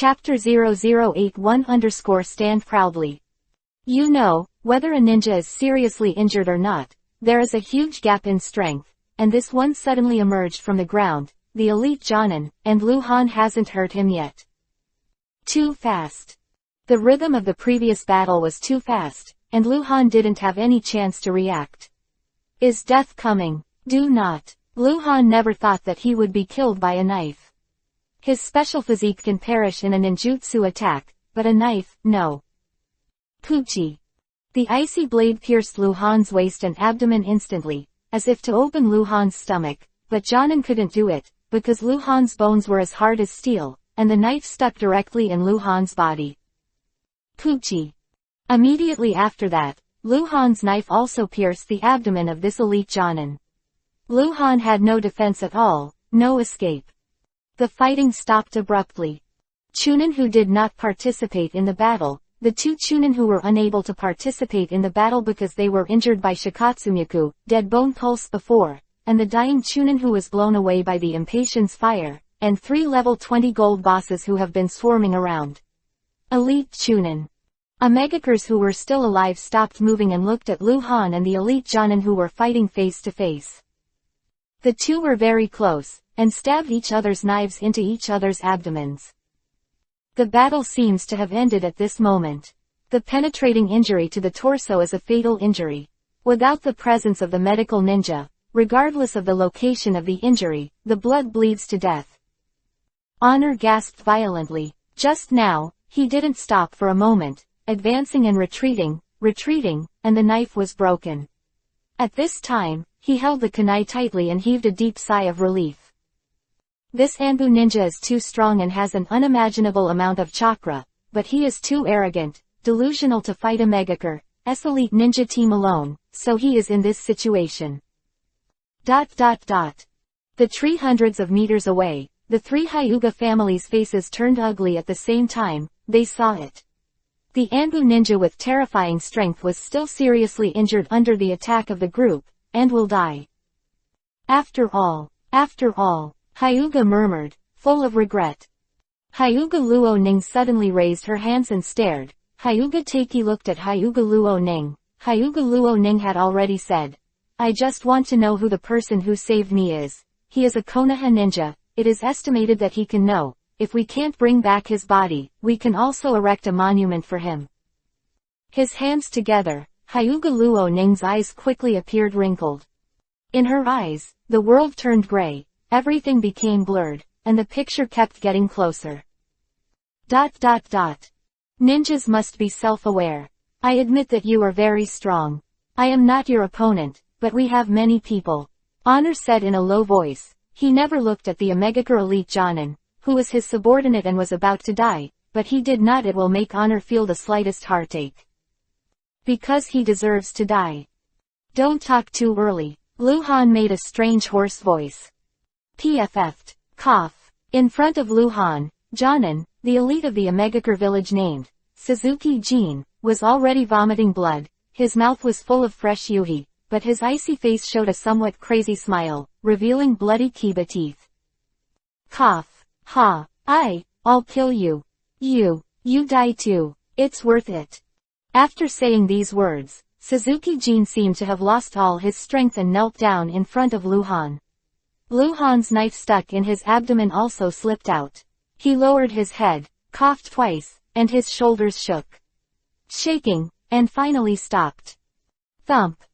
Chapter 0081 Stand Proudly. You know, whether a ninja is seriously injured or not, there is a huge gap in strength, and this one suddenly emerged from the ground, the elite Jonin, and Lu Han hasn't hurt him yet. Too fast. The rhythm of the previous battle was too fast, and Lu Han didn't have any chance to react. Is death coming? Do not. Lu Han never thought that he would be killed by a knife. His special physique can perish in a ninjutsu attack, but a knife, no. Poochie. The icy blade pierced Lu Han's waist and abdomen instantly, as if to open Lu Han's stomach, but Jonin couldn't do it, because Lu Han's bones were as hard as steel, and the knife stuck directly in Lu Han's body. Poochie. Immediately after that, Lu Han's knife also pierced the abdomen of this elite Jonin. Lu Han had no defense at all, no escape. The fighting stopped abruptly. Chunin who did not participate in the battle, the two Chunin who were unable to participate in the battle because they were injured by Shikatsumyaku, dead bone pulse before, and the dying Chunin who was blown away by the Impatience fire, and 3 level 20 gold bosses who have been swarming around. Elite Chunin. Amegakers who were still alive stopped moving and looked at Lu Han and the elite Jonin who were fighting face to face. The two were very close, and stabbed each other's knives into each other's abdomens. The battle seems to have ended at this moment. The penetrating injury to the torso is a fatal injury. Without the presence of the medical ninja, regardless of the location of the injury, the blood bleeds to death. Honor gasped violently. Just now, he didn't stop for a moment, advancing and retreating, and the knife was broken. At this time, he held the kunai tightly and heaved a deep sigh of relief. This Anbu ninja is too strong and has an unimaginable amount of chakra, but he is too arrogant, delusional to fight a Megaker, elite ninja team alone, so he is in this situation. The tree hundreds of meters away, the 3 Hyuga families' faces turned ugly at the same time, they saw it. The Anbu ninja with terrifying strength was still seriously injured under the attack of the group, and will die. After all, Hyuga murmured, full of regret. Hyuga Luo Ning suddenly raised her hands and stared. Hyuga Teiki looked at Hyuga Luo Ning. Hyuga Luo Ning had already said, I just want to know who the person who saved me is. He is a Konoha ninja. It is estimated that he can know. If we can't bring back his body, we can also erect a monument for him. His hands together, Hyuga Luo Ning's eyes quickly appeared wrinkled. In her eyes, the world turned gray. Everything became blurred, and the picture kept getting closer. Ninjas must be self-aware. I admit that you are very strong. I am not your opponent, but we have many people. Honor said in a low voice. He never looked at the Omegaker elite Jonin, who was his subordinate and was about to die, but he did not. It will make Honor feel the slightest heartache. Because he deserves to die. Don't talk too early. Lu Han made a strange hoarse voice. PFF'd. Cough. In front of Lu Han, Jonin, the elite of the Omegaker village named Suzuki Jin, was already vomiting blood. His mouth was full of fresh yuhi, but his icy face showed a somewhat crazy smile, revealing bloody kiba teeth. Cough. Ha. I'll kill you. You die too. It's worth it. After saying these words, Suzuki Jin seemed to have lost all his strength and knelt down in front of Lu Han. Lu Han's knife stuck in his abdomen also slipped out. He lowered his head, coughed twice, and his shoulders shook. Shaking, and finally stopped. Thump.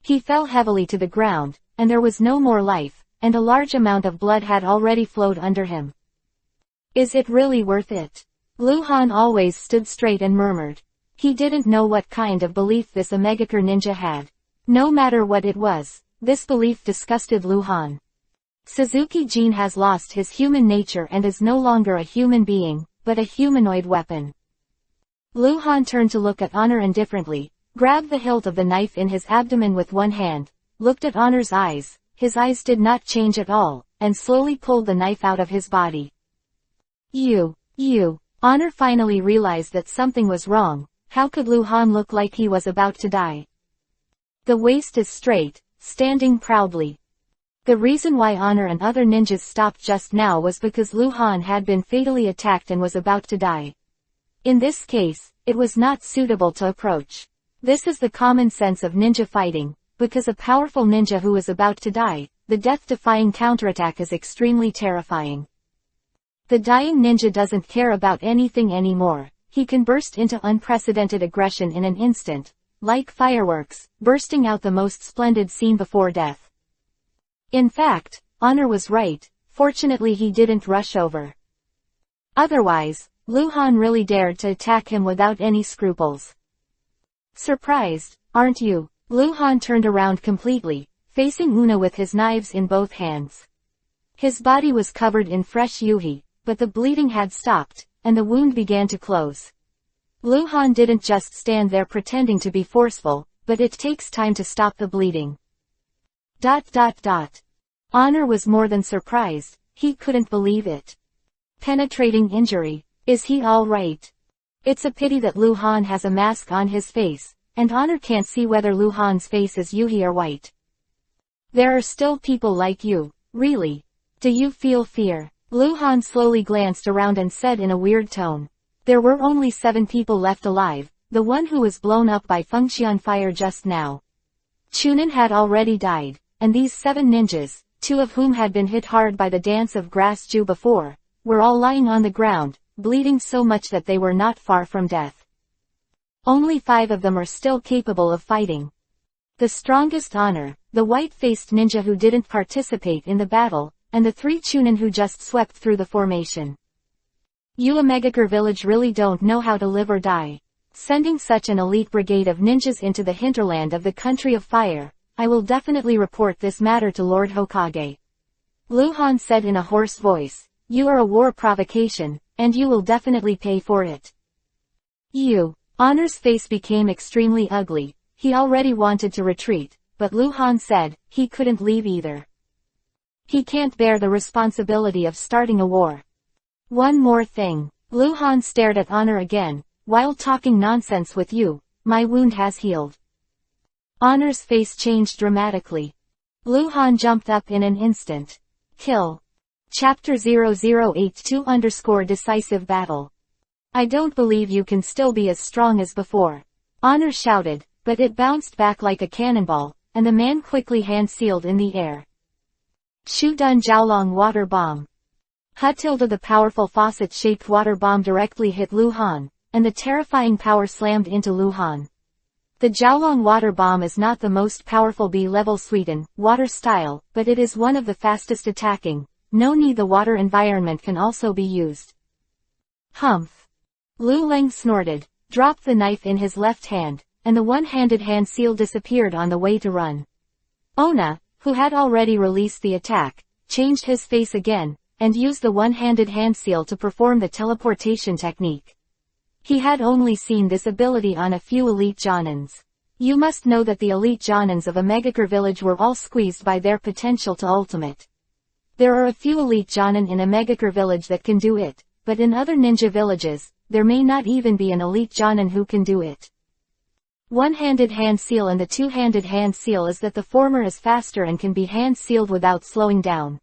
He fell heavily to the ground, and there was no more life, and a large amount of blood had already flowed under him. Is it really worth it? Lu Han always stood straight and murmured. He didn't know what kind of belief this Omegaker ninja had. No matter what it was, this belief disgusted Lu Han. Suzuki Jin has lost his human nature and is no longer a human being, but a humanoid weapon. Lu Han turned to look at Honor indifferently, grabbed the hilt of the knife in his abdomen with one hand, looked at Honor's eyes, his eyes did not change at all, and slowly pulled the knife out of his body. Honor finally realized that something was wrong. How could Lu Han look like he was about to die? The waist is straight, standing proudly. The reason why Honor and other ninjas stopped just now was because Lu Han had been fatally attacked and was about to die. In this case, it was not suitable to approach. This is the common sense of ninja fighting, because a powerful ninja who is about to die, the death-defying counterattack is extremely terrifying. The dying ninja doesn't care about anything anymore. He can burst into unprecedented aggression in an instant, like fireworks, bursting out the most splendid scene before death. In fact, Honor was right, fortunately he didn't rush over. Otherwise, Lu Han really dared to attack him without any scruples. Surprised, aren't you? Lu Han turned around completely, facing Una with his knives in both hands. His body was covered in fresh yuhi, but the bleeding had stopped, and the wound began to close. Lu Han didn't just stand there pretending to be forceful, but it takes time to stop the bleeding. ... Honor was more than surprised, he couldn't believe it. Penetrating injury. Is he all right? It's a pity that Lu Han has a mask on his face, and Honor can't see whether Lu Han's face is yuhi or white. There are still people like you, really. Do you feel fear? Lu Han slowly glanced around and said in a weird tone. There were only 7 people left alive, the one who was blown up by Fanfiction fire just now. Chunin had already died, and these 7 ninjas, 2 of whom had been hit hard by the dance of grass Ju before, were all lying on the ground, bleeding so much that they were not far from death. Only 5 of them are still capable of fighting. The strongest Honor, the white-faced ninja who didn't participate in the battle, and the 3 Chunin who just swept through the formation. You Megakure village really don't know how to live or die. Sending such an elite brigade of ninjas into the hinterland of the country of fire, I will definitely report this matter to Lord Hokage. Lu Han said in a hoarse voice, you are a war provocation, and you will definitely pay for it. You. Honor's face became extremely ugly, he already wanted to retreat, but Lu Han said, he couldn't leave either. He can't bear the responsibility of starting a war. One more thing. Lu Han stared at Honor again, while talking nonsense with you, my wound has healed. Honor's face changed dramatically. Lu Han jumped up in an instant. Kill. Chapter 0082_Decisive Battle. I don't believe you can still be as strong as before. Honor shouted, but it bounced back like a cannonball, and the man quickly hand-sealed in the air. Shu Dun Jiaolong Water Bomb. Tilde the powerful faucet-shaped water bomb directly hit Lu Han, and the terrifying power slammed into Lu Han. The Jiaolong water bomb is not the most powerful B-level Sweden, water style, but it is one of the fastest attacking. No need the water environment can also be used. Humph. Lu Leng snorted, dropped the knife in his left hand, and the one-handed hand seal disappeared on the way to run. Ona, who had already released the attack, changed his face again, and used the one-handed hand seal to perform the teleportation technique. He had only seen this ability on a few elite Jonins. You must know that the elite Jonins of a Megakure village were all squeezed by their potential to ultimate. There are a few elite Jonin in a Megakure village that can do it, but in other ninja villages, there may not even be an elite Jonin who can do it. One-handed hand seal and the two-handed hand seal is that the former is faster and can be hand-sealed without slowing down.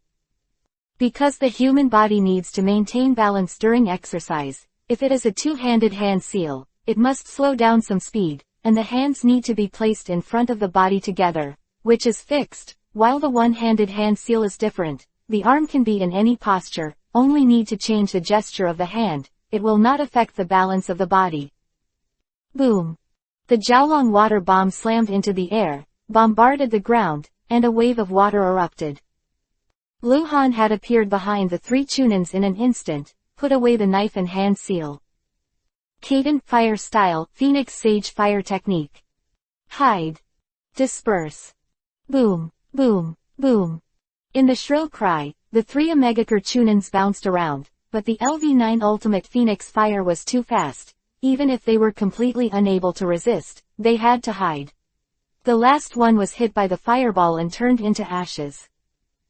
Because the human body needs to maintain balance during exercise, if it is a two-handed hand seal, it must slow down some speed, and the hands need to be placed in front of the body together, which is fixed, while the one-handed hand seal is different. The arm can be in any posture, only need to change the gesture of the hand, it will not affect the balance of the body. Boom. The Jiaolong water bomb slammed into the air, bombarded the ground, and a wave of water erupted. Lu Han had appeared behind the 3 Chunins in an instant, put away the knife and hand seal. Cadent fire style, Phoenix Sage fire technique. Hide. Disperse. Boom, boom, boom. In the shrill cry, the 3 Megakure Chunins bounced around, but the LV9 Ultimate Phoenix Fire was too fast. Even if they were completely unable to resist, they had to hide. The last one was hit by the fireball and turned into ashes.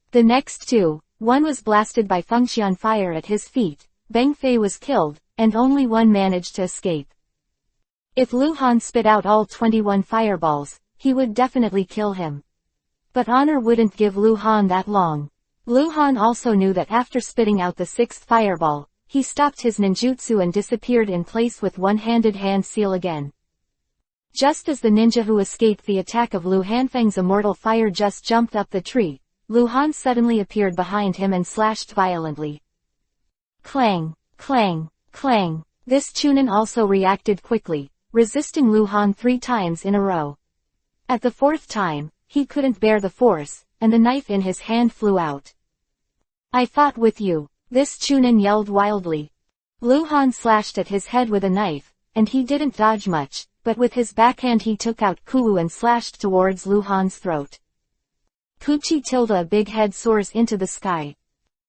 The next 2, one was blasted by Fanfiction fire at his feet, Beng Fei was killed, and only one managed to escape. If Lu Han spit out all 21 fireballs, he would definitely kill him. But Honor wouldn't give Lu Han that long. Lu Han also knew that after spitting out the 6th fireball, he stopped his ninjutsu and disappeared in place with one-handed hand seal again. Just as the ninja who escaped the attack of Lu Hanfeng's immortal fire just jumped up the tree, Lu Han suddenly appeared behind him and slashed violently. Clang, clang, clang. This Chunin also reacted quickly, resisting Lu Han 3 times in a row. At the 4th time, he couldn't bear the force, and the knife in his hand flew out. I fought with you, this Chunin yelled wildly. Lu Han slashed at his head with a knife, and he didn't dodge much, but with his backhand he took out Kuwu and slashed towards Lu Han's throat. Kuchi tilde a big head soars into the sky.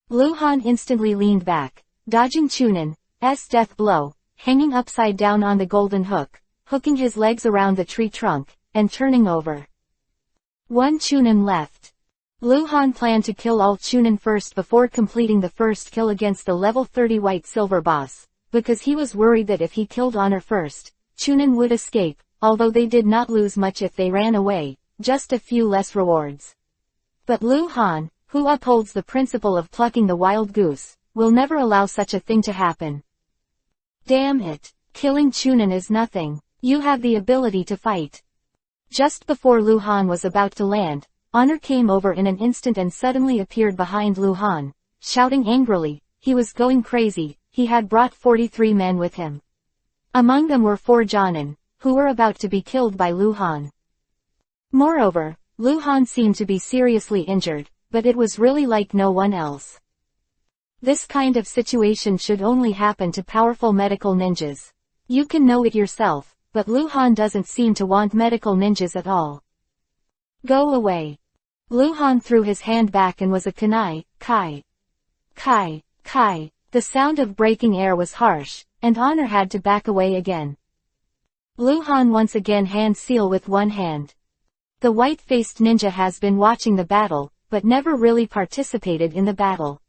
Lu Han instantly leaned back, dodging Chunin's death blow, hanging upside down on the golden hook, hooking his legs around the tree trunk, and turning over. 1 Chunin left. Lu Han planned to kill all Chunin first before completing the first kill against the level 30 white silver boss, because he was worried that if he killed Honor first, Chunin would escape, although they did not lose much if they ran away, just a few less rewards. But Lu Han, who upholds the principle of plucking the wild goose, will never allow such a thing to happen. Damn it, killing Chunin is nothing. You have the ability to fight. Just before Lu Han was about to land, Honor came over in an instant and suddenly appeared behind Lu Han, shouting angrily. He was going crazy. He had brought 43 men with him. Among them were 4 Jonin, who were about to be killed by Lu Han. Moreover, Lu Han seemed to be seriously injured, but it was really like no one else. This kind of situation should only happen to powerful medical ninjas. You can know it yourself, but Lu Han doesn't seem to want medical ninjas at all. Go away. Lu Han threw his hand back and was a kunai, kai. Kai, kai. The sound of breaking air was harsh, and Honor had to back away again. Lu Han once again hand seal with one hand. The white-faced ninja has been watching the battle, but never really participated in the battle.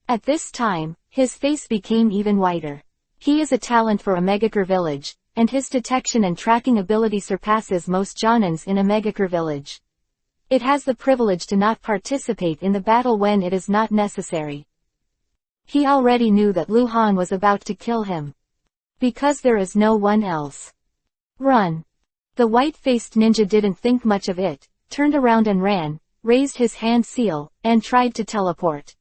At this time, his face became even whiter. He is a talent for a Megakure village, and his detection and tracking ability surpasses most Jonins in a Megakure village. It has the privilege to not participate in the battle when it is not necessary. He already knew that Lu Han was about to kill him. Because there is no one else. Run. The white-faced ninja didn't think much of it, turned around and ran, raised his hand seal, and tried to teleport.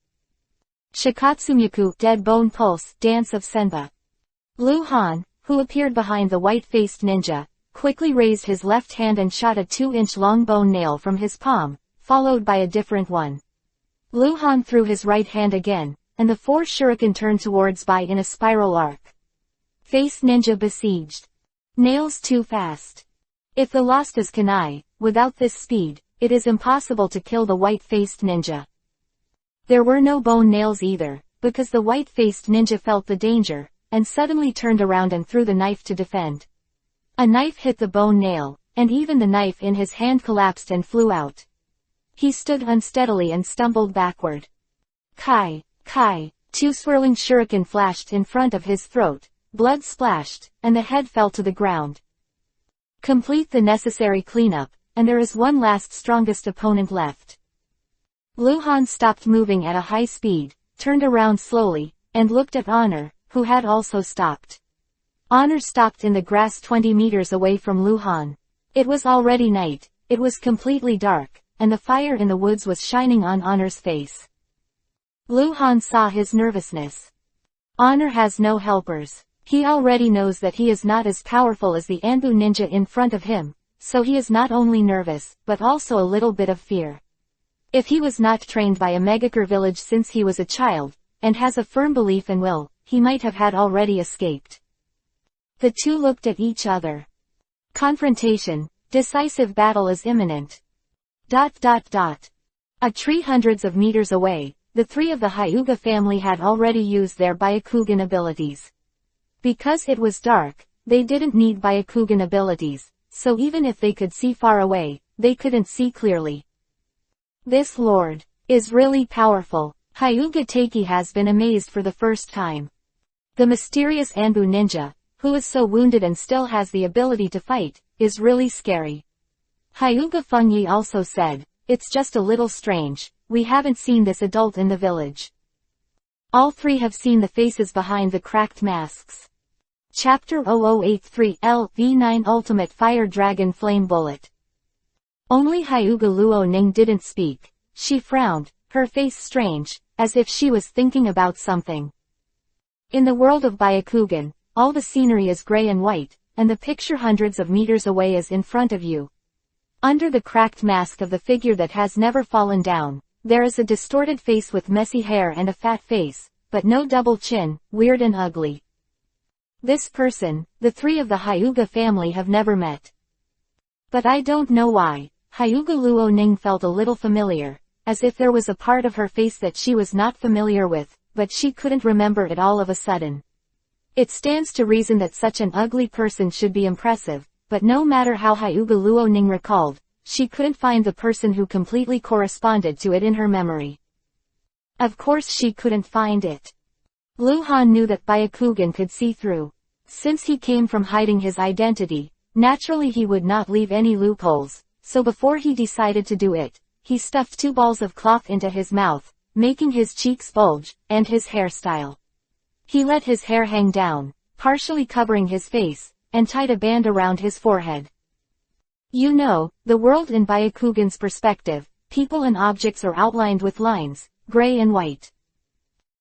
Shikatsumyaku, Dead Bone Pulse, Dance of Senba. Lu Han, who appeared behind the white-faced ninja, quickly raised his left hand and shot a 2-inch long bone nail from his palm, followed by a different one. Lu Han threw his right hand again, and the 4 shuriken turned towards Bai in a spiral arc. Face ninja besieged. Nails too fast. If the lost is kunai, without this speed, it is impossible to kill the white-faced ninja. There were no bone nails either, because the white-faced ninja felt the danger, and suddenly turned around and threw the knife to defend. A knife hit the bone nail, and even the knife in his hand collapsed and flew out. He stood unsteadily and stumbled backward. Kai, kai, 2 swirling shuriken flashed in front of his throat, blood splashed, and the head fell to the ground. Complete the necessary cleanup, and there is one last strongest opponent left. Lu Han stopped moving at a high speed, turned around slowly, and looked at Honor, who had also stopped. Honor stopped in the grass 20 meters away from Lu Han. It was already night, it was completely dark, and the fire in the woods was shining on Honor's face. Lu Han saw his nervousness. Honor has no helpers. He already knows that he is not as powerful as the Anbu ninja in front of him, so he is not only nervous, but also a little bit of fear. If he was not trained by a Megakure village since he was a child, and has a firm belief and will, he might have had already escaped. The two looked at each other. Confrontation, decisive battle is imminent. ... A tree hundreds of meters away, the 3 of the Hyuga family had already used their Byakugan abilities. Because it was dark, they didn't need Byakugan abilities, so even if they could see far away, they couldn't see clearly. This lord is really powerful. Hyuga Taiki has been amazed for the first time. The mysterious Anbu ninja, who is so wounded and still has the ability to fight, is really scary. Hyuga Fengyi also said, it's just a little strange, we haven't seen this adult in the village. All three have seen the faces behind the cracked masks. Chapter 0083 LV9 Ultimate Fire Dragon Flame Bullet. Only Hyuga Luo Ning didn't speak. She frowned, her face strange, as if she was thinking about something. In the world of Byakugan, all the scenery is gray and white, and the picture hundreds of meters away is in front of you. Under the cracked mask of the figure that has never fallen down, there is a distorted face with messy hair and a fat face, but no double chin, weird and ugly. This person, the three of the Hyuga family have never met. But I don't know why, Hyuga Luo Ning felt a little familiar, as if there was a part of her face that she was not familiar with, but she couldn't remember it all of a sudden. It stands to reason that such an ugly person should be impressive, but no matter how Hyuga Luo Ning recalled, she couldn't find the person who completely corresponded to it in her memory. Of course she couldn't find it. Lu Han knew that Byakugan could see through. Since he came from hiding his identity, naturally he would not leave any loopholes, so before he decided to do it, he stuffed 2 balls of cloth into his mouth, making his cheeks bulge, and his hairstyle. He let his hair hang down, partially covering his face, and tied a band around his forehead. You know, the world in Byakugan's perspective, people and objects are outlined with lines, gray and white.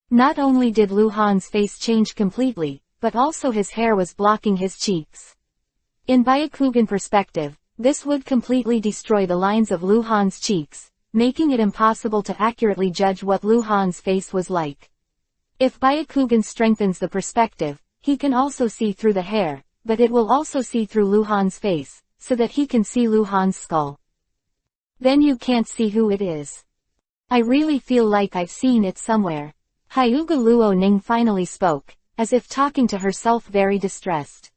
Not only did Lu Han's face change completely, but also his hair was blocking his cheeks. In Byakugan perspective, this would completely destroy the lines of Lu Han's cheeks, making it impossible to accurately judge what Lu Han's face was like. If Byakugan strengthens the perspective, he can also see through the hair, but it will also see through Lu Han's face, so that he can see Lu Han's skull. Then you can't see who it is. I really feel like I've seen it somewhere. Hyuga Luo Ning finally spoke, as if talking to herself, very distressed.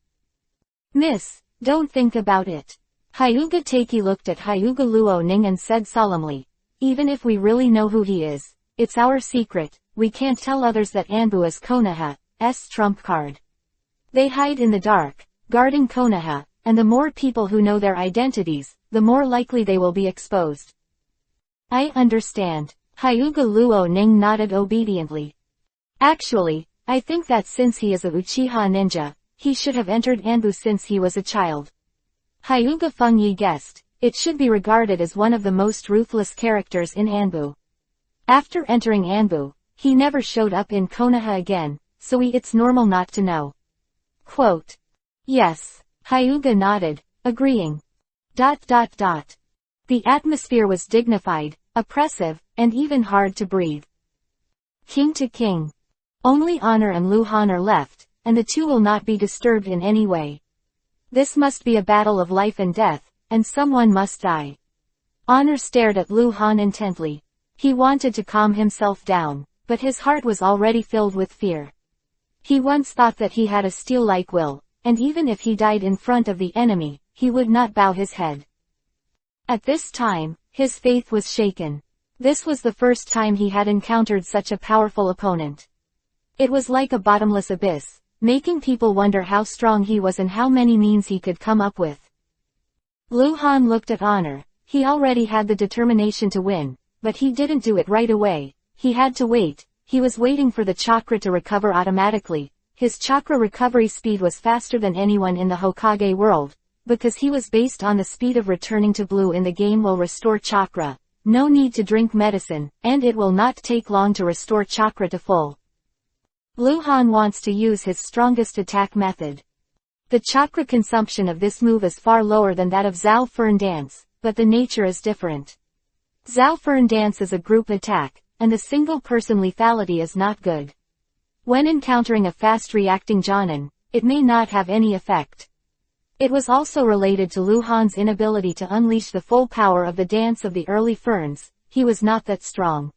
Miss, don't think about it. Hyuga Taiki looked at Hyuga Luo Ning and said solemnly, even if we really know who he is, it's our secret, we can't tell others that Anbu is Konoha's trump card. They hide in the dark, guarding Konoha, and the more people who know their identities, the more likely they will be exposed. I understand. Hyuga Luo Ning nodded obediently. Actually, I think that since he is a Uchiha ninja, he should have entered Anbu since he was a child. Hyuga Fengyi guessed, it should be regarded as one of the most ruthless characters in Anbu. After entering Anbu, he never showed up in Konoha again, so it's normal not to know. Quote. Yes, Hyuga nodded, agreeing. The atmosphere was dignified, oppressive, and even hard to breathe. King to king. Only Honor and Lu Han are left, and the two will not be disturbed in any way. This must be a battle of life and death, and someone must die. Honor stared at Lu Han intently. He wanted to calm himself down, but his heart was already filled with fear. He once thought that he had a steel-like will, and even if he died in front of the enemy, he would not bow his head. At this time, his faith was shaken. This was the first time he had encountered such a powerful opponent. It was like a bottomless abyss, making people wonder how strong he was and how many means he could come up with. Lu Han looked at Honor. He already had the determination to win, but he didn't do it right away. He had to wait. He was waiting for the chakra to recover automatically. His chakra recovery speed was faster than anyone in the Hokage world, because he was based on the speed of returning to blue in the game will restore chakra. No need to drink medicine, and it will not take long to restore chakra to full. Lu Han wants to use his strongest attack method. The chakra consumption of this move is far lower than that of Zhao Fern Dance, but the nature is different. Zhao Fern Dance is a group attack, and the single-person lethality is not good. When encountering a fast-reacting Jonin, it may not have any effect. It was also related to Lu Han's inability to unleash the full power of the dance of the early ferns. He was not that strong.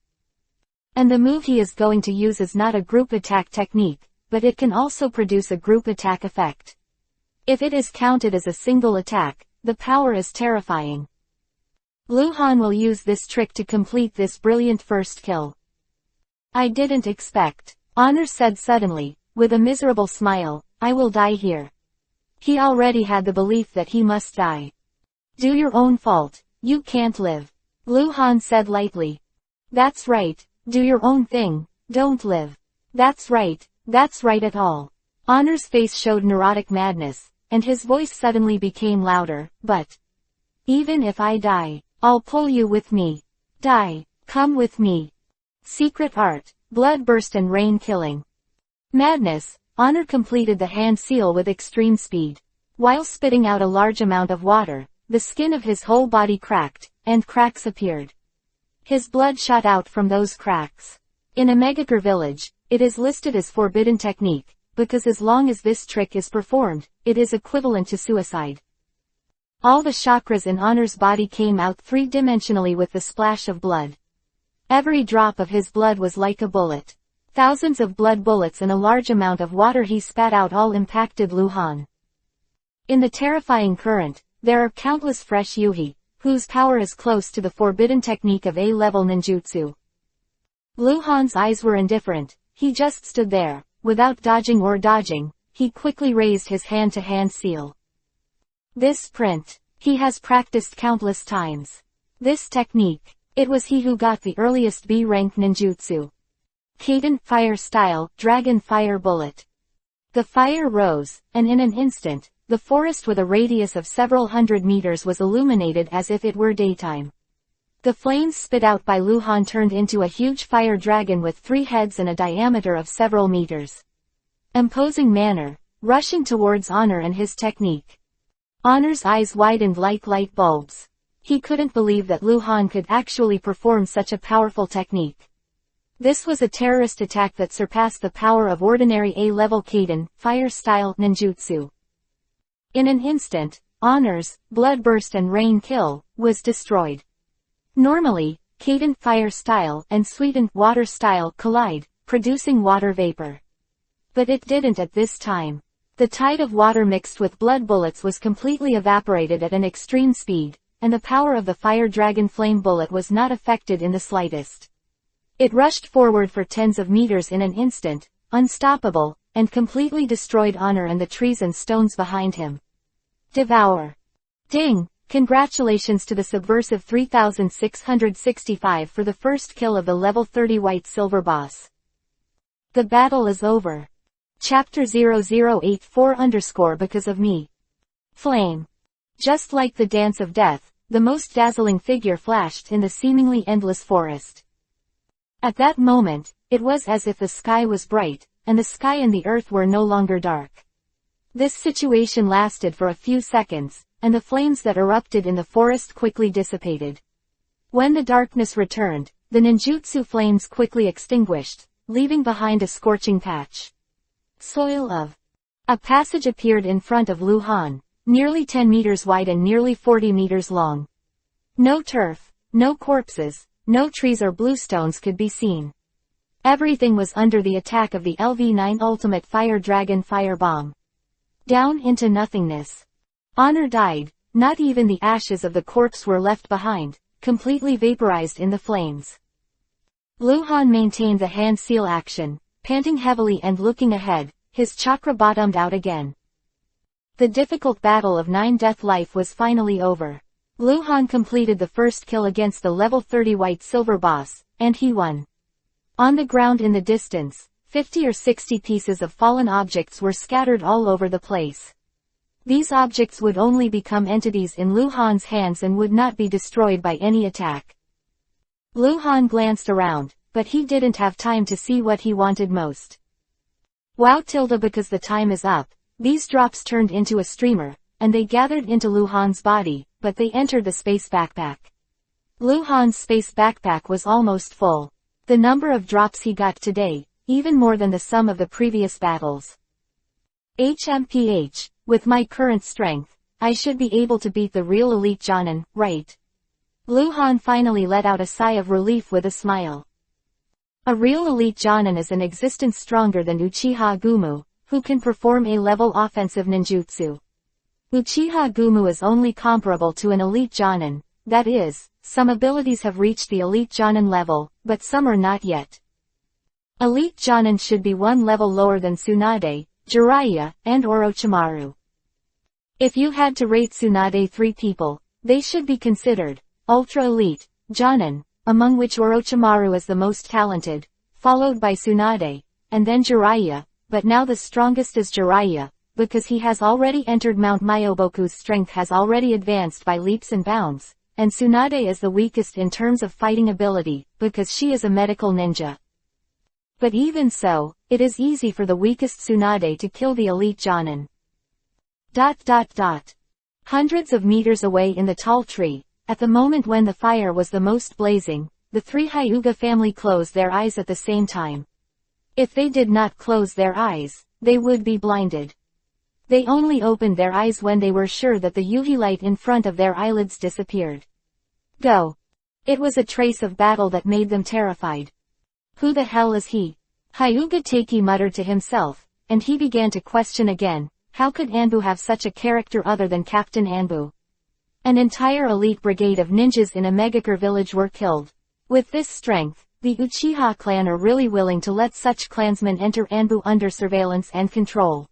And the move he is going to use is not a group attack technique, but it can also produce a group attack effect. If it is counted as a single attack, the power is terrifying. Lu Han will use this trick to complete this brilliant first kill. I didn't expect, Honor said suddenly, with a miserable smile, I will die here. He already had the belief that he must die. Do your own fault, you can't live. Lu Han said lightly. That's right, do your own thing, don't live. That's right at all. Honor's face showed neurotic madness, and his voice suddenly became louder, but even if I die, I'll pull you with me. Die, come with me. Secret art, blood burst and rain killing. Madness, Honor completed the hand seal with extreme speed. While spitting out a large amount of water, the skin of his whole body cracked, and cracks appeared. His blood shot out from those cracks. In a Megakure village, it is listed as forbidden technique, because as long as this trick is performed, it is equivalent to suicide. All the chakras in Honor's body came out three-dimensionally with the splash of blood. Every drop of his blood was like a bullet. Thousands of blood bullets and a large amount of water he spat out all impacted Lu Han. In the terrifying current, there are countless fresh yuhi, whose power is close to the forbidden technique of A-level ninjutsu. Lu Han's eyes were indifferent, he just stood there, without dodging or dodging, he quickly raised his hand to hand seal. This print, he has practiced countless times. This technique, it was he who got the earliest B-rank ninjutsu. Kaden, fire style, dragon fire bullet. The fire rose, and in an instant, the forest with a radius of several hundred meters was illuminated as if it were daytime. The flames spit out by Lu Han turned into a huge fire dragon with 3 heads and a diameter of several meters. Imposing manner, rushing towards Honor and his technique. Honor's eyes widened like light bulbs. He couldn't believe that Lu Han could actually perform such a powerful technique. This was a terrorist attack that surpassed the power of ordinary A-level Kaden, fire-style ninjutsu. In an instant, Honor's blood burst and rain kill was destroyed. Normally, Kaden fire style and Sweeten water style collide, producing water vapor. But it didn't at this time. The tide of water mixed with blood bullets was completely evaporated at an extreme speed, and the power of the fire dragon flame bullet was not affected in the slightest. It rushed forward for tens of meters in an instant, unstoppable, and completely destroyed Honor and the trees and stones behind him. Devour. Ding! Congratulations to the subversive 3665 for the first kill of the level 30 white silver boss. The battle is over. Chapter 0084 because of me. Flame. Just like the dance of death, the most dazzling figure flashed in the seemingly endless forest. At that moment, it was as if the sky was bright, and the sky and the earth were no longer dark. This situation lasted for a few seconds, and the flames that erupted in the forest quickly dissipated. When the darkness returned, the ninjutsu flames quickly extinguished, leaving behind a scorching patch. Soil of. A passage appeared in front of Lu Han, nearly 10 meters wide and nearly 40 meters long. No turf, no corpses, no trees or bluestones could be seen. Everything was under the attack of the LV-9 Ultimate Fire Dragon Fire Bomb. Down into nothingness. Honor died, not even the ashes of the corpse were left behind, completely vaporized in the flames. Lu Han maintained the hand seal action, panting heavily and looking ahead, his chakra bottomed out again. The difficult battle of 9 death life was finally over. Lu Han completed the first kill against the level 30 white silver boss, and he won. On the ground in the distance, 50 or 60 pieces of fallen objects were scattered all over the place. These objects would only become entities in Lu Han's hands and would not be destroyed by any attack. Lu Han glanced around, but he didn't have time to see what he wanted most. Wow tilde because the time is up, these drops turned into a streamer, and they gathered into Lu Han's body, but they entered the space backpack. Lu Han's space backpack was almost full. The number of drops he got today, even more than the sum of the previous battles. HMPH, with my current strength, I should be able to beat the real elite Jonin, right? Lu Han finally let out a sigh of relief with a smile. A real elite Jonin is an existence stronger than Uchiha Gumu, who can perform A-level offensive ninjutsu. Uchiha Gumu is only comparable to an elite Jonin, that is, some abilities have reached the elite Jonin level, but some are not yet. Elite Jonin should be one level lower than Tsunade, Jiraiya, and Orochimaru. If you had to rate Tsunade 3 people, they should be considered ultra elite, Jonin, among which Orochimaru is the most talented, followed by Tsunade, and then Jiraiya, but now the strongest is Jiraiya, because he has already entered Mount Myoboku's strength has already advanced by leaps and bounds, and Tsunade is the weakest in terms of fighting ability, because she is a medical ninja. But even so, it is easy for the weakest Tsunade to kill the elite Jonin. Hundreds of meters away in the tall tree, at the moment when the fire was the most blazing, the three Hyuga family closed their eyes at the same time. If they did not close their eyes, they would be blinded. They only opened their eyes when they were sure that the UV light in front of their eyelids disappeared. Go. It was a trace of battle that made them terrified. Who the hell is he? Hyuga Taiki muttered to himself, and he began to question again, how could Anbu have such a character other than Captain Anbu? An entire elite brigade of ninjas in a Megakure village were killed. With this strength, the Uchiha clan are really willing to let such clansmen enter Anbu under surveillance and control.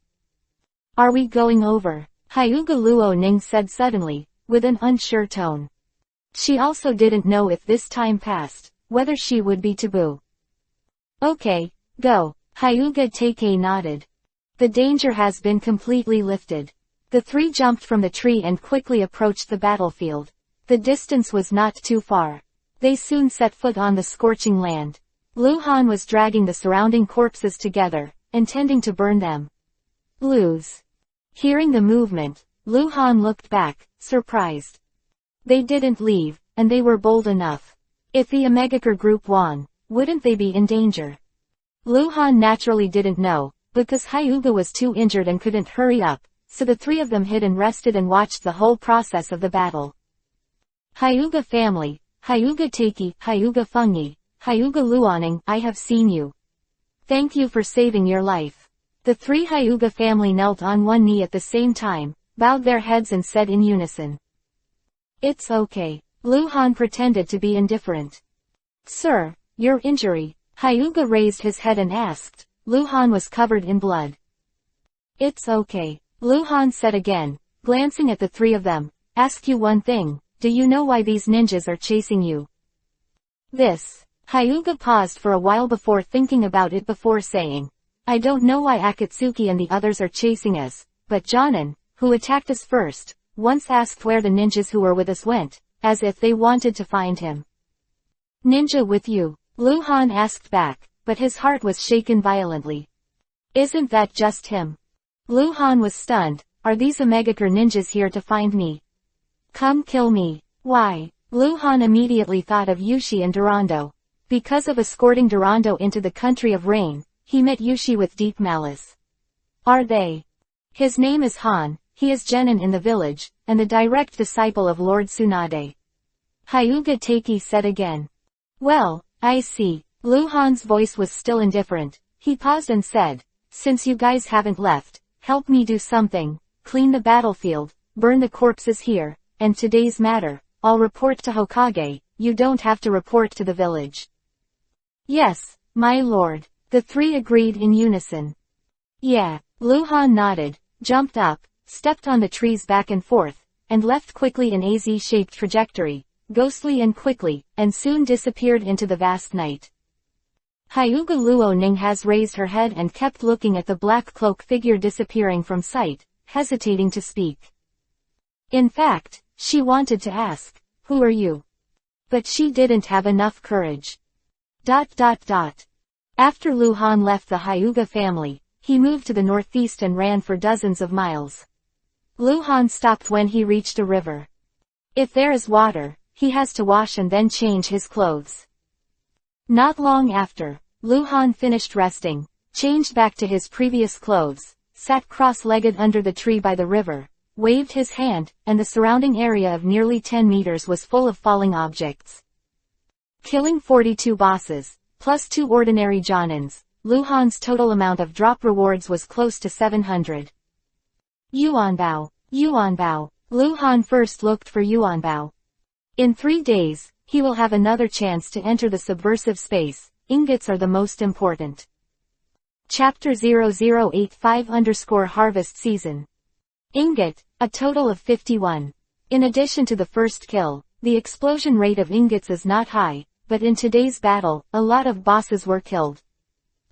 Are we going over? Hyuga Luo Ning said suddenly, with an unsure tone. She also didn't know if this time passed, whether she would be taboo. Okay, go, Hyuga Taikei nodded. The danger has been completely lifted. The three jumped from the tree and quickly approached the battlefield. The distance was not too far. They soon set foot on the scorching land. Lu Han was dragging the surrounding corpses together, intending to burn them. Lose. Hearing the movement, Lu Han looked back, surprised. They didn't leave, and they were bold enough. If the Megakure group won, wouldn't they be in danger? Lu Han naturally didn't know, because Hyuga was too injured and couldn't hurry up, so the three of them hid and rested and watched the whole process of the battle. Hyuga family, Hyuga Taiki, Hyuga Fungi, Hyuga Luoning, I have seen you. Thank you for saving your life. The three Hyuga family knelt on one knee at the same time, bowed their heads and said in unison. It's okay. Lu Han pretended to be indifferent. Sir, your injury. Hyuga raised his head and asked. Lu Han was covered in blood. It's okay. Lu Han said again, glancing at the three of them. Ask you one thing, do you know why these ninjas are chasing you? This. Hyuga paused for a while before thinking about it before saying. I don't know why Akatsuki and the others are chasing us, but Jonin, who attacked us first, once asked where the ninjas who were with us went, as if they wanted to find him. Ninja with you? Lu Han asked back, but his heart was shaken violently. Isn't that just him? Lu Han was stunned. Are these Megakure ninjas here to find me? Come kill me. Why? Lu Han immediately thought of Yushi and Durando. Because of escorting Durando into the country of rain, he met Yushi with deep malice. Are they? His name is Han, he is genin in the village, and the direct disciple of Lord Tsunade. Hyuga Taiki said again. Well, I see. Lu Han's voice was still indifferent. He paused and said, since you guys haven't left, help me do something, clean the battlefield, burn the corpses here, and today's matter, I'll report to Hokage, you don't have to report to the village. Yes, my lord. The three agreed in unison. Yeah. Lu Han nodded, jumped up, stepped on the trees back and forth, and left quickly in a Z-shaped trajectory, ghostly and quickly, and soon disappeared into the vast night. Hyuga Luo Ning has raised her head and kept looking at the black cloak figure disappearing from sight, hesitating to speak. In fact, she wanted to ask, who are you? But she didn't have enough courage. After Lu Han left the Hyuga family, he moved to the northeast and ran for dozens of miles. Lu Han stopped when he reached a river. If there is water, he has to wash and then change his clothes. Not long after, Lu Han finished resting, changed back to his previous clothes, sat cross-legged under the tree by the river, waved his hand, and the surrounding area of nearly 10 meters was full of falling objects. Killing 42 bosses, plus 2 ordinary Jonins, Lu Han's total amount of drop rewards was close to 700. Yuanbao. Lu Han first looked for Yuanbao. In 3 days, he will have another chance to enter the subversive space. Ingots are the most important. Chapter 0085_Harvest Season. Ingot, a total of 51. In addition to the first kill, The explosion rate of ingots is not high, but in today's battle, a lot of bosses were killed.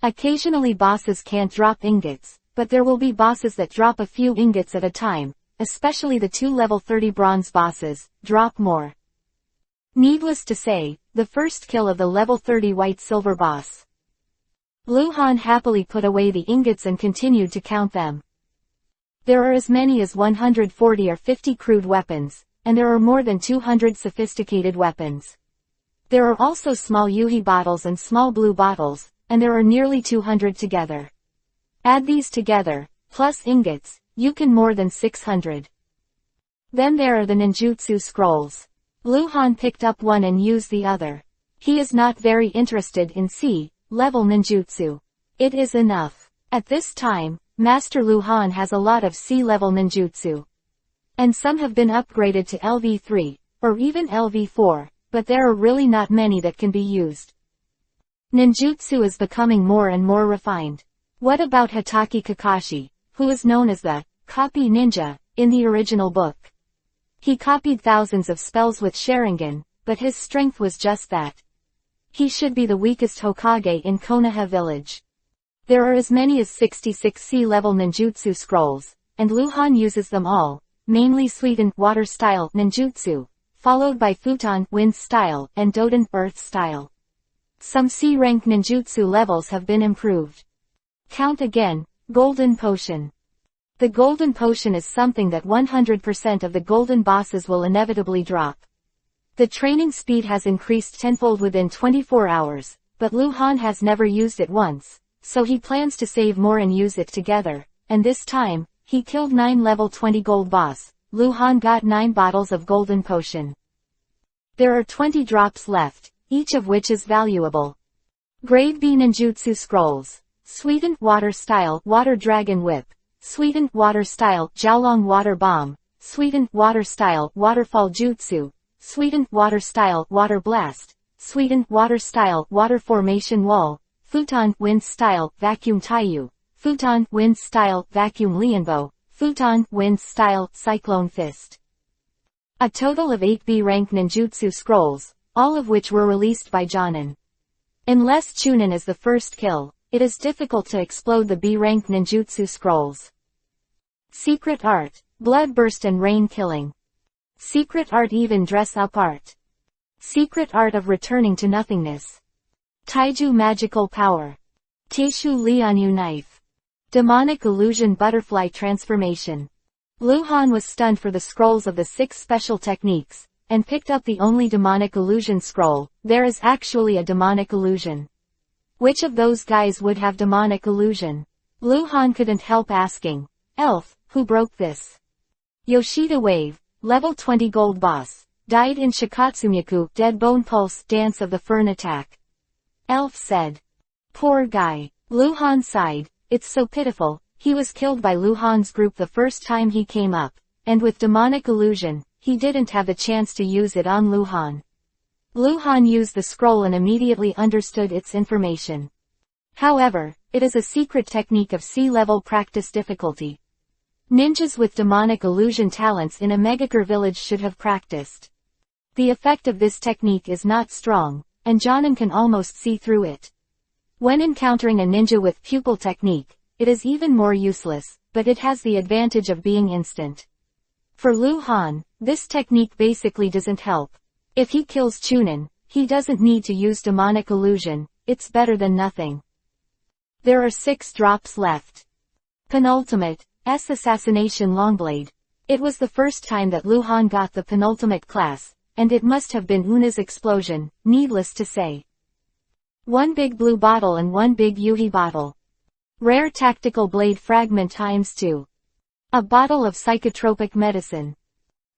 Occasionally bosses can't drop ingots, but there will be bosses that drop a few ingots at a time, especially the 2 level 30 bronze bosses, drop more. Needless to say, the first kill of the level 30 white-silver boss. Luhan happily put away the ingots and continued to count them. There are as many as 140 or 50 crude weapons, and there are more than 200 sophisticated weapons. There are also small yuhi bottles and small blue bottles, and there are nearly 200 together. Add these together, plus ingots, you can more than 600. Then there are the ninjutsu scrolls. Luhan picked up one and used the other. He is not very interested in C-level ninjutsu. It is enough. At this time, Master Luhan has a lot of C-level ninjutsu. And some have been upgraded to LV3, or even LV4, but there are really not many that can be used. Ninjutsu is becoming more and more refined. What about Hokage Kakashi, who is known as the copy ninja in the original book? He copied thousands of spells with Sharingan, but his strength was just that. He should be the weakest Hokage in Konoha village. There are as many as 66 C-level ninjutsu scrolls, and Luhan uses them all, mainly Suiten water style ninjutsu, followed by Futon wind style and Doden earth style. Some C-rank ninjutsu levels have been improved. Count again, Golden Potion. The Golden Potion is something that 100% of the golden bosses will inevitably drop. The training speed has increased tenfold within 24 hours, but Luhan has never used it once, so he plans to save more and use it together, and this time, he killed 9 level 20 gold boss. Luhan got 9 bottles of Golden Potion. There are 20 drops left, each of which is valuable. Grade B Ninjutsu Scrolls. Sweetened Water Style Water Dragon Whip. Sweetened Water Style Jiaolong Water Bomb. Sweetened Water Style Waterfall Jutsu. Sweetened Water Style Water Blast. Sweetened Water Style Water Formation Wall. Futon Wind Style Vacuum Taiyu. Futon Wind Style Vacuum Lianbo. Futon Wind Style Cyclone Fist. A total of 8 B-rank ninjutsu scrolls, all of which were released by Jonin. Unless Chunin is the first kill, it is difficult to explode the B-rank ninjutsu scrolls. Secret Art, Bloodburst and Rain Killing. Secret Art Even Dress-Up Art. Secret Art of Returning to Nothingness. Taiju Magical Power. Teishu Lianyu Knife. Demonic Illusion Butterfly Transformation. Luhan was stunned for the scrolls of the 6 special techniques, and picked up the only demonic illusion scroll. There is actually a demonic illusion. Which of those guys would have demonic illusion? Luhan couldn't help asking. Elf, who broke this? Yoshida Wave, level 20 gold boss, died in Shikatsumyaku Dead Bone Pulse Dance of the Fern Attack. Elf said. Poor guy. Luhan sighed. It's so pitiful. He was killed by Luhan's group the first time he came up, and with demonic illusion, he didn't have the chance to use it on Luhan. Luhan used the scroll and immediately understood its information. However, it is a secret technique of C-level practice difficulty. Ninjas with demonic illusion talents in a Megakure village should have practiced. The effect of this technique is not strong, and Jonin can almost see through it. When encountering a ninja with pupil technique, it is even more useless, but it has the advantage of being instant. For Luhan, this technique basically doesn't help. If he kills Chunin, he doesn't need to use demonic illusion, it's better than nothing. There are 6 drops left. Penultimate, S Assassination Longblade. It was the first time that Luhan got the penultimate class, and it must have been Una's explosion, needless to say. 1 big blue bottle and 1 big yuhi bottle. Rare Tactical Blade Fragment times 2. A bottle of psychotropic medicine.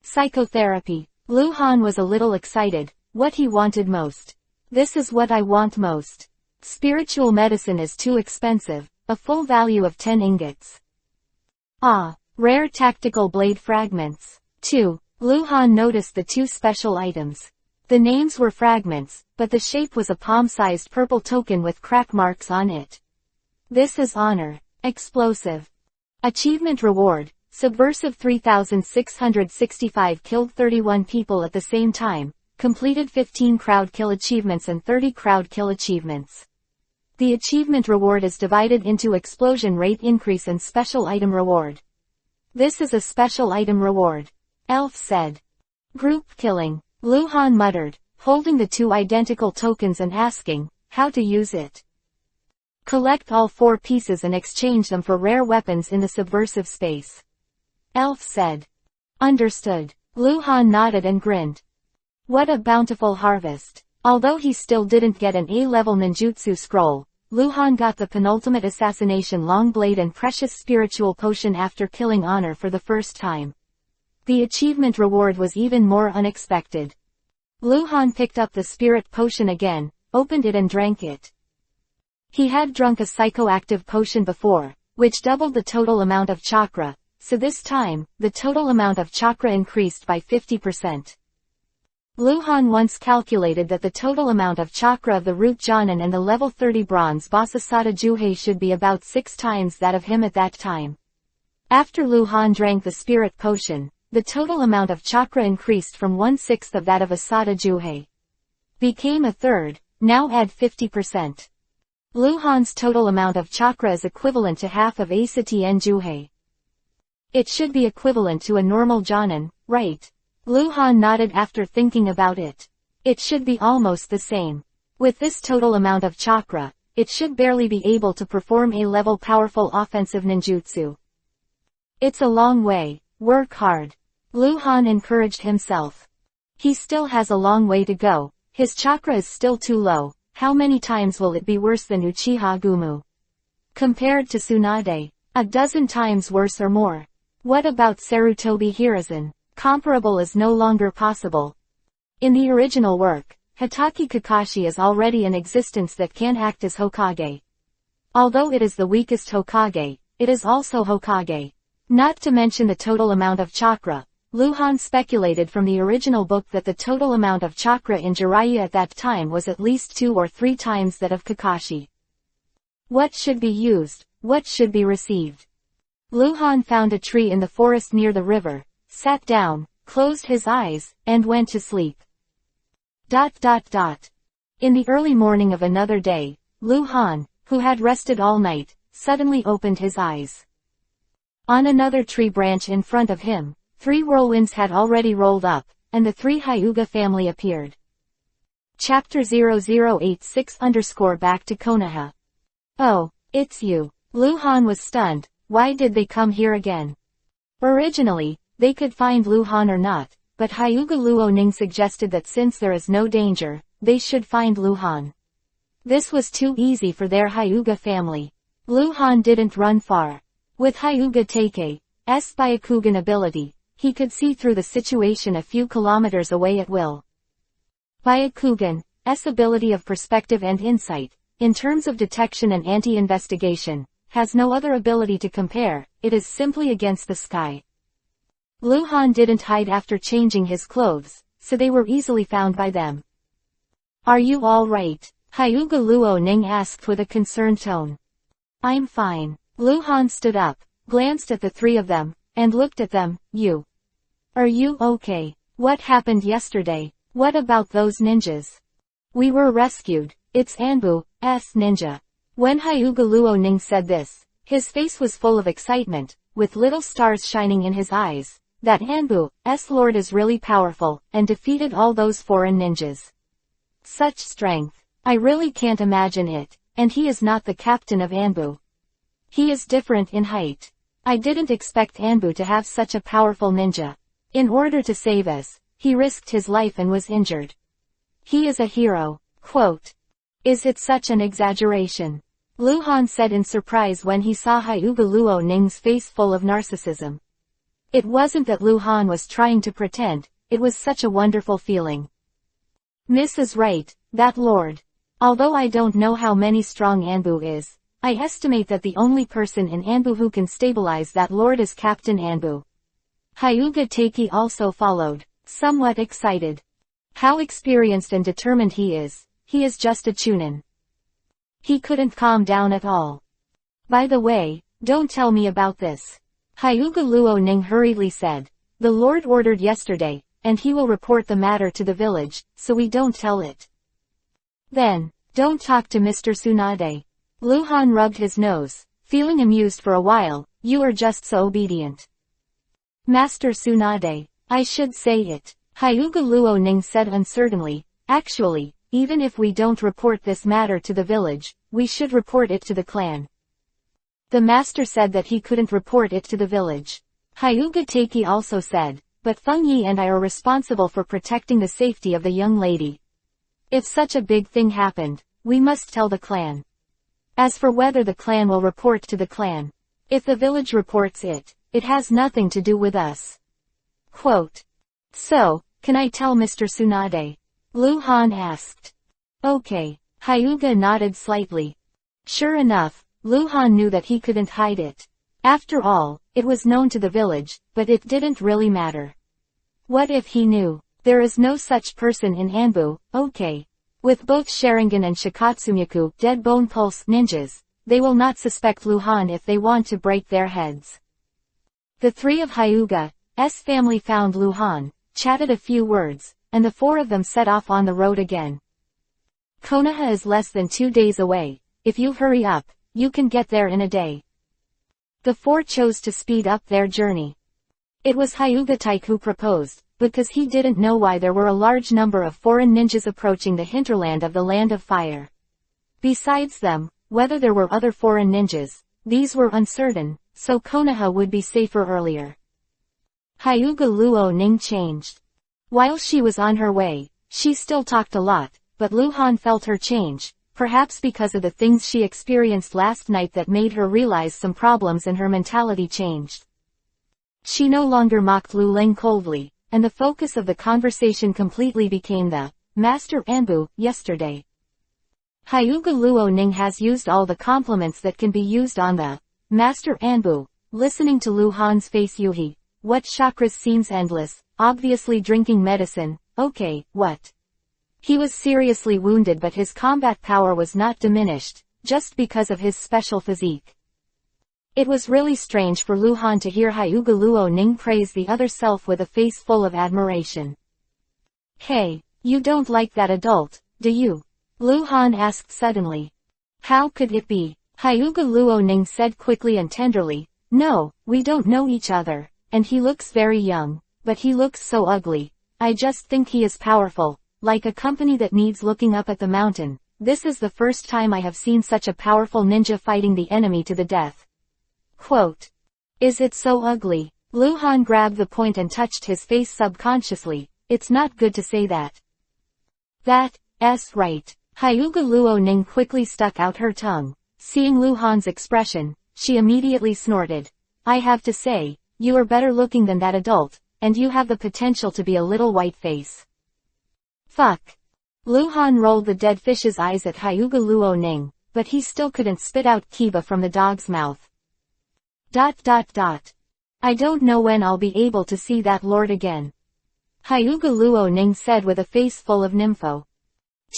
Psychotherapy. Luhan was a little excited. What he wanted most. This is what I want most. Spiritual medicine is too expensive. A full value of 10 ingots. Ah, rare tactical blade fragments. 2. Luhan noticed the 2 special items. The names were fragments, but the shape was a palm-sized purple token with crack marks on it. This is honor. Explosive. Achievement reward. Subversive 3665 killed 31 people at the same time, completed 15 crowd kill achievements and 30 crowd kill achievements. The achievement reward is divided into explosion rate increase and special item reward. This is a special item reward. Elf said. Group killing. Luhan muttered, holding the two identical tokens and asking, how to use it. Collect all 4 pieces and exchange them for rare weapons in the subversive space. Elf said. Understood. Luhan nodded and grinned. What a bountiful harvest. Although he still didn't get an A-level ninjutsu scroll, Luhan got the penultimate assassination long blade and precious spiritual potion after killing Honor for the first time. The achievement reward was even more unexpected. Luhan picked up the spirit potion again, opened it and drank it. He had drunk a psychoactive potion before, which doubled the total amount of chakra, so this time, the total amount of chakra increased by 50%. Luhan once calculated that the total amount of chakra of the root Jonin and the level 30 bronze boss Asada Juhei should be about 6 times that of him at that time. After Luhan drank the spirit potion, the total amount of chakra increased from 1/6 of that of Asada Juhei. Became a third, now add 50%. Luhan's total amount of chakra is equivalent to half of Asati and Juhei. It should be equivalent to a normal Jonin, right? Luhan nodded after thinking about it. It should be almost the same. With this total amount of chakra, it should barely be able to perform A-level powerful offensive ninjutsu. It's a long way, work hard. Luhan encouraged himself. He still has a long way to go, his chakra is still too low, how many times will it be worse than Uchiha Gumu? Compared to Tsunade, a dozen times worse or more. What about Sarutobi Hiruzen? Comparable is no longer possible. In the original work, Hitaki Kakashi is already an existence that can act as Hokage. Although it is the weakest Hokage, it is also Hokage. Not to mention the total amount of chakra, Luhan speculated from the original book that the total amount of chakra in Jiraiya at that time was at least 2 or 3 times that of Kakashi. What should be used, what should be received? Luhan found a tree in the forest near the river, sat down, closed his eyes, and went to sleep. In the early morning of another day, Luhan, who had rested all night, suddenly opened his eyes. On another tree branch in front of him, 3 whirlwinds had already rolled up, and the 3 Hyuga family appeared. Chapter 0086_ Back to Konoha. Oh, it's you. Luhan was stunned. Why did they come here again? Originally, they could find Luhan or not, but Hyuga Luoning suggested that since there is no danger, they should find Luhan. This was too easy for their Hyuga family. Luhan didn't run far. With Hyuga Teike's Byakugan ability, he could see through the situation a few kilometers away at will. Byakugan's ability of perspective and insight, in terms of detection and anti-investigation, has no other ability to compare, it is simply against the sky. Luhan didn't hide after changing his clothes, so they were easily found by them. Are you all right? Hyuga Luoning asked with a concerned tone. I'm fine. Luhan stood up, glanced at the 3 of them, and looked at them. You. Are you okay? What happened yesterday? What about those ninjas? We were rescued. It's Anbu's ninja. When Hyuga Luoning said this, his face was full of excitement, with little stars shining in his eyes. That Anbu's lord is really powerful, and defeated all those foreign ninjas. Such strength. I really can't imagine it, and he is not the captain of Anbu. He is different in height. I didn't expect Anbu to have such a powerful ninja. In order to save us, he risked his life and was injured. He is a hero. Quote. Is it such an exaggeration? Luhan said in surprise when he saw Hyuga Luoning's face full of narcissism. It wasn't that Luhan was trying to pretend, it was such a wonderful feeling. Miss is right, that lord. Although I don't know how many strong Anbu is, I estimate that the only person in Anbu who can stabilize that lord is Captain Anbu. Hyuga Teiki also followed, somewhat excited. How experienced and determined he is just a chunin. He couldn't calm down at all. By the way, don't tell me about this. Hyuga Luoning hurriedly said. The Lord ordered yesterday, and he will report the matter to the village, so we don't tell it. Then, don't talk to Mr. Tsunade. Luhan rubbed his nose, feeling amused for a while. You are just so obedient. Master Tsunade, I should say it. Hyuga Luoning said uncertainly. Actually, even if we don't report this matter to the village, we should report it to the clan. The master said that he couldn't report it to the village. Hyuga Teiki also said, but Feng Yi and I are responsible for protecting the safety of the young lady. If such a big thing happened, we must tell the clan. As for whether the clan will report to the clan, if the village reports it, it has nothing to do with us. Quote. So, can I tell Mr. Tsunade? Lu Han asked. Okay. Hyuga nodded slightly. Sure enough, Lu Han knew that he couldn't hide it. After all, it was known to the village, but it didn't really matter. What if he knew? There is no such person in Anbu, okay. With both Sharingan and Shikatsumiku dead bone pulse ninjas, they will not suspect Lu Han if they want to break their heads. The three of Hyuga's family found Lu Han, chatted a few words, and the four of them set off on the road again. Konoha is less than 2 days away. If you hurry up, you can get there in a day. The four chose to speed up their journey. It was Hyuga Taike who proposed, because he didn't know why there were a large number of foreign ninjas approaching the hinterland of the Land of Fire. Besides them, whether there were other foreign ninjas, these were uncertain, so Konoha would be safer earlier. Hyuga Luoning changed. While she was on her way, she still talked a lot, but Lu Han felt her change, perhaps because of the things she experienced last night that made her realize some problems and her mentality changed. She no longer mocked Lu Ling coldly, and the focus of the conversation completely became the Master Anbu yesterday. Hyuga Luoning has used all the compliments that can be used on the Master Anbu, listening to Lu Han's face. Yuhi, what chakras seems endless, obviously drinking medicine, okay, what? He was seriously wounded but his combat power was not diminished, just because of his special physique. It was really strange for Lu Han to hear Hyuga Luoning praise the other self with a face full of admiration. Hey, you don't like that adult, do you? Lu Han asked suddenly. How could it be? Hyuga Luoning said quickly and tenderly, no, we don't know each other, and he looks very young, but he looks so ugly. I just think he is powerful, like a company that needs looking up at the mountain. This is the first time I have seen such a powerful ninja fighting the enemy to the death. Quote. Is it so ugly? Lu Han grabbed the point and touched his face subconsciously. It's not good to say that. That's right. Hyuga Luoning quickly stuck out her tongue. Seeing Lu Han's expression, she immediately snorted. I have to say, you are better looking than that adult, and you have the potential to be a little white face. Fuck. Lu Han rolled the dead fish's eyes at Hyuga Luoning, but he still couldn't spit out Kiba from the dog's mouth. I don't know when I'll be able to see that lord again. Hyuga Luoning said with a face full of nympho.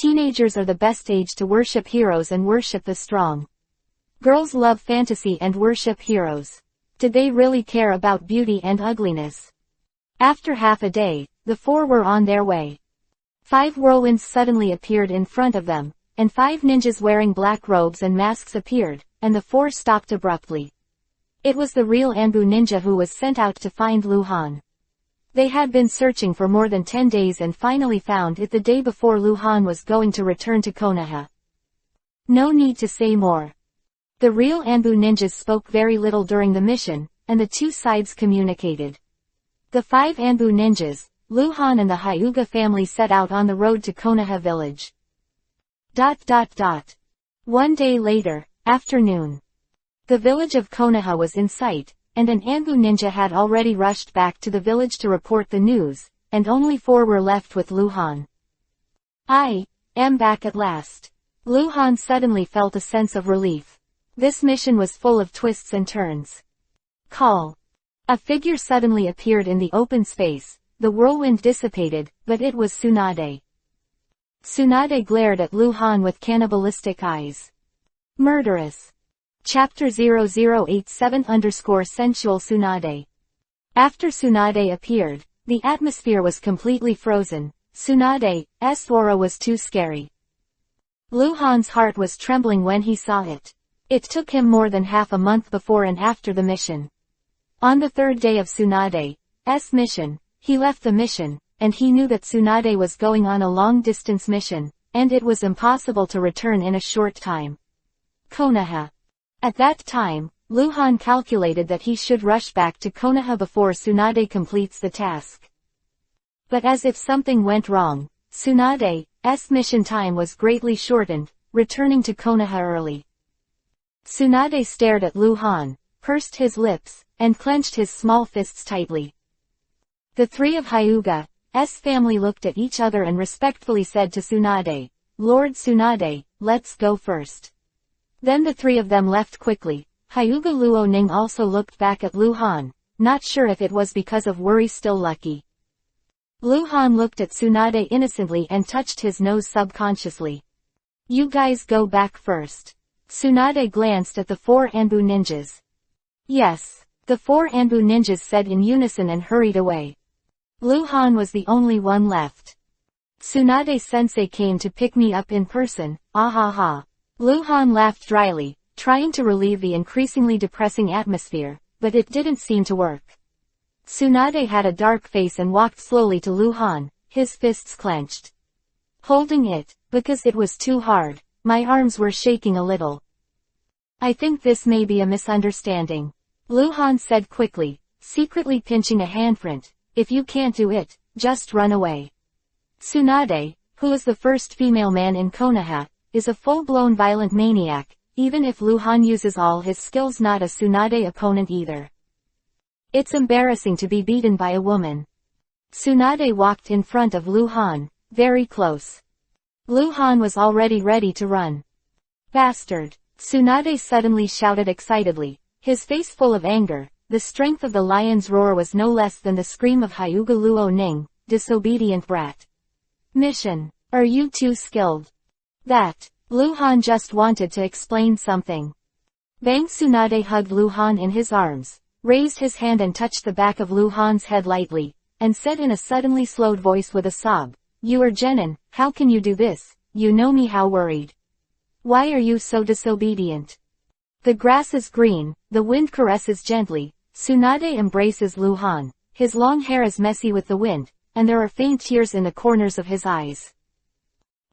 Teenagers are the best age to worship heroes and worship the strong. Girls love fantasy and worship heroes. Did they really care about beauty and ugliness? After half a day, the four were on their way. 5 whirlwinds suddenly appeared in front of them, and 5 ninjas wearing black robes and masks appeared, and the 4 stopped abruptly. It was the real Anbu ninja who was sent out to find Lu Han. They had been searching for more than 10 days and finally found it the day before Lu Han was going to return to Konoha. No need to say more. The real Anbu ninjas spoke very little during the mission, and the two sides communicated. The 5 Anbu ninjas, Lu Han and the Hyuga family set out on the road to Konoha village. 1 day later, afternoon. The village of Konoha was in sight, and an Anbu ninja had already rushed back to the village to report the news, and only 4 were left with Lu Han. I am back at last. Lu Han suddenly felt a sense of relief. This mission was full of twists and turns. Call. A figure suddenly appeared in the open space. The whirlwind dissipated, but it was Tsunade. Tsunade glared at Lu Han with cannibalistic eyes. Murderous. Chapter 0087_Sensual Tsunade. After Tsunade appeared, the atmosphere was completely frozen. Tsunade's aura was too scary. Luhan's heart was trembling when he saw it. It took him more than half a month before and after the mission. On the third day of Tsunade's mission, he left the mission, and he knew that Tsunade was going on a long-distance mission, and it was impossible to return in a short time. Konoha. At that time, Luhan calculated that he should rush back to Konoha before Tsunade completes the task. But as if something went wrong, Tsunade's mission time was greatly shortened, returning to Konoha early. Tsunade stared at Luhan, pursed his lips, and clenched his small fists tightly. The three of Hyuga's family looked at each other and respectfully said to Tsunade, "Lord Tsunade, let's go first." Then the three of them left quickly. Hyuga Luoning also looked back at Luhan, not sure if it was because of worry. Still lucky. Luhan looked at Tsunade innocently and touched his nose subconsciously. "You guys go back first." Tsunade glanced at the four Anbu ninjas. "Yes." The four Anbu ninjas said in unison and hurried away. Luhan was the only one left. "Tsunade-sensei came to pick me up in person, ah ha ha." Luhan laughed dryly, trying to relieve the increasingly depressing atmosphere, but it didn't seem to work. Tsunade had a dark face and walked slowly to Luhan, his fists clenched. Holding it, because it was too hard, my arms were shaking a little. "I think this may be a misunderstanding," Luhan said quickly, secretly pinching a handprint. "If you can't do it, just run away." Tsunade, who is the first female man in Konoha, is a full-blown violent maniac, even if Luhan uses all his skills. Not a Tsunade opponent either. It's embarrassing to be beaten by a woman. Tsunade walked in front of Luhan, very close. Luhan was already ready to run. "Bastard!" Tsunade suddenly shouted excitedly, his face full of anger. The strength of the lion's roar was no less than the scream of Hyuga Luoning, "Disobedient brat. Mission. Are you too skilled?" That. Luhan just wanted to explain something. Bang! Tsunade hugged Luhan in his arms, raised his hand and touched the back of Luhan's head lightly, and said in a suddenly slowed voice with a sob, "You are genin, how can you do this? You know me how worried. Why are you so disobedient?" The grass is green, the wind caresses gently. Tsunade embraces Luhan, his long hair is messy with the wind, and there are faint tears in the corners of his eyes.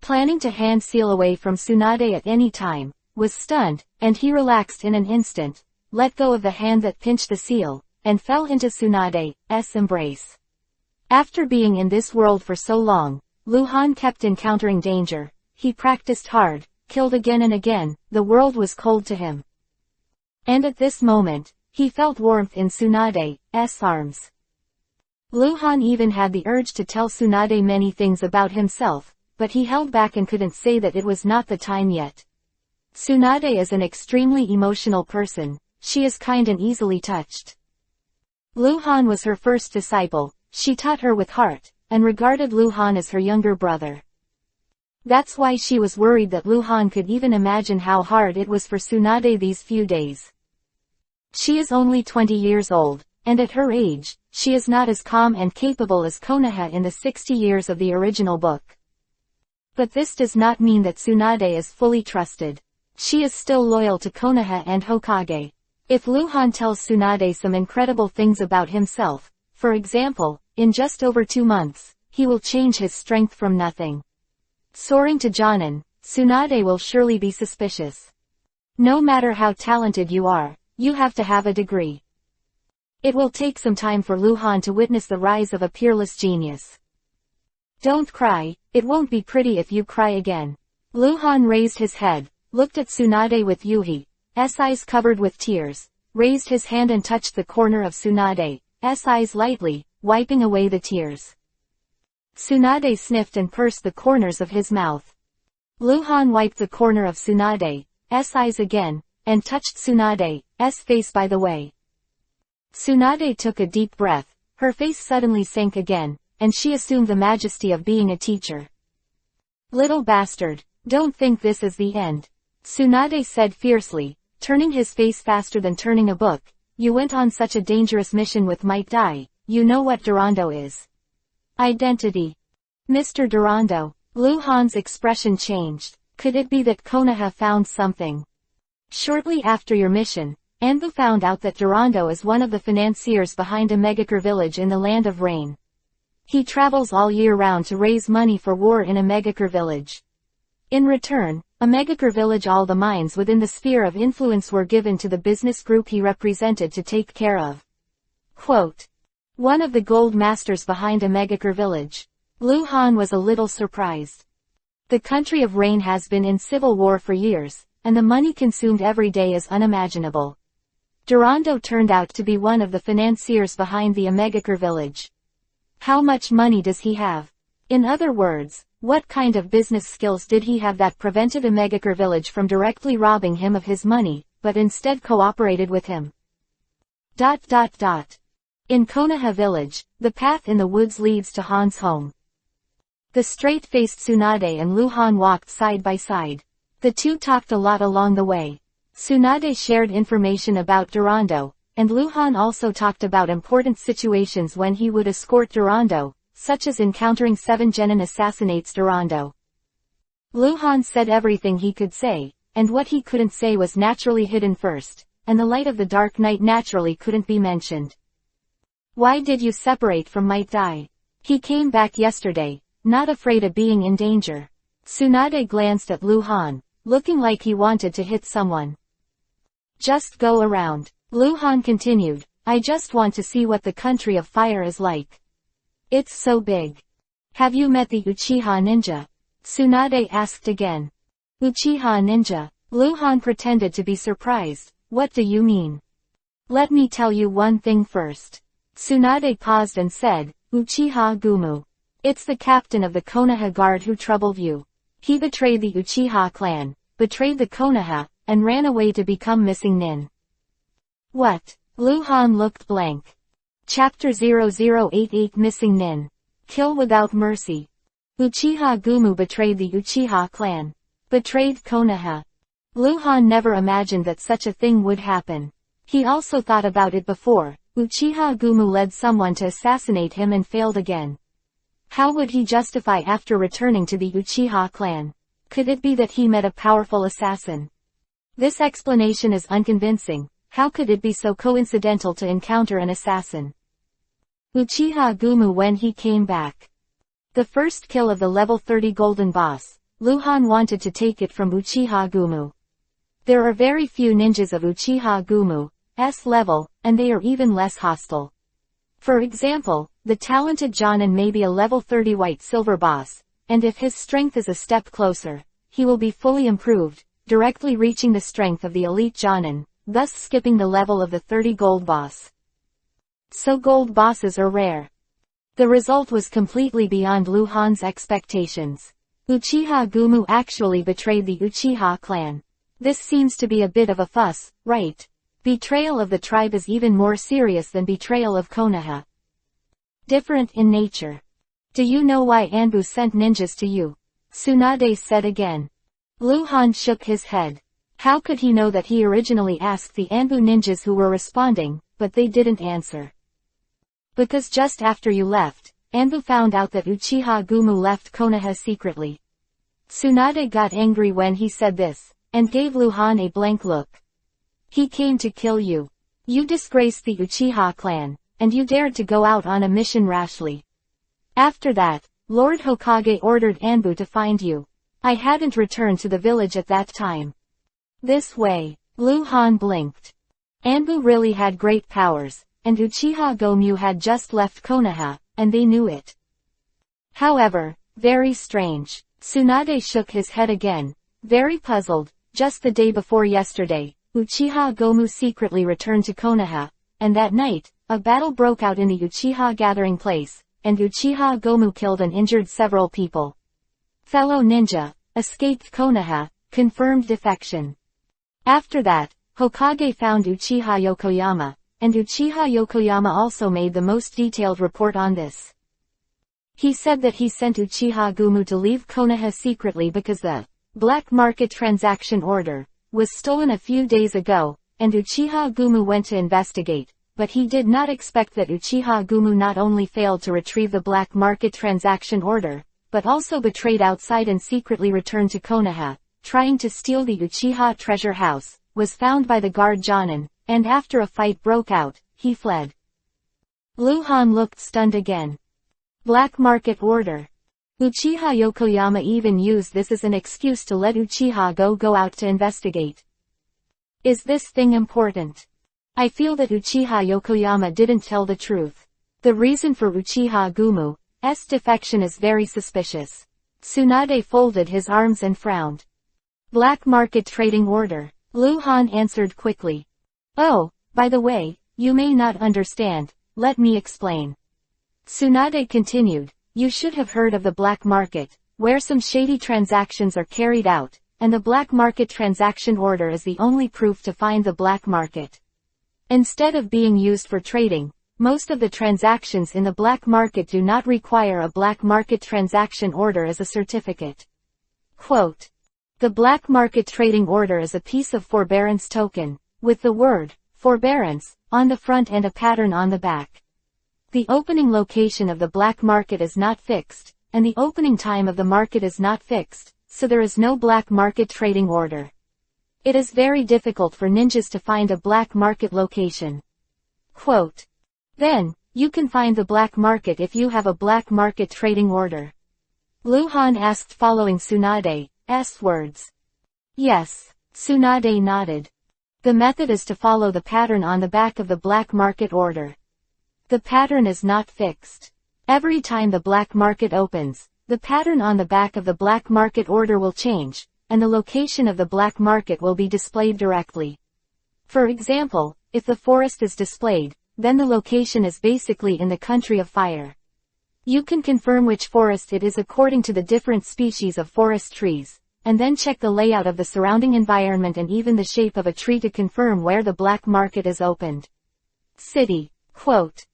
Planning to hand seal away from Tsunade at any time, was stunned, and he relaxed in an instant, let go of the hand that pinched the seal, and fell into Tsunade's embrace. After being in this world for so long, Luhan kept encountering danger. He practiced hard, killed again and again. The world was cold to him. And at this moment, he felt warmth in Tsunade's arms. Luhan even had the urge to tell Tsunade many things about himself, but he held back and couldn't say that it was not the time yet. Tsunade is an extremely emotional person. She is kind and easily touched. Luhan was her first disciple. She taught her with heart, and regarded Luhan as her younger brother. That's why she was worried that Luhan could even imagine how hard it was for Tsunade these few days. She is only 20 years old, and at her age, she is not as calm and capable as Konoha in the 60 years of the original book. But this does not mean that Tsunade is fully trusted. She is still loyal to Konoha and Hokage. If Luhan tells Tsunade some incredible things about himself, for example, in just over 2 months, he will change his strength from nothing. Soaring to Jonin, Tsunade will surely be suspicious. No matter how talented you are, you have to have a degree. It will take some time for Luhan to witness the rise of a peerless genius. Don't cry, it won't be pretty if you cry again. Luhan raised his head, looked at Tsunade with Yuhi's eyes covered with tears, raised his hand and touched the corner of Tsunade's eyes lightly, wiping away the tears. Tsunade sniffed and pursed the corners of his mouth. Luhan wiped the corner of Tsunade's eyes again, and touched Tsunade's face by the way. Tsunade took a deep breath, her face suddenly sank again, and she assumed the majesty of being a teacher. "Little bastard, don't think this is the end," Tsunade said fiercely, turning his face faster than turning a book. You went on such a dangerous mission with Might Dai. You know what Durando is. Identity. Mr. Durando. Lu Han's expression changed. Could it be that Konoha found something? Shortly after your mission, Anbu found out that Durando is one of the financiers behind a megacre village in the Land of Rain. He travels all year round to raise money for war in a megacre village. In return, a megacre village, all the mines within the sphere of influence were given to the business group he represented to take care of. Quote. One of the gold masters behind a megacre village. Lu Han was a little surprised. The country of Rain has been in civil war for years, and the money consumed every day is unimaginable. Durando turned out to be one of the financiers behind the megacre village. How much money does he have? In other words, what kind of business skills did he have that prevented a megacre village from directly robbing him of his money, but instead cooperated with him? In Konoha village, the path in the woods leads to Han's home. The straight-faced Tsunade and Lu Han walked side by side. The two talked a lot along the way. Tsunade shared information about Durando, and Lu Han also talked about important situations when he would escort Durando, such as encountering 7 genin assassinates Durando. Lu Han said everything he could say, and what he couldn't say was naturally hidden first, and the light of the dark night naturally couldn't be mentioned. Why did you separate from Might Dai? He came back yesterday, not afraid of being in danger. Tsunade glanced at Lu Han, looking like he wanted to hit someone. Just go around. Lu Han continued, I just want to see what the country of fire is like. It's so big. Have you met the Uchiha ninja? Tsunade asked again. Uchiha ninja? Lu Han pretended to be surprised. What do you mean? Let me tell you one thing first. Tsunade paused and said, Uchiha Gumu. It's the captain of the Konoha guard who troubled you. He betrayed the Uchiha clan, betrayed the Konoha, and ran away to become missing nin. What? Lu Han looked blank. Chapter 0088 Missing Nin. Kill without mercy. Uchiha Gumu betrayed the Uchiha clan. Betrayed Konoha. Lu Han never imagined that such a thing would happen. He also thought about it before. Uchiha Gumu led someone to assassinate him and failed again. How would he justify after returning to the Uchiha clan? Could it be that he met a powerful assassin? This explanation is unconvincing. How could it be so coincidental to encounter an assassin? Uchiha Gumu when he came back. The first kill of the level 30 golden boss, Lu Han wanted to take it from Uchiha Gumu. There are very few ninjas of Uchiha Gumu's level, and they are even less hostile. For example, the talented Jonin may be a level 30 white silver boss, and if his strength is a step closer, he will be fully improved, directly reaching the strength of the elite Jonin, thus skipping the level of the 30 gold boss. So gold bosses are rare. The result was completely beyond Lu Han's expectations. Uchiha Gumu actually betrayed the Uchiha clan. This seems to be a bit of a fuss, right? Betrayal of the tribe is even more serious than betrayal of Konoha. Different in nature. Do you know why Anbu sent ninjas to you? Tsunade said again. Lu Han shook his head. How could he know that he originally asked the Anbu ninjas who were responding, but they didn't answer? Because just after you left, Anbu found out that Uchiha Gumu left Konoha secretly. Tsunade got angry when he said this, and gave Lu Han a blank look. He came to kill you. You disgraced the Uchiha clan, and you dared to go out on a mission rashly. After that, Lord Hokage ordered Anbu to find you. I hadn't returned to the village at that time. This way, Lu Han blinked. Anbu really had great powers, and Uchiha Gomu had just left Konoha, and they knew it. However, very strange. Tsunade shook his head again, very puzzled. Just the day before yesterday, Uchiha Gomu secretly returned to Konoha, and that night, a battle broke out in the Uchiha gathering place, and Uchiha Gomu killed and injured several people. Fellow ninja, escaped Konoha, confirmed defection. After that, Hokage found Uchiha Yokoyama, and Uchiha Yokoyama also made the most detailed report on this. He said that he sent Uchiha Gumu to leave Konoha secretly because the black market transaction order was stolen a few days ago, and Uchiha Gumu went to investigate, but he did not expect that Uchiha Gumu not only failed to retrieve the black market transaction order, but also betrayed outside and secretly returned to Konoha, trying to steal the Uchiha treasure house, was found by the guard Jonin, and after a fight broke out, he fled. Luhan looked stunned again. Black market order. Uchiha Yokoyama even used this as an excuse to let Uchiha go out to investigate. Is this thing important? I feel that Uchiha Yokoyama didn't tell the truth. The reason for Uchiha Gumu's defection is very suspicious. Tsunade folded his arms and frowned. Black market trading order. Luhan answered quickly. Oh, by the way, you may not understand, let me explain. Tsunade continued, you should have heard of the black market, where some shady transactions are carried out, and the black market transaction order is the only proof to find the black market. Instead of being used for trading, most of the transactions in the black market do not require a black market transaction order as a certificate. Quote. The black market trading order is a piece of forbearance token, with the word, forbearance, on the front and a pattern on the back. The opening location of the black market is not fixed, and the opening time of the market is not fixed, so there is no black market trading order. It is very difficult for ninjas to find a black market location. Quote. Then, you can find the black market if you have a black market trading order. Luhan asked following Tsunade's words. Yes, Tsunade nodded. The method is to follow the pattern on the back of the black market order. The pattern is not fixed. Every time the black market opens, the pattern on the back of the black market order will change, and the location of the black market will be displayed directly. For example, if the forest is displayed, then the location is basically in the country of fire. You can confirm which forest it is according to the different species of forest trees, and then check the layout of the surrounding environment and even the shape of a tree to confirm where the black market is opened. City. Quote.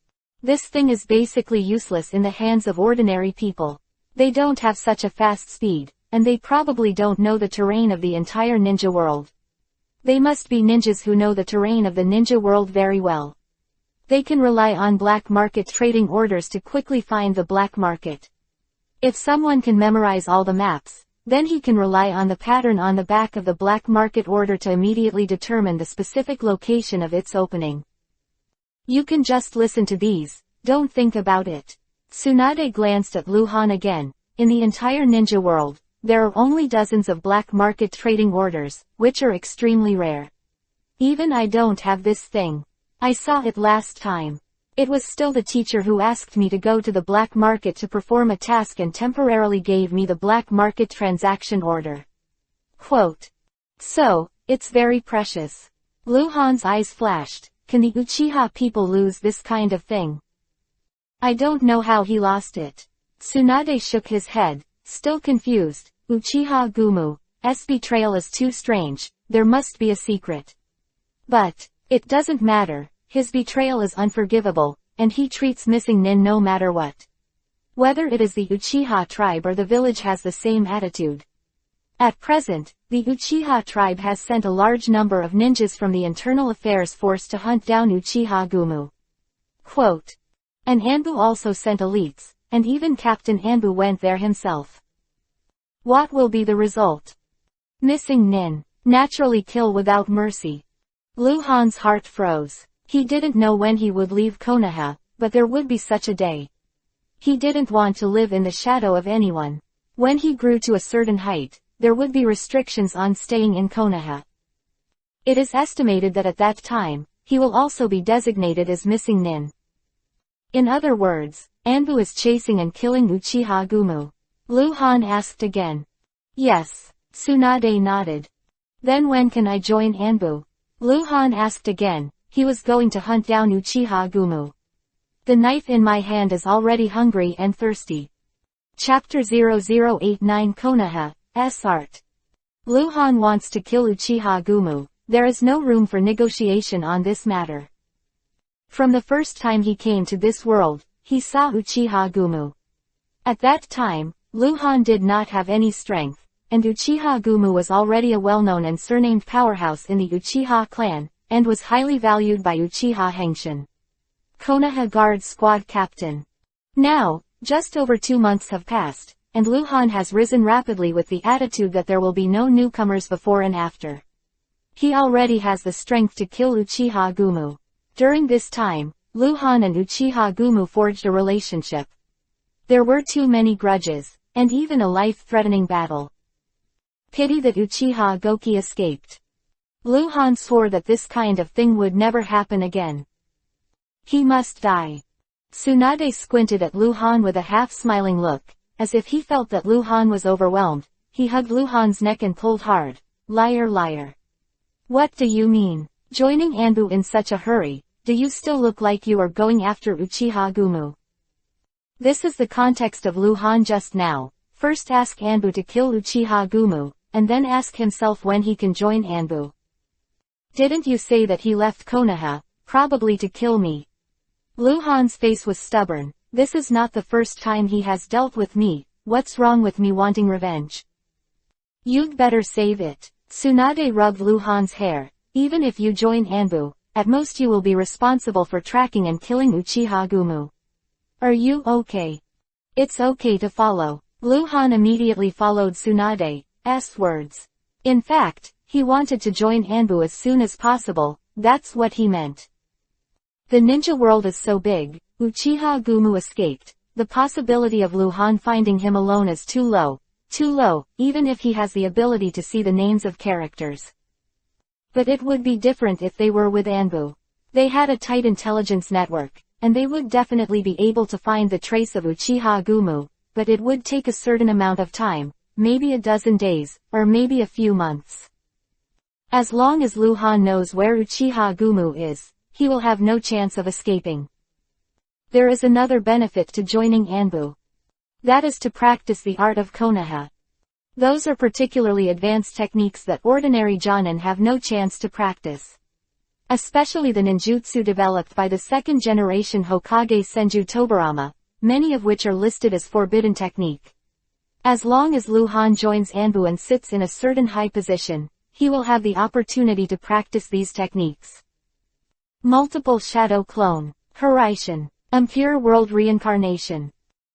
This thing is basically useless in the hands of ordinary people. They don't have such a fast speed, and they probably don't know the terrain of the entire ninja world. They must be ninjas who know the terrain of the ninja world very well. They can rely on black market trading orders to quickly find the black market. If someone can memorize all the maps, then he can rely on the pattern on the back of the black market order to immediately determine the specific location of its opening. You can just listen to these, don't think about it. Tsunade glanced at Luhan again. In the entire ninja world, there are only dozens of black market trading orders, which are extremely rare. Even I don't have this thing. I saw it last time. It was still the teacher who asked me to go to the black market to perform a task and temporarily gave me the black market transaction order. Quote. So, it's very precious. Luhan's eyes flashed. Can the Uchiha people lose this kind of thing? I don't know how he lost it. Tsunade shook his head, still confused. Uchiha Gumu's betrayal is too strange, there must be a secret. But, it doesn't matter, his betrayal is unforgivable, and he treats missing nin no matter what. Whether it is the Uchiha tribe or the village has the same attitude. At present, the Uchiha tribe has sent a large number of ninjas from the Internal Affairs Force to hunt down Uchiha Gumu. Quote. And Anbu also sent elites, and even Captain Anbu went there himself. What will be the result? Missing nin. Naturally kill without mercy. Luhan's heart froze. He didn't know when he would leave Konoha, but there would be such a day. He didn't want to live in the shadow of anyone. When he grew to a certain height, there would be restrictions on staying in Konoha. It is estimated that at that time, he will also be designated as missing nin. In other words, Anbu is chasing and killing Uchiha Gumu. Luhan asked again. Yes, Tsunade nodded. Then when can I join Anbu? Luhan asked again. He was going to hunt down Uchiha Gumu. The knife in my hand is already hungry and thirsty. Chapter 0089 Konoha. Art. Luhan wants to kill Uchiha Gumu. There is no room for negotiation on this matter. From the first time he came to this world, he saw Uchiha Gumu. At that time, Luhan did not have any strength, and Uchiha Gumu was already a well-known and surnamed powerhouse in the Uchiha clan, and was highly valued by Uchiha Henshin. Konoha Guard Squad Captain. Now, just over 2 months have passed, and Luhan has risen rapidly with the attitude that there will be no newcomers before and after. He already has the strength to kill Uchiha Gumu. During this time, Luhan and Uchiha Gumu forged a relationship. There were too many grudges, and even a life-threatening battle. Pity that Uchiha Goki escaped. Luhan swore that this kind of thing would never happen again. He must die. Tsunade squinted at Luhan with a half-smiling look, as if he felt that Luhan was overwhelmed. He hugged Luhan's neck and pulled hard. Liar, liar. What do you mean? Joining Anbu in such a hurry? Do you still look like you are going after Uchiha Gumu? This is the context of Luhan just now. First ask Anbu to kill Uchiha Gumu, and then ask himself when he can join Anbu. Didn't you say that he left Konoha, probably to kill me? Luhan's face was stubborn. This is not the first time he has dealt with me. What's wrong with me wanting revenge? You'd better save it. Tsunade rubbed Luhan's hair. Even if you join Anbu, at most you will be responsible for tracking and killing Uchiha Gumu. Are you okay? It's okay to follow. Luhan immediately followed Tsunade's words. In fact, he wanted to join Anbu as soon as possible. That's what he meant. The ninja world is so big. Uchiha Gumu escaped. The possibility of Luhan finding him alone is too low. Too low, even if he has the ability to see the names of characters. But it would be different if they were with Anbu. They had a tight intelligence network, and they would definitely be able to find the trace of Uchiha Gumu, but it would take a certain amount of time, maybe a dozen days, or maybe a few months. As long as Luhan knows where Uchiha Gumu is, he will have no chance of escaping. There is another benefit to joining Anbu. That is to practice the art of Konoha. Those are particularly advanced techniques that ordinary Jonin have no chance to practice. Especially the ninjutsu developed by the second-generation Hokage Senju Tobirama, many of which are listed as forbidden technique. As long as Luhan joins Anbu and sits in a certain high position, he will have the opportunity to practice these techniques. Multiple shadow clone, Horaishin, impure world reincarnation.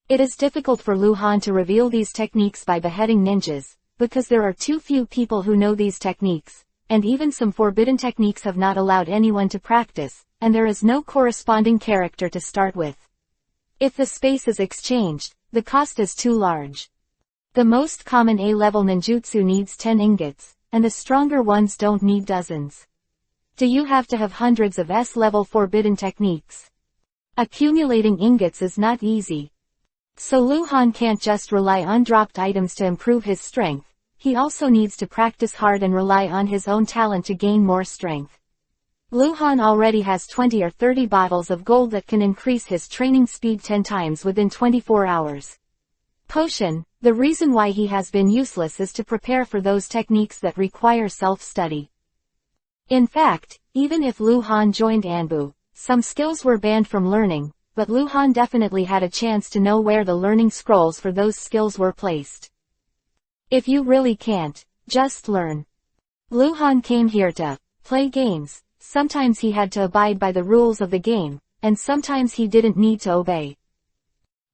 It is difficult for Luhan to reveal these techniques by beheading ninjas, because there are too few people who know these techniques, and even some forbidden techniques have not allowed anyone to practice, and there is no corresponding character to start with. If the space is exchanged, the cost is too large. The most common A-level ninjutsu needs 10 ingots, and the stronger ones don't need dozens. Do you have to have hundreds of S-level forbidden techniques? Accumulating ingots is not easy. So Luhan can't just rely on dropped items to improve his strength, he also needs to practice hard and rely on his own talent to gain more strength. Luhan already has 20 or 30 bottles of gold that can increase his training speed 10 times within 24 hours. Potion, the reason why he has been useless is to prepare for those techniques that require self-study. In fact, even if Luhan joined Anbu, some skills were banned from learning, but Luhan definitely had a chance to know where the learning scrolls for those skills were placed. If you really can't, just learn. Luhan came here to play games. Sometimes he had to abide by the rules of the game, and sometimes he didn't need to obey.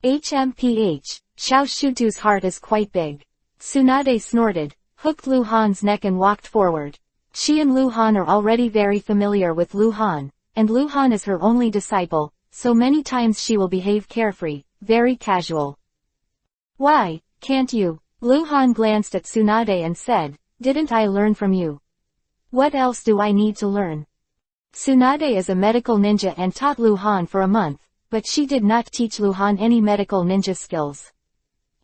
HMPH, Xiao Shutu's heart is quite big. Tsunade snorted, hooked Luhan's neck and walked forward. She and Luhan are already very familiar with Luhan, and Luhan is her only disciple, so many times she will behave carefree, very casual. Why, can't you? Luhan glanced at Tsunade and said, didn't I learn from you? What else do I need to learn? Tsunade is a medical ninja and taught Luhan for a month, but she did not teach Luhan any medical ninja skills.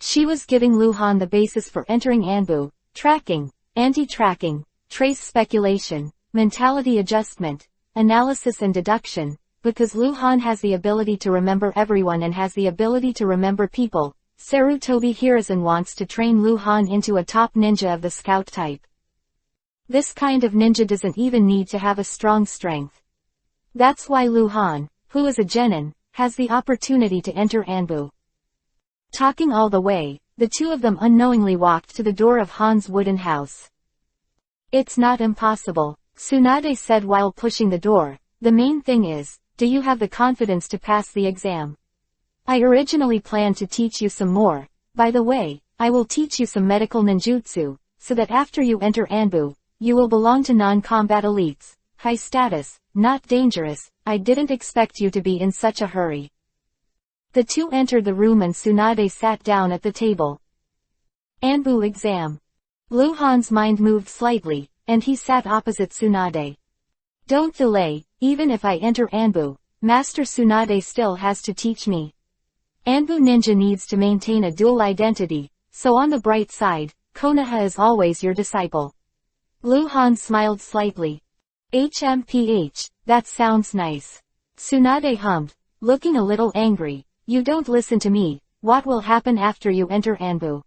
She was giving Luhan the basis for entering Anbu, tracking, anti-tracking, trace speculation, mentality adjustment, analysis and deduction, because Luhan has the ability to remember everyone and has the ability to remember people. Sarutobi Hiruzen wants to train Luhan into a top ninja of the scout type. This kind of ninja doesn't even need to have a strong strength. That's why Luhan, who is a genin, has the opportunity to enter Anbu. Talking all the way, the two of them unknowingly walked to the door of Han's wooden house. "It's not impossible," Tsunade said while pushing the door. "The main thing is, do you have the confidence to pass the exam? I originally planned to teach you some more. By the way, I will teach you some medical ninjutsu, so that after you enter Anbu, you will belong to non-combat elites, high status, not dangerous. I didn't expect you to be in such a hurry." The two entered the room and Tsunade sat down at the table. Anbu exam. Lu Han's mind moved slightly, and he sat opposite Tsunade. "Don't delay, even if I enter Anbu, Master Tsunade still has to teach me. Anbu ninja needs to maintain a dual identity, so on the bright side, Konoha is always your disciple." Lu Han smiled slightly. "HMPH, that sounds nice." Tsunade hummed, looking a little angry. "You don't listen to me, what will happen after you enter Anbu?"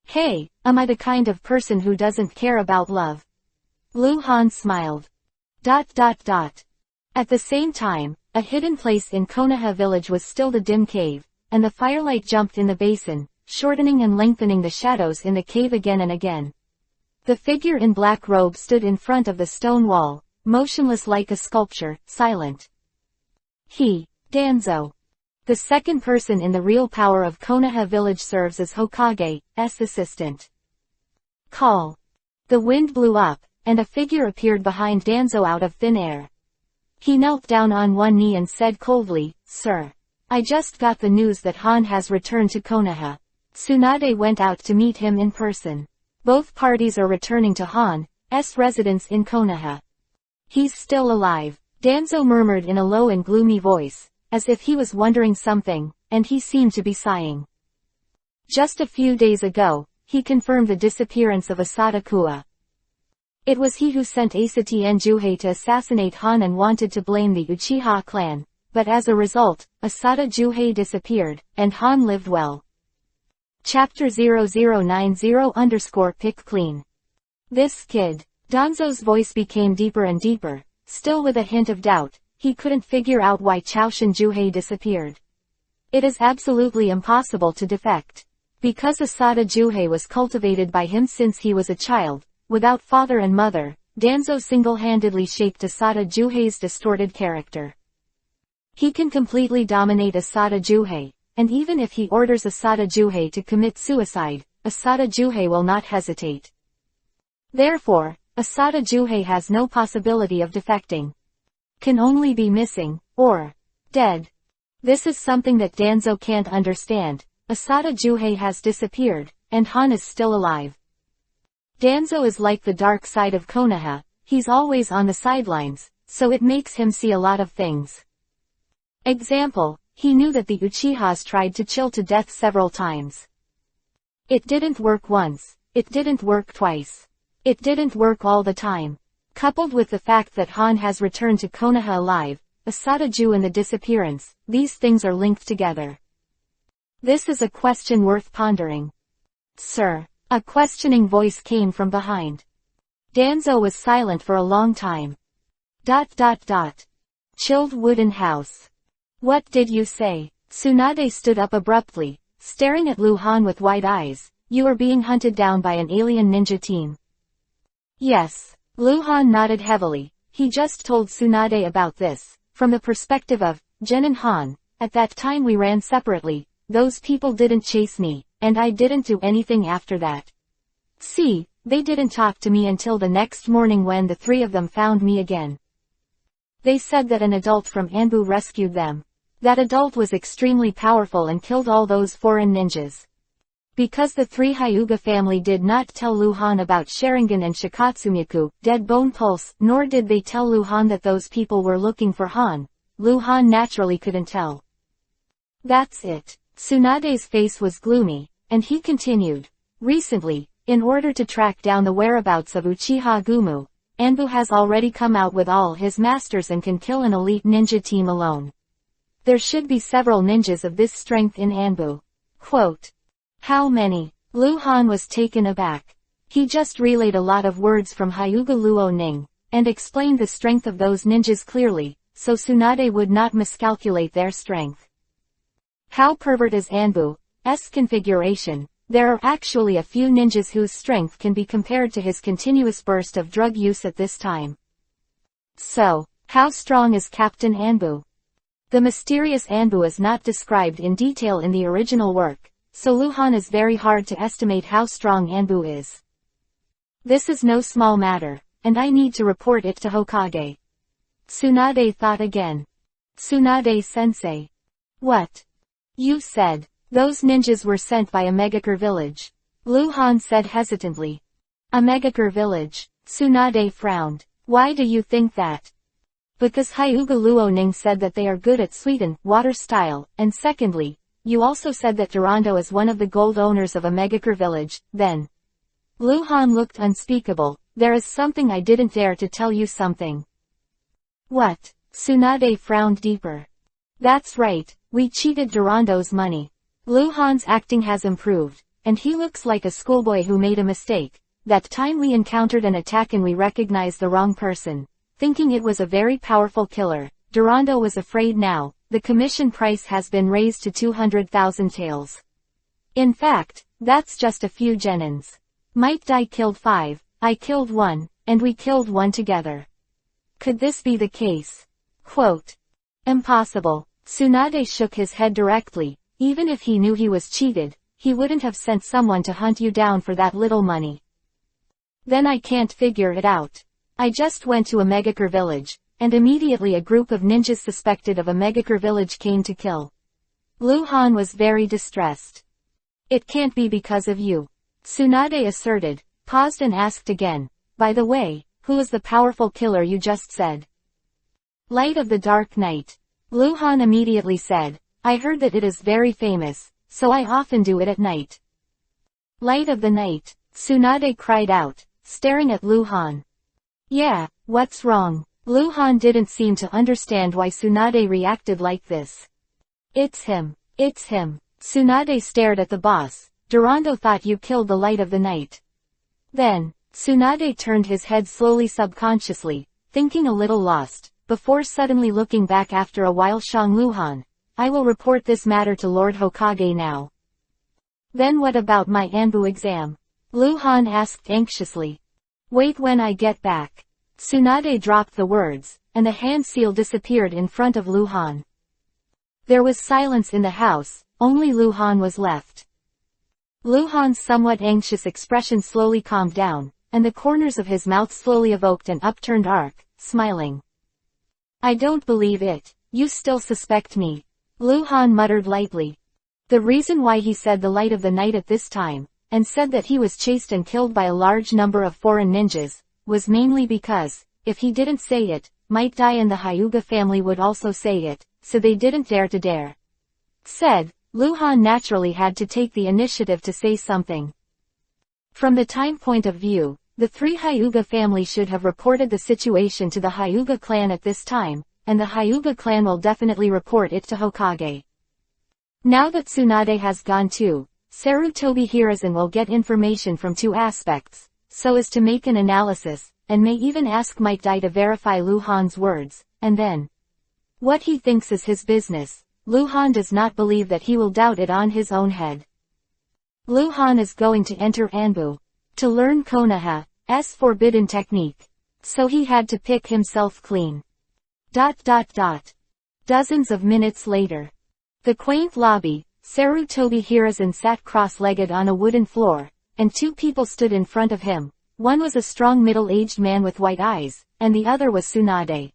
"Hey, am I the kind of person who doesn't care about love?" Lu Han smiled. At the same time, a hidden place in Konoha village was still the dim cave, and the firelight jumped in the basin, shortening and lengthening the shadows in the cave again and again. The figure in black robe stood in front of the stone wall, motionless like a sculpture, silent. Danzo. The second person in the real power of Konoha village serves as Hokage's assistant. Call. The wind blew up, and a figure appeared behind Danzo out of thin air. He knelt down on one knee and said coldly, "Sir. I just got the news that Han has returned to Konoha." Tsunade went out to meet him in person. Both parties are returning to Han's residence in Konoha. "He's still alive," Danzo murmured in a low and gloomy voice, as if he was wondering something, and he seemed to be sighing. Just a few days ago, he confirmed the disappearance of Asada Kua. It was he who sent Asati Juhei to assassinate Han and wanted to blame the Uchiha clan, but as a result, Asada Juhei disappeared, and Han lived well. Chapter 0090_pick clean. This kid. Danzo's voice became deeper and deeper, still with a hint of doubt. He couldn't figure out why Chaoshin Juhei disappeared. It is absolutely impossible to defect. Because Asada Juhei was cultivated by him since he was a child, without father and mother, Danzo single-handedly shaped Asada Juhei's distorted character. He can completely dominate Asada Juhei, and even if he orders Asada Juhei to commit suicide, Asada Juhei will not hesitate. Therefore, Asada Juhei has no possibility of defecting. Can only be missing, or dead. This is something that Danzo can't understand. Asada Juhei has disappeared, and Han is still alive. Danzo is like the dark side of Konoha. He's always on the sidelines, so it makes him see a lot of things. Example, he knew that the Uchihas tried to chill to death several times. It didn't work once, it didn't work twice. It didn't work all the time. Coupled with the fact that Han has returned to Konoha alive, Asada Ju and the disappearance, these things are linked together. This is a question worth pondering. "Sir." A questioning voice came from behind. Danzo was silent for a long time. Chilled wooden house. "What did you say?" Tsunade stood up abruptly, staring at Lu Han with wide eyes. "You are being hunted down by an alien ninja team." "Yes." Lu Han nodded heavily. He just told Tsunade about this. From the perspective of Jen and Han, at that time we ran separately. Those people didn't chase me, and I didn't do anything after that. See, they didn't talk to me until the next morning when the three of them found me again. They said that an adult from Anbu rescued them. That adult was extremely powerful and killed all those foreign ninjas. Because the three Hyuga family did not tell Lu Han about Sharingan and Shikatsumiku, Dead Bone Pulse, nor did they tell Lu Han that those people were looking for Han, Lu Han naturally couldn't tell. That's it. Tsunade's face was gloomy, and he continued. Recently, in order to track down the whereabouts of Uchiha Gumu, Anbu has already come out with all his masters and can kill an elite ninja team alone. There should be several ninjas of this strength in Anbu. Quote. How many? Lu Han was taken aback. He just relayed a lot of words from Hyuga Luo Ning, and explained the strength of those ninjas clearly, so Tsunade would not miscalculate their strength. How pervert is Anbu's configuration? there are actually a few ninjas whose strength can be compared to his continuous burst of drug use at this time. So, how strong is Captain Anbu? The mysterious Anbu is not described in detail in the original work, so Luhan is very hard to estimate how strong Anbu is. This is no small matter, and I need to report it to Hokage. Tsunade thought again. Tsunade-sensei. What? You said, those ninjas were sent by a Megakure village. Luhan said hesitantly. A Megakure village. Tsunade frowned. Why do you think that? Because Hyuga Luoning said that they are good at sweeten, water style, and secondly, you also said that Durando is one of the gold owners of a Megakure village, then. Luhan looked unspeakable. There is something I didn't dare to tell you something. What? Tsunade frowned deeper. That's right, we cheated Durando's money. Luhan's acting has improved, and he looks like a schoolboy who made a mistake. That time we encountered an attack and we recognized the wrong person. Thinking it was a very powerful killer, Durando was afraid now. The commission price has been raised to 200,000 taels. In fact, that's just a few genins. Might Dai killed 5, I killed 1, and we killed 1 together. Could this be the case? Quote. Impossible. Tsunade shook his head directly. Even if he knew he was cheated, he wouldn't have sent someone to hunt you down for that little money. Then I can't figure it out. I just went to a Megakure village, and immediately a group of ninjas suspected of a Megakure village came to kill. Luhan was very distressed. It can't be because of you. Tsunade asserted, paused and asked again, by the way, who is the powerful killer you just said? Light of the Dark Night. Luhan immediately said, I heard that it is very famous, so I often do it at night. Light of the Night, Tsunade cried out, staring at Luhan. Yeah, what's wrong? Luhan didn't seem to understand why Tsunade reacted like this. It's him. It's him. Tsunade stared at the boss. Durando thought you killed the Light of the Night. Then, Tsunade turned his head slowly subconsciously, thinking a little lost, before suddenly looking back after a while. Shang Luhan, I will report this matter to Lord Hokage now. Then what about my Anbu exam? Luhan asked anxiously. Wait when I get back. Tsunade dropped the words, and the hand seal disappeared in front of Luhan. There was silence in the house, only Luhan was left. Luhan's somewhat anxious expression slowly calmed down, and the corners of his mouth slowly evoked an upturned arc, smiling. I don't believe it. You still suspect me. Luhan muttered lightly. The reason why he said the Light of the Night at this time, and said that he was chased and killed by a large number of foreign ninjas, was mainly because, if he didn't say it, Might Dai and the Hyuga family would also say it, so they didn't dare. Said, Luhan naturally had to take the initiative to say something. From the time point of view, the 3 Hyuga family should have reported the situation to the Hyuga clan at this time, and the Hyuga clan will definitely report it to Hokage. Now that Tsunade has gone too, Sarutobi Hiruzen will get information from 2 aspects, so as to make an analysis, and may even ask Might Dai to verify Luhan's words, and then what he thinks is his business. Luhan does not believe that he will doubt it on his own head. Luhan is going to enter Anbu to learn Konoha's forbidden technique, so he had to pick himself clean. Dozens of minutes later. The quaint lobby, Sarutobi Hiruzen sat cross-legged on a wooden floor, and 2 people stood in front of him. One was a strong middle-aged man with white eyes, and the other was Tsunade.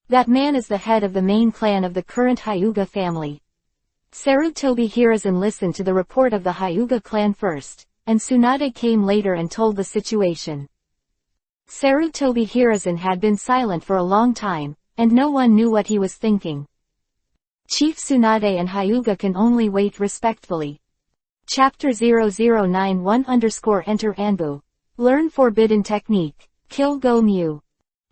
That man is the head of the main clan of the current Hyuga family. Sarutobi Hiruzen listened to the report of the Hyuga clan first, and Tsunade came later and told the situation. Sarutobi Hiruzen had been silent for a long time, and no one knew what he was thinking. Chief Tsunade and Hyuga can only wait respectfully. Chapter 0091_Enter Anbu. Learn Forbidden Technique. Kill Go Mu.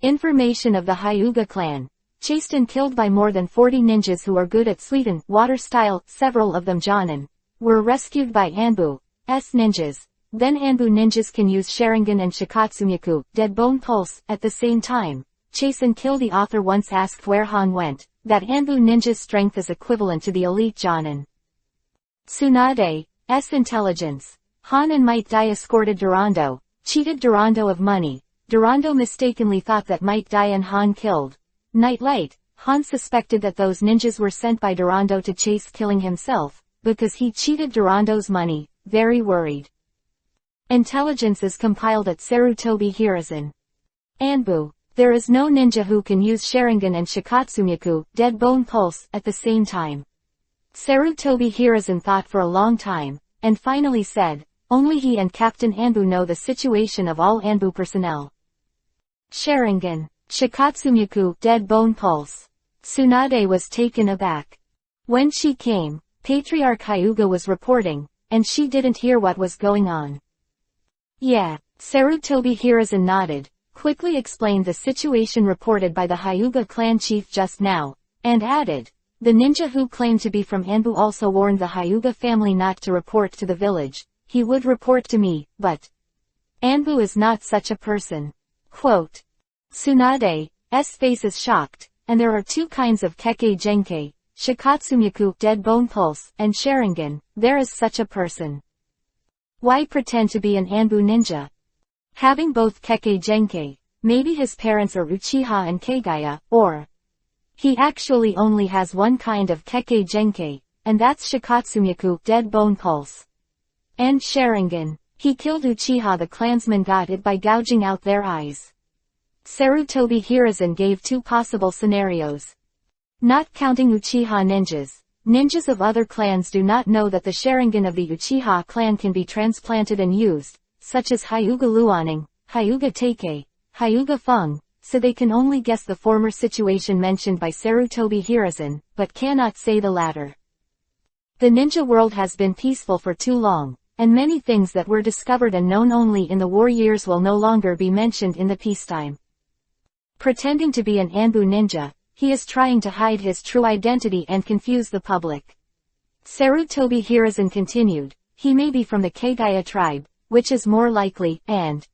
Information of the Hyuga clan. Chased and killed by more than 40 ninjas who are good at sweeten, water style, several of them Jonin. Were rescued by Anbu's ninjas. Then Anbu ninjas can use Sharingan and Shikatsumiku, Dead Bone Pulse, at the same time. Chase and kill. The author once asked where Han went, that Anbu ninja's strength is equivalent to the elite Jonin. Tsunade, intelligence. Han and Might Dai escorted Durando, cheated Durando of money. Durando mistakenly thought that Might Dai and Han killed Nightlight. Han suspected that those ninjas were sent by Durando to chase killing himself, because he cheated Durando's money, very worried. Intelligence is compiled at Sarutobi Hiruzen. Anbu. There is no ninja who can use Sharingan and Shikatsumyaku, Dead Bone Pulse, at the same time. Sarutobi Hiruzen thought for a long time, and finally said, only he and Captain Anbu know the situation of all Anbu personnel. Sharingan. Shikatsumyaku, Dead Bone Pulse. Tsunade was taken aback. When she came, Patriarch Hyuga was reporting, and she didn't hear what was going on. Yeah, Sarutobi Hiruzen nodded, quickly explained the situation reported by the Hyuga clan chief just now, and added, the ninja who claimed to be from Anbu also warned the Hyuga family not to report to the village. He would report to me, but Anbu is not such a person. Quote. Tsunade's face is shocked, and there are two kinds of Kekkei Genkai, Shikatsumyaku, Dead Bone Pulse, and Sharingan. There is such a person. Why pretend to be an Anbu ninja? Having both Kekkei Genkai, maybe his parents are Uchiha and Kagaya, or he actually only has one kind of Kekkei Genkai, and that's Shikatsumyaku, Dead Bone Pulse. And Sharingan. He killed Uchiha, the clansmen got it by gouging out their eyes. Sarutobi Hiruzen gave two possible scenarios. Not counting Uchiha ninjas. Ninjas of other clans do not know that the Sharingan of the Uchiha clan can be transplanted and used, such as Hyuga Luaning, Hyuga Teikei, Hyuga Feng, so they can only guess the former situation mentioned by Sarutobi Hiruzen, but cannot say the latter. The ninja world has been peaceful for too long, and many things that were discovered and known only in the war years will no longer be mentioned in the peacetime. Pretending to be an Anbu ninja, he is trying to hide his true identity and confuse the public. Sarutobi Hiruzen continued, he may be from the Kagaya tribe, which is more likely, and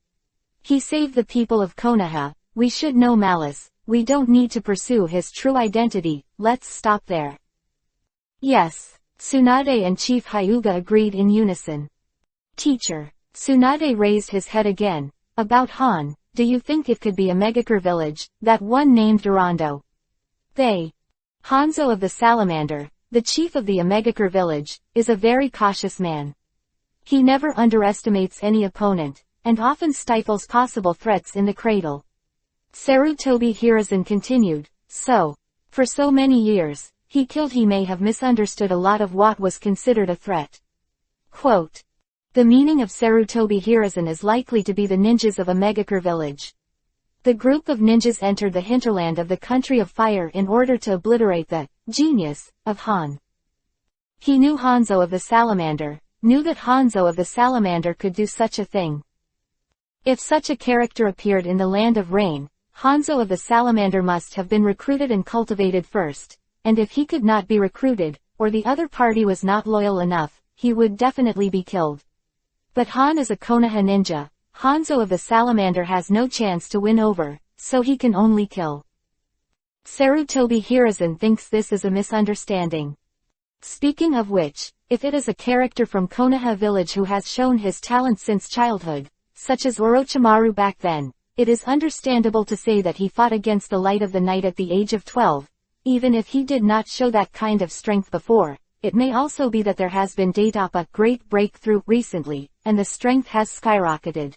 he saved the people of Konoha. We should know malice. We don't need to pursue his true identity. Let's stop there. Yes. Tsunade and Chief Hyuga agreed in unison. Teacher. Tsunade raised his head again. About Han, do you think it could be a Megakure village, that one named Durando? Hanzo of the Salamander, the chief of the Megakure village, is a very cautious man. He never underestimates any opponent, and often stifles possible threats in the cradle. Sarutobi Hiruzen continued, so, for so many years, he may have misunderstood a lot of what was considered a threat. Quote. The meaning of Sarutobi Hiruzen is likely to be the ninjas of a Megakure village. The group of ninjas entered the hinterland of the country of fire in order to obliterate the genius of Han. He knew Hanzo of the Salamander, knew that Hanzo of the Salamander could do such a thing. If such a character appeared in the land of rain, Hanzo of the Salamander must have been recruited and cultivated first, and if he could not be recruited, or the other party was not loyal enough, he would definitely be killed. But Han is a Konoha ninja. Hanzo of the Salamander has no chance to win over, so he can only kill. Sarutobi Hiruzen thinks this is a misunderstanding. Speaking of which, if it is a character from Konoha village who has shown his talent since childhood, such as Orochimaru back then, it is understandable to say that he fought against the light of the night at the age of 12. Even if he did not show that kind of strength before, it may also be that there has been a great breakthrough recently, and the strength has skyrocketed.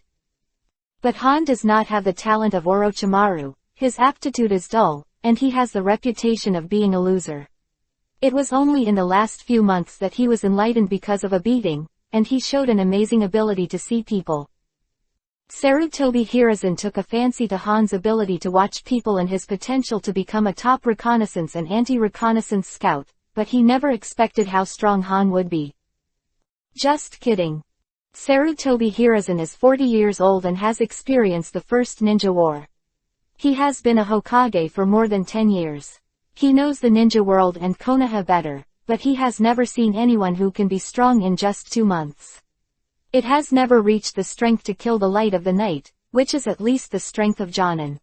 But Han does not have the talent of Orochimaru, his aptitude is dull, and he has the reputation of being a loser. It was only in the last few months that he was enlightened because of a beating, and he showed an amazing ability to see people. Sarutobi Hiruzen took a fancy to Han's ability to watch people and his potential to become a top reconnaissance and anti-reconnaissance scout, but he never expected how strong Han would be. Just kidding. Sarutobi Hiruzen is 40 years old and has experienced the first ninja war. He has been a Hokage for more than 10 years. He knows the ninja world and Konoha better, but he has never seen anyone who can be strong in just 2 months. It has never reached the strength to kill the light of the night, which is at least the strength of Jonin.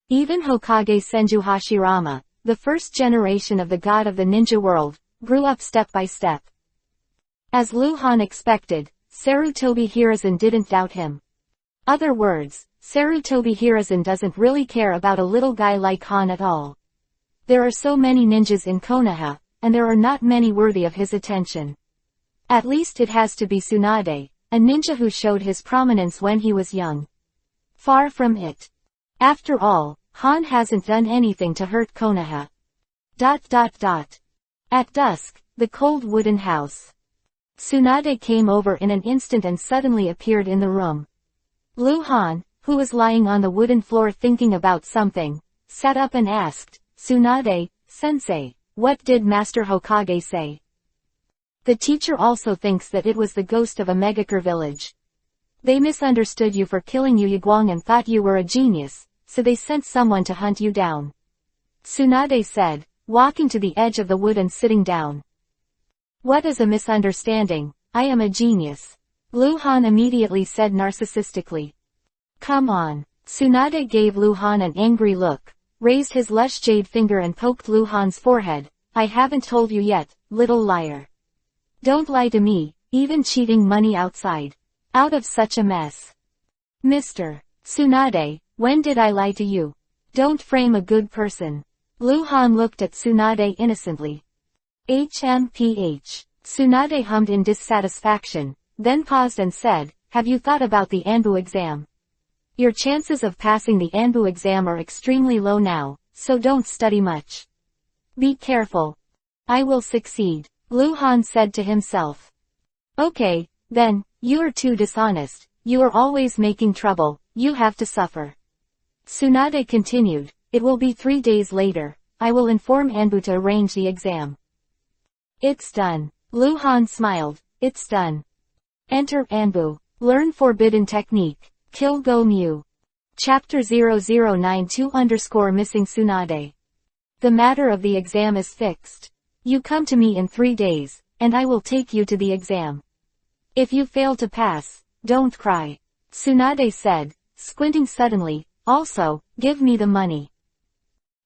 Even Hokage Senju Hashirama, the first generation of the god of the ninja world, grew up step by step. As Luhan expected, Sarutobi Hiruzen didn't doubt him. Other words, Sarutobi Hiruzen doesn't really care about a little guy like Han at all. There are so many ninjas in Konoha, and there are not many worthy of his attention. At least it has to be Tsunade, a ninja who showed his prominence when he was young. Far from it. After all, Han hasn't done anything to hurt Konoha. At dusk, the cold wooden house. Tsunade came over in an instant and suddenly appeared in the room. Luhan, who was lying on the wooden floor thinking about something, sat up and asked, "Tsunade, sensei, what did Master Hokage say?" The teacher also thinks that it was the ghost of a Megakure village. They misunderstood you for killing Yuyuguang and thought you were a genius, so they sent someone to hunt you down. Tsunade said, walking to the edge of the wood and sitting down. What is a misunderstanding? I am a genius. Luhan immediately said narcissistically. Come on. Tsunade gave Luhan an angry look, raised his lush jade finger and poked Luhan's forehead. I haven't told you yet, little liar. Don't lie to me, even cheating money outside. Out of such a mess. Mr. Tsunade, when did I lie to you? Don't frame a good person. Luhan looked at Tsunade innocently. HMPH. Tsunade hummed in dissatisfaction, then paused and said, have you thought about the Anbu exam? Your chances of passing the Anbu exam are extremely low now, so don't study much. Be careful. I will succeed, Luhan said to himself. Okay, then, you are too dishonest, you are always making trouble, you have to suffer. Tsunade continued, it will be 3 days later, I will inform Anbu to arrange the exam. It's done. Luhan smiled, it's done. Enter Anbu. Learn forbidden technique. Kill Go Mu. Chapter 0092_missing Tsunade. The matter of the exam is fixed. You come to me in 3 days, and I will take you to the exam. If you fail to pass, don't cry. Tsunade said, squinting suddenly, also, give me the money.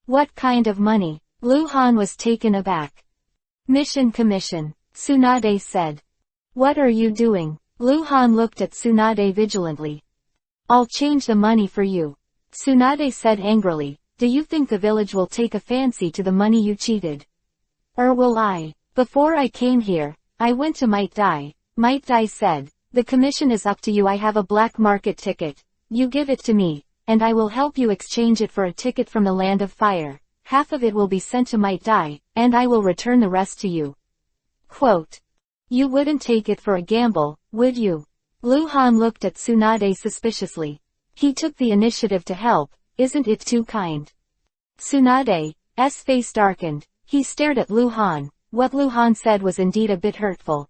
What kind of money? Luhan was taken aback. Mission commission, Tsunade said. What are you doing? Luhan looked at Tsunade vigilantly. I'll change the money for you. Tsunade said angrily, do you think the village will take a fancy to the money you cheated? Or will I? Before I came here, I went to Might Dai. Might Dai said, the commission is up to you. I have a black market ticket. You give it to me, and I will help you exchange it for a ticket from the Land of Fire. Half of it will be sent to Might Dai, and I will return the rest to you. Quote. You wouldn't take it for a gamble, would you? Luhan looked at Tsunade suspiciously. He took the initiative to help, isn't it too kind? Tsunade's face darkened. He stared at Luhan. What Luhan said was indeed a bit hurtful.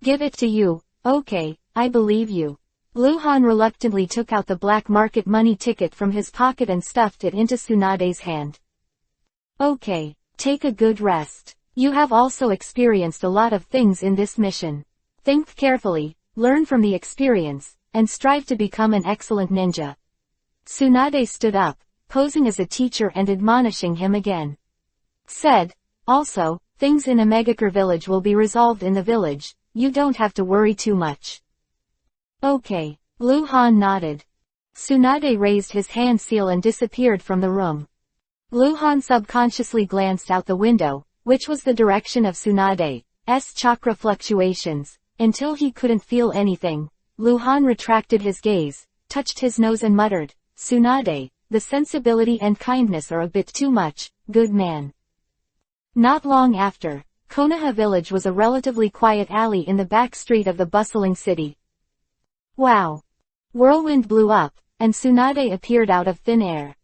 Give it to you, okay, I believe you. Luhan reluctantly took out the black market money ticket from his pocket and stuffed it into Tsunade's hand. Okay, take a good rest. You have also experienced a lot of things in this mission. Think carefully, learn from the experience, and strive to become an excellent ninja. Tsunade stood up, posing as a teacher and admonishing him again. Said, also, things in a Megakure village will be resolved in the village, you don't have to worry too much. Okay, Luhan nodded. Tsunade raised his hand seal and disappeared from the room. Luhan subconsciously glanced out the window, which was the direction of Tsunade's chakra fluctuations, until he couldn't feel anything. Luhan retracted his gaze, touched his nose and muttered, Tsunade, the sensibility and kindness are a bit too much, good man. Not long after, Konoha village was a relatively quiet alley in the back street of the bustling city. Wow! Whirlwind blew up, and Tsunade appeared out of thin air.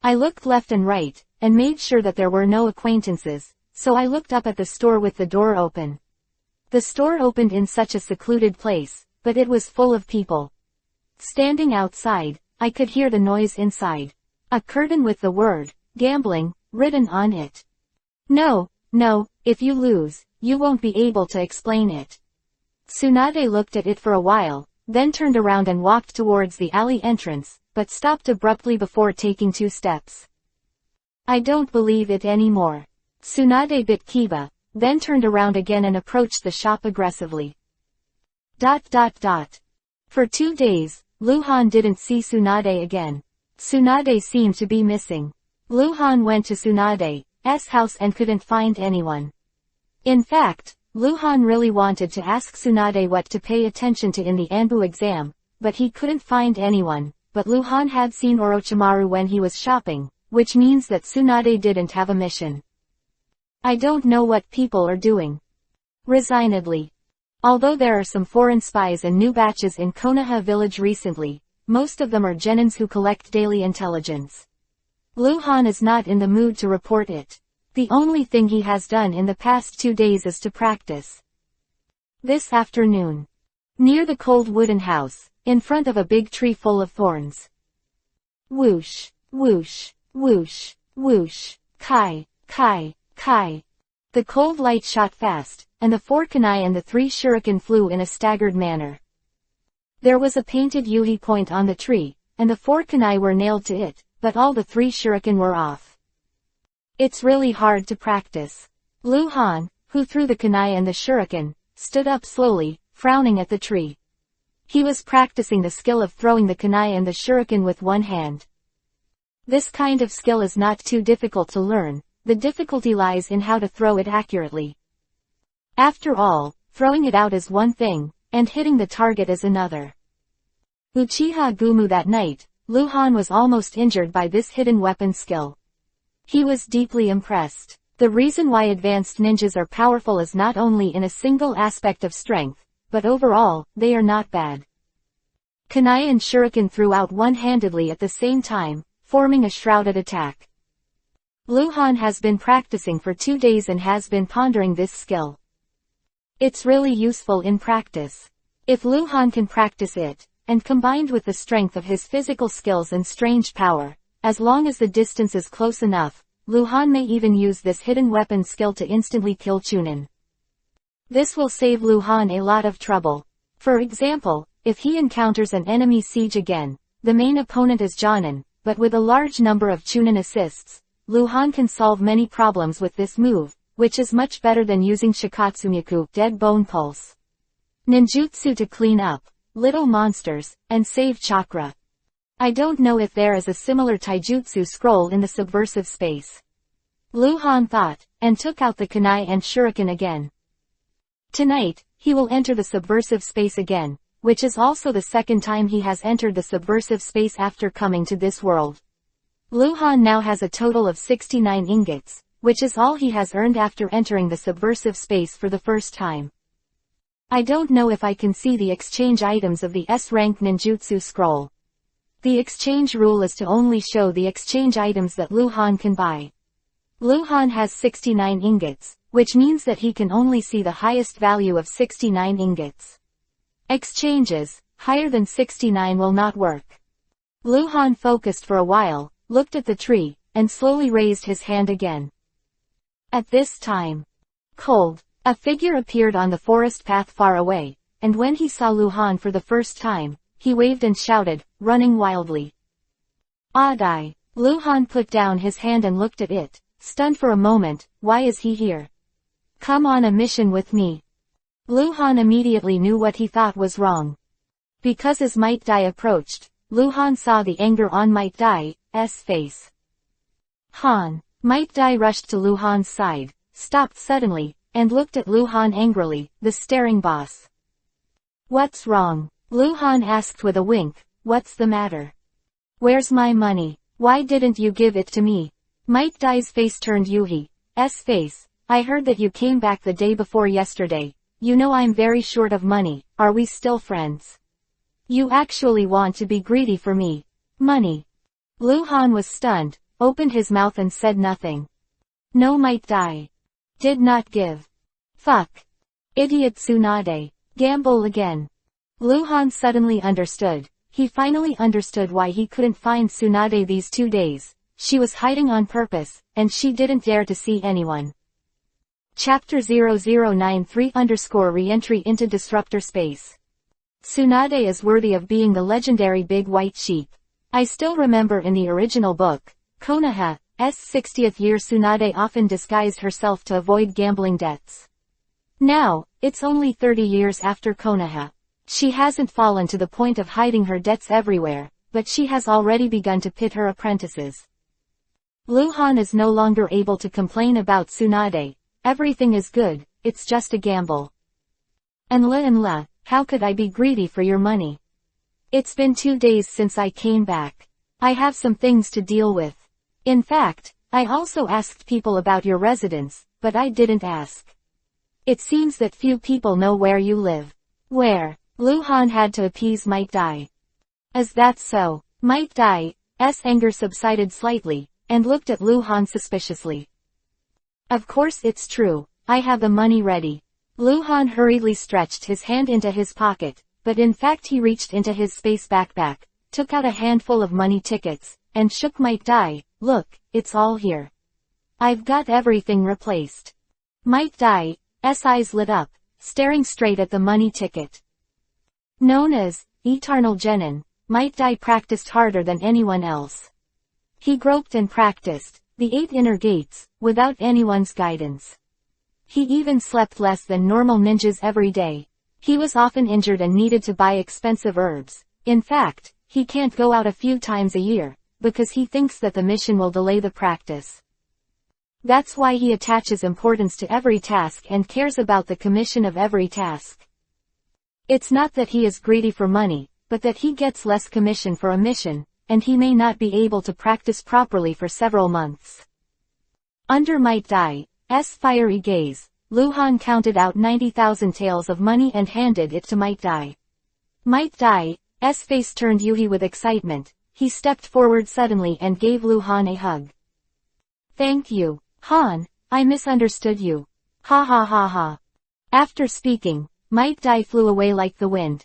I looked left and right, and made sure that there were no acquaintances, so I looked up at the store with the door open. The store opened in such a secluded place, but it was full of people. Standing outside, I could hear the noise inside. A curtain with the word, gambling, written on it. No, if you lose, you won't be able to explain it. Tsunade looked at it for a while, then turned around and walked towards the alley entrance, but stopped abruptly before taking 2 steps. I don't believe it anymore. Tsunade bit Kiba, then turned around again and approached the shop aggressively. For 2 days, Luhan didn't see Tsunade again. Tsunade seemed to be missing. Luhan went to Tsunade's house and couldn't find anyone. In fact, Luhan really wanted to ask Tsunade what to pay attention to in the Anbu exam, but he couldn't find anyone. But Luhan had seen Orochimaru when he was shopping, which means that Tsunade didn't have a mission. I don't know what people are doing. Resignedly. Although there are some foreign spies and new batches in Konoha village recently, most of them are genins who collect daily intelligence. Luhan is not in the mood to report it. The only thing he has done in the past 2 days is to practice. This afternoon. Near the cold wooden house, in front of a big tree full of thorns. Whoosh, whoosh, whoosh, whoosh, kai, kai, kai. The cold light shot fast, and the 4 kunai and the 3 shuriken flew in a staggered manner. There was a painted Yuhi point on the tree, and the 4 kunai were nailed to it, but all the 3 shuriken were off. It's really hard to practice. Luhan, who threw the kunai and the shuriken, stood up slowly, frowning at the tree. He was practicing the skill of throwing the kunai and the shuriken with one hand. This kind of skill is not too difficult to learn, the difficulty lies in how to throw it accurately. After all, throwing it out is one thing, and hitting the target is another. Uchiha Gumu that night, Luhan was almost injured by this hidden weapon skill. He was deeply impressed. The reason why advanced ninjas are powerful is not only in a single aspect of strength, but overall, they are not bad. Kunai and shuriken threw out one-handedly at the same time, forming a shrouded attack. Luhan has been practicing for 2 days and has been pondering this skill. It's really useful in practice. If Luhan can practice it, and combined with the strength of his physical skills and strange power, as long as the distance is close enough, Luhan may even use this hidden weapon skill to instantly kill Chunin. This will save Luhan a lot of trouble. For example, if he encounters an enemy siege again, the main opponent is Jonin, but with a large number of Chunin assists, Luhan can solve many problems with this move, which is much better than using Shikatsumiku, Dead Bone Pulse. Ninjutsu to clean up little monsters, and save chakra. I don't know if there is a similar taijutsu scroll in the subversive space. Luhan thought, and took out the kunai and shuriken again. Tonight, he will enter the subversive space again, which is also the second time he has entered the subversive space after coming to this world. Luhan now has a total of 69 ingots, which is all he has earned after entering the subversive space for the first time. I don't know if I can see the exchange items of the S-rank ninjutsu scroll. The exchange rule is to only show the exchange items that Luhan can buy. Luhan has 69 ingots, which means that he can only see the highest value of 69 ingots. Exchanges higher than 69 will not work. Luhan focused for a while, looked at the tree, and slowly raised his hand again. At this time, a figure appeared on the forest path far away, and when he saw Luhan for the first time, he waved and shouted, running wildly. Adai! Luhan put down his hand and looked at it, stunned for a moment. Why is he here? Come on a mission with me. Luhan immediately knew what he thought was wrong. Because as Might Dai approached, Luhan saw the anger on Might Dai's face. Han! Might Dai rushed to Luhan's side, stopped suddenly, and looked at Luhan angrily, the staring boss. What's wrong? Luhan asked with a wink. What's the matter? Where's my money? Why didn't you give it to me? Might Dai's face turned Yuhi's face. I heard that you came back the day before yesterday. You know I'm very short of money. Are we still friends? You actually want to be greedy for me. Money. Luhan was stunned, opened his mouth and said nothing. No, Might Dai did not give. Fuck. Idiot Tsunade. Gamble again. Luhan suddenly understood. He finally understood why he couldn't find Tsunade these 2 days. She was hiding on purpose, and she didn't dare to see anyone. Chapter 0093_Re-entry into Disruptor Space. Tsunade is worthy of being the legendary big white sheep. I still remember in the original book, Konoha, 60th year Tsunade often disguised herself to avoid gambling debts. Now, it's only 30 years after Konoha. She hasn't fallen to the point of hiding her debts everywhere, but she has already begun to pit her apprentices. Luhan is no longer able to complain about Tsunade. Everything is good, it's just a gamble. And how could I be greedy for your money? It's been 2 days since I came back. I have some things to deal with. In fact, I also asked people about your residence, but I didn't ask. It seems that few people know where you live. Where? Luhan had to appease Might Dai's. Is that so? Might Dai's anger subsided slightly, and looked at Luhan suspiciously. Of course it's true, I have the money ready. Luhan hurriedly stretched his hand into his pocket, but in fact he reached into his space backpack, took out a handful of money tickets, and shook Might Dai. Look, it's all here. I've got everything replaced. Might Dai's eyes lit up, staring straight at the money ticket. Known as Eternal Genin, Might Dai practiced harder than anyone else. He groped and practiced the 8 inner gates, without anyone's guidance. He even slept less than normal ninjas every day. He was often injured and needed to buy expensive herbs. In fact, he can't go out a few times a year, because he thinks that the mission will delay the practice. That's why he attaches importance to every task and cares about the commission of every task. It's not that he is greedy for money, but that he gets less commission for a mission, and he may not be able to practice properly for several months. Under Might Dai's fiery gaze, Luhan counted out 90,000 taels of money and handed it to Might Dai. Might Dai's face turned Yuhi with excitement. He stepped forward suddenly and gave Luhan a hug. Thank you, Han, I misunderstood you. Ha ha ha ha. After speaking, Might Dai flew away like the wind.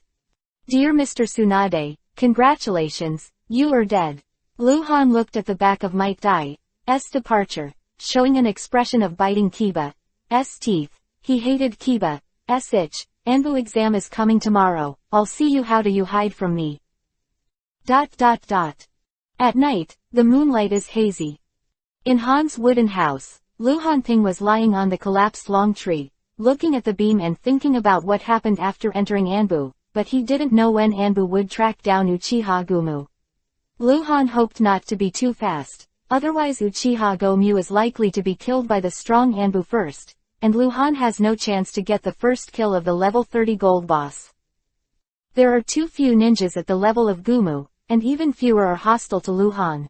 Dear Mr. Tsunade, congratulations, you are dead. Luhan looked at the back of Might Dai's departure, showing an expression of biting Kiba's teeth. He hated Kiba's itch. Anbu exam is coming tomorrow, I'll see you. How do you hide from me? ... At night, the moonlight is hazy. In Han's wooden house, Luhan Ping was lying on the collapsed long tree, looking at the beam and thinking about what happened after entering Anbu, but he didn't know when Anbu would track down Uchiha Gumu. Luhan hoped not to be too fast, otherwise Uchiha Gomu is likely to be killed by the strong Anbu first, and Luhan has no chance to get the first kill of the level 30 gold boss. There are too few ninjas at the level of Gumu, and even fewer are hostile to Luhan.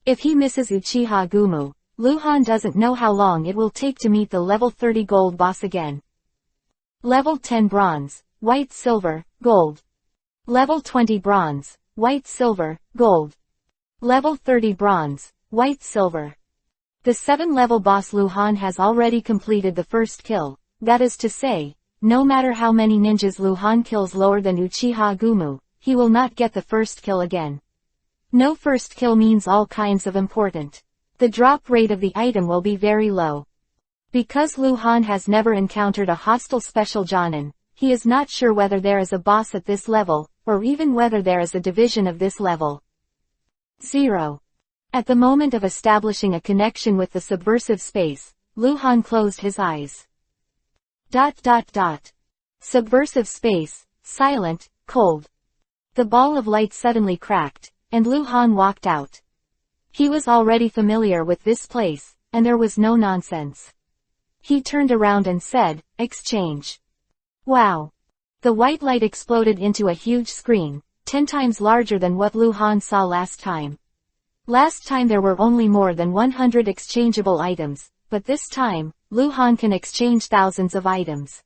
If he misses Uchiha Gumu, Luhan doesn't know how long it will take to meet the level 30 gold boss again. Level 10 bronze, white silver, gold. Level 20 bronze, white silver, gold. Level 30 bronze, white silver. The 7-level boss Luhan has already completed the first kill, that is to say, no matter how many ninjas Luhan kills lower than Uchiha Gumu, he will not get the first kill again. No first kill means all kinds of important. The drop rate of the item will be very low. Because Luhan has never encountered a hostile special Jonin, he is not sure whether there is a boss at this level, or even whether there is a division of this level. 0. At the moment of establishing a connection with the subversive space, Luhan closed his eyes. ... Subversive space, silent, cold. The ball of light suddenly cracked, and Luhan walked out. He was already familiar with this place, and there was no nonsense. He turned around and said, "Exchange." Wow! The white light exploded into a huge screen, 10 times larger than what Luhan saw last time. Last time there were only more than 100 exchangeable items, but this time, Luhan can exchange thousands of items.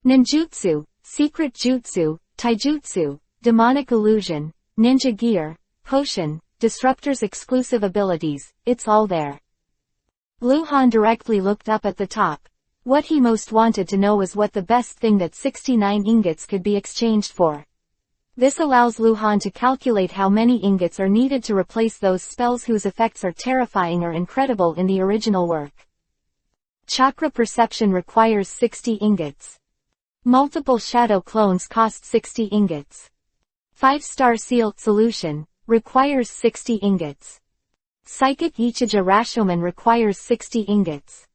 Ninjutsu, secret jutsu, taijutsu, demonic illusion, ninja gear, potion, disruptor's exclusive abilities, it's all there. Luhan directly looked up at the top. What he most wanted to know was what the best thing that 69 ingots could be exchanged for. This allows Luhan to calculate how many ingots are needed to replace those spells whose effects are terrifying or incredible in the original work. Chakra perception requires 60 ingots. Multiple shadow clones cost 60 ingots. 5-star sealed solution requires 60 ingots. Psychic Ichija Rashomon requires 60 ingots.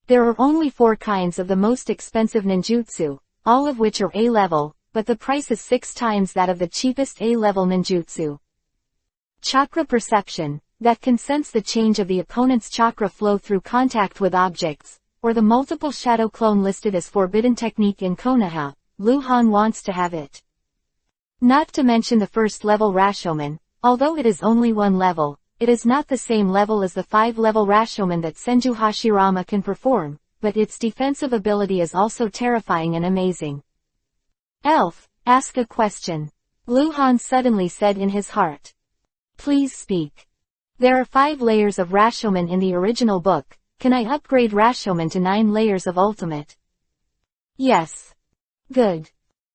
There are only 4 kinds of the most expensive ninjutsu, all of which are A-level, but the price is 6 times that of the cheapest A-level ninjutsu. Chakra Perception, that can sense the change of the opponent's chakra flow through contact with objects, or the multiple shadow clone listed as forbidden technique in Konoha. Luhan wants to have it. Not to mention the first level Rashomon, although it is only 1 level, it is not the same level as the 5-level Rashomon that Senju Hashirama can perform, but its defensive ability is also terrifying and amazing. Elf, ask a question. Luhan suddenly said in his heart. Please speak. There are 5 layers of Rashomon in the original book. Can I upgrade Rashomon to 9 layers of ultimate? Yes. Good.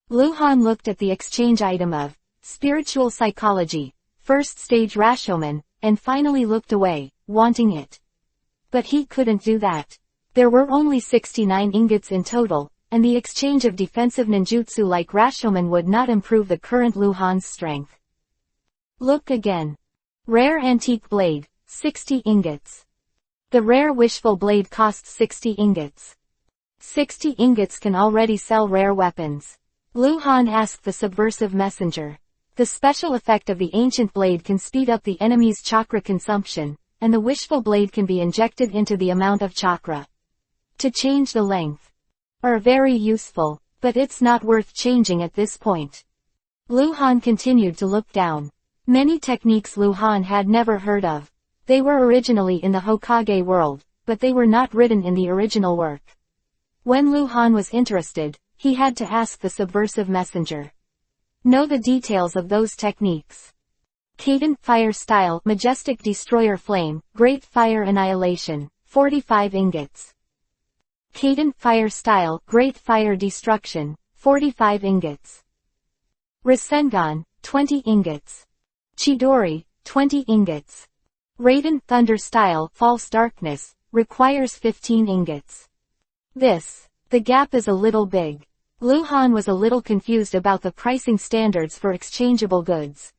Luhan looked at the exchange item of spiritual psychology, first stage Rashomon, and finally looked away, wanting it. But he couldn't do that. There were only 69 ingots in total, and the exchange of defensive ninjutsu like Rashomon would not improve the current Luhan's strength. Look again. Rare Antique Blade, 60 ingots. The rare Wishful Blade costs 60 ingots. 60 ingots can already sell rare weapons. Luhan asked the subversive messenger. The special effect of the ancient blade can speed up the enemy's chakra consumption, and the Wishful Blade can be injected into the amount of chakra. To change the length. Are very useful, but it's not worth changing at this point. Luhan continued to look down. Many techniques Luhan had never heard of. They were originally in the Hokage world, but they were not written in the original work. When Luhan was interested, he had to ask the subversive messenger. Know the details of those techniques. Kaden Fire Style Majestic Destroyer Flame, Great Fire Annihilation, 45 ingots. Kaden Fire Style Great Fire Destruction, 45 ingots. Rasengan, 20 ingots. Chidori, 20 ingots. Raiden Thunder Style False Darkness, requires 15 ingots. The gap is a little big. Luhan was a little confused about the pricing standards for exchangeable goods.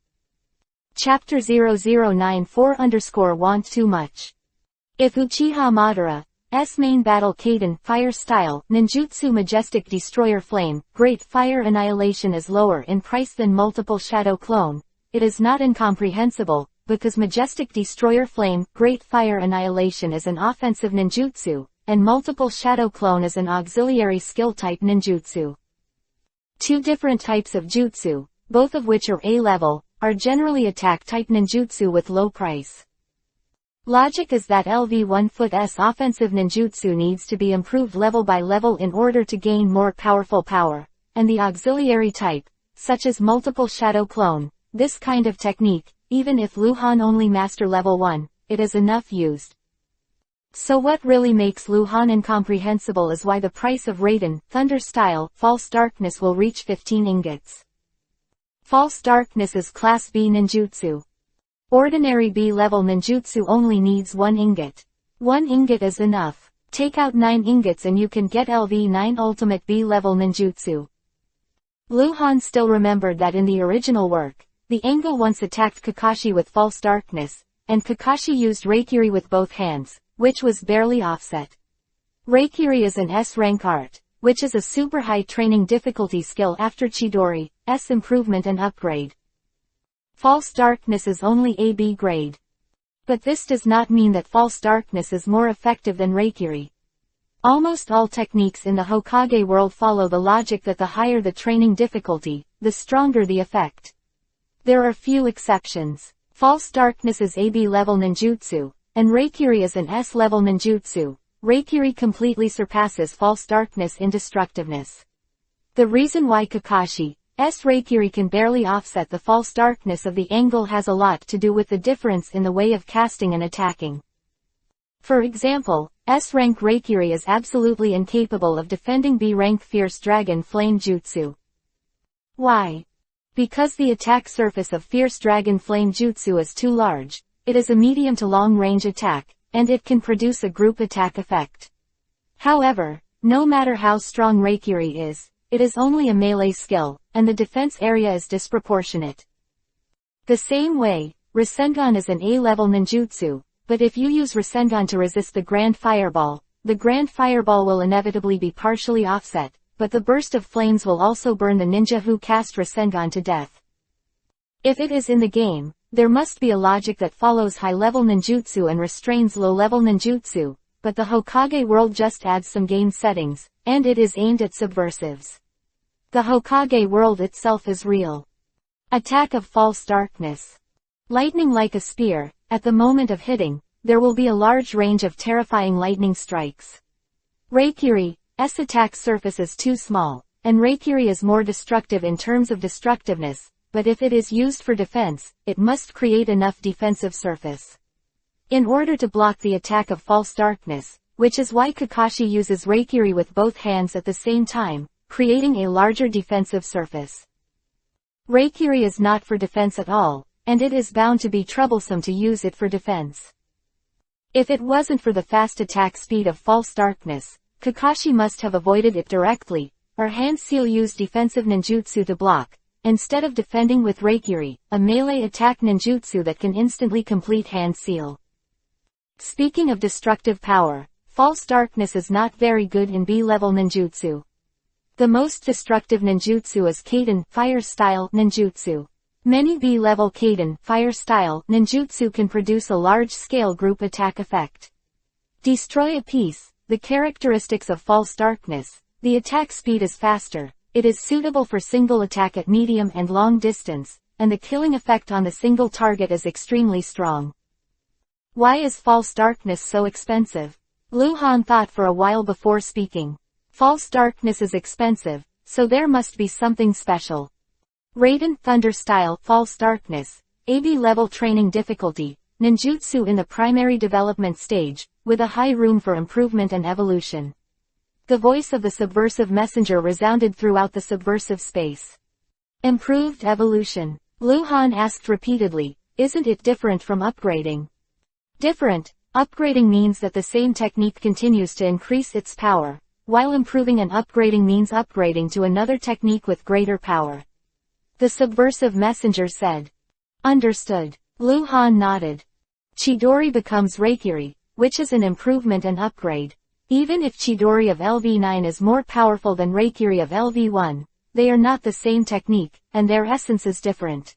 Chapter 0094_want too much. If Uchiha Madara's main battle Kaden Fire Style Ninjutsu Majestic Destroyer Flame, Great Fire Annihilation is lower in price than multiple Shadow Clone, it is not incomprehensible, because Majestic Destroyer Flame, Great Fire Annihilation is an offensive ninjutsu, and multiple Shadow Clone is an auxiliary skill type ninjutsu. 2 different types of jutsu, both of which are A-level, are generally attack type ninjutsu with low price. Logic is that LV1's offensive ninjutsu needs to be improved level by level in order to gain more powerful power, and the auxiliary type, such as multiple Shadow Clone, this kind of technique, even if Luhan only master level 1, it is enough used. So what really makes Luhan incomprehensible is why the price of Raiden Thunder Style False Darkness will reach 15 ingots. False Darkness is Class B ninjutsu. Ordinary B-level ninjutsu only needs 1 ingot. 1 ingot is enough. Take out 9 ingots and you can get LV9 Ultimate B-level ninjutsu. Luhan still remembered that in the original work, the Angle once attacked Kakashi with False Darkness, and Kakashi used Reikiri with both hands, which was barely offset. Reikiri is an S-rank art, which is a super high training difficulty skill after Chidori's improvement and upgrade. False Darkness is only AB grade. But this does not mean that False Darkness is more effective than Reikiri. Almost all techniques in the Hokage world follow the logic that the higher the training difficulty, the stronger the effect. There are few exceptions. False Darkness is AB level ninjutsu, and Reikiri is an S level ninjutsu. Reikiri completely surpasses False Darkness in destructiveness. The reason why Kakashi's Reikiri can barely offset the False Darkness of the Angle has a lot to do with the difference in the way of casting and attacking. For example, S-rank Reikiri is absolutely incapable of defending B-rank Fierce Dragon Flame Jutsu. Why? Because the attack surface of Fierce Dragon Flame Jutsu is too large, it is a medium to long range attack, and it can produce a group attack effect. However, no matter how strong Reikiri is, it is only a melee skill, and the defense area is disproportionate. The same way, Rasengan is an A-level ninjutsu, but if you use Rasengan to resist the Grand Fireball, the Grand Fireball will inevitably be partially offset, but the burst of flames will also burn the ninja who cast Rasengan to death. If it is in the game, there must be a logic that follows high-level ninjutsu and restrains low-level ninjutsu, but the Hokage world just adds some game settings, and it is aimed at subversives. The Hokage world itself is real. Attack of false darkness. Lightning like a spear, at the moment of hitting, there will be a large range of terrifying lightning strikes. Reikiri's attack surface is too small, and Reikiri is more destructive in terms of destructiveness, but if it is used for defense, it must create enough defensive surface in order to block the attack of false darkness, which is why Kakashi uses Reikiri with both hands at the same time, creating a larger defensive surface. Reikiri is not for defense at all, and it is bound to be troublesome to use it for defense. If it wasn't for the fast attack speed of false darkness, Kakashi must have avoided it directly, or Hand Seal used defensive ninjutsu to block, instead of defending with Reikiri, a melee attack ninjutsu that can instantly complete Hand Seal. Speaking of destructive power, false darkness is not very good in B-level ninjutsu. The most destructive ninjutsu is Kaiden fire-style ninjutsu. Many B-level Kaiden fire-style ninjutsu can produce a large-scale group attack effect. Destroy a piece. The characteristics of false darkness. The attack speed is faster, it is suitable for single attack at medium and long distance, and the killing effect on the single target is extremely strong. Why is false darkness so expensive? Luhan thought for a while before speaking. False darkness is expensive, so there must be something special. Raiden Thunder Style False Darkness, AB level training difficulty, ninjutsu in the primary development stage, with a high room for improvement and evolution. The voice of the subversive messenger resounded throughout the subversive space. Improved evolution. Luhan asked repeatedly, isn't it different from upgrading? Different. Upgrading means that the same technique continues to increase its power, while improving and upgrading means upgrading to another technique with greater power. The subversive messenger said. Understood. Luhan nodded. Chidori becomes Reikiri, which is an improvement and upgrade. Even if Chidori of LV9 is more powerful than Reikiri of LV1, they are not the same technique, and their essence is different.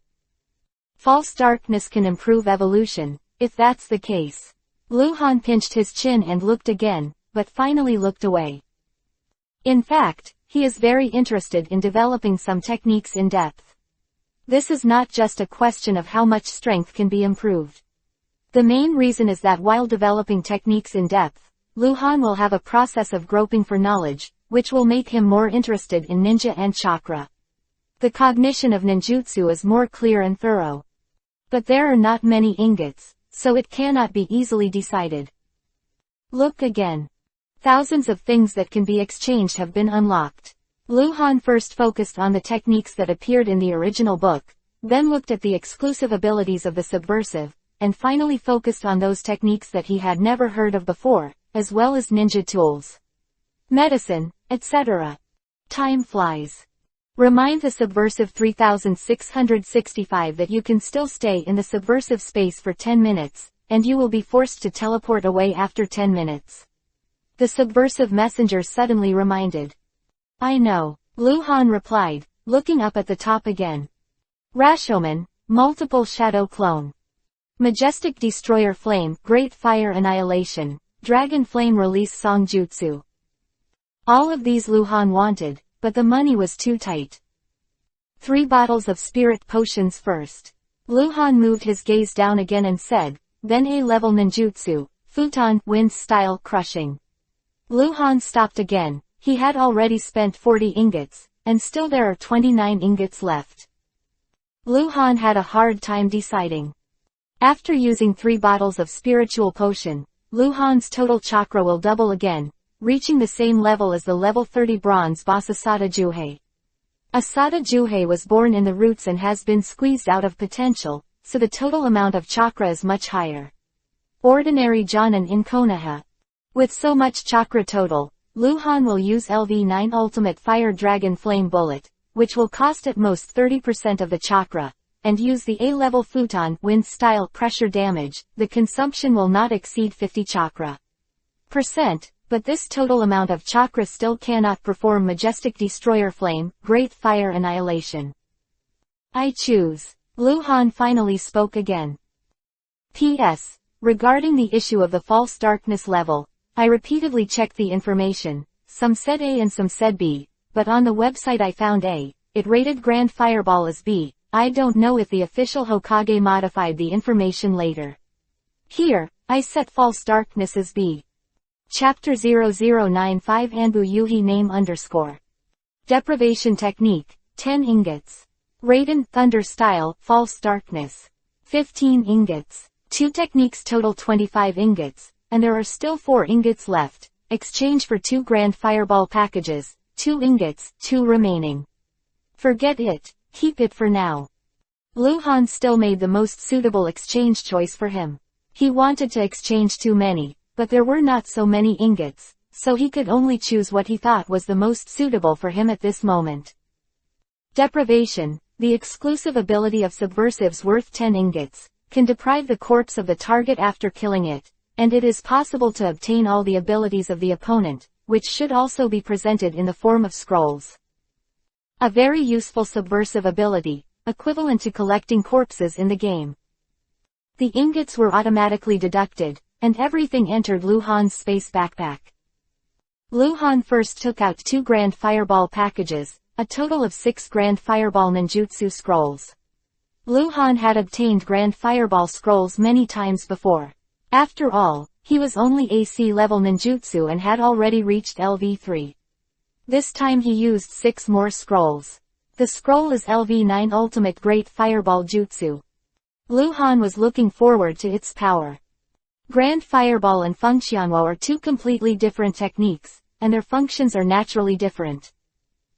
False darkness can improve evolution, if that's the case. Luhan pinched his chin and looked again, but finally looked away. In fact, he is very interested in developing some techniques in depth. This is not just a question of how much strength can be improved. The main reason is that while developing techniques in depth, Luhan will have a process of groping for knowledge, which will make him more interested in ninja and chakra. The cognition of ninjutsu is more clear and thorough. But there are not many ingots, so it cannot be easily decided. Look again. Thousands of things that can be exchanged have been unlocked. Luhan first focused on the techniques that appeared in the original book, then looked at the exclusive abilities of the subversive, and finally focused on those techniques that he had never heard of before, as well as ninja tools, medicine, etc. Time flies. Remind the subversive 3665 that you can still stay in the subversive space for 10 minutes, and you will be forced to teleport away after 10 minutes. The subversive messenger suddenly reminded. I know, Luhan replied, looking up at the top again. Rashomon, multiple shadow clone. Majestic Destroyer Flame, Great Fire Annihilation, Dragon Flame Release Song Jutsu. All of these Luhan wanted, but the money was too tight. 3 bottles of spirit potions first. Luhan moved his gaze down again and said, then A-level ninjutsu, futon, wind style crushing. Luhan stopped again, he had already spent 40 ingots, and still there are 29 ingots left. Luhan had a hard time deciding. After using 3 bottles of spiritual potion, Luhan's total chakra will double again, reaching the same level as the level 30 bronze boss Asada Juhei. Asada Juhei was born in the roots and has been squeezed out of potential, so the total amount of chakra is much higher. Ordinary Jonin in Konoha. With so much chakra total, Luhan will use LV9 Ultimate Fire Dragon Flame Bullet, which will cost at most 30% of the chakra, and use the A-level futon wind style pressure damage, the consumption will not exceed 50 chakra %, but this total amount of chakra still cannot perform Majestic Destroyer Flame, Great Fire Annihilation. I choose. Luhan finally spoke again. P.S. Regarding the issue of the false darkness level, I repeatedly checked the information, some said A and some said B, but on the website I found A, it rated Grand Fireball as B. I don't know if the official Hokage modified the information later. Here, I set false darkness as B. Chapter 0095 Anbu Yuhi name _ Deprivation Technique, 10 ingots. Raiden Thunder Style, False Darkness. 15 ingots. 2 techniques total 25 ingots, and there are still 4 ingots left. Exchange for 2 Grand Fireball packages, 2 ingots, 2 remaining. Forget it, keep it for now. Luhan still made the most suitable exchange choice for him. He wanted to exchange too many, but there were not so many ingots, so he could only choose what he thought was the most suitable for him at this moment. Deprivation, the exclusive ability of subversives worth 10 ingots, can deprive the corpse of the target after killing it, and it is possible to obtain all the abilities of the opponent, which should also be presented in the form of scrolls. A very useful subversive ability, equivalent to collecting corpses in the game. The ingots were automatically deducted, and everything entered Luhan's space backpack. Luhan first took out 2 Grand Fireball packages, a total of 6 Grand Fireball ninjutsu scrolls. Luhan had obtained Grand Fireball scrolls many times before. After all, he was only AC level ninjutsu and had already reached LV3. This time he used 6 more scrolls. The scroll is LV9 Ultimate Great Fireball Jutsu. Luhan was looking forward to its power. Grand Fireball and Fengxianwo are 2 completely different techniques, and their functions are naturally different.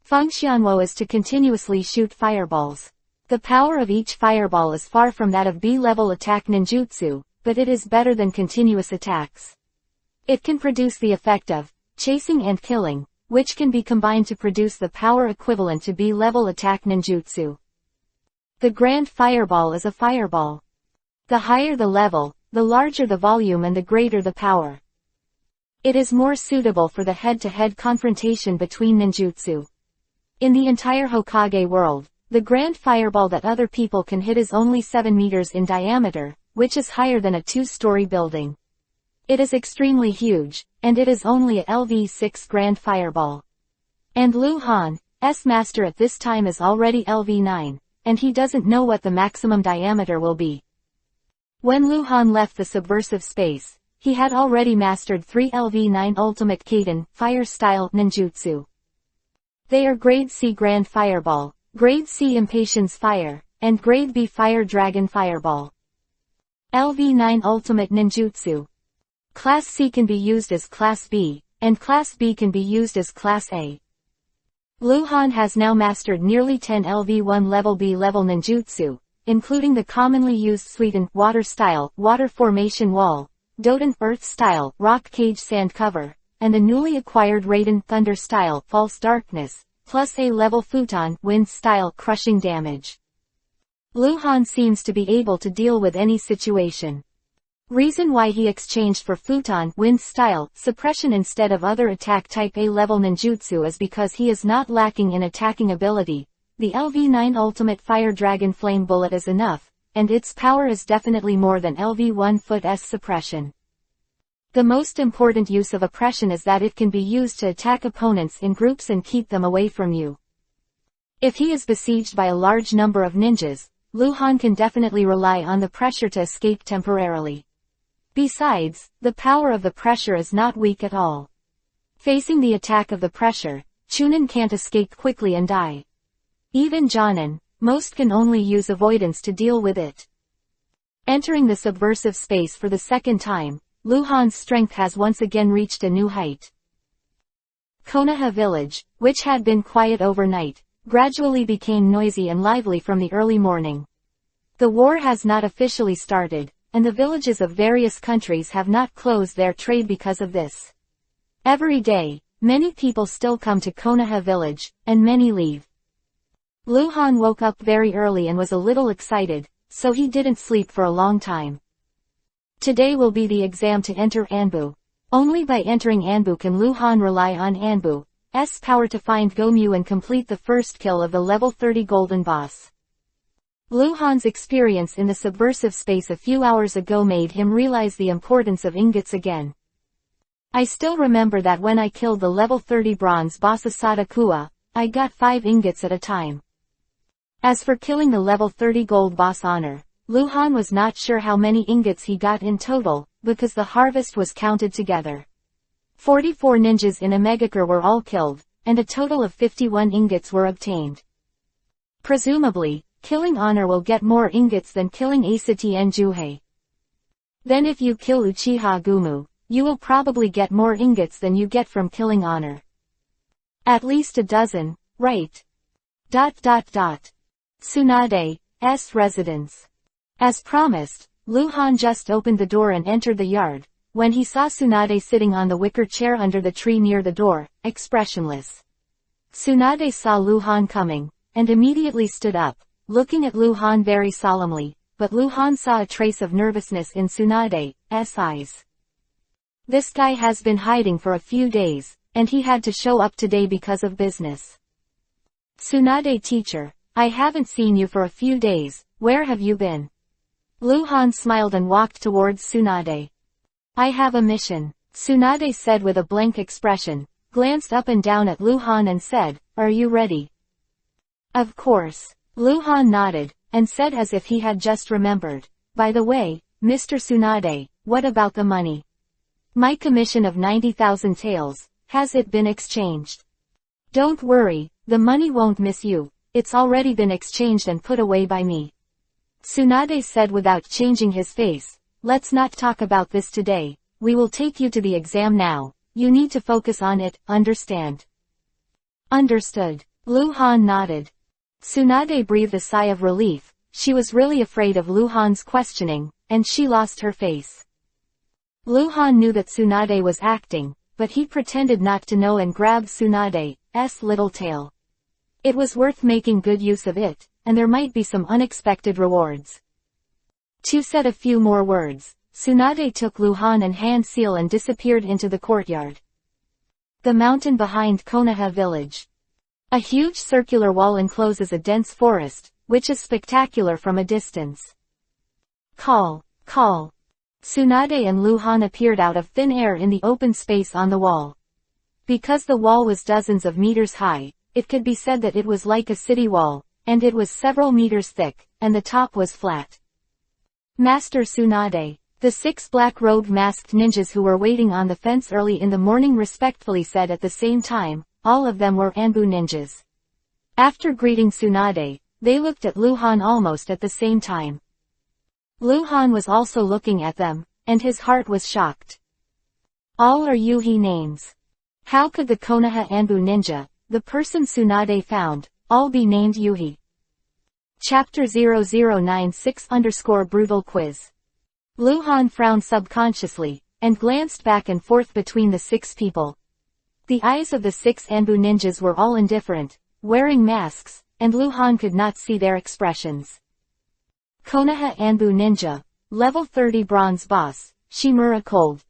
Fengxianwo is to continuously shoot fireballs. The power of each fireball is far from that of B-level attack ninjutsu, but it is better than continuous attacks. It can produce the effect of chasing and killing, which can be combined to produce the power equivalent to B-level attack ninjutsu. The Grand Fireball is a fireball. The higher the level, the larger the volume and the greater the power. It is more suitable for the head-to-head confrontation between ninjutsu. In the entire Hokage world, the Grand Fireball that other people can hit is only 7 meters in diameter, which is higher than a 2-story building. It is extremely huge, and it is only a LV6 Grand Fireball. And Luhan's master at this time is already LV9, and he doesn't know what the maximum diameter will be. When Luhan left the subversive space, he had already mastered 3 LV9 Ultimate Kaiden, Fire-style ninjutsu. They are Grade C Grand Fireball, Grade C Impatience Fire, and Grade B Fire Dragon Fireball. LV9 Ultimate Ninjutsu. Class C can be used as Class B, and Class B can be used as Class A. Luhan has now mastered nearly 10 LV1 level B level ninjutsu, including the commonly used Suiten Water Style, Water Formation Wall, Doten Earth Style, Rock Cage Sand Cover, and the newly acquired Raiden Thunder Style, False Darkness, plus A level Futon Wind Style Crushing Damage. Luhan seems to be able to deal with any situation. Reason why he exchanged for Futon Wind Style Suppression instead of other attack type A level ninjutsu is because he is not lacking in attacking ability. The LV9 Ultimate Fire Dragon Flame Bullet is enough, and its power is definitely more than LV1 Foot's suppression. The most important use of oppression is that it can be used to attack opponents in groups and keep them away from you. If he is besieged by a large number of ninjas, Luhan can definitely rely on the pressure to escape temporarily. Besides, the power of the pressure is not weak at all. Facing the attack of the pressure, Chunin can't escape quickly and die. Even Jonin, most can only use avoidance to deal with it. Entering the subversive space for the second time, Luhan's strength has once again reached a new height. Konoha village, which had been quiet overnight, gradually became noisy and lively from the early morning. The war has not officially started, and the villages of various countries have not closed their trade because of this. Every day, many people still come to Konoha village, and many leave. Lu Han woke up very early and was a little excited, so he didn't sleep for a long time. Today will be the exam to enter Anbu. Only by entering Anbu can Lu Han rely on Anbu's power to find Gomyu and complete the first kill of the level 30 golden boss. Lu Han's experience in the subversive space a few hours ago made him realize the importance of ingots again. I still remember that when I killed the level 30 bronze boss Asada Kua, I got 5 ingots at a time. As for killing the level 30 gold boss Honor, Lu Han was not sure how many ingots he got in total, because the harvest was counted together. 44 ninjas in Omegakure were all killed, and a total of 51 ingots were obtained. Presumably, killing Honor will get more ingots than killing Asati and Juhei. Then if you kill Uchiha Gumu, you will probably get more ingots than you get from killing Honor. At least a dozen, right? Tsunade's residence. As promised, Lu Han just opened the door and entered the yard, when he saw Tsunade sitting on the wicker chair under the tree near the door, expressionless. Tsunade saw Lu Han coming, and immediately stood up, looking at Lu Han very solemnly, but Lu Han saw a trace of nervousness in Tsunade's eyes. This guy has been hiding for a few days, and he had to show up today because of business. Tsunade teacher, I haven't seen you for a few days, where have you been? Lu Han smiled and walked towards Tsunade. I have a mission, Tsunade said with a blank expression, glanced up and down at Lu Han and said, are you ready? Of course. Lu Han nodded, and said as if he had just remembered. By the way, Mr. Tsunade, what about the money? My commission of 90,000 taels, has it been exchanged? Don't worry, the money won't miss you, it's already been exchanged and put away by me. Tsunade said without changing his face, let's not talk about this today, we will take you to the exam now, you need to focus on it, understand? Understood. Lu Han nodded. Tsunade breathed a sigh of relief, she was really afraid of Lu Han's questioning, and she lost her face. Lu Han knew that Tsunade was acting, but he pretended not to know and grabbed Tsunade's little tail. It was worth making good use of it, and there might be some unexpected rewards. To said a few more words, Tsunade took Lu Han and hand seal and disappeared into the courtyard. The mountain behind Konoha village. A huge circular wall encloses a dense forest, which is spectacular from a distance. Call. Tsunade and Lu Han appeared out of thin air in the open space on the wall. Because the wall was dozens of meters high, it could be said that it was like a city wall, and it was several meters thick, and the top was flat. Master Tsunade. The 6 black-robed masked ninjas who were waiting on the fence early in the morning respectfully said at the same time, all of them were Anbu ninjas. After greeting Tsunade, they looked at Lu Han almost at the same time. Lu Han was also looking at them, and his heart was shocked. All are Yuhi names. How could the Konoha Anbu ninja, the person Tsunade found, all be named Yuhi? Chapter 0096_brutal quiz. Lu Han frowned subconsciously, and glanced back and forth between the 6 people. The eyes of the 6 Anbu ninjas were all indifferent, wearing masks, and Lu Han could not see their expressions. Konoha Anbu ninja, level 30 bronze boss, Shimura Cold.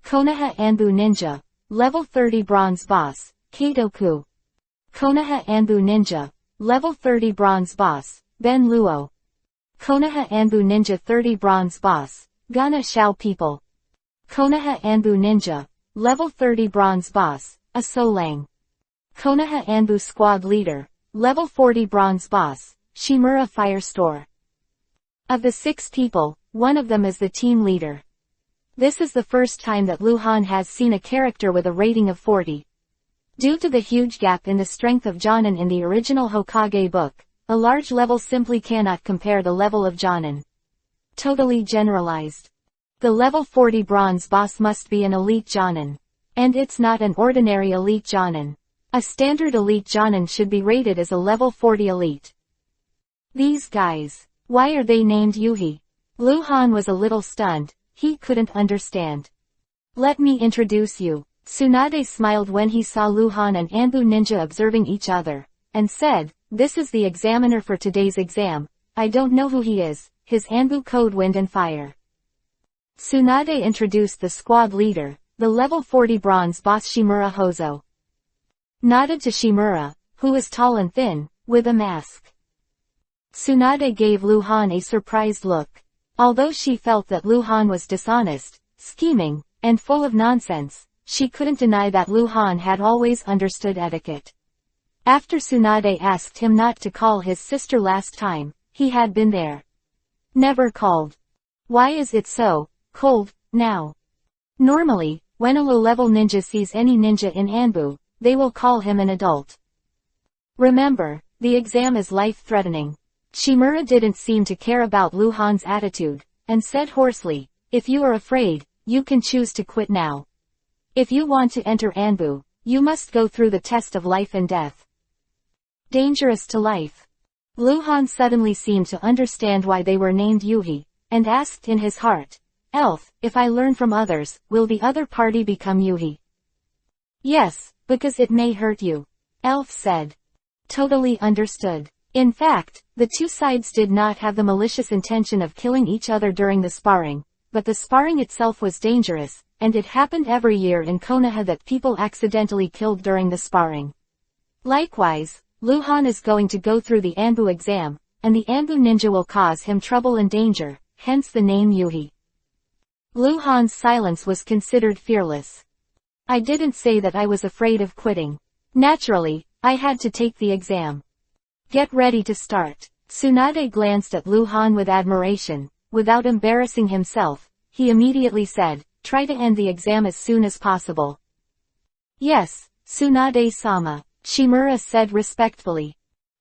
Konoha Anbu ninja, level 30 bronze boss, Kaitoku. Konoha Anbu ninja, level 30 bronze boss, Ben Luo. Konoha Anbu ninja 30 bronze boss, Gana Xiao people. Konoha Anbu ninja, level 30 bronze boss, Asolang. Konoha Anbu squad leader, level 40 bronze boss, Shimura Fire Store. Of the 6 people, one of them is the team leader. This is the first time that Lu Han has seen a character with a rating of 40. Due to the huge gap in the strength of Jonin in the original Hokage book, a large level simply cannot compare the level of Jonin. Totally generalized. The level 40 bronze boss must be an elite Jonin. And it's not an ordinary elite Jonin. A standard elite Jonin should be rated as a level 40 elite. These guys. Why are they named Yuhi? Lu Han was a little stunned, he couldn't understand. Let me introduce you. Tsunade smiled when he saw Lu Han and Anbu ninja observing each other, and said, this is the examiner for today's exam. I don't know who he is. His Anbu code Wind and Fire. Tsunade introduced the squad leader, the level 40 bronze boss Shimura Hozo. Nodded to Shimura, who was tall and thin, with a mask. Tsunade gave Luhan a surprised look. Although she felt that Luhan was dishonest, scheming, and full of nonsense, she couldn't deny that Luhan had always understood etiquette. After Tsunade asked him not to call his sister last time, he had been there. Never called. Why is it so cold now? Normally, when a low-level ninja sees any ninja in Anbu, they will call him an adult. Remember, the exam is life-threatening. Shimura didn't seem to care about Luhan's attitude, and said hoarsely, if you are afraid, you can choose to quit now. If you want to enter Anbu, you must go through the test of life and death. Dangerous to life. Luhan suddenly seemed to understand why they were named Yuhi, and asked in his heart, Elf, if I learn from others, will the other party become Yuhi? Yes, because it may hurt you. Elf said. Totally understood. In fact, the two sides did not have the malicious intention of killing each other during the sparring, but the sparring itself was dangerous, and it happened every year in Konoha that people accidentally killed during the sparring. Likewise, Luhan is going to go through the Anbu exam, and the Anbu ninja will cause him trouble and danger, hence the name Yuhi. Luhan's silence was considered fearless. I didn't say that I was afraid of quitting. Naturally, I had to take the exam. Get ready to start. Tsunade glanced at Luhan with admiration. Without embarrassing himself, he immediately said, try to end the exam as soon as possible. Yes, Tsunade-sama, Shimura said respectfully.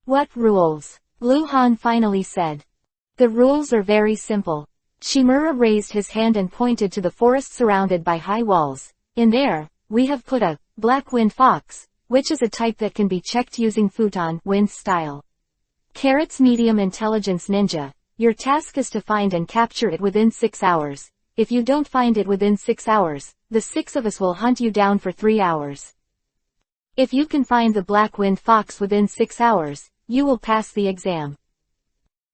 What rules? Luhan finally said. The rules are very simple. Shimura raised his hand and pointed to the forest surrounded by high walls. In there, we have put a black wind fox, which is a type that can be checked using futon wind style. Carrots medium intelligence ninja. Your task is to find and capture it within 6 hours. If you don't find it within 6 hours, the 6 of us will hunt you down for 3 hours. If you can find the black wind fox within 6 hours, you will pass the exam.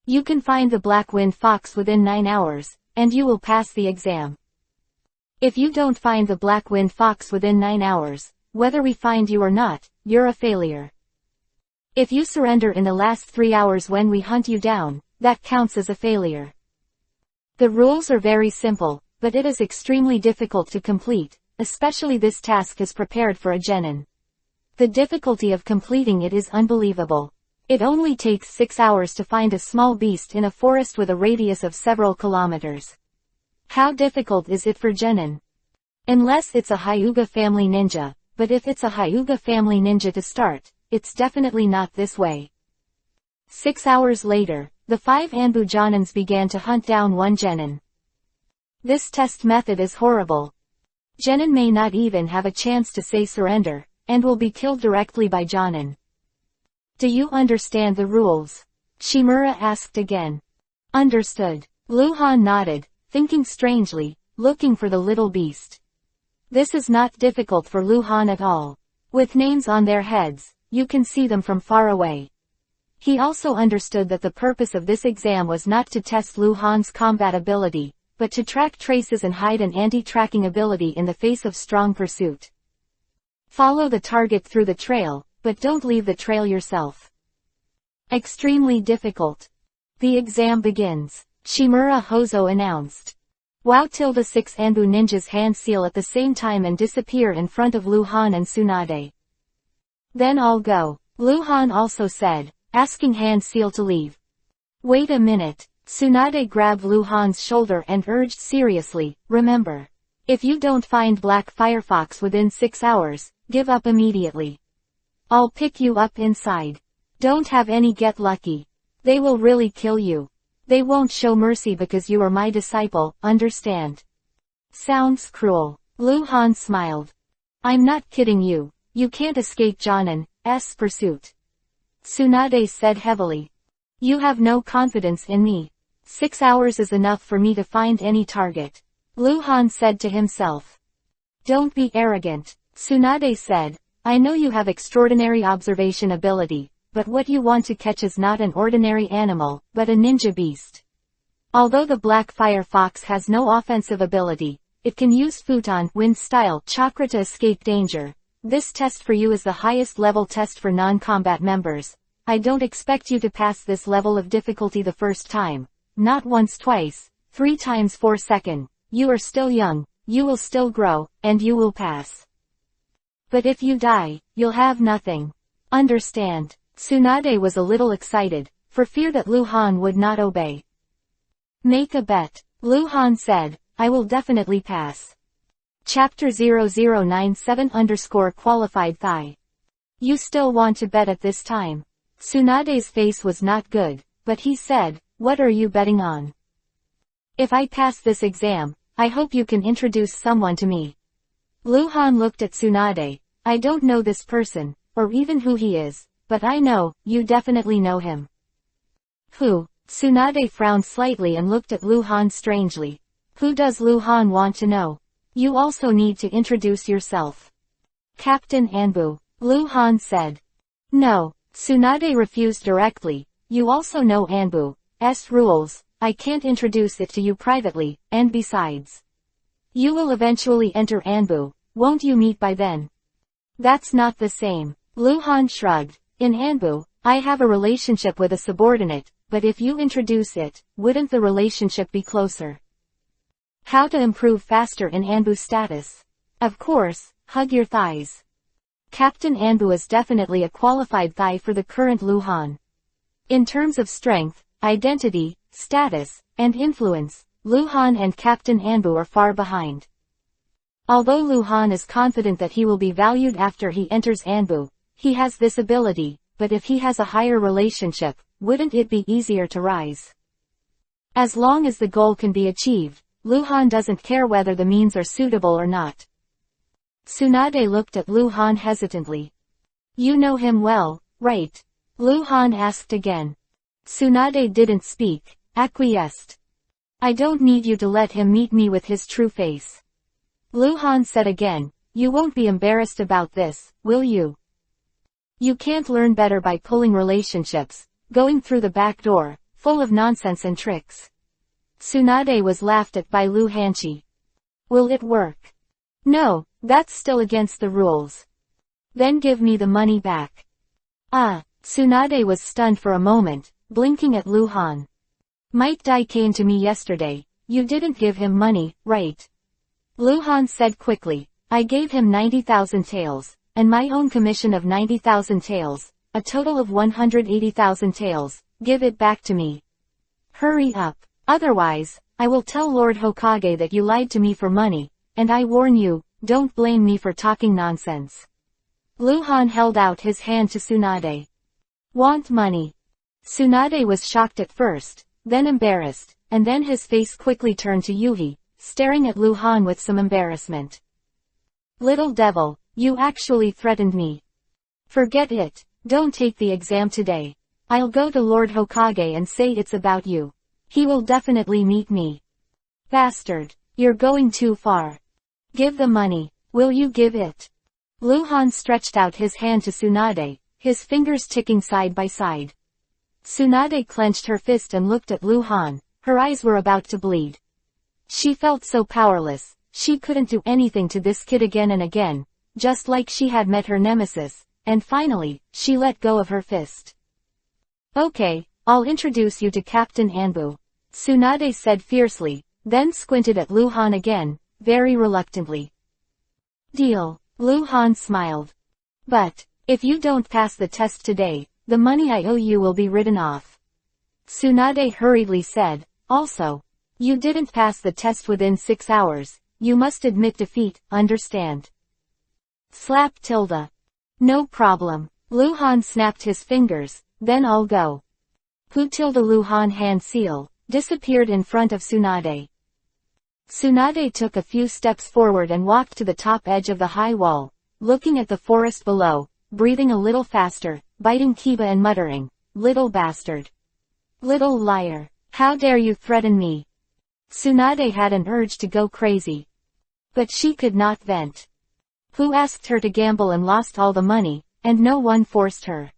You can find the black wind fox within 9 hours, and you will pass the exam. If you don't find the black wind fox within 9 hours, whether we find you or not, you're a failure. If you surrender in the last 3 hours when we hunt you down, that counts as a failure. The rules are very simple, but it is extremely difficult to complete, especially this task is prepared for a genin. The difficulty of completing it is unbelievable. It only takes 6 hours to find a small beast in a forest with a radius of several kilometers. How difficult is it for genin? Unless it's a Hyuga family ninja, but if it's a Hyuga family ninja to start, it's definitely not this way. 6 hours later, the 5 Anbu Jonins began to hunt down one genin. This test method is horrible. Genin may not even have a chance to say surrender, and will be killed directly by Jonin. Do you understand the rules? Shimura asked again. Understood. Luhan nodded, thinking strangely, looking for the little beast. This is not difficult for Luhan at all. With names on their heads, you can see them from far away. He also understood that the purpose of this exam was not to test Luhan's combat ability, but to track traces and hide an anti-tracking ability in the face of strong pursuit. Follow the target through the trail, but don't leave the trail yourself. Extremely difficult. The exam begins. Shimura Hozo announced. Wow! 6 Anbu ninjas hand seal at the same time and disappear in front of Luhan and Tsunade. Then all go. Luhan also said, asking hand seal to leave. Wait a minute. Tsunade grabbed Luhan's shoulder and urged seriously, remember. If you don't find Black Firefox within 6 hours, give up immediately. I'll pick you up inside. Don't have any get lucky. They will really kill you. They won't show mercy because you are my disciple, understand? Sounds cruel. Luhan smiled. I'm not kidding you. You can't escape Jonin's pursuit. Tsunade said heavily. You have no confidence in me. 6 hours is enough for me to find any target. Luhan said to himself. Don't be arrogant. Tsunade said, I know you have extraordinary observation ability, but what you want to catch is not an ordinary animal, but a ninja beast. Although the black fire fox has no offensive ability, it can use futon wind style chakra to escape danger. This test for you is the highest level test for non-combat members. I don't expect you to pass this level of difficulty the first time. Not once, twice, 3 times 4 seconds. You are still young, you will still grow, and you will pass. But if you die, you'll have nothing. Understand? Tsunade was a little excited, for fear that Lu Han would not obey. Make a bet, Lu Han said. I will definitely pass. Chapter 0097_qualified Thigh. You still want to bet at this time? Tsunade's face was not good, but he said, what are you betting on? If I pass this exam, I hope you can introduce someone to me. Lu Han looked at Tsunade. I don't know this person, or even who he is, but I know, you definitely know him. Who? Tsunade frowned slightly and looked at Lu Han strangely. Who does Lu Han want to know? You also need to introduce yourself. Captain Anbu, Lu Han said. No, Tsunade refused directly. You also know Anbu's rules. I can't introduce it to you privately, and besides. You will eventually enter Anbu, won't you meet by then? That's not the same. Lu Han shrugged. In Anbu, I have a relationship with a subordinate, but if you introduce it, wouldn't the relationship be closer? How to improve faster in Anbu status? Of course, hug your thighs. Captain Anbu is definitely a qualified thigh for the current Lu Han. In terms of strength, identity, status, and influence, Lu Han and Captain Anbu are far behind. Although Lu Han is confident that he will be valued after he enters Anbu, he has this ability, but if he has a higher relationship, wouldn't it be easier to rise? As long as the goal can be achieved, Lu Han doesn't care whether the means are suitable or not. Tsunade looked at Lu Han hesitantly. You know him well, right? Lu Han asked again. Tsunade didn't speak, acquiesced. I don't need you to let him meet me with his true face. Lu Han said again, you won't be embarrassed about this, will you? You can't learn better by pulling relationships, going through the back door, full of nonsense and tricks. Tsunade was laughed at by Lu Hanchi. Will it work? No, that's still against the rules. Then give me the money back. Ah, Tsunade was stunned for a moment, blinking at Lu Han. Might Dai came to me yesterday, you didn't give him money, right? Lu Han said quickly, I gave him 90,000 taels, and my own commission of 90,000 taels, a total of 180,000 taels, give it back to me. Hurry up, otherwise, I will tell Lord Hokage that you lied to me for money, and I warn you, don't blame me for talking nonsense. Lu Han held out his hand to Tsunade. Want money? Tsunade was shocked at first, then embarrassed, and then his face quickly turned to Yuhi, staring at Lu Han with some embarrassment. Little devil, you actually threatened me. Forget it, don't take the exam today. I'll go to Lord Hokage and say it's about you. He will definitely meet me. Bastard, you're going too far. Give the money, will you give it? Lu Han stretched out his hand to Tsunade, his fingers ticking side by side. Tsunade clenched her fist and looked at Lu Han, her eyes were about to bleed. She felt so powerless, she couldn't do anything to this kid again and again, just like she had met her nemesis, and finally, she let go of her fist. Okay, I'll introduce you to Captain Anbu, Tsunade said fiercely, then squinted at Lu Han again, very reluctantly. Deal, Lu Han smiled. But, if you don't pass the test today, the money I owe you will be written off. Tsunade hurriedly said, also, you didn't pass the test within 6 hours, you must admit defeat, understand? Slap tilde. No problem. Lu Han snapped his fingers, then I'll go. Pu tilde Lu Han hand seal, disappeared in front of Tsunade. Tsunade took a few steps forward and walked to the top edge of the high wall, looking at the forest below, breathing a little faster, biting Kiba and muttering, little bastard. Little liar, how dare you threaten me? Tsunade had an urge to go crazy. But she could not vent. Who asked her to gamble and lost all the money, and no one forced her.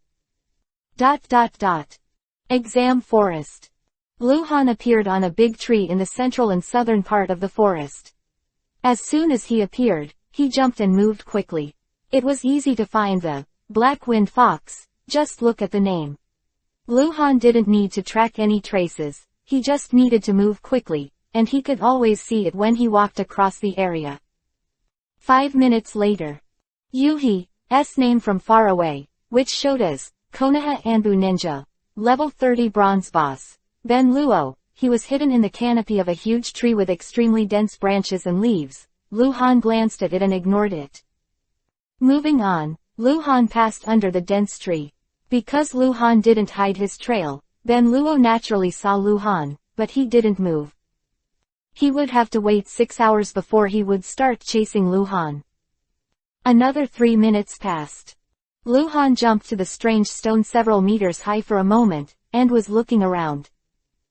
Exam forest. Lu Han appeared on a big tree in the central and southern part of the forest. As soon as he appeared, he jumped and moved quickly. It was easy to find the black-winged fox, just look at the name. Lu Han didn't need to track any traces, he just needed to move quickly, and he could always see it when he walked across the area. 5 minutes later. Yuhi's name from far away, which showed as Konoha Anbu Ninja, level 30 bronze boss. Ben Luo, he was hidden in the canopy of a huge tree with extremely dense branches and leaves. Lu Han glanced at it and ignored it. Moving on, Lu Han passed under the dense tree. Because Lu Han didn't hide his trail, Ben Luo naturally saw Lu Han, but he didn't move. He would have to wait 6 hours before he would start chasing Lu Han. Another 3 minutes passed. Lu Han jumped to the strange stone several meters high for a moment, and was looking around.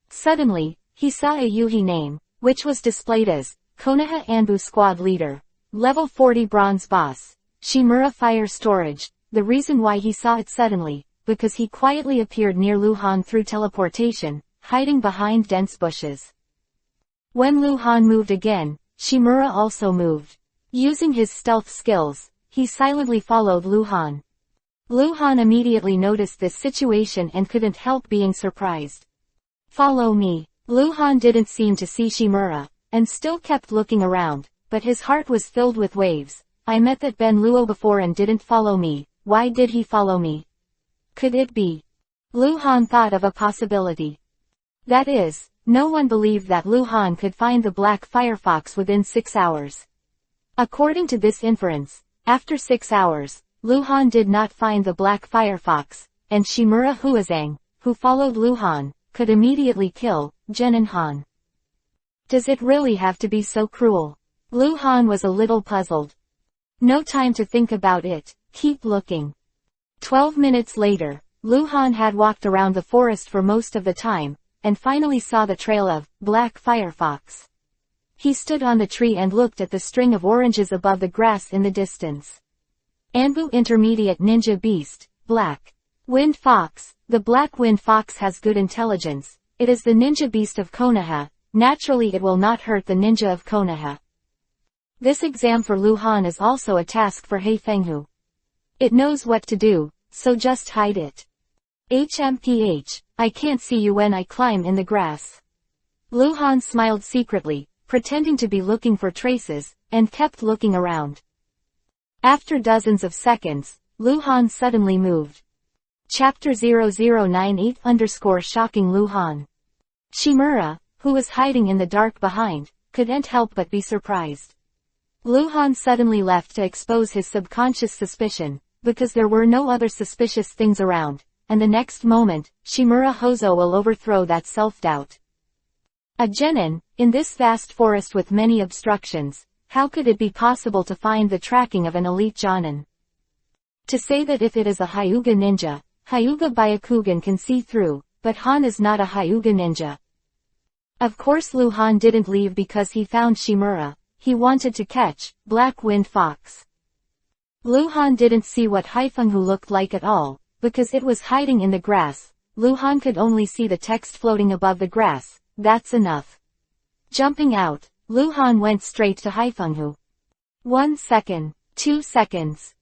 Suddenly, he saw a Yuhi name, which was displayed as Konoha Anbu Squad Leader, level 40 bronze boss, Shimura Fire Storage. The reason why he saw it suddenly, because he quietly appeared near Lu Han through teleportation, hiding behind dense bushes. When Lu Han moved again, Shimura also moved. Using his stealth skills, he silently followed Lu Han. Lu Han immediately noticed this situation and couldn't help being surprised. Follow me. Lu Han didn't seem to see Shimura, and still kept looking around, but his heart was filled with waves. I met that Ben Luo before and didn't follow me. Why did he follow me? Could it be? Lu Han thought of a possibility. That is, no one believed that Lu Han could find the black firefox within 6 hours. According to this inference, after 6 hours, Lu Han did not find the black firefox, and Shimura Huazang, who followed Lu Han, could immediately kill Jenin Han. Does it really have to be so cruel? Lu Han was a little puzzled. No time to think about it, keep looking. 12 minutes later, Lu Han had walked around the forest for most of the time, and finally saw the trail of black firefox. He stood on the tree and looked at the string of oranges above the grass in the distance. Anbu Intermediate Ninja Beast, Black Wind Fox. The Black Wind Fox has good intelligence. It is the ninja beast of Konoha. Naturally it will not hurt the ninja of Konoha. This exam for Lu Han is also a task for He Fenghu. It knows what to do, so just hide it. HMPH, I can't see you when I climb in the grass. Lu Han smiled secretly, pretending to be looking for traces, and kept looking around. After dozens of seconds, Lu Han suddenly moved. Chapter 0098_Shocking Lu Han. Shimura, who was hiding in the dark behind, couldn't help but be surprised. Lu Han suddenly left to expose his subconscious suspicion, because there were no other suspicious things around, and the next moment, Shimura Hozo will overthrow that self-doubt. A genin, in this vast forest with many obstructions, how could it be possible to find the tracking of an elite jonin? To say that if it is a Hyuga ninja, Hyuga Byakugan can see through, but Han is not a Hyuga ninja. Of course Lu Han didn't leave because he found Shimura, he wanted to catch Black Wind Fox. Lu Han didn't see what Haifenghu looked like at all, because it was hiding in the grass. Lu Han could only see the text floating above the grass. That's enough. Jumping out, Lu Han went straight to Haifenghu. 1 second, 2 seconds.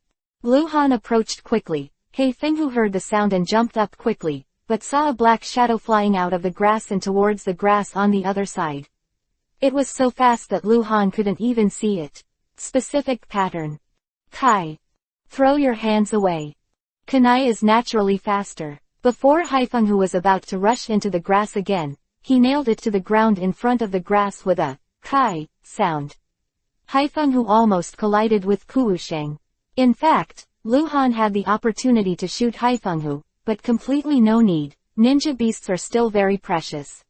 Lu Han approached quickly. Haifenghu heard the sound and jumped up quickly, but saw a black shadow flying out of the grass and towards the grass on the other side. It was so fast that Lu Han couldn't even see it. Specific pattern. Kai. Throw your hands away. Kunai is naturally faster. Before Haifenghu was about to rush into the grass again, he nailed it to the ground in front of the grass with a Kai sound. Haifenghu almost collided with Kuwusheng. In fact, Lu Han had the opportunity to shoot Haifenghu, but completely no need. Ninja beasts are still very precious.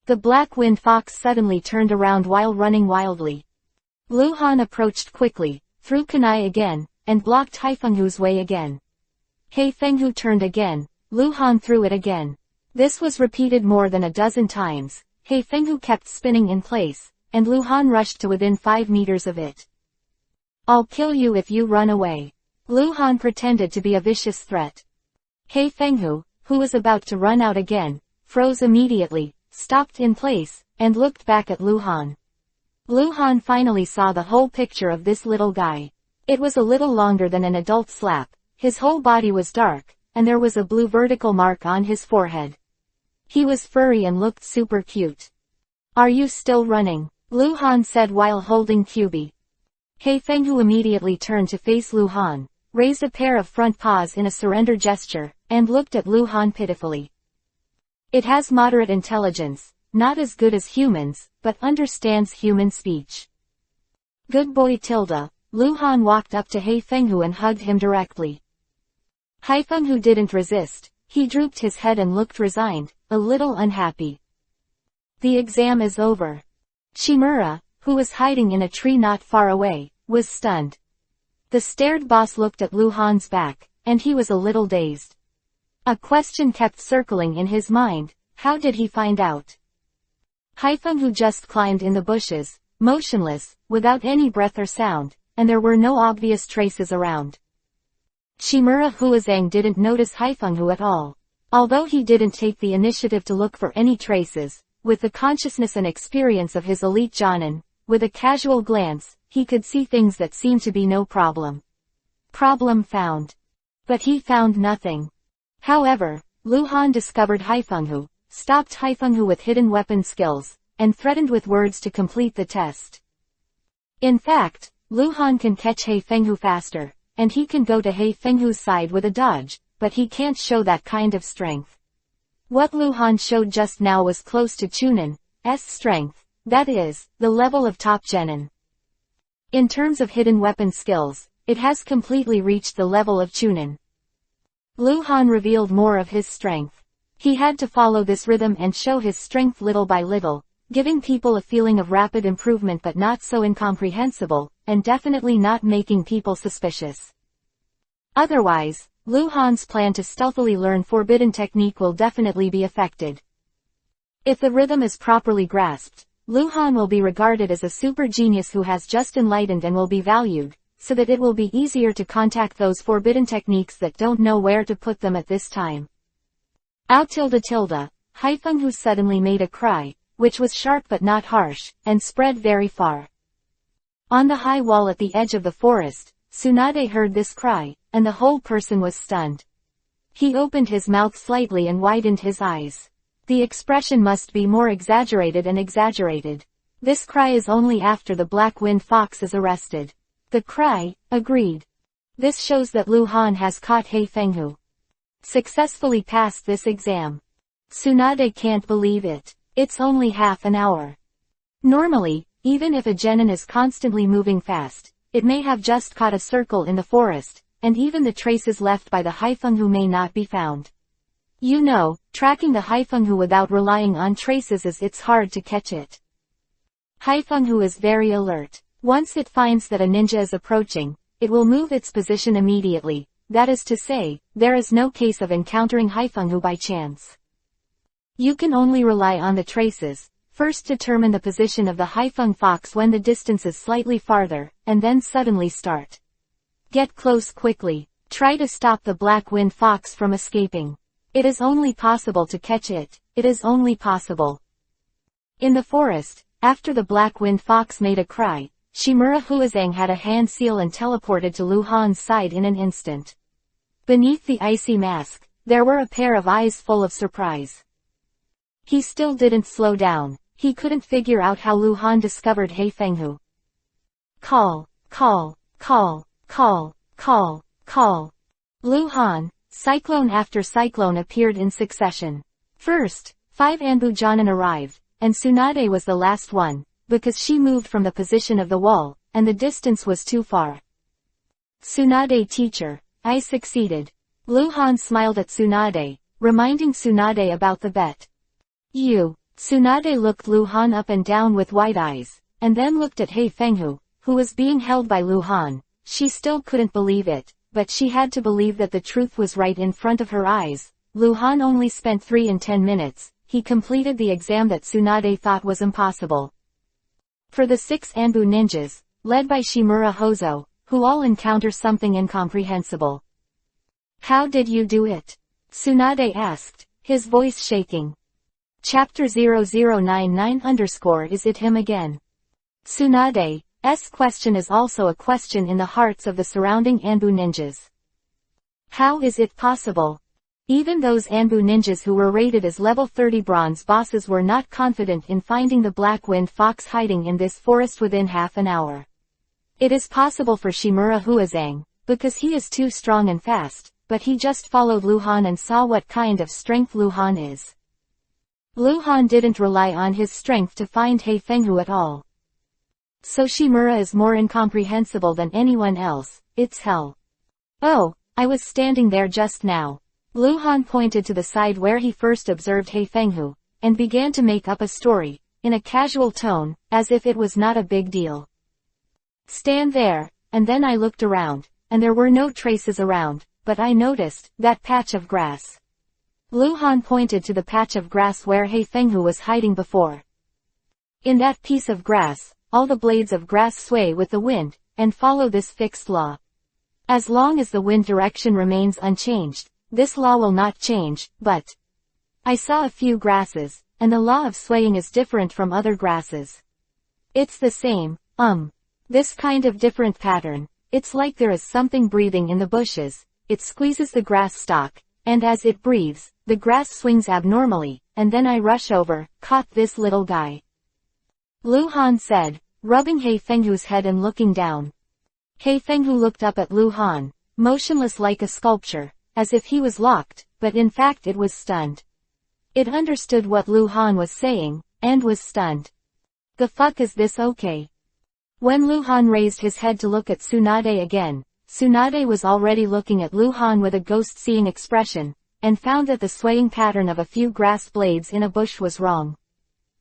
The Black Wind Fox suddenly turned around while running wildly. Lu Han approached quickly, threw kunai again, and blocked Haifenghu's way again. Haifenghu turned again, Lu Han threw it again. This was repeated more than a dozen times. Haifenghu kept spinning in place, and Lu Han rushed to within 5 meters of it. I'll kill you if you run away. Lu Han pretended to be a vicious threat. Hei Fenghu, who was about to run out again, froze immediately, stopped in place, and looked back at Lu Han. Lu Han finally saw the whole picture of this little guy. It was a little longer than an adult slap, his whole body was dark, and there was a blue vertical mark on his forehead. He was furry and looked super cute. "Are you still running?" Lu Han said while holding QB. Hei Fenghu immediately turned to face Lu Han, raised a pair of front paws in a surrender gesture, and looked at Lu Han pitifully. "It has moderate intelligence, not as good as humans, but understands human speech." "Good boy Tilda." Lu Han walked up to Hei Fenghu and hugged him directly. Hei Fenghu didn't resist, he drooped his head and looked resigned, a little unhappy. "The exam is over." Shimura, who was hiding in a tree not far away, was stunned. The stared boss looked at Lu Han's back, and he was a little dazed. A question kept circling in his mind, how did he find out? Hei Fenghu just climbed in the bushes, motionless, without any breath or sound, and there were no obvious traces around. Shimura Huazang didn't notice Hei Fenghu at all. Although he didn't take the initiative to look for any traces, with the consciousness and experience of his elite Jonin, with a casual glance, he could see things that seemed to be no problem. Problem found. But he found nothing. However, Lu Han discovered Hei Fenghu, stopped Hei Fenghu with hidden weapon skills, and threatened with words to complete the test. In fact, Lu Han can catch Hei Fenghu faster, and he can go to Hei Fenghu's side with a dodge, but he can't show that kind of strength. What Lu Han showed just now was close to Chunin's strength, that is, the level of top genin. In terms of hidden weapon skills, it has completely reached the level of Chunin. Lu Han revealed more of his strength. He had to follow this rhythm and show his strength little by little, giving people a feeling of rapid improvement but not so incomprehensible, and definitely not making people suspicious. Otherwise, Lu Han's plan to stealthily learn forbidden technique will definitely be affected. If the rhythm is properly grasped, Lu Han will be regarded as a super genius who has just enlightened and will be valued, so that it will be easier to contact those forbidden techniques that don't know where to put them at this time. Ow tilde tilde, Hei Fenghu suddenly made a cry, which was sharp but not harsh, and spread very far. On the high wall at the edge of the forest, Tsunade heard this cry, and the whole person was stunned. He opened his mouth slightly and widened his eyes. The expression must be more exaggerated and exaggerated. This cry is only after the black-winged fox is arrested. The cry, agreed. This shows that Lu Han has caught Hei Fenghu. Successfully passed this exam. Tsunade can't believe it. It's only half an hour. Normally, even if a genin is constantly moving fast, it may have just caught a circle in the forest, and even the traces left by the Hei Fenghu may not be found. You know, tracking the Hei Fenghu without relying on traces it's hard to catch it. Hei Fenghu is very alert. Once it finds that a ninja is approaching, it will move its position immediately, that is to say, there is no case of encountering Hei Fenghu by chance. You can only rely on the traces. First determine the position of the Hei Feng fox when the distance is slightly farther, and then suddenly start. Get close quickly. Try to stop the black-winged fox from escaping. It is only possible to catch it. It is only possible. In the forest, after the black-winged fox made a cry, Shimura Huazang had a hand seal and teleported to Lu Han's side in an instant. Beneath the icy mask, there were a pair of eyes full of surprise. He still didn't slow down. He couldn't figure out how Lu Han discovered Hei Fenghu. Call, call, call, call, call, call. Lu Han, cyclone after cyclone appeared in succession. First, 5 Anbu Jonin arrived, and Tsunade was the last one, because she moved from the position of the wall, and the distance was too far. Tsunade teacher, I succeeded. Lu Han smiled at Tsunade, reminding Tsunade about the bet. You. Tsunade looked Lu Han up and down with wide eyes, and then looked at Hei Fenghu, who was being held by Lu Han. She still couldn't believe it, but she had to believe that the truth was right in front of her eyes. Lu Han only spent 3 and 10 minutes. He completed the exam that Tsunade thought was impossible. For the 6 Anbu ninjas, led by Shimura Hozo, who all encounter something incomprehensible. How did you do it? Tsunade asked, his voice shaking. Chapter 0099 Is it him again? Tsunade's question is also a question in the hearts of the surrounding Anbu ninjas. How is it possible? Even those Anbu ninjas who were rated as level 30 bronze bosses were not confident in finding the Black Wind Fox hiding in this forest within half an hour. It is possible for Shimura Huazang, because he is too strong and fast, but he just followed Luhan and saw what kind of strength Luhan is. Luhan didn't rely on his strength to find He Fenghu at all. So Shimura is more incomprehensible than anyone else, it's hell. Oh, I was standing there just now. Luhan pointed to the side where he first observed He Fenghu, and began to make up a story, in a casual tone, as if it was not a big deal. Stand there, and then I looked around, and there were no traces around, but I noticed that patch of grass. Luhan pointed to the patch of grass where He Fenghu was hiding before. In that piece of grass, all the blades of grass sway with the wind, and follow this fixed law. As long as the wind direction remains unchanged, this law will not change, but I saw a few grasses, and the law of swaying is different from other grasses. It's the same, this kind of different pattern. It's like there is something breathing in the bushes. It squeezes the grass stalk, and as it breathes, the grass swings abnormally, and then I rush over, caught this little guy. Luhan said, rubbing He Fenghu's head and looking down. He Fenghu looked up at Luhan, motionless like a sculpture, as if he was locked, but in fact it was stunned. It understood what Luhan was saying, and was stunned. The fuck is this okay? When Luhan raised his head to look at Tsunade again, Tsunade was already looking at Luhan with a ghost-seeing expression, and found that the swaying pattern of a few grass blades in a bush was wrong.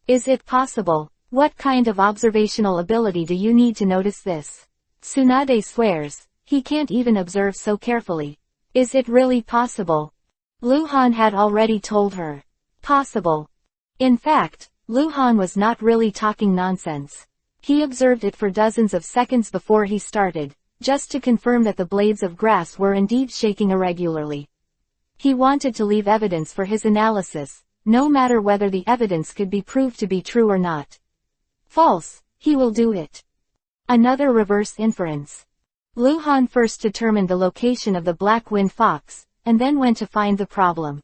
Is it possible? What kind of observational ability do you need to notice this? Tsunade swears, he can't even observe so carefully. Is it really possible? Luhan had already told her. Possible. In fact, Luhan was not really talking nonsense. He observed it for dozens of seconds before he started, just to confirm that the blades of grass were indeed shaking irregularly. He wanted to leave evidence for his analysis, no matter whether the evidence could be proved to be true or not. False, he will do it. Another reverse inference. Luhan first determined the location of the Black Wind Fox, and then went to find the problem.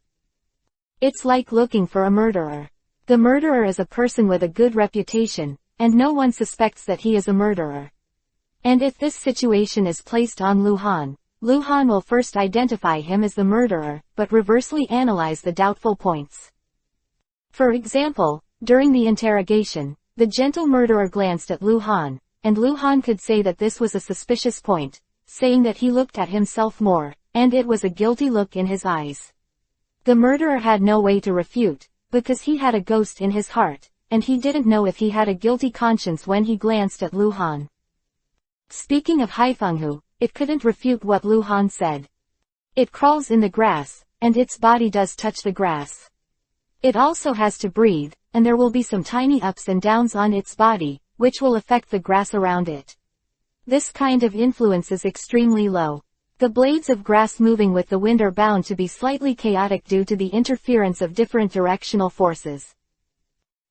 It's like looking for a murderer. The murderer is a person with a good reputation, and no one suspects that he is a murderer. And if this situation is placed on Luhan, Luhan will first identify him as the murderer, but reversely analyze the doubtful points. For example, during the interrogation, the gentle murderer glanced at Luhan, and Luhan could say that this was a suspicious point, saying that he looked at himself more, and it was a guilty look in his eyes. The murderer had no way to refute, because he had a ghost in his heart, and he didn't know if he had a guilty conscience when he glanced at Luhan. Speaking of Haifenghu, it couldn't refute what Luhan said. It crawls in the grass, and its body does touch the grass. It also has to breathe, and there will be some tiny ups and downs on its body, which will affect the grass around it. This kind of influence is extremely low. The blades of grass moving with the wind are bound to be slightly chaotic due to the interference of different directional forces.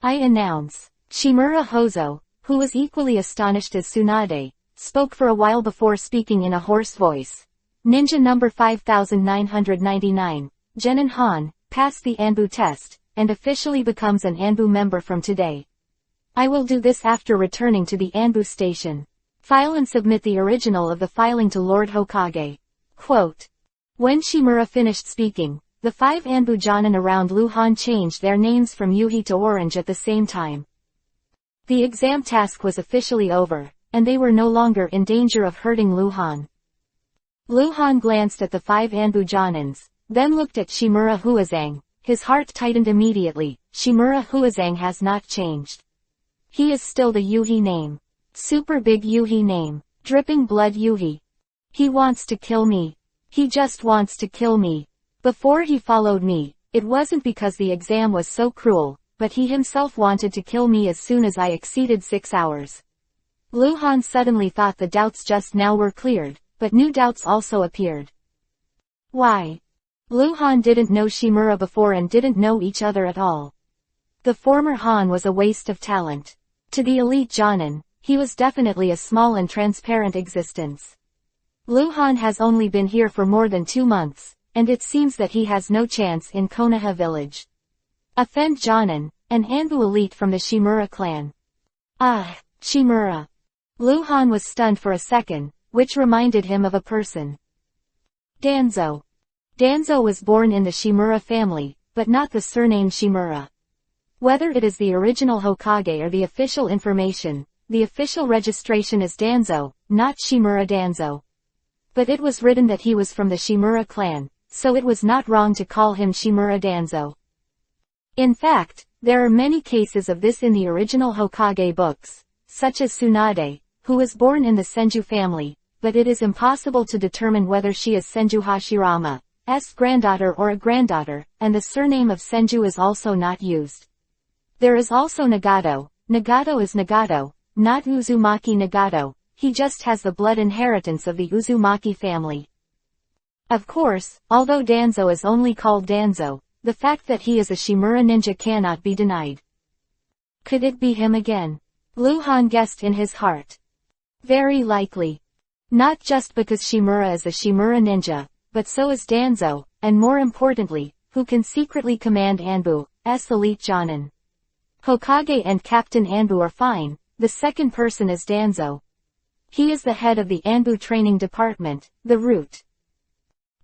I announce. Shimura Hozo, who was equally astonished as Tsunade, spoke for a while before speaking in a hoarse voice. Ninja number 5999, Jenin Han, passed the Anbu test, and officially becomes an Anbu member from today. I will do this after returning to the Anbu station. File and submit the original of the filing to Lord Hokage. Quote. When Shimura finished speaking, the 5 Anbu Jonin around Luhan changed their names from Yuhi to Orange at the same time. The exam task was officially over, and they were no longer in danger of hurting Luhan. Luhan glanced at the 5 Anbu Jonins, then looked at Shimura Huazang. His heart tightened immediately. Shimura Huazang has not changed. He is still the Yuhi name. Super big Yuhi name. Dripping blood Yuhi. He wants to kill me. He just wants to kill me. Before he followed me, it wasn't because the exam was so cruel, but he himself wanted to kill me as soon as I exceeded 6 hours. Luhan suddenly thought the doubts just now were cleared, but new doubts also appeared. Why? Han didn't know Shimura before and didn't know each other at all. The former Han was a waste of talent. To the elite Jonin, he was definitely a small and transparent existence. Han has only been here for more than 2 months, and it seems that he has no chance in Konoha village. Offend Jonin, an Anbu elite from the Shimura clan. Ah, Shimura. Han was stunned for a second, which reminded him of a person. Danzo. Danzo was born in the Shimura family, but not the surname Shimura. Whether it is the original Hokage or the official information, the official registration is Danzo, not Shimura Danzo. But it was written that he was from the Shimura clan, so it was not wrong to call him Shimura Danzo. In fact, there are many cases of this in the original Hokage books, such as Tsunade, who was born in the Senju family, but it is impossible to determine whether she is Senju Hashirama's granddaughter or a granddaughter, and the surname of Senju is also not used. There is also Nagato. Nagato is Nagato, not Uzumaki Nagato. He just has the blood inheritance of the Uzumaki family. Of course, although Danzo is only called Danzo, the fact that he is a Shimura ninja cannot be denied. Could it be him again? Han guessed in his heart. Very likely. Not just because Shimura is a Shimura ninja, but so is Danzo, and more importantly, who can secretly command Anbu's elite Jonin. Hokage and Captain Anbu are fine, the second person is Danzo. He is the head of the Anbu training department, the root.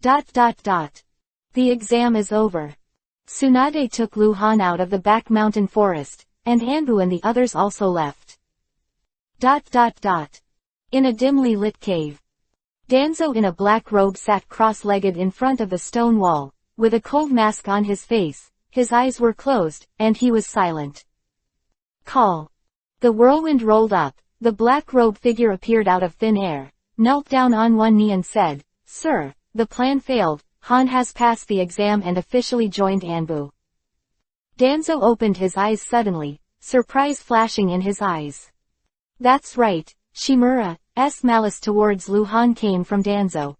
The exam is over. Tsunade took Han out of the back mountain forest, and Anbu and the others also left. In a dimly lit cave. Danzo in a black robe sat cross-legged in front of the stone wall, with a cold mask on his face, his eyes were closed, and he was silent. Call. The whirlwind rolled up, the black robe figure appeared out of thin air, knelt down on one knee and said, "Sir, the plan failed, Han has passed the exam and officially joined Anbu." Danzo opened his eyes suddenly, surprise flashing in his eyes. That's right, Shimura's malice towards Han came from Danzo.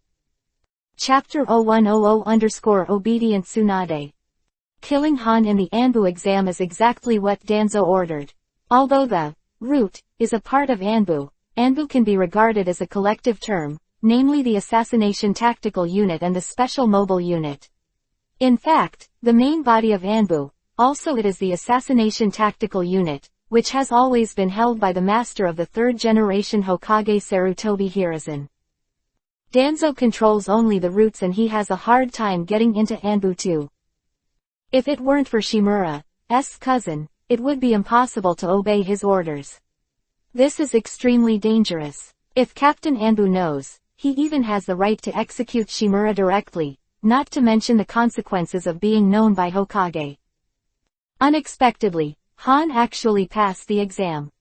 Chapter 0100_Obedient Tsunade. Killing Han in the Anbu exam is exactly what Danzo ordered. Although the root is a part of Anbu, Anbu can be regarded as a collective term, namely the Assassination Tactical Unit and the Special Mobile Unit. In fact, the main body of Anbu, also it is the Assassination Tactical Unit, which has always been held by the master of the third-generation Hokage Sarutobi Hiruzen. Danzo controls only the roots and he has a hard time getting into Anbu too. If it weren't for Shimura's cousin, it would be impossible to obey his orders. This is extremely dangerous. If Captain Anbu knows, he even has the right to execute Shimura directly, not to mention the consequences of being known by Hokage. Unexpectedly, Han actually passed the exam.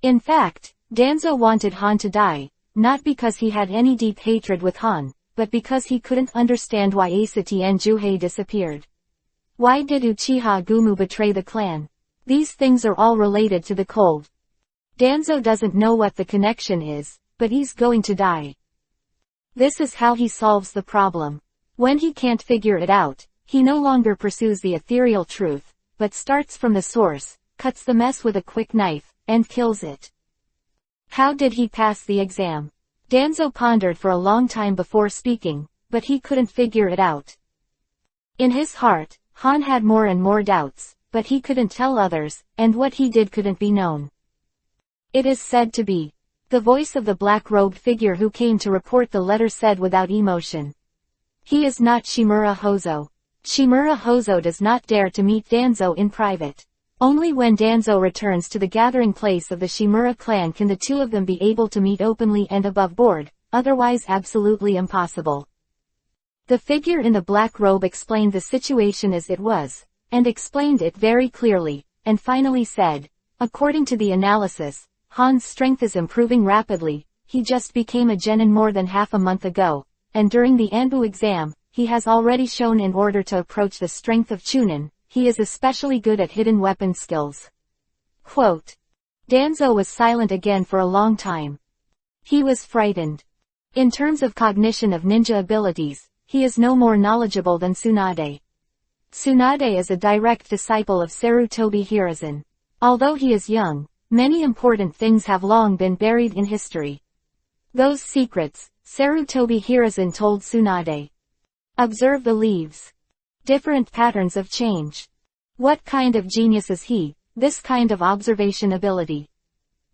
In fact, Danzo wanted Han to die, not because he had any deep hatred with Han, but because he couldn't understand why Asati and Juhei disappeared. Why did Uchiha Gumu betray the clan? These things are all related to the cold. Danzo doesn't know what the connection is, but he's going to die. This is how he solves the problem. When he can't figure it out, he no longer pursues the ethereal truth, but starts from the source, cuts the mess with a quick knife, and kills it. How did he pass the exam? Danzo pondered for a long time before speaking, but he couldn't figure it out. In his heart, Han had more and more doubts, but he couldn't tell others, and what he did couldn't be known. It is said to be. The voice of the black-robed figure who came to report the letter said without emotion. He is not Shimura Hozo. Shimura Hozo does not dare to meet Danzo in private. Only when Danzo returns to the gathering place of the Shimura clan can the two of them be able to meet openly and above board, otherwise absolutely impossible. The figure in the black robe explained the situation as it was, and explained it very clearly, and finally said, according to the analysis, Han's strength is improving rapidly, he just became a genin more than half a month ago, and during the Anbu exam, he has already shown in order to approach the strength of Chunin, he is especially good at hidden weapon skills. Quote. Danzo was silent again for a long time. He was frightened. In terms of cognition of ninja abilities, he is no more knowledgeable than Tsunade. Tsunade is a direct disciple of Sarutobi Hiruzen. Although he is young, many important things have long been buried in history. Those secrets, Sarutobi Hiruzen told Tsunade. Observe the leaves. Different patterns of change. What kind of genius is he, this kind of observation ability?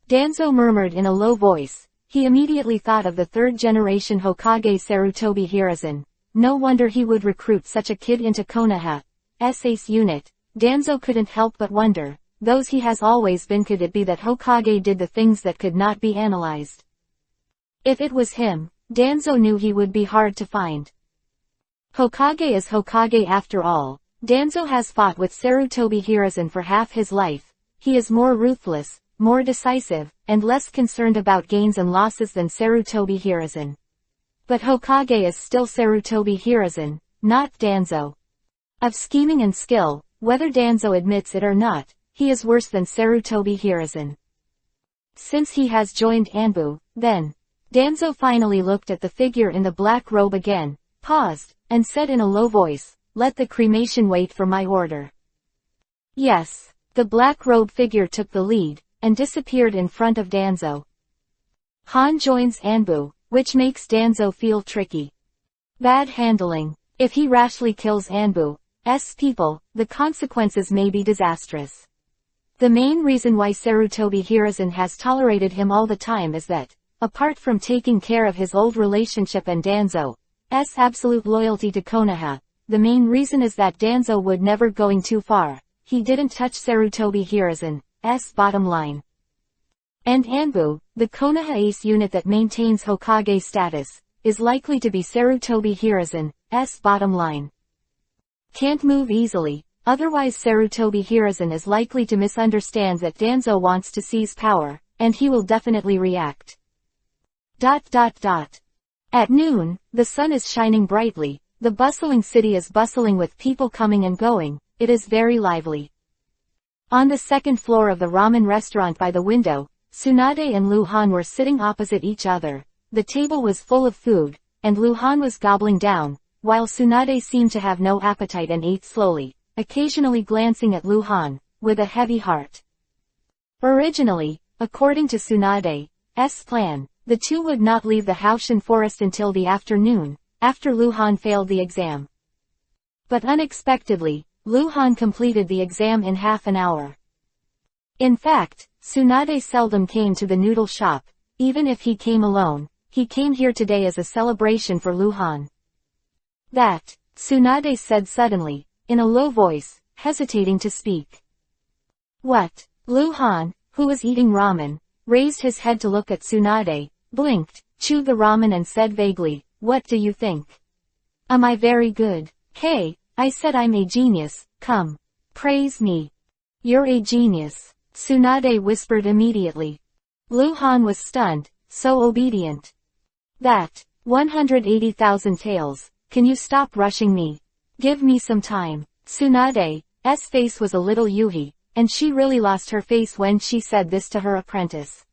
Danzo murmured in a low voice. He immediately thought of the third-generation Hokage Sarutobi Hiruzen. No wonder he would recruit such a kid into Konoha's ace unit. Danzo couldn't help but wonder, those he has always been, could it be that Hokage did the things that could not be analyzed? If it was him, Danzo knew he would be hard to find. Hokage is Hokage after all. Danzo has fought with Sarutobi Hiruzen for half his life. He is more ruthless, more decisive, and less concerned about gains and losses than Sarutobi Hiruzen. But Hokage is still Sarutobi Hiruzen, not Danzo. Of scheming and skill, whether Danzo admits it or not, he is worse than Sarutobi Hiruzen. Since he has joined Anbu, then. Danzo finally looked at the figure in the black robe again, paused, and said in a low voice, "Let the cremation wait for my order." Yes. The black robe figure took the lead, and disappeared in front of Danzo. Han joins Anbu, which makes Danzo feel tricky. Bad handling. If he rashly kills Anbu's people, the consequences may be disastrous. The main reason why Sarutobi Hiruzen has tolerated him all the time is that, apart from taking care of his old relationship and Danzo's absolute loyalty to Konoha, the main reason is that Danzo would never going too far. He didn't touch Sarutobi Hiruzen's bottom line. And Anbu, the Konoha ace unit that maintains Hokage status, is likely to be Sarutobi Hiruzen's bottom line. Can't move easily, otherwise Sarutobi Hiruzen is likely to misunderstand that Danzo wants to seize power, and he will definitely react. At noon, the sun is shining brightly, the bustling city is bustling with people coming and going, it is very lively. On the second floor of the ramen restaurant by the window, Tsunade and Luhan were sitting opposite each other. The table was full of food, and Luhan was gobbling down, while Tsunade seemed to have no appetite and ate slowly, occasionally glancing at Luhan, with a heavy heart. Originally, according to Tsunade's plan, the two would not leave the Haoshan forest until the afternoon, after Luhan failed the exam. But unexpectedly, Luhan completed the exam in half an hour. In fact, Tsunade seldom came to the noodle shop. Even if he came alone, he came here today as a celebration for Luhan. That, Tsunade said suddenly, in a low voice, hesitating to speak. What? Luhan, who was eating ramen, raised his head to look at Tsunade, blinked, chewed the ramen and said vaguely, "What do you think? Am I very good?" "Hey, I said I'm a genius, come. Praise me." "You're a genius," Tsunade whispered immediately. Luhan was stunned, so obedient. "That, 180,000 taels, can you stop rushing me? Give me some time." Tsunade's face was a little yuhi, and she really lost her face when she said this to her apprentice.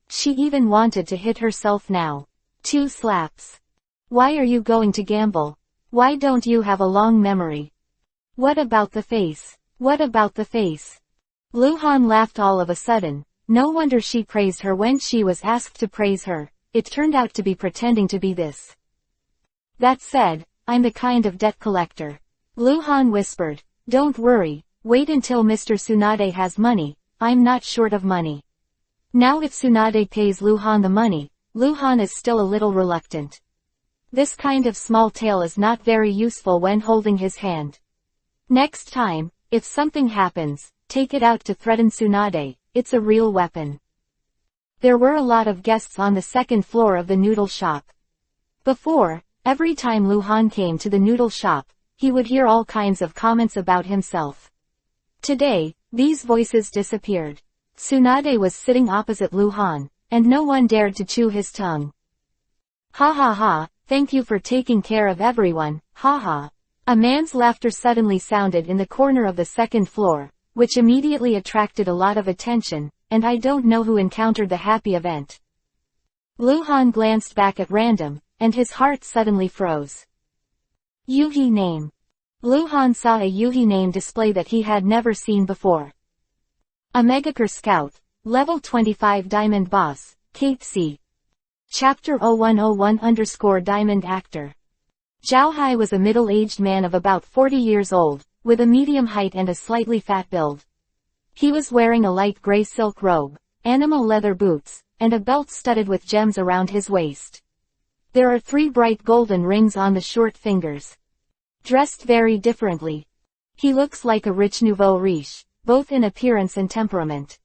She even wanted to hit herself now. 2 slaps. "Why are you going to gamble? Why don't you have a long memory? What about the face? What about the face?" Luhan laughed all of a sudden. No wonder she praised her when she was asked to praise her. It turned out to be pretending to be this. "That said, I'm the kind of debt collector." Luhan whispered. "Don't worry, wait until Mr. Tsunade has money, I'm not short of money." Now if Tsunade pays Luhan the money, Luhan is still a little reluctant. This kind of small tale is not very useful when holding his hand. Next time, if something happens, take it out to threaten Tsunade, it's a real weapon. There were a lot of guests on the second floor of the noodle shop. Before, every time Luhan came to the noodle shop, he would hear all kinds of comments about himself. Today, these voices disappeared. Tsunade was sitting opposite Luhan, and no one dared to chew his tongue. "Ha ha ha, thank you for taking care of everyone, ha ha." A man's laughter suddenly sounded in the corner of the second floor, which immediately attracted a lot of attention, and I don't know who encountered the happy event. Luhan glanced back at random, and his heart suddenly froze. Yuhi name. Luhan saw a Yuhi name display that he had never seen before. A Megakure Scout, Level 25 Diamond Boss, Kate C. Chapter 0101 Diamond Actor. Zhao Hai was a middle-aged man of about 40 years old, with a medium height and a slightly fat build. He was wearing a light gray silk robe, animal leather boots, and a belt studded with gems around his waist. There are 3 bright golden rings on the short fingers. Dressed very differently. He looks like a rich nouveau riche, both in appearance and temperament.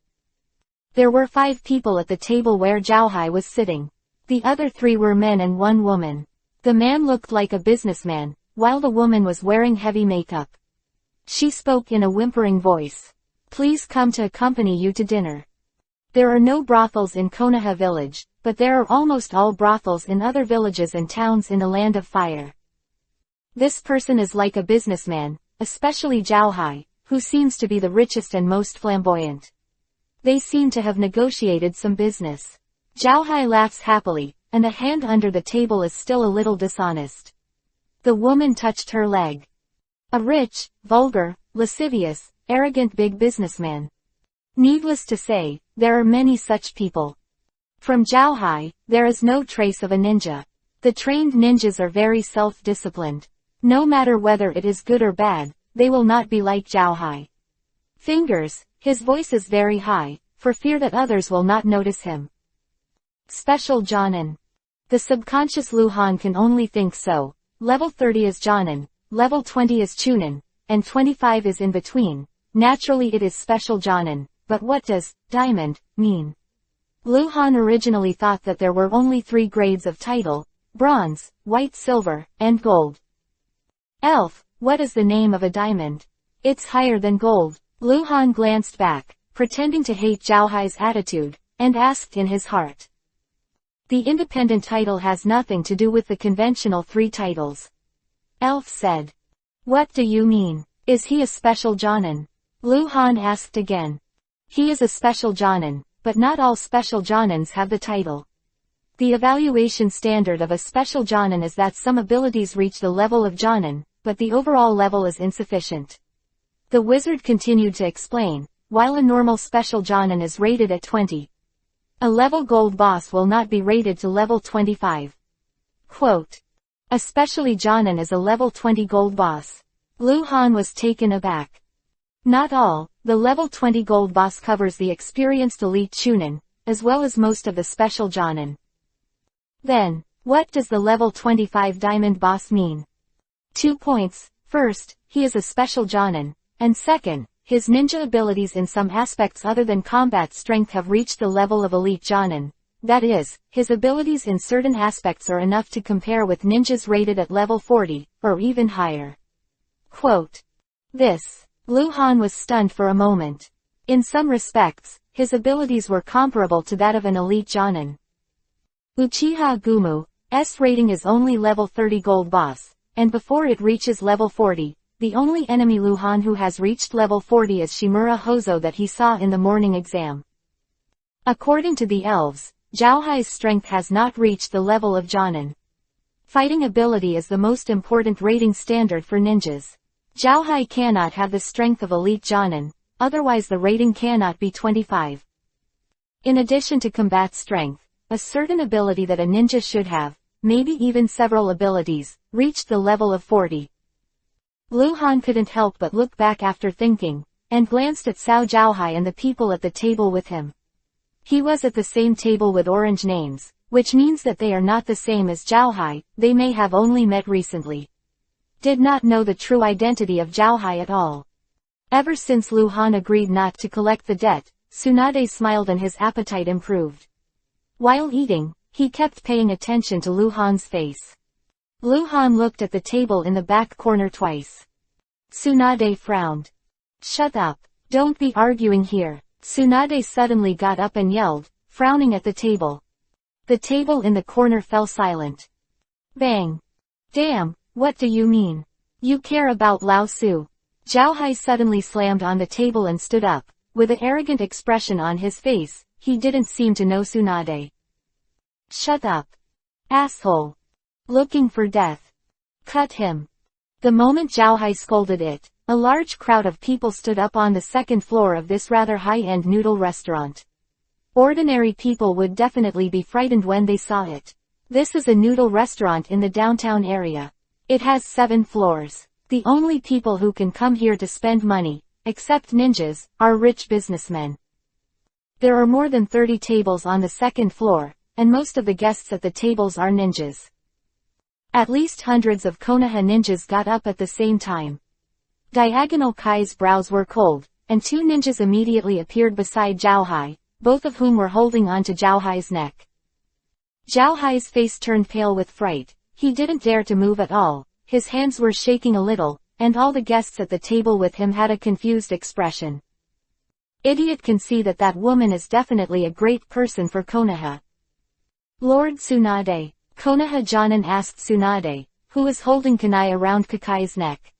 There were 5 people at the table where Zhao Hai was sitting. The other 3 were men and 1 woman. The man looked like a businessman, while the woman was wearing heavy makeup. She spoke in a whimpering voice. Please come to accompany you to dinner. There are no brothels in Konoha village, but there are almost all brothels in other villages and towns in the Land of Fire. This person is like a businessman, especially Zhao Hai, who seems to be the richest and most flamboyant. They seem to have negotiated some business. Zhao Hai laughs happily, and the hand under the table is still a little dishonest. The woman touched her leg. A rich, vulgar, lascivious, arrogant big businessman. Needless to say, there are many such people. From Zhao Hai, there is no trace of a ninja. The trained ninjas are very self-disciplined. No matter whether it is good or bad, they will not be like Zhao Hai. Fingers, his voice is very high, for fear that others will not notice him. Special Jonin. The subconscious Luhan can only think so. Level 30 is Jonin, level 20 is Chunin, and 25 is in between. Naturally it is Special Jonin, but what does diamond mean? Luhan originally thought that there were only 3 grades of title: bronze, white silver, and gold. Elf, what is the name of a diamond? It's higher than gold. Luhan glanced back, pretending to hate Zhao Hai's attitude, and asked in his heart. The independent title has nothing to do with the conventional 3 titles. Elf said. What do you mean? Is he a special Jonin? Luhan asked again. He is a special Jonin, but not all special Jonins have the title. The evaluation standard of a special Jonin is that some abilities reach the level of Jonin, but the overall level is insufficient. The wizard continued to explain, while a normal special Jonin is rated at 20. A level gold boss will not be rated to level 25. Quote. Especially Jonin is a level 20 gold boss. Luhan was taken aback. Not all, the level 20 gold boss covers the experienced elite Chunin, as well as most of the special Jonin. Then, what does the level 25 diamond boss mean? 2 points. First, he is a special Jonin, and second, his ninja abilities in some aspects other than combat strength have reached the level of elite Jonin. That is, his abilities in certain aspects are enough to compare with ninjas rated at level 40, or even higher. Quote. This. Luhan was stunned for a moment. In some respects, his abilities were comparable to that of an elite Jonin. Uchiha Agumu's rating is only level 30 gold boss, and before it reaches level 40, the only enemy Luhan who has reached level 40 is Shimura Hozo that he saw in the morning exam. According to the elves, Zhao Hai's strength has not reached the level of Jonin. Fighting ability is the most important rating standard for ninjas. Zhao Hai cannot have the strength of elite Jonin, otherwise the rating cannot be 25. In addition to combat strength, a certain ability that a ninja should have, maybe even several abilities, reached the level of 40. Luhan couldn't help but look back after thinking, and glanced at Cao Zhao Hai and the people at the table with him. He was at the same table with orange names, which means that they are not the same as Zhao Hai, they may have only met recently. Did not know the true identity of Zhao Hai at all. Ever since Luhan agreed not to collect the debt, Tsunade smiled and his appetite improved. While eating, he kept paying attention to Luhan's face. Luhan looked at the table in the back corner twice. Tsunade frowned. Shut up. Don't be arguing here. Tsunade suddenly got up and yelled, frowning at the table. The table in the corner fell silent. Bang. Damn, what do you mean? You care about Lao Su? Zhao Hai suddenly slammed on the table and stood up, with an arrogant expression on his face. He didn't seem to know Tsunade. Shut up. Asshole. Looking for death. Cut him. The moment Zhao scolded it, a large crowd of people stood up on the second floor of this rather high-end noodle restaurant. Ordinary people would definitely be frightened when they saw it. This is a noodle restaurant in the downtown area. It has 7 floors. The only people who can come here to spend money, except ninjas, are rich businessmen. There are more than 30 tables on the second floor, and most of the guests at the tables are ninjas. At least hundreds of Konoha ninjas got up at the same time. Diagonal Kai's brows were cold, and 2 ninjas immediately appeared beside Zhao, both of whom were holding onto Zhao neck. Zhao face turned pale with fright. He didn't dare to move at all, his hands were shaking a little, and all the guests at the table with him had a confused expression. Idiot can see that that woman is definitely a great person for Konoha. Lord Tsunade, Konoha Jonin asked Tsunade, who was holding kunai around Kakai's neck.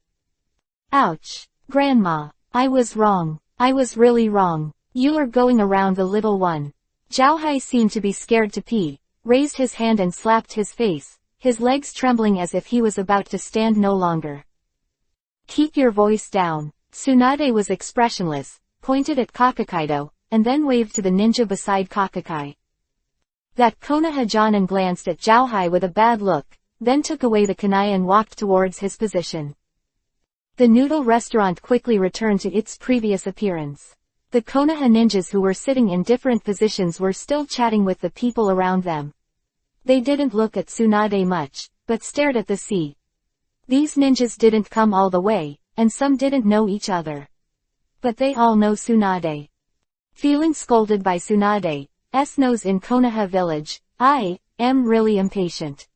Ouch. Grandma. I was wrong. I was really wrong. You are going around the little one. Zhao seemed to be scared to pee, raised his hand and slapped his face, his legs trembling as if he was about to stand no longer. Keep your voice down. Tsunade was expressionless, pointed at Kakaido, and then waved to the ninja beside Kakai. That Konoha Jonin glanced at Zhao with a bad look, then took away the kunai and walked towards his position. The noodle restaurant quickly returned to its previous appearance. The Konoha ninjas who were sitting in different positions were still chatting with the people around them. They didn't look at Tsunade much, but stared at the sea. These ninjas didn't come all the way, and some didn't know each other. But they all know Tsunade. Feeling scolded by Tsunade's nose in Konoha village, I am really impatient.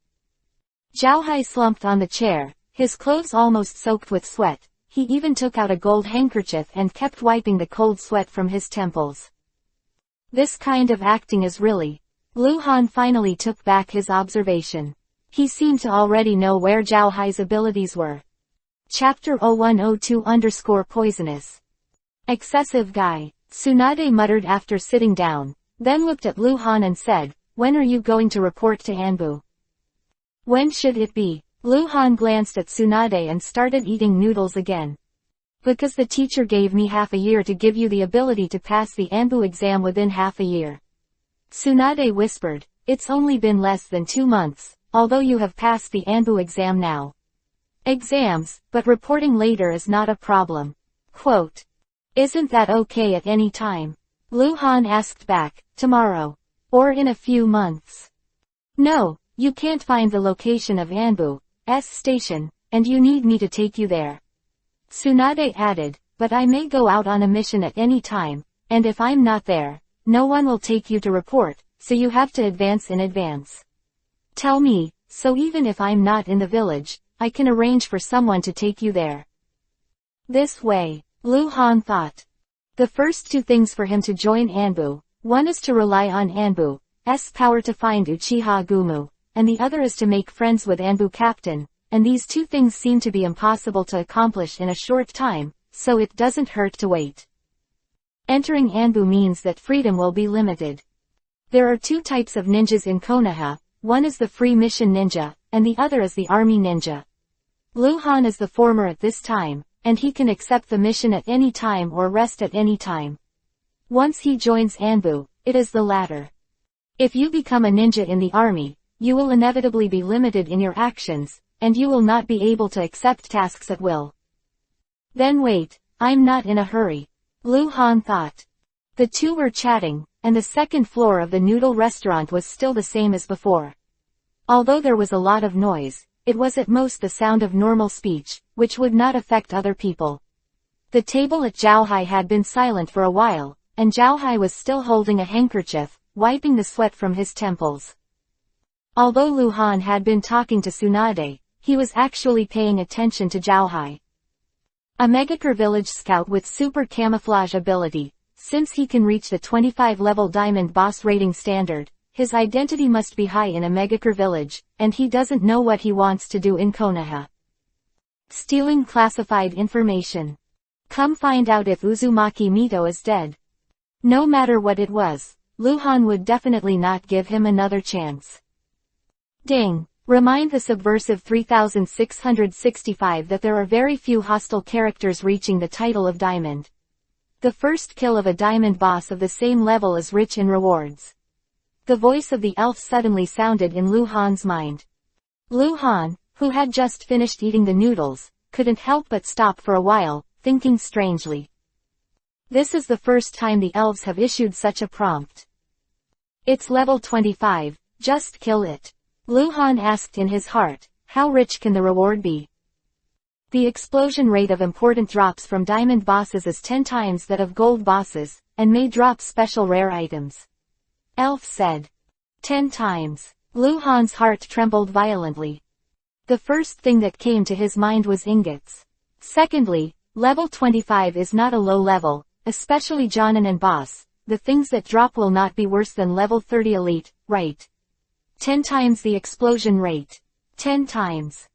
Zhao slumped on the chair, his clothes almost soaked with sweat. He even took out a gold handkerchief and kept wiping the cold sweat from his temples. This kind of acting is really... Lu Han finally took back his observation. He seemed to already know where Zhao abilities were. Chapter 0102_Poisonous. Excessive guy. Tsunade muttered after sitting down, then looked at Lu Han and said, when are you going to report to Anbu? When should it be? Lu Han glanced at Tsunade and started eating noodles again. Because the teacher gave me half a year to give you the ability to pass the Anbu exam within half a year. Tsunade whispered, it's only been less than 2 months, although you have passed the Anbu exam now. Exams, but reporting later is not a problem. Quote. Isn't that okay at any time? Lu Han asked back, tomorrow. Or in a few months. No, you can't find the location of Anbu's station, and you need me to take you there. Tsunade added, but I may go out on a mission at any time, and if I'm not there, no one will take you to report, so you have to advance in advance. Tell me, so even if I'm not in the village, I can arrange for someone to take you there. This way, Lu Han thought. The first 2 things for him to join Anbu, one is to rely on Anbu's power to find Uchiha Gumu, and the other is to make friends with Anbu Captain, and these 2 things seem to be impossible to accomplish in a short time, so it doesn't hurt to wait. Entering Anbu means that freedom will be limited. There are 2 types of ninjas in Konoha, one is the free mission ninja, and the other is the army ninja. Lu Han is the former at this time, and he can accept the mission at any time or rest at any time. Once he joins Anbu, it is the latter. If you become a ninja in the army, you will inevitably be limited in your actions, and you will not be able to accept tasks at will. Then wait, I'm not in a hurry. Lu Han thought. The 2 were chatting, and the second floor of the noodle restaurant was still the same as before. Although there was a lot of noise, it was at most the sound of normal speech, which would not affect other people. The table at Zhao had been silent for a while, and Zhao was still holding a handkerchief, wiping the sweat from his temples. Although Lu Han had been talking to Tsunade, he was actually paying attention to Zhao. A Megakure village scout with super camouflage ability, since he can reach the 25-level diamond boss rating standard, his identity must be high in a Megakure village, and he doesn't know what he wants to do in Konoha. Stealing classified information. Come find out if Uzumaki Mito is dead. No matter what it was, Lu Han would definitely not give him another chance. Ding! Remind the subversive 3665 that there are very few hostile characters reaching the title of Diamond. The first kill of a Diamond boss of the same level is rich in rewards. The voice of the elf suddenly sounded in Lu Han's mind. Lu Han, who had just finished eating the noodles, couldn't help but stop for a while, thinking strangely. This is the first time the elves have issued such a prompt. It's level 25, just kill it. Lu Han asked in his heart, how rich can the reward be? The explosion rate of important drops from diamond bosses is 10 times that of gold bosses, and may drop special rare items. Elf said. 10 times. Lu Han's heart trembled violently. The first thing that came to his mind was ingots. Secondly, level 25 is not a low level, especially Jonin and boss. The things that drop will not be worse than level 30 elite, right? 10 times the explosion rate. 10 times.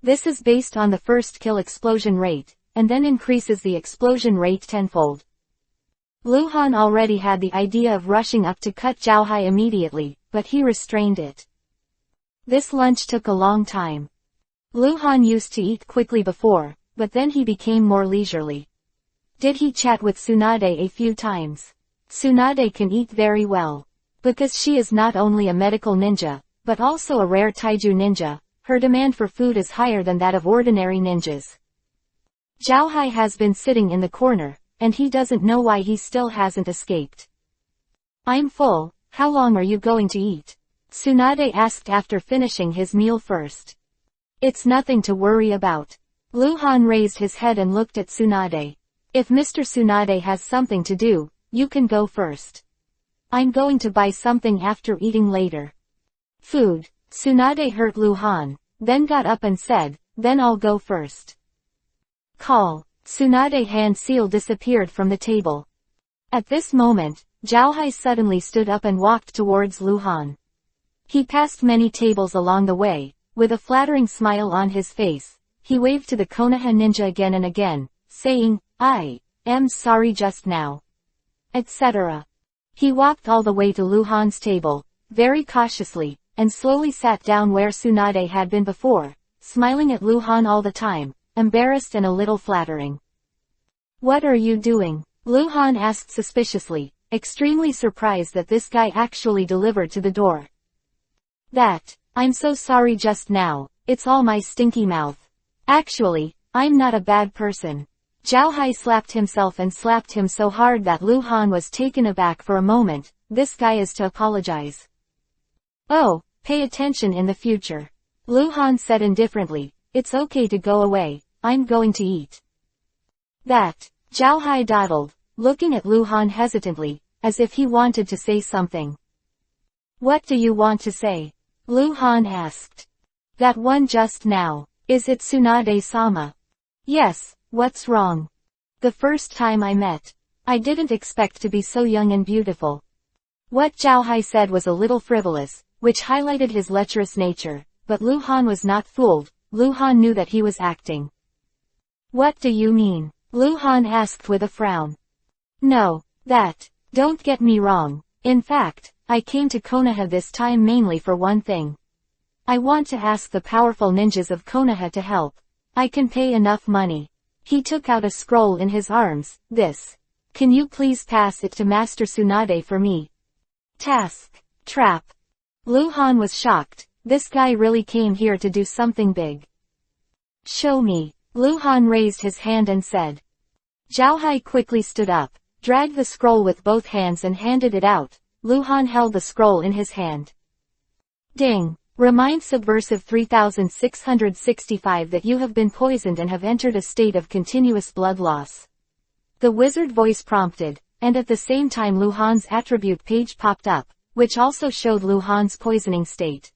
This is based on the first kill explosion rate, and then increases the explosion rate tenfold. Lu Han already had the idea of rushing up to cut Zhao Hai immediately, but he restrained it. This lunch took a long time. Lu Han used to eat quickly before, but then he became more leisurely. Did he chat with Tsunade a few times? Tsunade can eat very well. Because she is not only a medical ninja, but also a rare taiju ninja, her demand for food is higher than that of ordinary ninjas. Zhao Hai has been sitting in the corner, and he doesn't know why he still hasn't escaped. I'm full, how long are you going to eat? Tsunade asked after finishing his meal first. It's nothing to worry about. Lu Han raised his head and looked at Tsunade. If Mr. Tsunade has something to do, you can go first. I'm going to buy something after eating later. Food. Tsunade heard Lu Han, then got up and said, then I'll go first. Call. Tsunade hand seal disappeared from the table. At this moment, Zhao Hai suddenly stood up and walked towards Lu Han. He passed many tables along the way, with a flattering smile on his face. He waved to the Konoha ninja again and again, saying, I am sorry just now, etc. He walked all the way to Lu Han's table, very cautiously, and slowly sat down where Tsunade had been before, smiling at Lu Han all the time, embarrassed and a little flattering. What are you doing? Lu Han asked suspiciously, extremely surprised that this guy actually delivered to the door. I'm so sorry just now, it's all my stinky mouth. Actually, I'm not a bad person. Zhao Hai slapped himself and slapped him so hard that Lu Han was taken aback for a moment. This guy is to apologize. Oh, pay attention in the future. Lu Han said indifferently, it's okay to go away, I'm going to eat. Zhao Hai dawdled, looking at Lu Han hesitantly, as if he wanted to say something. What do you want to say? Lu Han asked. That one just now. Is it Tsunade-sama? Yes, what's wrong? The first time I met, I didn't expect to be so young and beautiful. What Zhao Hai said was a little frivolous, which highlighted his lecherous nature, but Lu Han was not fooled. Lu Han knew that he was acting. What do you mean? Lu Han asked with a frown. No, don't get me wrong. In fact, I came to Konoha this time mainly for one thing. I want to ask the powerful ninjas of Konoha to help. I can pay enough money. He took out a scroll in his arms. Can you please pass it to Master Tsunade for me? Task. Trap. Lu Han was shocked. This guy really came here to do something big. Show me. Lu Han raised his hand and said. Zhao Hai quickly stood up, dragged the scroll with both hands and handed it out. Lu Han held the scroll in his hand. Ding. Remind Subversive 3665 that you have been poisoned and have entered a state of continuous blood loss. The wizard voice prompted, and at the same time Lu Han's attribute page popped up, which also showed Lu Han's poisoning state.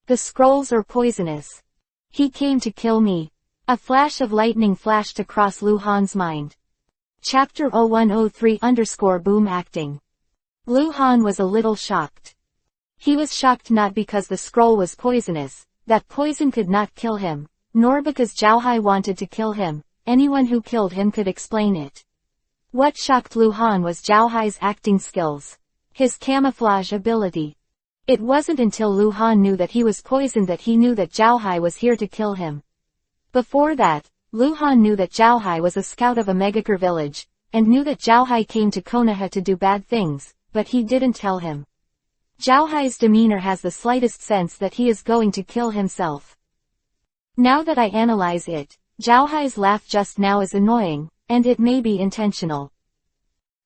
The scrolls are poisonous. He came to kill me. A flash of lightning flashed across Lu Han's mind. Chapter 0103_boom acting. Lu Han was a little shocked. He was shocked not because the scroll was poisonous, that poison could not kill him, nor because Zhao Hai wanted to kill him. Anyone who killed him could explain it. What shocked Lu Han was Zhao Hai's acting skills. His camouflage ability. It wasn't until Lu Han knew that he was poisoned that he knew that Zhao Hai was here to kill him. Before that, Lu Han knew that Zhao Hai was a scout of a Megakure village, and knew that Zhao Hai came to Konoha to do bad things, but he didn't tell him. Zhao Hai's demeanor has the slightest sense that he is going to kill himself. Now that I analyze it, Zhao Hai's laugh just now is annoying, and it may be intentional.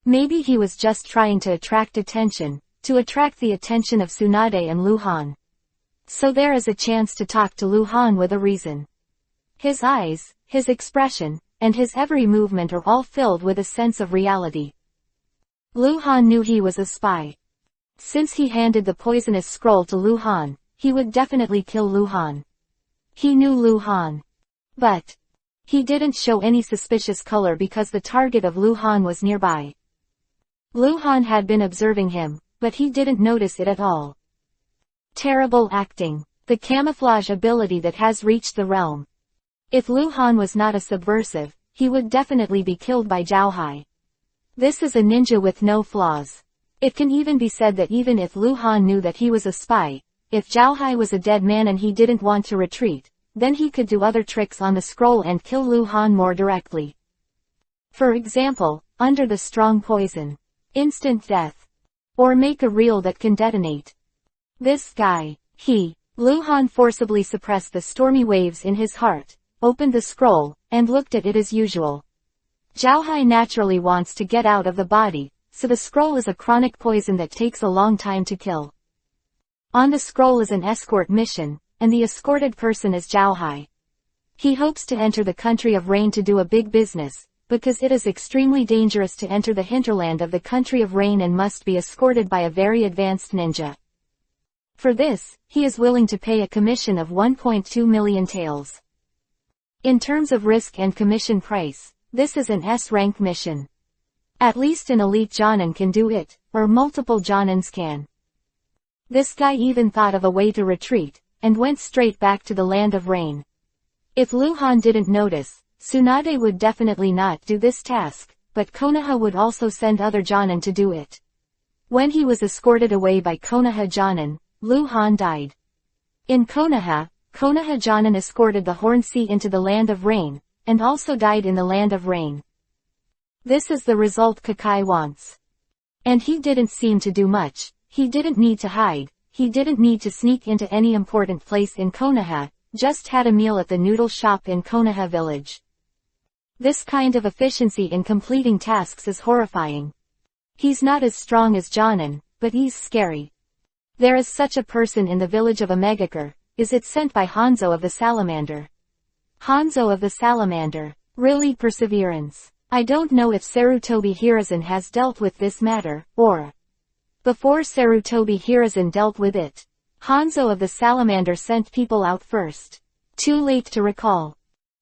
Maybe he was just trying to attract attention, to attract the attention of Tsunade and Lu Han. So there is a chance to talk to Lu Han with a reason. His eyes, his expression, and his every movement are all filled with a sense of reality. Lu Han knew he was a spy. Since he handed the poisonous scroll to Lu Han, he would definitely kill Lu Han. He knew Lu Han. But he didn't show any suspicious color because the target of Lu Han was nearby. Lu Han had been observing him, but he didn't notice it at all. Terrible acting. The camouflage ability that has reached the realm. If Lu Han was not a subversive, he would definitely be killed by Zhao Hai. This is a ninja with no flaws. It can even be said that even if Lu Han knew that he was a spy, if Zhao Hai was a dead man and he didn't want to retreat, then he could do other tricks on the scroll and kill Lu Han more directly. For example, under the strong poison. Instant death. Or make a reel that can detonate. This guy, Lu Han forcibly suppressed the stormy waves in his heart, opened the scroll, and looked at it as usual. Zhao Hai naturally wants to get out of the body, so the scroll is a chronic poison that takes a long time to kill. On the scroll is an escort mission, and the escorted person is Zhao Hai. He hopes to enter the country of rain to do a big business, because it is extremely dangerous to enter the hinterland of the country of rain and must be escorted by a very advanced ninja. For this, he is willing to pay a commission of 1.2 million taels. In terms of risk and commission price, this is an S-rank mission. At least an elite Jonin can do it, or multiple Jonins can. This guy even thought of a way to retreat, and went straight back to the land of rain. If Lu Han didn't notice, Tsunade would definitely not do this task, but Konoha would also send other Jonin to do it. When he was escorted away by Konoha Jonin, Lu Han died. In Konoha Jonin escorted the Horn Sea into the land of rain, and also died in the land of rain. This is the result Kakai wants. And he didn't seem to do much, he didn't need to hide, he didn't need to sneak into any important place in Konoha, just had a meal at the noodle shop in Konoha village. This kind of efficiency in completing tasks is horrifying. He's not as strong as Jonin, but he's scary. There is such a person in the village of Megakure, is it sent by Hanzo of the Salamander. Hanzo of the Salamander, really perseverance. I don't know if Sarutobi Hiruzen has dealt with this matter, or before Sarutobi Hiruzen dealt with it. Hanzo of the Salamander sent people out first. Too late to recall.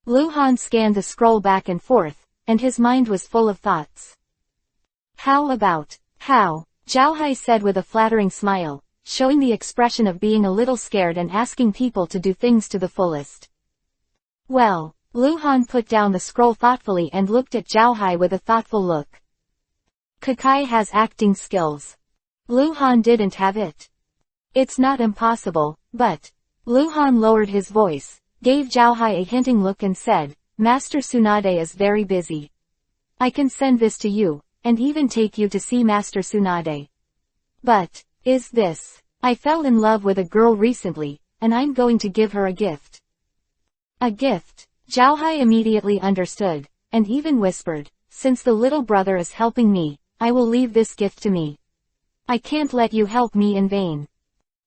Lu Han scanned the scroll back and forth, and his mind was full of thoughts. How? Zhao Hai said with a flattering smile, showing the expression of being a little scared and asking people to do things to the fullest. Well, Lu Han put down the scroll thoughtfully and looked at Zhao Hai with a thoughtful look. Kakai has acting skills. Lu Han didn't have it. It's not impossible, but Lu Han lowered his voice, gave Zhao Hai a hinting look and said, Master Tsunade is very busy. I can send this to you, and even take you to see Master Tsunade. But is this? I fell in love with a girl recently, and I'm going to give her a gift. A gift? Zhao Hai immediately understood, and even whispered, since the little brother is helping me, I will leave this gift to me. I can't let you help me in vain.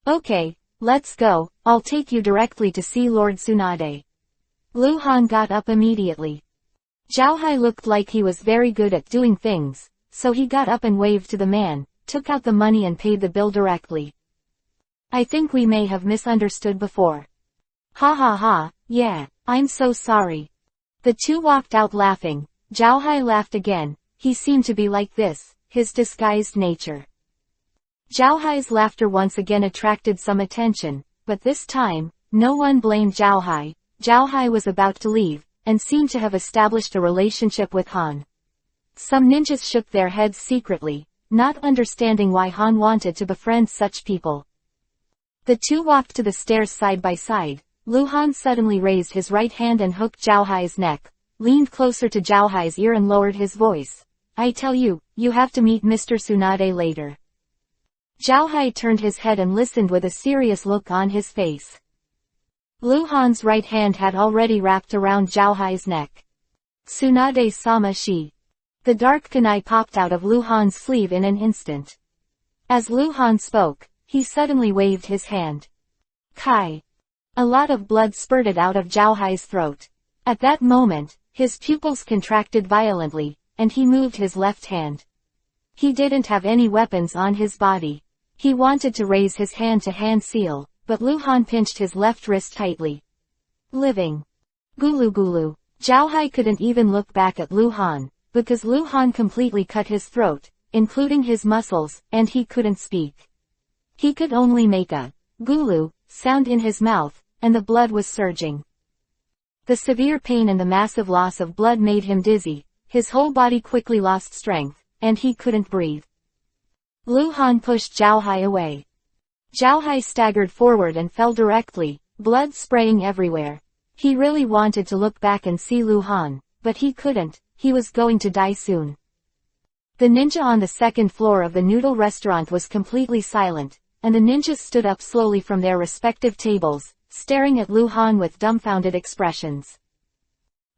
Okay, let's go, I'll take you directly to see Lord Tsunade. Lu Han got up immediately. Zhao Hai looked like he was very good at doing things, so he got up and waved to the man, took out the money and paid the bill directly. I think we may have misunderstood before. Ha ha ha, yeah, I'm so sorry. The two walked out laughing. Zhao Hai laughed again, he seemed to be like this, his disguised nature. Zhao Hai's laughter once again attracted some attention, but this time, no one blamed Zhao Hai. Zhao Hai was about to leave, and seemed to have established a relationship with Han. Some ninjas shook their heads secretly, not understanding why Han wanted to befriend such people. The two walked to the stairs side by side. Luhan suddenly raised his right hand and hooked Zhao Hai's neck, leaned closer to Zhao Hai's ear and lowered his voice. I tell you, you have to meet Mr. Tsunade later. Zhao Hai turned his head and listened with a serious look on his face. Luhan's right hand had already wrapped around Zhao Hai's neck. Tsunade-sama shi. The dark kunai popped out of Luhan's sleeve in an instant. As Luhan spoke, he suddenly waved his hand. Kai. A lot of blood spurted out of Zhao Hai's throat. At that moment, his pupils contracted violently, and he moved his left hand. He didn't have any weapons on his body. He wanted to raise his hand to hand seal, but Luhan pinched his left wrist tightly. Living. Gulu gulu. Zhao Hai couldn't even look back at Luhan, because Luhan completely cut his throat, including his muscles, and he couldn't speak. He could only make a gulu sound in his mouth, and the blood was surging. The severe pain and the massive loss of blood made him dizzy, his whole body quickly lost strength, and he couldn't breathe. Luhan pushed Zhao Hai away. Zhao Hai staggered forward and fell directly, blood spraying everywhere. He really wanted to look back and see Luhan, but he couldn't, he was going to die soon. The ninja on the second floor of the noodle restaurant was completely silent, and the ninjas stood up slowly from their respective tables, staring at Luhan with dumbfounded expressions.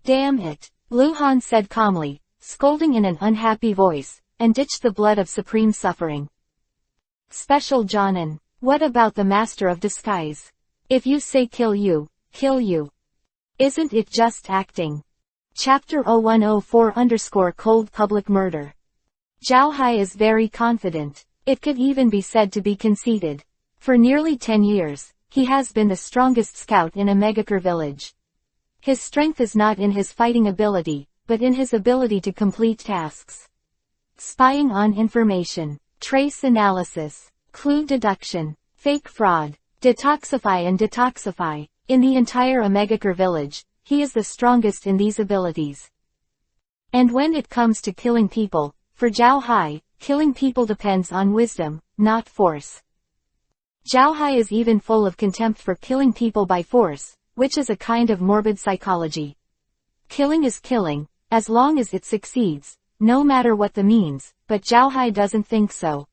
Damn it, Luhan said calmly, scolding in an unhappy voice, and ditched the blood of supreme suffering. Special Jonin, what about the master of disguise? If you say kill you, kill you. Isn't it just acting? Chapter 0104 Cold Public Murder. Zhao Hai is very confident. It could even be said to be conceited. For nearly 10 years, he has been the strongest scout in a Megakure village. His strength is not in his fighting ability, but in his ability to complete tasks. Spying on information, trace analysis, clue deduction, fake fraud, detoxify and detoxify. In the entire Megakure village, he is the strongest in these abilities. And when it comes to killing people, for Zhao Hai, killing people depends on wisdom, not force. Zhao Hai is even full of contempt for killing people by force, which is a kind of morbid psychology. Killing is killing, as long as it succeeds, no matter what the means, but Zhao Hai doesn't think so.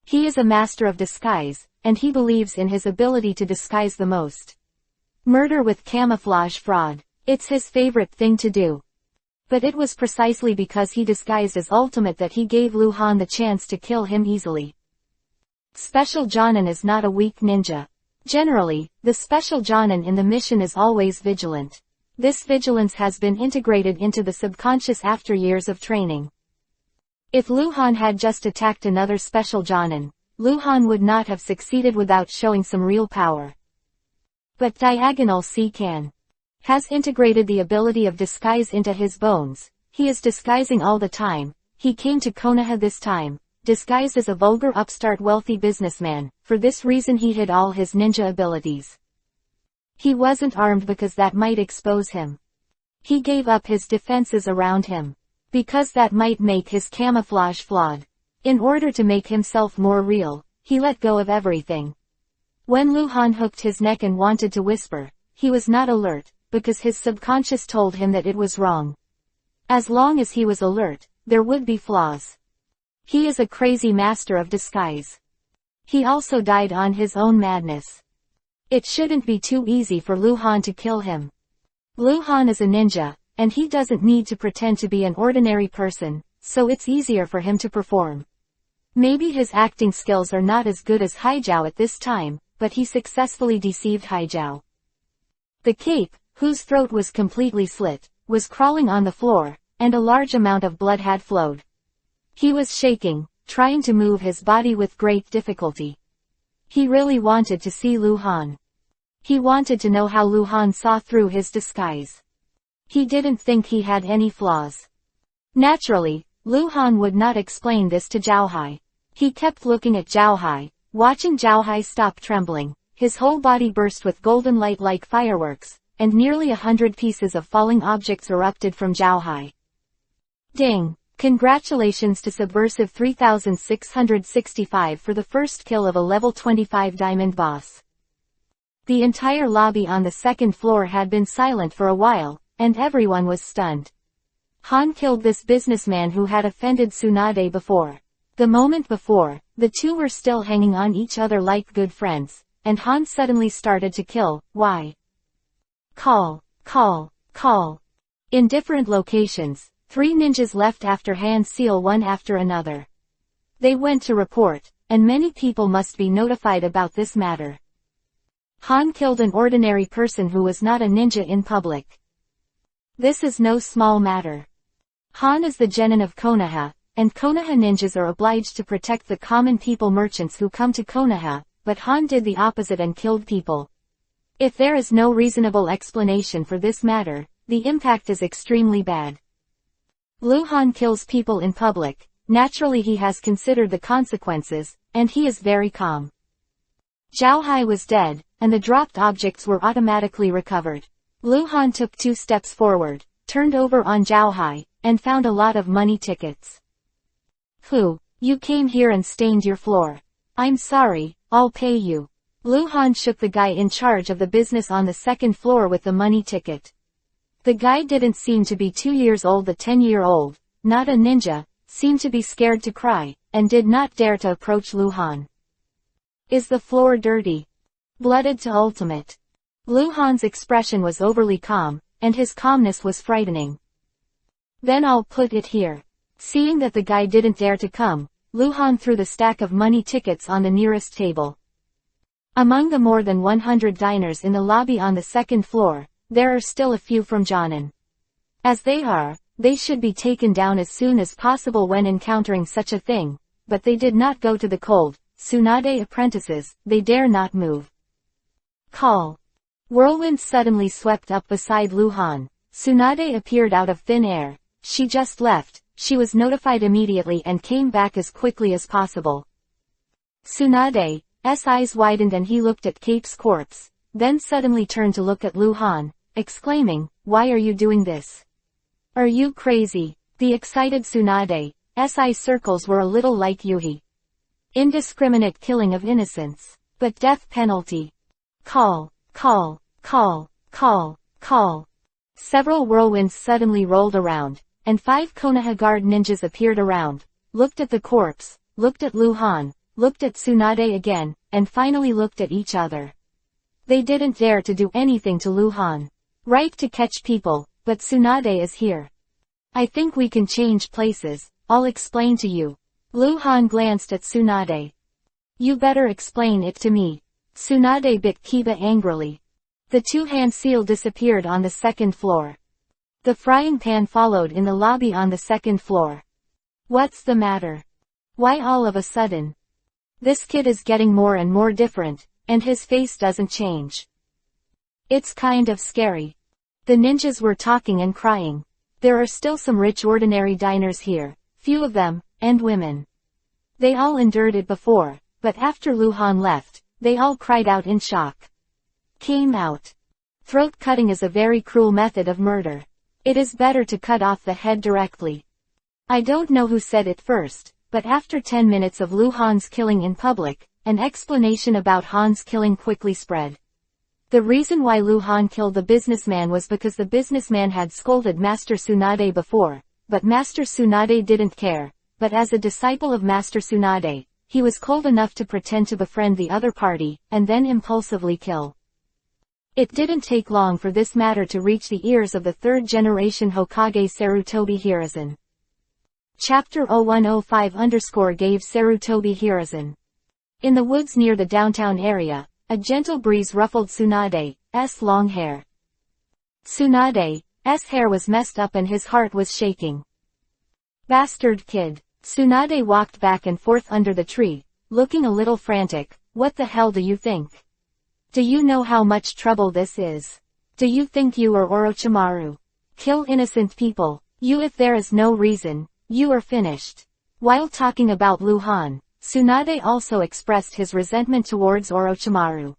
He is a master of disguise, and he believes in his ability to disguise the most. Murder with camouflage fraud. It's his favorite thing to do. But it was precisely because he disguised as ultimate that he gave Luhan the chance to kill him easily. Special Jonin is not a weak ninja. Generally, the Special Jonin in the mission is always vigilant. This vigilance has been integrated into the subconscious after years of training. If Luhan had just attacked another Special Jonin, Luhan would not have succeeded without showing some real power. But Diagonal Sekan has integrated the ability of disguise into his bones. He is disguising all the time. He came to Konoha this time, disguised as a vulgar upstart wealthy businessman. For this reason he hid all his ninja abilities. He wasn't armed because that might expose him. He gave up his defenses around him, because that might make his camouflage flawed. In order to make himself more real, he let go of everything. When Luhan hooked his neck and wanted to whisper, he was not alert, because his subconscious told him that it was wrong. As long as he was alert, there would be flaws. He is a crazy master of disguise. He also died on his own madness. It shouldn't be too easy for Luhan to kill him. Luhan is a ninja, and he doesn't need to pretend to be an ordinary person, so it's easier for him to perform. Maybe his acting skills are not as good as Haizhao at this time, but he successfully deceived Haizhao. The cape, whose throat was completely slit, was crawling on the floor, and a large amount of blood had flowed. He was shaking, trying to move his body with great difficulty. He really wanted to see Luhan. He wanted to know how Luhan saw through his disguise. He didn't think he had any flaws. Naturally, Luhan would not explain this to Zhao Hai. He kept looking at Zhao Hai, watching Zhao Hai stop trembling. His whole body burst with golden light like fireworks, and nearly 100 pieces of falling objects erupted from Zhao Hai. Ding! Congratulations to Subversive 3665 for the first kill of a level 25 diamond boss. The entire lobby on the second floor had been silent for a while, and everyone was stunned. Han killed this businessman who had offended Tsunade before. The moment before, the two were still hanging on each other like good friends, and Han suddenly started to kill. Why? Call. In different locations, 3 ninjas left after Han seal one after another. They went to report, and many people must be notified about this matter. Han killed an ordinary person who was not a ninja in public. This is no small matter. Han is the genin of Konoha, and Konoha ninjas are obliged to protect the common people merchants who come to Konoha, but Han did the opposite and killed people. If there is no reasonable explanation for this matter, the impact is extremely bad. Han kills people in public, naturally he has considered the consequences, and he is very calm. Zhao Hai was dead, and the dropped objects were automatically recovered. Han took 2 steps forward, turned over on Zhao Hai, and found a lot of money tickets. You came here and stained your floor. I'm sorry, I'll pay you. Han shook the guy in charge of the business on the second floor with the money ticket. The guy didn't seem to be 2 years old. The 10-year-old, not a ninja, seemed to be scared to cry, and did not dare to approach Han. Is the floor dirty? Blooded to ultimate. Han's expression was overly calm, and his calmness was frightening. Then I'll put it here. Seeing that the guy didn't dare to come, Han threw the stack of money tickets on the nearest table. Among the more than 100 diners in the lobby on the second floor, there are still a few from Jonin. As they should be taken down as soon as possible when encountering such a thing, but they did not go to the cold, Tsunade apprentices, they dare not move. Call. Whirlwind suddenly swept up beside Han. Tsunade appeared out of thin air. She just left, she was notified immediately and came back as quickly as possible. Tsunade's eyes widened and he looked at Cape's corpse, then suddenly turned to look at Han, exclaiming, "Why are you doing this? Are you crazy?" The excited Tsunade's eye circles were a little like Yuhi. Indiscriminate killing of innocents. But death penalty. Call. Several whirlwinds suddenly rolled around, and 5 Konoha guard ninjas appeared around, looked at the corpse, looked at Han, looked at Tsunade again, and finally looked at each other. They didn't dare to do anything to Han. Right to catch people, but Tsunade is here. I think we can change places, I'll explain to you. Han glanced at Tsunade. You better explain it to me. Tsunade bit Kiba angrily. The 2 hand seal disappeared on the second floor. The frying pan followed in the lobby on the second floor. What's the matter? Why all of a sudden? This kid is getting more and more different, and his face doesn't change. It's kind of scary. The ninjas were talking and crying. There are still some rich ordinary diners here, few of them, and women. They all endured it before, but after Han left, they all cried out in shock. Came out. Throat cutting is a very cruel method of murder. It is better to cut off the head directly. I don't know who said it first, but after 10 minutes of Han's killing in public, an explanation about Han's killing quickly spread. The reason why Han killed the businessman was because the businessman had scolded Master Tsunade before, but Master Tsunade didn't care, but as a disciple of Master Tsunade, he was cold enough to pretend to befriend the other party, and then impulsively kill. It didn't take long for this matter to reach the ears of the 3rd generation Hokage Sarutobi Hiruzen. Chapter 0105_ gave Sarutobi Hiruzen. In the woods near the downtown area, a gentle breeze ruffled Tsunade's long hair. Tsunade's hair was messed up and his heart was shaking. Bastard kid. Tsunade walked back and forth under the tree, looking a little frantic. What the hell do you think? Do you know how much trouble this is? Do you think you are Orochimaru? Kill innocent people. If there is no reason, you are finished. While talking about Han, Tsunade also expressed his resentment towards Orochimaru.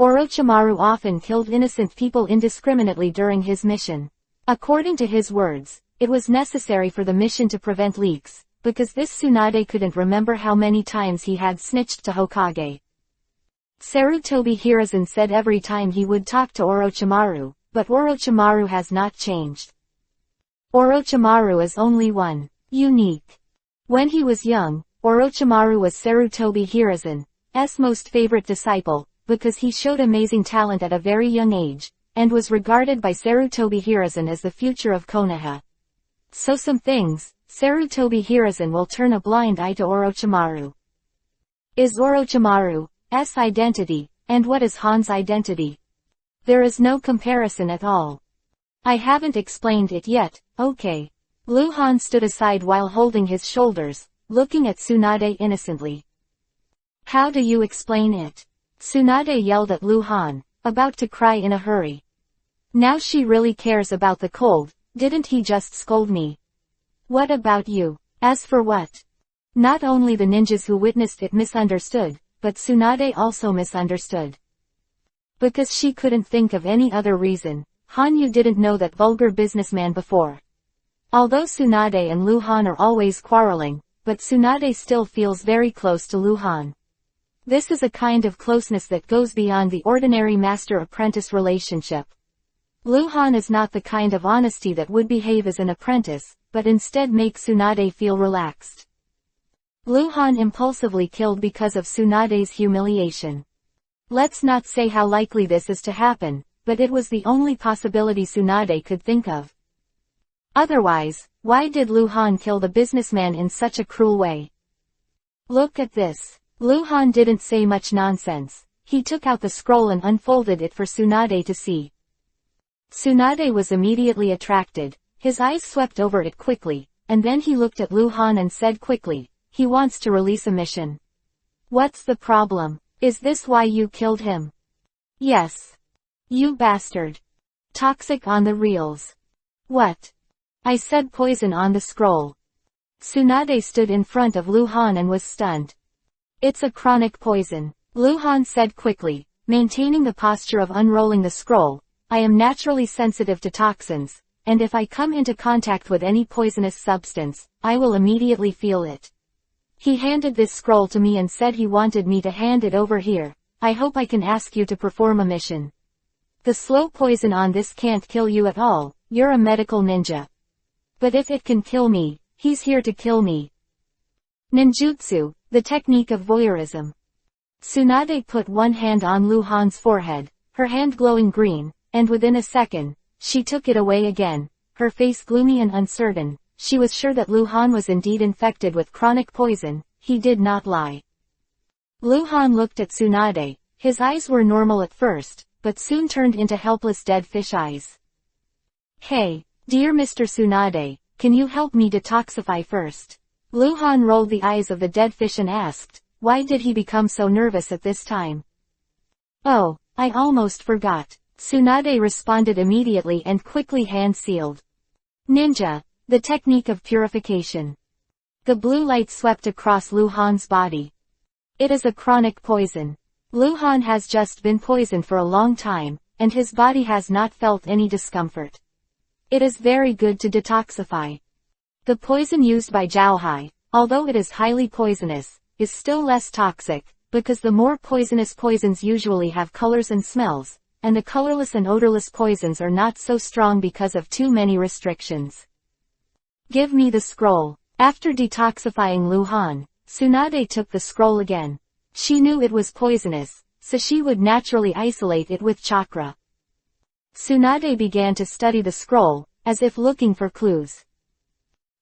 Orochimaru often killed innocent people indiscriminately during his mission. According to his words, it was necessary for the mission to prevent leaks, because this Tsunade couldn't remember how many times he had snitched to Hokage. Sarutobi Hiruzen said every time he would talk to Orochimaru, but Orochimaru has not changed. Orochimaru is only one. Unique. When he was young, Orochimaru was Sarutobi Hiruzen's most favorite disciple, because he showed amazing talent at a very young age, and was regarded by Sarutobi Hiruzen as the future of Konoha. So some things, Sarutobi Hiruzen will turn a blind eye to Orochimaru. Is Orochimaru's identity, and what is Han's identity? There is no comparison at all. I haven't explained it yet, okay. Han stood aside while holding his shoulders, looking at Tsunade innocently. How do you explain it? Tsunade yelled at Han, about to cry in a hurry. Now she really cares about the cold, didn't he just scold me? What about you? As for what? Not only the ninjas who witnessed it misunderstood, but Tsunade also misunderstood. Because she couldn't think of any other reason, you didn't know that vulgar businessman before. Although Tsunade and Han are always quarreling, but Tsunade still feels very close to Han. This is a kind of closeness that goes beyond the ordinary master-apprentice relationship. Han is not the kind of honesty that would behave as an apprentice, but instead make Tsunade feel relaxed. Han impulsively killed because of Tsunade's humiliation. Let's not say how likely this is to happen, but it was the only possibility Tsunade could think of. Otherwise, why did Han kill the businessman in such a cruel way? Look at this. Han didn't say much nonsense. He took out the scroll and unfolded it for Tsunade to see. Tsunade was immediately attracted. His eyes swept over it quickly, and then he looked at Han and said quickly, he wants to release a mission. What's the problem? Is this why you killed him? Yes. You bastard. Toxic on the reels. What? I said poison on the scroll. Tsunade stood in front of Han and was stunned. It's a chronic poison. Han said quickly, maintaining the posture of unrolling the scroll. I am naturally sensitive to toxins, and if I come into contact with any poisonous substance, I will immediately feel it. He handed this scroll to me and said he wanted me to hand it over here. I hope I can ask you to perform a mission. The slow poison on this can't kill you at all, you're a medical ninja. But if it can kill me, he's here to kill me. Ninjutsu, the technique of voyeurism. Tsunade put one hand on Han's forehead, her hand glowing green, and within a second, she took it away again, her face gloomy and uncertain. She was sure that Han was indeed infected with chronic poison, he did not lie. Han looked at Tsunade, his eyes were normal at first, but soon turned into helpless dead fish eyes. Hey, dear Mr. Tsunade, can you help me detoxify first? Han rolled the eyes of the dead fish and asked, why did he become so nervous at this time? Oh, I almost forgot. Tsunade responded immediately and quickly hand-sealed. Ninja, the technique of purification. The blue light swept across Han's body. It is a chronic poison. Han has just been poisoned for a long time, and his body has not felt any discomfort. It is very good to detoxify. The poison used by Zhaohai, although it is highly poisonous, is still less toxic, because the more poisonous poisons usually have colors and smells, and the colorless and odorless poisons are not so strong because of too many restrictions. Give me the scroll. After detoxifying Han, Tsunade took the scroll again. She knew it was poisonous, so she would naturally isolate it with chakra. Tsunade began to study the scroll, as if looking for clues.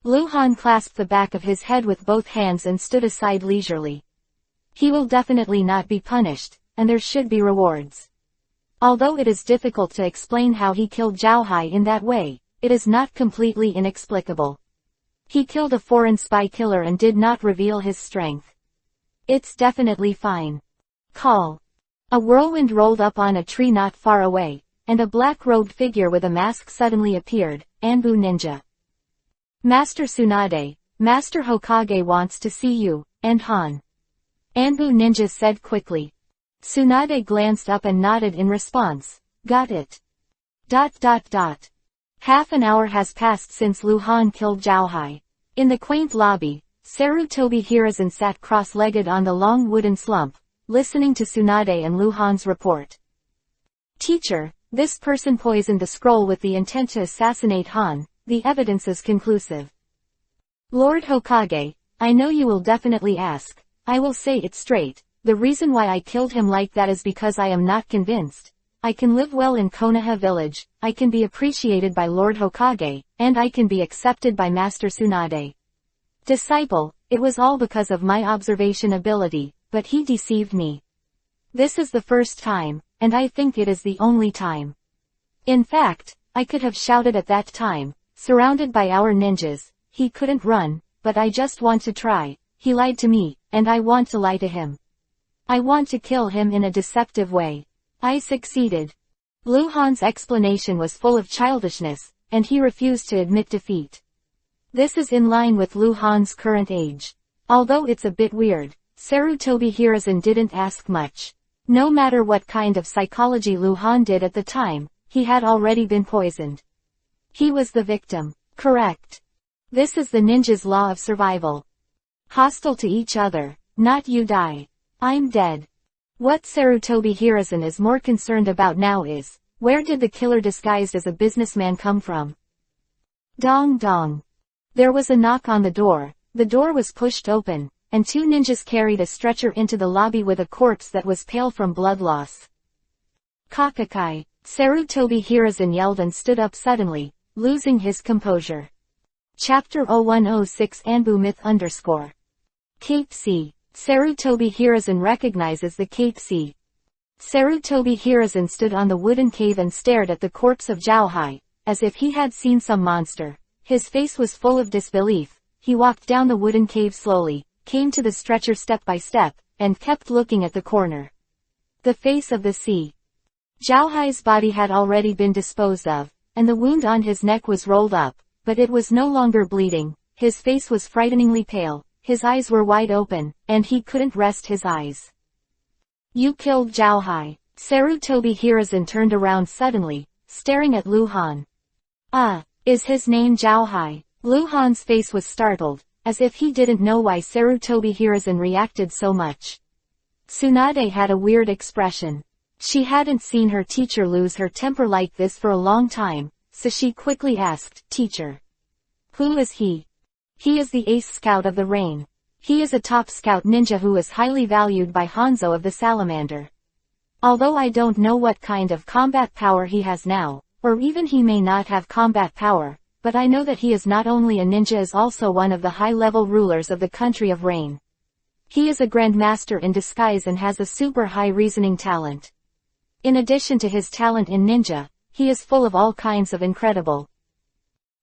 Han clasped the back of his head with both hands and stood aside leisurely. He will definitely not be punished, and there should be rewards. Although it is difficult to explain how he killed Zhaohai in that way, it is not completely inexplicable. He killed a foreign spy killer and did not reveal his strength. It's definitely fine. Call. A whirlwind rolled up on a tree not far away, and a black-robed figure with a mask suddenly appeared, Anbu Ninja. Master Tsunade, Master Hokage wants to see you, and Han. Anbu Ninja said quickly. Tsunade glanced up and nodded in response. Got it. Half an hour has passed since Lu Han killed Zhao Hai. In the quaint lobby, Sarutobi Hiruzen sat cross-legged on the long wooden slump, listening to Tsunade and Lu Han's report. Teacher, this person poisoned the scroll with the intent to assassinate Han. The evidence is conclusive. Lord Hokage, I know you will definitely ask. I will say it straight. The reason why I killed him like that is because I am not convinced. I can live well in Konoha village, I can be appreciated by Lord Hokage, and I can be accepted by Master Tsunade. Disciple, it was all because of my observation ability, but he deceived me. This is the first time, and I think it is the only time. In fact, I could have shouted at that time, surrounded by our ninjas, he couldn't run, but I just want to try. He lied to me, and I want to lie to him. I want to kill him in a deceptive way. I succeeded. Lu Han's explanation was full of childishness, and he refused to admit defeat. This is in line with Lu Han's current age. Although it's a bit weird, Sarutobi Hiruzen didn't ask much. No matter what kind of psychology Lu Han did at the time, he had already been poisoned. He was the victim. Correct. This is the ninja's law of survival. Hostile to each other, not you die. I'm dead. What Sarutobi Hiruzen is more concerned about now is, where did the killer disguised as a businessman come from? Dong dong. There was a knock on the door was pushed open, and two ninjas carried a stretcher into the lobby with a corpse that was pale from blood loss. Kakakai, Sarutobi Hiruzen yelled and stood up suddenly, losing his composure. Chapter 0106 Anbu Myth _ Cape C. Sarutobi Hiruzen recognizes the Cape C. Sarutobi Hiruzen stood on the wooden cave and stared at the corpse of Zhao Hai, as if he had seen some monster. His face was full of disbelief. He walked down the wooden cave slowly, came to the stretcher step by step, and kept looking at the corner. The face of the sea. Zhao Hai's body had already been disposed of, and the wound on his neck was rolled up, but it was no longer bleeding. His face was frighteningly pale, his eyes were wide open, and he couldn't rest his eyes. You killed Zhao Hai. Sarutobi Hiruzen turned around suddenly, staring at Lu Han. Is his name Zhao Hai? Lu Han's face was startled, as if he didn't know why Sarutobi Hiruzen reacted so much. Tsunade had a weird expression. She hadn't seen her teacher lose her temper like this for a long time, so she quickly asked, Teacher. Who is he? He is the ace scout of the rain. He is a top scout ninja who is highly valued by Hanzo of the Salamander. Although I don't know what kind of combat power he has now, or even he may not have combat power, but I know that he is not only a ninja is also one of the high-level rulers of the country of Rain. He is a grandmaster in disguise and has a super high reasoning talent. In addition to his talent in ninja, he is full of all kinds of incredible.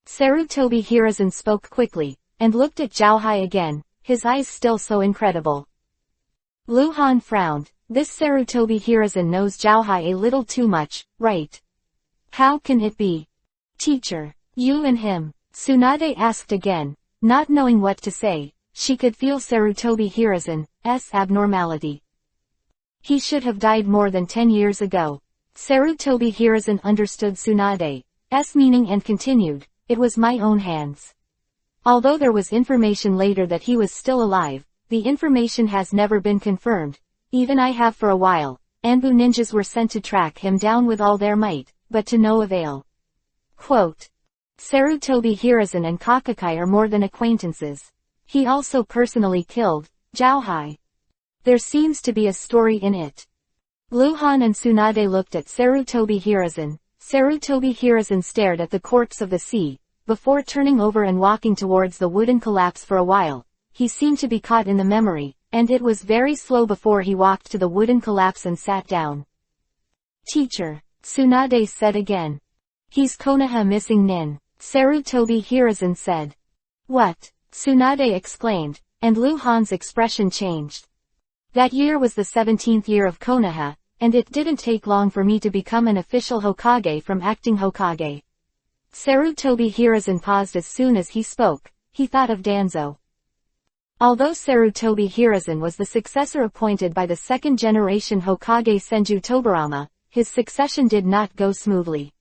Sarutobi Hiruzen spoke quickly, and looked at Zhao Hai again, his eyes still so incredible. Lu Han frowned. This Sarutobi Hiruzen knows Zhao Hai a little too much, right? How can it be? Teacher, you and him? Tsunade asked again, not knowing what to say. She could feel Sarutobi Hiruzen's abnormality. He should have died more than 10 years ago. Sarutobi Hiruzen understood Tsunade's meaning and continued, it was my own hands. Although there was information later that he was still alive, the information has never been confirmed. Even I have for a while. Anbu ninjas were sent to track him down with all their might, but to no avail. Quote. Sarutobi Hiruzen and Kakakai are more than acquaintances. He also personally killed Zhao Hai. There seems to be a story in it. Lu Han and Tsunade looked at Sarutobi Hiruzen. Sarutobi Hiruzen stared at the corpse of the sea, before turning over and walking towards the wooden collapse for a while. He seemed to be caught in the memory, and it was very slow before he walked to the wooden collapse and sat down. Teacher, Tsunade said again. He's Konoha missing nin, Sarutobi Hiruzen said. What? Tsunade exclaimed, and Lu Han's expression changed. That year was the 17th year of Konoha, and it didn't take long for me to become an official Hokage from acting Hokage. Sarutobi Hiruzen paused as soon as he spoke. He thought of Danzo. Although Sarutobi Hiruzen was the successor appointed by the second-generation Hokage Senju Tobirama, his succession did not go smoothly.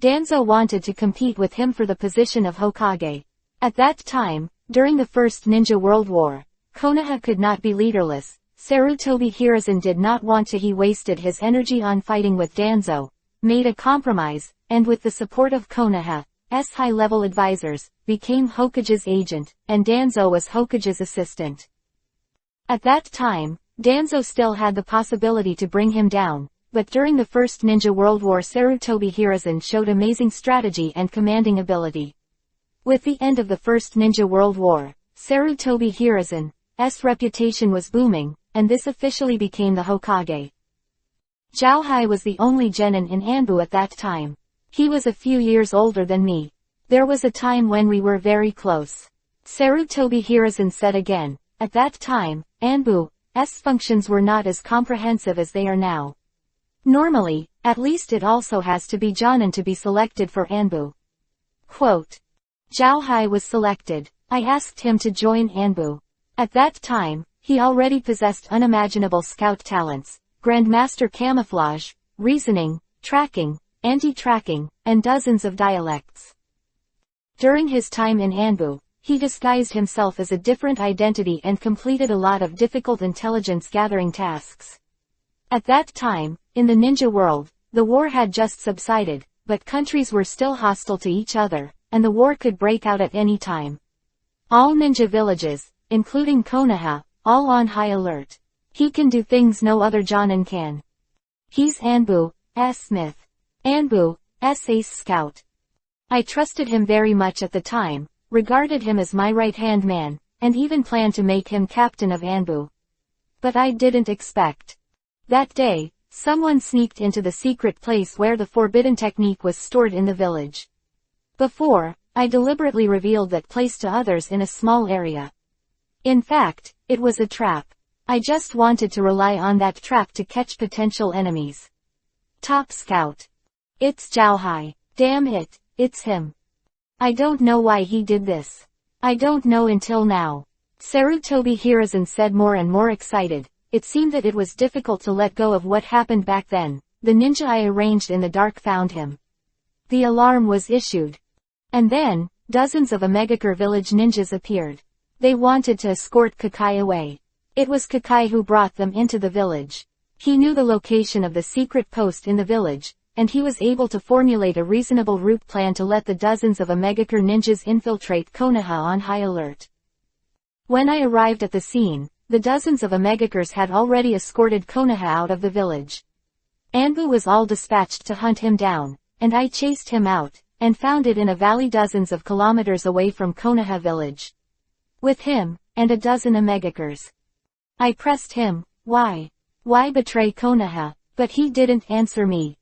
Danzo wanted to compete with him for the position of Hokage. At that time, during the First Ninja World War, Konoha could not be leaderless. Sarutobi Hiruzen did not want to. He wasted his energy on fighting with Danzo, made a compromise, and with the support of Konoha's high-level advisors, became Hokage's agent, and Danzo was Hokage's assistant. At that time, Danzo still had the possibility to bring him down, but during the First Ninja World War Sarutobi Hiruzen showed amazing strategy and commanding ability. With the end of the First Ninja World War, Sarutobi Hiruzen's reputation was booming, and this officially became the Hokage. Jouhai was the only genin in Anbu at that time. He was a few years older than me. There was a time when we were very close. Sarutobi Hiruzen said again. At that time, Anbu's functions were not as comprehensive as they are now. Normally, at least it also has to be Jonin to be selected for Anbu. Quote. Jouhai was selected. I asked him to join Anbu. At that time, he already possessed unimaginable scout talents, Grandmaster camouflage, reasoning, tracking, anti-tracking, and dozens of dialects. During his time in Anbu, he disguised himself as a different identity and completed a lot of difficult intelligence-gathering tasks. At that time, in the ninja world, the war had just subsided, but countries were still hostile to each other, and the war could break out at any time. All ninja villages, including Konoha, all on high alert. He can do things no other Jonin can. He's Anbu's myth. Anbu's ace scout. I trusted him very much at the time, regarded him as my right-hand man, and even planned to make him captain of Anbu. But I didn't expect. That day, someone sneaked into the secret place where the forbidden technique was stored in the village. Before, I deliberately revealed that place to others in a small area. In fact, it was a trap. I just wanted to rely on that trap to catch potential enemies. Top Scout. It's Jouhai. Damn it, it's him. I don't know why he did this. I don't know until now. Sarutobi Hiruzen said, more and more excited. It seemed that it was difficult to let go of what happened back then. The ninja I arranged in the dark found him. The alarm was issued. And then, dozens of Omegakure village ninjas appeared. They wanted to escort Kakai away. It was Kakai who brought them into the village. He knew the location of the secret post in the village, and he was able to formulate a reasonable route plan to let the dozens of Omegakure ninjas infiltrate Konoha on high alert. When I arrived at the scene, the dozens of Omegakures had already escorted Konoha out of the village. Anbu was all dispatched to hunt him down, and I chased him out, and found it in a valley dozens of kilometers away from Konoha village. With him, and a dozen Omegakures. I pressed him, why? Why betray Konoha? But he didn't answer me.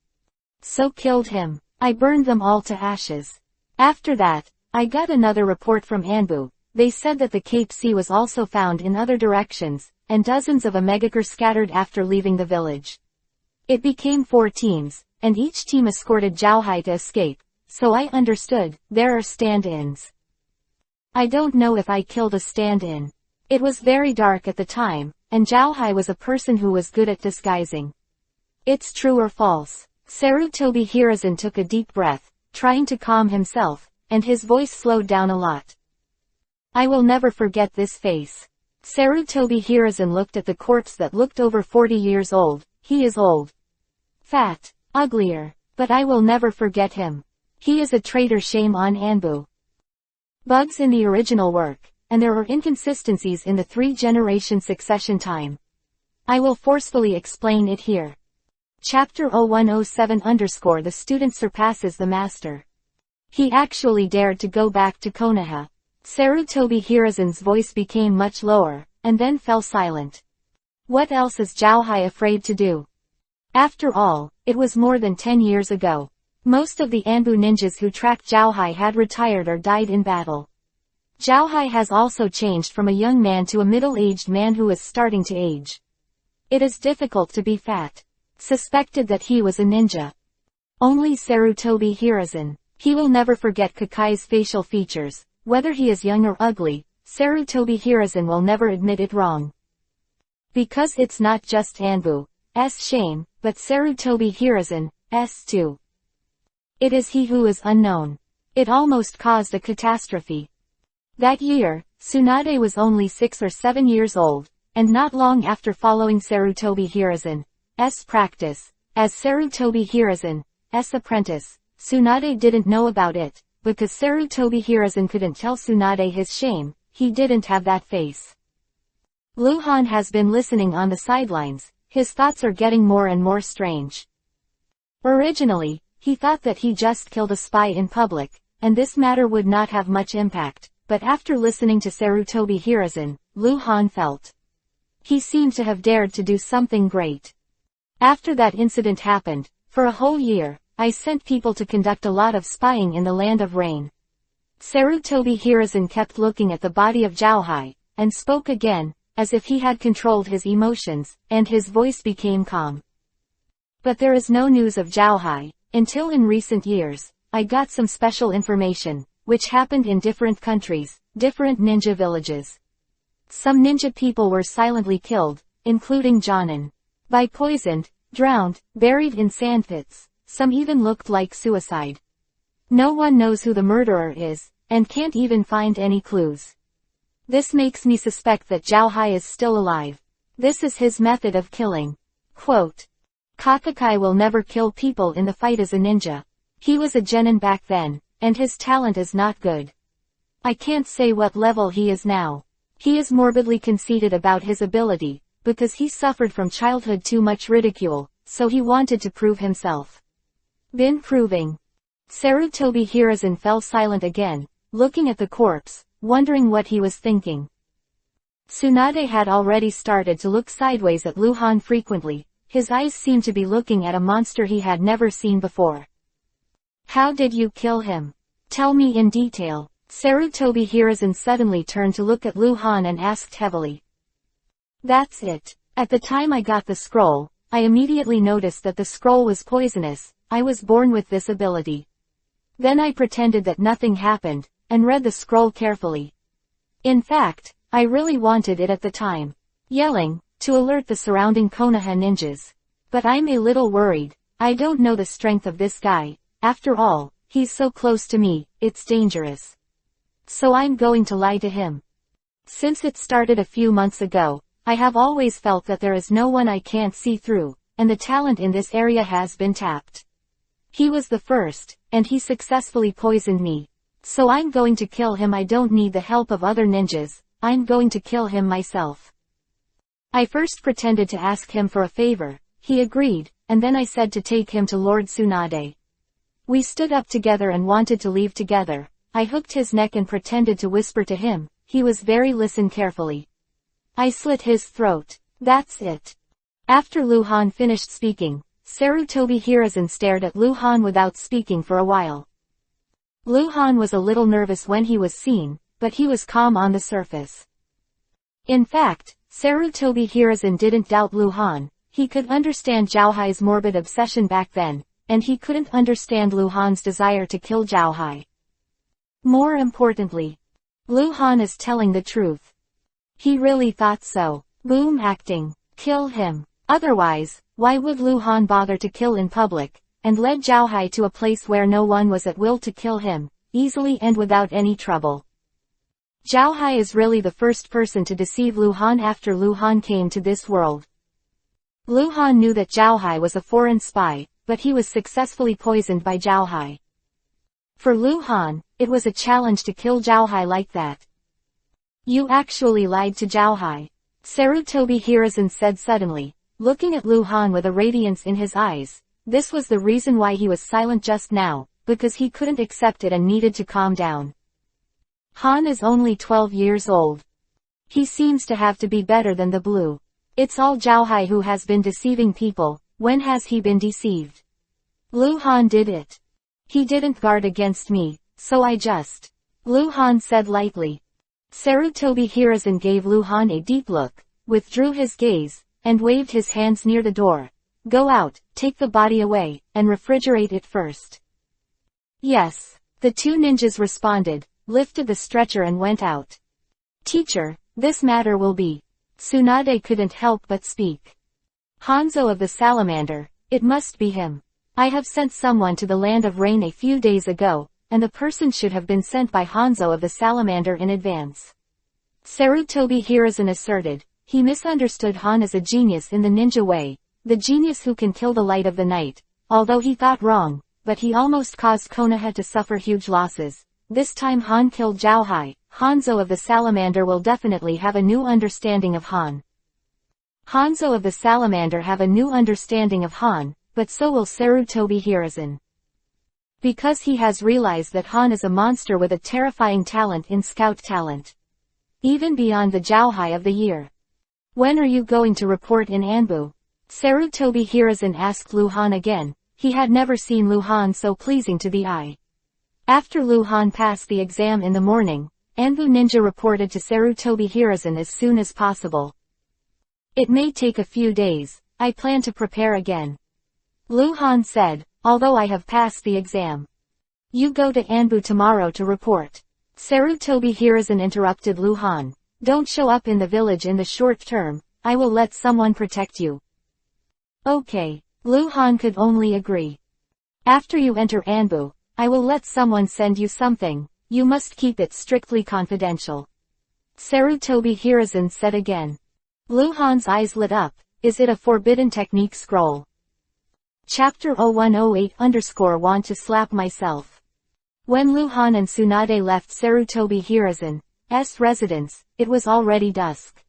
So killed him. I burned them all to ashes. After that, I got another report from Anbu. They said that the Cape Sea was also found in other directions, and dozens of Omegakure scattered after leaving the village. It became 4 teams, and each team escorted Jouhai to escape, so I understood, there are stand-ins. I don't know if I killed a stand-in. It was very dark at the time, and Jouhai was a person who was good at disguising. It's true or false. Sarutobi Hiruzen took a deep breath, trying to calm himself, and his voice slowed down a lot. I will never forget this face. Sarutobi Hiruzen looked at the corpse that looked over 40 years old. He is old. Fat. Uglier. But I will never forget him. He is a traitor. Shame on Anbu. Bugs in the original work, and there are inconsistencies in the 3-generation succession time. I will forcefully explain it here. Chapter 0107 _ The student surpasses the master. He actually dared to go back to Konoha. Sarutobi Hiruzen's voice became much lower, and then fell silent. What else is Jouhai afraid to do? After all, it was more than 10 years ago. Most of the Anbu ninjas who tracked Jouhai had retired or died in battle. Jouhai has also changed from a young man to a middle-aged man who is starting to age. It is difficult to be fat. Suspected that he was a ninja. Only Sarutobi Hiruzen. He will never forget Kakai's facial features. Whether he is young or ugly, Sarutobi Hiruzen will never admit it wrong. Because it's not just Anbu's shame, but Sarutobi Hiruzen's too. It is he who is unknown. It almost caused a catastrophe. That year, Tsunade was only 6 or 7 years old, and not long after following Sarutobi Hirazen's practice, as Sarutobi Hirazen's apprentice, Tsunade didn't know about it, because Sarutobi Hirazen couldn't tell Tsunade his shame, he didn't have that face. Luhan has been listening on the sidelines, his thoughts are getting more and more strange. Originally, he thought that he just killed a spy in public, and this matter would not have much impact, but after listening to Sarutobi Hirazen, Luhan felt he seemed to have dared to do something great. After that incident happened, for a whole year, I sent people to conduct a lot of spying in the Land of Rain. Sarutobi Hirazen kept looking at the body of Zhaohai, and spoke again, as if he had controlled his emotions, and his voice became calm. But there is no news of Zhaohai, until in recent years, I got some special information, which happened in different countries, different ninja villages. Some ninja people were silently killed, including Jonin. By poisoned, drowned, buried in sandpits, some even looked like suicide. No one knows who the murderer is, and can't even find any clues. This makes me suspect that Zhaohai is still alive. This is his method of killing. Quote, Hokage will never kill people in the fight as a ninja. He was a genin back then, and his talent is not good. I can't say what level he is now. He is morbidly conceited about his ability, because he suffered from childhood too much ridicule, so he wanted to prove himself. Been proving. Sarutobi Hirazen fell silent again, looking at the corpse, wondering what he was thinking. Tsunade had already started to look sideways at Luhan frequently, his eyes seemed to be looking at a monster he had never seen before. How did you kill him? Tell me in detail. Sarutobi Hirazen suddenly turned to look at Luhan and asked heavily. That's it. At the time I got the scroll, I immediately noticed that the scroll was poisonous. I was born with this ability. Then I pretended that nothing happened, and read the scroll carefully. In fact, I really wanted it at the time. Yelling, to alert the surrounding Konoha ninjas. But I'm a little worried. I don't know the strength of this guy. After all, he's so close to me, it's dangerous. So I'm going to lie to him. Since it started a few months ago, I have always felt that there is no one I can't see through, and the talent in this area has been tapped. He was the first, and he successfully poisoned me. So I'm going to kill him. I don't need the help of other ninjas, I'm going to kill him myself. I first pretended to ask him for a favor, he agreed, and then I said to take him to Lord Tsunade. We stood up together and wanted to leave together. I hooked his neck and pretended to whisper to him. He was very listen carefully. I slit his throat. That's it. After Luhan finished speaking, Sarutobi Hirazen stared at Luhan without speaking for a while. Luhan was a little nervous when he was seen, but he was calm on the surface. In fact, Sarutobi Hirazen didn't doubt Luhan. He could understand Zhaohai's morbid obsession back then, and he couldn't understand Luhan's desire to kill Zhaohai. More importantly, Luhan is telling the truth. He really thought so. Boom acting. Kill him. Otherwise, why would Luhan bother to kill in public, and led Zhaohai to a place where no one was at will to kill him, easily and without any trouble? Zhaohai is really the first person to deceive Luhan after Luhan came to this world. Luhan knew that Zhaohai was a foreign spy, but he was successfully poisoned by Zhaohai. For Luhan, it was a challenge to kill Zhaohai like that. You actually lied to Zhaohai, Sarutobi Hirazen said suddenly, looking at Luhan with a radiance in his eyes. This was the reason why he was silent just now, because he couldn't accept it and needed to calm down. Han is only 12 years old. He seems to have to be better than the blue. It's all Zhaohai who has been deceiving people. When has he been deceived? Luhan did it. He didn't guard against me, so I just. Luhan said lightly. Sarutobi Hirazen gave Luhan a deep look, withdrew his gaze, and waved his hands near the door. Go out, take the body away, and refrigerate it first. Yes. The two ninjas responded, lifted the stretcher and went out. Teacher, this matter will be. Tsunade couldn't help but speak. Hanzo of the Salamander, it must be him. I have sent someone to the land of rain a few days ago, and the person should have been sent by Hanzo of the Salamander in advance. Sarutobi Hiruzen asserted. He misunderstood Han as a genius in the ninja way, the genius who can kill the light of the night, although he thought wrong, but he almost caused Konoha to suffer huge losses. This time Han killed Zhao. Hanzo of the Salamander will definitely have a new understanding of Han. Hanzo of the Salamander have a new understanding of Han, but so will Sarutobi Hiruzen. Because he has realized that Han is a monster with a terrifying talent in scout talent. Even beyond the Zhao of the year. When are you going to report in Anbu? Sarutobi Hiruzen asked Lu Han again. He had never seen Lu Han so pleasing to the eye. After Lu Han passed the exam in the morning, Anbu Ninja reported to Sarutobi Hiruzen as soon as possible. It may take a few days, I plan to prepare again. Lu Han said, although I have passed the exam. You go to Anbu tomorrow to report. Sarutobi Hiruzen interrupted Lu Han. Don't show up in the village in the short term, I will let someone protect you. Okay. Lu Han could only agree. After you enter Anbu, I will let someone send you something, you must keep it strictly confidential. Sarutobi Hiruzen said again. Lu Han's eyes lit up. Is it a forbidden technique scroll? Chapter 0108_want to slap myself. When Lu Han and Tsunade left Sarutobi Hiruzen's residence, it was already dusk.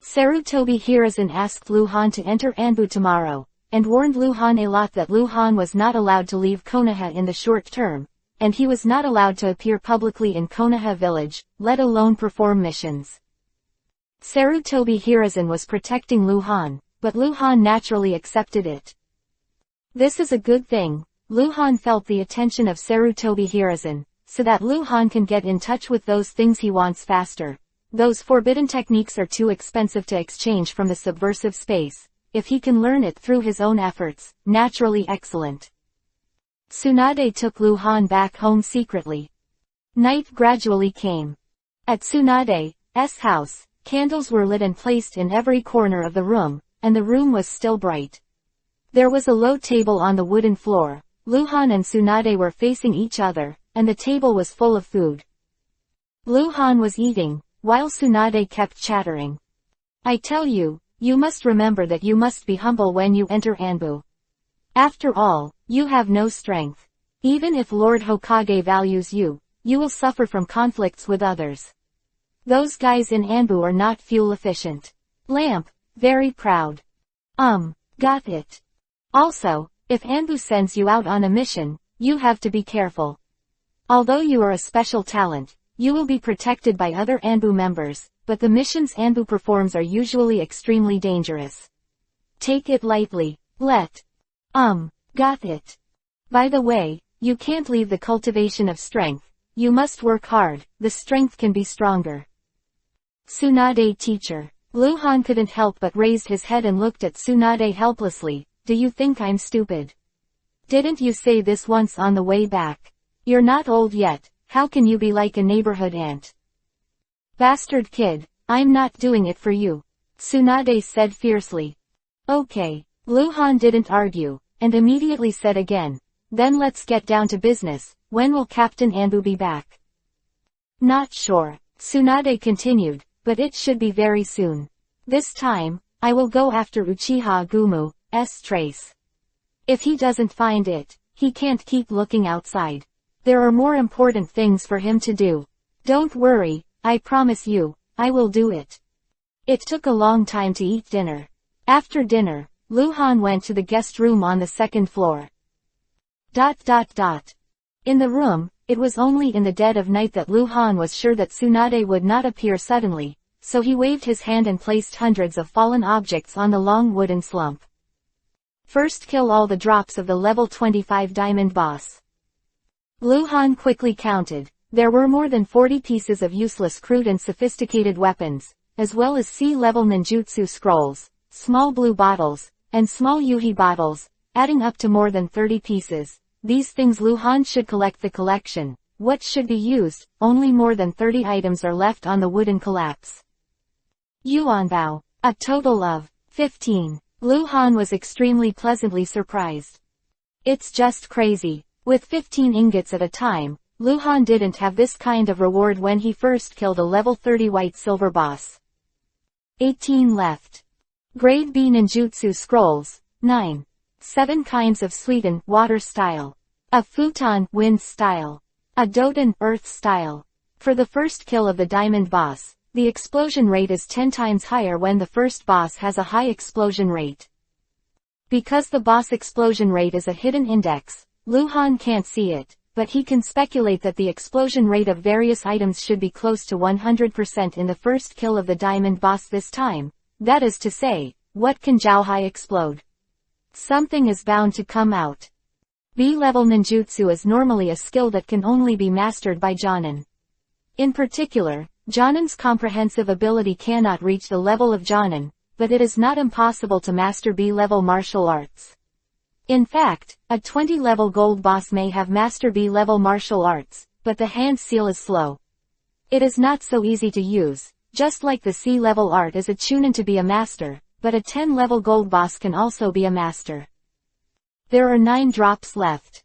Sarutobi Hiruzen asked Lu Han to enter Anbu tomorrow, and warned Lu Han a lot that Lu Han was not allowed to leave Konoha in the short term, and he was not allowed to appear publicly in Konoha village, let alone perform missions. Sarutobi Hiruzen was protecting Lu Han, but Lu Han naturally accepted it. This is a good thing. Lu Han felt the attention of Sarutobi Hiruzen, so that Lu Han can get in touch with those things he wants faster. Those forbidden techniques are too expensive to exchange from the subversive space. If he can learn it through his own efforts, naturally excellent. Tsunade took Lu Han back home secretly. Night gradually came. At Tsunade's house, candles were lit and placed in every corner of the room, and the room was still bright. There was a low table on the wooden floor. Lu Han and Tsunade were facing each other, and the table was full of food. Lu Han was eating, while Tsunade kept chattering. I tell you, you must remember that you must be humble when you enter Anbu. After all, you have no strength. Even if Lord Hokage values you, you will suffer from conflicts with others. Those guys in Anbu are not fuel efficient. Lamp, very proud. Got it. Also, if Anbu sends you out on a mission, you have to be careful. Although you are a special talent, you will be protected by other Anbu members, but the missions Anbu performs are usually extremely dangerous. Take it lightly. Got it. By the way, you can't leave the cultivation of strength. You must work hard, the strength can be stronger. Tsunade teacher. Lu Han couldn't help but raised his head and looked at Tsunade helplessly. Do you think I'm stupid? Didn't you say this once on the way back? You're not old yet, how can you be like a neighborhood aunt? Bastard kid, I'm not doing it for you. Tsunade said fiercely. Okay. Lu Han didn't argue, and immediately said again. Then let's get down to business, when will Captain Anbu be back? Not sure. Tsunade continued, but it should be very soon. This time, I will go after Uchiha Agumu's trace. If he doesn't find it, he can't keep looking outside. There are more important things for him to do. Don't worry, I promise you, I will do it. It took a long time to eat dinner. After dinner, Lu Han went to the guest room on the second floor. In the room, it was only in the dead of night that Lu Han was sure that Tsunade would not appear suddenly, so he waved his hand and placed hundreds of fallen objects on the long wooden slump. First kill all the drops of the level 25 diamond boss. Lu Han quickly counted. There were more than 40 pieces of useless crude and sophisticated weapons, as well as C-level ninjutsu scrolls, small blue bottles, and small yuhi bottles, adding up to more than 30 pieces. These things Lu Han should collect the collection. What should be used? Only more than 30 items are left on the wooden collapse. Yuanbao. A total of 15. Lu Han was extremely pleasantly surprised. It's just crazy. With 15 ingots at a time, Luhan didn't have this kind of reward when he first killed a level 30 white silver boss. 18 left. Grade B ninjutsu scrolls, 9. 7 kinds of Suiten, water style. A futon, wind style. A doton, earth style. For the first kill of the diamond boss, the explosion rate is 10 times higher when the first boss has a high explosion rate. Because the boss explosion rate is a hidden index, Luhan can't see it, but he can speculate that the explosion rate of various items should be close to 100% in the first kill of the diamond boss this time. That is to say, what can Zhaohai explode? Something is bound to come out. B-level ninjutsu is normally a skill that can only be mastered by Jonin. In particular, Jonin's comprehensive ability cannot reach the level of Jonin, but it is not impossible to master B-level martial arts. In fact, a 20-level gold boss may have mastered B-level martial arts, but the hand seal is slow. It is not so easy to use, just like the C-level art is a chunin to be a master, but a 10-level gold boss can also be a master. There are 9 drops left.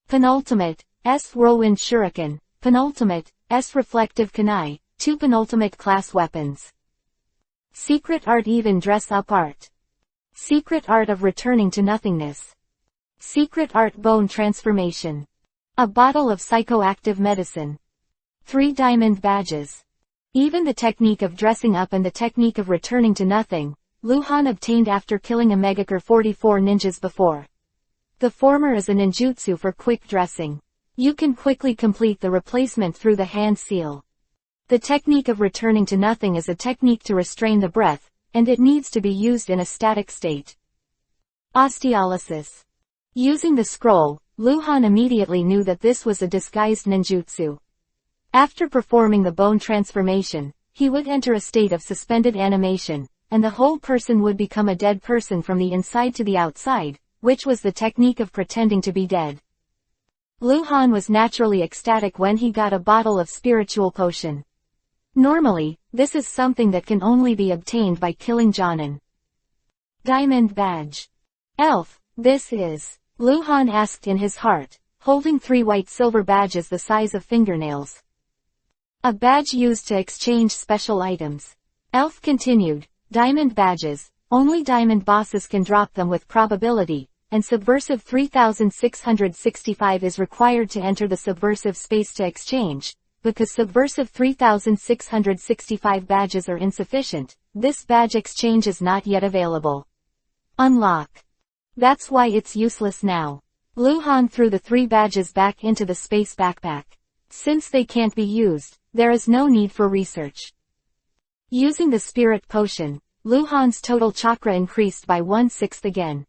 Penultimate, S Whirlwind Shuriken, Penultimate, S Reflective Kunai, 2 penultimate class weapons. Secret Art Even Dress Up Art. Secret Art of Returning to Nothingness. Secret Art Bone Transformation. A bottle of psychoactive medicine. 3 diamond badges. Even the technique of dressing up and the technique of returning to nothing, Luhan obtained after killing a Megakure 44 ninjas before. The former is a ninjutsu for quick dressing. You can quickly complete the replacement through the hand seal. The technique of returning to nothing is a technique to restrain the breath, and it needs to be used in a static state. Osteolysis. Using the scroll, Luhan immediately knew that this was a disguised ninjutsu. After performing the bone transformation, he would enter a state of suspended animation, and the whole person would become a dead person from the inside to the outside, which was the technique of pretending to be dead. Luhan was naturally ecstatic when he got a bottle of spiritual potion. Normally, this is something that can only be obtained by killing Jonin. Diamond Badge. Elf, this is? Luhan asked in his heart, holding 3 white silver badges the size of fingernails. A badge used to exchange special items. Elf continued, diamond badges, only diamond bosses can drop them with probability, and Subversive 3665 is required to enter the subversive space to exchange. Because Subversive 3665 badges are insufficient, this badge exchange is not yet available. Unlock. That's why it's useless now. Luhan threw the 3 badges back into the space backpack. Since they can't be used, there is no need for research. Using the spirit potion, Luhan's total chakra increased by 1/6 again.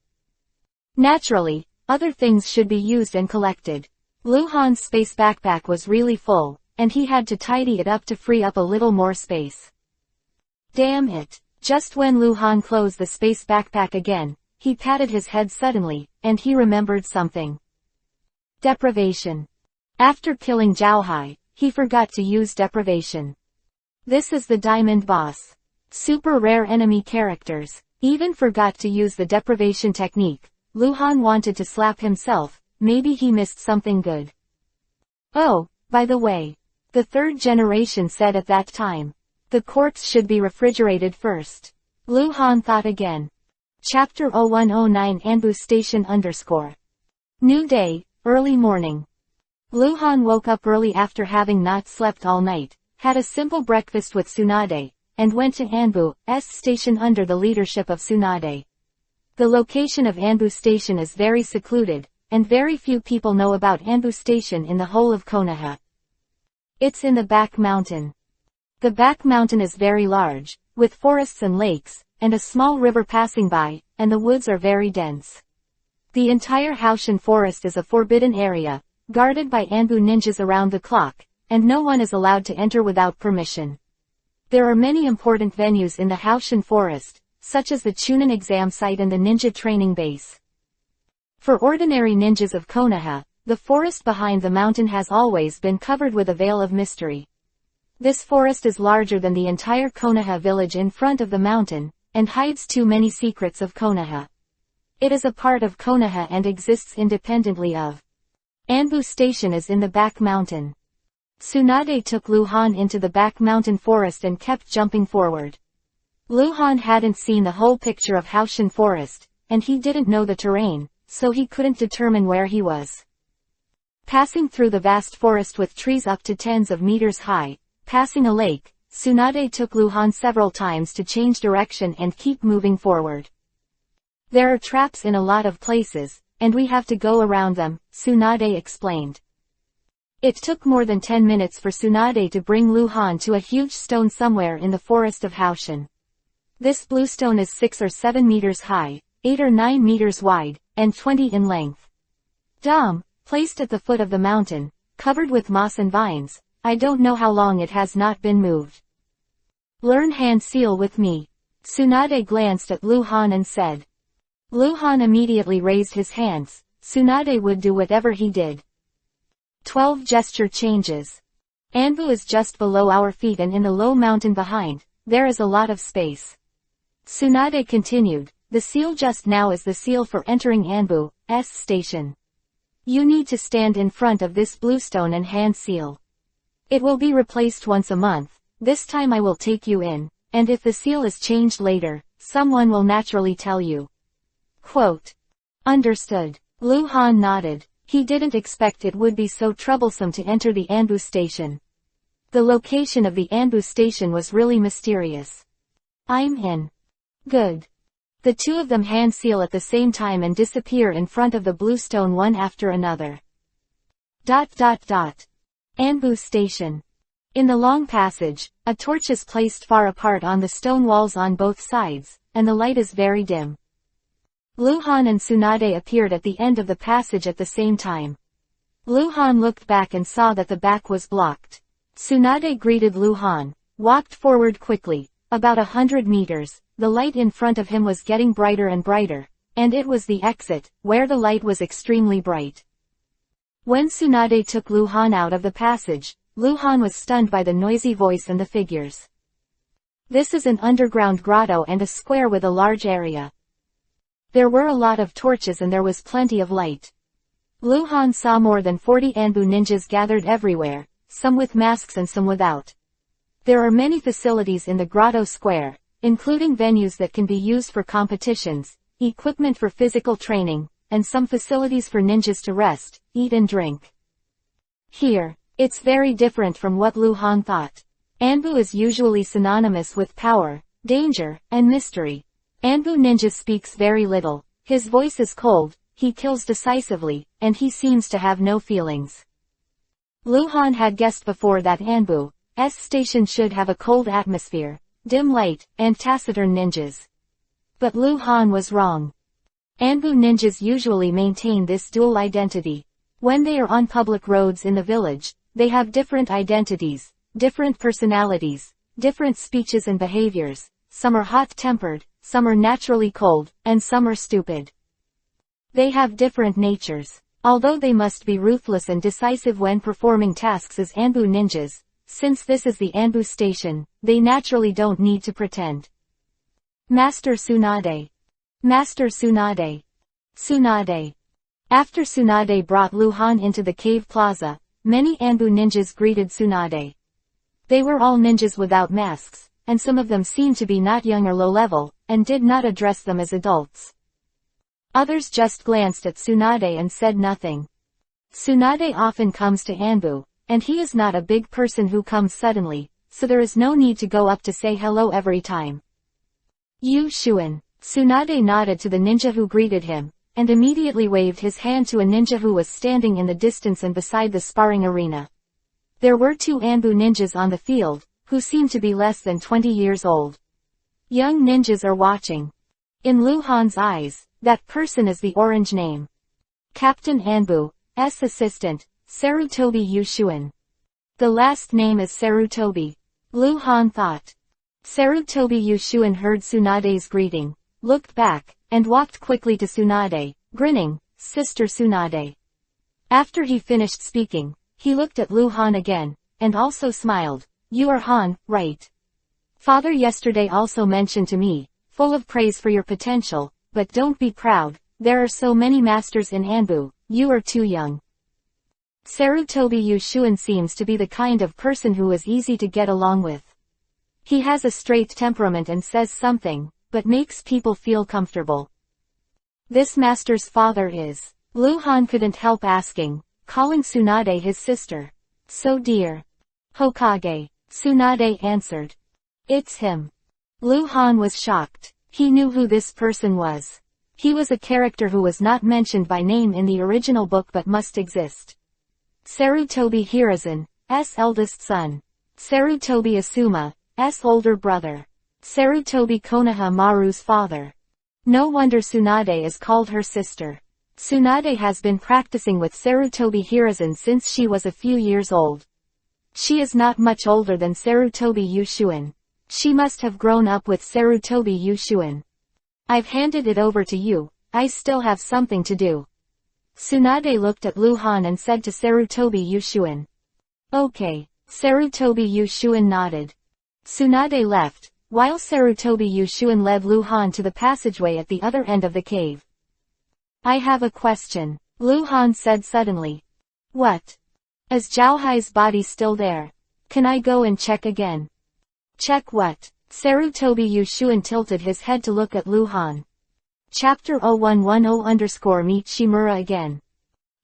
Naturally, other things should be used and collected. Luhan's space backpack was really full, and he had to tidy it up to free up a little more space. Damn it. Just when Luhan closed the space backpack again, he patted his head suddenly, and he remembered something. Deprivation. After killing Zhaohai, he forgot to use deprivation. This is the diamond boss. Super rare enemy characters. Even forgot to use the deprivation technique. Luhan wanted to slap himself, maybe he missed something good. Oh, by the way. The 3rd generation said at that time. The corpse should be refrigerated first. Luhan thought again. Chapter 0109 Anbu Station _ New day, early morning. Luhan woke up early after having not slept all night, had a simple breakfast with Tsunade, and went to Anbu's station under the leadership of Tsunade. The location of Anbu Station is very secluded, and very few people know about Anbu Station in the whole of Konoha. It's in the back mountain. The back mountain is very large, with forests and lakes, and a small river passing by, and the woods are very dense. The entire Haoshan forest is a forbidden area, guarded by Anbu ninjas around the clock, and no one is allowed to enter without permission. There are many important venues in the Haoshan forest, such as the Chunin exam site and the ninja training base. For ordinary ninjas of Konoha, the forest behind the mountain has always been covered with a veil of mystery. This forest is larger than the entire Konoha village in front of the mountain, and hides too many secrets of Konoha. It is a part of Konoha and exists independently of. Anbu Station is in the back mountain. Tsunade took Luhan into the back mountain forest and kept jumping forward. Luhan hadn't seen the whole picture of Haoshan Forest, and he didn't know the terrain, so he couldn't determine where he was. Passing through the vast forest with trees up to tens of meters high, passing a lake, Tsunade took Luhan several times to change direction and keep moving forward. There are traps in a lot of places, and we have to go around them, Tsunade explained. It took more than 10 minutes for Tsunade to bring Luhan to a huge stone somewhere in the forest of Haoshan. This blue stone is 6 or 7 meters high, 8 or 9 meters wide, and 20 in length. Placed at the foot of the mountain, covered with moss and vines, I don't know how long it has not been moved. Learn hand seal with me. Tsunade glanced at Luhan and said. Luhan immediately raised his hands. Tsunade would do whatever he did. 12 gesture changes. Anbu is just below our feet and in the low mountain behind, there is a lot of space. Tsunade continued, the seal just now is the seal for entering Anbu's station. You need to stand in front of this bluestone and hand seal. It will be replaced once a month, this time I will take you in, and if the seal is changed later, someone will naturally tell you. Quote. Understood. Luhan nodded. He didn't expect it would be so troublesome to enter the Anbu station. The location of the Anbu station was really mysterious. I'm in. Good. The two of them hand seal at the same time and disappear in front of the blue stone one after another. Anbu station. In the long passage, a torch is placed far apart on the stone walls on both sides, and the light is very dim. Luhan and Tsunade appeared at the end of the passage at the same time. Luhan looked back and saw that the back was blocked. Tsunade greeted Luhan, walked forward quickly, about 100 meters, the light in front of him was getting brighter and brighter, and it was the exit, where the light was extremely bright. When Tsunade took Luhan out of the passage, Luhan was stunned by the noisy voice and the figures. This is an underground grotto and a square with a large area. There were a lot of torches and there was plenty of light. Luhan saw more than 40 Anbu ninjas gathered everywhere, some with masks and some without. There are many facilities in the grotto square, including venues that can be used for competitions, equipment for physical training, and some facilities for ninjas to rest, eat and drink. Here, it's very different from what Luhan thought. Anbu is usually synonymous with power, danger, and mystery. Anbu ninja speaks very little, his voice is cold, he kills decisively, and he seems to have no feelings. Luhan had guessed before that Anbu's station should have a cold atmosphere, dim light, and taciturn ninjas. But Luhan was wrong. Anbu ninjas usually maintain this dual identity. When they are on public roads in the village, they have different identities, different personalities, different speeches and behaviors. Some are hot-tempered, some are naturally cold, and some are stupid. They have different natures. Although they must be ruthless and decisive when performing tasks as Anbu ninjas, since this is the Anbu station, they naturally don't need to pretend. Master Tsunade. Master Tsunade. Tsunade. After Tsunade brought Luhan into the cave plaza, many Anbu ninjas greeted Tsunade. They were all ninjas without masks, and some of them seemed to be not young or low level, and did not address them as adults. Others just glanced at Tsunade and said nothing. Tsunade often comes to Anbu, and he is not a big person who comes suddenly, so there is no need to go up to say hello every time. Yu Xuan. Tsunade nodded to the ninja who greeted him, and immediately waved his hand to a ninja who was standing in the distance and beside the sparring arena. There were 2 Anbu ninjas on the field, who seemed to be less than 20 years old. Young ninjas are watching. In Luhan's eyes, that person is the orange name. Captain Anbu's assistant, Sarutobi Yu Xuan. The last name is Sarutobi. Luhan thought. Sarutobi Yu Xuan heard Tsunade's greeting, looked back, and walked quickly to Tsunade, grinning, Sister Tsunade. After he finished speaking, he looked at Luhan again, and also smiled. You are Han, right? Father yesterday also mentioned to me, full of praise for your potential, but don't be proud, there are so many masters in Anbu, you are too young. Sarutobi Yushuin seems to be the kind of person who is easy to get along with. He has a straight temperament and says something, but makes people feel comfortable. This master's father is. Lu Han couldn't help asking, calling Tsunade his sister. So dear. Hokage. Tsunade answered. It's him. Lu Han was shocked. He knew who this person was. He was a character who was not mentioned by name in the original book but must exist. Sarutobi Hiruzen's eldest son. Sarutobi Asuma's older brother. Sarutobi Konoha Maru's father. No wonder Tsunade is called her sister. Tsunade has been practicing with Sarutobi Hiruzen since she was a few years old. She is not much older than Sarutobi Yushuin. She must have grown up with Sarutobi Yushuin. I've handed it over to you, I still have something to do. Tsunade looked at Lu Han and said to Sarutobi Yushuin. Okay. Sarutobi Yushuin nodded. Tsunade left, while Sarutobi Yushuin led Lu Han to the passageway at the other end of the cave. I have a question, Lu Han said suddenly. What? Is Zhao body still there? Can I go and check again? Check what? Sarutobi Yushuin tilted his head to look at Lu Han. Chapter 0110_meet Shimura again.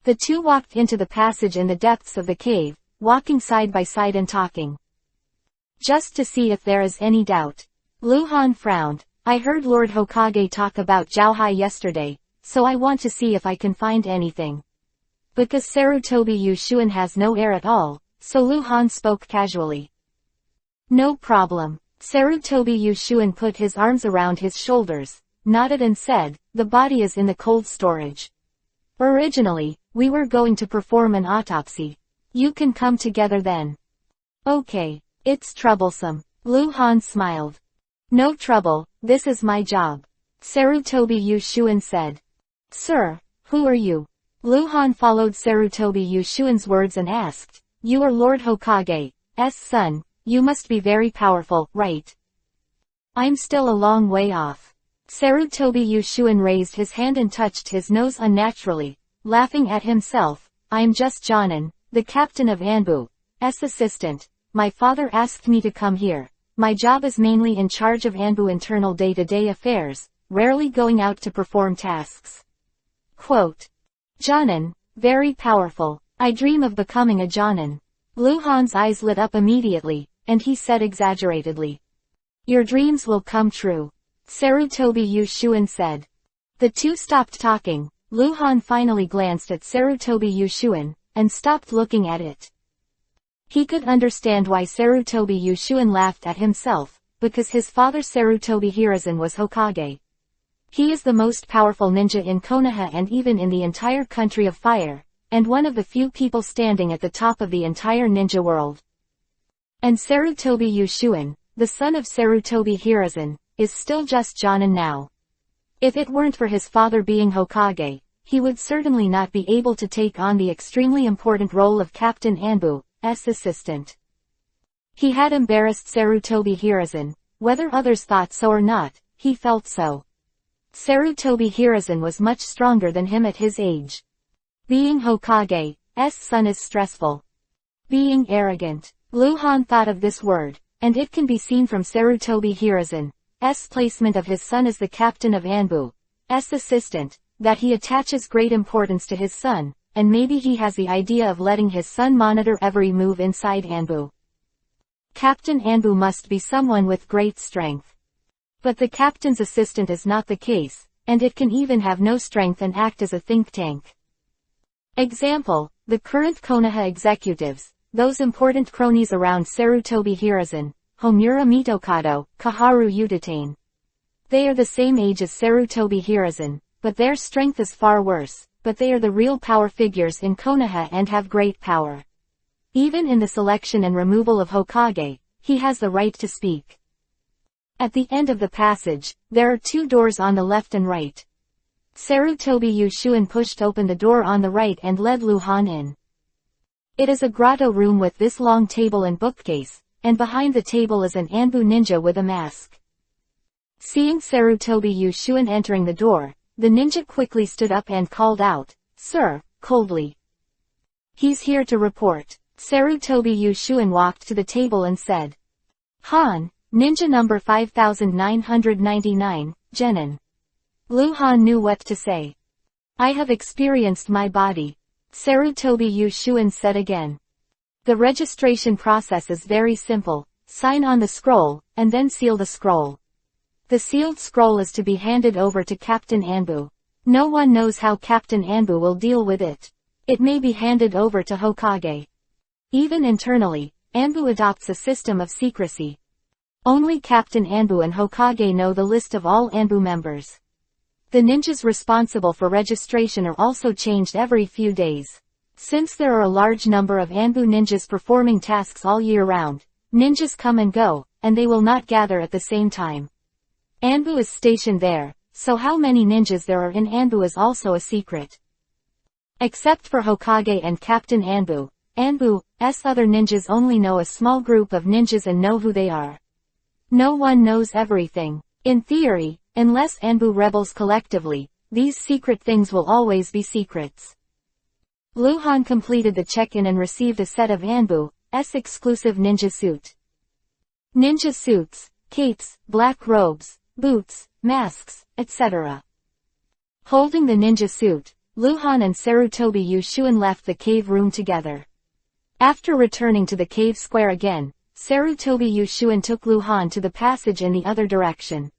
The two walked into the passage in the depths of the cave, walking side by side and talking. Just to see if there is any doubt. Lu Han frowned. I heard Lord Hokage talk about Zhao yesterday, so I want to see if I can find anything. Because Sarutobi Yushuin has no heir at all, so Lu Han spoke casually. No problem. Sarutobi Yushuin put his arms around his shoulders, nodded and said, the body is in the cold storage. Originally, we were going to perform an autopsy. You can come together then. Okay. It's troublesome. Lu Han smiled. No trouble, this is my job. Sarutobi Yushuin said. Sir, who are you? Lu Han followed Sarutobi Yushuin's words and asked, you are Lord Hokage's son, you must be very powerful, right? I'm still a long way off. Sarutobi Yushuin raised his hand and touched his nose unnaturally, laughing at himself. I'm just Jonin, the captain of Anbu's assistant. My father asked me to come here. My job is mainly in charge of Anbu internal day-to-day affairs, rarely going out to perform tasks. Quote. Jonin, very powerful. I dream of becoming a Jonin. Lu Han's eyes lit up immediately, and he said exaggeratedly. Your dreams will come true. Sarutobi Yushuin said. The two stopped talking. Lu Han finally glanced at Sarutobi Yushuin, and stopped looking at it. He could understand why Sarutobi Yushuin laughed at himself, because his father Sarutobi Hiruzen was Hokage. He is the most powerful ninja in Konoha and even in the entire country of fire, and one of the few people standing at the top of the entire ninja world. And Sarutobi Yushuin, the son of Sarutobi Hiruzen, is still just Jonin now. If it weren't for his father being Hokage, he would certainly not be able to take on the extremely important role of Captain Anbu's assistant. He had embarrassed Sarutobi Hiruzen, whether others thought so or not, he felt so. Sarutobi Hiruzen was much stronger than him at his age. Being Hokage's son is stressful. Being arrogant. Lu Han thought of this word, and it can be seen from Sarutobi Hiruzen's placement of his son as the captain of Anbu's assistant, that he attaches great importance to his son, and maybe he has the idea of letting his son monitor every move inside Anbu. Captain Anbu must be someone with great strength. But the captain's assistant is not the case, and it can even have no strength and act as a think tank. Example, the current Konoha executives, those important cronies around Sarutobi Hiruzen, Homura Mitokado, Kaharu Utatane. They are the same age as Sarutobi Hiruzen, but their strength is far worse, but they are the real power figures in Konoha and have great power. Even in the selection and removal of Hokage, he has the right to speak. At the end of the passage, there are two doors on the left and right. Sarutobi Yushuin pushed open the door on the right and led Lu Han in. It is a grotto room with this long table and bookcase, and behind the table is an Anbu ninja with a mask. Seeing Sarutobi Yushuin entering the door, the ninja quickly stood up and called out, "Sir," coldly. "He's here to report." Sarutobi Yushuin walked to the table and said, "Han, ninja number 5999, Genin." Lu Han knew what to say. "I have experienced my body," Sarutobi Yushuin said again. "The registration process is very simple. Sign on the scroll, and then seal the scroll. The sealed scroll is to be handed over to Captain Anbu. No one knows how Captain Anbu will deal with it. It may be handed over to Hokage. Even internally, Anbu adopts a system of secrecy. Only Captain Anbu and Hokage know the list of all Anbu members. The ninjas responsible for registration are also changed every few days. Since there are a large number of Anbu ninjas performing tasks all year round, ninjas come and go, and they will not gather at the same time. Anbu is stationed there, so how many ninjas there are in Anbu is also a secret. Except for Hokage and Captain Anbu, Anbu's other ninjas only know a small group of ninjas and know who they are. No one knows everything. In theory, unless Anbu rebels collectively, these secret things will always be secrets. Lu Han completed the check-in and received a set of Anbu's exclusive ninja suit. Ninja suits, capes, black robes, boots, masks, etc. Holding the ninja suit, Lu Han and Sarutobi Yushuin left the cave room together. After returning to the cave square again, Sarutobi Yushuin took Lu Han to the passage in the other direction.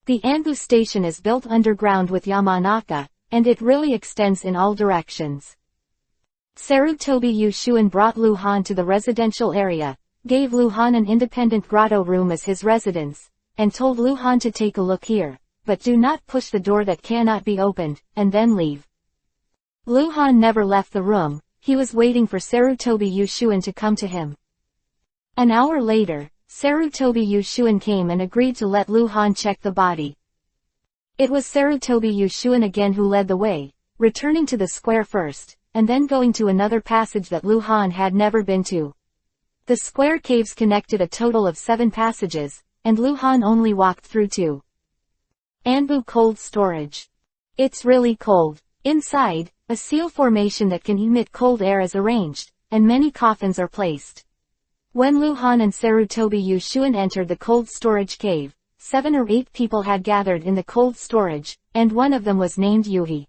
The Anbu station is built underground with Yamanaka, and it really extends in all directions. Sarutobi Yushuin brought Lu Han to the residential area, gave Lu Han an independent grotto room as his residence, and told Lu Han to take a look here, but do not push the door that cannot be opened, and then leave. Lu Han never left the room. He was waiting for Sarutobi Yushuin to come to him. An hour later, Sarutobi Yushuin came and agreed to let Lu Han check the body. It was Sarutobi Yushuin again who led the way, returning to the square first, and then going to another passage that Lu Han had never been to. The square caves connected a total of 7 passages, and Lu Han only walked through 2. Anbu cold storage. It's really cold. Inside, a seal formation that can emit cold air is arranged, and many coffins are placed. When Lu Han and Sarutobi Yushuin entered the cold storage cave, 7 or 8 people had gathered in the cold storage, and one of them was named Yuhi.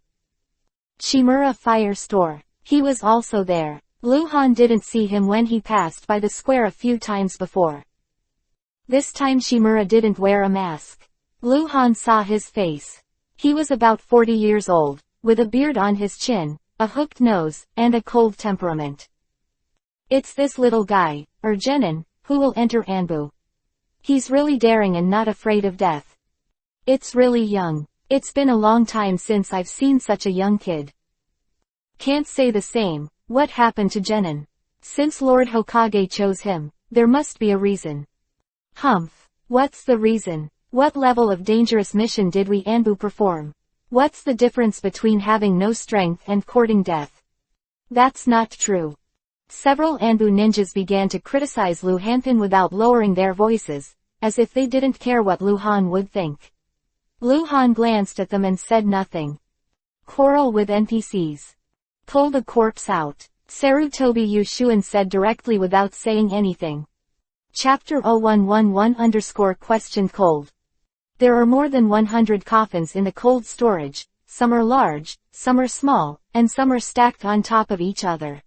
Chimura Fire Store. He was also there. Lu Han didn't see him when he passed by the square a few times before. This time Chimura didn't wear a mask. Lu Han saw his face. He was about 40 years old, with a beard on his chin, a hooked nose, and a cold temperament. It's this little guy, or Genin, who will enter Anbu. He's really daring and not afraid of death. It's really young. It's been a long time since I've seen such a young kid. Can't say the same. What happened to Genin? Since Lord Hokage chose him, there must be a reason. Humph. What's the reason? What level of dangerous mission did we Anbu perform? What's the difference between having no strength and courting death? That's not true. Several Anbu ninjas began to criticize Lu Hanpin without lowering their voices, as if they didn't care what Lu Han would think. Lu Han glanced at them and said nothing. Quarrel with NPCs. Pull the corpse out. Sarutobi Yushuin said directly without saying anything. Chapter 0111 _ cold. There are more than 100 coffins in the cold storage. Some are large, some are small, and some are stacked on top of each other.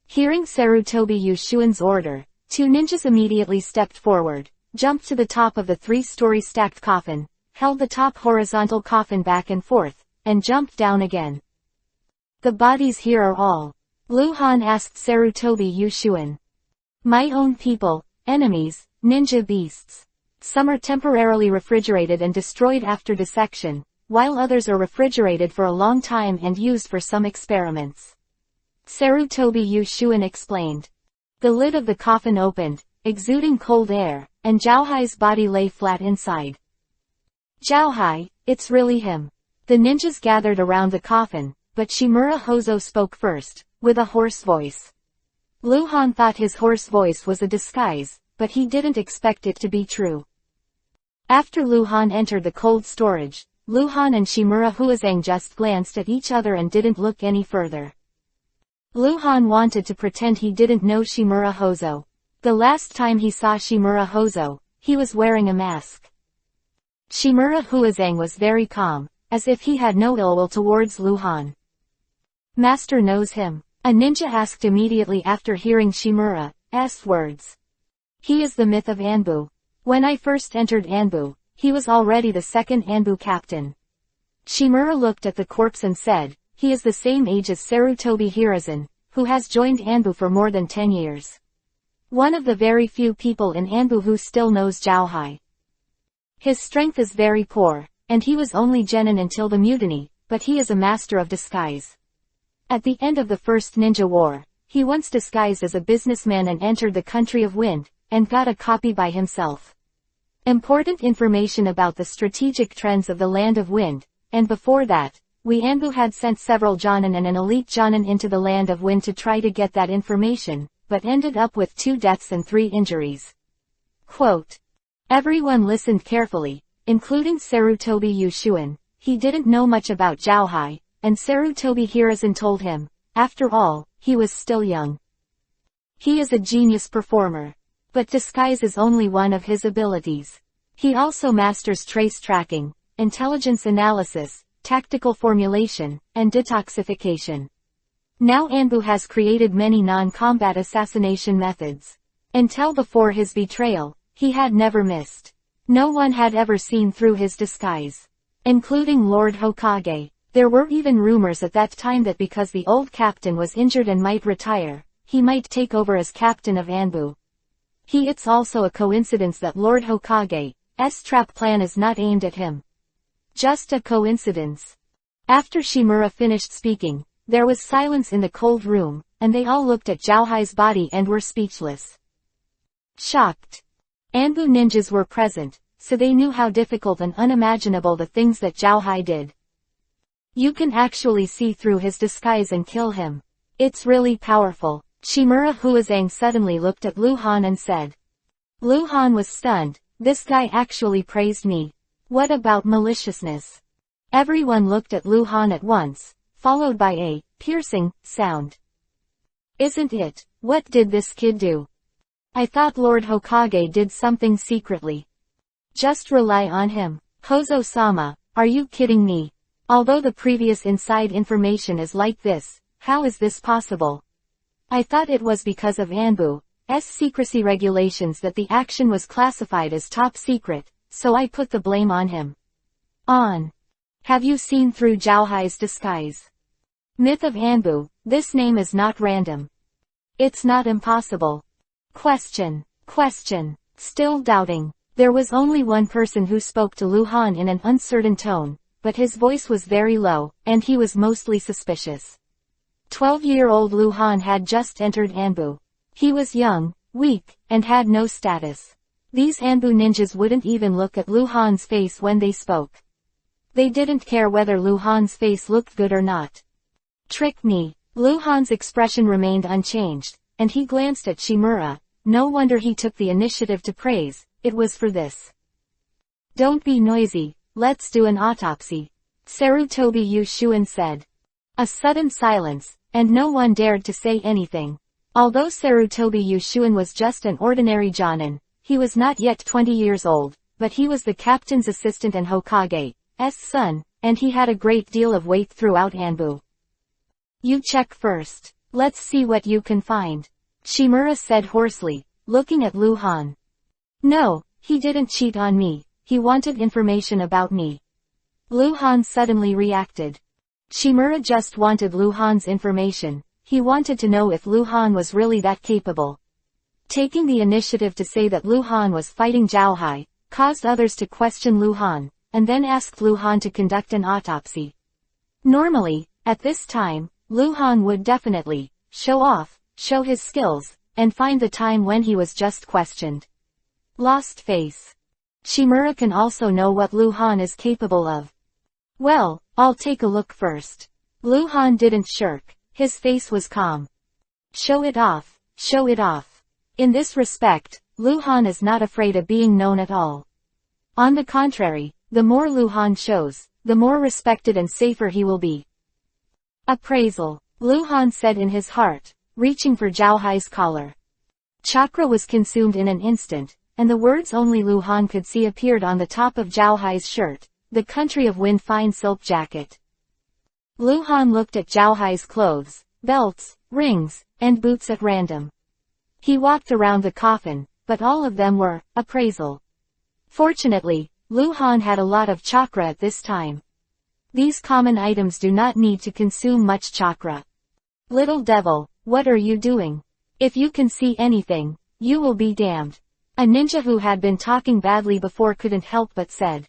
Hearing Sarutobi Yushuin's order, 2 ninjas immediately stepped forward, jumped to the top of the 3-story stacked coffin, held the top horizontal coffin back and forth, and jumped down again. The bodies here are all. Lu Han asked Sarutobi Yushuin. My own people, enemies, ninja beasts. Some are temporarily refrigerated and destroyed after dissection, while others are refrigerated for a long time and used for some experiments. Sarutobi Yushuin explained. The lid of the coffin opened, exuding cold air, and Zhaohai's body lay flat inside. Zhaohai, it's really him. The ninjas gathered around the coffin, but Shimura Hozo spoke first, with a hoarse voice. Lu Han thought his hoarse voice was a disguise, but he didn't expect it to be true. After Lu Han entered the cold storage, Lu Han and Shimura Huazang just glanced at each other and didn't look any further. Lu Han wanted to pretend he didn't know Shimura Hozo. The last time he saw Shimura Hozo, he was wearing a mask. Shimura Huazang was very calm, as if he had no ill will towards Lu Han. Master knows him, a ninja asked immediately after hearing Shimura's words. He is the myth of Anbu. When I first entered Anbu, he was already the second Anbu captain. Shimura looked at the corpse and said, he is the same age as Sarutobi Hiruzen, who has joined Anbu for more than 10 years. One of the very few people in Anbu who still knows Zhaohai. His strength is very poor, and he was only genin until the mutiny, but he is a master of disguise. At the end of the First Ninja War, he once disguised as a businessman and entered the country of Wind, and got a copy by himself. Important information about the strategic trends of the Land of Wind, and before that, we Anbu had sent several Jonin and an elite Jonin into the Land of Wind to try to get that information, but ended up with 2 deaths and 3 injuries. Quote. Everyone listened carefully, including Sarutobi Yushuan. He didn't know much about Zhaohai, and Sarutobi Hiruzen told him, after all, he was still young. He is a genius performer. But disguise is only one of his abilities. He also masters trace tracking, intelligence analysis, tactical formulation, and detoxification. Now Anbu has created many non-combat assassination methods. Until before his betrayal, he had never missed. No one had ever seen through his disguise. Including Lord Hokage. There were even rumors at that time that because the old captain was injured and might retire, he might take over as captain of Anbu. It's also a coincidence that Lord Hokage's trap plan is not aimed at him. Just a coincidence. After Shimura finished speaking, there was silence in the cold room, and they all looked at Zhaohai's body and were speechless. Shocked. Anbu ninjas were present, so they knew how difficult and unimaginable the things that Zhaohai did. You can actually see through his disguise and kill him. It's really powerful. Shimura Huazang suddenly looked at Lu Han and said. Lu Han was stunned. This guy actually praised me. What about maliciousness? Everyone looked at Lu Han at once, followed by a piercing sound. Isn't it? What did this kid do? I thought Lord Hokage did something secretly. Just rely on him. Hozo-sama, are you kidding me? Although the previous inside information is like this, how is this possible? I thought it was because of Anbu's secrecy regulations that the action was classified as top secret, so I put the blame on him. Have you seen through Zhaohai's disguise? Myth of Anbu, this name is not random. It's not impossible. Question. Still doubting. There was only one person who spoke to Lu Han in an uncertain tone, but his voice was very low, and he was mostly suspicious. 12-year-old Lu Han had just entered Anbu. He was young, weak, and had no status. These Anbu ninjas wouldn't even look at Lu Han's face when they spoke. They didn't care whether Lu Han's face looked good or not. Trick me. Lu Han's expression remained unchanged, and he glanced at Shimura. No wonder he took the initiative to praise, it was for this. Don't be noisy, let's do an autopsy. Sarutobi Yushuan said. A sudden silence, and no one dared to say anything. Although Sarutobi Yushuan was just an ordinary Jonin, he was not yet 20 years old, but he was the captain's assistant and Hokage's son, and he had a great deal of weight throughout Anbu. You check first. Let's see what you can find. Shimura said hoarsely, looking at Lu Han. No, he didn't cheat on me, he wanted information about me. Lu Han suddenly reacted. Shimura just wanted Lu Han's information, he wanted to know if Lu Han was really that capable. Taking the initiative to say that Lu Han was fighting Zhaohai, caused others to question Lu Han, and then asked Lu Han to conduct an autopsy. Normally, at this time, Lu Han would definitely show his skills, and find the time when he was just questioned. Lost face. Shimura can also know what Lu Han is capable of. Well, I'll take a look first. Lu Han didn't shirk, his face was calm. Show it off. In this respect, Lu Han is not afraid of being known at all. On the contrary, the more Luhan shows, the more respected and safer he will be. Appraisal, Luhan said in his heart, reaching for Zhao Hai's collar. Chakra was consumed in an instant, and the words only Luhan could see appeared on the top of Zhao Hai's shirt, the country of wind fine silk jacket. Luhan looked at Zhao Hai's clothes, belts, rings, and boots at random. He walked around the coffin, but all of them were appraisal. Fortunately, Luhan had a lot of chakra at this time. These common items do not need to consume much chakra. Little devil, what are you doing? If you can see anything, you will be damned. A ninja who had been talking badly before couldn't help but said.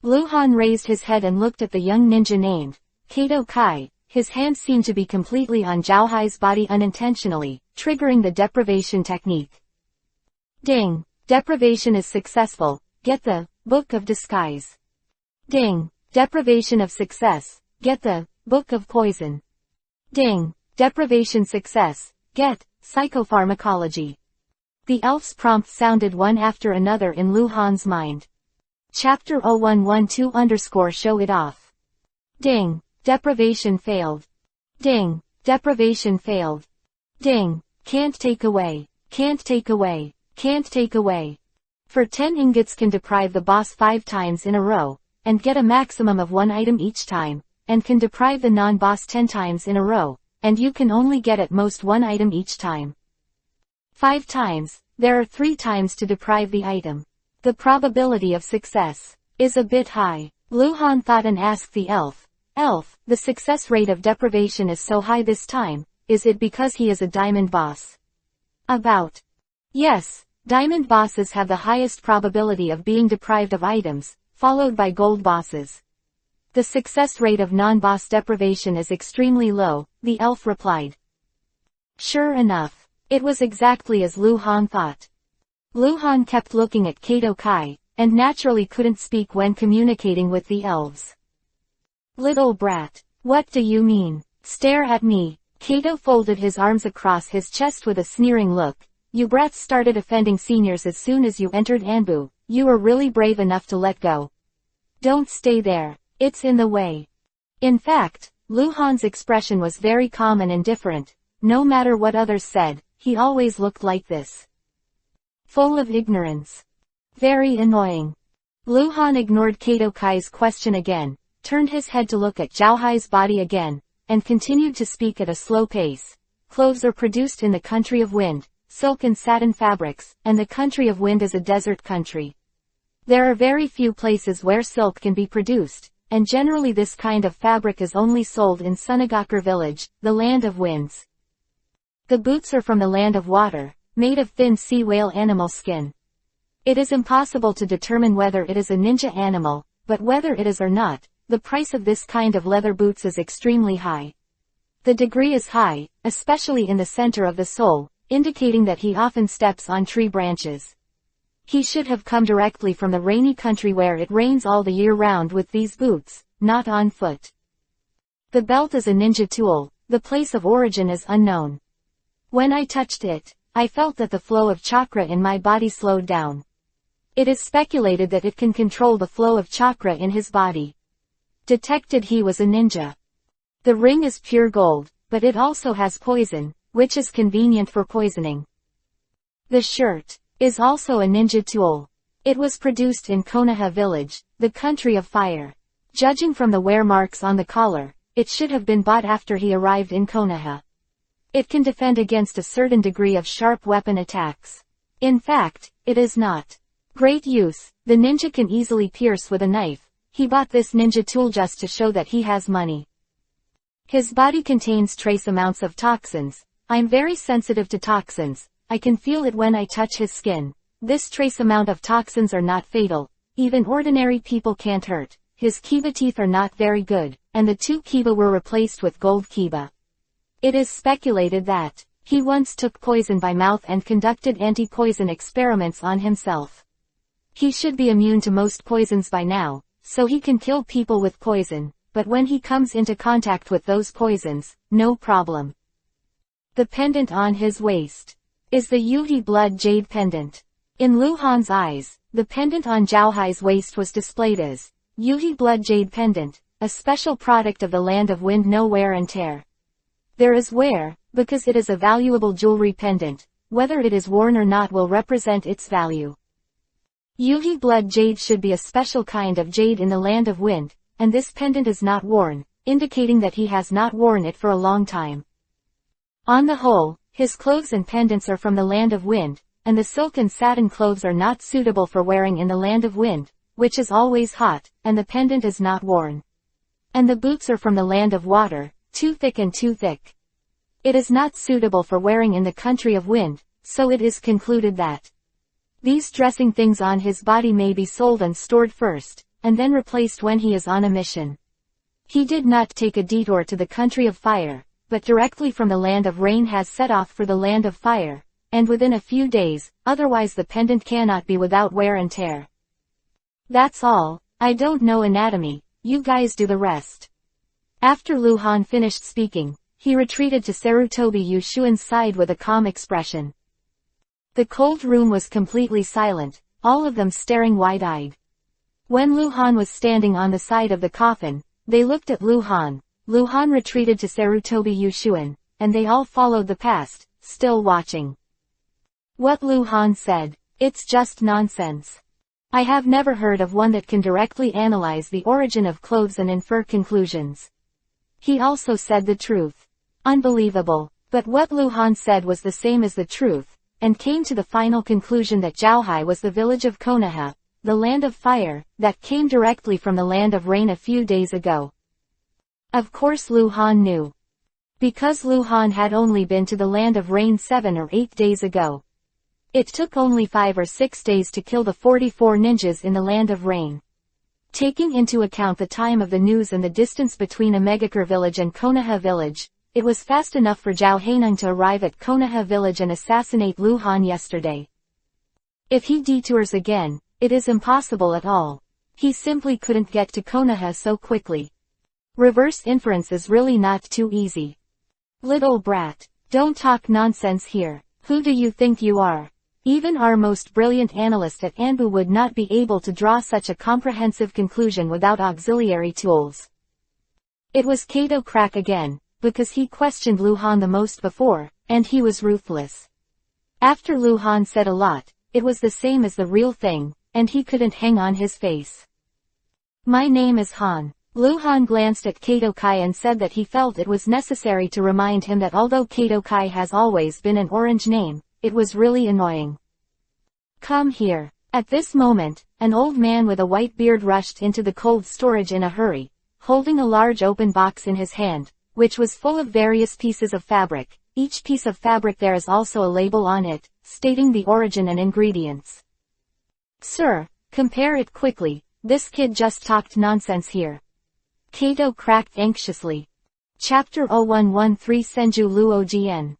Luhan raised his head and looked at the young ninja named Kato Kai. His hands seemed to be completely on Zhao Hai's body unintentionally, triggering the deprivation technique. Ding! Deprivation is successful. Get the Book of Disguise. Ding! Deprivation of success. Get the Book of Poison. Ding! Deprivation success. Get Psychopharmacology. The elf's prompts sounded one after another in Luhan's mind. Chapter 0112_show it off. Ding! Deprivation failed. Ding! Deprivation failed. Ding! Can't take away. Can't take away. Can't take away. For 10 ingots can deprive the boss 5 times in a row, and get a maximum of 1 item each time, and can deprive the non-boss 10 times in a row, and you can only get at most 1 item each time. 5 times, there are 3 times to deprive the item. The probability of success is a bit high. Luhan thought and asked the elf. Elf, the success rate of deprivation is so high this time, is it because he is a diamond boss? About. Yes, diamond bosses have the highest probability of being deprived of items, followed by gold bosses. The success rate of non-boss deprivation is extremely low, the elf replied. Sure enough, it was exactly as Luhan thought. Luhan kept looking at Kato Kai, and naturally couldn't speak when communicating with the elves. Little brat, what do you mean? Stare at me. Kato folded his arms across his chest with a sneering look. You brats started offending seniors as soon as you entered Anbu. You were really brave enough to let go. Don't stay there. It's in the way. In fact, Luhan's expression was very calm and indifferent. No matter what others said, he always looked like this. Full of ignorance. Very annoying. Luhan ignored Kato Kai's question again, turned his head to look at Zhao Hai's body again, and continued to speak at a slow pace. Clothes are produced in the country of wind, silk and satin fabrics, and the country of wind is a desert country. There are very few places where silk can be produced, and generally this kind of fabric is only sold in Sunagakure village, the land of winds. The boots are from the land of water, made of thin sea whale animal skin. It is impossible to determine whether it is a ninja animal, but whether it is or not, the price of this kind of leather boots is extremely high. The degree is high, especially in the center of the sole, indicating that he often steps on tree branches. He should have come directly from the rainy country where it rains all the year round with these boots, not on foot. The belt is a ninja tool, the place of origin is unknown. When I touched it, I felt that the flow of chakra in my body slowed down. It is speculated that it can control the flow of chakra in his body. Detected he was a ninja. The ring is pure gold, but it also has poison, which is convenient for poisoning. The shirt is also a ninja tool. It was produced in Konoha village, the country of fire. Judging from the wear marks on the collar, it should have been bought after he arrived in Konoha. It can defend against a certain degree of sharp weapon attacks. In fact, it is not great use. The ninja can easily pierce with a knife. He bought this ninja tool just to show that he has money. His body contains trace amounts of toxins. I'm very sensitive to toxins. I can feel it when I touch his skin. This trace amount of toxins are not fatal. Even ordinary people can't hurt. His kiba teeth are not very good, and the 2 kiba were replaced with gold kiba. It is speculated that he once took poison by mouth and conducted anti-poison experiments on himself. He should be immune to most poisons by now, so he can kill people with poison, but when he comes into contact with those poisons, no problem. The pendant on his waist is the Yuhi blood jade pendant. In Luhan's eyes, The pendant on Zhao Hai's waist was displayed as Yuhi Blood Jade Pendant, a special product of the Land of Wind. No wear and tear. There is wear, because it is a valuable jewelry pendant. Whether it is worn or not will represent its value. Yuhi Blood Jade should be a special kind of jade in the Land of Wind, and this pendant is not worn, indicating that he has not worn it for a long time. On the whole, his clothes and pendants are from the Land of Wind, and the silk and satin clothes are not suitable for wearing in the Land of Wind, which is always hot, and the pendant is not worn. And the boots are from the Land of Water, too thick and too thick. It is not suitable for wearing in the country of wind, so it is concluded that these dressing things on his body may be sold and stored first, and then replaced when he is on a mission. He did not take a detour to the country of fire, but directly from the Land of Rain has set off for the Land of Fire, and within a few days, otherwise the pendant cannot be without wear and tear. That's all. I don't know anatomy, you guys do the rest. After Lu Han finished speaking, he retreated to Sarutobi Yushuan's side with a calm expression. The cold room was completely silent, all of them staring wide-eyed. When Lu Han was standing on the side of the coffin, they looked at Lu Han. Lu Han retreated to Sarutobi Yushuan, and they all followed the past, still watching. What Lu Han said, it's just nonsense. I have never heard of one that can directly analyze the origin of clothes and infer conclusions. He also said the truth. Unbelievable. But what Lu Han said was the same as the truth, and came to the final conclusion that Zhaohai was the village of Konoha, the Land of Fire, that came directly from the Land of Rain a few days ago. Of course Lu Han knew. Because Lu Han had only been to the Land of Rain 7 or 8 days ago. It took only 5 or 6 days to kill the 44 ninjas in the Land of Rain. Taking into account the time of the news and the distance between Omegakure village and Konoha village, it was fast enough for Zhao Haineng to arrive at Konoha village and assassinate Lu Han yesterday. If he detours again, it is impossible at all. He simply couldn't get to Konoha so quickly. Reverse inference is really not too easy. Little brat, don't talk nonsense here. Who do you think you are? Even our most brilliant analyst at Anbu would not be able to draw such a comprehensive conclusion without auxiliary tools. It was Kato crack again, because he questioned Lu Han the most before, and he was ruthless. After Lu Han said a lot, it was the same as the real thing, and he couldn't hang on his face. My name is Han. Lu Han glanced at Kato Kai and said that he felt it was necessary to remind him that although Kato Kai has always been an orange name, it was really annoying. Come here. At this moment, an old man with a white beard rushed into the cold storage in a hurry, holding a large open box in his hand, which was full of various pieces of fabric. Each piece of fabric there is also a label on it, stating the origin and ingredients. Sir, compare it quickly, this kid just talked nonsense here. Kato cracked anxiously. Chapter 0113 Senju Luojian.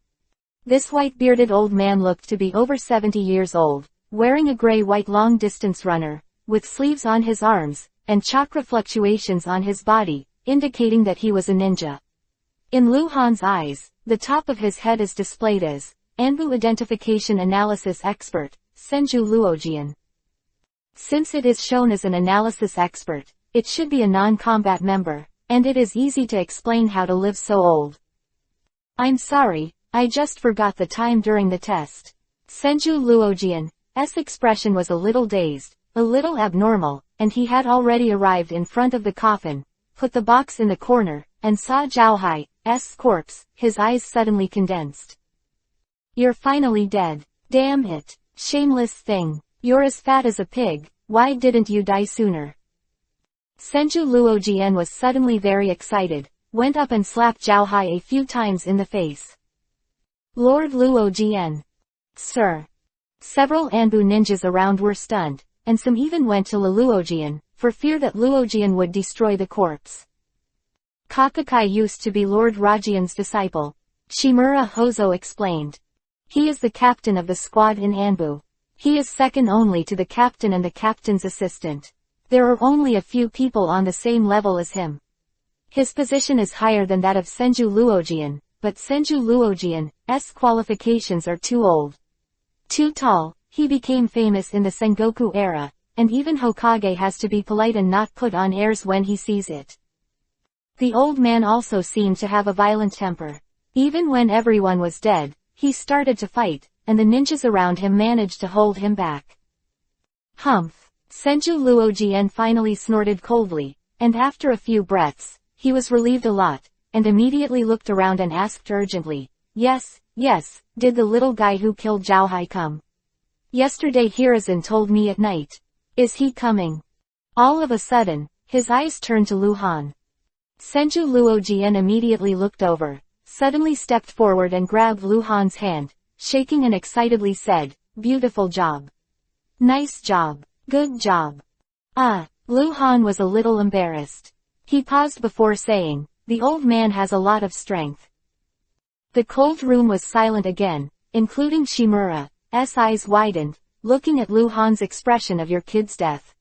This white-bearded old man looked to be over 70 years old, wearing a gray-white long-distance runner, with sleeves on his arms, and chakra fluctuations on his body, indicating that he was a ninja. In Lu Han's eyes, the top of his head is displayed as Anbu Identification Analysis Expert, Senju Luojian. Since it is shown as an analysis expert, it should be a non-combat member, and it is easy to explain how to live so old. I'm sorry, I just forgot the time during the test. Senju Luojian's expression was a little dazed, a little abnormal, and he had already arrived in front of the coffin, put the box in the corner, and saw Zhao Hai's corpse. His eyes suddenly condensed. You're finally dead. Damn it. Shameless thing. You're as fat as a pig, why didn't you die sooner? Senju Luojian was suddenly very excited, went up and slapped Zhao Hai a few times in the face. Lord Luojian. Sir. Several Anbu ninjas around were stunned, and some even went to Luojian, for fear that Luojian would destroy the corpse. Kakakai used to be Lord Rajian's disciple. Shimura Hozo explained. He is the captain of the squad in Anbu. He is second only to the captain and the captain's assistant. There are only a few people on the same level as him. His position is higher than that of Senju Luojian, but Senju Luojian's qualifications are too old. Too tall, He became famous in the Sengoku era, and even Hokage has to be polite and not put on airs when he sees it. The old man also seemed to have a violent temper. Even when everyone was dead, he started to fight, and the ninjas around him managed to hold him back. Humph! Senju Luojian finally snorted coldly, and after a few breaths, he was relieved a lot, and immediately looked around and asked urgently, Yes, did the little guy who killed Zhao come? Yesterday Hiruzen told me at night. Is he coming? All of a sudden, his eyes turned to Lu Han. Senju Luojian immediately looked over, suddenly stepped forward and grabbed Lu Han's hand, shaking and excitedly said, Beautiful job. Nice job. Good job. Lu Han was a little embarrassed. He paused before saying, the old man has a lot of strength. The cold room was silent again, including Shimura's eyes widened, looking at Lu Han's expression of your kid's death.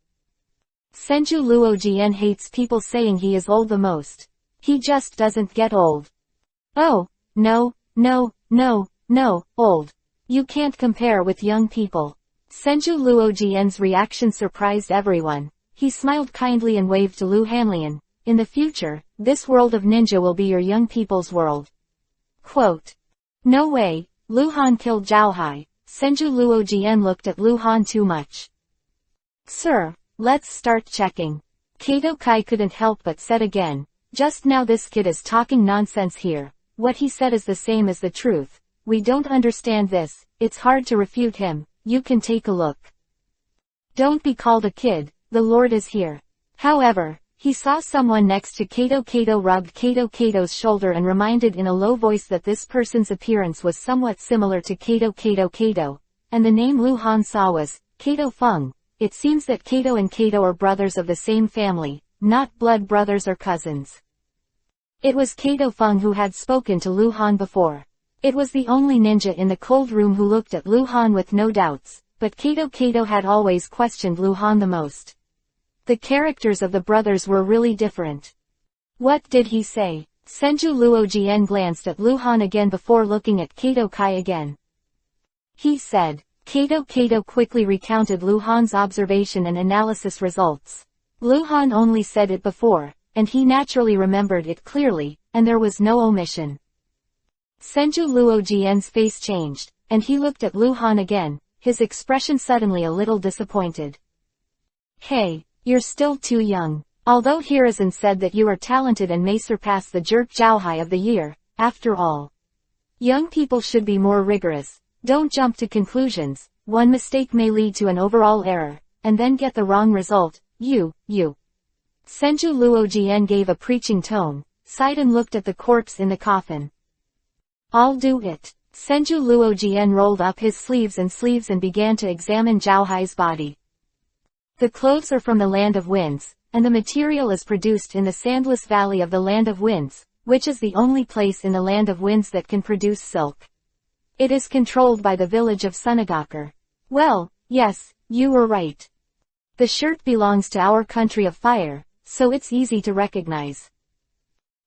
Senju Luojian hates people saying he is old the most. He just doesn't get old. Oh, no, old. You can't compare with young people. Senju Luojian's reaction surprised everyone. He smiled kindly and waved to Lu Hanlian. In the future, this world of ninja will be your young people's world. Quote. No way, Lu Han killed Zhao Hai. Senju Luojian looked at Lu Han too much. Sir, let's start checking. Kato Kai couldn't help but said again, just now this kid is talking nonsense here. What he said is the same as the truth. We don't understand this, it's hard to refute him. You can take a look. Don't be called a kid, the Lord is here. However, he saw someone next to Kato. Kato rubbed Kato's shoulder and reminded in a low voice that this person's appearance was somewhat similar to Kato, and the name Lu Han saw was Kato Feng. It seems that Kato and Kato are brothers of the same family, not blood brothers or cousins. It was Kato Feng who had spoken to Lu Han before. It was the only ninja in the cold room who looked at Lu Han with no doubts, but Kato had always questioned Lu Han the most. The characters of the brothers were really different. What did he say? Senju Luojian glanced at Lu Han again before looking at Kato Kai again. He said, Kato quickly recounted Lu Han's observation and analysis results. Lu Han only said it before, and he naturally remembered it clearly, and there was no omission. Senju Luojian's face changed, and he looked at Lu Han again, his expression suddenly a little disappointed. Hey, you're still too young. Although Hiruzen said that you are talented and may surpass the jerk Zhao Hai of the year, after all. Young people should be more rigorous. Don't jump to conclusions. One mistake may lead to an overall error, and then get the wrong result. You. Senju Luojian gave a preaching tone, sighed and looked at the corpse in the coffin. I'll do it. Senju Luojian rolled up his sleeves and began to examine Zhao Hai's body. The clothes are from the Land of Winds, and the material is produced in the sandless valley of the Land of Winds, which is the only place in the Land of Winds that can produce silk. It is controlled by the village of Sunagakur. Well, yes, you were right. The shirt belongs to our country of fire, so it's easy to recognize.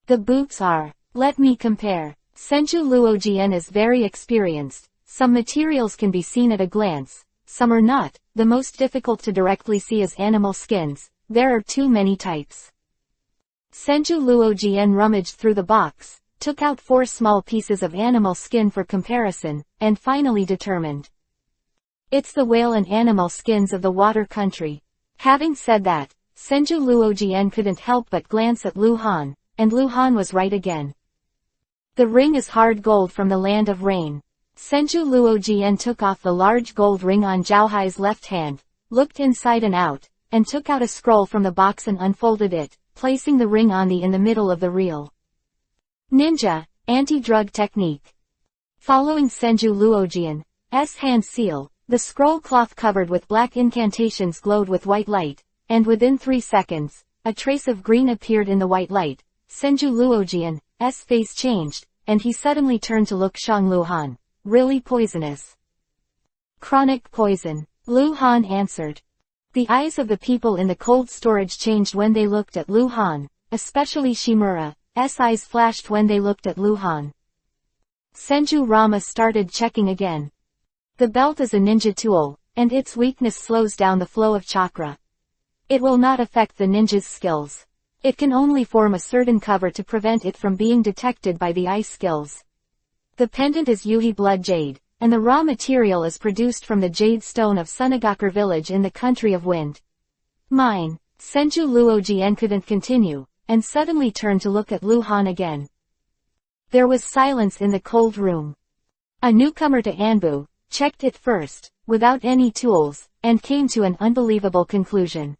The boots are. Let me compare. Senju Luojian is very experienced. Some materials can be seen at a glance, some are not. The most difficult to directly see is animal skins. There are too many types. Senju Luojian rummaged through the box, took out 4 small pieces of animal skin for comparison, and finally determined. It's the whale and animal skins of the water country. Having said that, Senju Luojian couldn't help but glance at Lu Han, and Lu Han was right again. The ring is hard gold from the Land of Rain. Senju Luojian took off the large gold ring on Zhao Hai's left hand, looked inside and out, and took out a scroll from the box and unfolded it, placing the ring on in the middle of the reel. Ninja, anti-drug technique. Following Senju Luojian's hand seal, the scroll cloth covered with black incantations glowed with white light, and within 3 seconds, a trace of green appeared in the white light. Senju Luojian's face changed, and he suddenly turned to look Shang Lu Han. Really poisonous. Chronic poison, Lu Han answered. The eyes of the people in the cold storage changed when they looked at Lu Han, especially Shimura's eyes flashed when they looked at Lu Han. Senju Rama started checking again. The belt is a ninja tool, and its weakness slows down the flow of chakra. It will not affect the ninja's skills. It can only form a certain cover to prevent it from being detected by the eye skills. The pendant is Yuhi blood jade, and the raw material is produced from the jade stone of Sunagakure village in the country of wind. Mine. Senju Luojian couldn't continue, and suddenly turned to look at Lu Han again. There was silence in the cold room. A newcomer to Anbu, checked it first, without any tools, and came to an unbelievable conclusion.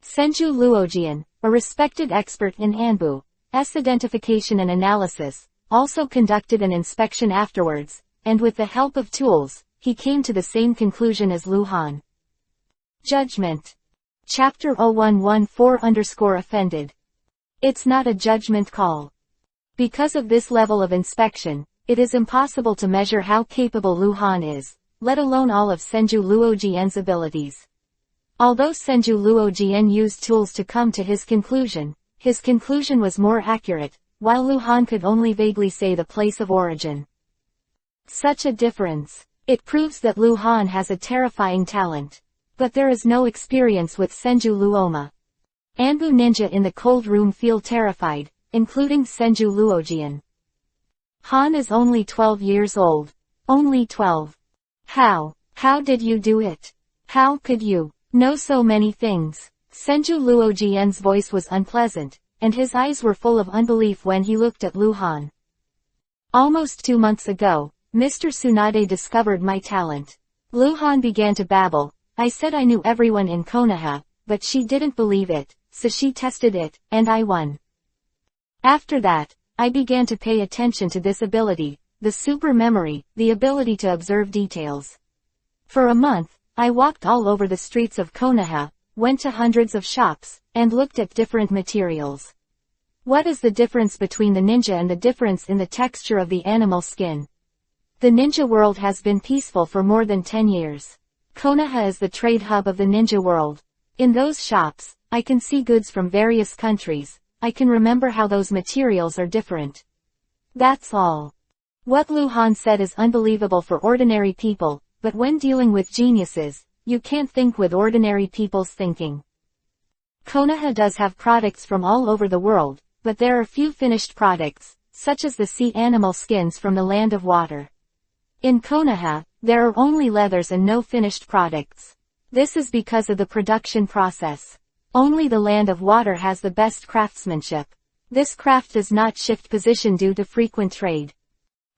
Senju Luojian, a respected expert in Anbu's identification and analysis, also conducted an inspection afterwards, and with the help of tools, he came to the same conclusion as Lu Han. Judgment. Chapter 0114_offended. It's not a judgment call. Because of this level of inspection, it is impossible to measure how capable Lu Han is, let alone all of Senju Luojian's abilities. Although Senju Luojian used tools to come to his conclusion was more accurate, while Lu Han could only vaguely say the place of origin. Such a difference. It proves that Lu Han has a terrifying talent. But there is no experience with Senju Luoma. Anbu ninja in the cold room feel terrified, including Senju Luojian. Han is only 12 years old. Only 12. How did you do it? How could you know so many things? Senju Luojian's voice was unpleasant, and his eyes were full of unbelief when he looked at Lu Han. Almost 2 months ago, Mr. Tsunade discovered my talent. Lu Han began to babble. I said I knew everyone in Konoha, but she didn't believe it, so she tested it, and I won. After that, I began to pay attention to this ability, the super memory, the ability to observe details. For a month, I walked all over the streets of Konoha, went to hundreds of shops, and looked at different materials. What is the difference between the ninja and the difference in the texture of the animal skin? The ninja world has been peaceful for more than 10 years. Konoha is the trade hub of the ninja world. In those shops, I can see goods from various countries. I can remember how those materials are different. That's all. What Lu Han said is unbelievable for ordinary people, but when dealing with geniuses, you can't think with ordinary people's thinking. Konoha does have products from all over the world, but there are few finished products, such as the sea animal skins from the land of water. In Konoha, there are only leathers and no finished products. This is because of the production process. Only the land of water has the best craftsmanship. This craft does not shift position due to frequent trade.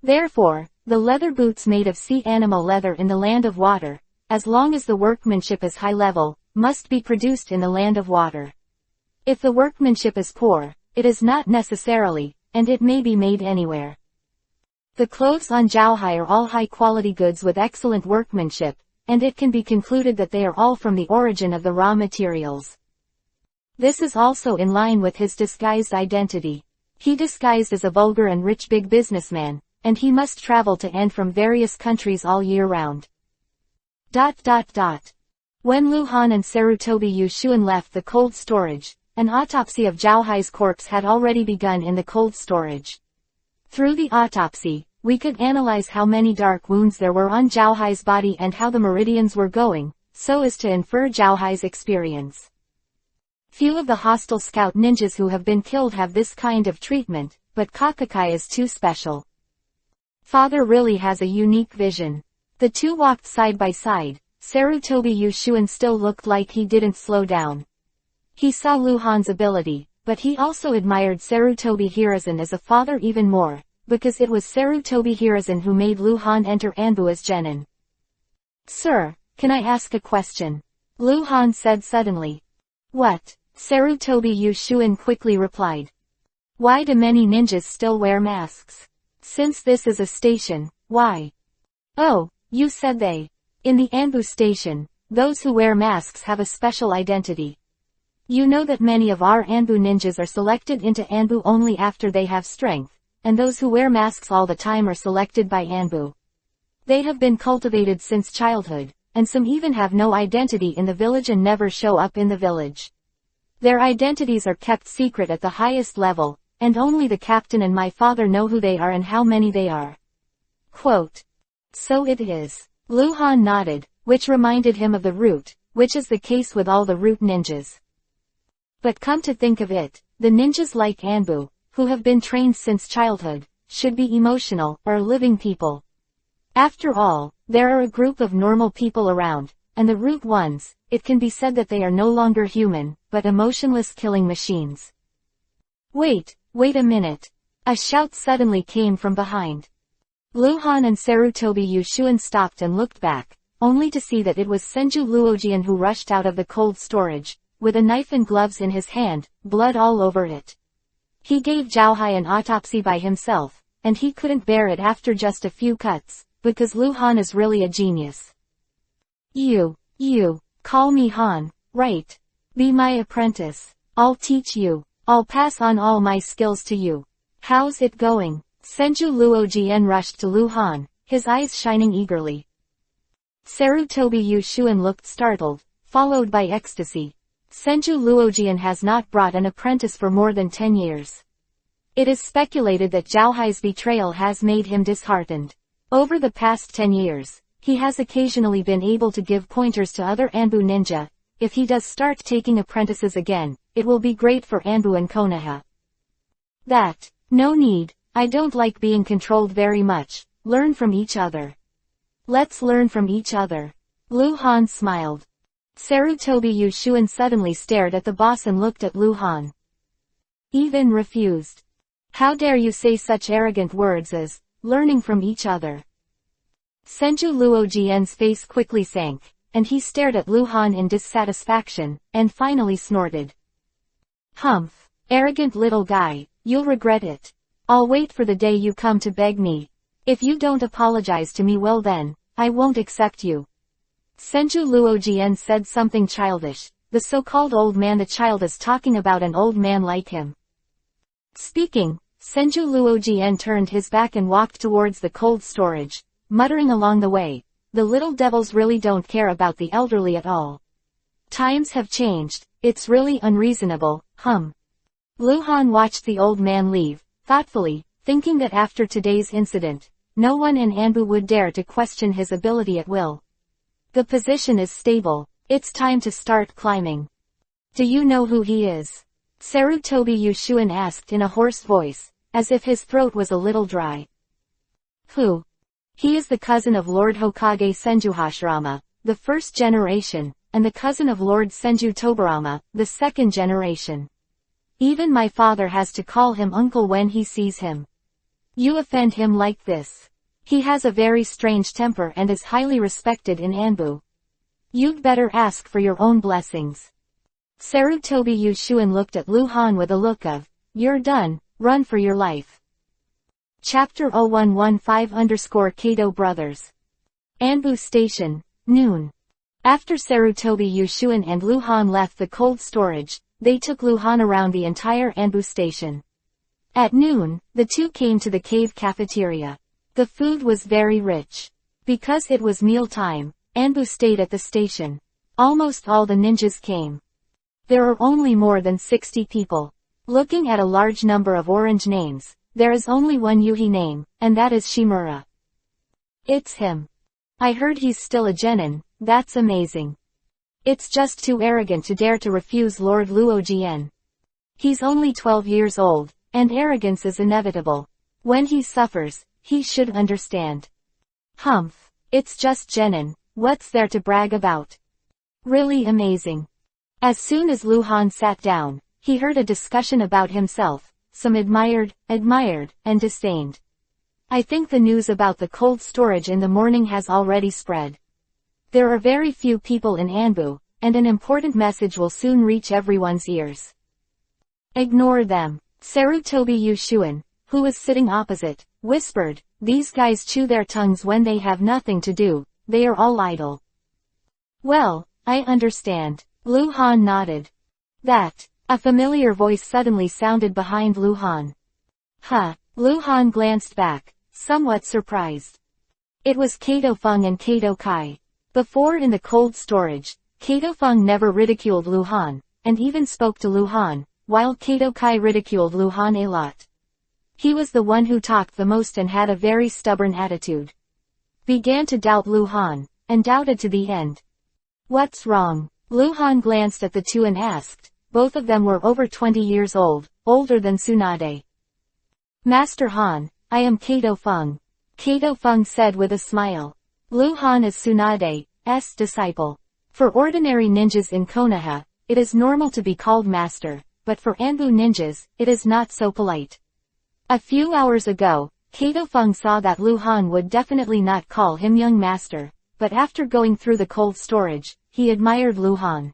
Therefore, the leather boots made of sea animal leather in the land of water, as long as the workmanship is high level, must be produced in the land of water. If the workmanship is poor, it is not necessarily, and it may be made anywhere. The clothes on Zhaohai are all high-quality goods with excellent workmanship, and it can be concluded that they are all from the origin of the raw materials. This is also in line with his disguised identity. He disguised as a vulgar and rich big businessman, and he must travel to and from various countries all year round. When Lu Han and Sarutobi Yushuan left the cold storage, an autopsy of Zhaohai's corpse had already begun in the cold storage. Through the autopsy, we could analyze how many dark wounds there were on Zhaohai's body and how the meridians were going, so as to infer Zhaohai's experience. Few of the hostile scout ninjas who have been killed have this kind of treatment, but Hokage is too special. Father really has a unique vision. The two walked side by side. Sarutobi Yushuan still looked like he didn't slow down. He saw Lu Han's ability, but he also admired Sarutobi Hiruzen as a father even more, because it was Sarutobi Hiruzen who made Lu Han enter Anbu as genin. Sir, can I ask a question? Lu Han said suddenly. What? Sarutobi Yushuan quickly replied. Why do many ninjas still wear masks? Since this is a station, why? Oh, you said they. In the Anbu station, those who wear masks have a special identity. You know that many of our Anbu ninjas are selected into Anbu only after they have strength, and those who wear masks all the time are selected by Anbu. They have been cultivated since childhood, and some even have no identity in the village and never show up in the village. Their identities are kept secret at the highest level, and only the captain and my father know who they are and how many they are. Quote. So it is. Lu Han nodded, which reminded him of the root, which is the case with all the root ninjas. But come to think of it, the ninjas like Anbu, who have been trained since childhood, should be emotional, or living people. After all, there are a group of normal people around, and the root ones, it can be said that they are no longer human, but emotionless killing machines. Wait a minute. A shout suddenly came from behind. Lu Han and Sarutobi Yushuan stopped and looked back, only to see that it was Senju Luojian who rushed out of the cold storage, with a knife and gloves in his hand, blood all over it. He gave Zhaohai an autopsy by himself, and he couldn't bear it after just a few cuts, because Lu Han is really a genius. You, call me Han, right? Be my apprentice. I'll teach you. I'll pass on all my skills to you. How's it going? Senju Luojian rushed to Lu Han, his eyes shining eagerly. Sarutobi Yushuan looked startled, followed by ecstasy. Senju Luojian has not brought an apprentice for more than 10 years. It is speculated that Zhaohai's betrayal has made him disheartened. Over the past 10 years, he has occasionally been able to give pointers to other Anbu ninja. If he does start taking apprentices again, it will be great for Anbu and Konoha. No need, I don't like being controlled very much. Learn from each other. Let's learn from each other. Lu Han smiled. Sarutobi Yushuan suddenly stared at the boss and looked at Lu Han. Even refused. How dare you say such arrogant words as, learning from each other. Senju Luojian's face quickly sank, and he stared at Lu Han in dissatisfaction, and finally snorted. Humph, arrogant little guy, you'll regret it. I'll wait for the day you come to beg me. If you don't apologize to me, well then, I won't accept you. Senju Luojian said something childish. The so-called old man, the child is talking about an old man like him. Speaking, Senju Luojian turned his back and walked towards the cold storage, muttering along the way, the little devils really don't care about the elderly at all. Times have changed, it's really unreasonable, Lu Han watched the old man leave, thoughtfully, thinking that after today's incident, no one in Anbu would dare to question his ability at will. The position is stable, it's time to start climbing. Do you know who he is? Sarutobi Yushuan asked in a hoarse voice, as if his throat was a little dry. Who? He is the cousin of Lord Hokage Senju Hashirama, the first generation, and the cousin of Lord Senju Tobarama, the second generation. Even my father has to call him uncle when he sees him. You offend him like this. He has a very strange temper and is highly respected in Anbu. You'd better ask for your own blessings. Sarutobi Yushuan looked at Lu Han with a look of, you're done, run for your life. Chapter 0115_Kato Brothers. Anbu Station, noon. After Sarutobi Yushuan and Lu Han left the cold storage, they took Lu Han around the entire Anbu Station. At noon, the two came to the cave cafeteria. The food was very rich. Because it was meal time, Anbu stayed at the station. Almost all the ninjas came. There are only more than 60 people. Looking at a large number of orange names, there is only one Yuhi name, and that is Shimura. It's him. I heard he's still a genin, that's amazing. It's just too arrogant to dare to refuse Lord Luojian. He's only 12 years old, and arrogance is inevitable. When he suffers, he should understand. Humph, it's just genin, what's there to brag about? Really amazing. As soon as Lu Han sat down, he heard a discussion about himself, some admired, and disdained. I think the news about the cold storage in the morning has already spread. There are very few people in Anbu, and an important message will soon reach everyone's ears. Ignore them. Sarutobi Yushuan, who was sitting opposite, whispered, these guys chew their tongues when they have nothing to do, they are all idle. Well, I understand. Lu Han nodded. A familiar voice suddenly sounded behind Lu Han. Lu Han glanced back, somewhat surprised. It was Kato Feng and Kato Kai. Before in the cold storage, Kato Feng never ridiculed Lu Han, and even spoke to Lu Han, while Kato Kai ridiculed Lu Han a lot. He was the one who talked the most and had a very stubborn attitude. began to doubt Lu Han, and doubted to the end. What's wrong? Lu Han glanced at the two and asked. Both of them were over 20 years old, older than Tsunade. Master Han, I am Kato Feng. Kato Feng said with a smile. Lu Han is Tsunade's disciple. For ordinary ninjas in Konoha, it is normal to be called master, but for Anbu ninjas, it is not so polite. A few hours ago, Kato Feng saw that Lu Han would definitely not call him young master, but after going through the cold storage, he admired Lu Han.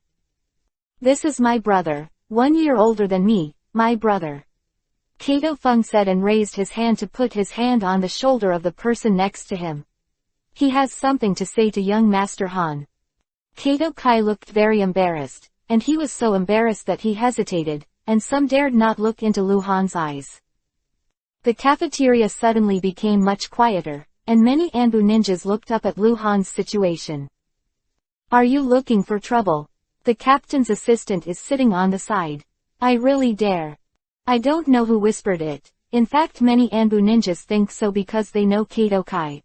This is my brother, 1 year older than me, my brother. Kato Feng said and raised his hand to put his hand on the shoulder of the person next to him. He has something to say to young Master Han. Kato Kai looked very embarrassed, and he was so embarrassed that he hesitated, and some dared not look into Lu Han's eyes. The cafeteria suddenly became much quieter, and many Anbu ninjas looked up at Lu Han's situation. Are you looking for trouble? The captain's assistant is sitting on the side. I really dare. I don't know who whispered it. In fact many Anbu ninjas think so because they know Kato Kai.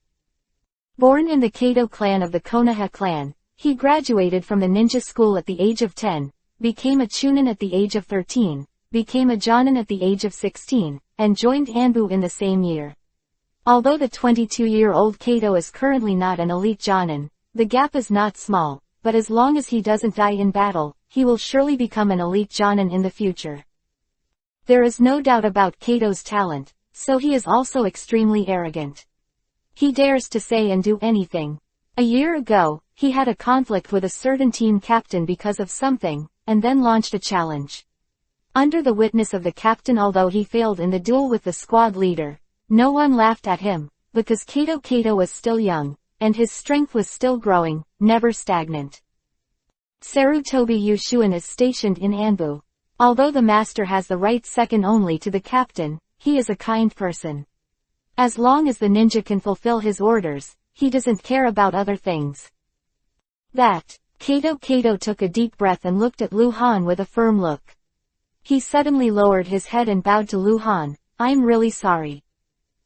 Born in the Kato clan of the Konoha clan, he graduated from the ninja school at the age of 10, became a chunin at the age of 13, became a jonin at the age of 16, and joined Anbu in the same year. Although the 22-year-old Kato is currently not an elite jonin, the gap is not small, but as long as he doesn't die in battle, he will surely become an elite jonin in the future. There is no doubt about Kato's talent, so he is also extremely arrogant. He dares to say and do anything. A year ago, he had a conflict with a certain team captain because of something, and then launched a challenge. Under the witness of the captain, although he failed in the duel with the squad leader, no one laughed at him, because Kato was still young, and his strength was still growing, never stagnant. Sarutobi Yushuin is stationed in Anbu. Although the master has the right second only to the captain, he is a kind person. As long as the ninja can fulfill his orders, he doesn't care about other things. Kato took a deep breath and looked at Lu Han with a firm look. He suddenly lowered his head and bowed to Lu Han. I'm really sorry.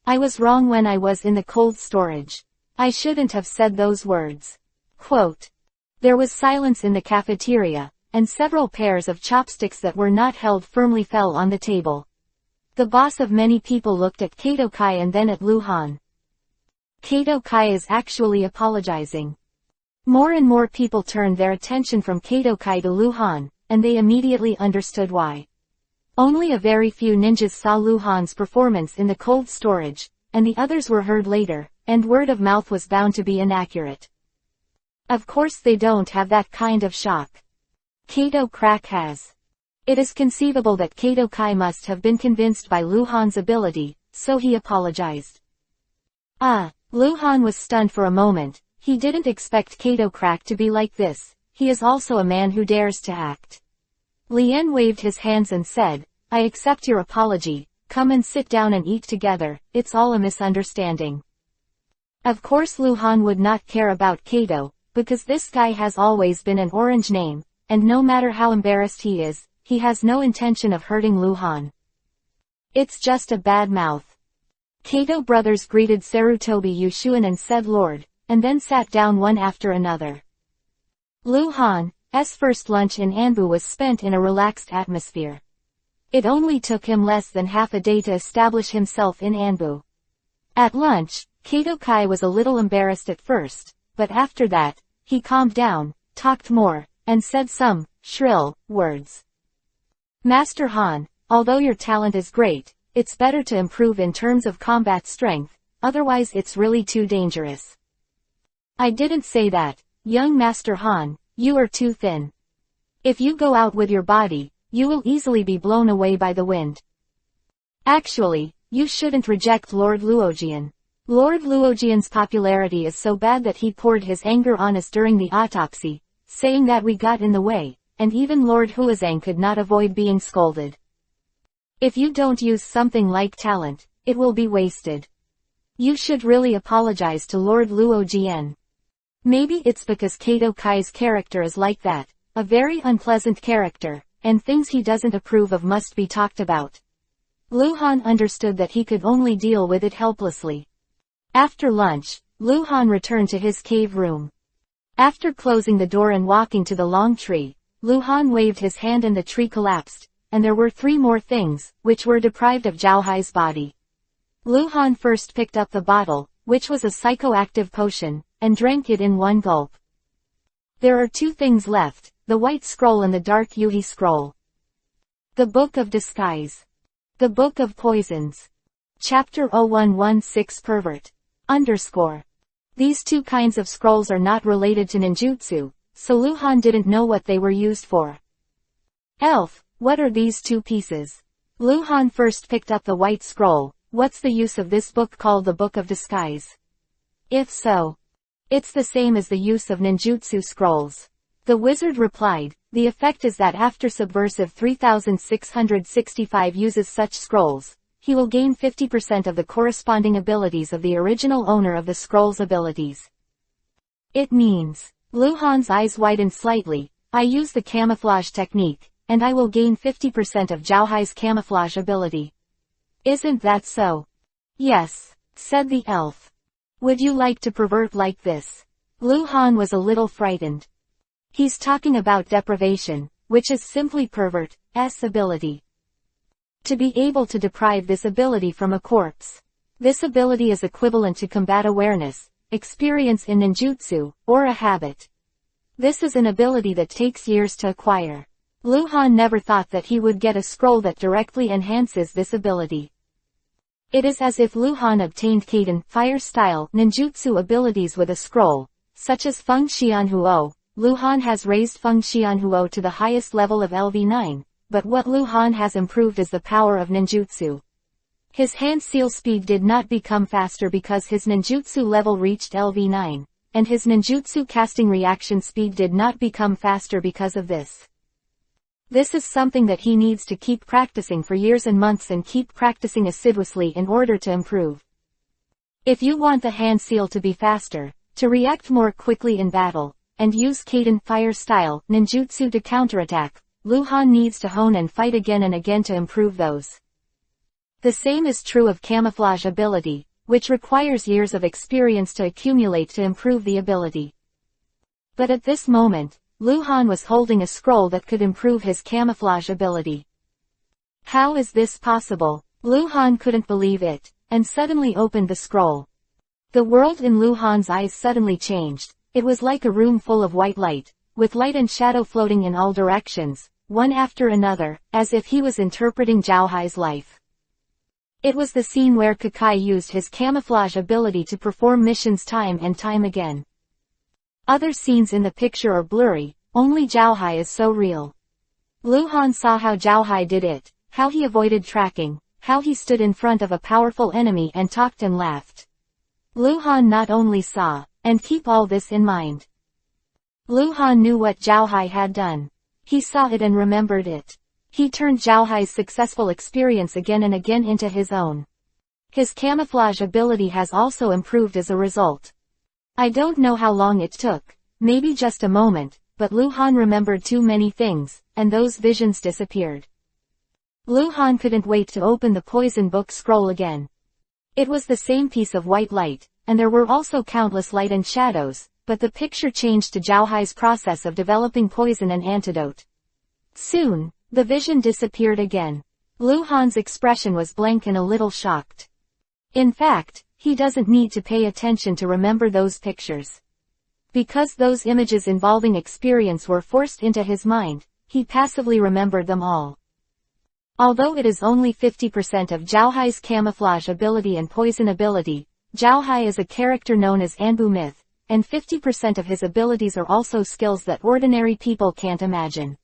I was wrong when I was in the cold storage. I shouldn't have said those words. Quote. There was silence in the cafeteria, and several pairs of chopsticks that were not held firmly fell on the table. The boss of many people looked at Kato Kai and then at Lu Han. Kato Kai is actually apologizing. More and more people turned their attention from Kato Kai to Lu Han, and they immediately understood why. Only a very few ninjas saw Lu Han's performance in the cold storage, and the others were heard later, and word of mouth was bound to be inaccurate. Of course they don't have that kind of shock. Kato Crack has. It is conceivable that Kato Kai must have been convinced by Lu Han's ability, so he apologized. Lu Han was stunned for a moment. He didn't expect Kato Crack to be like this. He is also a man who dares to act. Lien waved his hands and said, I accept your apology, come and sit down and eat together, it's all a misunderstanding. Of course Lu Han would not care about Kato, because this guy has always been an orange name, and no matter how embarrassed he is, he has no intention of hurting Lu Han. It's just a bad mouth. Kato brothers greeted Sarutobi Yushuin and said Lord, and then sat down one after another. Lu Han's first lunch in Anbu was spent in a relaxed atmosphere. It only took him less than half a day to establish himself in Anbu. At lunch, Kato Kai was a little embarrassed at first, but after that, he calmed down, talked more, and said some shrill words. Master Han, although your talent is great, it's better to improve in terms of combat strength, otherwise it's really too dangerous. I didn't say that, young Master Han, you are too thin. If you go out with your body, you will easily be blown away by the wind. Actually, you shouldn't reject Lord Luojian. Lord Luojian's popularity is so bad that he poured his anger on us during the autopsy, saying that we got in the way, and even Lord Huazang could not avoid being scolded. If you don't use something like talent, it will be wasted. You should really apologize to Lord Luojian. Maybe it's because Kato Kai's character is like that, a very unpleasant character, and things he doesn't approve of must be talked about. Lu Han understood that he could only deal with it helplessly. After lunch, Luhan returned to his cave room. After closing the door and walking to the long tree, Luhan waved his hand and the tree collapsed, and there were 3 more things, which were deprived of Zhaohai's body. Luhan first picked up the bottle, which was a psychoactive potion, and drank it in 1 gulp. There are 2 things left, the white scroll and the dark Yuhi scroll. The Book of Disguise. The Book of Poisons. Chapter 0116 Pervert. _ These 2 kinds of scrolls are not related to ninjutsu, so Luhan didn't know what they were used for. Elf, what are these 2 pieces? Luhan first picked up the white scroll. What's the use of this book called the Book of Disguise? If so, it's the same as the use of ninjutsu scrolls. The wizard replied, the effect is that after Subversive 3665 uses such scrolls, he will gain 50% of the corresponding abilities of the original owner of the scroll's abilities. It means, Luhan's eyes widened slightly, I use the camouflage technique, and I will gain 50% of Zhaohai's camouflage ability. Isn't that so? Yes, said the elf. Would you like to pervert like this? Luhan was a little frightened. He's talking about deprivation, which is simply pervert's ability. To be able to deprive this ability from a corpse. This ability is equivalent to combat awareness, experience in ninjutsu, or a habit. This is an ability that takes years to acquire. Luhan never thought that he would get a scroll that directly enhances this ability. It is as if Luhan obtained Kaiden fire-style ninjutsu abilities with a scroll, such as Feng Xianhuo. Luhan has raised Feng Xianhuo to the highest level of LV9, but what Luhan has improved is the power of ninjutsu. His hand seal speed did not become faster because his ninjutsu level reached LV9, and his ninjutsu casting reaction speed did not become faster because of this. This is something that he needs to keep practicing for years and months and keep practicing assiduously in order to improve. If you want the hand seal to be faster, to react more quickly in battle, and use Kaiden fire-style ninjutsu to counterattack, Luhan needs to hone and fight again and again to improve those. The same is true of camouflage ability, which requires years of experience to accumulate to improve the ability. But at this moment, Luhan was holding a scroll that could improve his camouflage ability. How is this possible? Luhan couldn't believe it, and suddenly opened the scroll. The world in Luhan's eyes suddenly changed. It was like a room full of white light, with light and shadow floating in all directions, one after another, as if he was interpreting Zhaohai's life. It was the scene where Hokage used his camouflage ability to perform missions time and time again. Other scenes in the picture are blurry, only Zhaohai is so real. Luhan saw how Zhaohai did it, how he avoided tracking, how he stood in front of a powerful enemy and talked and laughed. Luhan not only saw, and keep all this in mind. Luhan knew what Zhaohai had done. He saw it and remembered it. He turned Zhaohai's successful experience again and again into his own. His camouflage ability has also improved as a result. I don't know how long it took, maybe just a moment, but Luhan remembered too many things, and those visions disappeared. Luhan couldn't wait to open the poison book scroll again. It was the same piece of white light, and there were also countless light and shadows, but the picture changed to Zhaohai's process of developing poison and antidote. Soon, the vision disappeared again. Luhan's expression was blank and a little shocked. In fact, he doesn't need to pay attention to remember those pictures. Because those images involving experience were forced into his mind, he passively remembered them all. Although it is only 50% of Zhaohai's camouflage ability and poison ability, Zhaohai is a character known as Anbu Myth, and 50% of his abilities are also skills that ordinary people can't imagine.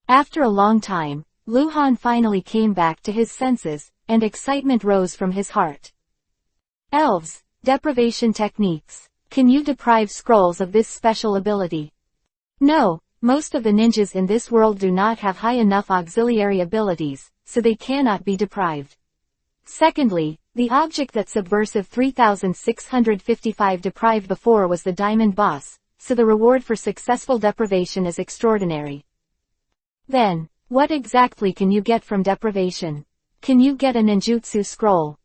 After a long time, Luhan finally came back to his senses, and excitement rose from his heart. Elves, deprivation techniques. Can you deprive scrolls of this special ability? No, most of the ninjas in this world do not have high enough auxiliary abilities, so they cannot be deprived. Secondly, the object that Subversive 3655 deprived before was the Diamond Boss, so the reward for successful deprivation is extraordinary. Then, what exactly can you get from deprivation? Can you get a ninjutsu scroll?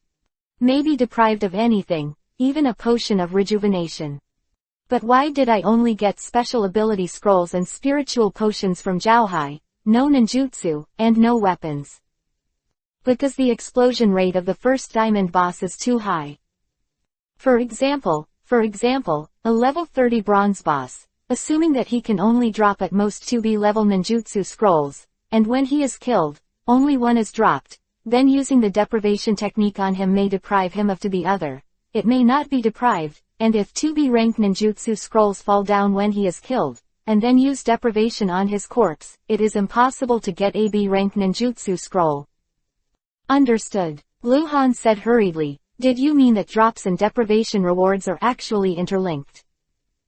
Maybe deprived of anything, even a potion of rejuvenation. But why did I only get special ability scrolls and spiritual potions from Zhaohai, no ninjutsu, and no weapons? Because the explosion rate of the first diamond boss is too high. For example, a level 30 bronze boss, assuming that he can only drop at most 2B level ninjutsu scrolls, and when he is killed, only one is dropped, then using the deprivation technique on him may deprive him of to the other. It may not be deprived, and if 2B rank ninjutsu scrolls fall down when he is killed, and then use deprivation on his corpse, it is impossible to get a B rank ninjutsu scroll. Understood. Lu Han said hurriedly, did you mean that drops and deprivation rewards are actually interlinked?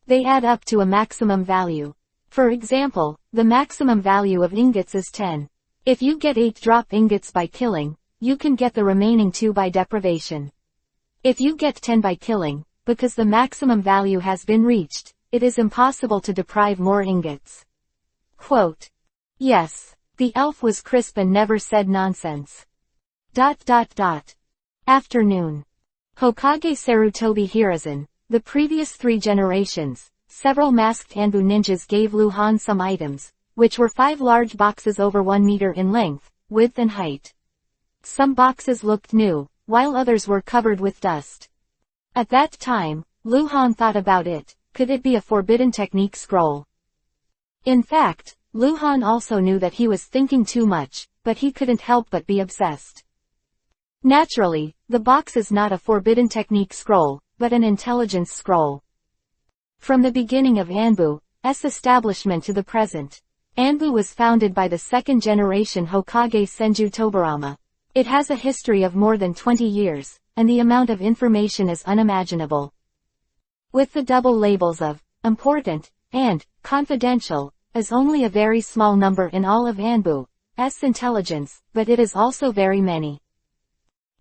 They add up to a maximum value. For example, the maximum value of ingots is 10. If you get 8 drop ingots by killing, you can get the remaining 2 by deprivation. If you get 10 by killing, because the maximum value has been reached, it is impossible to deprive more ingots. Quote. Yes. The elf was crisp and never said nonsense. ... Afternoon. Hokage Sarutobi Hiruzen, the previous 3 generations, several masked Anbu ninjas gave Lu Han some items, which were 5 large boxes over 1 meter in length, width and height. Some boxes looked new, while others were covered with dust. At that time, Lu Han thought about it, could it be a forbidden technique scroll? In fact, Lu Han also knew that he was thinking too much, but he couldn't help but be obsessed. Naturally, the box is not a forbidden technique scroll, but an intelligence scroll. From the beginning of Anbu's establishment to the present, Anbu was founded by the 2nd generation Hokage Senju Tobarama. It has a history of more than 20 years, and the amount of information is unimaginable. With the double labels of important and confidential, is only a very small number in all of Anbu's intelligence, but it is also very many.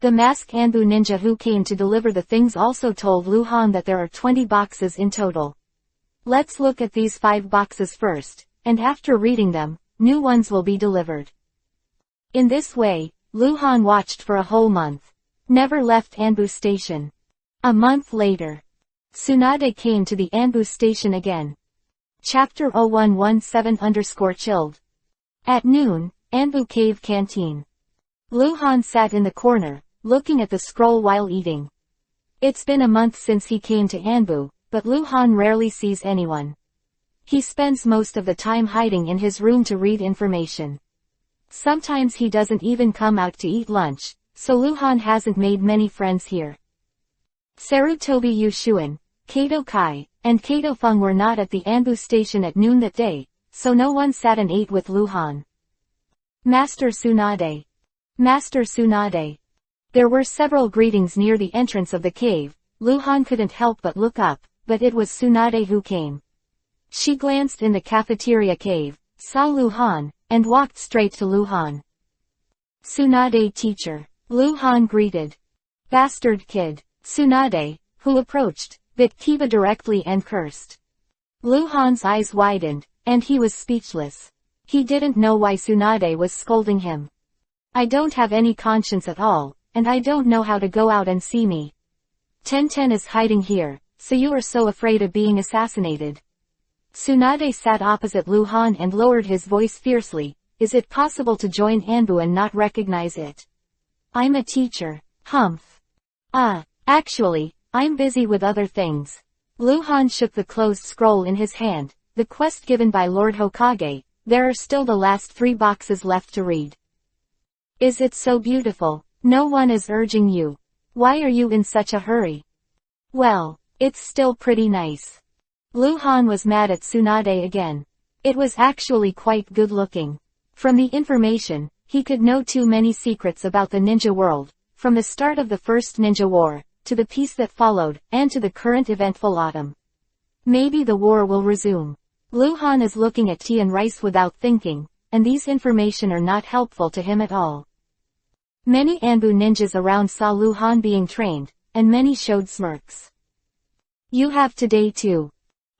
The masked Anbu ninja who came to deliver the things also told Lu Han that there are 20 boxes in total. Let's look at these 5 boxes first, and after reading them, new ones will be delivered. In this way, Lu Han watched for a whole month. Never left Anbu station. A month later, Tsunade came to the Anbu station again. Chapter 0117_chilled. At noon, Anbu Cave Canteen. Lu Han sat in the corner, looking at the scroll while eating. It's been a month since he came to Anbu, but Lu Han rarely sees anyone. He spends most of the time hiding in his room to read information. Sometimes he doesn't even come out to eat lunch, so Lu Han hasn't made many friends here. Sarutobi Yushuan, Kato Kai, and Kato Feng were not at the Anbu station at noon that day, so no one sat and ate with Lu Han. Master Tsunade. Master Tsunade. There were several greetings near the entrance of the cave. Lu Han couldn't help but look up, but it was Tsunade who came. She glanced in the cafeteria cave, saw Lu Han, and walked straight to Lu Han. Tsunade teacher. Lu Han greeted. Bastard kid. Tsunade, who approached, bit Kiba directly and cursed. Lu Han's eyes widened, and he was speechless. He didn't know why Tsunade was scolding him. I don't have any conscience at all, and I don't know how to go out and see me. Tenten is hiding here, so you are so afraid of being assassinated. Tsunade sat opposite Lu Han and lowered his voice fiercely. Is it possible to join Anbu and not recognize it? I'm a teacher. Humph. Actually, I'm busy with other things. Lu Han shook the closed scroll in his hand. The quest given by Lord Hokage. There are still the last 3 boxes left to read. Is it so beautiful? No one is urging you. Why are you in such a hurry? Well, it's still pretty nice. Lu Han was mad at Tsunade again. It was actually quite good looking. From the information, he could know too many secrets about the ninja world, from the start of the First Ninja War, to the peace that followed, and to the current eventful autumn. Maybe the war will resume. Lu Han is looking at tea and rice without thinking, and these information are not helpful to him at all. Many Anbu ninjas around saw Lu Han being trained, and many showed smirks. You have today too.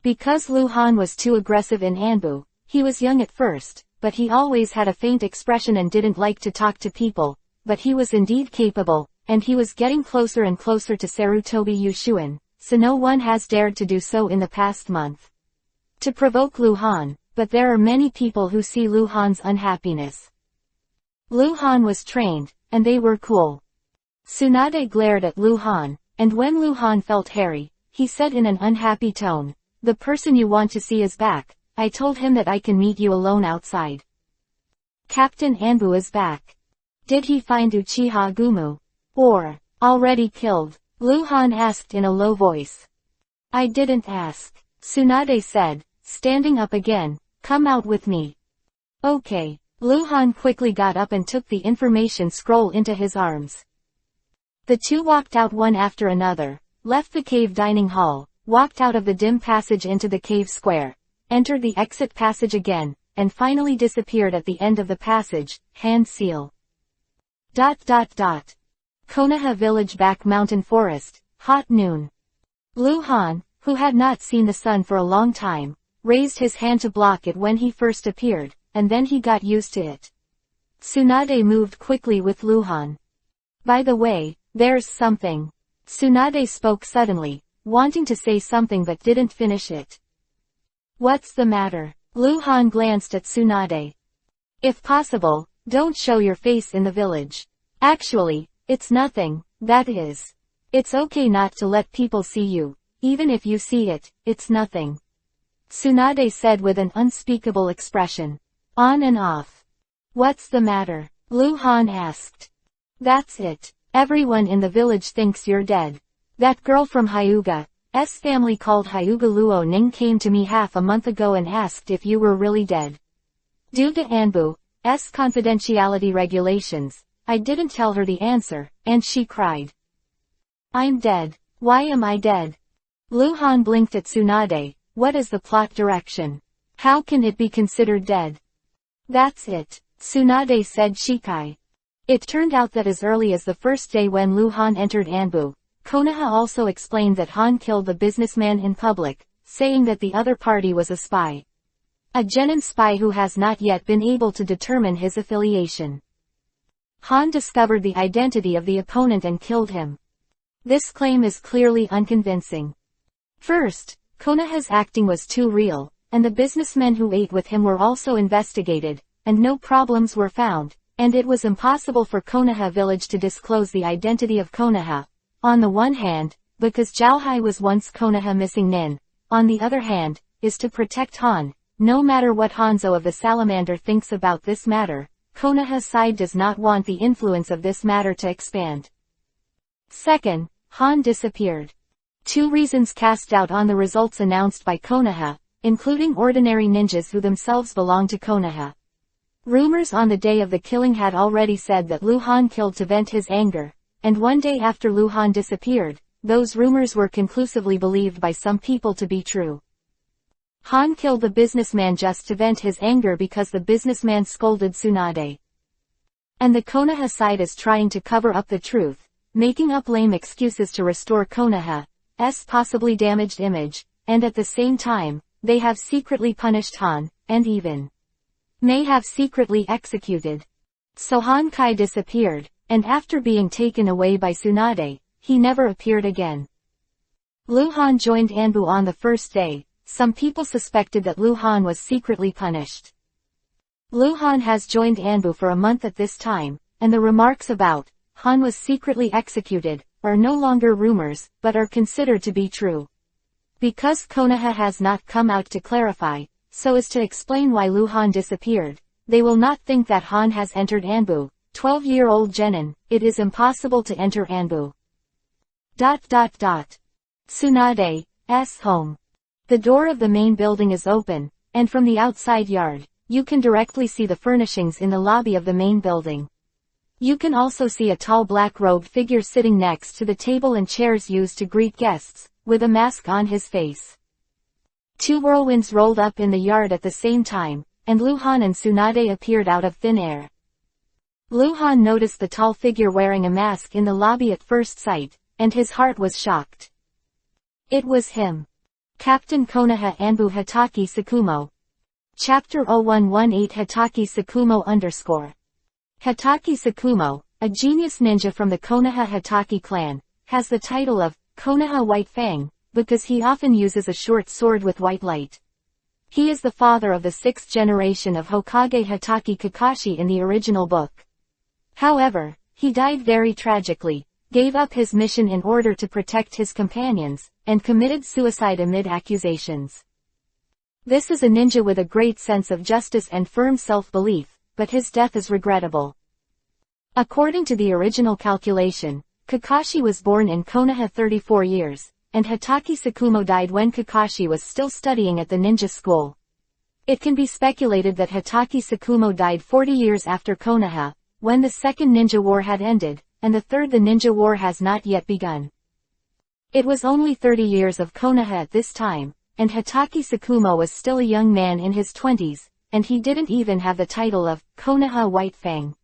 Because Lu Han was too aggressive in Anbu, he was young at first, but he always had a faint expression and didn't like to talk to people, but he was indeed capable, and he was getting closer and closer to Sarutobi Yushuan, so no one has dared to do so in the past month. To provoke Lu Han, but there are many people who see Lu Han's unhappiness. Lu Han was trained, and they were cool. Tsunade glared at Lu Han, and when Lu Han felt hairy, he said in an unhappy tone, "The person you want to see is back. I told him that I can meet you alone outside." Captain Anbu is back. Did he find Uchiha Gumu? Or, already killed? Lu Han asked in a low voice. "I didn't ask," Tsunade said, standing up again. "Come out with me." "Okay." Lu Han quickly got up and took the information scroll into his arms. The two walked out one after another, left the cave dining hall, walked out of the dim passage into the cave square, entered the exit passage again, and finally disappeared at the end of the passage, hand seal. Konoha Village back mountain forest, hot noon. Lu Han, who had not seen the sun for a long time, raised his hand to block it when he first appeared, and then he got used to it. Tsunade moved quickly with Lu Han. "By the way, there's something." Tsunade spoke suddenly, wanting to say something but didn't finish it. "What's the matter?" Lu Han glanced at Tsunade. "If possible, don't show your face in the village. Actually, it's nothing, that is. It's okay not to let people see you. Even if you see it, it's nothing." Tsunade said with an unspeakable expression. "On and off." "What's the matter?" Lu Han asked. "That's it. Everyone in the village thinks you're dead. That girl from Hyuga's family called Hyuga Luo Ning came to me half a month ago and asked if you were really dead. Due to Anbu's confidentiality regulations, I didn't tell her the answer, and she cried. I'm dead. Why am I dead?" Lu Han blinked at Tsunade. "What is the plot direction? How can it be considered dead?" "That's it," Tsunade said Shikai. It turned out that as early as the first day when Lu Han entered Anbu, Konoha also explained that Han killed the businessman in public, saying that the other party was a spy. A genin spy who has not yet been able to determine his affiliation. Han discovered the identity of the opponent and killed him. This claim is clearly unconvincing. First, Konoha's acting was too real, and the businessmen who ate with him were also investigated, and no problems were found, and it was impossible for Konoha village to disclose the identity of Konoha. On the one hand, because Zhaohai was once Konoha missing nin, on the other hand, is to protect Han. No matter what Hanzo of the Salamander thinks about this matter, Konoha's side does not want the influence of this matter to expand. Second, Han disappeared. Two reasons cast doubt on the results announced by Konoha, including ordinary ninjas who themselves belong to Konoha. Rumors on the day of the killing had already said that Lu Han killed to vent his anger, and one day after Lu Han disappeared, those rumors were conclusively believed by some people to be true. Han killed the businessman just to vent his anger because the businessman scolded Tsunade. And the Konoha side is trying to cover up the truth, making up lame excuses to restore Konoha's possibly damaged image, and at the same time, they have secretly punished Han, and even may have secretly executed. So Han Kai disappeared, and after being taken away by Tsunade, he never appeared again. Lu Han joined Anbu on the first day. Some people suspected that Lu Han was secretly punished. Lu Han has joined Anbu for a month at this time, and the remarks about Han was secretly executed are no longer rumors, but are considered to be true. Because Konoha has not come out to clarify, so as to explain why Lu Han disappeared, they will not think that Han has entered Anbu. 12-year-old genin, it is impossible to enter Anbu. Tsunade's home. The door of the main building is open, and from the outside yard, you can directly see the furnishings in the lobby of the main building. You can also see a tall black-robed figure sitting next to the table and chairs used to greet guests, with a mask on his face. Two whirlwinds rolled up in the yard at the same time, and Lu Han and Tsunade appeared out of thin air. Lu Han noticed the tall figure wearing a mask in the lobby at first sight, and his heart was shocked. It was him. Captain Konoha Anbu Hitaki Sakumo. Chapter 0118 Hitaki Sakumo _ Hitaki Sakumo, a genius ninja from the Konoha Hatake clan, has the title of Konoha White Fang, because he often uses a short sword with white light. He is the father of the 6th generation of Hokage Hatake Kakashi in the original book. However, he died very tragically, gave up his mission in order to protect his companions, and committed suicide amid accusations. This is a ninja with a great sense of justice and firm self-belief, but his death is regrettable. According to the original calculation, Kakashi was born in Konoha 34 years, and Hatake Tsukumo died when Kakashi was still studying at the ninja school. It can be speculated that Hatake Tsukumo died 40 years after Konoha, when the Second Ninja War had ended, and the Third the Ninja War has not yet begun. It was only 30 years of Konoha at this time, and Hatake Tsukumo was still a young man in his 20s, and he didn't even have the title of Konoha White Fang.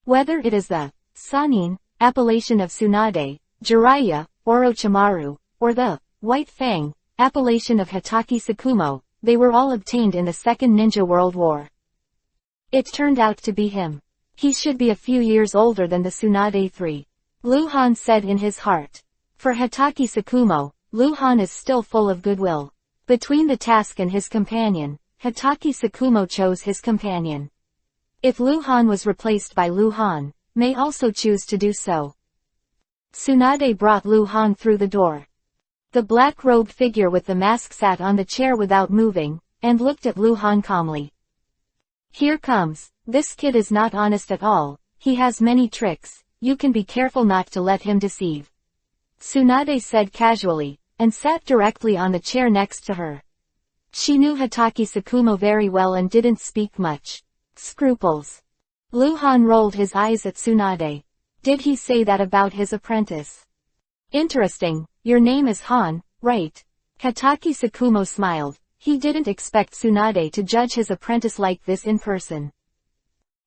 Whether it is the Sanin, appellation of Tsunade, Jiraiya, Orochimaru, or the White Fang, appellation of Hatake Tsukumo, they were all obtained in the Second Ninja World War. It turned out to be him. He should be a few years older than the Tsunade 3. Luhan said in his heart. For Hatake Tsukumo, Luhan is still full of goodwill. Between the task and his companion, Hatake Tsukumo chose his companion. If Luhan was replaced by Luhan, may also choose to do so. Tsunade brought Luhan through the door. The black-robed figure with the mask sat on the chair without moving, and looked at Luhan calmly. Here comes. This kid is not honest at all, he has many tricks, you can be careful not to let him deceive. Tsunade said casually, and sat directly on the chair next to her. She knew Hatake Tsukumo very well and didn't speak much. Scruples. Luhan rolled his eyes at Tsunade. Did he say that about his apprentice? Interesting, your name is Han, right? Hatake Tsukumo smiled. He didn't expect Tsunade to judge his apprentice like this in person.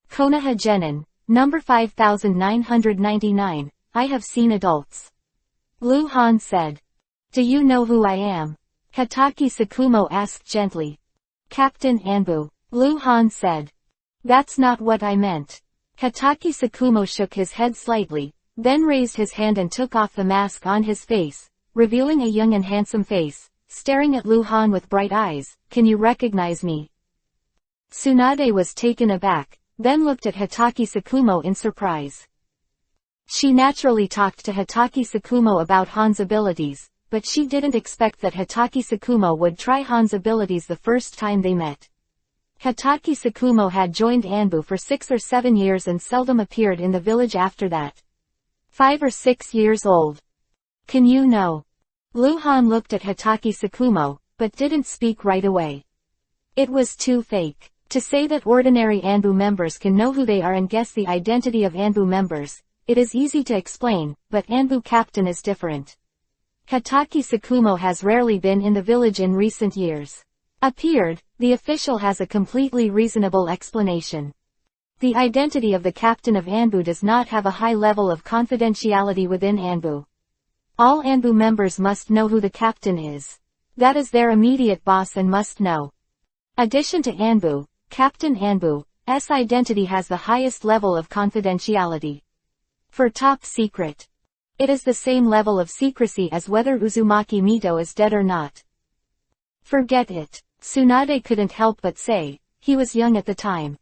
Konoha Genin, number 5999, I have seen adults. Luhan said. Do you know who I am? Hatake Tsukumo asked gently. Captain Anbu. Luhan said. That's not what I meant. Hatake Tsukumo shook his head slightly, then raised his hand and took off the mask on his face, revealing a young and handsome face, staring at Luhan with bright eyes. Can you recognize me? Tsunade was taken aback, then looked at Hatake Tsukumo in surprise. She naturally talked to Hatake Tsukumo about Han's abilities, but she didn't expect that Hatake Tsukumo would try Han's abilities the first time they met. Hatake Tsukumo had joined Anbu for 6 or 7 years and seldom appeared in the village after that. 5 or 6 years old. Can you know? Luhan looked at Hatake Tsukumo, but didn't speak right away. It was too fake. To say that ordinary Anbu members can know who they are and guess the identity of Anbu members, it is easy to explain, but Anbu captain is different. Hatake Tsukumo has rarely been in the village in recent years. Appeared, the official has a completely reasonable explanation. The identity of the captain of Anbu does not have a high level of confidentiality within Anbu. All Anbu members must know who the captain is. That is their immediate boss and must know. Addition to Anbu, Captain Anbu's identity has the highest level of confidentiality. For top secret. It is the same level of secrecy as whether Uzumaki Mito is dead or not. Forget it. Tsunade couldn't help but say, he was young at the time.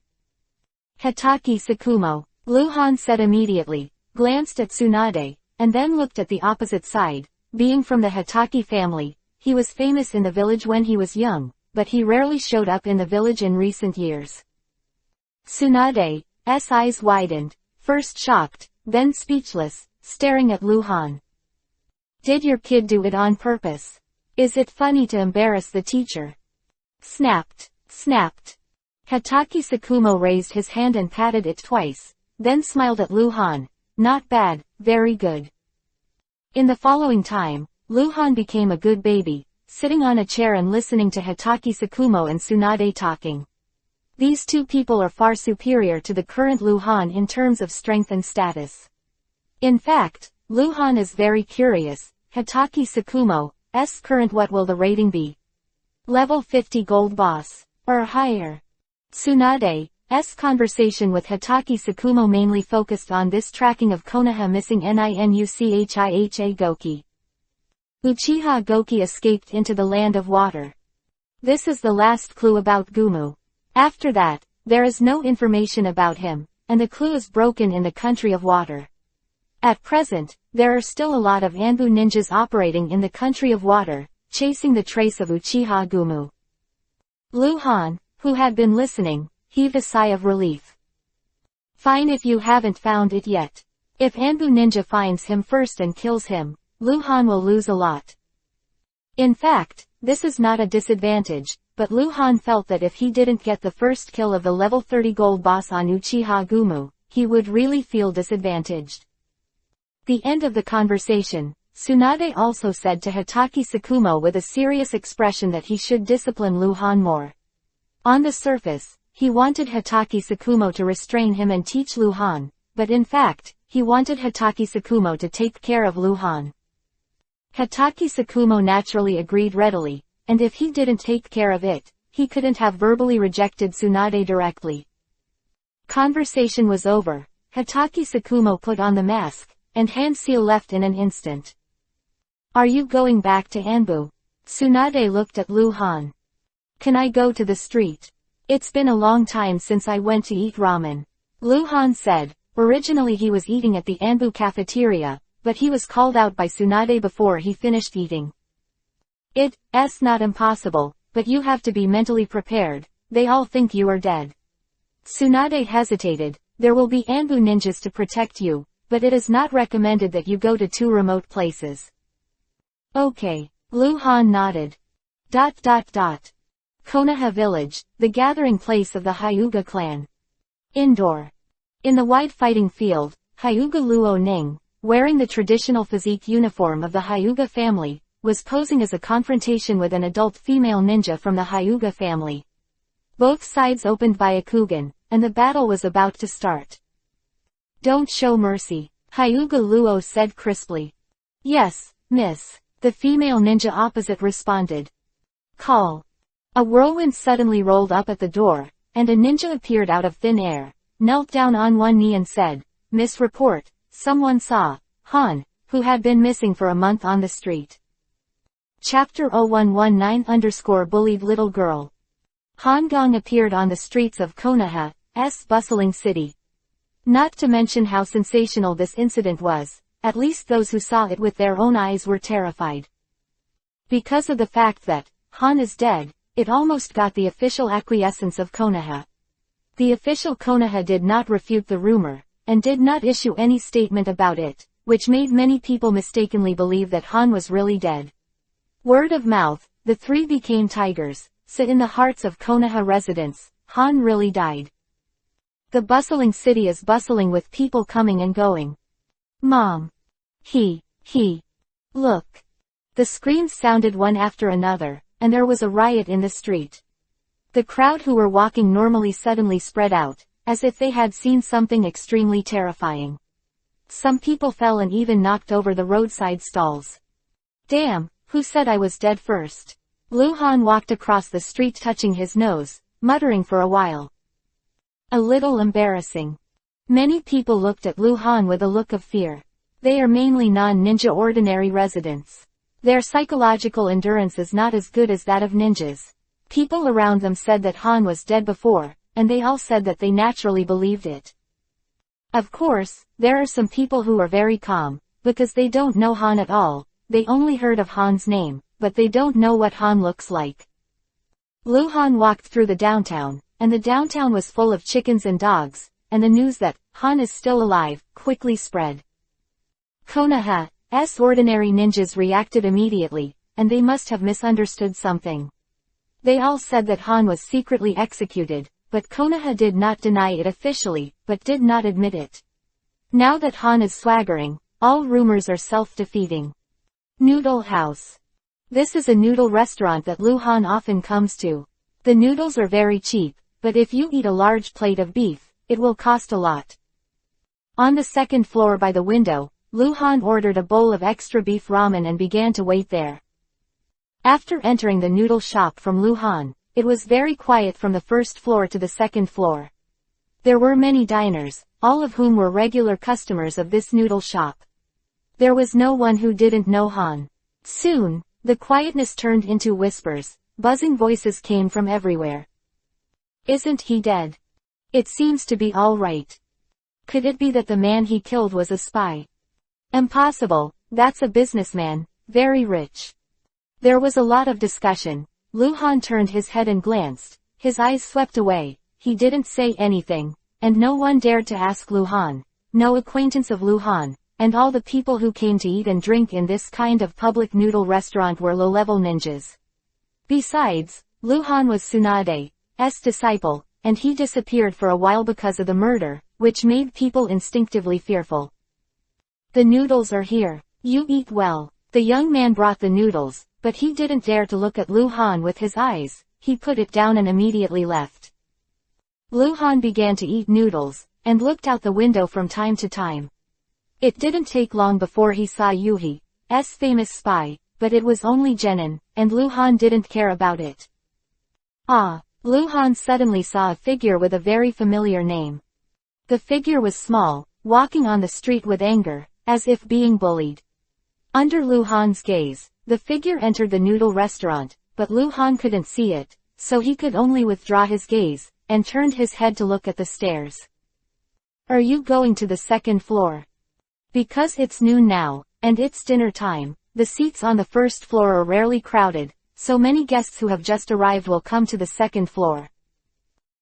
Hatake Tsukumo, Luhan said immediately, glanced at Tsunade, and then looked at the opposite side. Being from the Hatake family, he was famous in the village when he was young, but he rarely showed up in the village in recent years. Tsunade's eyes widened, first shocked, then speechless, staring at Luhan. Did your kid do it on purpose? Is it funny to embarrass the teacher? Snapped. Hatake Tsukumo raised his hand and patted it twice, then smiled at Luhan. Not bad, very good. In the following time, Luhan became a good baby, sitting on a chair and listening to Hatake Tsukumo and Tsunade talking. These two people are far superior to the current Luhan in terms of strength and status. In fact, Luhan is very curious. Hatake Tsukumo's current what will the rating be? Level 50 gold boss, or higher? Tsunade's conversation with Hatake Tsukumo mainly focused on this tracking of Konoha missing Ninuchiha Goki. Uchiha Goki escaped into the land of water. This is the last clue about Gumu. After that, there is no information about him, and the clue is broken in the country of water. At present, there are still a lot of Anbu ninjas operating in the country of water, chasing the trace of Uchiha Gumu. Luhan, who had been listening, heaved a sigh of relief. Fine if you haven't found it yet. If Anbu ninja finds him first and kills him, Luhan will lose a lot. In fact, this is not a disadvantage, but Luhan felt that if he didn't get the first kill of the level 30 gold boss on Uchiha Gumu, he would really feel disadvantaged. The end of the conversation, Tsunade also said to Hatake Tsukumo with a serious expression that he should discipline Luhan more. On the surface, he wanted Hatake Tsukumo to restrain him and teach Luhan, but in fact, he wanted Hatake Tsukumo to take care of Luhan. Hatake Tsukumo naturally agreed readily, and if he didn't take care of it, he couldn't have verbally rejected Tsunade directly. Conversation was over. Hatake Tsukumo put on the mask, and Hansel left in an instant. Are you going back to Anbu? Tsunade looked at Luhan. Can I go to the street? It's been a long time since I went to eat ramen. Luhan said. Originally he was eating at the Anbu cafeteria, but he was called out by Tsunade before he finished eating. It's not impossible, but you have to be mentally prepared. They all think you are dead. Tsunade hesitated. There will be Anbu ninjas to protect you, but it is not recommended that you go to too remote places. Okay. Luhan nodded. Konoha Village, the gathering place of the Hyuga clan. Indoor. In the wide fighting field, Hyuga Luo Ning, wearing the traditional physique uniform of the Hyuga family, was posing as a confrontation with an adult female ninja from the Hyuga family. Both sides opened Byakugan, and the battle was about to start. Don't show mercy, Hyuga Luo said crisply. Yes, miss, the female ninja opposite responded. Call. A whirlwind suddenly rolled up at the door, and a ninja appeared out of thin air, knelt down on one knee and said, Miss Report, someone saw Han, who had been missing for a month on the street. Chapter 0119_bullied little girl. Han Gong appeared on the streets of Konoha's bustling city. Not to mention how sensational this incident was, at least those who saw it with their own eyes were terrified. Because of the fact that Han is dead, it almost got the official acquiescence of Konoha. The official Konoha did not refute the rumor, and did not issue any statement about it, which made many people mistakenly believe that Han was really dead. Word of mouth, the three became tigers, so in the hearts of Konoha residents, Han really died. The bustling city is bustling with people coming and going. Mom. He. Look. The screams sounded one after another, and there was a riot in the street. The crowd who were walking normally suddenly spread out, as if they had seen something extremely terrifying. Some people fell and even knocked over the roadside stalls. Damn, who said I was dead first? Luhan walked across the street touching his nose, muttering for a while. A little embarrassing. Many people looked at Luhan with a look of fear. They are mainly non-ninja ordinary residents. Their psychological endurance is not as good as that of ninjas. People around them said that Han was dead before, and they all said that they naturally believed it. Of course, there are some people who are very calm, because they don't know Han at all. They only heard of Han's name, but they don't know what Han looks like. Luhan walked through the downtown, and the downtown was full of chickens and dogs, and the news that Han is still alive quickly spread. Konoha's ordinary ninjas reacted immediately, and they must have misunderstood something. They all said that Han was secretly executed, but Konoha did not deny it officially, but did not admit it. Now that Han is swaggering, all rumors are self-defeating. Noodle House. This is a noodle restaurant that Luhan often comes to. The noodles are very cheap, but if you eat a large plate of beef, it will cost a lot. On the second floor by the window, Luhan ordered a bowl of extra beef ramen and began to wait there. After entering the noodle shop from Luhan, it was very quiet from the first floor to the second floor. There were many diners, all of whom were regular customers of this noodle shop. There was no one who didn't know Han. Soon, the quietness turned into whispers, buzzing voices came from everywhere. Isn't he dead? It seems to be all right. Could it be that the man he killed was a spy? Impossible, that's a businessman, very rich. There was a lot of discussion. Lu Han turned his head and glanced, his eyes swept away, he didn't say anything, and no one dared to ask Lu Han, no acquaintance of Lu Han, and all the people who came to eat and drink in this kind of public noodle restaurant were low-level ninjas. Besides, Lu Han was Tsunade's disciple, and he disappeared for a while because of the murder, which made people instinctively fearful. The noodles are here. You eat well. The young man brought the noodles, but he didn't dare to look at Lu Han with his eyes, he put it down and immediately left. Lu Han began to eat noodles, and looked out the window from time to time. It didn't take long before he saw Yuhi's famous spy, but it was only Jenin, and Lu Han didn't care about it. Lu Han suddenly saw a figure with a very familiar name. The figure was small, walking on the street with anger, as if being bullied. Under Lu Han's gaze, the figure entered the noodle restaurant, but Lu Han couldn't see it, so he could only withdraw his gaze, and turned his head to look at the stairs. Are you going to the second floor? Because it's noon now, and it's dinner time, the seats on the first floor are rarely crowded, so many guests who have just arrived will come to the second floor.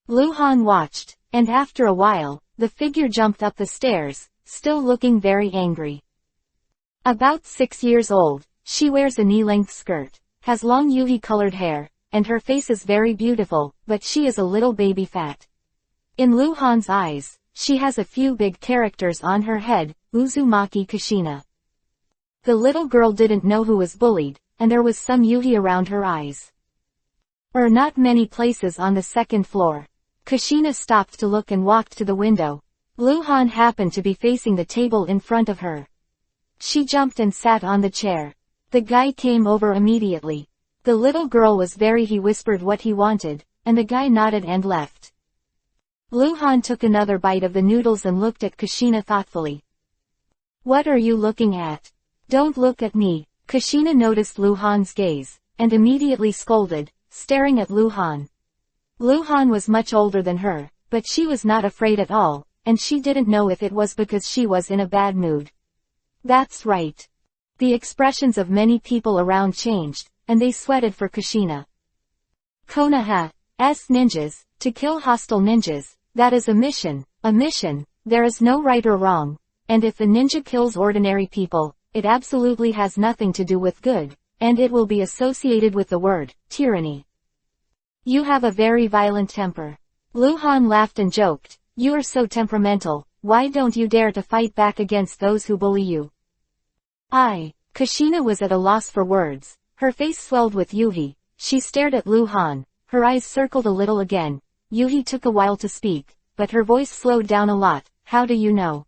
Lu Han watched, and after a while, the figure jumped up the stairs, still looking very angry. About 6 years old, she wears a knee-length skirt, has long Yuhi-colored hair, and her face is very beautiful, but she is a little baby fat. In Lu Han's eyes, she has a few big characters on her head, Uzumaki Kushina. The little girl didn't know who was bullied, and there was some Yuhi around her eyes. Not many places on the second floor. Kushina stopped to look and walked to the window. Lu Han happened to be facing the table in front of her. She jumped and sat on the chair. The guy came over immediately. The little girl was he whispered what he wanted, and the guy nodded and left. Lu Han took another bite of the noodles and looked at Kushina thoughtfully. What are you looking at? Don't look at me. Kushina noticed Lu Han's gaze, and immediately scolded, staring at Lu Han. Lu Han was much older than her, but she was not afraid at all, and she didn't know if it was because she was in a bad mood. That's right. The expressions of many people around changed, and they sweated for Kushina. Konoha's ninjas, to kill hostile ninjas, that is a mission, there is no right or wrong, and if a ninja kills ordinary people, it absolutely has nothing to do with good, and it will be associated with the word, tyranny. You have a very violent temper. Lu Han laughed and joked, you are so temperamental, why don't you dare to fight back against those who bully you? Kushina was at a loss for words. Her face swelled with Yuhi. She stared at Lu Han. Her eyes circled a little again. Yuhi took a while to speak, but her voice slowed down a lot. How do you know?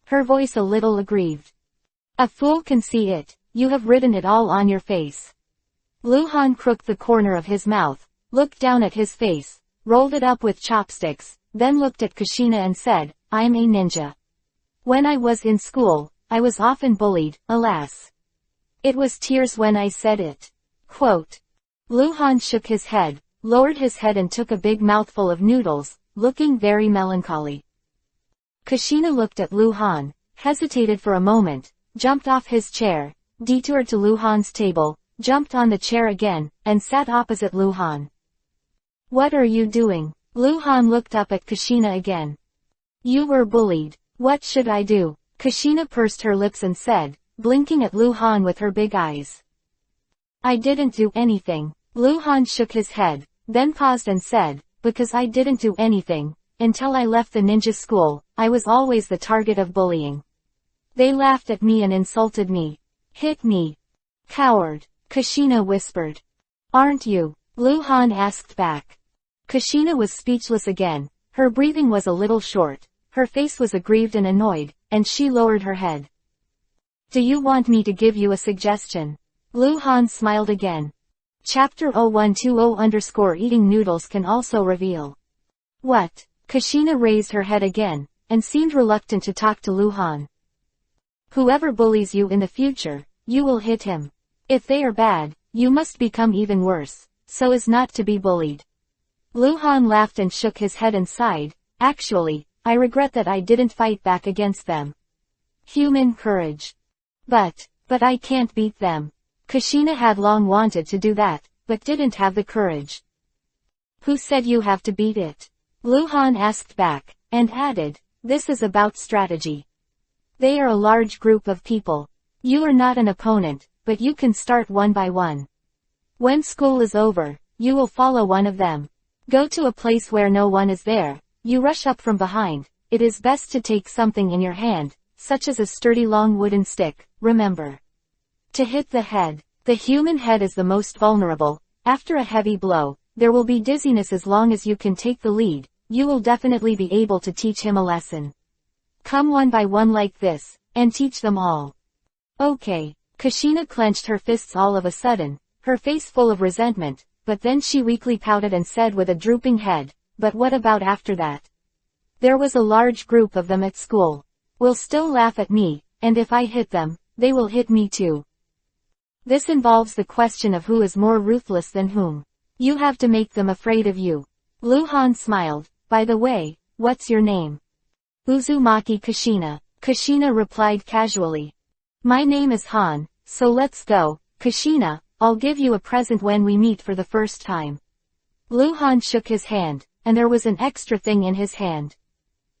Her voice a little aggrieved. A fool can see it. You have written it all on your face. Lu Han crooked the corner of his mouth, looked down at his face, rolled it up with chopsticks, then looked at Kushina and said, I'm a ninja. When I was in school, I was often bullied, alas. It was tears when I said it. Quote. Lu Han shook his head, lowered his head and took a big mouthful of noodles, looking very melancholy. Kushina looked at Lu Han, hesitated for a moment, jumped off his chair, detoured to Lu Han's table, jumped on the chair again, and sat opposite Lu Han. What are you doing? Lu Han looked up at Kushina again. You were bullied. What should I do? Kushina pursed her lips and said, blinking at Lu Han with her big eyes. I didn't do anything. Lu Han shook his head, then paused and said, because I didn't do anything. Until I left the ninja school, I was always the target of bullying. They laughed at me and insulted me. Hit me. Coward. Kushina whispered. Aren't you? Lu Han asked back. Kushina was speechless again. Her breathing was a little short. Her face was aggrieved and annoyed, and she lowered her head. Do you want me to give you a suggestion? Lu Han smiled again. Chapter 0120 _ eating noodles can also reveal. What? Kushina raised her head again, and seemed reluctant to talk to Lu Han. Whoever bullies you in the future, you will hit him. If they are bad, you must become even worse, so as not to be bullied. Lu Han laughed and shook his head and sighed, actually, I regret that I didn't fight back against them. Human courage. But I can't beat them. Kushina had long wanted to do that, but didn't have the courage. Who said you have to beat it? Lu Han asked back, and added, this is about strategy. They are a large group of people. You are not an opponent, but you can start one by one. When school is over, you will follow one of them. Go to a place where no one is there. You rush up from behind. It is best to take something in your hand, such as a sturdy long wooden stick, remember. To hit the head. The human head is the most vulnerable. After a heavy blow, there will be dizziness. As long as you can take the lead, you will definitely be able to teach him a lesson. Come one by one like this, and teach them all. Okay. Kushina clenched her fists all of a sudden, her face full of resentment, but then she weakly pouted and said with a drooping head, but what about after that? There was a large group of them at school. Will still laugh at me, and if I hit them, they will hit me too. This involves the question of who is more ruthless than whom. You have to make them afraid of you. Lu Han smiled. By the way, what's your name? Uzumaki Kushina. Kushina replied casually. My name is Han, so let's go, Kushina, I'll give you a present when we meet for the first time. Lu Han shook his hand, and there was an extra thing in his hand.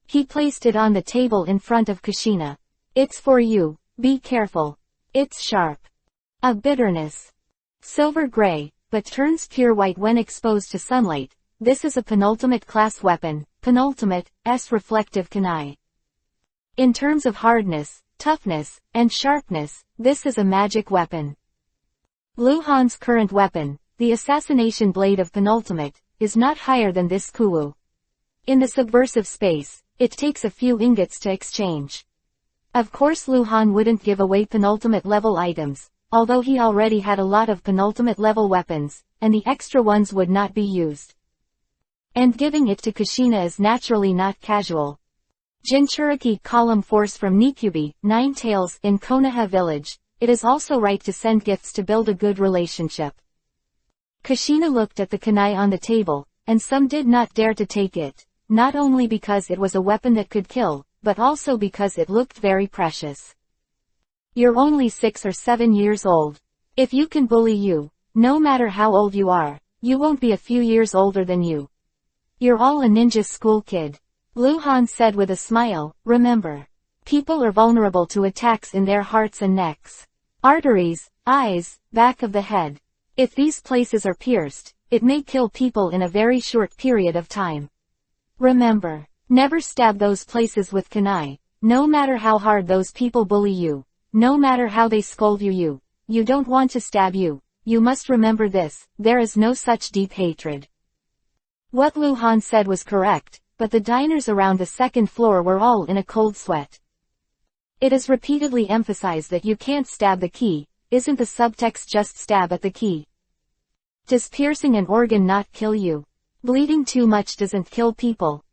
He placed it on the table in front of Kushina. It's for you, be careful. It's sharp. A bitterness. Silver gray, but turns pure white when exposed to sunlight. This is a penultimate class weapon, penultimate, reflective kunai. In terms of hardness, toughness, and sharpness, this is a magic weapon. Lu Han's current weapon, the assassination blade of penultimate, is not higher than this kuwu. In the subversive space, it takes a few ingots to exchange. Of course Lu Han wouldn't give away penultimate level items, although he already had a lot of penultimate level weapons, and the extra ones would not be used. And giving it to Kushina is naturally not casual. Jinchuriki column force from Nikubi, Nine Tails, in Konoha village, it is also right to send gifts to build a good relationship. Kushina looked at the kunai on the table, and some did not dare to take it, not only because it was a weapon that could kill, but also because it looked very precious. You're only 6 or 7 years old. If you can bully you, no matter how old you are, you won't be a few years older than you. You're all a ninja school kid. Lu Han said with a smile, remember. People are vulnerable to attacks in their hearts and necks. Arteries, eyes, back of the head. If these places are pierced, it may kill people in a very short period of time. Remember, never stab those places with kunai, no matter how hard those people bully you, no matter how they scold you, you don't want to stab you must remember this, there is no such deep hatred. What Lu Han said was correct, but the diners around the second floor were all in a cold sweat. It is repeatedly emphasized that you can't stab the key, isn't the subtext just stab at the key? Does piercing an organ not kill you? Bleeding too much doesn't kill people.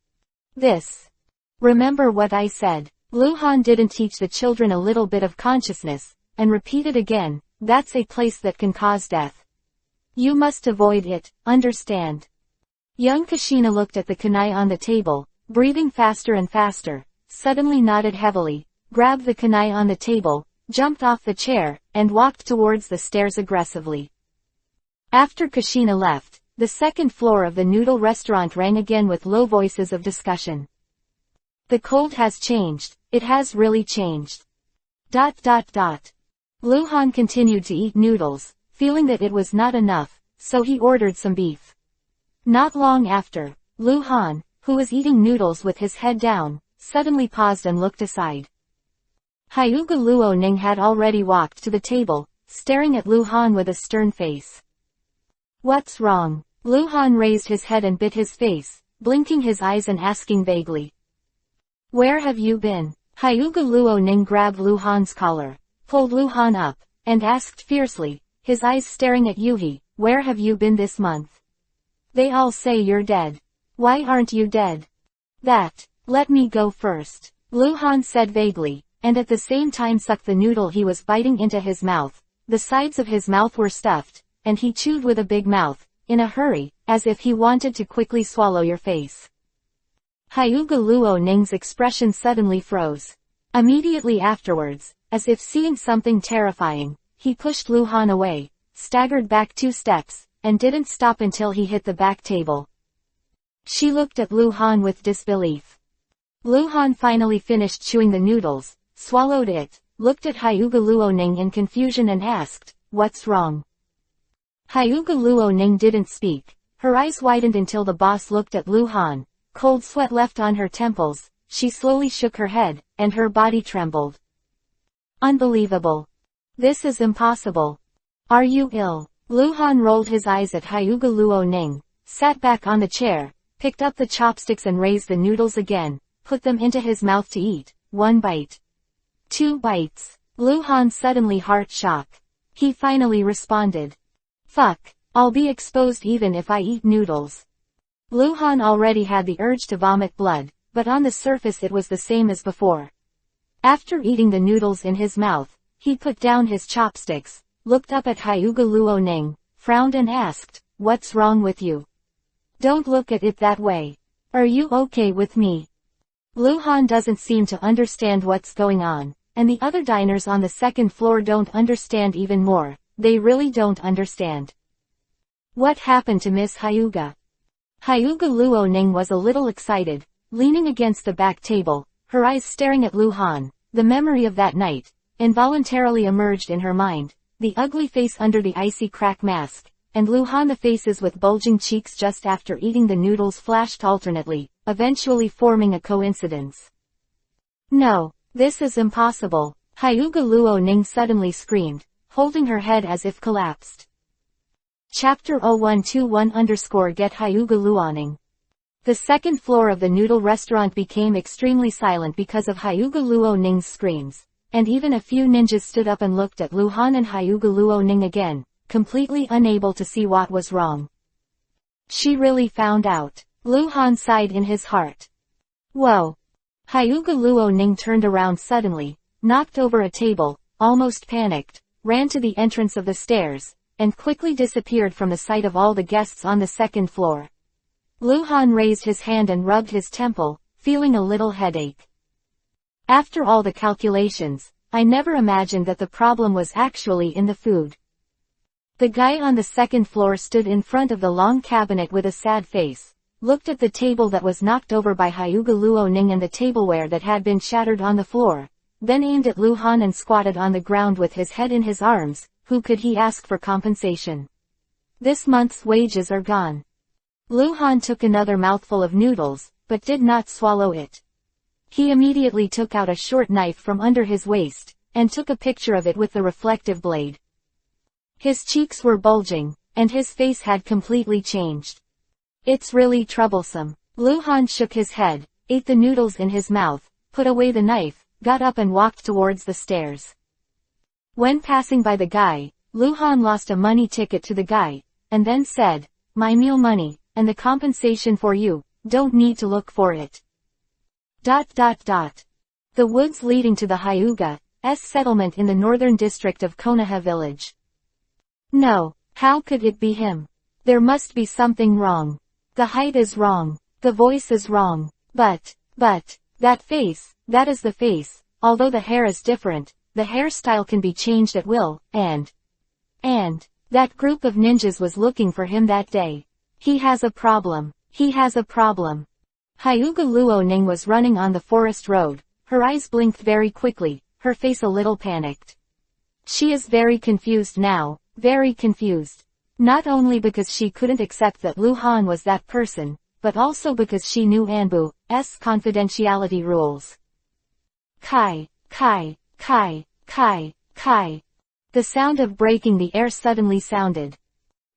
Remember what I said. Lu Han didn't teach the children a little bit of consciousness, and repeated again, that's a place that can cause death. You must avoid it, understand? Young Kushina looked at the kunai on the table, breathing faster and faster, suddenly nodded heavily, grabbed the kunai on the table, jumped off the chair, and walked towards the stairs aggressively. After Kushina left, the second floor of the noodle restaurant rang again with low voices of discussion. The cold has changed, it has really changed. Lu Han continued to eat noodles, feeling that it was not enough, so he ordered some beef. Not long after, Lu Han, who was eating noodles with his head down, suddenly paused and looked aside. Hyuga Luo Ning had already walked to the table, staring at Lu Han with a stern face. What's wrong? Lu Han raised his head and bit his face, blinking his eyes and asking vaguely. Where have you been? Hyuga Luo Ning grabbed Lu Han's collar, pulled Lu Han up, and asked fiercely, his eyes staring at Yuhi, where have you been this month? They all say you're dead. Why aren't you dead? Let me go first, Lu Han said vaguely, and at the same time sucked the noodle he was biting into his mouth. The sides of his mouth were stuffed, and he chewed with a big mouth, in a hurry, as if he wanted to quickly swallow your face. Hyuga Luo Ning's expression suddenly froze. Immediately afterwards, as if seeing something terrifying, he pushed Lu Han away, staggered back 2 steps, and didn't stop until he hit the back table. She looked at Lu Han with disbelief. Lu Han finally finished chewing the noodles, swallowed it, looked at Hyuga Luo Ning in confusion and asked, "What's wrong?" Hyuga Luo Ning didn't speak. Her eyes widened until the boss looked at Lu Han. Cold sweat left on her temples. She slowly shook her head, and her body trembled. Unbelievable. This is impossible. Are you ill? Lu Han rolled his eyes at Hyuga Luo Ning, sat back on the chair, picked up the chopsticks and raised the noodles again, put them into his mouth to eat. 1 bite. 2 bites. Lu Han suddenly heart shock. He finally responded. Fuck, I'll be exposed even if I eat noodles. Lu Han already had the urge to vomit blood, but on the surface it was the same as before. After eating the noodles in his mouth, he put down his chopsticks, looked up at Hyuga Luo Ning, frowned and asked, "What's wrong with you? Don't look at it that way. Are you okay with me?" Lu Han doesn't seem to understand what's going on, and the other diners on the second floor don't understand even more. They really don't understand. What happened to Miss Hyuga? Hyuga Luo Ning was a little excited, leaning against the back table, her eyes staring at Lu Han. The memory of that night involuntarily emerged in her mind, the ugly face under the icy crack mask, and Lu Han, the faces with bulging cheeks just after eating the noodles flashed alternately, eventually forming a coincidence. No, this is impossible, Hyuga Luo Ning suddenly screamed, holding her head as if collapsed. Chapter 0121_Get Hyuga Luo Ning. The second floor of the noodle restaurant became extremely silent because of Hyuga Luo Ning's screams, and even a few ninjas stood up and looked at Lu Han and Hyuga Luo Ning again, completely unable to see what was wrong. She really found out. Lu Han sighed in his heart. Whoa. Hyuga Luo Ning turned around suddenly, knocked over a table, almost panicked, ran to the entrance of the stairs, and quickly disappeared from the sight of all the guests on the second floor. Lu Han raised his hand and rubbed his temple, feeling a little headache. After all the calculations, I never imagined that the problem was actually in the food. The guy on the second floor stood in front of the long cabinet with a sad face, looked at the table that was knocked over by Hyuga Luo Ning and the tableware that had been shattered on the floor, then aimed at Lu Han and squatted on the ground with his head in his arms. Who could he ask for compensation? This month's wages are gone. Lu Han took another mouthful of noodles, but did not swallow it. He immediately took out a short knife from under his waist, and took a picture of it with the reflective blade. His cheeks were bulging, and his face had completely changed. It's really troublesome. Lu Han shook his head, ate the noodles in his mouth, put away the knife, got up and walked towards the stairs. When passing by the guy, Lu Han lost a money ticket to the guy, and then said, "My meal money, and the compensation for you, don't need to look for it." The woods leading to the Hyuga's settlement in the northern district of Konoha village. No, how could it be him? There must be something wrong. The height is wrong. The voice is wrong. But, that face, that is the face, although the hair is different. The hairstyle can be changed at will, and that group of ninjas was looking for him that day. He has a problem. He has a problem. Hyuga Luo Ning was running on the forest road. Her eyes blinked very quickly, her face a little panicked. She is very confused now, very confused. Not only because she couldn't accept that Lu Han was that person, but also because she knew Anbu's confidentiality rules. Kai. The sound of breaking the air suddenly sounded.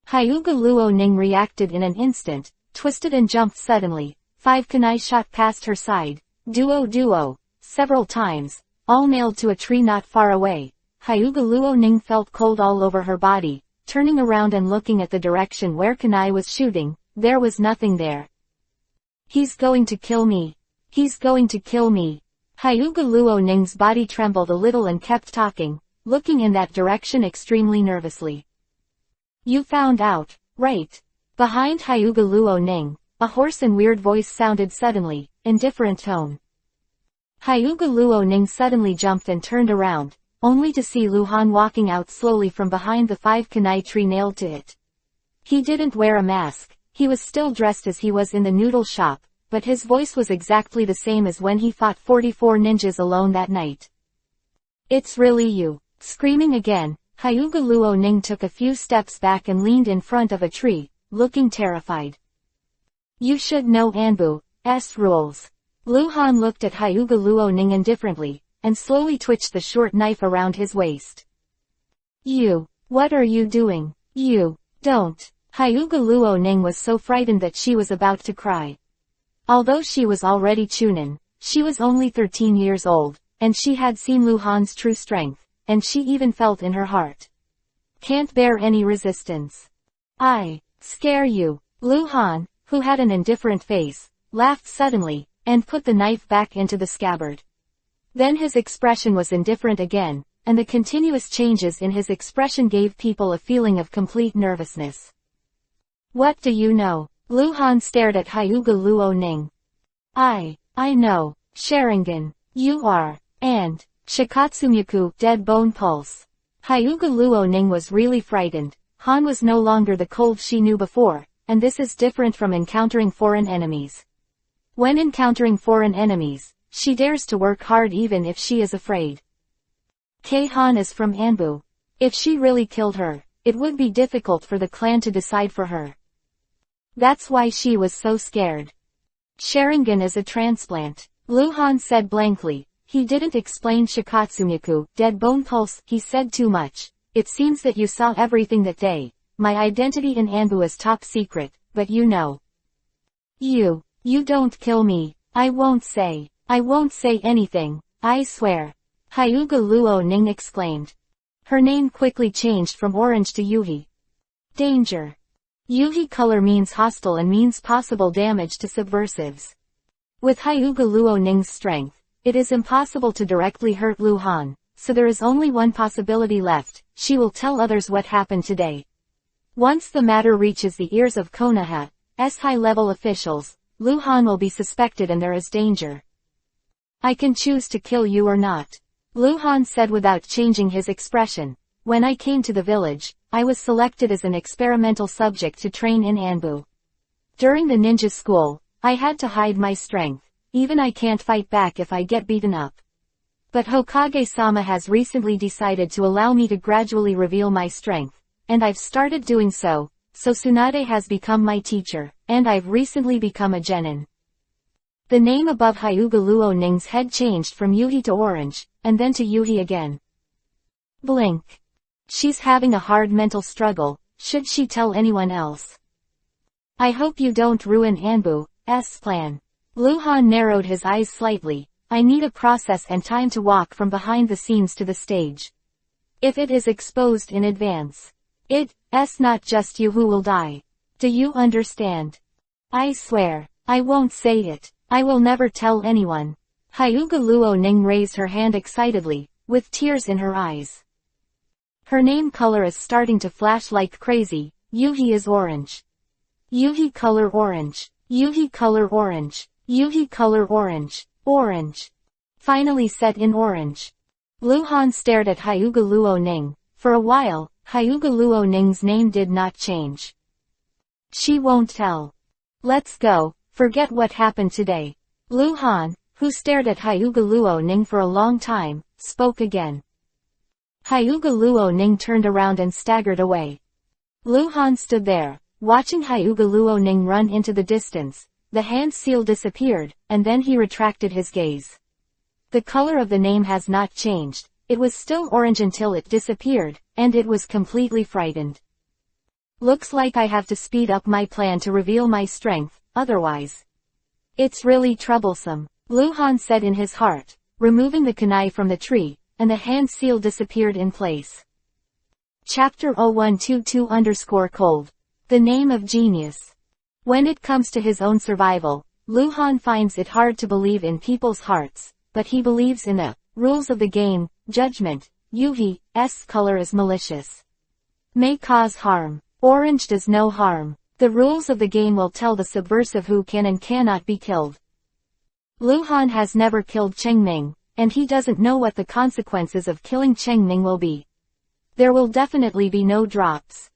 Hyuga Luo Ning reacted in an instant, twisted and jumped suddenly. 5 kunai shot past her side, duo, several times, all nailed to a tree not far away. Hyuga Luo Ning felt cold all over her body, turning around and looking at the direction where kunai was shooting, there was nothing there. He's going to kill me. He's going to kill me. Hyuga Luo Ning's body trembled a little and kept talking, looking in that direction extremely nervously. You found out, right? Behind Hyuga Luo Ning, a hoarse and weird voice sounded suddenly, in different tone. Hyuga Luo Ning suddenly jumped and turned around, only to see Lu Han walking out slowly from behind the 5 kunai tree nailed to it. He didn't wear a mask, he was still dressed as he was in the noodle shop, but his voice was exactly the same as when he fought 44 ninjas alone that night. It's really you. Screaming again, Hyuga Luo Ning took a few steps back and leaned in front of a tree, looking terrified. You should know Anbu's rules. Lu Han looked at Hyuga Luo Ning indifferently, and slowly twitched the short knife around his waist. What are you doing? Don't. Hyuga Luo Ning was so frightened that she was about to cry. Although she was already Chunin, she was only 13 years old, and she had seen Lu Han's true strength, and she even felt in her heart. Can't bear any resistance. I scare you. Lu Han, who had an indifferent face, laughed suddenly, and put the knife back into the scabbard. Then his expression was indifferent again, and the continuous changes in his expression gave people a feeling of complete nervousness. What do you know? Lu Han stared at Hyuga Luo Ning. I know. Sharingan. You are. And. Shikatsumyaku, dead bone pulse. Hyuga Luo Ning was really frightened. Han was no longer the cold she knew before, and this is different from encountering foreign enemies. When encountering foreign enemies, she dares to work hard even if she is afraid. Han is from Anbu. If she really killed her, it would be difficult for the clan to decide for her. That's why she was so scared. Sharingan is a transplant. Lu Han said blankly. He didn't explain Shikatsumyaku, dead bone pulse, he said too much. It seems that you saw everything that day. My identity in Anbu is top secret, but you know. You don't kill me. I won't say anything, I swear. Hyuga Luo Ning exclaimed. Her name quickly changed from orange to Yuhi. Danger. Yuhi color means hostile and means possible damage to subversives. With Hyuga Luo Ning's strength, it is impossible to directly hurt Lu Han, so there is only one possibility left, she will tell others what happened today. Once the matter reaches the ears of Konoha's high-level officials, Lu Han will be suspected and there is danger. I can choose to kill you or not. Lu Han said without changing his expression. When I came to the village, I was selected as an experimental subject to train in Anbu. During the ninja school, I had to hide my strength. Even I can't fight back if I get beaten up. But Hokage-sama has recently decided to allow me to gradually reveal my strength, and I've started doing so Tsunade has become my teacher, and I've recently become a genin. The name above Hyuga Luo Ning's head changed from Yuhi to orange, and then to Yuhi again. Blink. She's having a hard mental struggle, should she tell anyone else? I hope you don't ruin Anbu's plan. Lu Han narrowed his eyes slightly. I need a process and time to walk from behind the scenes to the stage. If it is exposed in advance, it's not just you who will die. Do you understand? I swear, I won't say it. I will never tell anyone. Hyuga Luo Ning raised her hand excitedly, with tears in her eyes. Her name color is starting to flash like crazy. Yuhi is orange. Yuhi color orange. Yuhi color orange. Yuhi color orange. Orange. Finally set in orange. Lu Han stared at Hyuga Luo Ning. For a while, Hyuga Luo Ning's name did not change. She won't tell. Let's go, forget what happened today. Lu Han, who stared at Hyuga Luo Ning for a long time, spoke again. Hyuga Luo Ning turned around and staggered away. Lu Han stood there, watching Hyuga Luo Ning run into the distance. The hand seal disappeared, and then he retracted his gaze. The color of the name has not changed. It was still orange until it disappeared, and it was completely frightened. Looks like I have to speed up my plan to reveal my strength, otherwise. It's really troublesome, Lu Han said in his heart, removing the kunai from the tree, and the hand seal disappeared in place. Chapter 0122_cold. The name of genius. When it comes to his own survival, Lu Han finds it hard to believe in people's hearts, but he believes in the rules of the game, judgment. Yuhi's color is malicious. May cause harm. Orange does no harm. The rules of the game will tell the subversive who can and cannot be killed. Lu Han has never killed Cheng Ming, and he doesn't know what the consequences of killing Cheng Ming will be. There will definitely be no drops.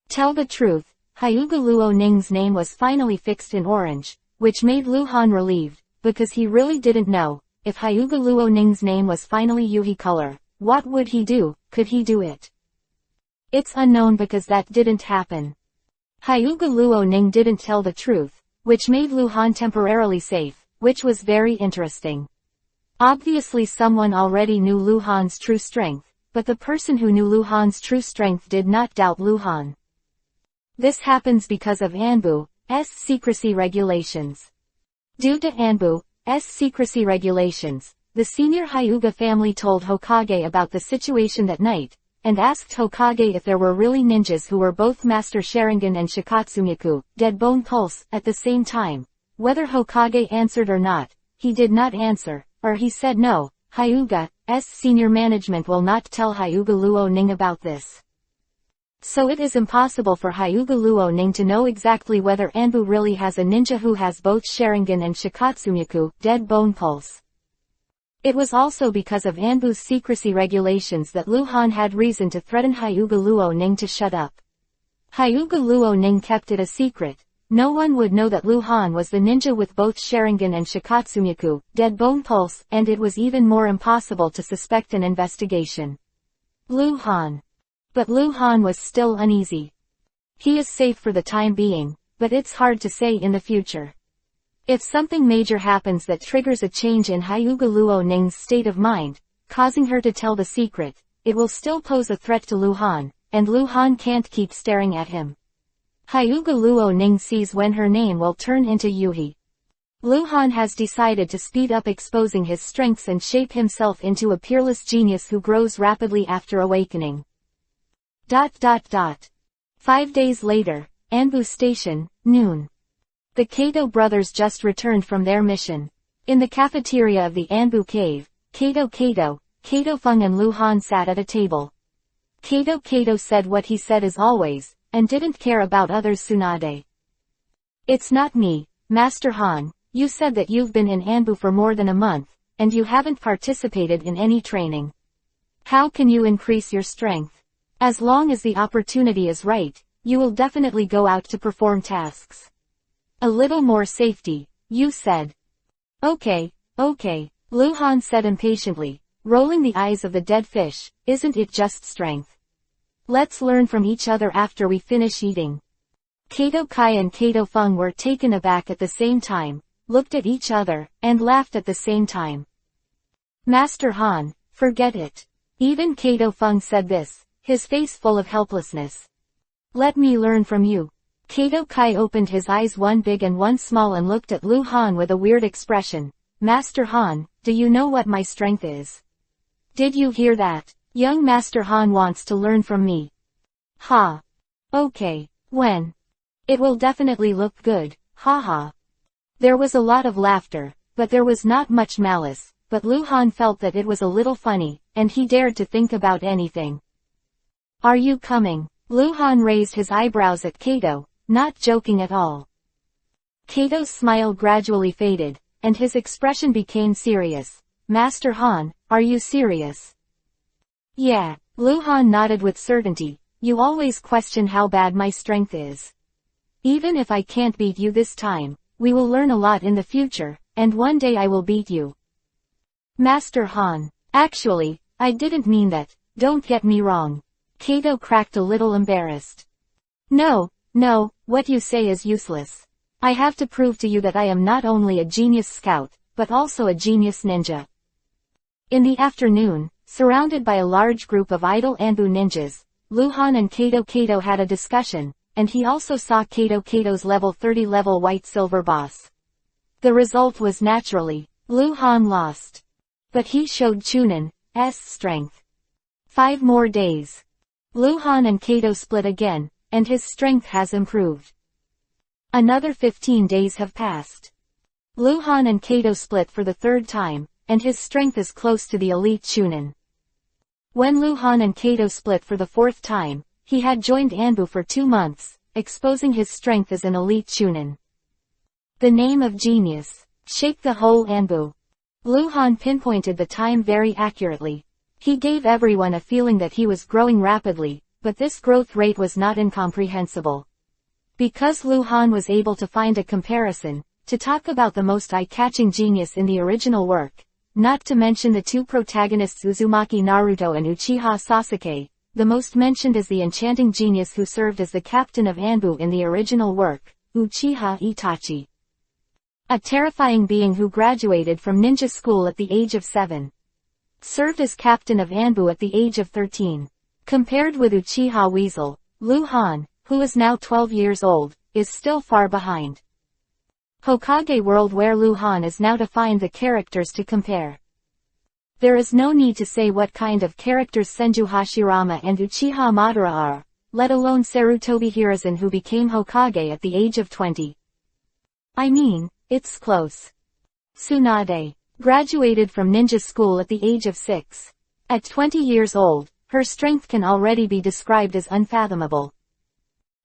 Tell the truth, Hyuga Luo Ning's name was finally fixed in orange, which made Lu Han relieved, because he really didn't know, if Hyuga Luo Ning's name was finally Yuhi color, what would he do, could he do it? It's unknown because that didn't happen. Hyuga Luo Ning didn't tell the truth, which made Lu Han temporarily safe, which was very interesting. Obviously someone already knew Lu Han's true strength, but the person who knew Lu Han's true strength did not doubt Lu Han. This happens because of Anbu's secrecy regulations. Due to Anbu's secrecy regulations, the senior Hyuga family told Hokage about the situation that night, and asked Hokage if there were really ninjas who were both Master Sharingan and Shikatsunyaku, Dead Bone Pulse, at the same time. Whether Hokage answered or not, he did not answer, or he said no, Hyuga's senior management will not tell Hyuga Luo Ning about this. So it is impossible for Hyuga Luo Ning to know exactly whether Anbu really has a ninja who has both Sharingan and Shikatsunyaku, Dead Bone Pulse. It was also because of Anbu's secrecy regulations that Lu Han had reason to threaten Hyuga Luo Ning to shut up. Hyuga Luo Ning kept it a secret. No one would know that Lu Han was the ninja with both Sharingan and Shikatsunyaku, Dead Bone Pulse, and it was even more impossible to suspect an investigation. Lu Han. But Lu Han was still uneasy. He is safe for the time being, but it's hard to say in the future. If something major happens that triggers a change in Hyuga Luo Ning's state of mind, causing her to tell the secret, it will still pose a threat to Lu Han, and Lu Han can't keep staring at him. Hyuga Luo Ning sees when her name will turn into Yuhi. Lu Han has decided to speed up exposing his strengths and shape himself into a peerless genius who grows rapidly after awakening. 5 days later, Anbu Station, noon. The Kato brothers just returned from their mission. In the cafeteria of the Anbu cave, Kato Feng and Lu Han sat at a table. Kato said what he said as always, and didn't care about others. Tsunade. It's not me, Master Han, you said that you've been in Anbu for more than a month, and you haven't participated in any training. How can you increase your strength? As long as the opportunity is right, you will definitely go out to perform tasks. A little more safety, you said. Okay, Lu Han said impatiently, rolling the eyes of the dead fish, isn't it just strength? Let's learn from each other after we finish eating. Kato Kai and Kato Feng were taken aback at the same time, looked at each other, and laughed at the same time. Master Han, forget it. Even Kato Feng said this, his face full of helplessness. Let me learn from you. Kato Kai opened his eyes, one big and one small, and looked at Lu Han with a weird expression. Master Han, do you know what my strength is? Did you hear that? Young Master Han wants to learn from me. Ha. Okay. When? It will definitely look good, haha. There was a lot of laughter, but there was not much malice, but Lu Han felt that it was a little funny, and he dared to think about anything. Are you coming? Lu Han raised his eyebrows at Kato, not joking at all. Kato's smile gradually faded, and his expression became serious. Master Han, are you serious? Yeah, Lu Han nodded with certainty. You always question how bad my strength is. Even if I can't beat you this time, we will learn a lot in the future, and one day I will beat you. Master Han, actually, I didn't mean that, don't get me wrong. Kato cracked, a little embarrassed. No, what you say is useless. I have to prove to you that I am not only a genius scout, but also a genius ninja. In the afternoon, surrounded by a large group of idle Anbu ninjas, Lu Han and Kato had a discussion, and he also saw Kato's level 30 white silver boss. The result was naturally, Lu Han lost. But he showed Chunan's strength. 5 more days. Lu Han and Kato split again, and his strength has improved. Another 15 days have passed. Luhan and Kato split for the third time, and his strength is close to the elite Chunin. When Luhan and Kato split for the fourth time, he had joined Anbu for 2 months, exposing his strength as an elite Chunin. The name of genius. Shake the whole Anbu. Luhan pinpointed the time very accurately. He gave everyone a feeling that he was growing rapidly, but this growth rate was not incomprehensible. Because Luhan was able to find a comparison, to talk about the most eye-catching genius in the original work, not to mention the 2 protagonists Uzumaki Naruto and Uchiha Sasuke, the most mentioned is the enchanting genius who served as the captain of Anbu in the original work, Uchiha Itachi. A terrifying being who graduated from ninja school at the age of 7. Served as captain of Anbu at the age of 13. Compared with Uchiha Weasel, Luhan, who is now 12 years old, is still far behind. Hokage world where Luhan is now to find the characters to compare. There is no need to say what kind of characters Senju Hashirama and Uchiha Madara are, let alone Sarutobi Hiruzen who became Hokage at the age of 20. I mean, it's close. Tsunade graduated from ninja school at the age of 6. At 20 years old, her strength can already be described as unfathomable.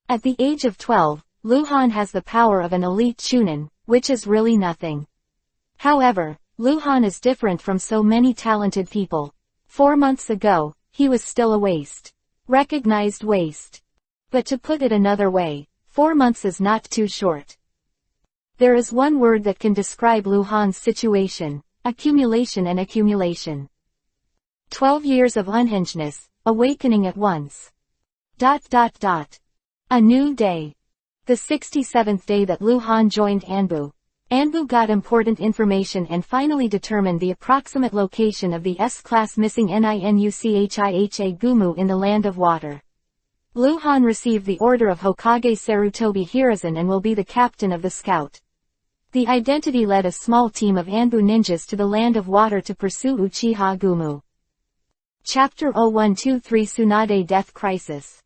At the age of 12, Luhan has the power of an elite Chunin, which is really nothing. However, Luhan is different from so many talented people. 4 months ago, he was still a waste. Recognized waste. But to put it another way, 4 months is not too short. There is one word that can describe Luhan's situation: accumulation and accumulation. 12 years of unhingedness, awakening at once. A new day. The 67th day that Luhan joined Anbu. Anbu got important information and finally determined the approximate location of the S-class missing Ninuchiha Gumu in the Land of Water. Luhan received the order of Hokage Sarutobi Hiruzen and will be the captain of the scout. The identity led a small team of Anbu ninjas to the Land of Water to pursue Uchiha Gumu. Chapter 0123 Tsunade Death Crisis.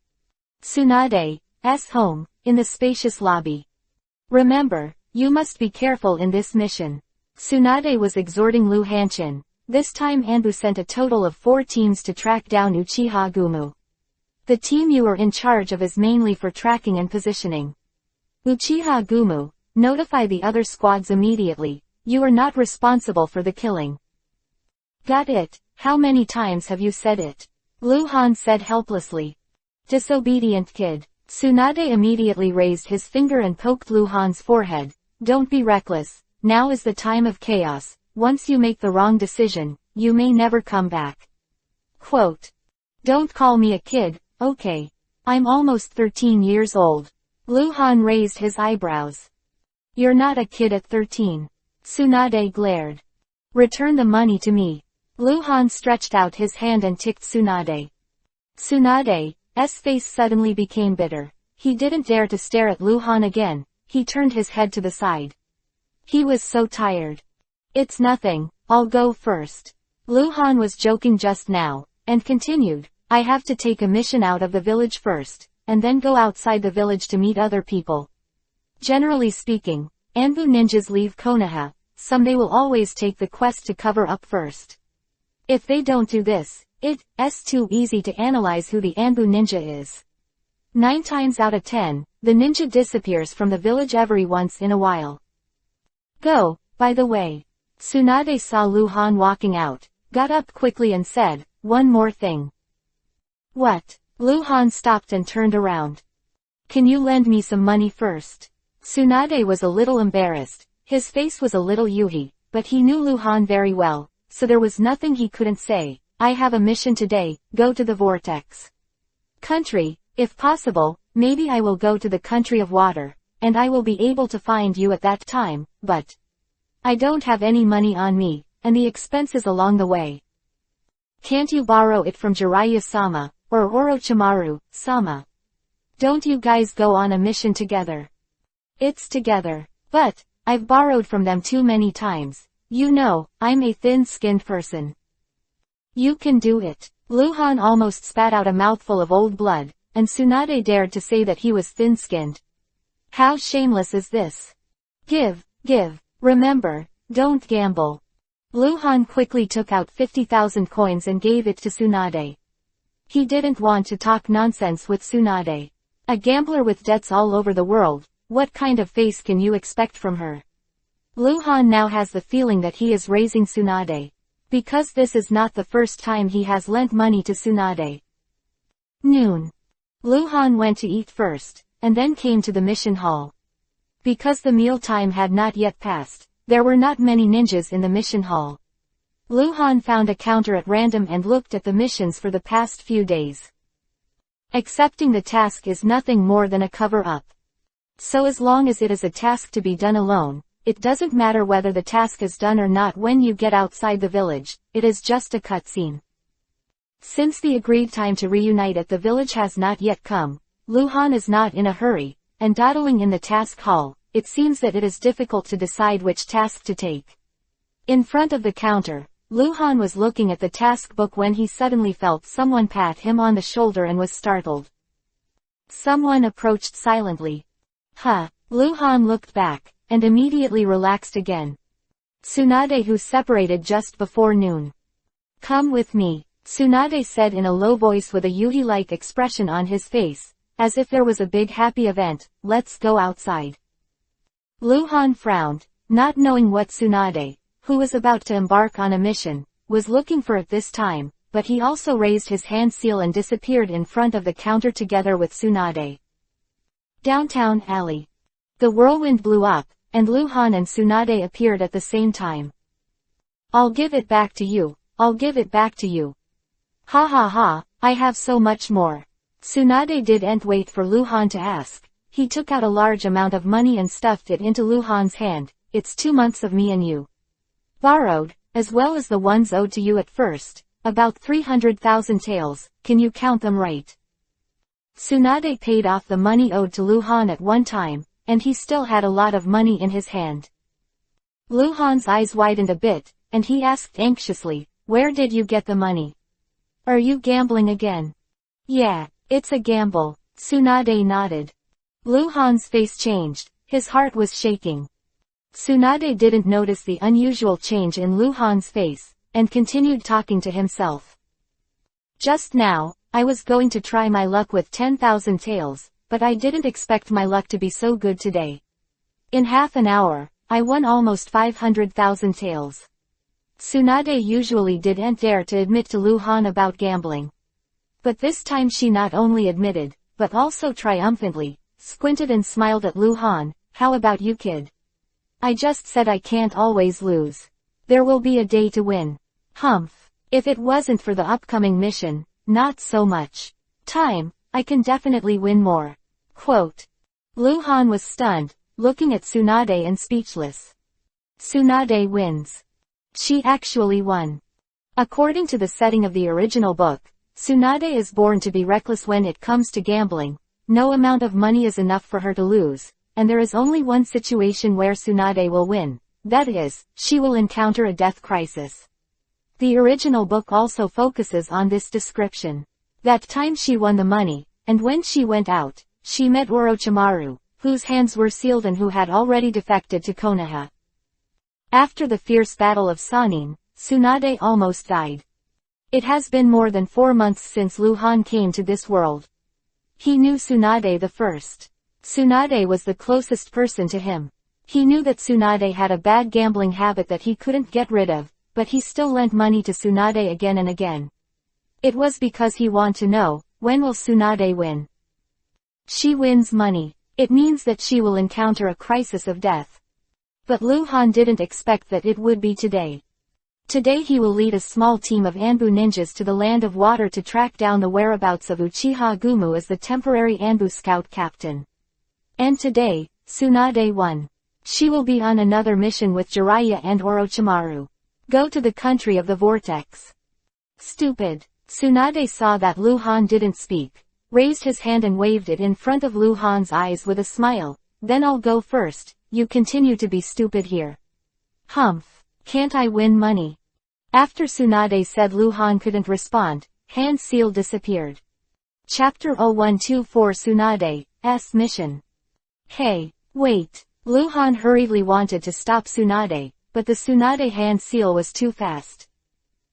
Tsunade's home, in the spacious lobby. Remember, you must be careful in this mission. Tsunade was exhorting Lu Hanshin. This time Anbu sent a total of 4 teams to track down Uchiha Gumu. The team you are in charge of is mainly for tracking and positioning. Uchiha Gumu, notify the other squads immediately. You are not responsible for the killing. Got it? How many times have you said it? Luhan said helplessly. Disobedient kid. Tsunade immediately raised his finger and poked Luhan's forehead. Don't be reckless, now is the time of chaos. Once you make the wrong decision, you may never come back. Quote. Don't call me a kid, okay? I'm almost 13 years old. Luhan raised his eyebrows. You're not a kid at 13. Tsunade glared. Return the money to me. Luhan stretched out his hand and ticked Tsunade. Tsunade's face suddenly became bitter. He didn't dare to stare at Luhan again. He turned his head to the side. He was so tired. It's nothing, I'll go first. Luhan was joking just now, and continued, I have to take a mission out of the village first, and then go outside the village to meet other people. Generally speaking, Anbu ninjas leave Konoha, someday will always take the quest to cover up first. If they don't do this, it's too easy to analyze who the Anbu ninja is. 9 times out of 10, the ninja disappears from the village every once in a while. Go, by the way. Tsunade saw Luhan walking out, got up quickly and said, one more thing. What? Luhan stopped and turned around. Can you lend me some money first? Tsunade was a little embarrassed, his face was a little yuhi, but he knew Luhan very well, so there was nothing he couldn't say. I have a mission today, go to the vortex country, if possible, maybe I will go to the country of water, and I will be able to find you at that time, but I don't have any money on me, and the expenses along the way. Can't you borrow it from Jiraiya-sama, or Orochimaru-sama? Don't you guys go on a mission together? It's together, but I've borrowed from them too many times. You know, I'm a thin-skinned person. You can do it. Luhan almost spat out a mouthful of old blood, and Tsunade dared to say that he was thin-skinned. How shameless is this? Give. Remember, don't gamble. Luhan quickly took out 50,000 coins and gave it to Tsunade. He didn't want to talk nonsense with Tsunade. A gambler with debts all over the world, what kind of face can you expect from her? Luhan now has the feeling that he is raising Tsunade. Because this is not the first time he has lent money to Tsunade. Noon. Luhan went to eat first, and then came to the mission hall. Because the meal time had not yet passed, there were not many ninjas in the mission hall. Luhan found a counter at random and looked at the missions for the past few days. Accepting the task is nothing more than a cover-up. So as long as it is a task to be done alone, it doesn't matter whether the task is done or not when you get outside the village, it is just a cutscene. Since the agreed time to reunite at the village has not yet come, Luhan is not in a hurry, and dawdling in the task hall, it seems that it is difficult to decide which task to take. In front of the counter, Luhan was looking at the task book when he suddenly felt someone pat him on the shoulder and was startled. Someone approached silently. Luhan looked back, and immediately relaxed again. Tsunade, who separated just before noon. Come with me, Tsunade said in a low voice with a Yuhi-like expression on his face, as if there was a big happy event. Let's go outside. Luhan frowned, not knowing what Tsunade, who was about to embark on a mission, was looking for at this time, but he also raised his hand seal and disappeared in front of the counter together with Tsunade. Downtown alley. The whirlwind blew up, and Luhan and Tsunade appeared at the same time. I'll give it back to you, I'll give it back to you. Ha ha ha, I have so much more. Tsunade didn't wait for Luhan to ask. He took out a large amount of money and stuffed it into Luhan's hand. It's 2 months of me and you. Borrowed, as well as the ones owed to you at first, about 300,000 taels, can you count them right? Tsunade paid off the money owed to Luhan at one time, and he still had a lot of money in his hand. Luhan's eyes widened a bit, and he asked anxiously, where did you get the money? Are you gambling again? Yeah, it's a gamble, Tsunade nodded. Luhan's face changed, his heart was shaking. Tsunade didn't notice the unusual change in Luhan's face, and continued talking to himself. Just now, I was going to try my luck with 10,000 taels, but I didn't expect my luck to be so good today. In half an hour, I won almost 500,000 taels. Tsunade usually didn't dare to admit to Luhan about gambling. But this time she not only admitted, but also triumphantly, squinted and smiled at Luhan. How about you, kid? I just said I can't always lose. There will be a day to win. Humph. If it wasn't for the upcoming mission, not so much time, I can definitely win more. Quote. Luhan was stunned, looking at Tsunade and speechless. Tsunade wins. She actually won. According to the setting of the original book, Tsunade is born to be reckless when it comes to gambling. No amount of money is enough for her to lose, and there is only one situation where Tsunade will win. That is, she will encounter a death crisis. The original book also focuses on this description. That time she won the money, and when she went out, she met Orochimaru, whose hands were sealed and who had already defected to Konoha. After the fierce battle of Sannin, Tsunade almost died. It has been more than 4 months since Luhan came to this world. He knew Tsunade the first. Tsunade was the closest person to him. He knew that Tsunade had a bad gambling habit that he couldn't get rid of, but he still lent money to Tsunade again and again. It was because he wanted to know, when will Tsunade win? She wins money. It means that she will encounter a crisis of death. But Luhan didn't expect that it would be today. Today he will lead a small team of Anbu ninjas to the Land of Water to track down the whereabouts of Uchiha Gumu as the temporary Anbu scout captain. And today, Tsunade won. She will be on another mission with Jiraiya and Orochimaru. Go to the country of the vortex. Stupid. Tsunade saw that Luhan didn't speak, raised his hand and waved it in front of Luhan's eyes with a smile. Then I'll go first, you continue to be stupid here. Humph. Can't I win money? After Tsunade said Luhan couldn't respond, hand seal disappeared. Chapter 0124 Tsunade's mission. Hey, wait. Lu Han hurriedly wanted to stop Tsunade, but the Tsunade hand seal was too fast.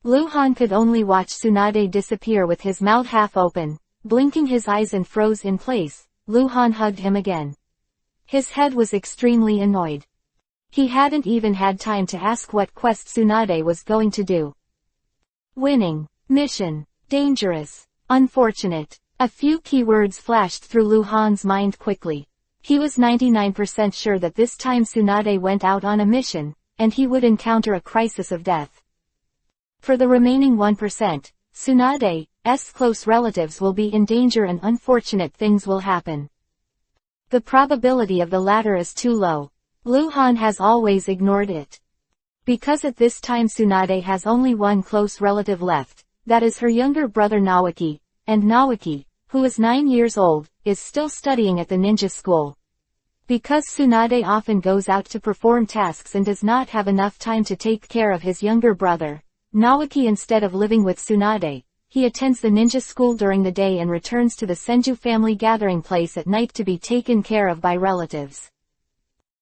Lu Han could only watch Tsunade disappear with his mouth half open, blinking his eyes and froze in place. Lu Han hugged him again. His head was extremely annoyed. He hadn't even had time to ask what quest Tsunade was going to do. Winning. Mission. Dangerous. Unfortunate. A few keywords flashed through Lu Han's mind quickly. He was 99% sure that this time Tsunade went out on a mission, and he would encounter a crisis of death. For the remaining 1%, Tsunade's close relatives will be in danger and unfortunate things will happen. The probability of the latter is too low. Lu Han has always ignored it. Because at this time Tsunade has only one close relative left, that is her younger brother Nawaki, and Nawaki, who is 9 years old, is still studying at the ninja school. Because Tsunade often goes out to perform tasks and does not have enough time to take care of his younger brother, Nawaki, instead of living with Tsunade, he attends the ninja school during the day and returns to the Senju family gathering place at night to be taken care of by relatives.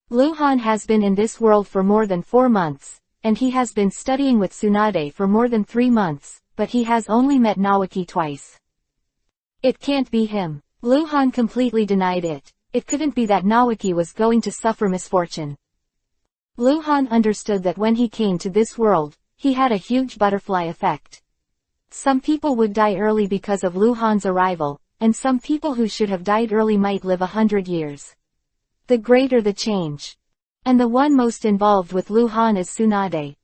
Lu Han has been in this world for more than 4 months, and he has been studying with Tsunade for more than 3 months, but he has only met Nawaki twice. It can't be him. Lu Han completely denied it. It couldn't be that Nawaki was going to suffer misfortune. Lu Han understood that when he came to this world, he had a huge butterfly effect. Some people would die early because of Lu Han's arrival, and some people who should have died early might live 100 years. The greater the change. And the one most involved with Lu Han is Tsunade.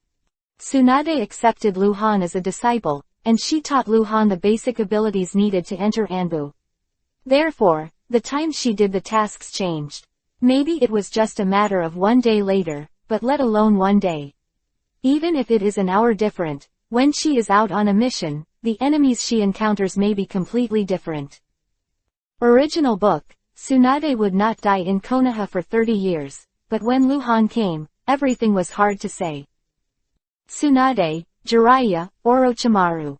Tsunade accepted Lu Han as a disciple, and she taught Lu Han the basic abilities needed to enter Anbu. Therefore, the time she did the tasks changed. Maybe it was just a matter of 1 day later, but let alone 1 day. Even if it is an hour different, when she is out on a mission, the enemies she encounters may be completely different. Original book, Tsunade would not die in Konoha for 30 years, but when Lu Han came, everything was hard to say. Tsunade, Jiraiya, Orochimaru.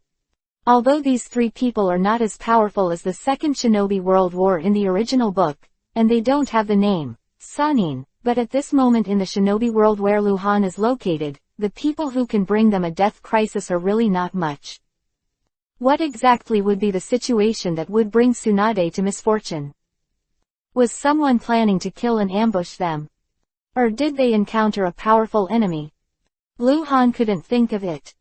Although these 3 people are not as powerful as the Second Shinobi World War in the original book, and they don't have the name, Sannin, but at this moment in the Shinobi world where Lu Han is located, the people who can bring them a death crisis are really not much. What exactly would be the situation that would bring Tsunade to misfortune? Was someone planning to kill and ambush them? Or did they encounter a powerful enemy? Lu Han couldn't think of it.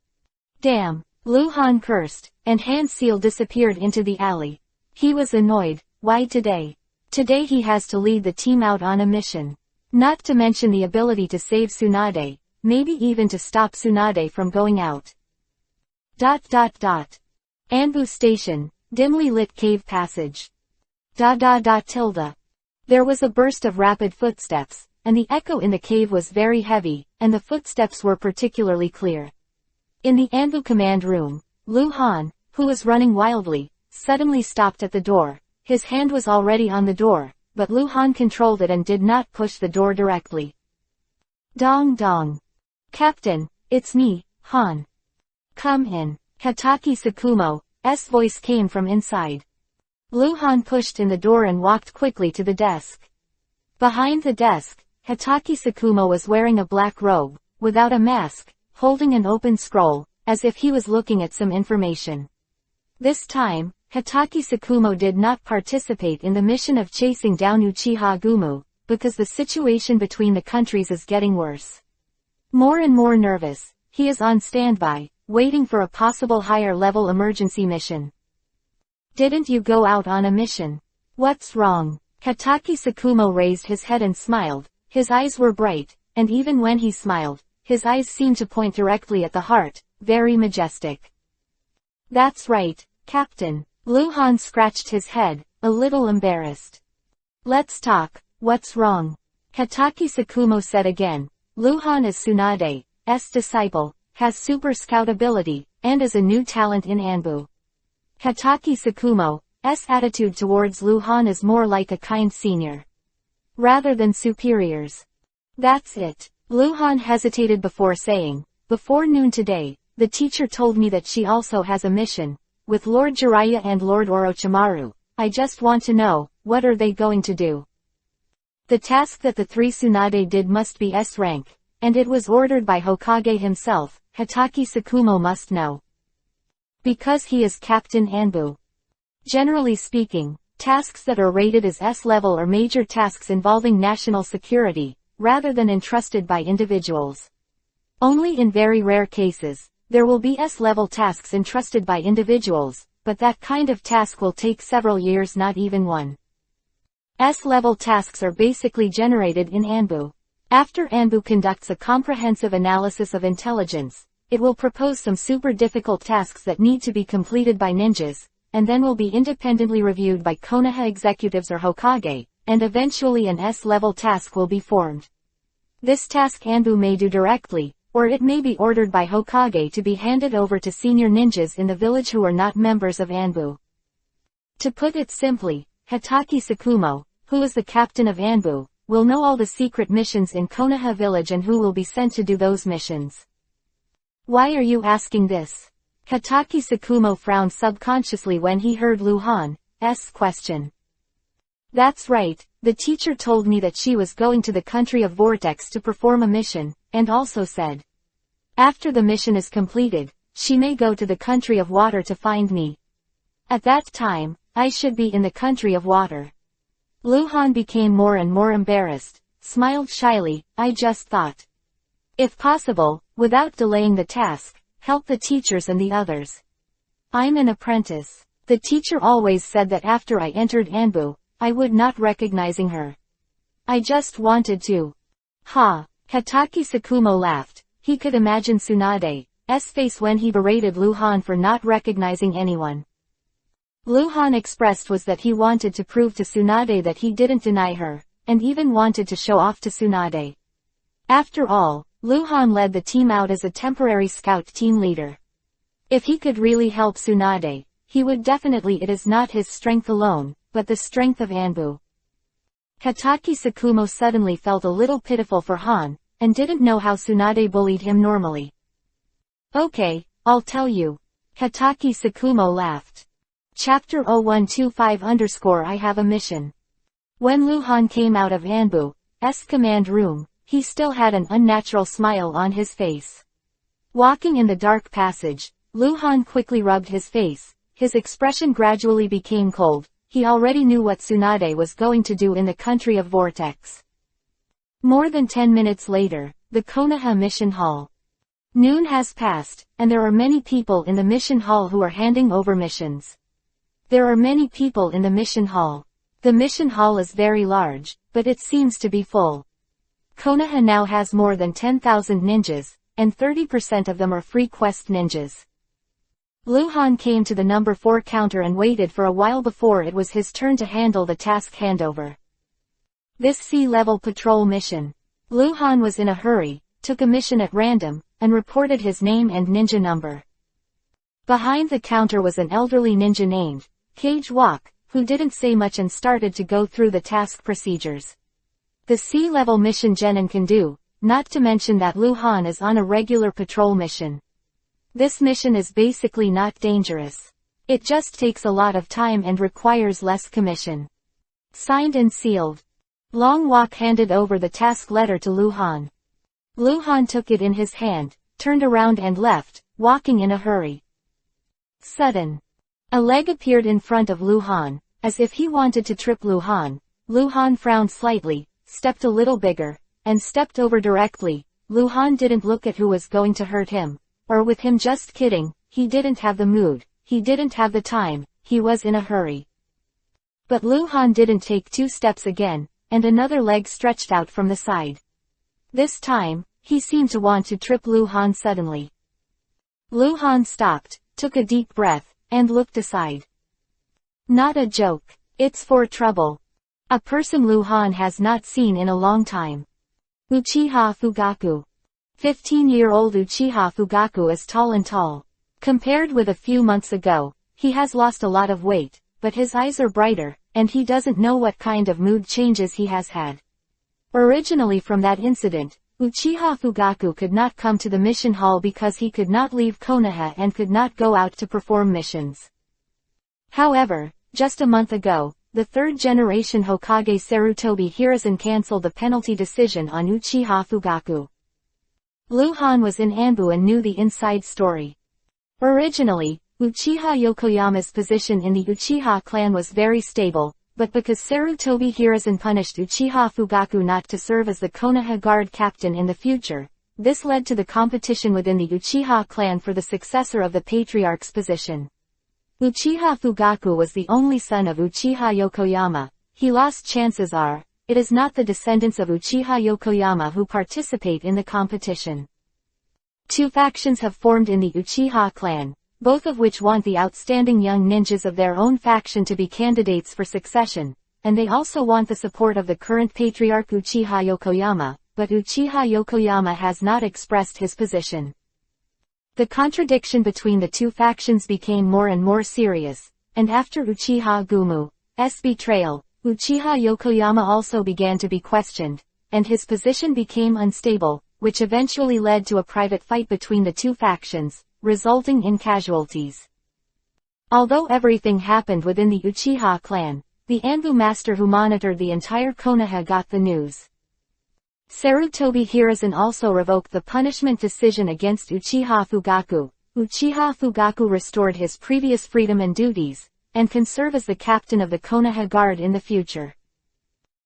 Damn, Lu Han cursed, and hand seal disappeared into the alley. He was annoyed. Why today? Today he has to lead the team out on a mission. Not to mention the ability to save Tsunade, maybe even to stop Tsunade from going out. Anbu Station, dimly lit cave passage. There was a burst of rapid footsteps, and the echo in the cave was very heavy, and the footsteps were particularly clear. In the Anbu command room, Lu Han, who was running wildly, suddenly stopped at the door. His hand was already on the door, but Lu Han controlled it and did not push the door directly. Dong dong. Captain, it's me, Han. Come in. Hatake Tsukumo's voice came from inside. Lu Han pushed in the door and walked quickly to the desk. Behind the desk, Hatake Tsukumo was wearing a black robe, without a mask, holding an open scroll, as if he was looking at some information. This time, Hatake Tsukumo did not participate in the mission of chasing down Uchiha Gumu, because the situation between the countries is getting worse. More and more nervous, he is on standby, waiting for a possible higher-level emergency mission. Didn't you go out on a mission? What's wrong? Hatake Tsukumo raised his head and smiled. His eyes were bright, and even when he smiled, his eyes seemed to point directly at the heart, very majestic. That's right, Captain. Lu Han scratched his head, a little embarrassed. Let's talk, what's wrong? Hatake Tsukumo said again. Lu Han is Tsunade's disciple, has super scout ability, and is a new talent in Anbu. Hatake Tsukumo's attitude towards Lu Han is more like a kind senior, rather than superiors. That's it. Lu Han hesitated before saying, before noon today, the teacher told me that she also has a mission, with Lord Jiraiya and Lord Orochimaru. I just want to know, what are they going to do? The task that the three Tsunade did must be S rank, and it was ordered by Hokage himself. Hatake Tsukumo must know. Because he is Captain Anbu. Generally speaking, tasks that are rated as S level are major tasks involving national security, rather than entrusted by individuals. Only in very rare cases, there will be S-level tasks entrusted by individuals, but that kind of task will take several years, not even one. S-level tasks are basically generated in Anbu. After Anbu conducts a comprehensive analysis of intelligence, it will propose some super difficult tasks that need to be completed by ninjas, and then will be independently reviewed by Konoha executives or Hokage, and eventually an S-level task will be formed. This task Anbu may do directly, or it may be ordered by Hokage to be handed over to senior ninjas in the village who are not members of Anbu. To put it simply, Hatake Tsukumo, who is the captain of Anbu, will know all the secret missions in Konoha village and who will be sent to do those missions. Why are you asking this? Hatake Tsukumo frowned subconsciously when he heard Luhan's question. That's right, the teacher told me that she was going to the country of Vortex to perform a mission, and also said, after the mission is completed, she may go to the country of water to find me. At that time, I should be in the country of water. Luhan became more and more embarrassed, smiled shyly. I just thought, if possible, without delaying the task, help the teachers and the others. I'm an apprentice. The teacher always said that after I entered Anbu, I would not recognizing her. I just wanted to. Ha! Hatake Tsukumo laughed. He could imagine Tsunade's face when he berated Luhan for not recognizing anyone. Luhan expressed was that he wanted to prove to Tsunade that he didn't deny her, and even wanted to show off to Tsunade. After all, Luhan led the team out as a temporary scout team leader. If he could really help Tsunade, he would definitely. It is not his strength alone, but the strength of Anbu. Hatake Tsukumo suddenly felt a little pitiful for Han, and didn't know how Tsunade bullied him normally. Okay, I'll tell you. Hatake Tsukumo laughed. Chapter 0125 I have a mission. When Luhan came out of Anbu's command room, he still had an unnatural smile on his face. Walking in the dark passage, Luhan quickly rubbed his face. His expression gradually became cold. He already knew what Tsunade was going to do in the country of Vortex. More than 10 minutes later, the Konoha Mission Hall. Noon has passed, and there are many people in the mission hall who are handing over missions. There are many people in the mission hall. The mission hall is very large, but it seems to be full. Konoha now has more than 10,000 ninjas, and 30% of them are free quest ninjas. Luhan came to the number 4 counter and waited for a while before it was his turn to handle the task handover. This sea-level patrol mission. Luhan was in a hurry, took a mission at random, and reported his name and ninja number. Behind the counter was an elderly ninja named Cage Walk, who didn't say much and started to go through the task procedures. The sea-level mission Genin can do, not to mention that Luhan is on a regular patrol mission. This mission is basically not dangerous. It just takes a lot of time and requires less commission. Signed and sealed. Long Walk handed over the task letter to Luhan. Luhan took it in his hand, turned around and left, walking in a hurry. Sudden. A leg appeared in front of Luhan, as if he wanted to trip Luhan. Luhan frowned slightly, stepped a little bigger, and stepped over directly. Luhan didn't look at who was going to hurt him. Or with him just kidding, he didn't have the mood, he didn't have the time, he was in a hurry. But Luhan didn't take 2 steps again, and another leg stretched out from the side. This time, he seemed to want to trip Luhan suddenly. Luhan stopped, took a deep breath, and looked aside. Not a joke. It's for trouble. A person Luhan has not seen in a long time. Uchiha Fugaku. 15-year-old Uchiha Fugaku is tall and tall. Compared with a few months ago, he has lost a lot of weight, but his eyes are brighter, and he doesn't know what kind of mood changes he has had. Originally from that incident, Uchiha Fugaku could not come to the mission hall because he could not leave Konoha and could not go out to perform missions. However, just a month ago, the third-generation Hokage Sarutobi Hiruzen cancelled the penalty decision on Uchiha Fugaku. Luhan was in Anbu and knew the inside story. Originally, Uchiha Yokoyama's position in the Uchiha clan was very stable, but because Sarutobi Hiruzen punished Uchiha Fugaku not to serve as the Konoha Guard captain in the future, this led to the competition within the Uchiha clan for the successor of the patriarch's position. Uchiha Fugaku was the only son of Uchiha Yokoyama. He lost. Chances are, it is not the descendants of Uchiha Yokoyama who participate in the competition. Two factions have formed in the Uchiha clan, both of which want the outstanding young ninjas of their own faction to be candidates for succession, and they also want the support of the current patriarch Uchiha Yokoyama, but Uchiha Yokoyama has not expressed his position. The contradiction between the two factions became more and more serious, and after Uchiha Gumu's betrayal, Uchiha Yokoyama also began to be questioned, and his position became unstable, which eventually led to a private fight between the two factions, resulting in casualties. Although everything happened within the Uchiha clan, the Anbu master who monitored the entire Konoha got the news. Sarutobi Hiruzen also revoked the punishment decision against Uchiha Fugaku. Uchiha Fugaku restored his previous freedom and duties, and can serve as the captain of the Konoha Guard in the future.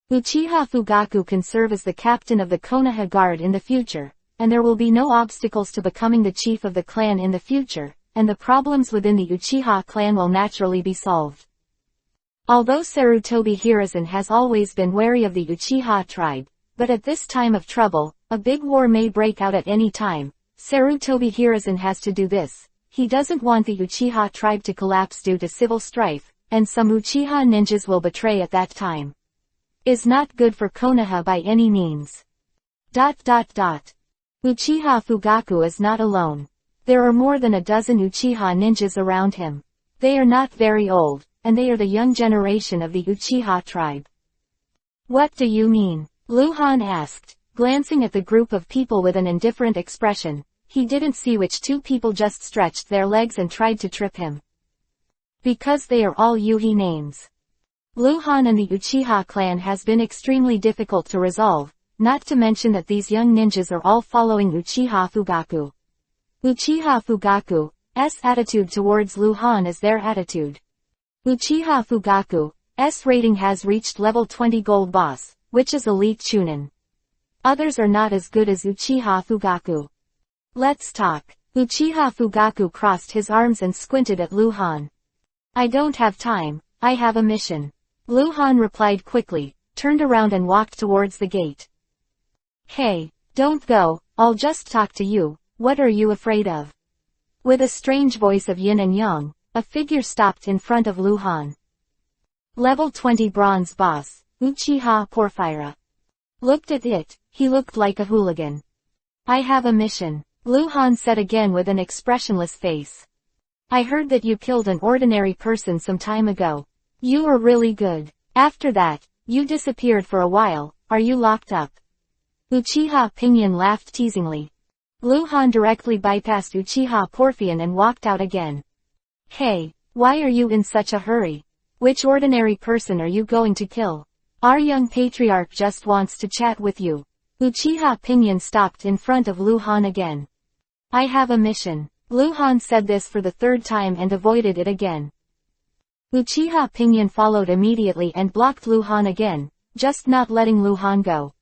Uchiha Fugaku can serve as the captain of the Konoha Guard in the future, and there will be no obstacles to becoming the chief of the clan in the future, and the problems within the Uchiha clan will naturally be solved. Although Sarutobi Hiruzen has always been wary of the Uchiha tribe, but at this time of trouble, a big war may break out at any time. Sarutobi Hiruzen has to do this. He doesn't want the Uchiha tribe to collapse due to civil strife, and some Uchiha ninjas will betray at that time. Is not good for Konoha by any means. Uchiha Fugaku is not alone. There are more than a dozen Uchiha ninjas around him. They are not very old, and they are the young generation of the Uchiha tribe. What do you mean? Luhan asked, glancing at the group of people with an indifferent expression. He didn't see which two people just stretched their legs and tried to trip him. Because they are all Yuhi names. Luhan and the Uchiha clan has been extremely difficult to resolve, not to mention that these young ninjas are all following Uchiha Fugaku. Uchiha Fugaku's attitude towards Luhan is their attitude. Uchiha Fugaku's rating has reached level 20 Gold Boss, which is elite Chunin. Others are not as good as Uchiha Fugaku. Let's talk. Uchiha Fugaku crossed his arms and squinted at Luhan. I don't have time, I have a mission. Luhan replied quickly, turned around and walked towards the gate. Hey, don't go, I'll just talk to you, what are you afraid of? With a strange voice of yin and yang, a figure stopped in front of Luhan. Level 20 Bronze Boss. Uchiha Porphyra. Looked at it, he looked like a hooligan. I have a mission, Luhan said again with an expressionless face. I heard that you killed an ordinary person some time ago. You were really good. After that, you disappeared for a while. Are you locked up? Uchiha Pinyin laughed teasingly. Luhan directly bypassed Uchiha Porphyrion and walked out again. Hey, why are you in such a hurry? Which ordinary person are you going to kill? Our young patriarch just wants to chat with you. Uchiha Pinyin stopped in front of Luhan again. I have a mission. Luhan said this for the third time and avoided it again. Uchiha Pinyin followed immediately and blocked Luhan again, just not letting Luhan go.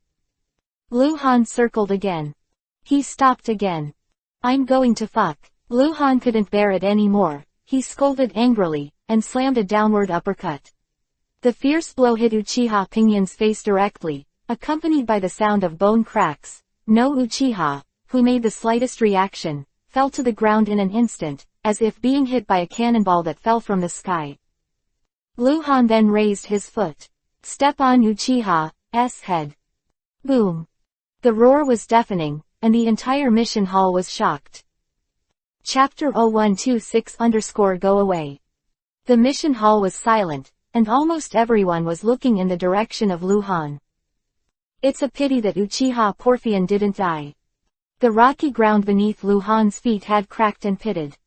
Luhan circled again. He stopped again. I'm going to fuck. Luhan couldn't bear it anymore. He scolded angrily, and slammed a downward uppercut. The fierce blow hit Uchiha Pinyin's face directly, accompanied by the sound of bone cracks. No Uchiha, who made the slightest reaction, fell to the ground in an instant, as if being hit by a cannonball that fell from the sky. Luhan then raised his foot. Step on Uchiha's head. Boom. The roar was deafening, and the entire mission hall was shocked. Chapter 0126_Go Away. The mission hall was silent, and almost everyone was looking in the direction of Luhan. It's a pity that Uchiha Porphyrion didn't die. The rocky ground beneath Luhan's feet had cracked and pitted.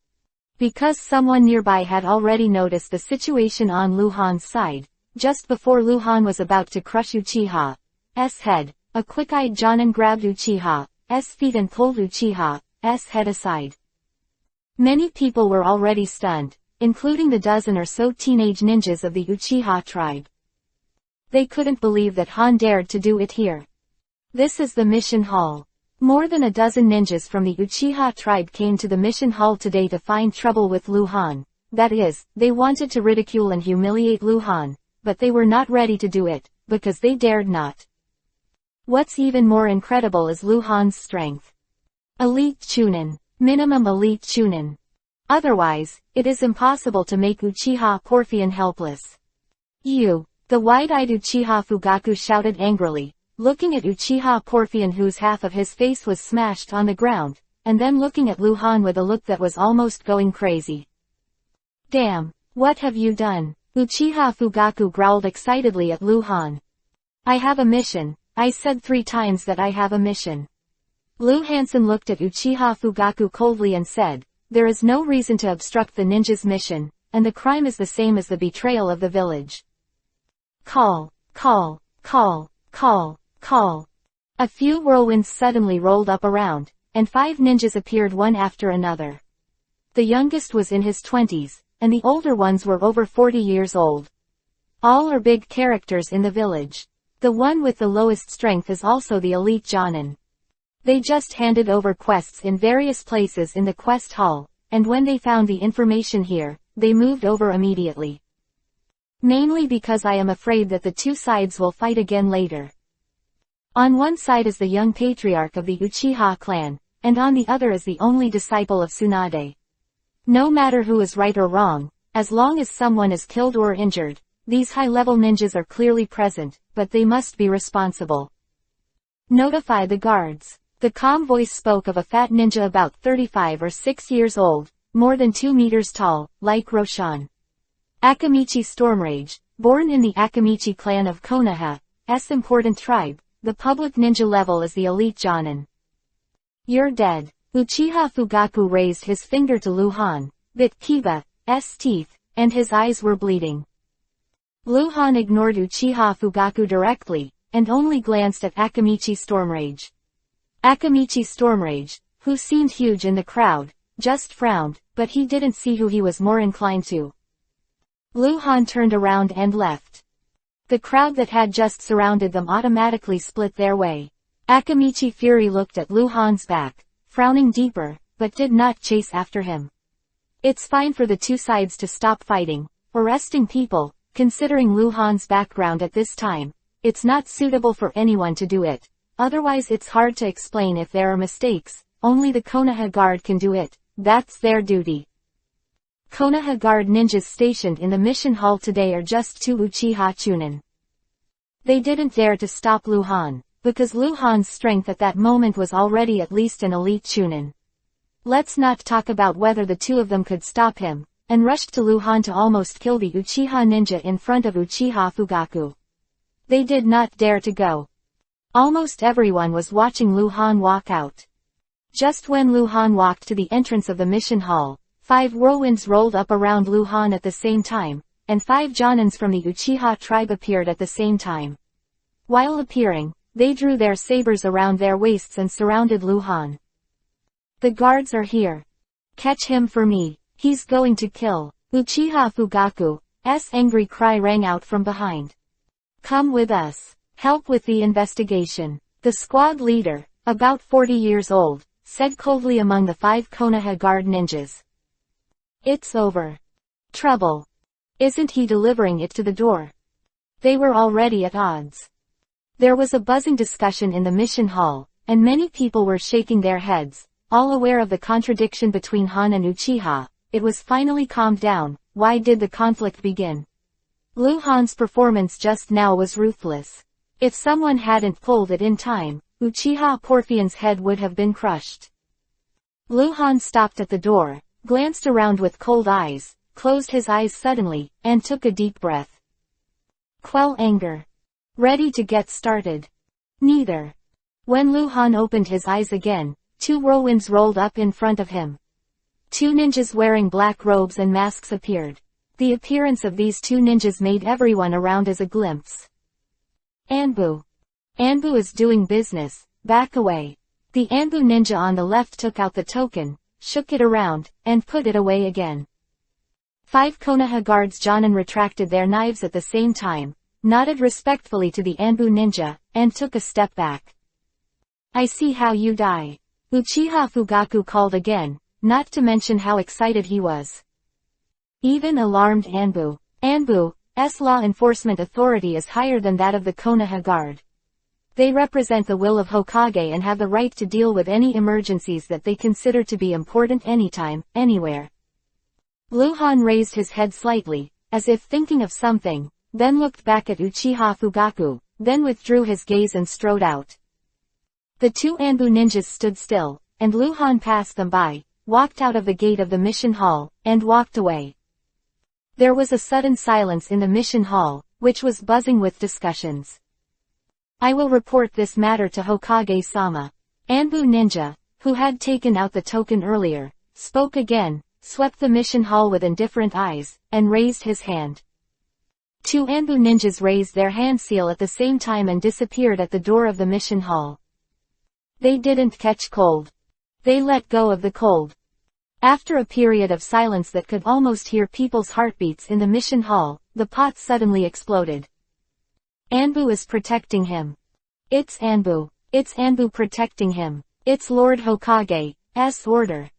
Because someone nearby had already noticed the situation on Luhan's side, just before Luhan was about to crush Uchiha's head, a quick-eyed Jonin grabbed Uchiha's feet and pulled Uchiha's head aside. Many people were already stunned, including the dozen or so teenage ninjas of the Uchiha tribe. They couldn't believe that Han dared to do it here. This is the mission hall. More than a dozen ninjas from the Uchiha tribe came to the mission hall today to find trouble with Luhan. That is, they wanted to ridicule and humiliate Luhan, but they were not ready to do it, because they dared not. What's even more incredible is Luhan's strength. Elite Chunin. Minimum elite Chunin. Otherwise, it is impossible to make Uchiha Porfian helpless. The wide-eyed Uchiha Fugaku shouted angrily, looking at Uchiha Porfian whose half of his face was smashed on the ground, and then looking at Luhan with a look that was almost going crazy. Damn, what have you done? Uchiha Fugaku growled excitedly at Luhan. I have a mission. I said 3 times that I have a mission. Lu Hansen looked at Uchiha Fugaku coldly and said, there is no reason to obstruct the ninja's mission, and the crime is the same as the betrayal of the village. Call, call, call, call, call. A few whirlwinds suddenly rolled up around, and 5 ninjas appeared one after another. The youngest was in his 20s, and the older ones were over 40 years old. All are big characters in the village. The one with the lowest strength is also the elite Jonin. They just handed over quests in various places in the quest hall, and when they found the information here, they moved over immediately. Mainly because I am afraid that the 2 sides will fight again later. On one side is the young patriarch of the Uchiha clan, and on the other is the only disciple of Tsunade. No matter who is right or wrong, as long as someone is killed or injured, these high-level ninjas are clearly present, but they must be responsible. Notify the guards. The calm voice spoke of a fat ninja about 35 or 6 years old, more than 2 meters tall, like Roshan. Akamichi Stormrage, born in the Akamichi clan of Konoha's important tribe, the public ninja level is the elite Jonin. You're dead. Uchiha Fugaku raised his finger to Luhan, bit Kiba's teeth, and his eyes were bleeding. Luhan ignored Uchiha Fugaku directly, and only glanced at Akamichi Stormrage. Akamichi Stormrage, who seemed huge in the crowd, just frowned, but he didn't see who he was more inclined to. Luhan turned around and left. The crowd that had just surrounded them automatically split their way. Akamichi Fury looked at Luhan's back, frowning deeper, but did not chase after him. It's fine for the 2 sides to stop fighting, arresting people, considering Luhan's background at this time. It's not suitable for anyone to do it. Otherwise it's hard to explain if there are mistakes. Only the Konoha Guard can do it. That's their duty. Konoha Guard ninjas stationed in the mission hall today are just 2 Uchiha Chunin. They didn't dare to stop Luhan, because Luhan's strength at that moment was already at least an elite Chunin. Let's not talk about whether the 2 of them could stop him, and rushed to Luhan to almost kill the Uchiha ninja in front of Uchiha Fugaku. They did not dare to go. Almost everyone was watching Luhan walk out. Just when Luhan walked to the entrance of the mission hall, 5 whirlwinds rolled up around Luhan at the same time, and 5 Jonins from the Uchiha tribe appeared at the same time. While appearing, they drew their sabers around their waists and surrounded Luhan. The guards are here. Catch him for me, he's going to kill. Uchiha Fugaku's angry cry rang out from behind. Come with us. Help with the investigation. The squad leader, about 40 years old, said coldly among the 5 Konoha Guard ninjas. It's over. Trouble. Isn't he delivering it to the door? They were already at odds. There was a buzzing discussion in the mission hall, and many people were shaking their heads, all aware of the contradiction between Han and Uchiha. It was finally calmed down. Why did the conflict begin? Luhan's performance just now was ruthless. If someone hadn't pulled it in time, Uchiha Porfian's head would have been crushed. Luhan stopped at the door, glanced around with cold eyes, closed his eyes suddenly, and took a deep breath. Quell anger. Ready to get started. Neither. When Luhan opened his eyes again, 2 whirlwinds rolled up in front of him. 2 ninjas wearing black robes and masks appeared. The appearance of these two ninjas made everyone around as a glimpse. Anbu. Anbu is doing business, back away. The Anbu ninja on the left took out the token, shook it around, and put it away again. 5 Konoha guards Jonin retracted their knives at the same time, nodded respectfully to the Anbu ninja, and took a step back. I see how you die. Uchiha Fugaku called again, not to mention how excited he was. Even alarmed Anbu's law enforcement authority is higher than that of the Konoha Guard. They represent the will of Hokage and have the right to deal with any emergencies that they consider to be important anytime, anywhere. Luhan raised his head slightly, as if thinking of something, then looked back at Uchiha Fugaku, then withdrew his gaze and strode out. The 2 Anbu ninjas stood still, and Luhan passed them by, walked out of the gate of the mission hall, and walked away. There was a sudden silence in the mission hall, which was buzzing with discussions. I will report this matter to Hokage-sama. Anbu ninja, who had taken out the token earlier, spoke again, swept the mission hall with indifferent eyes, and raised his hand. 2 Anbu ninjas raised their hand seal at the same time and disappeared at the door of the mission hall. They didn't catch cold. They let go of the cold. After a period of silence that could almost hear people's heartbeats in the mission hall, the pot suddenly exploded. Anbu is protecting him. It's Anbu. It's Anbu protecting him. It's Lord Hokage's order.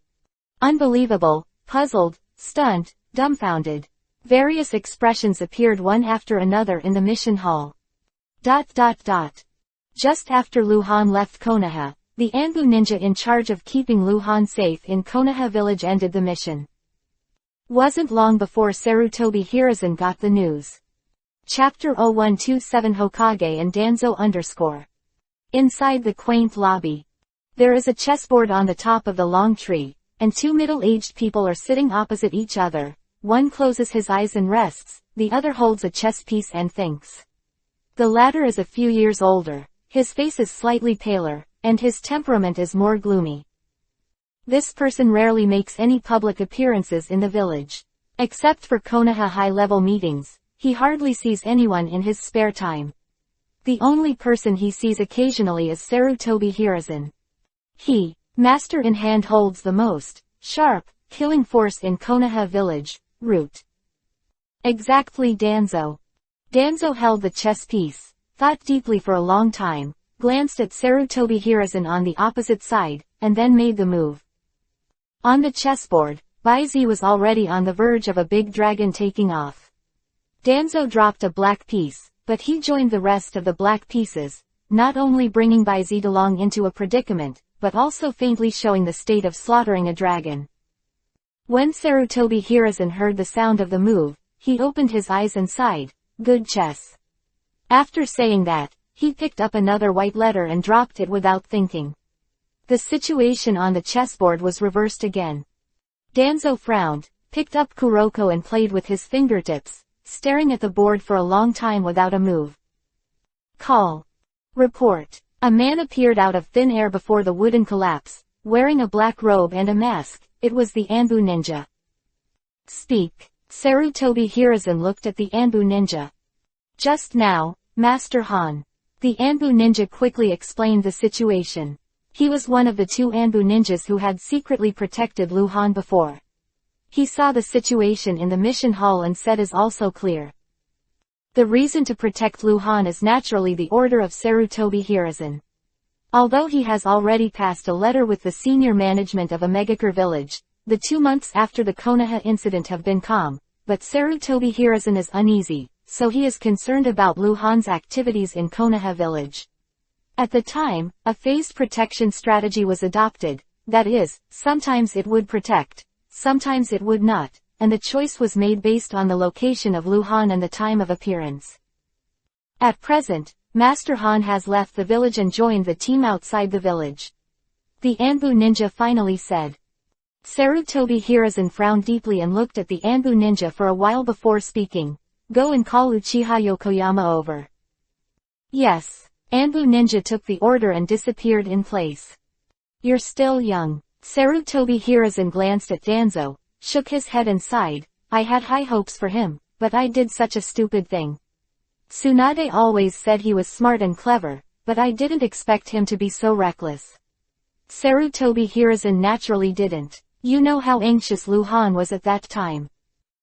Unbelievable, puzzled, stunned, dumbfounded. Various expressions appeared one after another in the mission hall. Just after Luhan left Konoha, the Anbu ninja in charge of keeping Luhan safe in Konoha village ended the mission. Wasn't long before Sarutobi Hiruzen got the news. Chapter 0127 Hokage and Danzo_. Inside the quaint lobby. There is a chessboard on the top of the long tree, and 2 middle-aged people are sitting opposite each other. One closes his eyes and rests, the other holds a chess piece and thinks. The latter is a few years older, his face is slightly paler, and his temperament is more gloomy. This person rarely makes any public appearances in the village. Except for Konoha high-level meetings, he hardly sees anyone in his spare time. The only person he sees occasionally is Sarutobi Hiruzen. He, master in hand, holds the most sharp, killing force in Konoha village, root. Exactly. Danzo. Danzo held the chess piece, thought deeply for a long time, glanced at Sarutobi Hiruzen on the opposite side, and then made the move. On the chessboard, Baizi was already on the verge of a big dragon taking off. Danzo dropped a black piece, but he joined the rest of the black pieces, not only bringing Baizi along into a predicament, but also faintly showing the state of slaughtering a dragon. When Sarutobi Hiruzen heard the sound of the move, he opened his eyes and sighed, good chess. After saying that, he picked up another white letter and dropped it without thinking. The situation on the chessboard was reversed again. Danzo frowned, picked up Kuroko and played with his fingertips, staring at the board for a long time without a move. Call. Report. A man appeared out of thin air before the wooden collapse, wearing a black robe and a mask. It was the Anbu ninja. Speak. Sarutobi Hiruzen looked at the Anbu ninja. Just now, Master Han. The Anbu ninja quickly explained the situation. He was one of the 2 Anbu ninjas who had secretly protected Luhan before. He saw the situation in the mission hall and said is also clear. The reason to protect Luhan is naturally the order of Sarutobi Hiruzen. Although he has already passed a letter with the senior management of Omegakure village, the 2 months after the Konoha incident have been calm, but Sarutobi Hiruzen is uneasy, so he is concerned about Luhan's activities in Konoha village. At the time, a phased protection strategy was adopted, that is, sometimes it would protect, sometimes it would not, and the choice was made based on the location of Luhan and the time of appearance. At present, Master Han has left the village and joined the team outside the village. The Anbu ninja finally said. Sarutobi Hiruzen frowned deeply and looked at the Anbu ninja for a while before speaking. Go and call Uchiha Yokoyama over. Yes. Anbu ninja took the order and disappeared in place. You're still young. Sarutobi Hiruzen glanced at Danzo, shook his head and sighed, I had high hopes for him, but I did such a stupid thing. Tsunade always said he was smart and clever, but I didn't expect him to be so reckless. Sarutobi Hiruzen naturally didn't. You know how anxious Luhan was at that time.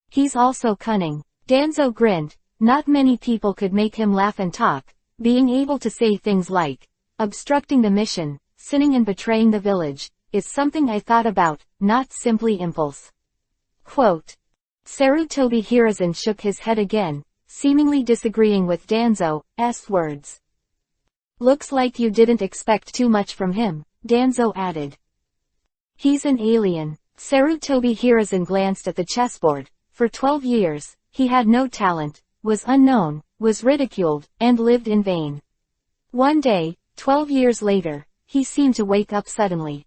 He's also cunning. Danzo grinned. Not many people could make him laugh and talk, being able to say things like, obstructing the mission, sinning and betraying the village, is something I thought about, not simply impulse. Quote. Sarutobi Hiruzen shook his head again, seemingly disagreeing with Danzo's words. Looks like you didn't expect too much from him, Danzo added. He's an alien. Sarutobi Hiruzen glanced at the chessboard. For 12 years, he had no talent, was unknown, was ridiculed, and lived in vain. One day, 12 years later, he seemed to wake up suddenly.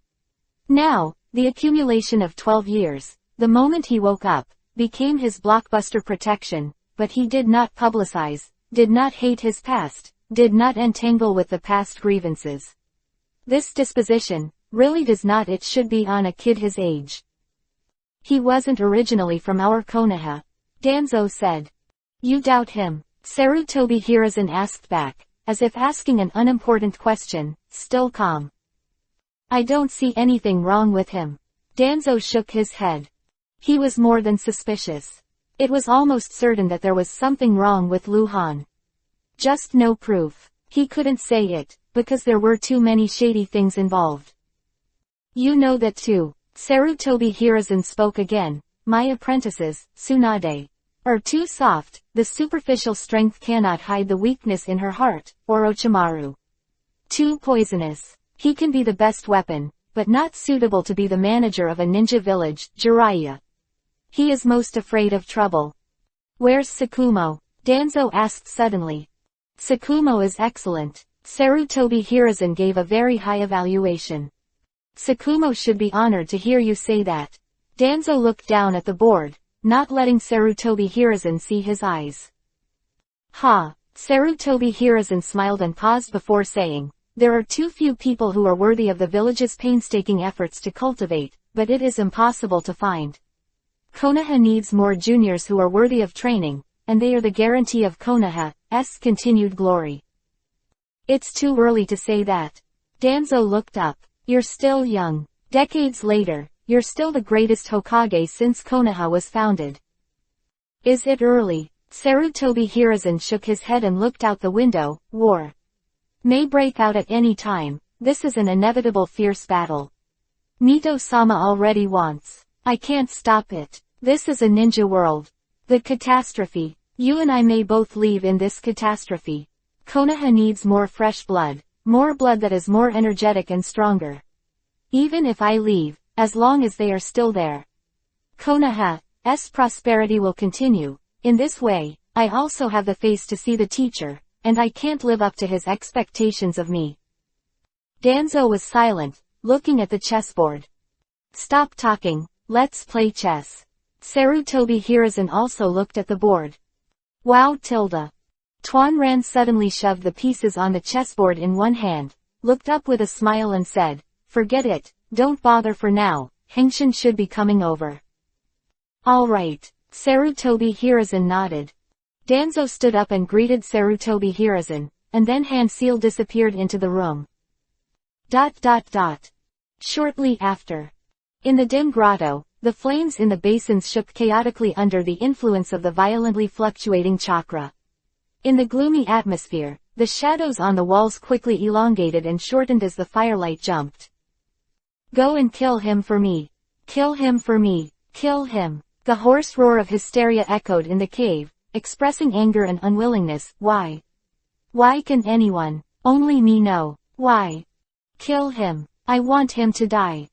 Now, the accumulation of 12 years, the moment he woke up, became his blockbuster protection, but he did not publicize, did not hate his past, did not entangle with the past grievances. This disposition, really does not it should be on a kid his age. He wasn't originally from our Konoha, Danzo said. You doubt him? Sarutobi Hiruzen asked back, as if asking an unimportant question, still calm. I don't see anything wrong with him. Danzo shook his head. He was more than suspicious. It was almost certain that there was something wrong with Luhan. Just no proof. He couldn't say it, because there were too many shady things involved. You know that too. Sarutobi Hiruzen spoke again. My apprentices, Tsunade, are too soft. The superficial strength cannot hide the weakness in her heart, Orochimaru. Too poisonous. He can be the best weapon, but not suitable to be the manager of a ninja village, Jiraiya. He is most afraid of trouble. Where's Sakumo? Danzo asked suddenly. Sakumo is excellent. Sarutobi Hiruzen gave a very high evaluation. Sakumo should be honored to hear you say that. Danzo looked down at the board, not letting Sarutobi Hiruzen see his eyes. Ha! Sarutobi Hiruzen smiled and paused before saying, there are too few people who are worthy of the village's painstaking efforts to cultivate, but it is impossible to find. Konoha needs more juniors who are worthy of training, and they are the guarantee of Konoha's continued glory. It's too early to say that. Danzo looked up. You're still young. Decades later, you're still the greatest Hokage since Konoha was founded. Is it early? Sarutobi Hiruzen shook his head and looked out the window. War may break out at any time. This is an inevitable fierce battle. Mito-sama already wants. I can't stop it. This is a ninja world. The catastrophe. You and I may both leave in this catastrophe. Konoha needs more fresh blood. More blood that is more energetic and stronger. Even if I leave, as long as they are still there, Konoha's prosperity will continue. In this way, I also have the face to see the teacher, and I can't live up to his expectations of me. Danzo was silent, looking at the chessboard. Stop talking, let's play chess. Sarutobi Hiruzen also looked at the board. Wow tilde. Tuanran suddenly shoved the pieces on the chessboard in one hand, looked up with a smile and said, forget it, don't bother for now, Henshin should be coming over. Alright. Sarutobi Hiruzen nodded. Danzo stood up and greeted Sarutobi Hiruzen, and then Hanseal disappeared into the room. Shortly after. In the dim grotto, the flames in the basins shook chaotically under the influence of the violently fluctuating chakra. In the gloomy atmosphere, the shadows on the walls quickly elongated and shortened as the firelight jumped. Go and kill him for me. Kill him for me. Kill him. The hoarse roar of hysteria echoed in the cave, expressing anger and unwillingness. Why? Why can anyone, only me know? Why? Kill him. I want him to die.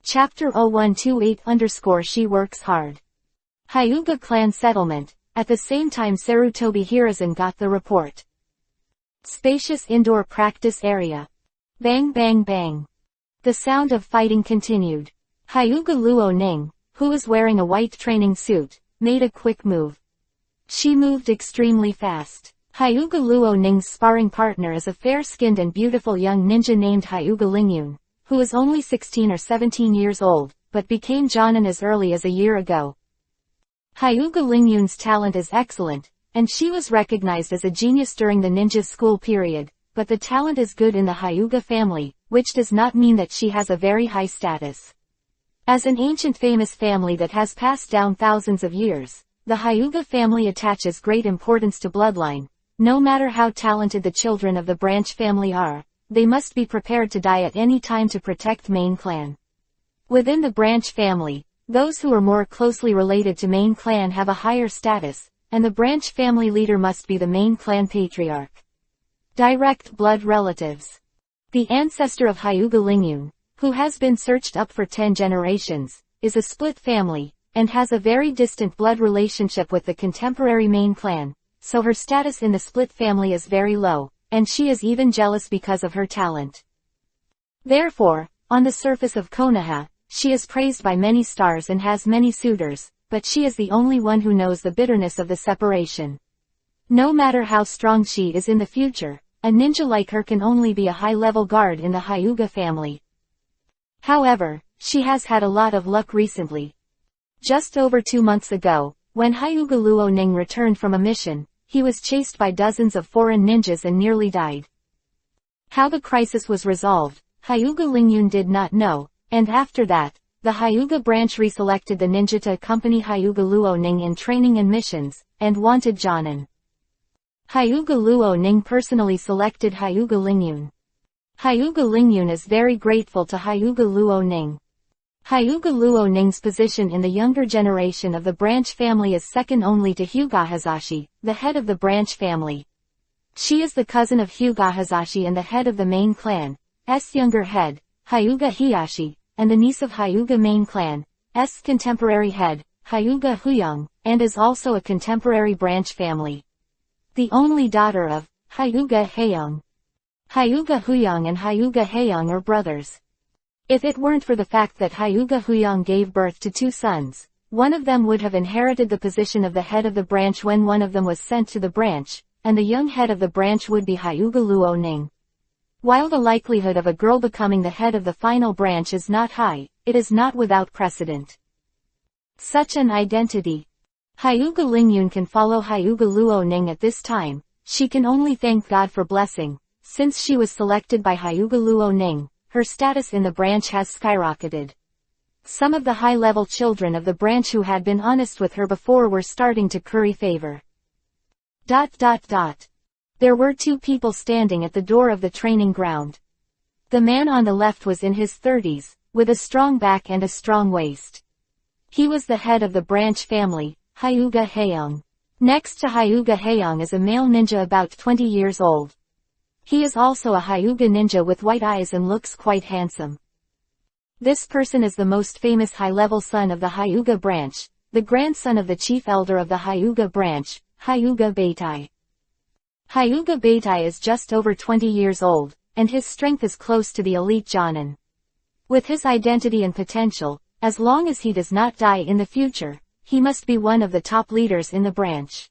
Chapter 0128_She works hard. Hyuga clan settlement. At the same time Sarutobi Hiruzen got the report. Spacious indoor practice area. Bang bang bang. The sound of fighting continued. Hyuga Luo Ning, who was wearing a white training suit, made a quick move. She moved extremely fast. Hyuga Luo Ning's sparring partner is a fair-skinned and beautiful young ninja named Hyuga Lingyun, who is only 16 or 17 years old, but became Jonin as early as a year ago. Hyuga Lingyun's talent is excellent, and she was recognized as a genius during the ninja school period, but the talent is good in the Hyuga family, which does not mean that she has a very high status. As an ancient famous family that has passed down thousands of years, the Hyuga family attaches great importance to bloodline. No matter how talented the children of the branch family are, they must be prepared to die at any time to protect main clan. Within the branch family, those who are more closely related to main clan have a higher status, and the branch family leader must be the main clan patriarch. Direct blood relatives. The ancestor of Hyuga Lingyun, who has been searched up for 10 generations, is a split family, and has a very distant blood relationship with the contemporary main clan, so her status in the split family is very low, and she is even jealous because of her talent. Therefore, on the surface of Konoha, she is praised by many stars and has many suitors, but she is the only one who knows the bitterness of the separation. No matter how strong she is in the future, a ninja like her can only be a high-level guard in the Hyuga family. However, she has had a lot of luck recently. Just over 2 months ago, when Hyuga Luo Ning returned from a mission, he was chased by dozens of foreign ninjas and nearly died. How the crisis was resolved, Hyuga Lingyun did not know, and after that, the Hyuga branch reselected the ninja to accompany Hyuga Luo Ning in training and missions, and wanted Jonin. Hyuga Luo Ning personally selected Hyuga Lingyun. Hyuga Lingyun is very grateful to Hyuga Luo Ning. Hyuga Luo Ning's position in the younger generation of the branch family is second only to Hyuga Hazashi, the head of the branch family. She is the cousin of Hyuga Hazashi and the head of the main clan's younger head, Hyuga Hiyashi, and the niece of Hyuga main clan's contemporary head, Hyuga Huyang, and is also a contemporary branch family. The only daughter of Hyuga Haeyang. Hyuga Huyang and Hyuga Haeyang are brothers. If it weren't for the fact that Hyuga Huyang gave birth to 2 sons, one of them would have inherited the position of the head of the branch when one of them was sent to the branch, and the young head of the branch would be Hyuga Luo Ning. While the likelihood of a girl becoming the head of the final branch is not high, it is not without precedent. Such an identity. Hyuga Lingyun can follow Hyuga Luo Ning at this time. She can only thank God for blessing. Since she was selected by Hyuga Luo Ning, her status in the branch has skyrocketed. Some of the high-level children of the branch who had been honest with her before were starting to curry favor. There were 2 people standing at the door of the training ground. The man on the left was in his 30s, with a strong back and a strong waist. He was the head of the branch family, Hyuga Haeyang. Next to Hyuga Haeyang is a male ninja about 20 years old. He is also a Hyuga ninja with white eyes and looks quite handsome. This person is the most famous high-level son of the Hyuga branch, the grandson of the chief elder of the Hyuga branch, Hyuga Beitai. Hyuga Beitai is just over 20 years old, and his strength is close to the elite Jonin. With his identity and potential, as long as he does not die in the future, he must be one of the top leaders in the branch.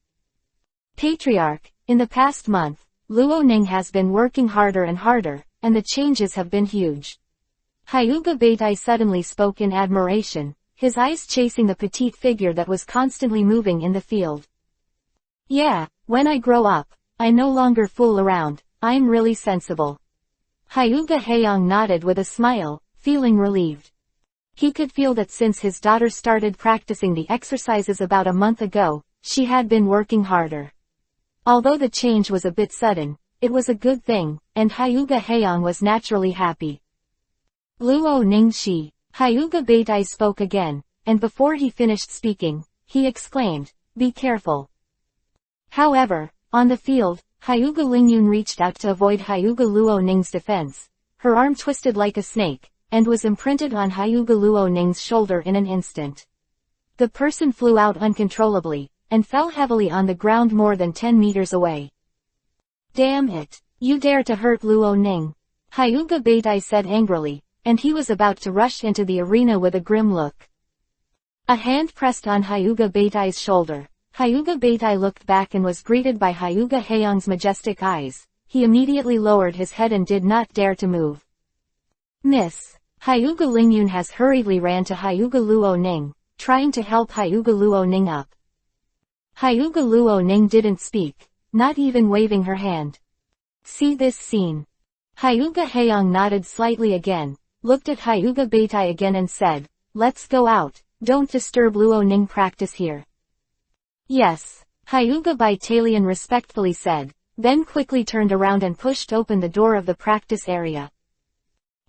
Patriarch, in the past month, Luo Ning has been working harder and harder, and the changes have been huge. Hyuga Beitai suddenly spoke in admiration, his eyes chasing the petite figure that was constantly moving in the field. Yeah, when I grow up, I no longer fool around, I'm really sensible. Hyuga Haeyang nodded with a smile, feeling relieved. He could feel that since his daughter started practicing the exercises about a month ago, she had been working harder. Although the change was a bit sudden, it was a good thing, and Hyuga Haeyang was naturally happy. Luo Ning Shi, Hyuga Beitai spoke again, and before he finished speaking, he exclaimed, "Be careful." However, on the field, Hyuga Lingyun reached out to avoid Hyuga Luo Ning's defense. Her arm twisted like a snake, and was imprinted on Hyuga Luo Ning's shoulder in an instant. The person flew out uncontrollably, and fell heavily on the ground more than 10 meters away. "Damn it! You dare to hurt Luo Ning!" Hyuga Beitai said angrily, and he was about to rush into the arena with a grim look. A hand pressed on Hyuga Beitai's shoulder. Hyuga Beitai looked back and was greeted by Hyuga Haeyang's majestic eyes. He immediately lowered his head and did not dare to move. "Miss." Hyuga Lingyun has hurriedly ran to Hyuga Luo Ning, trying to help Hyuga Luoning up. Hyuga Luoning didn't speak, not even waving her hand. See this scene. Hyuga Haeyoung nodded slightly again, looked at Hyuga Beitai again and said, "Let's go out, don't disturb Luoning practice here." "Yes," Hyuga Baitalian respectfully said, then quickly turned around and pushed open the door of the practice area.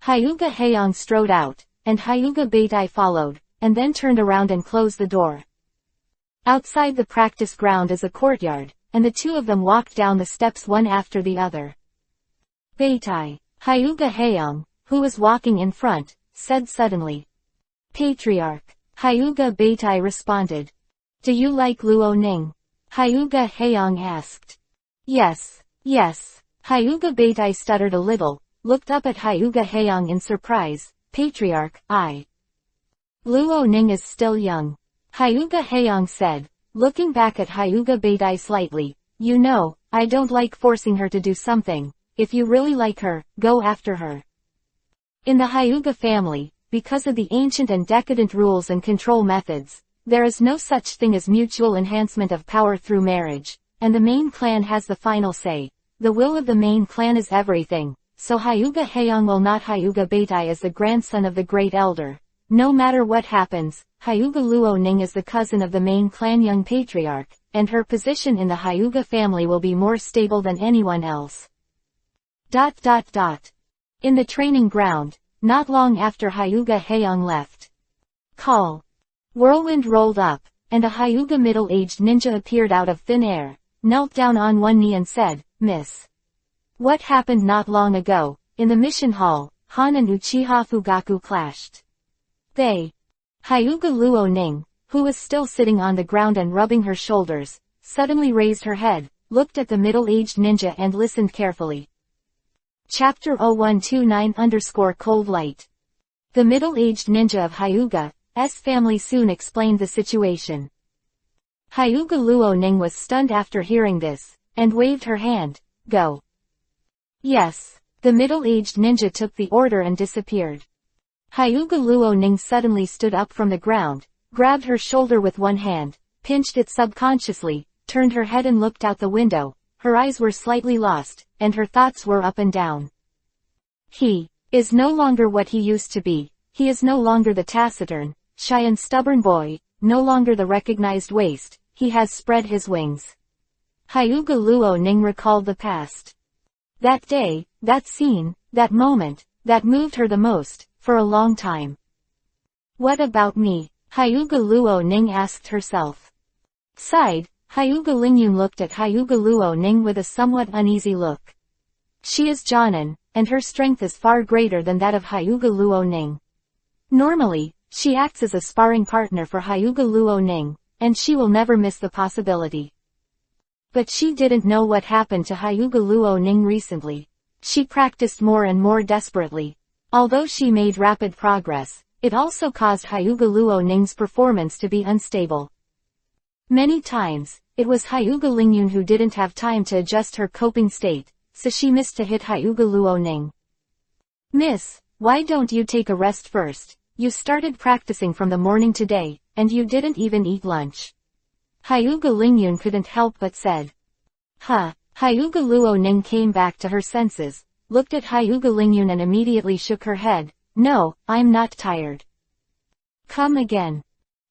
Hyuga Haeyoung strode out, and Hyuga Beitai followed, and then turned around and closed the door. Outside the practice ground is a courtyard, and the two of them walked down the steps one after the other. Beitai, Hyuga Haeyoung, who was walking in front, said suddenly. "Patriarch." Hyuga Beitai responded. "Do you like Luoning?" Hyuga Haeyoung asked. Yes. Hyuga Beitai stuttered a little, looked up at Hyuga Haeyoung in surprise. "Patriarch, Luoning is still young," Hyuga Haeyoung said, looking back at Hyuga Beitai slightly. "You know, I don't like forcing her to do something. If you really like her, go after her." In the Hyuga family, because of the ancient and decadent rules and control methods, there is no such thing as mutual enhancement of power through marriage, and the main clan has the final say. The will of the main clan is everything, so Hyuga Haeyoung will not Hyuga Beitai as the grandson of the great elder. No matter what happens, Hyuga Luoning is the cousin of the main clan young patriarch, and her position in the Hyuga family will be more stable than anyone else. In the training ground, not long after Hyuga Haeyoung left. Call. Whirlwind rolled up, and a Hyuga middle-aged ninja appeared out of thin air, knelt down on one knee and said, "Miss. What happened not long ago, in the mission hall, Han and Uchiha Fugaku clashed. Hyuga Luoning, who was still sitting on the ground and rubbing her shoulders, suddenly raised her head, looked at the middle-aged ninja and listened carefully. Chapter 0129_Cold Light. The middle-aged ninja of Hyuga's family soon explained the situation. Hyuga Luoning was stunned after hearing this, and waved her hand. "Go." Yes. The middle-aged ninja took the order and disappeared. Hyuga Luoning suddenly stood up from the ground, grabbed her shoulder with one hand, pinched it subconsciously, turned her head and looked out the window. Her eyes were slightly lost, and her thoughts were up and down. He is no longer what he used to be. He is no longer the taciturn, shy and stubborn boy, no longer the recognized waste. He has spread his wings. Hyuga Luoning recalled the past. That day, that scene, that moment, that moved her the most, for a long time. What about me? Hyuga Luoning asked herself. Sighed, Hyuga Lingyun looked at Hyuga Luoning with a somewhat uneasy look. She is Jonin, and her strength is far greater than that of Hyuga Luoning. Normally, she acts as a sparring partner for Hyuga Luoning, and she will never miss the possibility. But she didn't know what happened to Hyuga Luoning recently. She practiced more and more desperately. Although she made rapid progress, it also caused Hyuga Luoning's performance to be unstable. Many times, it was Hyuga Lingyun who didn't have time to adjust her coping state, so she missed to hit Hyuga Luoning. "Miss, why don't you take a rest first? You started practicing from the morning today, and you didn't even eat lunch." Hyuga Lingyun couldn't help but said. Hyuga Luoning came back to her senses, looked at Hyuga Lingyun and immediately shook her head. "No, I'm not tired." "Come again."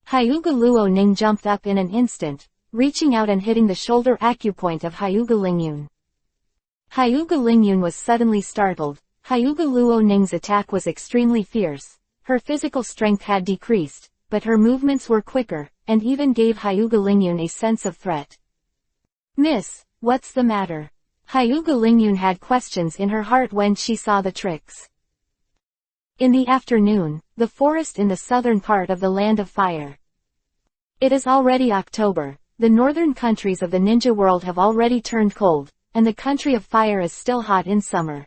Hyuga Luoning jumped up in an instant, reaching out and hitting the shoulder acupoint of Hyuga Lingyun. Hyuga Lingyun was suddenly startled. Hyuga Luoning's attack was extremely fierce. Her physical strength had decreased, but her movements were quicker, and even gave Hyuga Lingyun a sense of threat. "Miss, what's the matter?" Hyuga Lingyun had questions in her heart when she saw the tricks. In the afternoon, the forest in the southern part of the Land of Fire. It is already October. The northern countries of the ninja world have already turned cold, and the country of fire is still hot in summer.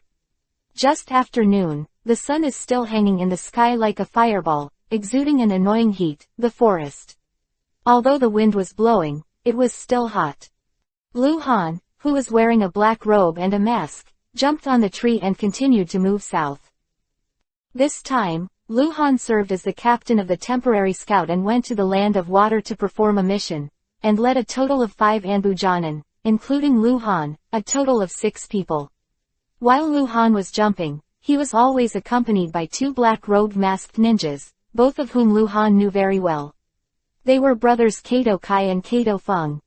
Just after noon, the sun is still hanging in the sky like a fireball, exuding an annoying heat. The forest. Although the wind was blowing, it was still hot. Lu Han, who was wearing a black robe and a mask, jumped on the tree and continued to move south. This time, Lu Han served as the captain of the temporary scout and went to the land of water to perform a mission, and led a total of 5 Anbu Jonin, including Lu Han, a total of 6 people. While Lu Han was jumping, he was always accompanied by 2 black-robed masked ninjas, both of whom Lu Han knew very well. They were brothers Kato Kai and Kato Feng.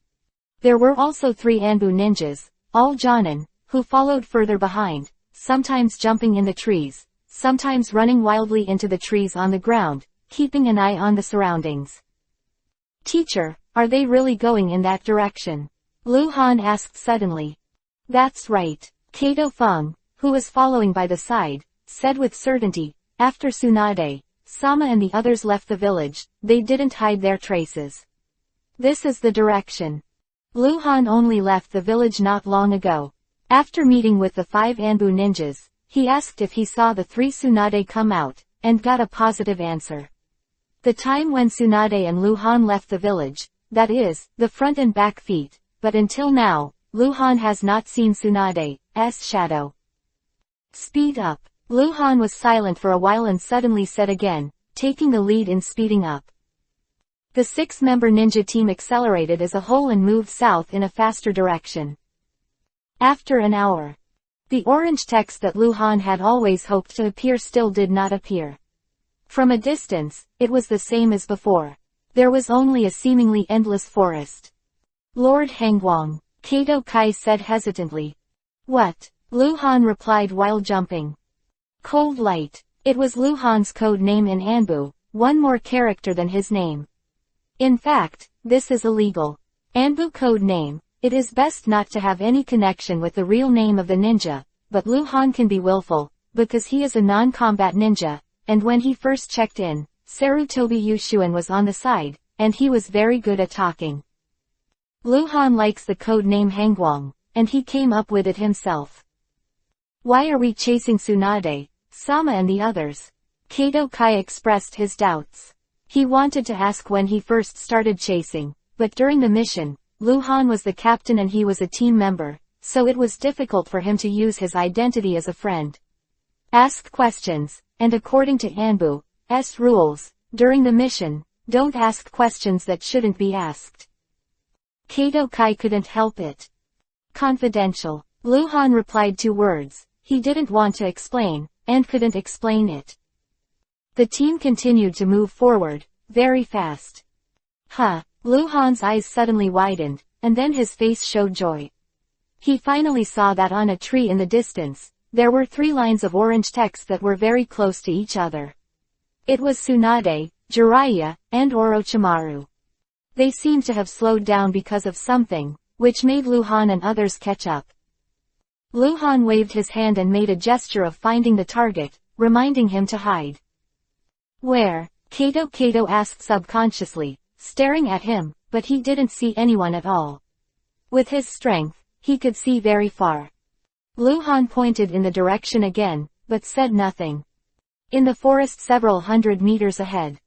There were also 3 Anbu ninjas, all Jonin, who followed further behind, sometimes jumping in the trees, sometimes running wildly into the trees on the ground, keeping an eye on the surroundings. "Teacher, are they really going in that direction?" Lu Han asked suddenly. "That's right," Kato Feng, who was following by the side, said with certainty. After Tsunade, Sama and the others left the village, they didn't hide their traces. "This is the direction." Lu Han only left the village not long ago. After meeting with the 5 Anbu ninjas, he asked if he saw the 3 Tsunade come out, and got a positive answer. The time when Tsunade and Lu Han left the village, that is, the front and back feet, but until now, Lu Han has not seen Tsunade's shadow. "Speed up." Lu Han was silent for a while and suddenly said again, taking the lead in speeding up. The 6-member ninja team accelerated as a whole and moved south in a faster direction. After an hour, the orange text that Lu Han had always hoped to appear still did not appear. From a distance, it was the same as before. There was only a seemingly endless forest. "Lord Hangwang," Kato Kai said hesitantly. "What?" Lu Han replied while jumping. "Cold Light." It was Lu Han's code name in Anbu, one more character than his name. In fact, this is illegal. Anbu code name, it is best not to have any connection with the real name of the ninja, but Lu Han can be willful, because he is a non-combat ninja, and when he first checked in, Sarutobi Yushuan was on the side, and he was very good at talking. Lu Han likes the code name Hangwang, and he came up with it himself. "Why are we chasing Tsunade, Sama and the others?" Kato Kai expressed his doubts. He wanted to ask when he first started chasing, but during the mission, Lu Han was the captain and he was a team member, so it was difficult for him to use his identity as a friend. Ask questions, and according to Anbu's rules, during the mission, don't ask questions that shouldn't be asked. Kato Kai couldn't help it. "Confidential." Lu Han replied 2 words. He didn't want to explain, and couldn't explain it. The team continued to move forward, very fast. Lu Han's eyes suddenly widened, and then his face showed joy. He finally saw that on a tree in the distance, there were 3 lines of orange text that were very close to each other. It was Tsunade, Jiraiya, and Orochimaru. They seemed to have slowed down because of something, which made Lu Han and others catch up. Lu Han waved his hand and made a gesture of finding the target, reminding him to hide. "Where?" Kato asked subconsciously, staring at him, but he didn't see anyone at all. With his strength, he could see very far. Lu Han pointed in the direction again, but said nothing. In the forest several hundred meters ahead,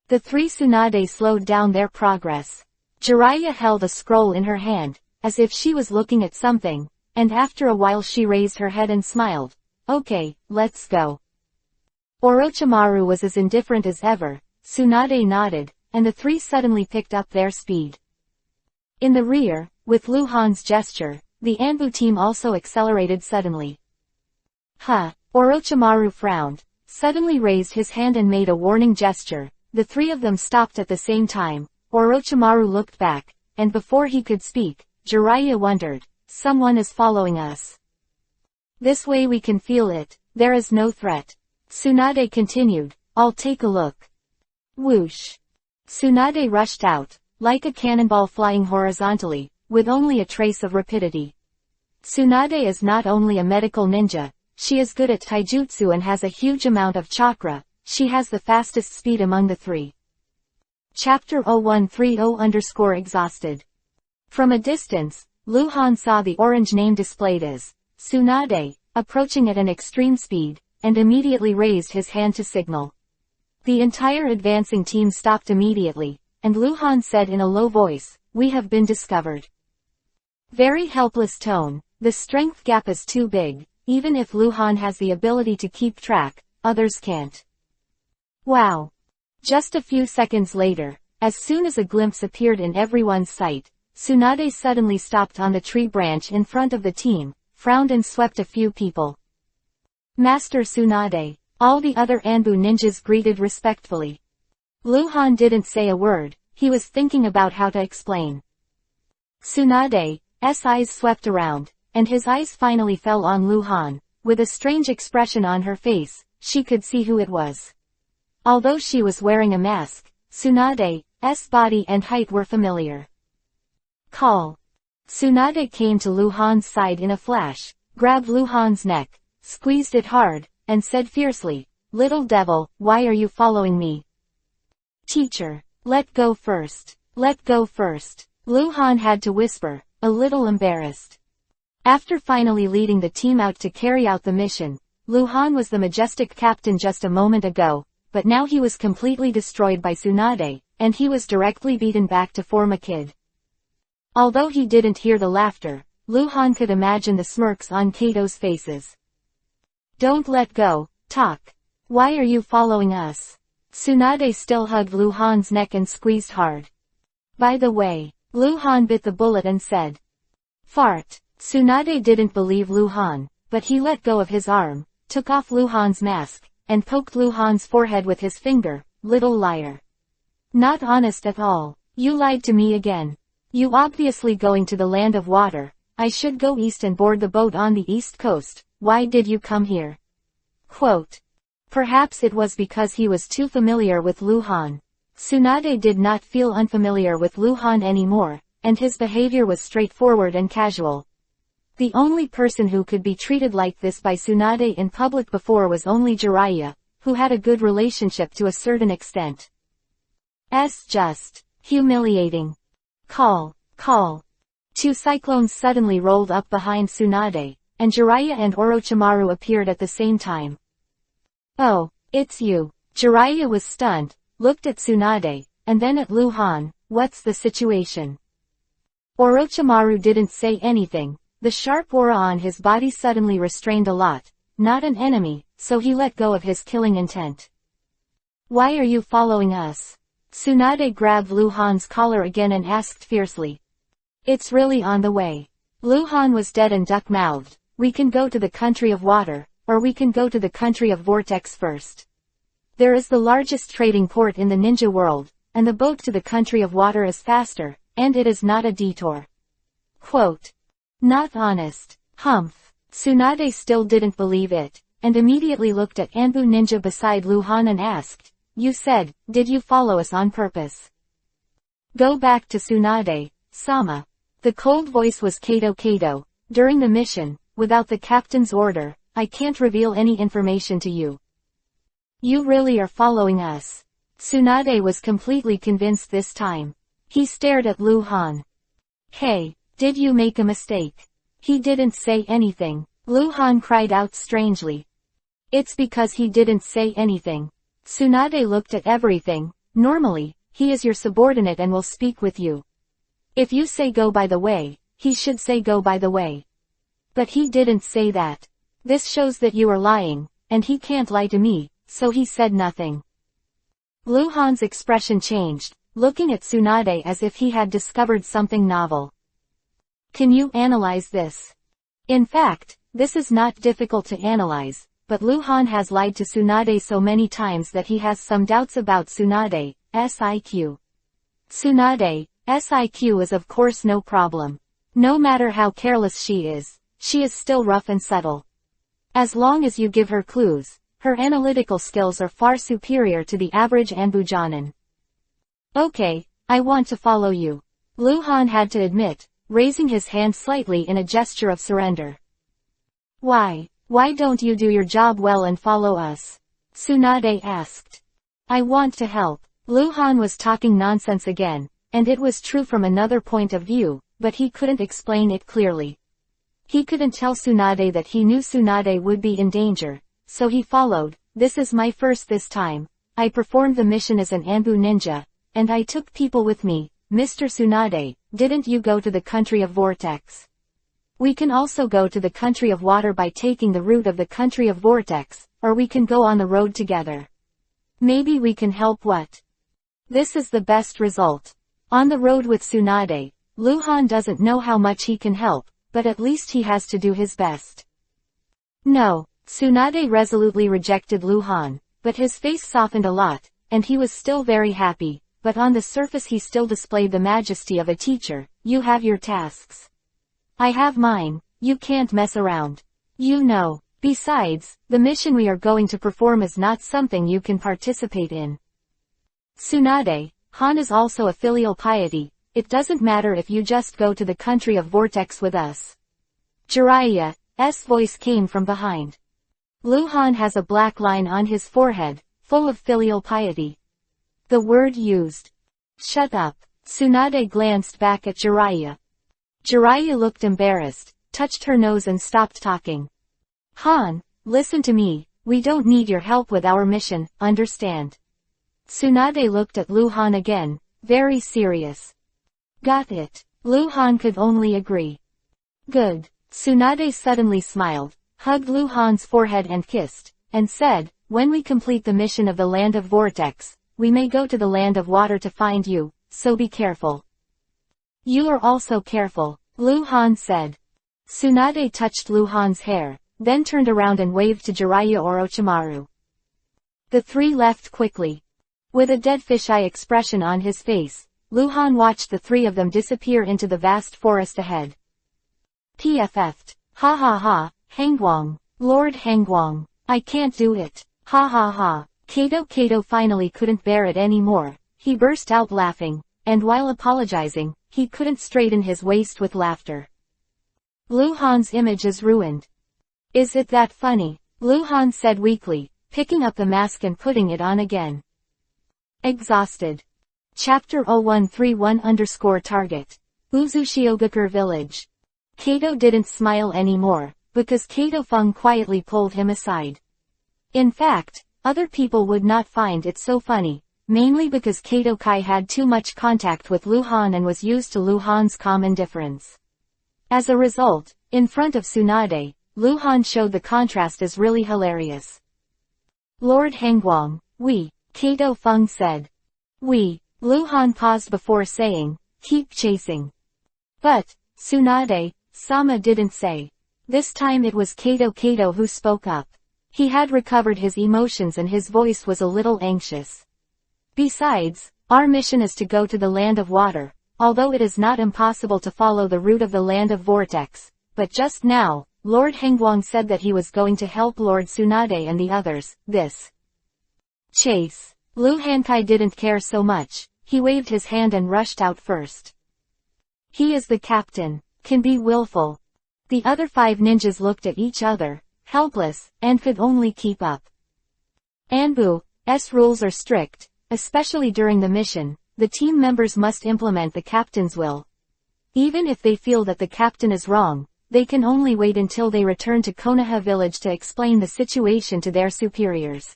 the 3 Tsunade slowed down their progress. Jiraiya held a scroll in her hand, as if she was looking at something, and after a while she raised her head and smiled. "Okay, let's go." Orochimaru was as indifferent as ever. Tsunade nodded, and the 3 suddenly picked up their speed. In the rear, with Lu Han's gesture, the Anbu team also accelerated suddenly. Orochimaru frowned, suddenly raised his hand and made a warning gesture. The 3 of them stopped at the same time. Orochimaru looked back, and before he could speak, Jiraiya wondered, "Someone is following us. This way we can feel it, there is no threat." Tsunade continued, "I'll take a look." Whoosh! Tsunade rushed out, like a cannonball flying horizontally, with only a trace of rapidity. Tsunade is not only a medical ninja, she is good at taijutsu and has a huge amount of chakra. She has the fastest speed among the 3. Chapter 0130_exhausted. From a distance, Lu Han saw the orange name displayed as Tsunade, approaching at an extreme speed, and immediately raised his hand to signal. The entire advancing team stopped immediately, and Lu Han said in a low voice, "We have been discovered." Very helpless tone, the strength gap is too big, even if Lu Han has the ability to keep track, others can't. Wow! Just a few seconds later, as soon as a glimpse appeared in everyone's sight, Tsunade suddenly stopped on the tree branch in front of the team, frowned and swept a few people. Master Tsunade. All the other Anbu ninjas greeted respectfully. Luhan didn't say a word, he was thinking about how to explain. Tsunade's eyes swept around, and his eyes finally fell on Luhan. With a strange expression on her face, she could see who it was. Although she was wearing a mask, Tsunade's body and height were familiar. Call. Tsunade came to Luhan's side in a flash, grabbed Luhan's neck, squeezed it hard, and said fiercely, "Little devil, why are you following me?" Teacher, let go first. Let go first. Luhan had to whisper, a little embarrassed. After finally leading the team out to carry out the mission, Luhan was the majestic captain just a moment ago, but now he was completely destroyed by Tsunade, and he was directly beaten back to form a kid. Although he didn't hear the laughter, Luhan could imagine the smirks on Kato's faces. Don't let go, talk. Why are you following us? Tsunade still hugged Luhan's neck and squeezed hard. By the way, Luhan bit the bullet and said. Fart. Tsunade didn't believe Luhan, but he let go of his arm, took off Luhan's mask, and poked Luhan's forehead with his finger. Little liar. Not honest at all. You lied to me again. You obviously going to the land of water. I should go east and board the boat on the east coast. Why did you come here? Quote. Perhaps it was because he was too familiar with Luhan. Tsunade did not feel unfamiliar with Luhan anymore, and his behavior was straightforward and casual. The only person who could be treated like this by Tsunade in public before was only Jiraiya, who had a good relationship to a certain extent. Just humiliating. Call. Two cyclones suddenly rolled up behind Tsunade, and Jiraiya and Orochimaru appeared at the same time. Oh, it's you. Jiraiya was stunned, looked at Tsunade, and then at Luhan. What's the situation? Orochimaru didn't say anything. The sharp aura on his body suddenly restrained a lot. Not an enemy, so he let go of his killing intent. Why are you following us? Tsunade grabbed Luhan's collar again and asked fiercely. It's really on the way. Luhan was dead and duck-mouthed. We can go to the country of water, or we can go to the country of vortex first. There is the largest trading port in the ninja world, and the boat to the country of water is faster, and it is not a detour. Quote. Not honest. Humph. Tsunade still didn't believe it, and immediately looked at Anbu ninja beside Luhan and asked, You said, did you follow us on purpose? Go back to Tsunade, Sama. The cold voice was Kato. During the mission, without the captain's order, I can't reveal any information to you. You really are following us. Tsunade was completely convinced this time. He stared at Luhan. Hey, did you make a mistake? He didn't say anything. Luhan cried out strangely. It's because he didn't say anything. Tsunade looked at everything. Normally, he is your subordinate and will speak with you. If you say go by the way, he should say go by the way. But he didn't say that. This shows that you are lying, and he can't lie to me, so he said nothing. Luhan's expression changed, looking at Tsunade as if he had discovered something novel. Can you analyze this? In fact, this is not difficult to analyze, but Luhan has lied to Tsunade so many times that he has some doubts about Tsunade's IQ. Tsunade's IQ is of course no problem. No matter how careless she is still rough and subtle. As long as you give her clues, her analytical skills are far superior to the average Anbujanin. Okay, I want to follow you. Luhan had to admit, raising his hand slightly in a gesture of surrender. Why don't you do your job well and follow us? Tsunade asked. I want to help. Luhan was talking nonsense again, and it was true from another point of view, but he couldn't explain it clearly. He couldn't tell Tsunade that he knew Tsunade would be in danger, so he followed. This is my first this time. I performed the mission as an Anbu ninja, and I took people with me. Mr. Tsunade, didn't you go to the country of vortex? We can also go to the country of water by taking the route of the country of vortex, or we can go on the road together. Maybe we can help what? This is the best result. On the road with Tsunade, Luhan doesn't know how much he can help, but at least he has to do his best. No, Tsunade resolutely rejected Luhan, but his face softened a lot, and he was still very happy, but on the surface he still displayed the majesty of a teacher. You have your tasks. I have mine, you can't mess around. You know. Besides, the mission we are going to perform is not something you can participate in. Tsunade, Han is also a filial piety. It doesn't matter if you just go to the country of Vortex with us. Jiraiya's voice came from behind. Luhan has a black line on his forehead, full of filial piety. The word used. Shut up. Tsunade glanced back at Jiraiya. Jiraiya looked embarrassed, touched her nose and stopped talking. Han, listen to me, we don't need your help with our mission, understand? Tsunade looked at Luhan again, very serious. Got it. Luhan could only agree. Good. Tsunade suddenly smiled, hugged Luhan's forehead and kissed, and said, when we complete the mission of the Land of Vortex, we may go to the Land of Water to find you, so be careful. You are also careful, Luhan said. Tsunade touched Luhan's hair, then turned around and waved to Jiraiya Orochimaru. The three left quickly. With a dead fish-eye expression on his face, Luhan watched the three of them disappear into the vast forest ahead. PFF'd. Ha ha ha, Hangwang. Lord Hangwang. I can't do it. Ha ha ha. Kato finally couldn't bear it anymore. He burst out laughing, and while apologizing, he couldn't straighten his waist with laughter. Luhan's image is ruined. Is it that funny? Luhan said weakly, picking up the mask and putting it on again. Exhausted. Chapter 0131_target. Uzushiogakure Village. Kato didn't smile anymore, because Kato Feng quietly pulled him aside. In fact, other people would not find it so funny, mainly because Kato Kai had too much contact with Luhan and was used to Luhan's calm indifference. As a result, in front of Tsunade, Luhan showed the contrast as really hilarious. Lord Hangwang, we, Kato Feng said. We, Luhan paused before saying, keep chasing. But, Tsunade-sama didn't say. This time it was Kato who spoke up. He had recovered his emotions and his voice was a little anxious. Besides, our mission is to go to the Land of Water, although it is not impossible to follow the route of the Land of Vortex, but just now, Lord Hangwang said that he was going to help Lord Tsunade and the others. This chase. Lu Hankai didn't care so much. He waved his hand and rushed out first. He is the captain, can be willful. The other 5 ninjas looked at each other, helpless, and could only keep up. Anbu's rules are strict, especially during the mission. The team members must implement the captain's will. Even if they feel that the captain is wrong, they can only wait until they return to Konoha village to explain the situation to their superiors.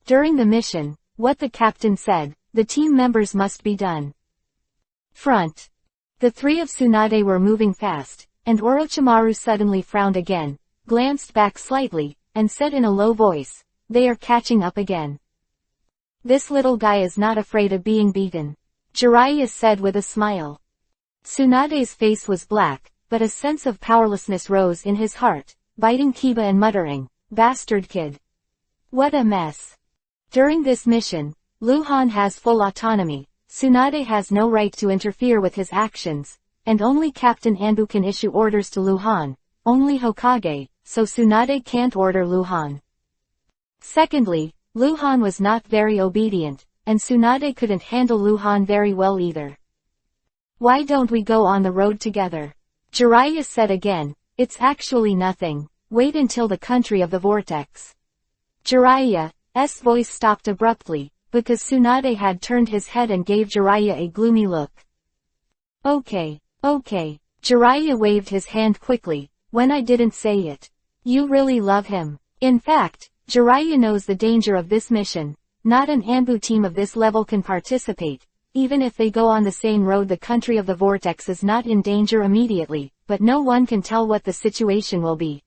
During the mission, what the captain said, the team members must be done. Front. The 3 of Tsunade were moving fast, and Orochimaru suddenly frowned again, glanced back slightly, and said in a low voice, they are catching up again. This little guy is not afraid of being beaten. Jiraiya said with a smile. Tsunade's face was black, but a sense of powerlessness rose in his heart, biting Kiba and muttering, bastard kid. What a mess. During this mission, Luhan has full autonomy, Tsunade has no right to interfere with his actions, and only Captain Anbu can issue orders to Luhan, only Hokage, so Tsunade can't order Luhan. Secondly, Luhan was not very obedient, and Tsunade couldn't handle Luhan very well either. Why don't we go on the road together? Jiraiya said again, it's actually nothing, wait until the country of the Vortex. Jiraiya's voice stopped abruptly, because Tsunade had turned his head and gave Jiraiya a gloomy look. Okay. Jiraiya waved his hand quickly, when I didn't say it. You really love him. In fact, Jiraiya knows the danger of this mission. Not an Anbu team of this level can participate. Even if they go on the same road, the country of the Vortex is not in danger immediately, but no one can tell what the situation will be.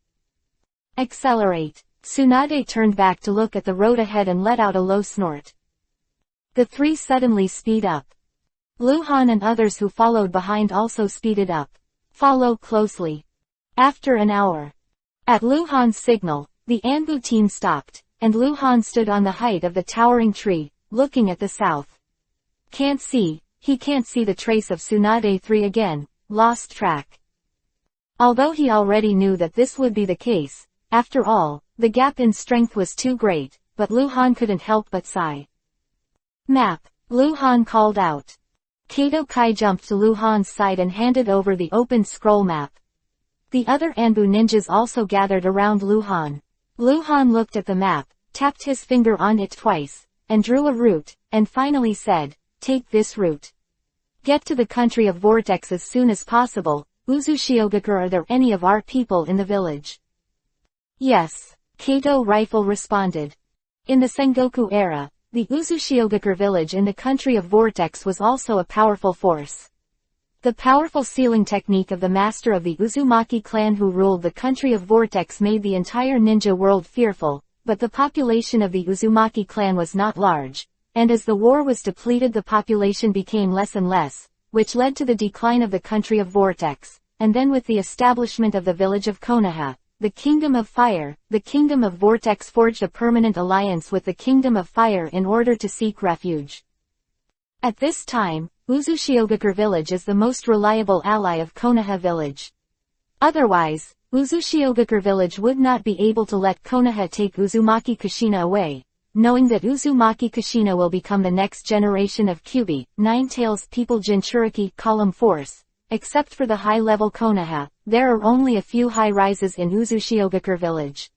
Accelerate. Tsunade turned back to look at the road ahead and let out a low snort. The three suddenly speed up. Luhan and others who followed behind also speeded up. Follow closely. After an hour. At Luhan's signal, the Anbu team stopped, and Luhan stood on the height of the towering tree, looking at the south. He can't see the trace of Tsunade 3 again, lost track. Although he already knew that this would be the case, after all, the gap in strength was too great, but Luhan couldn't help but sigh. Map, Luhan called out. Kato Kai jumped to Luhan's side and handed over the opened scroll map. The other Anbu ninjas also gathered around Luhan. Luhan looked at the map, tapped his finger on it twice, and drew a route, and finally said, "Take this route. Get to the country of Vortex as soon as possible. Uzushiogakure, are there any of our people in the village?" "Yes," Kato Rifle responded. In the Sengoku era, the Uzushiogakure village in the country of Vortex was also a powerful force. The powerful sealing technique of the master of the Uzumaki clan who ruled the country of Vortex made the entire ninja world fearful, but the population of the Uzumaki clan was not large, and as the war was depleted the population became less and less, which led to the decline of the country of Vortex, and then with the establishment of the village of Konoha, the Kingdom of Fire, the Kingdom of Vortex forged a permanent alliance with the Kingdom of Fire in order to seek refuge. At this time, Uzushiogakure village is the most reliable ally of Konoha village. Otherwise, Uzushiogakure village would not be able to let Konoha take Uzumaki Kushina away, knowing that Uzumaki Kushina will become the next generation of Kyubi, Nine-Tails people Jinchuriki column force. Except for the high-level Konoha, there are only a few high-rises in Uzushiogakure village.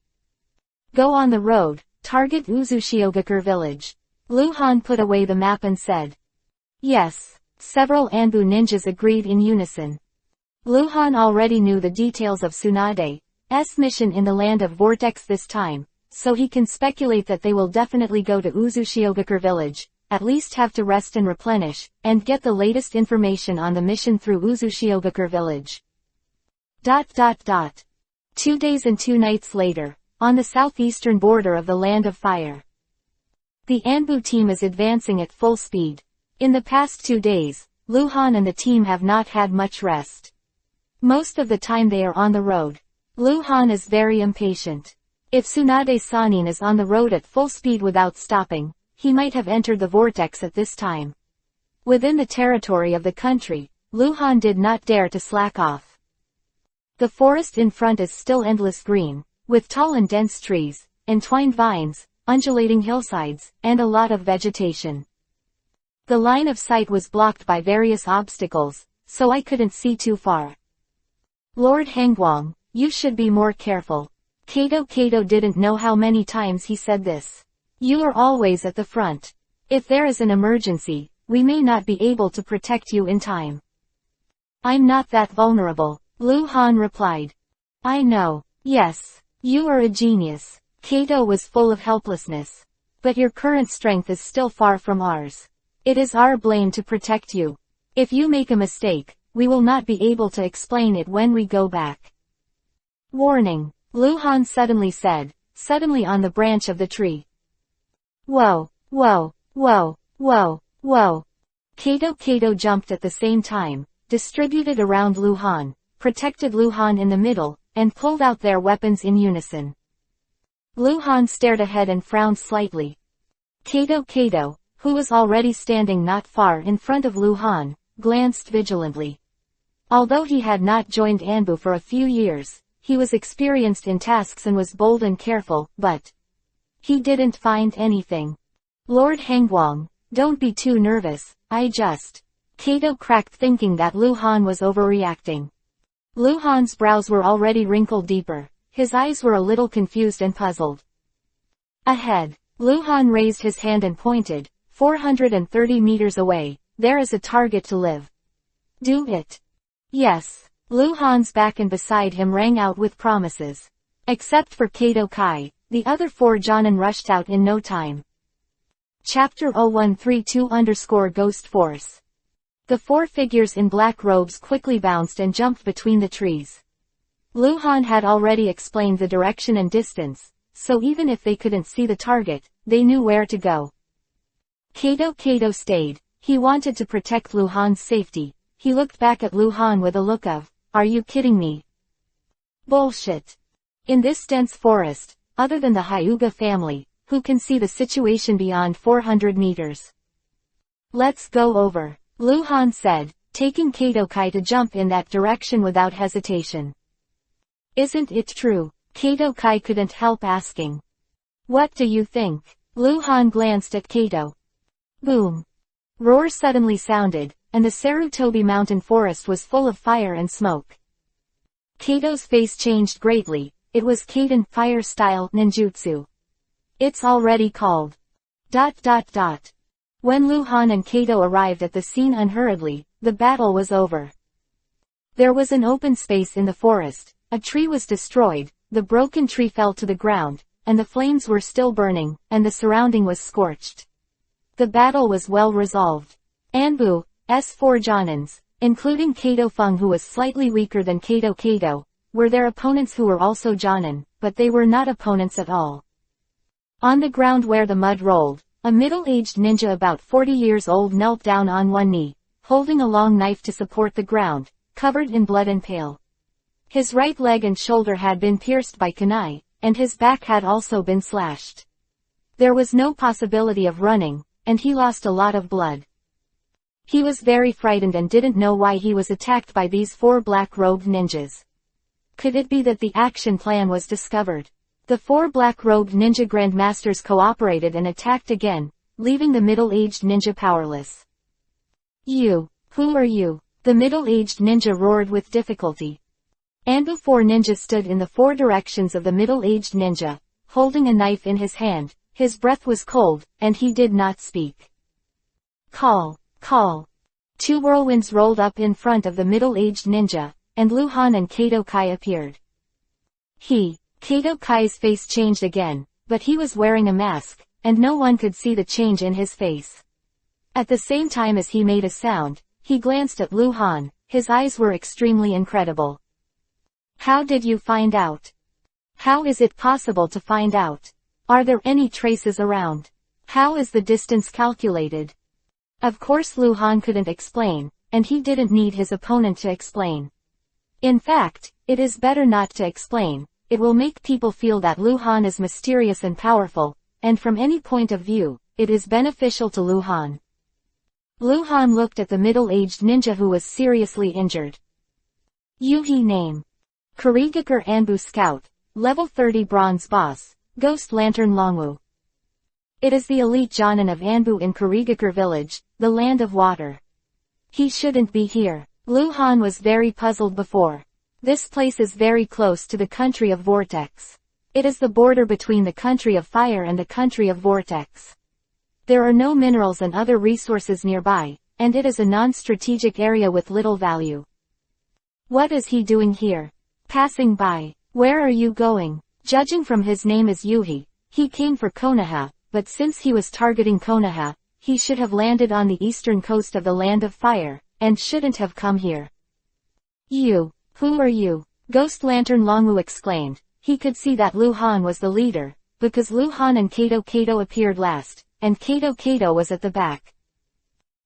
Go on the road, target Uzushiogakure village. Luhan put away the map and said. Yes. Several Anbu ninjas agreed in unison. Luhan already knew the details of Tsunade's mission in the land of Vortex this time, so he can speculate that they will definitely go to Uzushiogakure village, at least have to rest and replenish, and get the latest information on the mission through Uzushiogakure village. 2 days and 2 nights later, on the southeastern border of the Land of Fire. The Anbu team is advancing at full speed. In the past 2 days, Luhan and the team have not had much rest. Most of the time they are on the road. Luhan is very impatient. If Tsunade Sanin is on the road at full speed without stopping, he might have entered the vortex at this time. Within the territory of the country, Luhan did not dare to slack off. The forest in front is still endless green, with tall and dense trees, entwined vines, undulating hillsides, and a lot of vegetation. The line of sight was blocked by various obstacles, so I couldn't see too far. Lord Hangwang, you should be more careful. Kato didn't know how many times he said this. You are always at the front. If there is an emergency, we may not be able to protect you in time. I'm not that vulnerable, Luhan replied. I know. Yes, you are a genius. Kato was full of helplessness. But your current strength is still far from ours. It is our blame to protect you. If you make a mistake, we will not be able to explain it when we go back. Warning, Luhan suddenly said, suddenly on the branch of the tree. Whoa, whoa, whoa, whoa, whoa. Kato jumped at the same time, distributed around Luhan, protected Luhan in the middle, and pulled out their weapons in unison. Luhan stared ahead and frowned slightly. Kato, who was already standing not far in front of Luhan, glanced vigilantly. Although he had not joined Anbu for a few years, he was experienced in tasks and was bold and careful, but he didn't find anything. Lord Hangwang, don't be too nervous, Kato cracked thinking that Luhan was overreacting. Luhan's brows were already wrinkled deeper, his eyes were a little confused and puzzled. Ahead, Luhan raised his hand and pointed, 430 meters away, there is a target to live. Do it. Yes. Luhan's back and beside him rang out with promises. Except for Kato Kai, the other 4 Jonin rushed out in no time. Chapter 0132_Ghost Force. The 4 figures in black robes quickly bounced and jumped between the trees. Luhan had already explained the direction and distance, so even if they couldn't see the target, they knew where to go. Kato stayed. He wanted to protect Lu Han's safety. He looked back at Lu Han with a look of, "Are you kidding me?" Bullshit. In this dense forest, other than the Hyuga family, who can see the situation beyond 400 meters? "Let's go over," Lu Han said, taking Kato-kai to jump in that direction without hesitation. "Isn't it true?" Kato-kai couldn't help asking. "What do you think?" Lu Han glanced at Kato. Boom. Roar suddenly sounded, and the Sarutobi mountain forest was full of fire and smoke. Kato's face changed greatly. It was Kaden fire-style ninjutsu. "It's already called. ... When Lu Han and Kato arrived at the scene unhurriedly, the battle was over. There was an open space in the forest, a tree was destroyed, the broken tree fell to the ground, and the flames were still burning, and the surrounding was scorched. The battle was well resolved. Anbu's 4 Jonins, including Kato Feng who was slightly weaker than Kato, were their opponents who were also Jonin, but they were not opponents at all. On the ground where the mud rolled, a middle-aged ninja about 40 years old knelt down on one knee, holding a long knife to support the ground, covered in blood and pale. His right leg and shoulder had been pierced by kunai, and his back had also been slashed. There was no possibility of running, and he lost a lot of blood. He was very frightened and didn't know why he was attacked by these 4 black-robed ninjas. Could it be that the action plan was discovered? The 4 black-robed ninja grandmasters cooperated and attacked again, leaving the middle-aged ninja powerless. "You, who are you?" the middle-aged ninja roared with difficulty. Anbu 4 ninja stood in the 4 directions of the middle-aged ninja, holding a knife in his hand. His breath was cold, and he did not speak. "Call, call." 2 whirlwinds rolled up in front of the middle-aged ninja, and Lu Han and Kato-kai appeared. Kato-kai's face changed again, but he was wearing a mask, and no one could see the change in his face. At the same time as he made a sound, he glanced at Lu Han. His eyes were extremely incredible. "How did you find out? How is it possible to find out? Are there any traces around? How is the distance calculated?" Of course Lu Han couldn't explain, and he didn't need his opponent to explain. In fact, it is better not to explain. It will make people feel that Lu Han is mysterious and powerful, and from any point of view, it is beneficial to Lu Han. Lu Han looked at the middle-aged ninja who was seriously injured. "Yuhi name. Kurigakure Anbu Scout, level 30 bronze boss, Ghost Lantern Longwu. It is the elite Jonin of Anbu in Kurigakure village, the land of water. He shouldn't be here." Lu Han was very puzzled before. This place is very close to the country of Vortex. It is the border between the country of fire and the country of Vortex. There are no minerals and other resources nearby, and it is a non-strategic area with little value. What is he doing here? Passing by. Where are you going? Judging from his name as Yuhi, he came for Konoha, but since he was targeting Konoha, he should have landed on the eastern coast of the Land of Fire, and shouldn't have come here. "You, who are you?" Ghost Lantern Longwu exclaimed. He could see that Lu Han was the leader, because Lu Han and Kato appeared last, and Kato was at the back.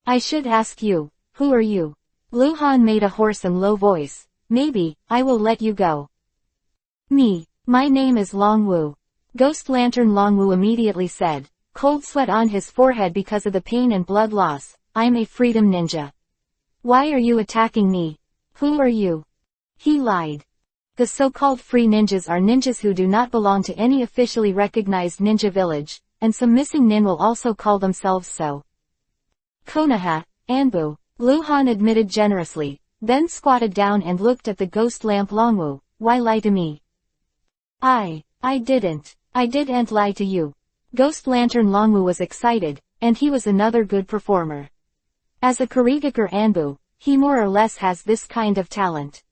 "I should ask you, who are you?" Lu Han made a hoarse and low voice. "Maybe, I will let you go." My name is Longwu." Ghost Lantern Longwu immediately said, cold sweat on his forehead because of the pain and blood loss. "I'm a freedom ninja." "Why are you attacking me? Who are you?" He lied. The so-called free ninjas are ninjas who do not belong to any officially recognized ninja village, and some missing nin will also call themselves so. "Konoha, Anbu," Lu Han admitted generously, then squatted down and looked at the ghost lamp Longwu. "Why lie to me?" I didn't lie to you." Ghost Lantern Longwu was excited, and he was another good performer. As a Kurigakure Anbu, he more or less has this kind of talent.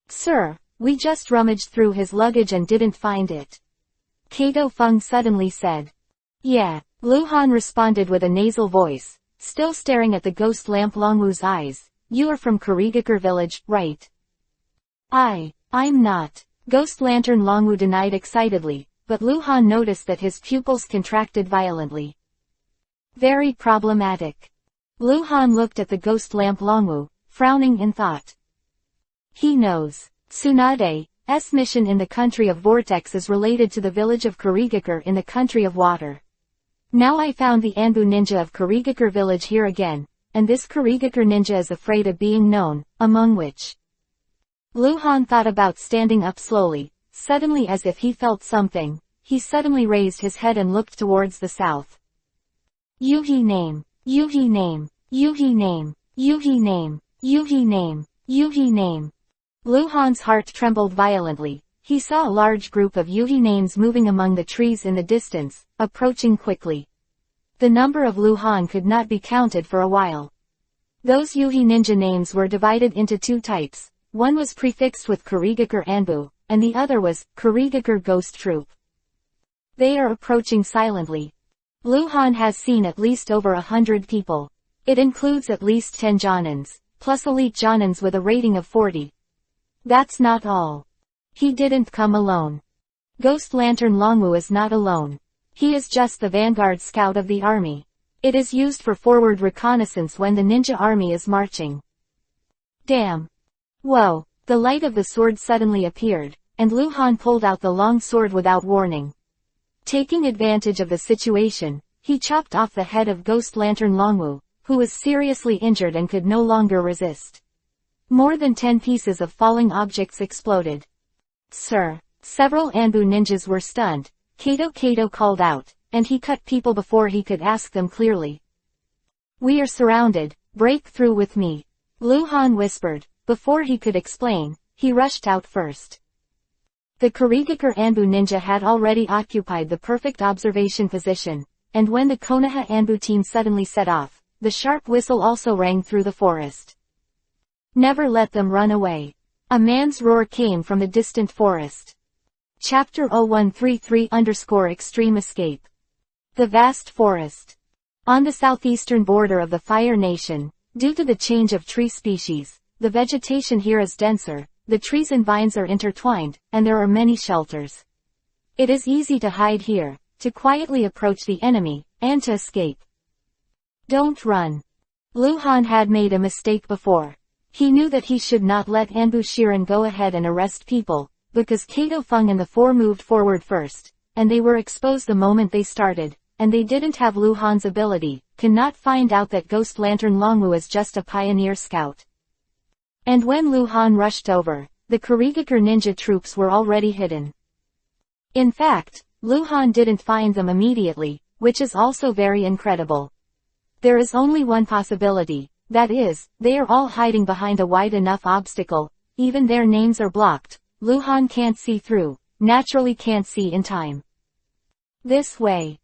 "Sir, we just rummaged through his luggage and didn't find it," Kato Feng suddenly said. "Yeah," Lu Han responded with a nasal voice, still staring at the ghost lamp Longwu's eyes. "You are from Kurigakure village, right?" I'm not," Ghost Lantern Longwu denied excitedly, but Lu Han noticed that his pupils contracted violently. Very problematic. Lu Han looked at the ghost lamp Longwu, frowning in thought. He knows. Tsunade's mission in the country of Vortex is related to the village of Kurigakure in the country of water. Now I found the Anbu ninja of Kurigakure village here again, and this Kurigakure ninja is afraid of being known, among which. Lu Han thought about standing up slowly, suddenly as if he felt something, he suddenly raised his head and looked towards the south. Yuhi name, Yuhi name, Yuhi name, Yuhi name, Yuhi name, Yuhi name. Lu Han's heart trembled violently. He saw a large group of Yuhi names moving among the trees in the distance, approaching quickly. The number of Lu Han could not be counted for a while. Those Yuhi ninja names were divided into two types. One was prefixed with Kurigakure Anbu, and the other was Kurigakure Ghost Troop. They are approaching silently. Lu Han has seen at least over 100 people. It includes at least 10 Jonins, plus elite Jonins with a rating of 40. That's not all. He didn't come alone. Ghost Lantern Longwu is not alone. He is just the vanguard scout of the army. It is used for forward reconnaissance when the ninja army is marching. Damn. Whoa, the light of the sword suddenly appeared, and Lu Han pulled out the long sword without warning. Taking advantage of the situation, he chopped off the head of Ghost Lantern Longwu, who was seriously injured and could no longer resist. More than 10 pieces of falling objects exploded. Sir, several Anbu ninjas were stunned. Kato called out, and he cut people before he could ask them clearly. We are surrounded, break through with me. Lu Han whispered. Before he could explain, he rushed out first. The Kurigakure Anbu ninja had already occupied the perfect observation position, and when the Konoha Anbu team suddenly set off, the sharp whistle also rang through the forest. Never let them run away. A man's roar came from the distant forest. Chapter 0133_Extreme Escape. The vast forest. On the southeastern border of the Fire Nation, due to the change of tree species, the vegetation here is denser, the trees and vines are intertwined, and there are many shelters. It is easy to hide here, to quietly approach the enemy, and to escape. Don't run. Lu Han had made a mistake before. He knew that he should not let Anbu Shiran go ahead and arrest people, because Kato Feng and the four moved forward first, and they were exposed the moment they started, and they didn't have Lu Han's ability, cannot find out that Ghost Lantern Longwu is just a pioneer scout. And when Lu Han rushed over, the Kurigakure ninja troops were already hidden. In fact, Lu Han didn't find them immediately, which is also very incredible. There is only one possibility. That is, they are all hiding behind a wide enough obstacle, even their names are blocked, Lu Han can't see through, naturally can't see in time. This way.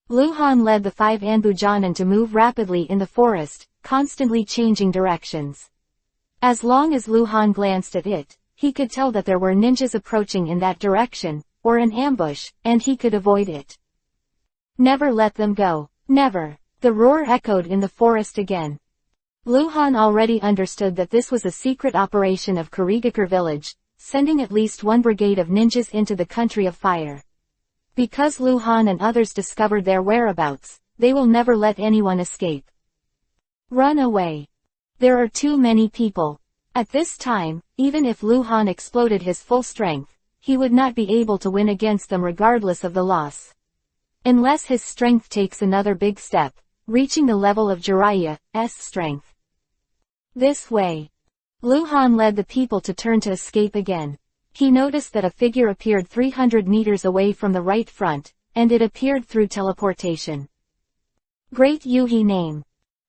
Lu Han led the 5 Anbu Jonin to move rapidly in the forest, constantly changing directions. As long as Lu Han glanced at it, he could tell that there were ninjas approaching in that direction, or an ambush, and he could avoid it. Never let them go, never. The roar echoed in the forest again. Lu Han already understood that this was a secret operation of Kurigakure village, sending at least one brigade of ninjas into the country of fire. Because Lu Han and others discovered their whereabouts, they will never let anyone escape. Run away. There are too many people. At this time, even if Lu Han exploded his full strength, he would not be able to win against them regardless of the loss. Unless his strength takes another big step, reaching the level of Jiraiya's strength. This way. Lu Han led the people to turn to escape again. He noticed that a figure appeared 300 meters away from the right front, and it appeared through teleportation. Great Yuhi name.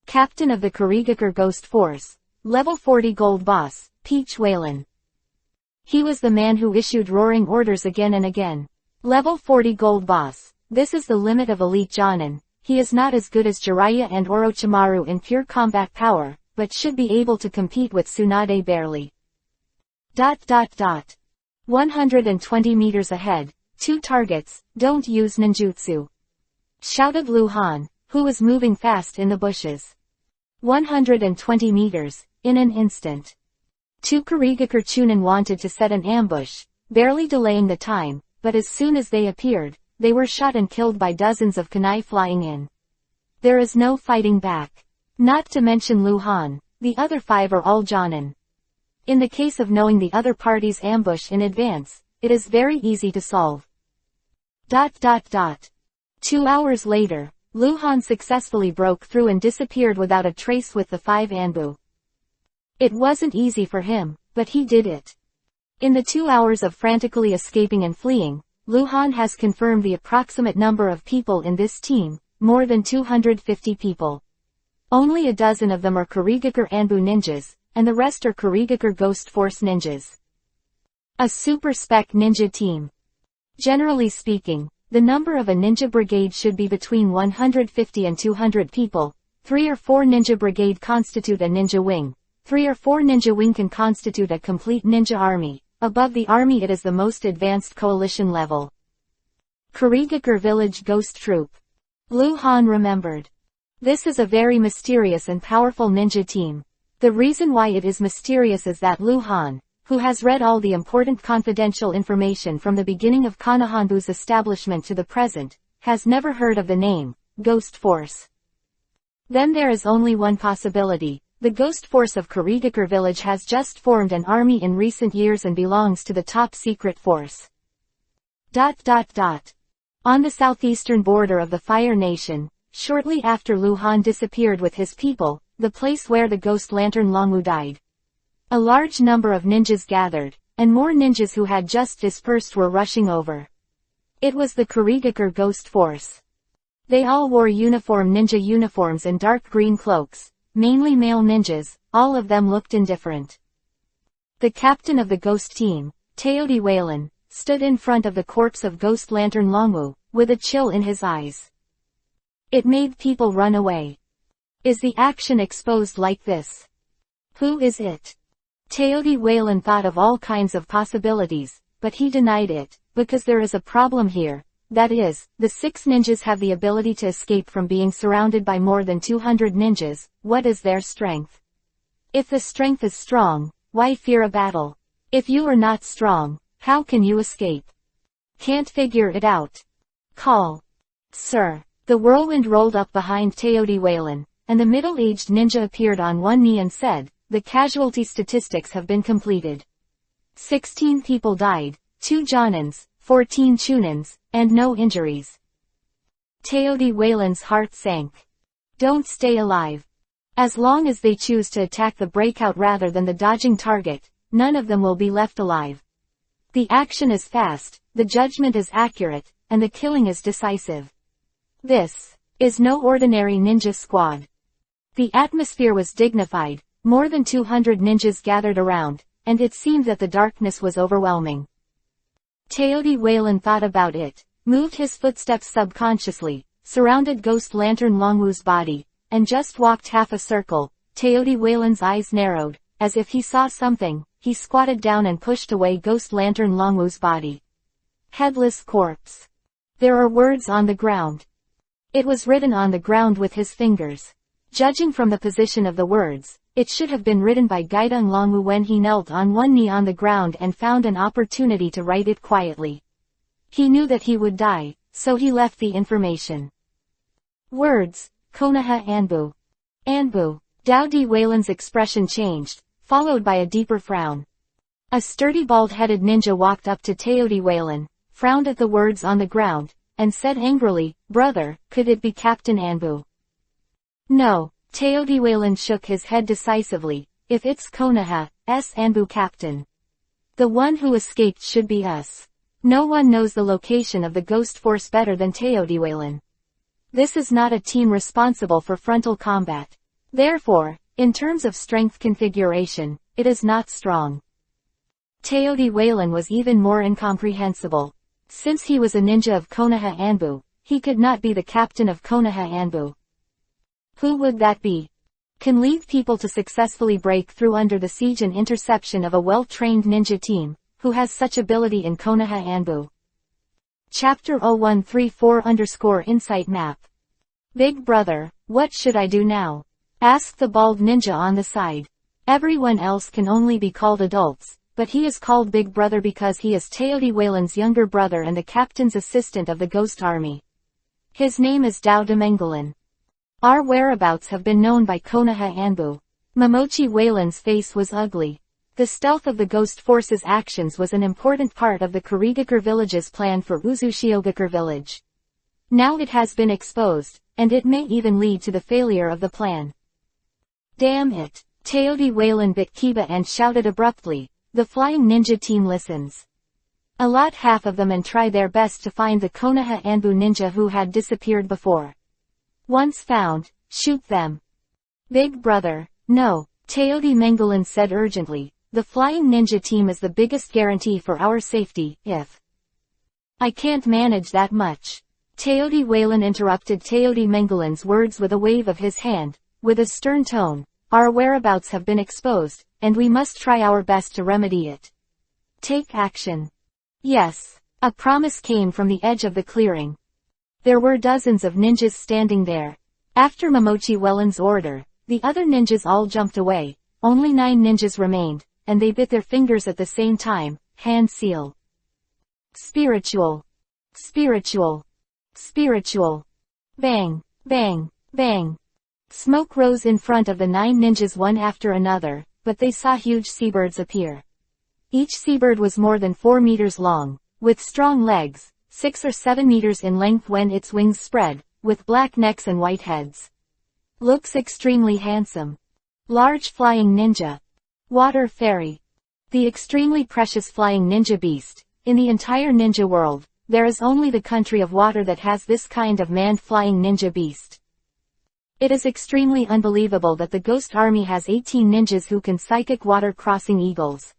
Captain of the Kurigakure Ghost Force. Level 40 Gold Boss, Peach Whalen. He was the man who issued roaring orders again and again. Level 40 Gold Boss. This is the limit of Elite Jonin. He is not as good as Jiraiya and Orochimaru in pure combat power, but should be able to compete with Tsunade barely. 120 meters ahead, 2 targets, don't use ninjutsu. Shouted Lu Han, who was moving fast in the bushes. 120 meters, in an instant. 2 Kurigakure Chunin wanted to set an ambush, barely delaying the time, but as soon as they appeared, they were shot and killed by dozens of kunai flying in. There is no fighting back. Not to mention Lu Han, the other 5 are all Jonin. In the case of knowing the other party's ambush in advance, it is very easy to solve. 2 hours later, Lu Han successfully broke through and disappeared without a trace with the 5 Anbu. It wasn't easy for him, but he did it. In the 2 hours of frantically escaping and fleeing, Lu Han has confirmed the approximate number of people in this team, more than 250 people. Only a dozen of them are Kurigakure Anbu ninjas, and the rest are Kurigakure Ghost Force ninjas. A super spec ninja team. Generally speaking, the number of a ninja brigade should be between 150 and 200 people. 3 or 4 ninja brigade constitute a ninja wing. 3 or 4 ninja wing can constitute a complete ninja army. Above the army it is the most advanced coalition level. Kurigakure Village Ghost Troop. Lu Han remembered. This is a very mysterious and powerful ninja team. The reason why it is mysterious is that Lu Han, who has read all the important confidential information from the beginning of Konohonbu's establishment to the present, has never heard of the name, Ghost Force. Then there is only one possibility. The Ghost Force of Kurigakure Village has just formed an army in recent years and belongs to the top secret force. On the southeastern border of the Fire Nation, shortly after Lu Han disappeared with his people, the place where the Ghost Lantern Longwu died, a large number of ninjas gathered, and more ninjas who had just dispersed were rushing over. It was the Kurigakure Ghost Force. They all wore uniform ninja uniforms and dark green cloaks, mainly male ninjas. All of them looked indifferent. The captain of the ghost team, Teodi Waylan, stood in front of the corpse of Ghost Lantern Longwu, with a chill in his eyes. It made people run away. Is the action exposed like this? Who is it? Teodi Waylan thought of all kinds of possibilities, but he denied it, because there is a problem here. That is, the 6 ninjas have the ability to escape from being surrounded by more than 200 ninjas. What is their strength? If the strength is strong, why fear a battle? If you are not strong, how can you escape? Can't figure it out. Call. Sir. The whirlwind rolled up behind Teodi Waylan, and the middle-aged ninja appeared on one knee and said, "The casualty statistics have been completed. 16 people died, 2 Jonins, 14 Chunins, and no injuries." Teodi Waylan's heart sank. Don't stay alive. As long as they choose to attack the breakout rather than the dodging target, none of them will be left alive. The action is fast, the judgment is accurate, and the killing is decisive. This is no ordinary ninja squad. The atmosphere was dignified, more than 200 ninjas gathered around, and it seemed that the darkness was overwhelming. Teodi Waylan thought about it, moved his footsteps subconsciously, surrounded Ghost Lantern Longwu's body, and just walked half a circle. Teodi Waylan's eyes narrowed, as if he saw something. He squatted down and pushed away Ghost Lantern Longwu's body. Headless corpse. There are words on the ground. It was written on the ground with his fingers. Judging from the position of the words, it should have been written by Gaidong Longwu when he knelt on one knee on the ground and found an opportunity to write it quietly. He knew that he would die, so he left the information. Words, Konoha Anbu. Anbu. Teodi Waylan's expression changed, followed by a deeper frown. A sturdy bald-headed ninja walked up to Teodi Waylan, frowned at the words on the ground, and said angrily, "Brother, could it be Captain Anbu?" No. Teodi Waylan shook his head decisively. If it's Konoha's Anbu captain, the one who escaped should be us. No one knows the location of the Ghost Force better than Teodi Waylan. This is not a team responsible for frontal combat. Therefore, in terms of strength configuration, it is not strong. Teodi Waylan was even more incomprehensible. Since he was a ninja of Konoha Anbu, he could not be the captain of Konoha Anbu. Who would that be? Can lead people to successfully break through under the siege and interception of a well-trained ninja team, who has such ability in Konoha Anbu. Chapter 0134_Insight Map. Big brother, what should I do now? Asked the bald ninja on the side. Everyone else can only be called adults, but he is called Big Brother because he is Teodi Wayland's younger brother and the captain's assistant of the Ghost Army. His name is Dao Demengelan. Our whereabouts have been known by Konoha Anbu. Momochi Wayland's face was ugly. The stealth of the Ghost Force's actions was an important part of the Kurigakure village's plan for Uzushiogakure village. Now it has been exposed, and it may even lead to the failure of the plan. Damn it! Teodi Wayland bit Kiba and shouted abruptly. The flying ninja team listens. Allot half of them and try their best to find the Konoha Anbu ninja who had disappeared before. Once found, shoot them. Big Brother, no, Teodi Mengelan said urgently. The flying ninja team is the biggest guarantee for our safety, if I can't manage that much. Teodi Wayland interrupted Teodi Mengelan's words with a wave of his hand, with a stern tone. Our whereabouts have been exposed, and we must try our best to remedy it. Take action. Yes. A promise came from the edge of the clearing. There were dozens of ninjas standing there. After Momochi Wayland's order, the other ninjas all jumped away. Only 9 ninjas remained, and they bit their fingers at the same time. Hand seal. Spiritual. Spiritual. Spiritual. Bang, bang, bang. Smoke rose in front of the 9 ninjas one after another, but they saw huge seabirds appear. Each seabird was more than 4 meters long, with strong legs, 6 or 7 meters in length when its wings spread, with black necks and white heads. Looks extremely handsome. Large flying ninja. Water fairy. The extremely precious flying ninja beast. In the entire ninja world, there is only the country of water that has this kind of manned flying ninja beast. It is extremely unbelievable that the Ghost Army has 18 ninjas who can psychic water crossing eagles.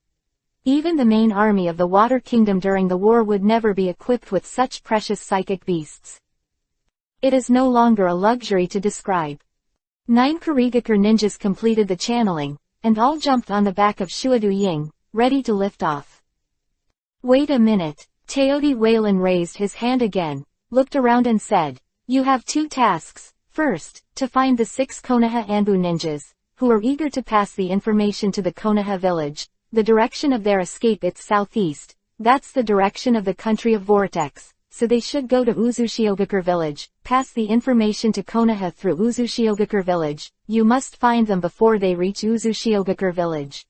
Even the main army of the Water Kingdom during the war would never be equipped with such precious psychic beasts. It is no longer a luxury to describe. 9 Kurigakure ninjas completed the channeling, and all jumped on the back of Shuadu Ying, ready to lift off. Wait a minute. Teodi Wayland raised his hand again, looked around and said, you have 2 tasks. First, to find the 6 Konoha Anbu ninjas, who are eager to pass the information to the Konoha village. The direction of their escape is southeast. That's the direction of the country of Vortex, so they should go to Uzushiogakure village, pass the information to Konoha through Uzushiogakure village. You must find them before they reach Uzushiogakure village.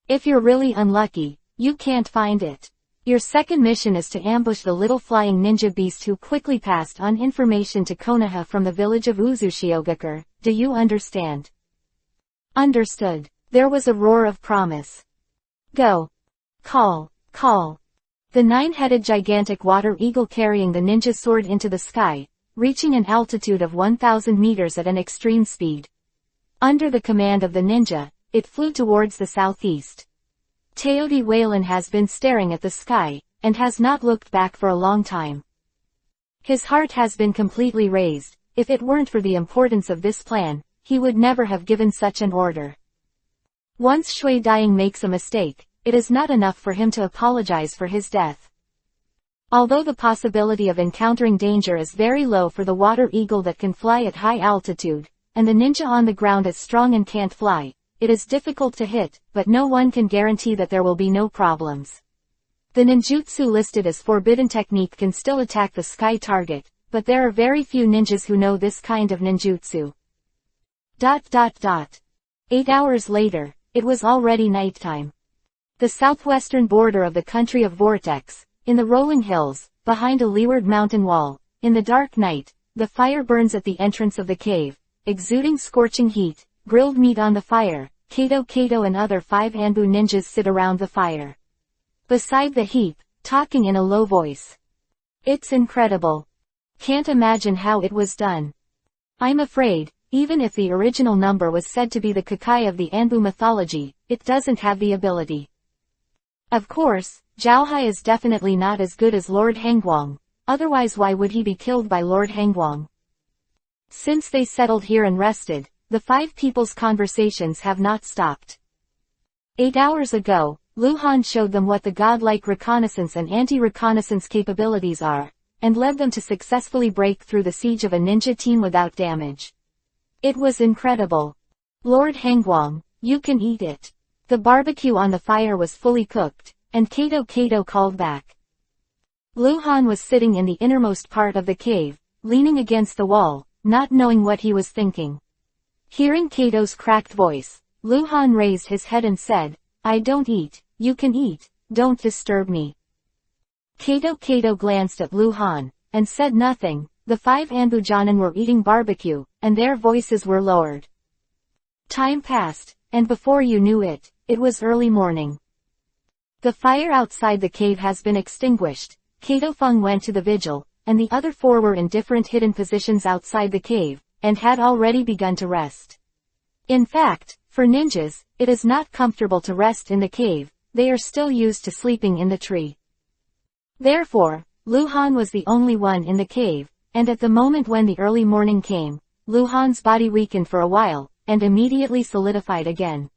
If you're really unlucky, you can't find it. Your second mission is to ambush the little flying ninja beast who quickly passed on information to Konoha from the village of Uzushiogakure. Do you understand? Understood. There was a roar of promise. Go. Call. Call. The 9-headed gigantic water eagle carrying the ninja soared into the sky, reaching an altitude of 1,000 meters at an extreme speed. Under the command of the ninja, it flew towards the southeast. Teodi Wayland has been staring at the sky, and has not looked back for a long time. His heart has been completely raised. If it weren't for the importance of this plan, he would never have given such an order. Once Shui Daying makes a mistake, it is not enough for him to apologize for his death. Although the possibility of encountering danger is very low for the water eagle that can fly at high altitude, and the ninja on the ground is strong and can't fly, it is difficult to hit, but no one can guarantee that there will be no problems. The ninjutsu listed as forbidden technique can still attack the sky target, but there are very few ninjas who know this kind of ninjutsu. 8 hours later, it was already nighttime. The southwestern border of the country of Vortex, in the rolling hills, behind a leeward mountain wall, in the dark night, the fire burns at the entrance of the cave, exuding scorching heat, grilled meat on the fire. Kato and other 5 Anbu ninjas sit around the fire. Beside the heap, talking in a low voice. It's incredible. Can't imagine how it was done. I'm afraid, even if the original number was said to be the Kakai of the Anbu mythology, it doesn't have the ability. Of course, Zhaohai is definitely not as good as Lord Hangguang, otherwise why would he be killed by Lord Hangguang? Since they settled here and rested, the 5 people's conversations have not stopped. 8 hours ago, Luhan showed them what the godlike reconnaissance and anti-reconnaissance capabilities are, and led them to successfully break through the siege of a ninja team without damage. It was incredible. Lord Hangguang, you can eat it. The barbecue on the fire was fully cooked, and Kato called back. Lu Han was sitting in the innermost part of the cave, leaning against the wall, not knowing what he was thinking. Hearing Kato's cracked voice, Lu Han raised his head and said, "I don't eat, you can eat, don't disturb me." Kato glanced at Lu Han, and said nothing. The 5 Anbujanan were eating barbecue, and their voices were lowered. Time passed, and before you knew it, it was early morning. The fire outside the cave has been extinguished. Kato Feng went to the vigil, and the other 4 were in different hidden positions outside the cave, and had already begun to rest. In fact, for ninjas, it is not comfortable to rest in the cave, they are still used to sleeping in the tree. Therefore, Lu Han was the only one in the cave, and at the moment when the early morning came, Lu Han's body weakened for a while, and immediately solidified again.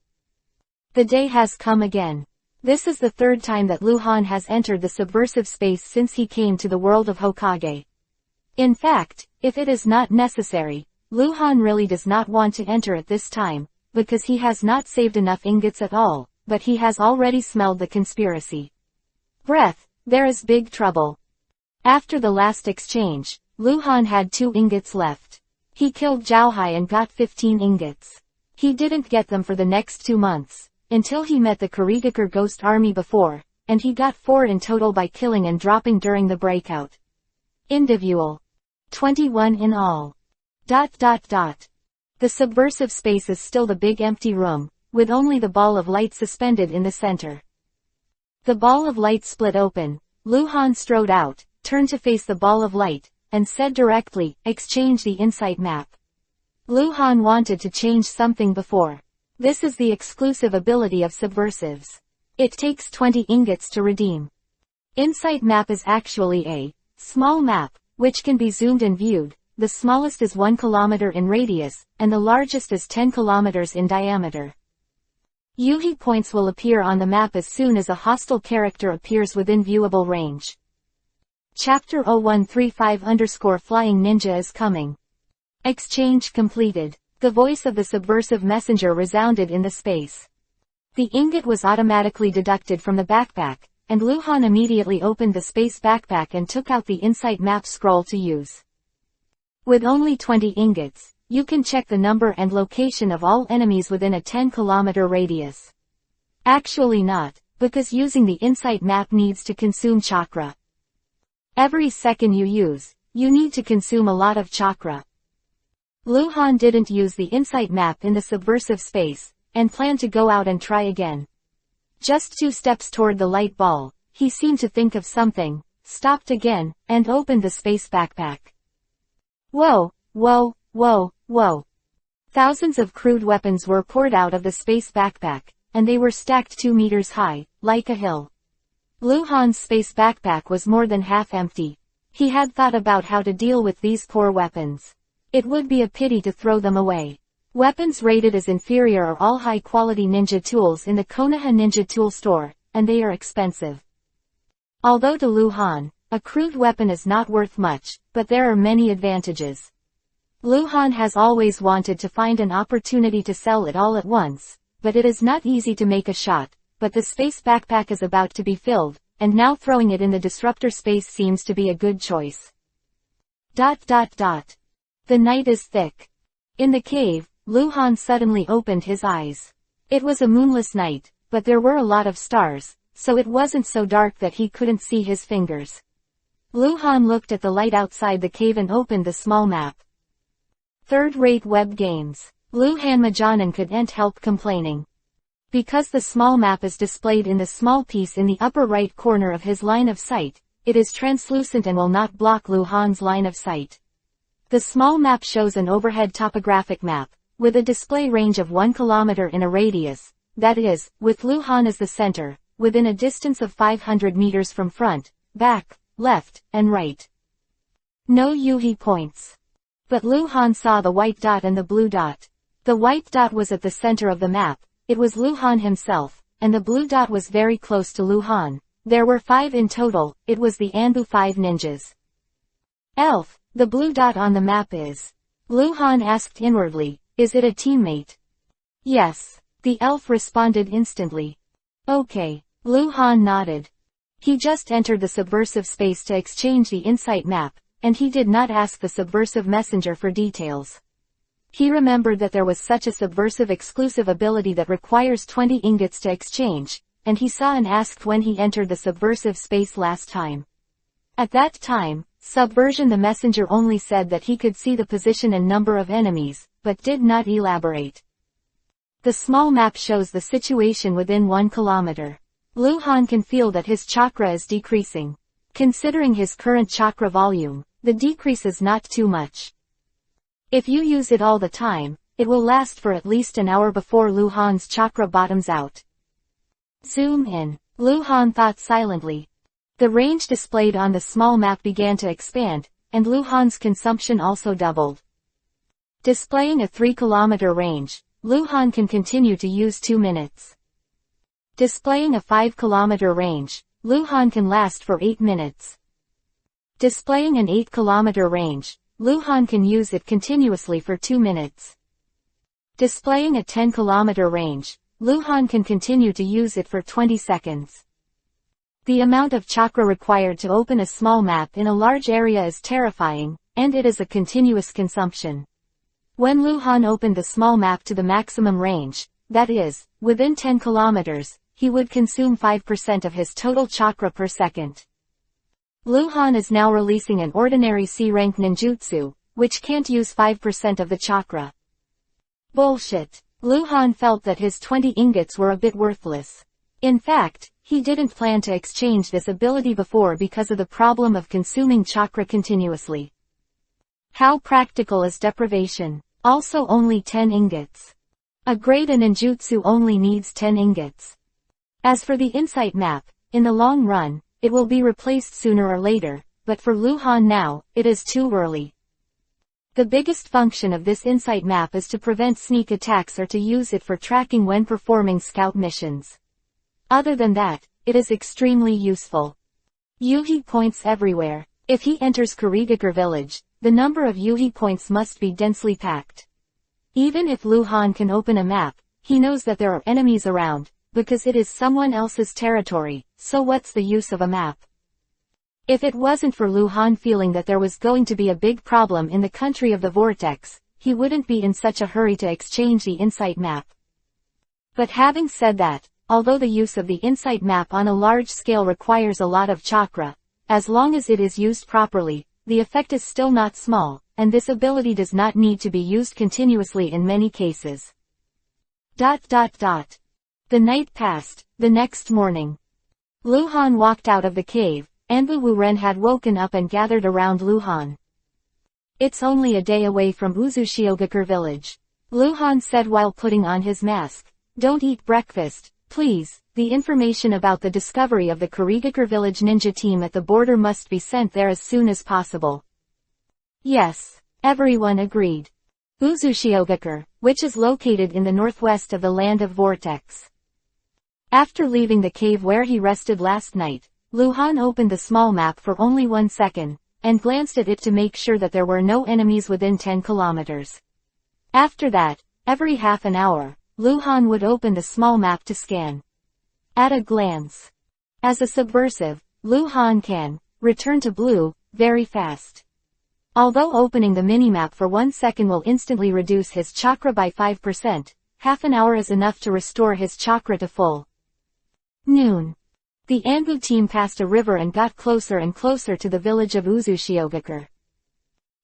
The day has come again. This is the 3rd time that Lu Han has entered the subversive space since he came to the world of Hokage. In fact, if it is not necessary, Lu Han really does not want to enter at this time, because he has not saved enough ingots at all, but he has already smelled the conspiracy. Breath, there is big trouble. After the last exchange, Lu Han had 2 ingots left. He killed Zhao Hai and got 15 ingots. He didn't get them for the next 2 months, until he met the Kurigakure ghost army before, and he got 4 in total by killing and dropping during the breakout. Individual. 21 in all. The subversive space is still the big empty room, with only the ball of light suspended in the center. The ball of light split open. Lu Han strode out, turned to face the ball of light, and said directly, "Exchange the insight map." Lu Han wanted to change something before. This is the exclusive ability of subversives. It takes 20 ingots to redeem. Insight map is actually a small map, which can be zoomed and viewed. The smallest is 1 kilometer in radius, and the largest is 10 kilometers in diameter. Yuhi points will appear on the map as soon as a hostile character appears within viewable range. Chapter 0135_Flying Ninja is coming. Exchange completed. The voice of the subversive messenger resounded in the space. The ingot was automatically deducted from the backpack, and Lu Han immediately opened the space backpack and took out the insight map scroll to use. With only 20 ingots, you can check the number and location of all enemies within a 10-kilometer radius. Actually not, because using the insight map needs to consume chakra. Every second you use, you need to consume a lot of chakra. Lu Han didn't use the insight map in the subversive space, and planned to go out and try again. Just 2 steps toward the light ball, he seemed to think of something, stopped again, and opened the space backpack. Whoa, whoa, whoa, whoa. Thousands of crude weapons were poured out of the space backpack, and they were stacked 2 meters high, like a hill. Lu Han's space backpack was more than half empty. He had thought about how to deal with these poor weapons. It would be a pity to throw them away. Weapons rated as inferior are all high-quality ninja tools in the Konoha Ninja Tool Store, and they are expensive. Although to Lu Han, a crude weapon is not worth much, but there are many advantages. Lu Han has always wanted to find an opportunity to sell it all at once, but it is not easy to make a shot, but the space backpack is about to be filled, and now throwing it in the disruptor space seems to be a good choice. The night is thick. In the cave, Lu Han suddenly opened his eyes. It was a moonless night, but there were a lot of stars, so it wasn't so dark that he couldn't see his fingers. Lu Han looked at the light outside the cave and opened the small map. Third-rate web games. Lu Hanmajanan couldn't help complaining. Because the small map is displayed in the small piece in the upper right corner of his line of sight, it is translucent and will not block Lu Han's line of sight. The small map shows an overhead topographic map, with a display range of 1 kilometer in a radius, that is, with Lu Han as the center, within a distance of 500 meters from front, back, left, and right. No Yuhi points. But Lu Han saw the white dot and the blue dot. The white dot was at the center of the map, it was Lu Han himself, and the blue dot was very close to Lu Han. There were 5 in total, it was the Anbu 5 ninjas. Elf, the blue dot on the map is. Lu Han asked inwardly, is it a teammate? Yes. The elf responded instantly. Okay. Lu Han nodded. He just entered the subversive space to exchange the insight map, and he did not ask the subversive messenger for details. He remembered that there was such a subversive exclusive ability that requires 20 ingots to exchange, and he saw and asked when he entered the subversive space last time. At that time, Subversion the messenger only said that he could see the position and number of enemies, but did not elaborate. The small map shows the situation within 1 kilometer. Lu Han can feel that his chakra is decreasing. Considering his current chakra volume, the decrease is not too much. If you use it all the time, it will last for at least an hour before Lu Han's chakra bottoms out. Zoom in. Lu Han thought silently. The range displayed on the small map began to expand, and Lu Han's consumption also doubled. Displaying a 3-kilometer range, Lu Han can continue to use 2 minutes. Displaying a 5-kilometer range, Lu Han can last for 8 minutes. Displaying an 8-kilometer range, Lu Han can use it continuously for 2 minutes. Displaying a 10-kilometer range, Lu Han can continue to use it for 20 seconds. The amount of chakra required to open a small map in a large area is terrifying, and it is a continuous consumption. When Lu Han opened the small map to the maximum range, that is, within 10 kilometers, he would consume 5% of his total chakra per second. Lu Han is now releasing an ordinary C-rank ninjutsu, which can't use 5% of the chakra. Bullshit. Lu Han felt that his 20 ingots were a bit worthless. In fact, he didn't plan to exchange this ability before because of the problem of consuming chakra continuously. How practical is deprivation? Also only 10 ingots. A grade in ninjutsu only needs 10 ingots. As for the insight map, in the long run, it will be replaced sooner or later, but for Lu Han now, it is too early. The biggest function of this insight map is to prevent sneak attacks or to use it for tracking when performing scout missions. Other than that, it is extremely useful. Yuhi points everywhere. If he enters Kurigakure village, the number of Yuhi points must be densely packed. Even if Lu Han can open a map, he knows that there are enemies around, because it is someone else's territory, so what's the use of a map? If it wasn't for Lu Han feeling that there was going to be a big problem in the country of the vortex, he wouldn't be in such a hurry to exchange the insight map. But having said that, although the use of the insight map on a large scale requires a lot of chakra, as long as it is used properly, the effect is still not small, and this ability does not need to be used continuously in many cases. The night passed. The next morning, Lu Han walked out of the cave. Anbu Wuren had woken up and gathered around Lu Han. It's only a day away from Uzushiogakure village, Lu Han said while putting on his mask. Don't eat breakfast, please. The information about the discovery of the Kurigakure village ninja team at the border must be sent there as soon as possible. Yes, everyone agreed. Uzushiogakure, which is located in the northwest of the land of Vortex. After leaving the cave where he rested last night, Lu Han opened the small map for only 1 second, and glanced at it to make sure that there were no enemies within 10 kilometers. After that, every half an hour, Lu Han would open the small map to scan. At a glance. As a subversive, Lu Han can return to blue very fast. Although opening the minimap for 1 second will instantly reduce his chakra by 5%, half an hour is enough to restore his chakra to full. Noon. The Anbu team passed a river and got closer and closer to the village of Uzushiogakure.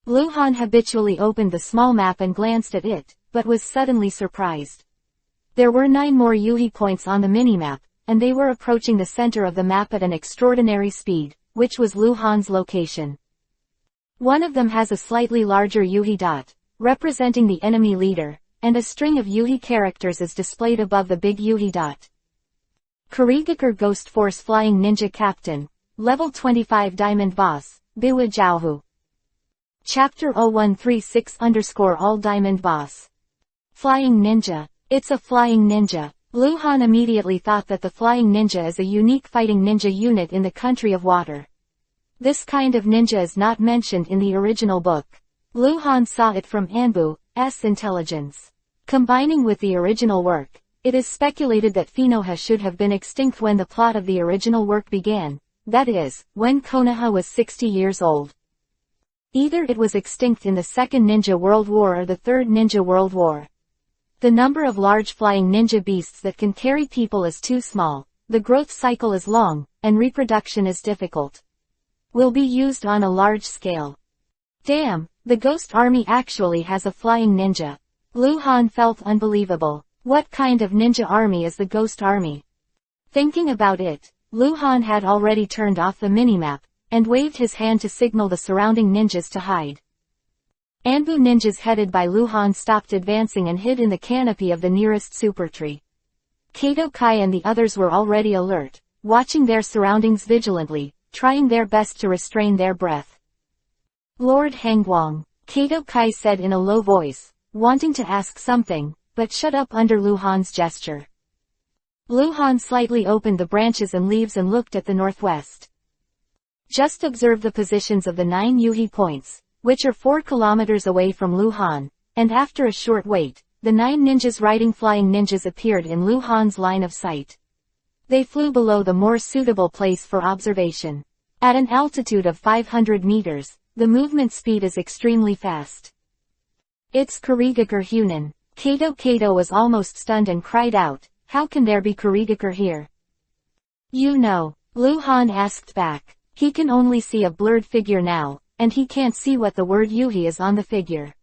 Lu Han habitually opened the small map and glanced at it, but was suddenly surprised. There were 9 more Yuhi points on the minimap, and they were approaching the center of the map at an extraordinary speed, which was Lu Han's location. One of them has a slightly larger Yuhi dot, representing the enemy leader, and a string of Yuhi characters is displayed above the big Yuhi dot. Kurigakure Ghost Force Flying Ninja Captain, Level 25 Diamond Boss, Biwa Jiaohu. Chapter 0136_All Diamond Boss. Flying Ninja. It's a flying ninja. Lu Han immediately thought that the flying ninja is a unique fighting ninja unit in the country of water. This kind of ninja is not mentioned in the original book. Lu Han saw it from Anbu's intelligence. Combining with the original work, It is speculated that Konoha should have been extinct when the plot of the original work began, that is, when Konoha was 60 years old. Either it was extinct in the Second Ninja World War or the Third Ninja World War. The number of large flying ninja beasts that can carry people is too small, the growth cycle is long, and reproduction is difficult. Will be used on a large scale. Damn, the Ghost Army actually has a flying ninja. Luhan felt unbelievable. What kind of ninja army is the Ghost Army? Thinking about it, Luhan had already turned off the minimap, and waved his hand to signal the surrounding ninjas to hide. Anbu ninjas headed by Luhan stopped advancing and hid in the canopy of the nearest super tree. Kato Kai and the others were already alert, watching their surroundings vigilantly, trying their best to restrain their breath. Lord Hangguang, Kato Kai said in a low voice, wanting to ask something, but shut up under Luhan's gesture. Luhan slightly opened the branches and leaves and looked at the northwest. Just observe the positions of the 9 Yuhi points, which are 4 kilometers away from Luhan, and after a short wait, the 9 ninjas riding flying ninjas appeared in Luhan's line of sight. They flew below the more suitable place for observation. At an altitude of 500 meters, the movement speed is extremely fast. It's Kurigakur Hunan. Kato was almost stunned and cried out, how can there be Kurigakur here? You know, Luhan asked back. He can only see a blurred figure now, and he can't see what the word Yuhi is on the figure.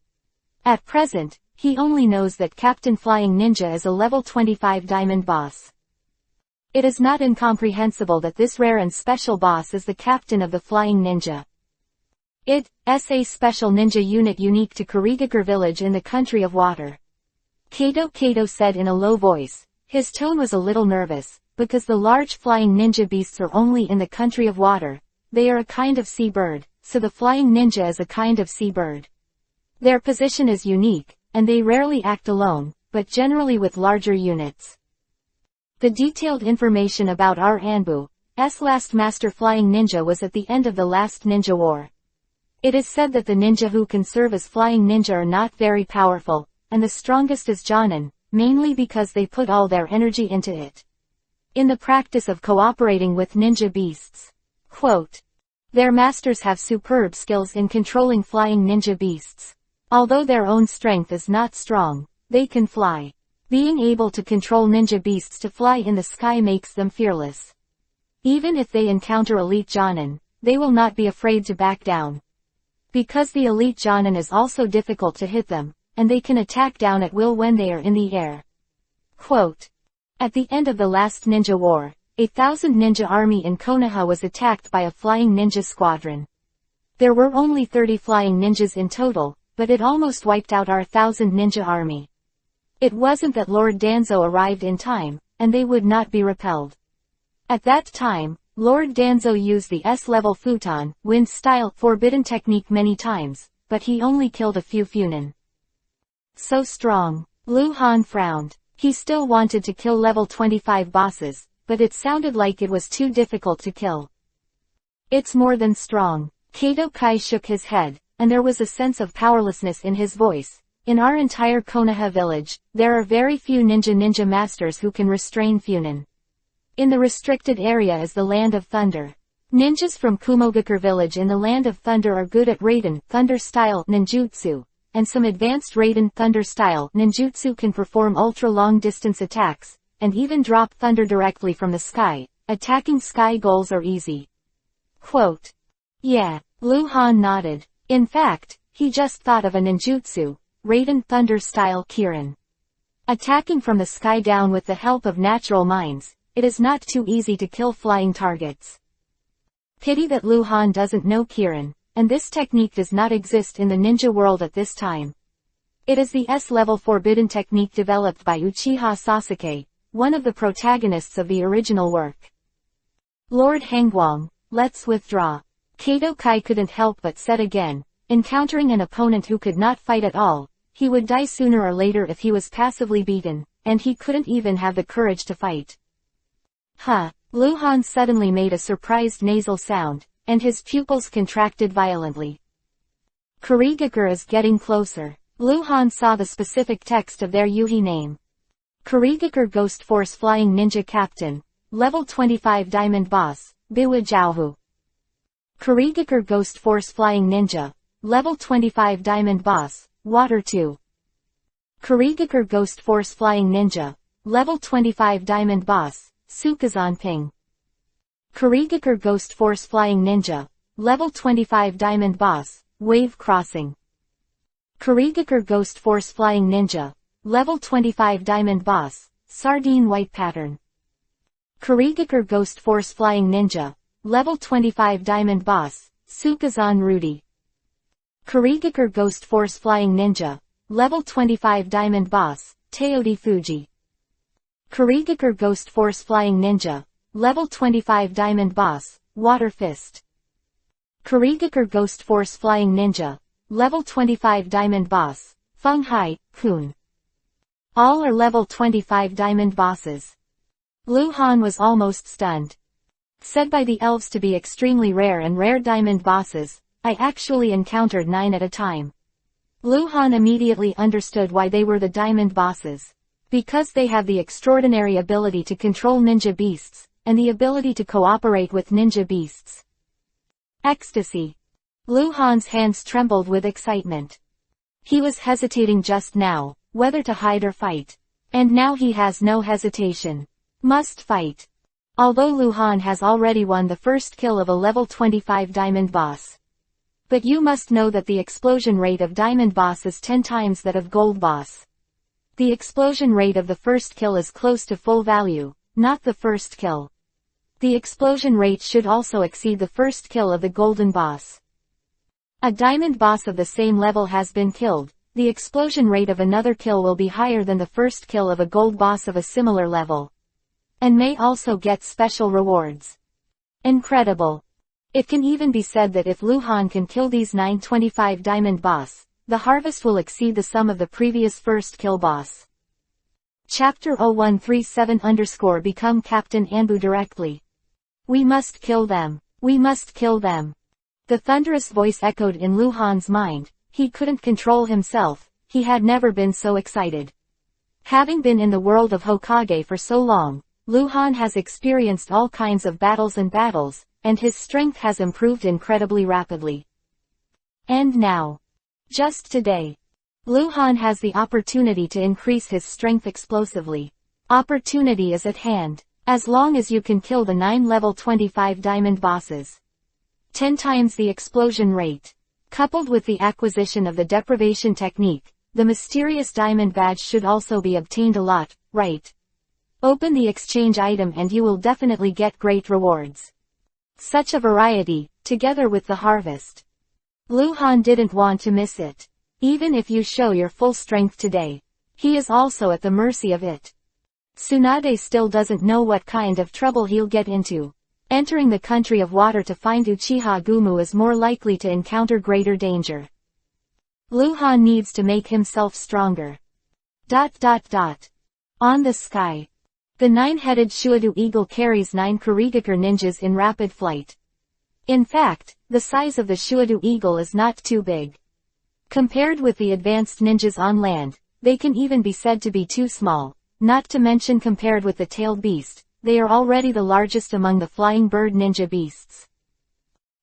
At present, he only knows that Captain Flying Ninja is a level 25 diamond boss. It is not incomprehensible that this rare and special boss is the captain of the Flying Ninja. It's a special ninja unit unique to Kurigakur village in the country of water. Kato said in a low voice. His tone was a little nervous, because the large flying ninja beasts are only in the country of water. They are a kind of sea bird, so the flying ninja is a kind of sea bird. Their position is unique, and they rarely act alone, but generally with larger units. The detailed information about our Anbu's last master flying ninja was at the end of the last ninja war. It is said that the ninja who can serve as flying ninja are not very powerful, and the strongest is Jonin, mainly because they put all their energy into it. In the practice of cooperating with ninja beasts. Quote, their masters have superb skills in controlling flying ninja beasts. Although their own strength is not strong, they can fly. Being able to control ninja beasts to fly in the sky makes them fearless. Even if they encounter elite Jonin, they will not be afraid to back down. Because the elite Jonin is also difficult to hit them, and they can attack down at will when they are in the air. Quote, at the end of the last ninja war, 1,000 ninja army in Konoha was attacked by a flying ninja squadron. There were only 30 flying ninjas in total, but it almost wiped out our 1,000 ninja army. It wasn't that Lord Danzo arrived in time, and they would not be repelled. At that time, Lord Danzo used the S-level futon, wind-style, forbidden technique many times, but he only killed a few Funin. So strong. Luhan frowned. He still wanted to kill level 25 bosses, but it sounded like it was too difficult to kill. It's more than strong. Kato Kai shook his head, and there was a sense of powerlessness in his voice. In our entire Konoha village, there are very few ninja masters who can restrain Funin. In the restricted area is the Land of Thunder. Ninjas from Kumogakur village in the Land of Thunder are good at Raiden, Thunder-style, ninjutsu, and some advanced Raiden, Thunder-style, ninjutsu can perform ultra-long distance attacks, and even drop thunder directly from the sky. Attacking sky goals are easy. Quote. Yeah, Luhan nodded. In fact, he just thought of a ninjutsu, Raiden Thunder-style Kirin. Attacking from the sky down with the help of natural mines, it is not too easy to kill flying targets. Pity that Luhan doesn't know Kirin, and this technique does not exist in the ninja world at this time. It is the S-level forbidden technique developed by Uchiha Sasuke, one of the protagonists of the original work. Lord Hangguang, let's withdraw. Kato Kai couldn't help but said again, encountering an opponent who could not fight at all, he would die sooner or later if he was passively beaten, and he couldn't even have the courage to fight. Huh. Luhan suddenly made a surprised nasal sound, and his pupils contracted violently. Kurigakur is getting closer. Luhan saw the specific text of their Yuhi name. Kurigakure Ghost Force Flying Ninja Captain, Level 25 Diamond Boss, Biwa Jiaohu. Kurigakure Ghost Force Flying Ninja, Level 25 Diamond Boss, Water 2. Kurigakure Ghost Force Flying Ninja, Level 25 Diamond Boss, Sukazan Ping. Kurigakure Ghost Force Flying Ninja, Level 25 Diamond Boss, Wave Crossing. Kurigakure Ghost Force Flying Ninja, Level 25 Diamond Boss, Sardine White Pattern. Kurigakure Ghost Force Flying Ninja, Level 25 Diamond Boss, Sukazan Rudy. Kurigakure Ghost Force Flying Ninja, Level 25 Diamond Boss, Teodi Fuji. Kurigakure Ghost Force Flying Ninja, Level 25 Diamond Boss, Water Fist. Kurigakure Ghost Force Flying Ninja, Level 25 Diamond Boss, Feng Hai, Kun. All are Level 25 Diamond Bosses. Lu Han was almost stunned. Said by the elves to be extremely rare and rare diamond bosses, I actually encountered 9 at a time. Lu Han immediately understood why they were the diamond bosses. Because they have the extraordinary ability to control ninja beasts, and the ability to cooperate with ninja beasts. Ecstasy. Lu Han's hands trembled with excitement. He was hesitating just now, whether to hide or fight. And now he has no hesitation. Must fight. Although Lu Han has already won the first kill of a level 25 diamond boss. But you must know that the explosion rate of diamond boss is 10 times that of gold boss. The explosion rate of the first kill is close to full value, not the first kill. The explosion rate should also exceed the first kill of the golden boss. A diamond boss of the same level has been killed, the explosion rate of another kill will be higher than the first kill of a gold boss of a similar level. And may also get special rewards. Incredible. It can even be said that if Lu Han can kill these 925 diamond boss, the harvest will exceed the sum of the previous first kill boss. Chapter 0137 Become Captain Anbu directly. We must kill them. We must kill them. The thunderous voice echoed in Lu Han's mind. He couldn't control himself. He had never been so excited. Having been in the world of Hokage for so long, Lu Han has experienced all kinds of battles, and his strength has improved incredibly rapidly. And now, just today, Lu Han has the opportunity to increase his strength explosively. Opportunity is at hand. As long as you can kill the 9 level 25 diamond bosses. 10 times the explosion rate. Coupled with the acquisition of the deprivation technique, the mysterious diamond badge should also be obtained a lot, right? Open the exchange item and you will definitely get great rewards. Such a variety, together with the harvest. Lu Han didn't want to miss it. Even if you show your full strength today, he is also at the mercy of it. Tsunade still doesn't know what kind of trouble he'll get into. Entering the country of water to find Uchiha Gumu is more likely to encounter greater danger. Lu Han needs to make himself stronger. On the sky. The 9-headed Shuadu eagle carries 9 Kurigakure ninjas in rapid flight. In fact, the size of the Shuadu eagle is not too big. Compared with the advanced ninjas on land, they can even be said to be too small, not to mention compared with the tailed beast, they are already the largest among the flying bird ninja beasts.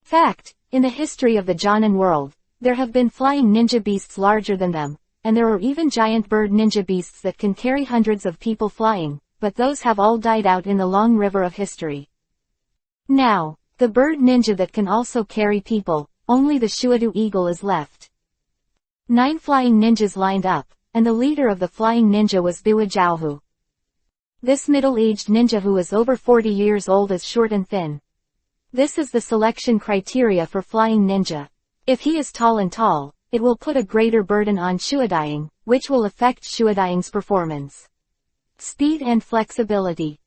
Fact, in the history of the Jonin world, there have been flying ninja beasts larger than them, and there are even giant bird ninja beasts that can carry hundreds of people flying, but those have all died out in the long river of history. Now, the bird ninja that can also carry people, only the Shuadu eagle is left. 9 flying ninjas lined up, and the leader of the flying ninja was Biwa Jiaohu. This middle-aged ninja who is over 40 years old is short and thin. This is the selection criteria for flying ninja. If he is tall, it will put a greater burden on Shuadaying, which will affect Shuadaying's performance. Speed and flexibility.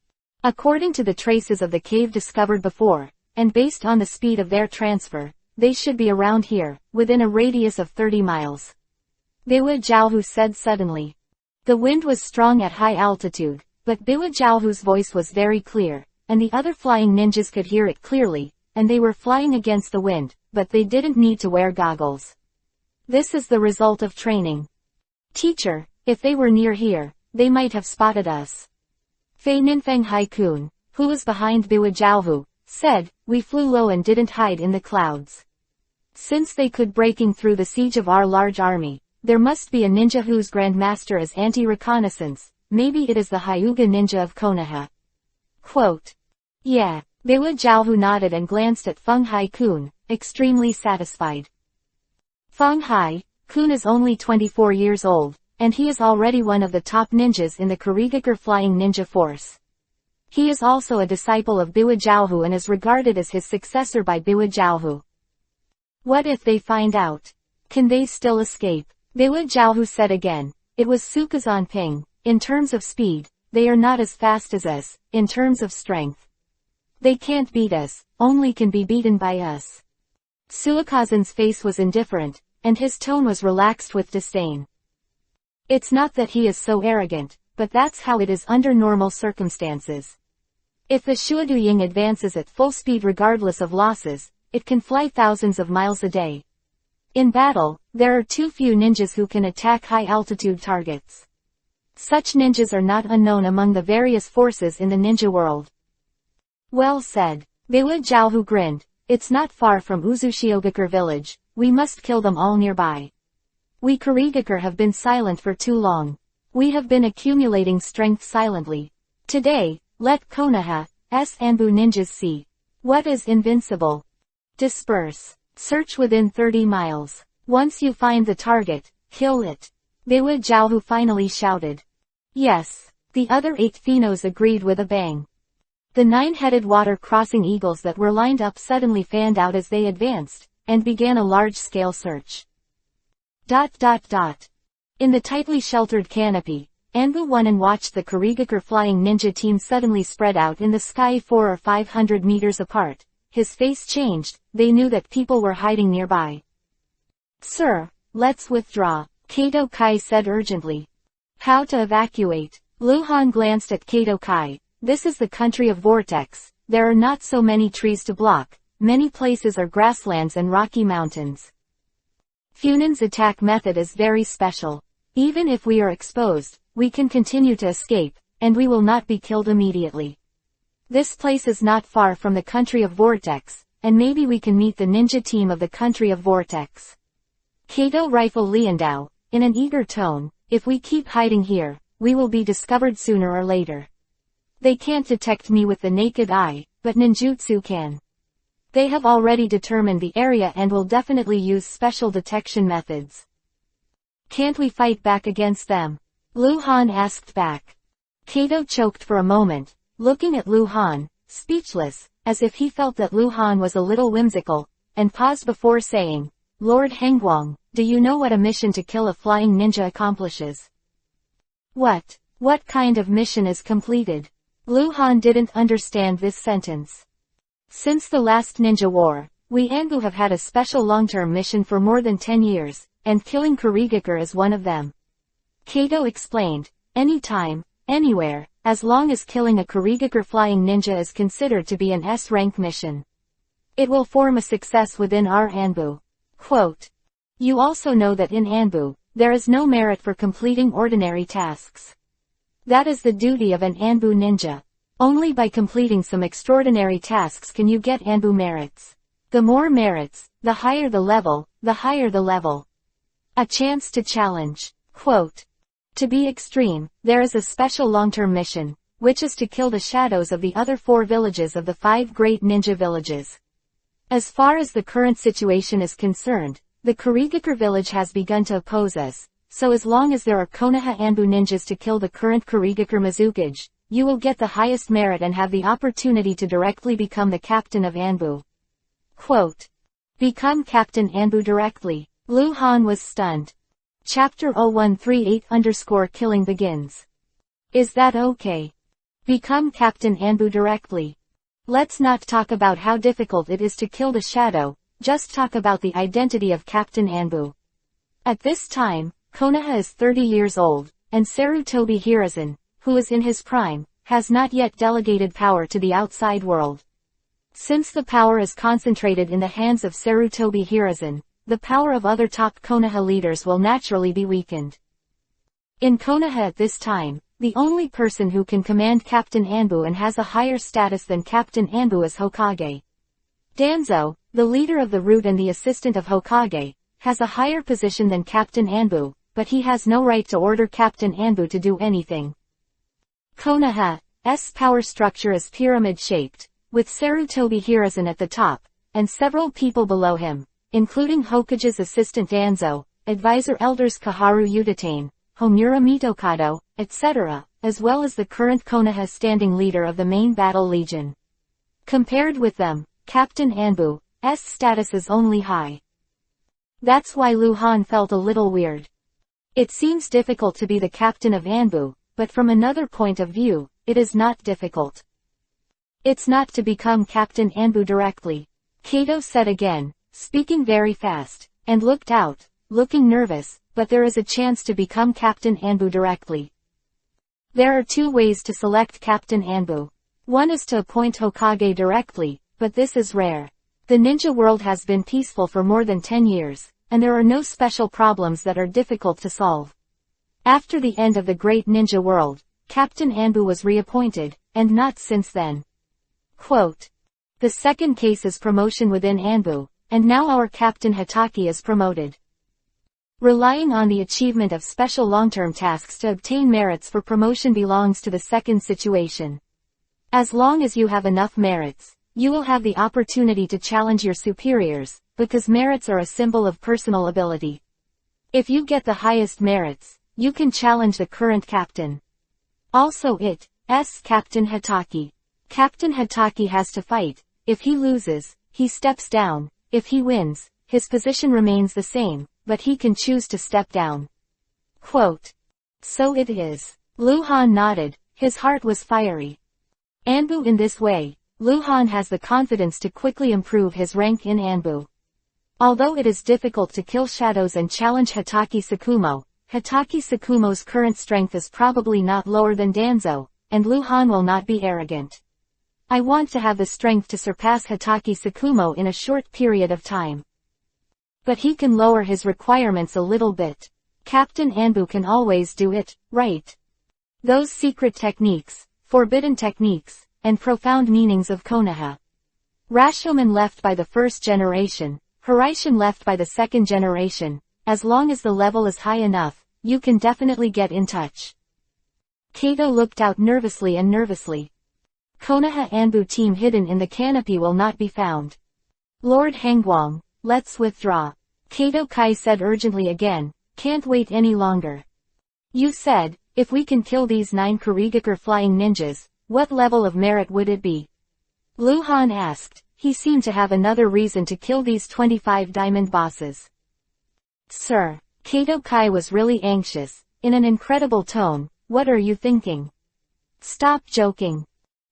According to the traces of the cave discovered before, and based on the speed of their transfer, they should be around here, within a radius of 30 miles. Biwa Jiaohu said suddenly. The wind was strong at high altitude, but Biwa Jiaohu's voice was very clear, and the other flying ninjas could hear it clearly, and they were flying against the wind, but they didn't need to wear goggles. This is the result of training. Teacher, if they were near here, they might have spotted us. Fei Ninfeng Haikun, who was behind Biwa Jiaohu, said, we flew low and didn't hide in the clouds. Since they could breaking through the siege of our large army, there must be a ninja whose grandmaster is anti-reconnaissance, maybe it is the Hyuga ninja of Konoha. Quote. Yeah, Biwa Jiaohu nodded and glanced at Feng Hai-kun, extremely satisfied. Feng Hai-kun is only 24 years old, and he is already one of the top ninjas in the Kurigakure Flying Ninja Force. He is also a disciple of Biwa Jiaohu and is regarded as his successor by Biwa Jiaohu. What if they find out? Can they still escape? Biwa Jiaohu said again. It was Sukazan Ping. In terms of speed, they are not as fast as us. In terms of strength, they can't beat us, only can be beaten by us. Suakazan's face was indifferent, and his tone was relaxed with disdain. It's not that he is so arrogant, but that's how it is under normal circumstances. If the Shuaduying advances at full speed regardless of losses, it can fly thousands of miles a day. In battle, there are too few ninjas who can attack high-altitude targets. Such ninjas are not unknown among the various forces in the ninja world. Well said. Biwa Jiaohu grinned. It's not far from Uzushiogakure village, we must kill them all nearby. We Kurigakure have been silent for too long. We have been accumulating strength silently. Today, let Konoha's Anbu ninjas see. What is invincible? Disperse. Search within 30 miles. Once you find the target, kill it. Biwa Jiaohu finally shouted. Yes. The other 8 Phenos agreed with a bang. The 9-headed water-crossing eagles that were lined up suddenly fanned out as they advanced, and began a large-scale search. In the tightly sheltered canopy, Anbu won and watched the Kurigakure Flying Ninja team suddenly spread out in the sky 400 or 500 meters apart. His face changed, they knew that people were hiding nearby. Sir, let's withdraw, Kato Kai said urgently. How to evacuate? Lu Han glanced at Kato Kai. This is the country of Vortex, there are not so many trees to block, many places are grasslands and rocky mountains. Funan's attack method is very special. Even if we are exposed, we can continue to escape, and we will not be killed immediately. This place is not far from the country of Vortex, and maybe we can meet the ninja team of the country of Vortex. Kato rifle Liandao, in an eager tone, if we keep hiding here, we will be discovered sooner or later. They can't detect me with the naked eye, but ninjutsu can. They have already determined the area and will definitely use special detection methods. Can't we fight back against them? Lu Han asked back. Kato choked for a moment, looking at Lu Han, speechless, as if he felt that Lu Han was a little whimsical, and paused before saying, Lord Hengguang, do you know what a mission to kill a flying ninja accomplishes? What kind of mission is completed? Lu Han didn't understand this sentence. Since the last ninja war, we Anbu have had a special long-term mission for more than 10 years, and killing Kurigakure is one of them. Kato explained, anytime, anywhere, as long as killing a Kurigakure flying ninja is considered to be an S-rank mission. It will form a success within our Anbu. Quote. You also know that in Anbu, there is no merit for completing ordinary tasks. That is the duty of an Anbu ninja. Only by completing some extraordinary tasks can you get Anbu merits. The more merits, the higher the level, the higher the level. A chance to challenge. Quote. To be extreme, there is a special long-term mission, which is to kill the shadows of the other 4 villages of the 5 great ninja villages. As far as the current situation is concerned, the Kurigakure village has begun to oppose us, so as long as there are Konoha Anbu ninjas to kill the current Kurigakure Mizukage, you will get the highest merit and have the opportunity to directly become the captain of Anbu. Quote. Become Captain Anbu directly. Lu Han was stunned. Chapter 0138_killing begins. Is that okay? Become Captain Anbu directly. Let's not talk about how difficult it is to kill the shadow, just talk about the identity of Captain Anbu. At this time, Konoha is 30 years old, and Sarutobi Hiruzen, who is in his prime, has not yet delegated power to the outside world. Since the power is concentrated in the hands of Sarutobi Hiruzen, the power of other top Konoha leaders will naturally be weakened. In Konoha at this time, the only person who can command Captain Anbu and has a higher status than Captain Anbu is Hokage. Danzo, the leader of the route and the assistant of Hokage, has a higher position than Captain Anbu, but he has no right to order Captain Anbu to do anything. Konoha's power structure is pyramid-shaped, with Sarutobi Hiruzen at the top, and several people below him, including Hokage's assistant Danzo, advisor elders Kaharu Udatane, Homura Mitokado, etc., as well as the current Konoha standing leader of the main battle legion. Compared with them, Captain Anbu's status is only high. That's why Luhan felt a little weird. It seems difficult to be the captain of Anbu, but from another point of view, it is not difficult. It's not to become Captain Anbu directly, Kato said again, speaking very fast, and looked out, looking nervous, but there is a chance to become Captain Anbu directly. There are two ways to select Captain Anbu. One is to appoint Hokage directly, but this is rare. The ninja world has been peaceful for more than 10 years, and there are no special problems that are difficult to solve. After the end of the Great Ninja World, Captain Anbu was reappointed, and not since then. Quote, the second case is promotion within Anbu, and now our Captain Hatake is promoted. Relying on the achievement of special long-term tasks to obtain merits for promotion belongs to the second situation. As long as you have enough merits, you will have the opportunity to challenge your superiors, because merits are a symbol of personal ability. If you get the highest merits, you can challenge the current captain. Also it's Captain Hatake. Captain Hatake has to fight. If he loses, he steps down. If he wins, his position remains the same, but he can choose to step down. Quote. So it is. Luhan nodded, his heart was fiery. Anbu in this way, Luhan has the confidence to quickly improve his rank in Anbu. Although it is difficult to kill shadows and challenge Hatake Tsukumo, Hatake Tsukumo's current strength is probably not lower than Danzo, and Luhan will not be arrogant. I want to have the strength to surpass Hatake Tsukumo in a short period of time. But he can lower his requirements a little bit. Captain Anbu can always do it, right? Those secret techniques, forbidden techniques, and profound meanings of Konoha. Rashomon left by the first generation, Hiraishin left by the second generation. As long as the level is high enough, you can definitely get in touch. Kato looked out nervously. Konoha Anbu team hidden in the canopy will not be found. Lord Hangwang, let's withdraw. Kato Kai said urgently again, can't wait any longer. You said, if we can kill these 9 Kurigakure flying ninjas, what level of merit would it be? Luhan asked. He seemed to have another reason to kill these 25 diamond bosses. Sir, Kato Kai was really anxious. In an incredible tone, what are you thinking? Stop joking.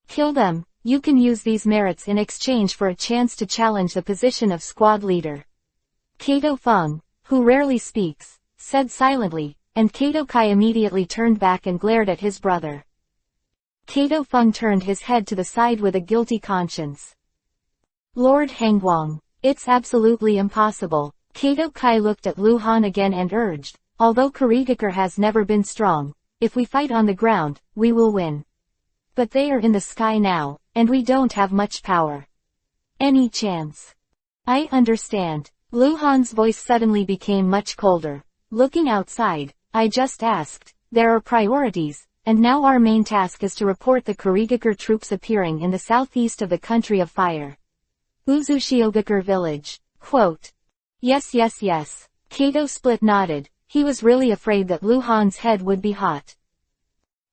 Kill them. You can use these merits in exchange for a chance to challenge the position of squad leader. Kato Feng, who rarely speaks, said silently, and Kato Kai immediately turned back and glared at his brother. Kato Feng turned his head to the side with a guilty conscience. Lord Hangwang, it's absolutely impossible. Kato Kai looked at Luhan again and urged, although Kurigakure has never been strong, if we fight on the ground, we will win. But they are in the sky now, and we don't have much power. Any chance? I understand. Luhan's voice suddenly became much colder. Looking outside, I just asked, there are priorities, and now our main task is to report the Kurigakure troops appearing in the southeast of the Country of Fire. Uzushiogakure village. Quote. Yes. Kato Split nodded. He was really afraid that Luhan's head would be hot.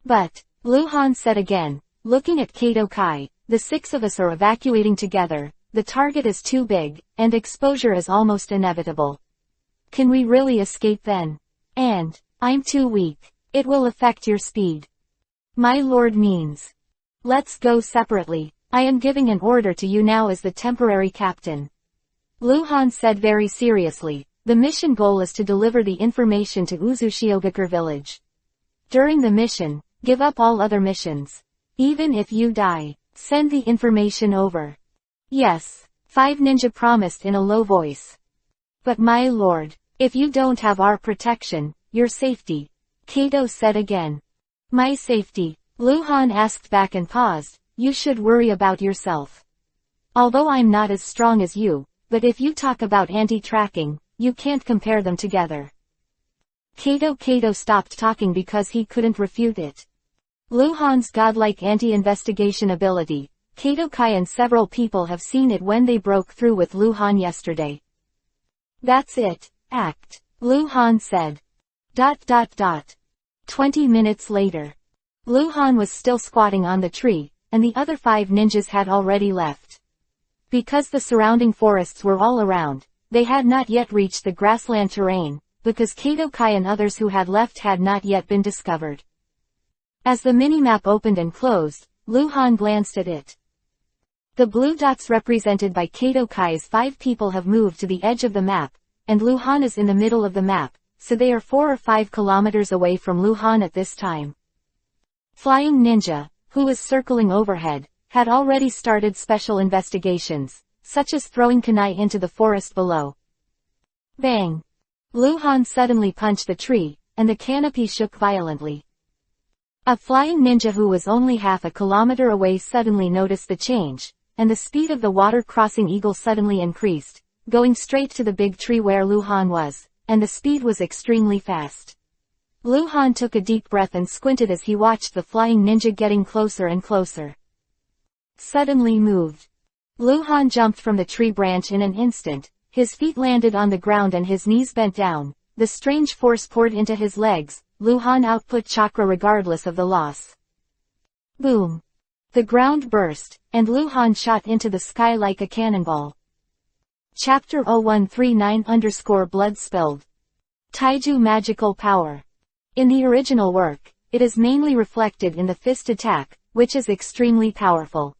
But, Luhan said again, looking at Kato Kai, the 6 of us are evacuating together, the target is too big, and exposure is almost inevitable. Can we really escape then? And, I'm too weak. It will affect your speed. My lord means. Let's go separately. I am giving an order to you now as the temporary captain. Luhan said very seriously, the mission goal is to deliver the information to Uzushiogakure village. During the mission, give up all other missions. Even if you die, send the information over. Yes, 5 ninja promised in a low voice. But my lord, if you don't have our protection, your safety. Kato said again. My safety, Lu Han asked back and paused. You should worry about yourself. Although I'm not as strong as you, but if you talk about anti-tracking, you can't compare them together. Kato stopped talking because he couldn't refute it. Lu Han's godlike anti-investigation ability, Kato Kai and several people have seen it when they broke through with Lu Han yesterday. That's it, act, Lu Han said. 20 minutes later. Lu Han was still squatting on the tree, and the other 5 ninjas had already left. Because the surrounding forests were all around, they had not yet reached the grassland terrain, because Kato Kai and others who had left had not yet been discovered. As the minimap opened and closed, Lu Han glanced at it. The blue dots represented by Kato Kai's 5 people have moved to the edge of the map, and Lu Han is in the middle of the map, so they are 4 or 5 kilometers away from Lu Han at this time. Flying Ninja, who was circling overhead, had already started special investigations, such as throwing kunai into the forest below. Bang! Lu Han suddenly punched the tree, and the canopy shook violently. A flying ninja who was only half a kilometer away suddenly noticed the change, and the speed of the water-crossing eagle suddenly increased, going straight to the big tree where Lu Han was, and the speed was extremely fast. Lu Han took a deep breath and squinted as he watched the flying ninja getting closer and closer. Suddenly moved. Lu Han jumped from the tree branch in an instant, his feet landed on the ground and his knees bent down, the strange force poured into his legs, Lu Han output chakra regardless of the loss. Boom! The ground burst, and Lu Han shot into the sky like a cannonball. Chapter 0139_Blood Spilled. Taiju Magical Power. In the original work, it is mainly reflected in the fist attack, which is extremely powerful.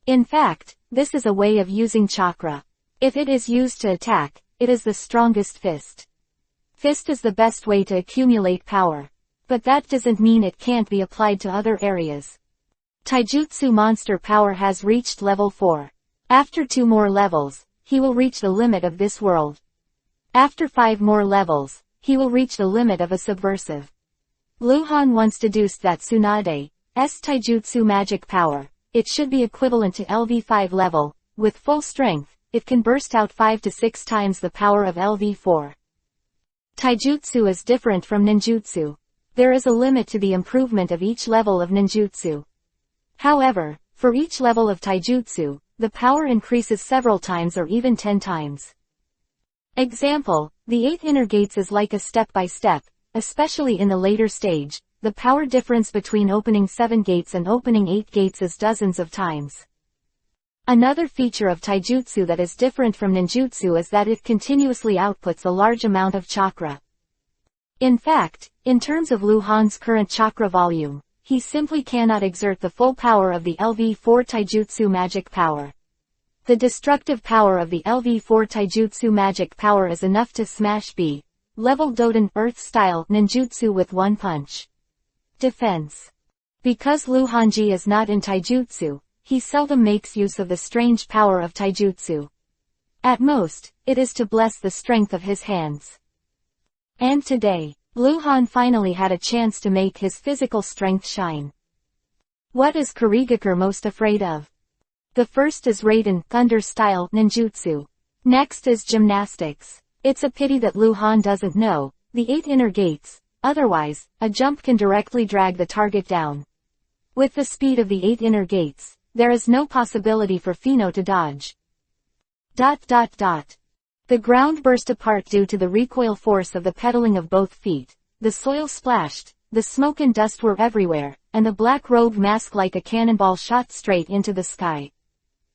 In fact, this is a way of using chakra. If it is used to attack, it is the strongest fist. Fist is the best way to accumulate power. But that doesn't mean it can't be applied to other areas. Taijutsu monster power has reached level 4. After 2 more levels, he will reach the limit of this world. After 5 more levels, he will reach the limit of a subversive. Lu Han once deduced that Tsunade's taijutsu magic power, it should be equivalent to LV5 level. With full strength, it can burst out 5 to 6 times the power of LV4. Taijutsu is different from ninjutsu. There is a limit to the improvement of each level of ninjutsu. However, for each level of taijutsu, the power increases several times or even 10 times. Example, the 8 inner gates is like a step-by-step, especially in the later stage, the power difference between opening 7 gates and opening 8 gates is dozens of times. Another feature of taijutsu that is different from ninjutsu is that it continuously outputs a large amount of chakra. In fact, in terms of Lu Han's current chakra volume, he simply cannot exert the full power of the LV4 taijutsu magic power. The destructive power of the LV4 taijutsu magic power is enough to smash B-level Doden Earth-style ninjutsu with one punch. Defense. Because Lu Hanji is not in taijutsu, he seldom makes use of the strange power of taijutsu. At most, it is to bless the strength of his hands. And today, Lu Han finally had a chance to make his physical strength shine. What is Kurigakure most afraid of? The first is Raiden Thunder-style ninjutsu. Next is gymnastics. It's a pity that Lu Han doesn't know the 8 inner gates, otherwise, a jump can directly drag the target down. With the speed of the 8 inner gates, there is no possibility for Fino to dodge. The ground burst apart due to the recoil force of the pedaling of both feet, the soil splashed, the smoke and dust were everywhere, and the black robe mask like a cannonball shot straight into the sky.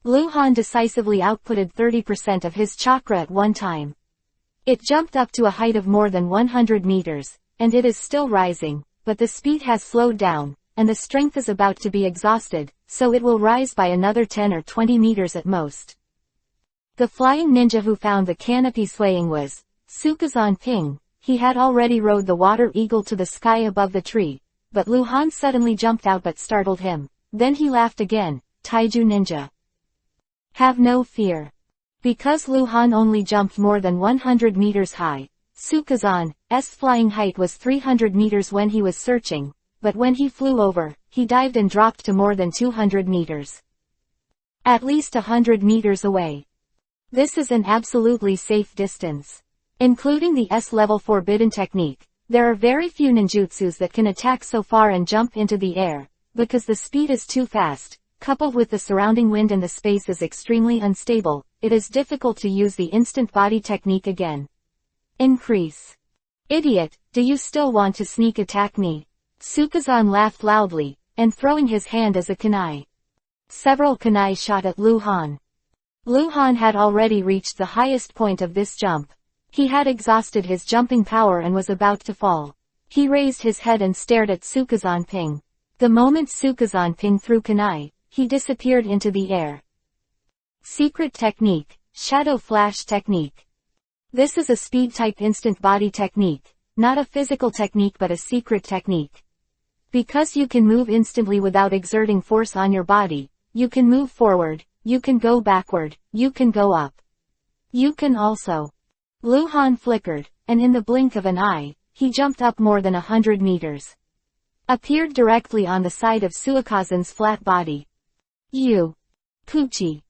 Lu Han decisively outputted 30% of his chakra at one time. It jumped up to a height of more than 100 meters, and it is still rising, but the speed has slowed down, and the strength is about to be exhausted, so it will rise by another 10 or 20 meters at most. The flying ninja who found the canopy swaying was Sukazan Ping. He had already rode the water eagle to the sky above the tree, but Lu Han suddenly jumped out but startled him. Then he laughed again. Taiju ninja. Have no fear. Because Lu Han only jumped more than 100 meters high, Sukazan's flying height was 300 meters when he was searching, but when he flew over, he dived and dropped to more than 200 meters. At least 100 meters away. This is an absolutely safe distance. Including the S-level forbidden technique, there are very few ninjutsus that can attack so far and jump into the air, because the speed is too fast, coupled with the surrounding wind and the space is extremely unstable, it is difficult to use the instant body technique again. Increase. Idiot, do you still want to sneak attack me? Sukazan laughed loudly, and throwing his hand as a kunai. Several kunai shot at Lu Han. Lu Han had already reached the highest point of this jump. He had exhausted his jumping power and was about to fall. He raised his head and stared at Sukazan Ping. The moment Sukazan Ping threw kunai, he disappeared into the air. Secret technique, shadow flash technique. This is a speed-type instant body technique, not a physical technique but a secret technique. Because you can move instantly without exerting force on your body, you can move forward, you can go backward, you can go up. You can also. Lu Han flickered, and in the blink of an eye, he jumped up more than 100 meters. Appeared directly on the side of Sukazan's flat body. Poochie.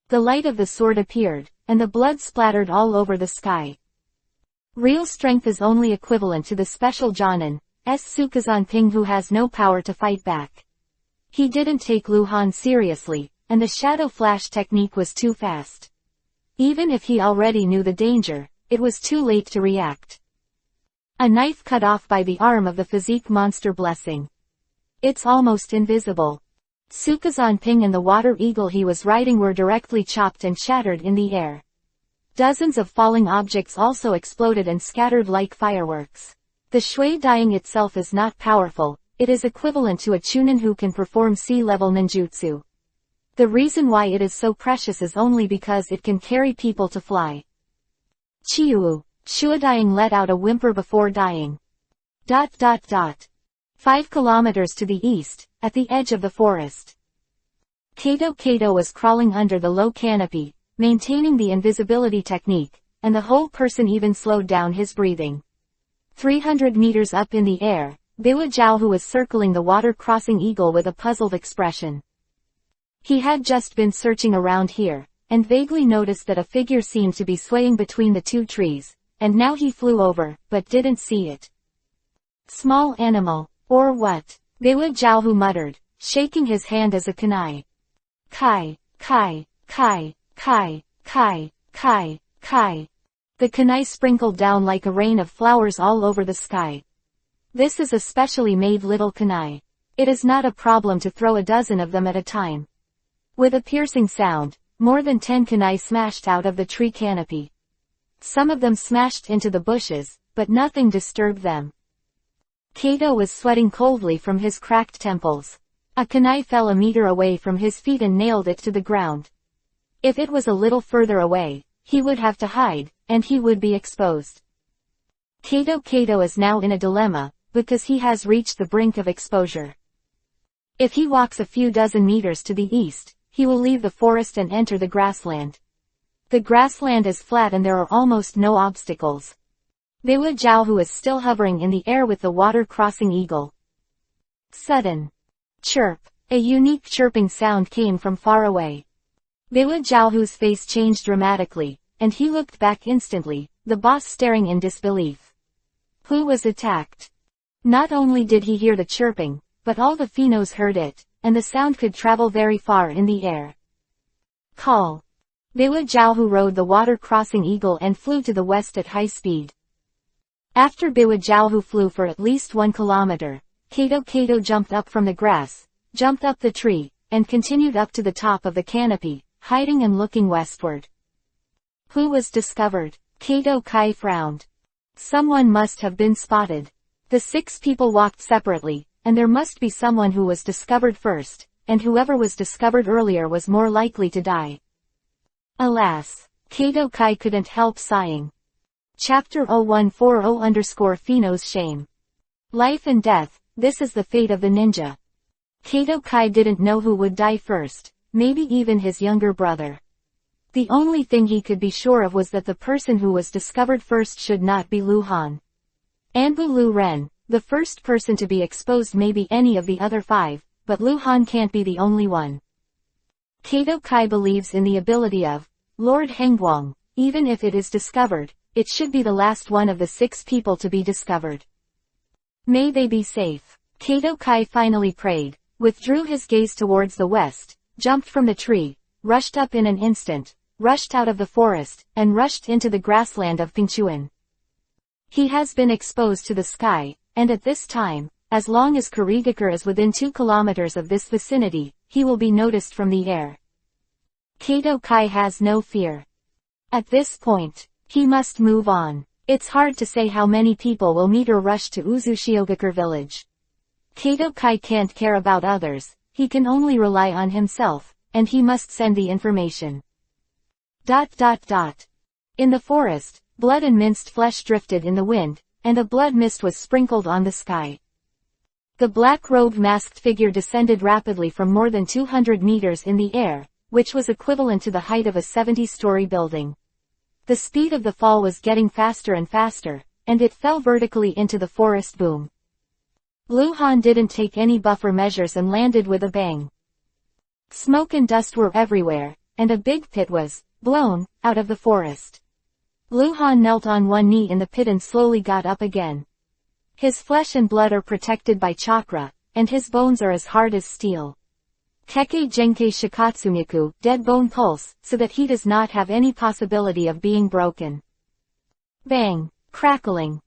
The light of the sword appeared, and the blood splattered all over the sky. Real strength is only equivalent to the special Jonin's Sukazan Ping who has no power to fight back. He didn't take Lu Han seriously, and the shadow flash technique was too fast. Even if he already knew the danger, it was too late to react. A knife cut off by the arm of the physique monster blessing. It's almost invisible. Sukazan Ping and the water eagle he was riding were directly chopped and shattered in the air. Dozens of falling objects also exploded and scattered like fireworks. The shui dying itself is not powerful, it is equivalent to a chunin who can perform sea-level ninjutsu. The reason why it is so precious is only because it can carry people to fly. Shuadying let out a whimper before dying. 5 kilometers to the east, at the edge of the forest. Kato was crawling under the low canopy, maintaining the invisibility technique, and the whole person even slowed down his breathing. 300 meters up in the air, Biwa Zhao who was circling the water-crossing eagle with a puzzled expression. He had just been searching around here, and vaguely noticed that a figure seemed to be swaying between the two trees, and now he flew over, but didn't see it. Small animal, or what? Biwa Zhao muttered, shaking his hand as a kunai. Kai. The kunai sprinkled down like a rain of flowers all over the sky. This is a specially made little kunai. It is not a problem to throw a dozen of them at a time. With a piercing sound, more than 10 kunai smashed out of the tree canopy. Some of them smashed into the bushes, but nothing disturbed them. Kato was sweating coldly from his cracked temples. A kunai fell a meter away from his feet and nailed it to the ground. If it was a little further away, he would have to hide, and he would be exposed. Kato is now in a dilemma, because he has reached the brink of exposure. If he walks a few dozen meters to the east, he will leave the forest and enter the grassland. The grassland is flat and there are almost no obstacles. Biwa Zhao is still hovering in the air with the water-crossing eagle. Sudden. Chirp. A unique chirping sound came from far away. Biwa Zhao's face changed dramatically, and he looked back instantly, the boss staring in disbelief. Who was attacked? Not only did he hear the chirping, but all the Finos heard it, and the sound could travel very far in the air. Call. Biwa Zhao rode the water-crossing eagle and flew to the west at high speed. After Biwa Zhao flew for at least 1 kilometer, Kato jumped up from the grass, jumped up the tree, and continued up to the top of the canopy, hiding and looking westward. Who was discovered? Kato Kai frowned. Someone must have been spotted. The 6 people walked separately, and there must be someone who was discovered first, and whoever was discovered earlier was more likely to die. Alas, Kato Kai couldn't help sighing. Chapter 0140_Fino's Shame. Life and death, this is the fate of the ninja. Kato Kai didn't know who would die first, maybe even his younger brother. The only thing he could be sure of was that the person who was discovered first should not be Lu Han. Anbu Lu Ren, the first person to be exposed, may be any of the other 5, but Lu Han can't be the only one. Kato Kai believes in the ability of Lord Hengguang. Even if it is discovered, it should be the last one of the 6 people to be discovered. May they be safe. Kato Kai finally prayed, withdrew his gaze towards the west, jumped from the tree, rushed up in an instant, rushed out of the forest, and rushed into the grassland of Pingchuan. He has been exposed to the sky, and at this time, as long as Kurigakure is within 2 kilometers of this vicinity, he will be noticed from the air. Kato Kai has no fear. At this point, he must move on. It's hard to say how many people will meet or rush to Uzushiogakure village. Kato Kai can't care about others, he can only rely on himself, and he must send the information. In the forest, blood and minced flesh drifted in the wind, and a blood mist was sprinkled on the sky. The black-robed masked figure descended rapidly from more than 200 meters in the air, which was equivalent to the height of a 70-story building. The speed of the fall was getting faster and faster, and it fell vertically into the forest boom. Lu Han didn't take any buffer measures and landed with a bang. Smoke and dust were everywhere, and a big pit was blown out of the forest. Lu Han knelt on one knee in the pit and slowly got up again. His flesh and blood are protected by chakra, and his bones are as hard as steel. Kekkei Genkei Shikatsumyaku, dead bone pulse, so that he does not have any possibility of being broken. Bang! Crackling.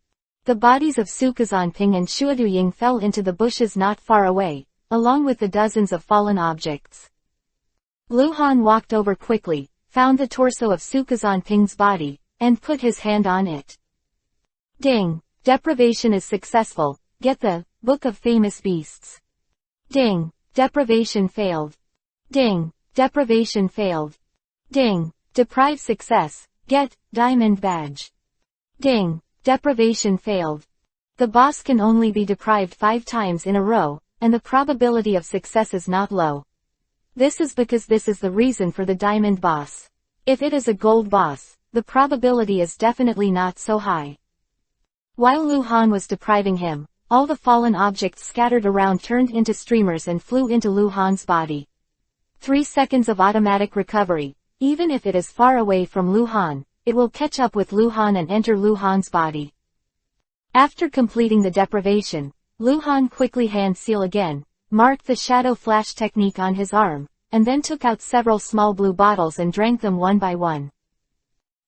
The bodies of Sukazanping and Shuaduying fell into the bushes not far away, along with the dozens of fallen objects. Lu Han walked over quickly, found the torso of Sukazanping's body, and put his hand on it. Ding! Deprivation is successful, get the Book of Famous Beasts. Ding! Deprivation failed. Ding! Deprivation failed. Ding! Deprive success, get Diamond Badge. Ding! Deprivation failed. The boss can only be deprived 5 times in a row, and the probability of success is not low. This is because this is the reason for the diamond boss. If it is a gold boss, the probability is definitely not so high. While Lu Han was depriving him, all the fallen objects scattered around turned into streamers and flew into Lu Han's body. 3 seconds of automatic recovery. Even if it is far away from Lu Han, it will catch up with Lu Han and enter Lu Han's body. After completing the deprivation, Lu Han quickly hand seal again, marked the shadow flash technique on his arm, and then took out several small blue bottles and drank them one by one.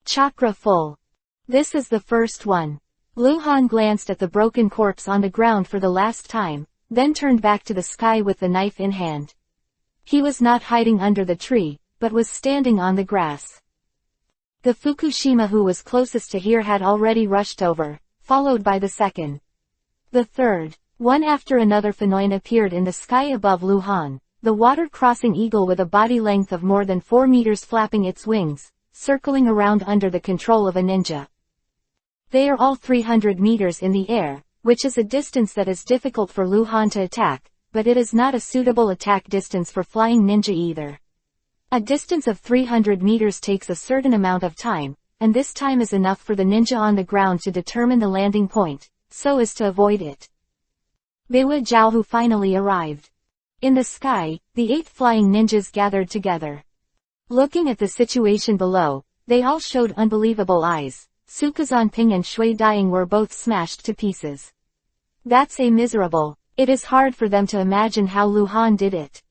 Chakra full. This is the first one. Lu Han glanced at the broken corpse on the ground for the last time, then turned back to the sky with the knife in hand. He was not hiding under the tree, but was standing on the grass. The Fukushima who was closest to here had already rushed over, followed by the second. The third. One after another Fanoin appeared in the sky above Lu Han, the water-crossing eagle with a body length of more than 4 meters flapping its wings, circling around under the control of a ninja. They are all 300 meters in the air, which is a distance that is difficult for Lu Han to attack, but it is not a suitable attack distance for flying ninja either. A distance of 300 meters takes a certain amount of time, and this time is enough for the ninja on the ground to determine the landing point, so as to avoid it. Biwa Jiaohu finally arrived. In the sky, the 8 flying ninjas gathered together. Looking at the situation below, they all showed unbelievable eyes. Sukazanping and Shui Daying were both smashed to pieces. That's a miserable. It is hard for them to imagine how Lu Han did it.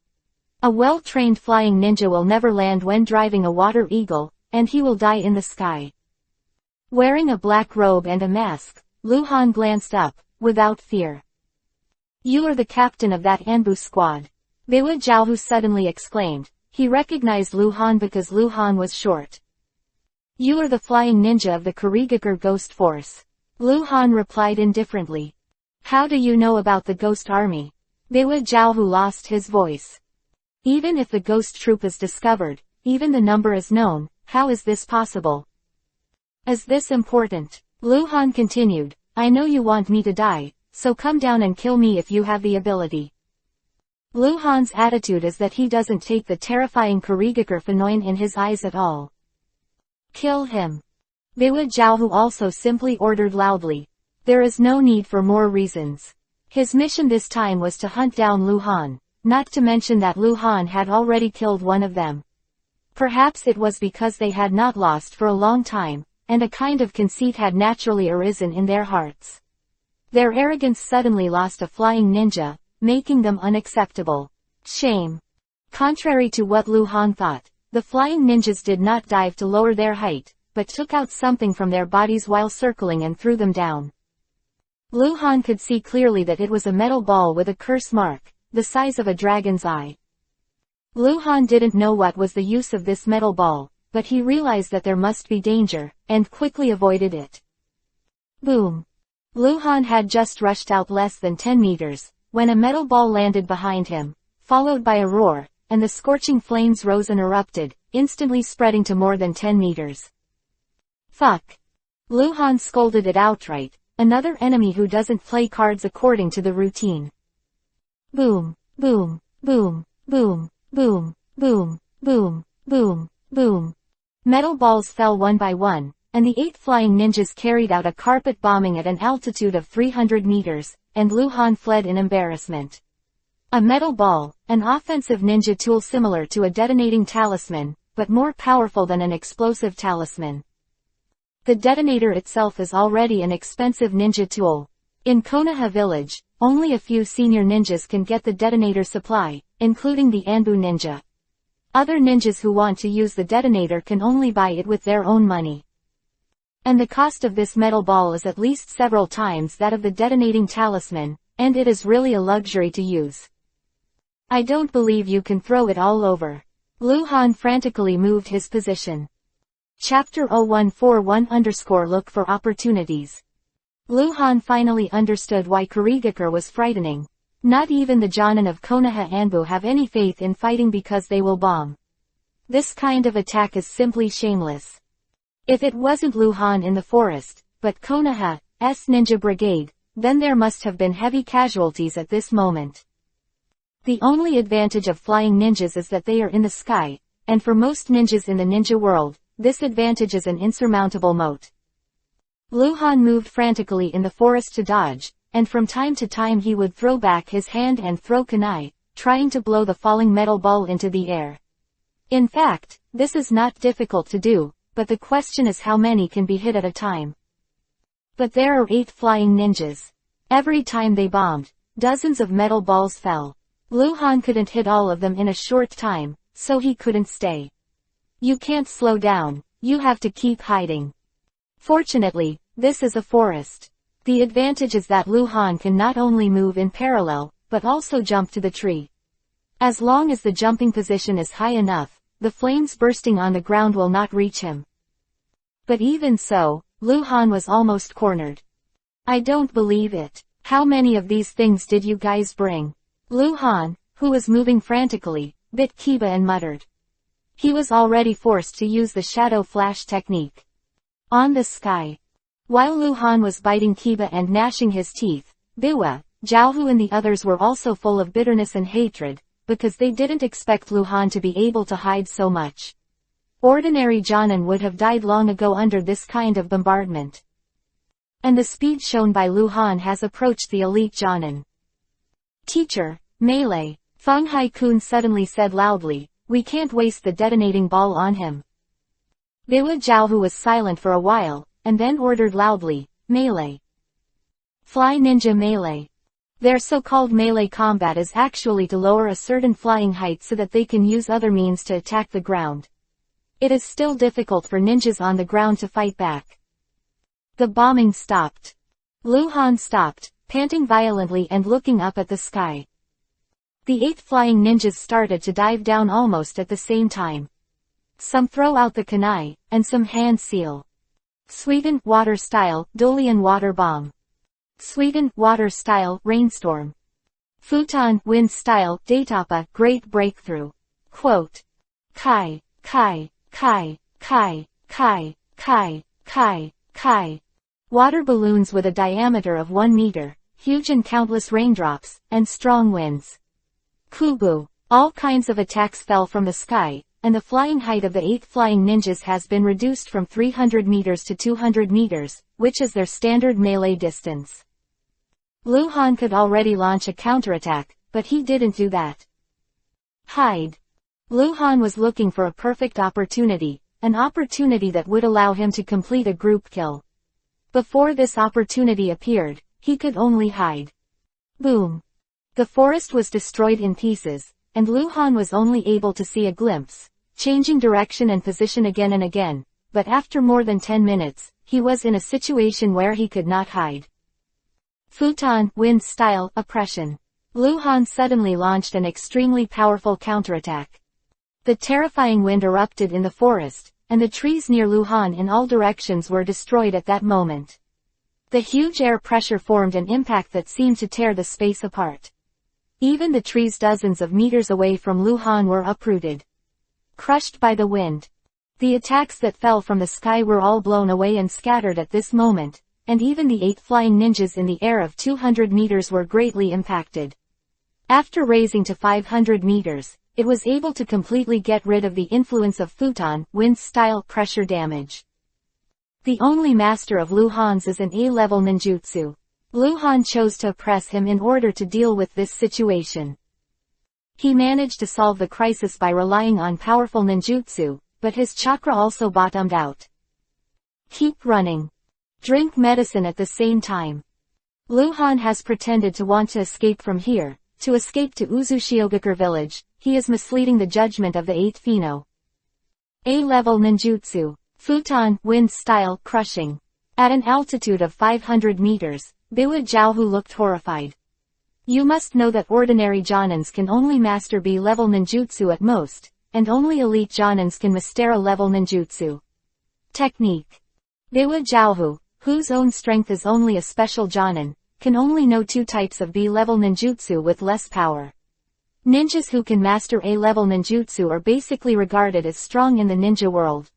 A well-trained flying ninja will never land when driving a water eagle, and he will die in the sky. Wearing a black robe and a mask, Lu Han glanced up, without fear. You are the captain of that Anbu squad. Biwa Jiaohu suddenly exclaimed. He recognized Lu Han because Lu Han was short. You are the flying ninja of the Kurigakure Ghost Force. Lu Han replied indifferently. How do you know about the Ghost Army? Biwa Jiaohu lost his voice. Even if the ghost troop is discovered, even the number is known, how is this possible? Is this important? Lu Han continued. I know you want me to die, so come down and kill me if you have the ability. Lu Han's attitude is that he doesn't take the terrifying Kurigakure Fanoin in his eyes at all. Kill him. Biwa Zhaohu also simply ordered loudly. There is no need for more reasons. His mission this time was to hunt down Lu Han, not to mention that Lu Han had already killed one of them. Perhaps it was because they had not lost for a long time, and a kind of conceit had naturally arisen in their hearts. Their arrogance suddenly lost a flying ninja, making them unacceptable. Shame. Contrary to what Lu Han thought, the flying ninjas did not dive to lower their height, but took out something from their bodies while circling and threw them down. Lu Han could see clearly that it was a metal ball with a curse mark, the size of a dragon's eye. Lu Han didn't know what was the use of this metal ball, but he realized that there must be danger, and quickly avoided it. Boom. Lu Han had just rushed out less than 10 meters, when a metal ball landed behind him, followed by a roar, and the scorching flames rose and erupted, instantly spreading to more than 10 meters. Fuck. Lu Han scolded it outright, another enemy who doesn't play cards according to the routine. Boom, boom, boom, boom, boom, boom, boom, boom, boom. Metal balls fell one by one, and the 8 flying ninjas carried out a carpet bombing at an altitude of 300 meters, and Lu Han fled in embarrassment. A metal ball, an offensive ninja tool similar to a detonating talisman, but more powerful than an explosive talisman. The detonator itself is already an expensive ninja tool. In Konoha village, only a few senior ninjas can get the detonator supply, including the Anbu ninja. Other ninjas who want to use the detonator can only buy it with their own money. And the cost of this metal ball is at least several times that of the detonating talisman, and it is really a luxury to use. I don't believe you can throw it all over. Lu Han frantically moved his position. Chapter 0141_Look for opportunities. Lu Han finally understood why Kurigakure was frightening. Not even the Jonin of Konoha Anbu have any faith in fighting because they will bomb. This kind of attack is simply shameless. If it wasn't Lu Han in the forest, but Konoha's ninja brigade, then there must have been heavy casualties at this moment. The only advantage of flying ninjas is that they are in the sky, and for most ninjas in the ninja world, this advantage is an insurmountable moat. Lu Han moved frantically in the forest to dodge, and from time to time he would throw back his hand and throw kunai, trying to blow the falling metal ball into the air. In fact, this is not difficult to do, but the question is how many can be hit at a time. But there are 8 flying ninjas. Every time they bombed, dozens of metal balls fell. Lu Han couldn't hit all of them in a short time, so he couldn't stay. You can't slow down, you have to keep hiding. Fortunately, this is a forest. The advantage is that Lu Han can not only move in parallel, but also jump to the tree. As long as the jumping position is high enough, the flames bursting on the ground will not reach him. But even so, Lu Han was almost cornered. I don't believe it. How many of these things did you guys bring? Lu Han, who was moving frantically, bit Kiba and muttered. He was already forced to use the shadow flash technique. On the sky. While Lu Han was biting Kiba and gnashing his teeth, Biwa, Zhaohu and the others were also full of bitterness and hatred, because they didn't expect Lu Han to be able to hide so much. Ordinary Jonin would have died long ago under this kind of bombardment. And the speed shown by Lu Han has approached the elite Jonin. Teacher, melee, Feng Hai-kun suddenly said loudly, we can't waste the detonating ball on him. Biwa Zhaohu was silent for a while, and then ordered loudly, melee. Fly ninja melee. Their so-called melee combat is actually to lower a certain flying height so that they can use other means to attack the ground. It is still difficult for ninjas on the ground to fight back. The bombing stopped. Lu Han stopped, panting violently and looking up at the sky. The 8 flying ninjas started to dive down almost at the same time. Some throw out the kunai, and some hand seal. Sweden, water style, Dolian water bomb. Sweden, water style, rainstorm. Futon, wind style, Daitapa, great breakthrough. Quote. Kai, kai, kai, kai, kai, kai, kai, kai. Water balloons with a diameter of 1 meter, huge and countless raindrops, and strong winds. Kubu. All kinds of attacks fell from the sky, and the flying height of the 8 flying ninjas has been reduced from 300 meters to 200 meters, which is their standard melee distance. Lu Han could already launch a counterattack, but he didn't do that. Hide. Lu Han was looking for a perfect opportunity, an opportunity that would allow him to complete a group kill. Before this opportunity appeared, he could only hide. Boom. The forest was destroyed in pieces, and Lu Han was only able to see a glimpse, changing direction and position again and again, but after more than 10 minutes, he was in a situation where he could not hide. Futon, wind style, oppression. Lu Han suddenly launched an extremely powerful counterattack. The terrifying wind erupted in the forest, and the trees near Lu Han in all directions were destroyed at that moment. The huge air pressure formed an impact that seemed to tear the space apart. Even the trees dozens of meters away from Lu Han were uprooted. Crushed by the wind. The attacks that fell from the sky were all blown away and scattered at this moment, and even the 8 flying ninjas in the air of 200 meters were greatly impacted. After raising to 500 meters, it was able to completely get rid of the influence of futon, wind-style pressure damage. The only master of Lu Han's is an A-level ninjutsu. Lu Han chose to oppress him in order to deal with this situation. He managed to solve the crisis by relying on powerful ninjutsu, but his chakra also bottomed out. Keep running. Drink medicine at the same time. Lu Han has pretended to want to escape from here, to escape to Uzushiogakure village. He is misleading the judgment of the 8 Fino. A-level ninjutsu. Futon, wind style, crushing. At an altitude of 500 meters, Biwa Jiaohu looked horrified. You must know that ordinary Jonins can only master B-level ninjutsu at most, and only elite Jonins can master A-level ninjutsu. Technique. Biwa Jiaohu, whose own strength is only a special Jonin, can only know 2 types of B-level ninjutsu with less power. Ninjas who can master A-level ninjutsu are basically regarded as strong in the ninja world.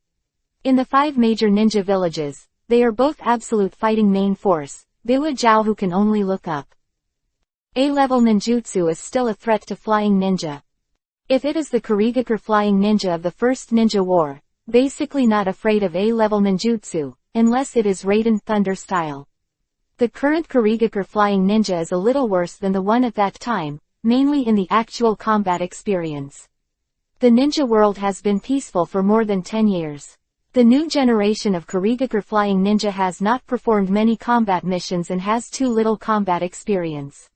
In the 5 major ninja villages, they are both absolute fighting main force. Biwa Jiaohu can only look up. A-level ninjutsu is still a threat to flying ninja. If it is the Kurigakure flying ninja of the first ninja war, basically not afraid of A-level ninjutsu, unless it is Raiden Thunder style. The current Kurigakure flying ninja is a little worse than the one at that time, mainly in the actual combat experience. The ninja world has been peaceful for more than 10 years. The new generation of Kurigakure flying ninja has not performed many combat missions and has too little combat experience.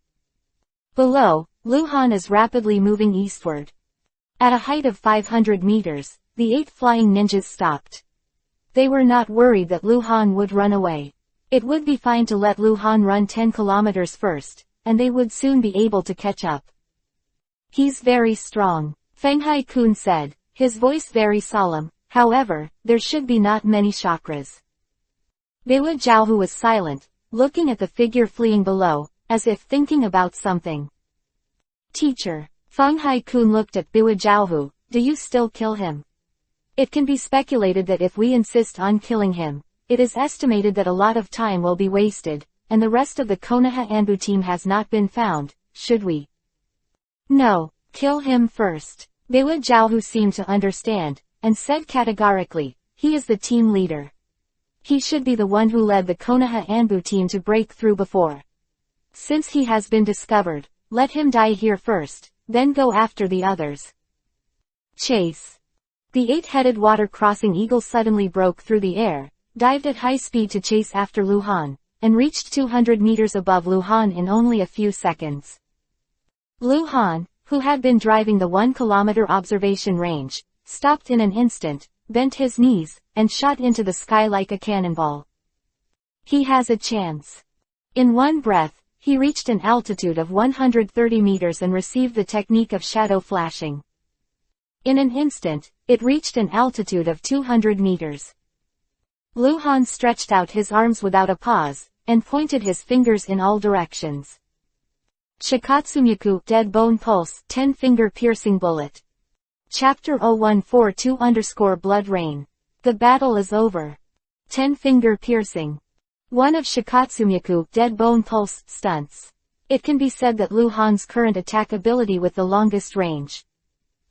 Below, Lu Han is rapidly moving eastward. At a height of 500 meters, the 8 flying ninjas stopped. They were not worried that Lu Han would run away. It would be fine to let Lu Han run 10 kilometers first, and they would soon be able to catch up. He's very strong, Feng Hai-kun said, his voice very solemn. However, there should be not many chakras. Biwa Jiaohu was silent, looking at the figure fleeing below, as if thinking about something. Teacher, Feng Hai-kun looked at Biwa Jiaohu, do you still kill him? It can be speculated that if we insist on killing him, it is estimated that a lot of time will be wasted, and the rest of the Konoha Anbu team has not been found. Should we? No, kill him first. Biwa Jiaohu seemed to understand, and said categorically, he is the team leader. He should be the one who led the Konoha Anbu team to break through before. Since he has been discovered, let him die here first, then go after the others. Chase. The 8-headed water-crossing eagle suddenly broke through the air, dived at high speed to chase after Lu Han, and reached 200 meters above Lu Han in only a few seconds. Lu Han, who had been driving the 1-kilometer observation range, stopped in an instant, bent his knees, and shot into the sky like a cannonball. He has a chance. In one breath, he reached an altitude of 130 meters and received the technique of shadow flashing. In an instant, it reached an altitude of 200 meters. Lu Han stretched out his arms without a pause, and pointed his fingers in all directions. Shikatsumyaku, Dead Bone Pulse, 10-finger piercing bullet. Chapter 0142_Blood Rain. The battle is over. 10-finger piercing. One of Shikatsumyaku, Dead Bone Pulse, stunts. It can be said that Lu Han's current attack ability with the longest range.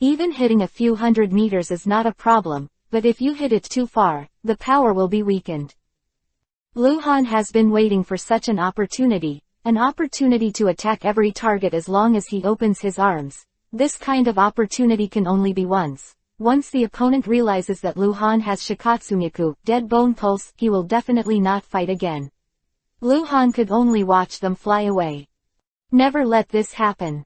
Even hitting a few hundred meters is not a problem, but if you hit it too far, the power will be weakened. Luhan has been waiting for such an opportunity to attack every target as long as he opens his arms. This kind of opportunity can only be once. Once the opponent realizes that Luhan has Shikatsumiku, dead bone pulse, he will definitely not fight again. Luhan could only watch them fly away. Never let this happen.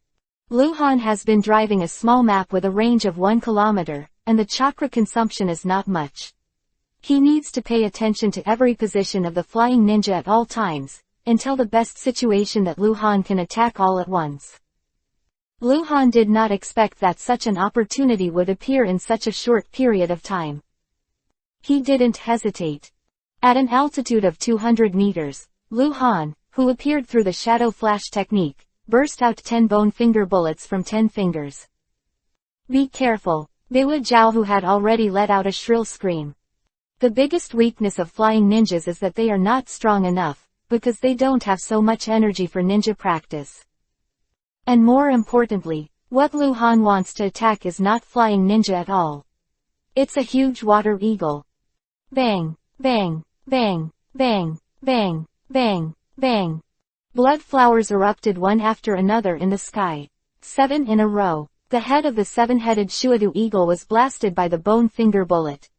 Luhan has been driving a small map with a range of 1 kilometer, and the chakra consumption is not much. He needs to pay attention to every position of the flying ninja at all times, until the best situation that Luhan can attack all at once. Luhan did not expect that such an opportunity would appear in such a short period of time. He didn't hesitate. At an altitude of 200 meters, Luhan, who appeared through the shadow flash technique, burst out 10 bone finger bullets from 10 fingers. Be careful, Biwa Zhao, who had already let out a shrill scream. The biggest weakness of flying ninjas is that they are not strong enough, because they don't have so much energy for ninja practice. And more importantly, what Luhan wants to attack is not flying ninja at all. It's a huge water eagle. Bang, bang, bang, bang, bang, bang, bang. Blood flowers erupted one after another in the sky. 7 in a row. The head of the 7-headed Shuadu eagle was blasted by the bone finger bullet.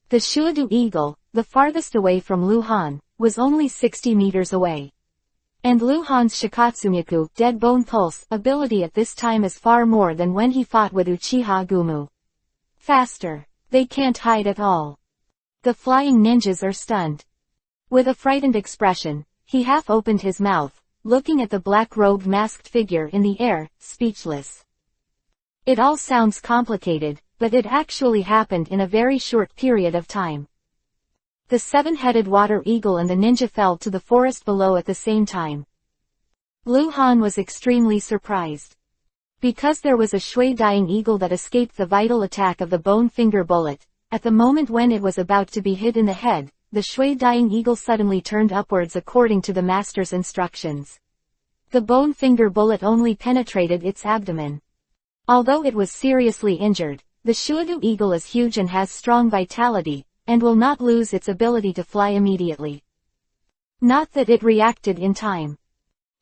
The Shuadu eagle, the farthest away from Luhan, was only 60 meters away. And Luhan's Shikatsumiku, dead bone pulse, ability at this time is far more than when he fought with Uchiha Gumu. Faster. They can't hide at all. The flying ninjas are stunned. With a frightened expression, he half opened his mouth, looking at the black-robed masked figure in the air, speechless. It all sounds complicated, but it actually happened in a very short period of time. The 7-headed water eagle and the ninja fell to the forest below at the same time. Luhan was extremely surprised. Because there was a shui-dying eagle that escaped the vital attack of the bone finger bullet, at the moment when it was about to be hit in the head, the shui-dying eagle suddenly turned upwards according to the master's instructions. The bone finger bullet only penetrated its abdomen. Although it was seriously injured, the Shuadu eagle is huge and has strong vitality, and will not lose its ability to fly immediately. Not that it reacted in time.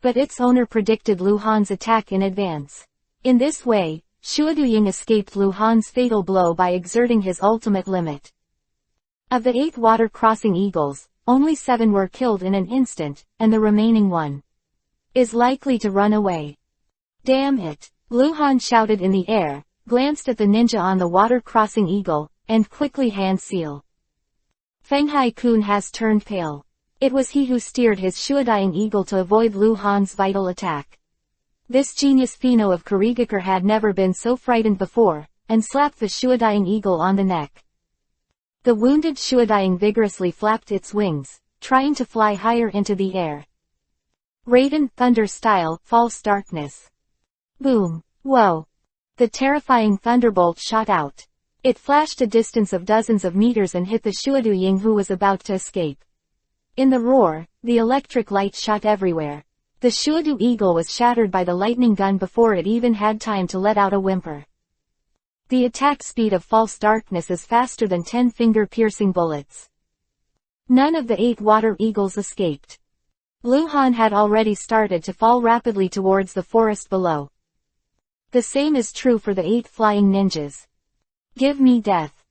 But its owner predicted Luhan's attack in advance. In this way, Shuadu Ying escaped Luhan's fatal blow by exerting his ultimate limit. Of the 8 water-crossing eagles, only 7 were killed in an instant, and the remaining 1 is likely to run away. Damn it! Luhan shouted in the air, glanced at the ninja on the water-crossing eagle, and quickly hand-seal. Fenghai-kun has turned pale. It was he who steered his shuadying eagle to avoid Luhan's vital attack. This genius Pheno of Kurigakure had never been so frightened before, and slapped the shuadying eagle on the neck. The wounded shuadying vigorously flapped its wings, trying to fly higher into the air. Raiden, thunder style, false darkness. Boom. Whoa. The terrifying thunderbolt shot out. It flashed a distance of dozens of meters and hit the Shuadu Ying, who was about to escape. In the roar, the electric light shot everywhere. The Shuadu eagle was shattered by the lightning gun before it even had time to let out a whimper. The attack speed of false darkness is faster than 10 finger-piercing bullets. None of the 8 water eagles escaped. Luhan had already started to fall rapidly towards the forest below. The same is true for the 8 flying ninjas. Give me death.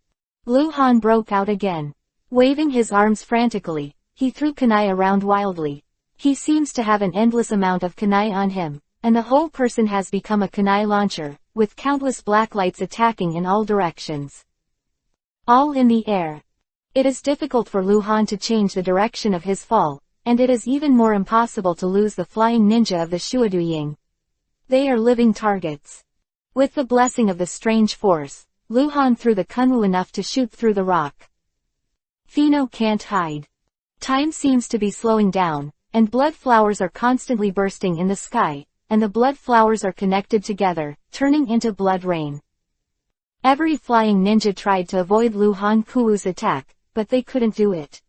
Luhan broke out again. Waving his arms frantically, he threw kunai around wildly. He seems to have an endless amount of kunai on him, and the whole person has become a kunai launcher, with countless black lights attacking in all directions. All in the air. It is difficult for Luhan to change the direction of his fall, and it is even more impossible to lose the flying ninja of the Shuadu Ying. They are living targets. With the blessing of the strange force, Luhan threw the kunwu enough to shoot through the rock. Pheno can't hide. Time seems to be slowing down, and blood flowers are constantly bursting in the sky, and the blood flowers are connected together, turning into blood rain. Every flying ninja tried to avoid Luhan Kuwu's attack, but they couldn't do it.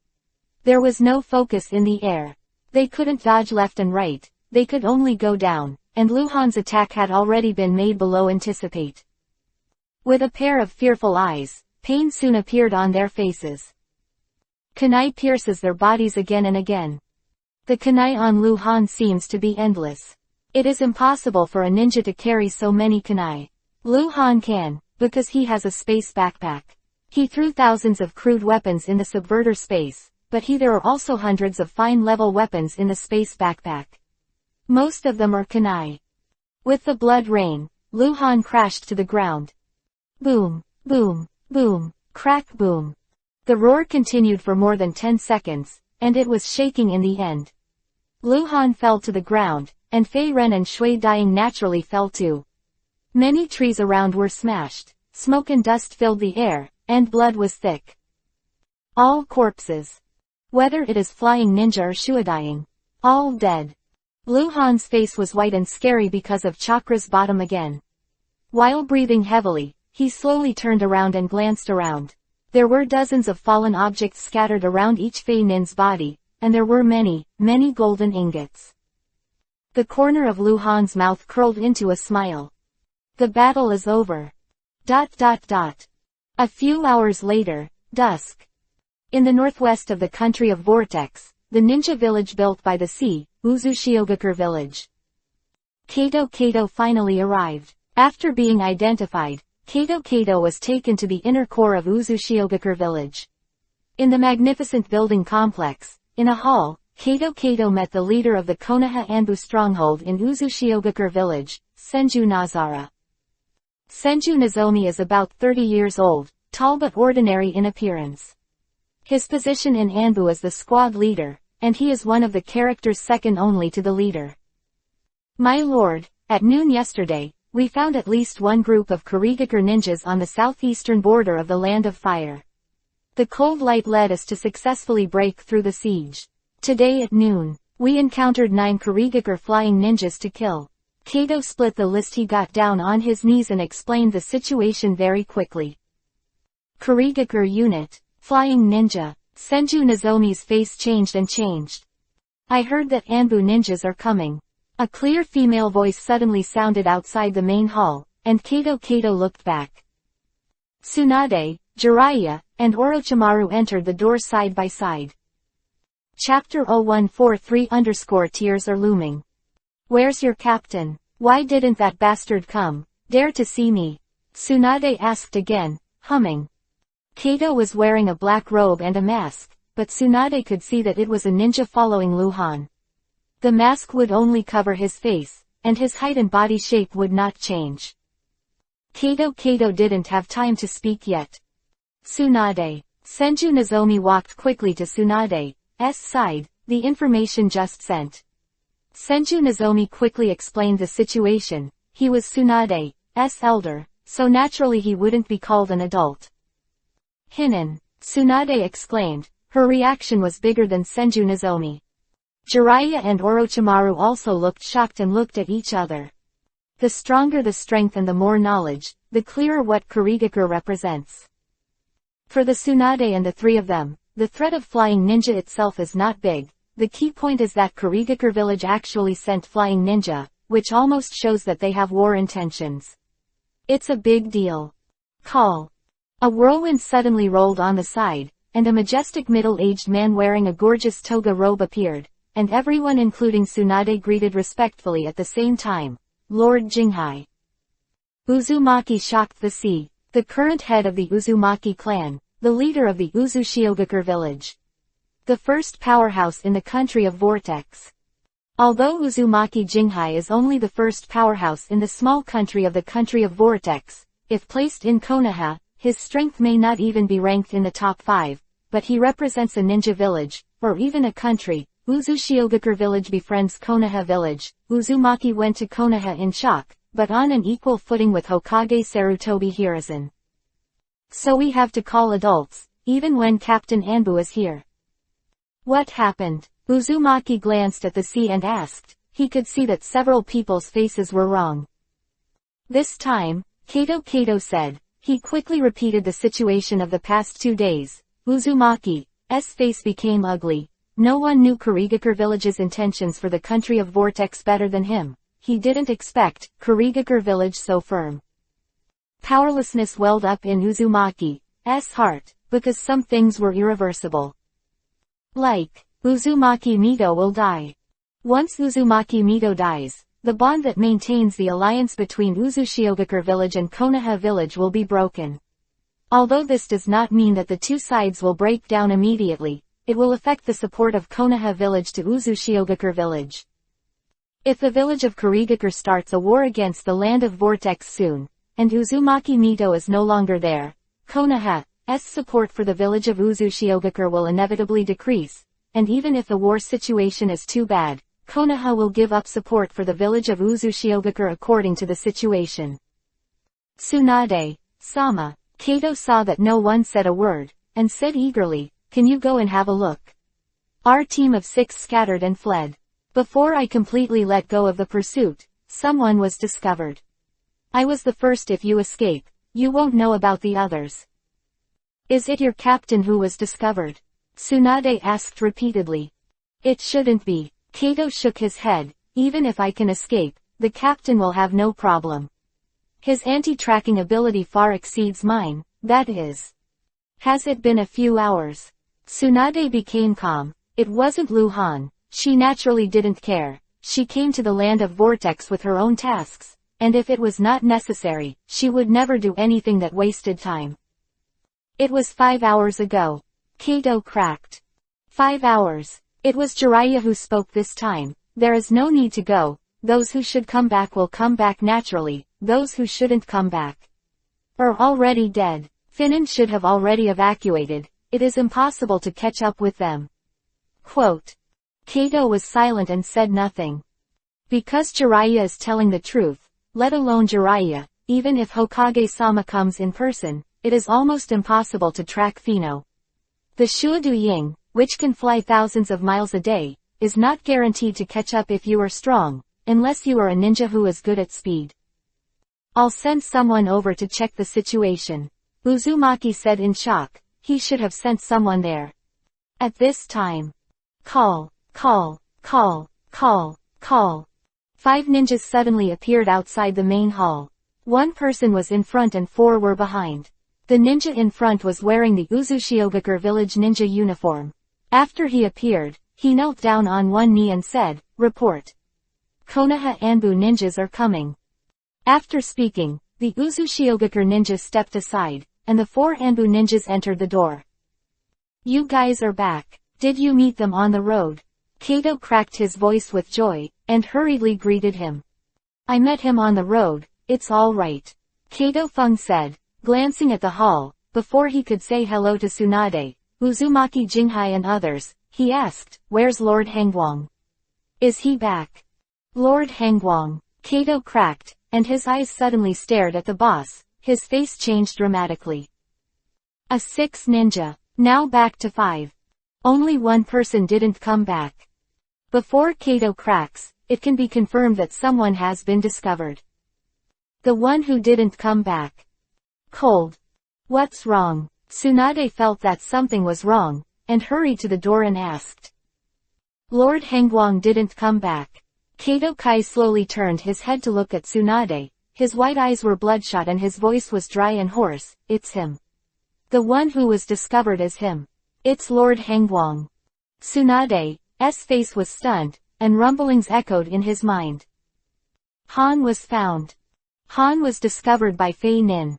There was no focus in the air. They couldn't dodge left and right, they could only go down, and Luhan's attack had already been made below anticipate. With a pair of fearful eyes, pain soon appeared on their faces. Kunai pierces their bodies again and again. The kunai on Lu Han seems to be endless. It is impossible for a ninja to carry so many kunai. Lu Han can, because he has a space backpack. He threw thousands of crude weapons in the subverter space, but there are also hundreds of fine-level weapons in the space backpack. Most of them are kunai. With the blood rain, Lu Han crashed to the ground. Boom, boom, boom, crack boom. The roar continued for more than 10 seconds, and it was shaking in the end. Lu Han fell to the ground, and Fei Ren and Shui dying naturally fell too. Many trees around were smashed, smoke and dust filled the air, and blood was thick. All corpses. Whether it is flying ninja or Shui dying. All dead. Lu Han's face was white and scary because of Chakra's bottom again. While breathing heavily, he slowly turned around and glanced around. There were dozens of fallen objects scattered around each Fei Nin's body, and there were many, many golden ingots. The corner of Lu Han's mouth curled into a smile. The battle is over. ... A few hours later, dusk. In the northwest of the country of Vortex, the ninja village built by the sea, Uzushiogakure village. Kato finally arrived. After being identified, Kato was taken to the inner core of Uzushiogakure village. In the magnificent building complex, in a hall, Kato met the leader of the Konoha Anbu stronghold in Uzushiogakure village, Senju Nazara. Senju Nozomi is about 30 years old, tall but ordinary in appearance. His position in Anbu is the squad leader, and he is one of the characters second only to the leader. My lord, at noon yesterday, we found at least one group of Kurigakure ninjas on the southeastern border of the Land of Fire. The cold light led us to successfully break through the siege. Today at noon, we encountered 9 Kurigakure flying ninjas to kill. Kato split the list. He got down on his knees and explained the situation very quickly. Kurigakure unit, flying ninja. Senju Nozomi's face changed and changed. I heard that Anbu ninjas are coming. A clear female voice suddenly sounded outside the main hall, and Kato looked back. Tsunade, Jiraiya, and Orochimaru entered the door side by side. Chapter 0143 Tears are looming. Where's your captain? Why didn't that bastard come? Dare to see me? Tsunade asked again, humming. Kato was wearing a black robe and a mask, but Tsunade could see that it was a ninja following Lu Han. The mask would only cover his face, and his height and body shape would not change. Kato didn't have time to speak yet. Tsunade. Senju Nozomi walked quickly to Tsunade's side. The information just sent. Senju Nozomi quickly explained the situation. He was Tsunade's elder, so naturally he wouldn't be called an adult. Hinin. Tsunade exclaimed. Her reaction was bigger than Senju Nozomi. Jiraiya and Orochimaru also looked shocked and looked at each other. The stronger the strength and the more knowledge, the clearer what Kurigakure represents. For the Tsunade and the 3 of them, the threat of flying ninja itself is not big. The key point is that Kurigakure village actually sent flying ninja, which almost shows that they have war intentions. It's a big deal. Call. A whirlwind suddenly rolled on the side, and a majestic middle-aged man wearing a gorgeous toga robe appeared, and everyone including Tsunade greeted respectfully at the same time. Lord Jinghai. Uzumaki shocked the sea. The current head of the Uzumaki clan, the leader of the Uzushiogakure village. The first powerhouse in the country of Vortex. Although Uzumaki Jinghai is only the first powerhouse in the small country of the country of Vortex, if placed in Konoha, his strength may not even be ranked in the top 5, but he represents a ninja village, or even a country. Uzushiogakure village befriends Konoha village. Uzumaki went to Konoha in shock, but on an equal footing with Hokage Sarutobi Hiruzen. So we have to call adults, even when Captain Anbu is here. What happened? Uzumaki glanced at the sea and asked. He could see that several people's faces were wrong. This time, Kato said. He quickly repeated the situation of the past 2 days. Uzumaki's face became ugly. No one knew Kurigakure village's intentions for the country of Vortex better than him. He didn't expect Kurigakure village so firm. Powerlessness welled up in Uzumaki's heart, because some things were irreversible. Like, Uzumaki Mido will die. Once Uzumaki Mido dies, the bond that maintains the alliance between Uzushiogakure village and Konoha village will be broken. Although this does not mean that the two sides will break down immediately, it will affect the support of Konoha village to Uzushiogakure village. If the village of Kurigakure starts a war against the land of Vortex soon, and Uzumaki Mido is no longer there, Konoha's support for the village of Uzushiogakure will inevitably decrease, and even if the war situation is too bad, Konoha will give up support for the village of Uzushiogakure according to the situation. Tsunade-sama. Kato saw that no one said a word, and said eagerly, "Can you go and have a look?" Our team of 6 scattered and fled. Before I completely let go of the pursuit, someone was discovered. I was the first. If you escape, you won't know about the others. Is it your captain who was discovered? Tsunade asked repeatedly. It shouldn't be. Kato shook his head. Even if I can escape, the captain will have no problem. His anti-tracking ability far exceeds mine, that is. Has it been a few hours? Tsunade became calm. It wasn't Luhan. She naturally didn't care. She came to the land of Vortex with her own tasks, and if it was not necessary, she would never do anything that wasted time. It was 5 hours ago. Kato cracked. 5 hours. It was Jiraiya who spoke this time. There is no need to go. Those who should come back will come back naturally. Those who shouldn't come back are already dead. Finnan should have already evacuated. It is impossible to catch up with them. Quote. Kato was silent and said nothing. Because Jiraiya is telling the truth, let alone Jiraiya, even if Hokage-sama comes in person, it is almost impossible to track Fino. The Shuadu Ying, which can fly thousands of miles a day, is not guaranteed to catch up if you are strong, unless you are a ninja who is good at speed. I'll send someone over to check the situation. Uzumaki said in shock. He should have sent someone there. At this time. Call. 5 ninjas suddenly appeared outside the main hall. 1 person was in front and 4 were behind. The ninja in front was wearing the Uzushiogakure village ninja uniform. After he appeared, he knelt down on one knee and said, "Report. Konoha Anbu ninjas are coming." After speaking, the Uzushiogakure ninjas stepped aside, and the 4 Anbu ninjas entered the door. "You guys are back. Did you meet them on the road?" Kato cracked his voice with joy, and hurriedly greeted him. "I met him on the road, it's all right," Kato Fung said, glancing at the hall. Before he could say hello to Tsunade, Uzumaki Jinghai and others, he asked, "Where's Lord Hangwang? Is he back?" Lord Hangwang. Kato cracked, and his eyes suddenly stared at the boss. His face changed dramatically. A 6 ninja, now back to 5. Only 1 person didn't come back. Before Kato cracks, it can be confirmed that someone has been discovered. The one who didn't come back. Cold. What's wrong? Tsunade felt that something was wrong, and hurried to the door and asked. Lord Hangwang didn't come back. Kato Kai slowly turned his head to look at Tsunade. His white eyes were bloodshot and his voice was dry and hoarse. "It's him. The one who was discovered is him. It's Lord Hangwang." Tsunade's face was stunned, and rumblings echoed in his mind. Han was found. Han was discovered by Fei Nin.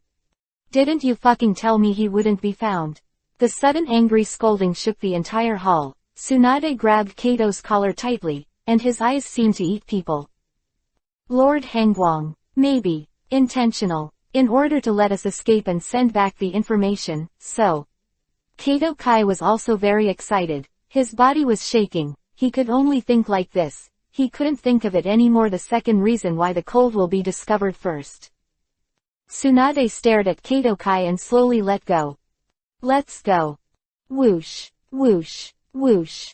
Didn't you fucking tell me he wouldn't be found? The sudden angry scolding shook the entire hall. Tsunade grabbed Kato's collar tightly, and his eyes seemed to eat people. Lord Hangwang. Maybe. Intentional. In order to let us escape and send back the information, so. Kato Kai was also very excited. His body was shaking. He could only think like this. He couldn't think of it anymore. The second reason why the cold will be discovered first. Tsunade stared at Kato Kai and slowly let go. Let's go. Whoosh, whoosh, whoosh.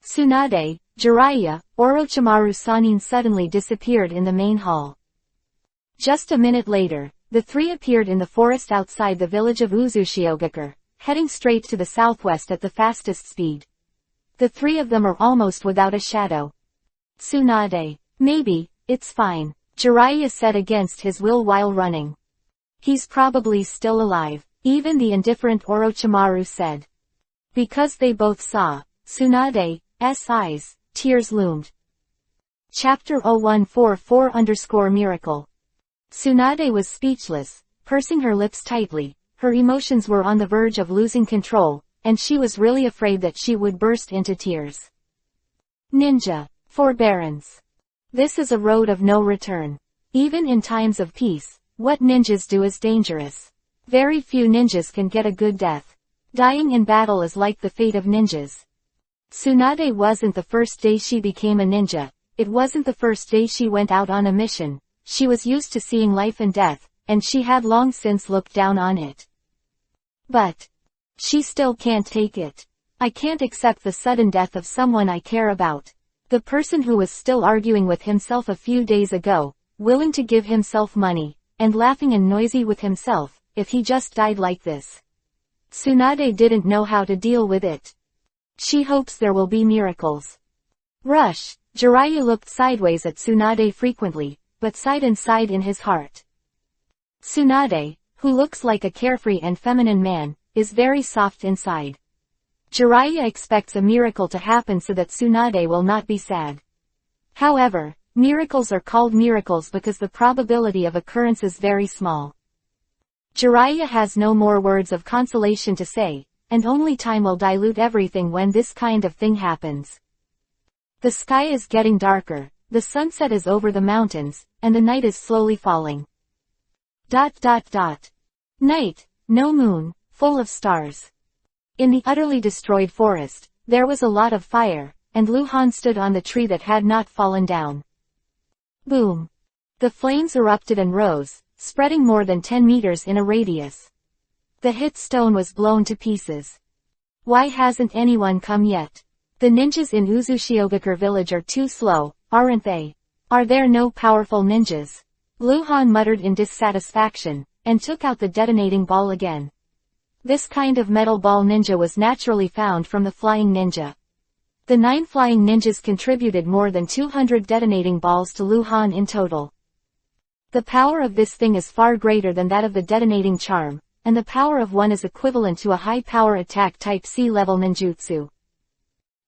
Tsunade, Jiraiya, Orochimaru Sanin suddenly disappeared in the main hall. Just a minute later, the 3 appeared in the forest outside the village of Uzushiogakure, heading straight to the southwest at the fastest speed. The 3 of them are almost without a shadow. Tsunade. Maybe, it's fine, Jiraiya said against his will while running. He's probably still alive, even the indifferent Orochimaru said. Because they both saw Tsunade's eyes, tears loomed. Chapter 0144_Miracle. Tsunade was speechless, pursing her lips tightly. Her emotions were on the verge of losing control, and she was really afraid that she would burst into tears. Ninja. Forbearance. This is a road of no return. Even in times of peace, what ninjas do is dangerous. Very few ninjas can get a good death. Dying in battle is like the fate of ninjas. Tsunade wasn't the first day she became a ninja. It wasn't the first day she went out on a mission. She was used to seeing life and death, and she had long since looked down on it. But she still can't take it. I can't accept the sudden death of someone I care about. The person who was still arguing with himself a few days ago, willing to give himself money, and laughing and noisy with himself, if he just died like this. Tsunade didn't know how to deal with it. She hopes there will be miracles. Rush. Jiraiya looked sideways at Tsunade frequently, but sighed and sighed in his heart. Tsunade, who looks like a carefree and feminine man, is very soft inside. Jiraiya expects a miracle to happen so that Tsunade will not be sad. However, miracles are called miracles because the probability of occurrence is very small. Jiraiya has no more words of consolation to say, and only time will dilute everything when this kind of thing happens. The sky is getting darker, the sunset is over the mountains, and the night is slowly falling. Night, no moon, full of stars. In the utterly destroyed forest, there was a lot of fire, and Luhan stood on the tree that had not fallen down. Boom! The flames erupted and rose, spreading more than 10 meters in a radius. The hit stone was blown to pieces. Why hasn't anyone come yet? The ninjas in Uzushiogakure village are too slow, aren't they? Are there no powerful ninjas? Luhan muttered in dissatisfaction, and took out the detonating ball again. This kind of metal ball ninja was naturally found from the flying ninja. The 9 flying ninjas contributed more than 200 detonating balls to Luhan in total. The power of this thing is far greater than that of the detonating charm, and the power of one is equivalent to a high-power attack type C-level ninjutsu.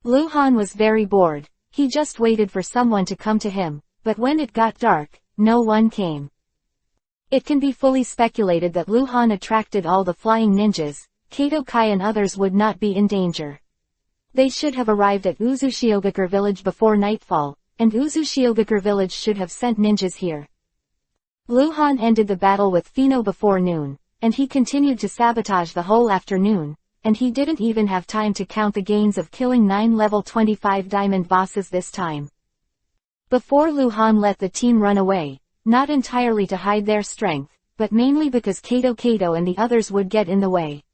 Luhan was very bored. He just waited for someone to come to him, but when it got dark, no one came. It can be fully speculated that Luhan attracted all the flying ninjas. Kato Kai and others would not be in danger. They should have arrived at Uzushiogakure village before nightfall, and Uzushiogakure village should have sent ninjas here. Luhan ended the battle with Fino before noon, and he continued to sabotage the whole afternoon, and he didn't even have time to count the gains of killing 9 level 25 diamond bosses this time. Before Luhan let the team run away, not entirely to hide their strength, but mainly because Kato and the others would get in the way.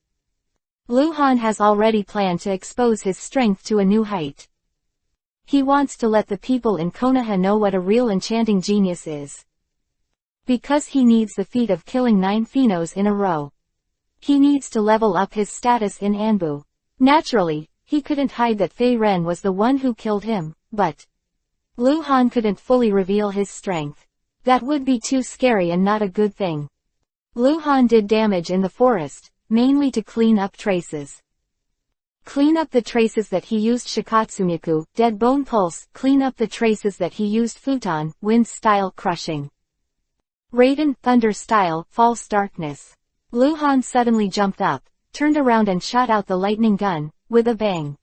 Luhan has already planned to expose his strength to a new height. He wants to let the people in Konoha know what a real enchanting genius is. Because he needs the feat of killing 9 Finos in a row. He needs to level up his status in Anbu. Naturally, he couldn't hide that Fei Ren was the one who killed him, but Luhan couldn't fully reveal his strength. That would be too scary and not a good thing. Luhan did damage in the forest, mainly to clean up traces. Clean up the traces that he used Shikatsumiku, Dead Bone Pulse, clean up the traces that he used Futon, Wind Style Crushing. Raiden, Thunder Style, False Darkness. Luhan suddenly jumped up, turned around and shot out the lightning gun, with a bang.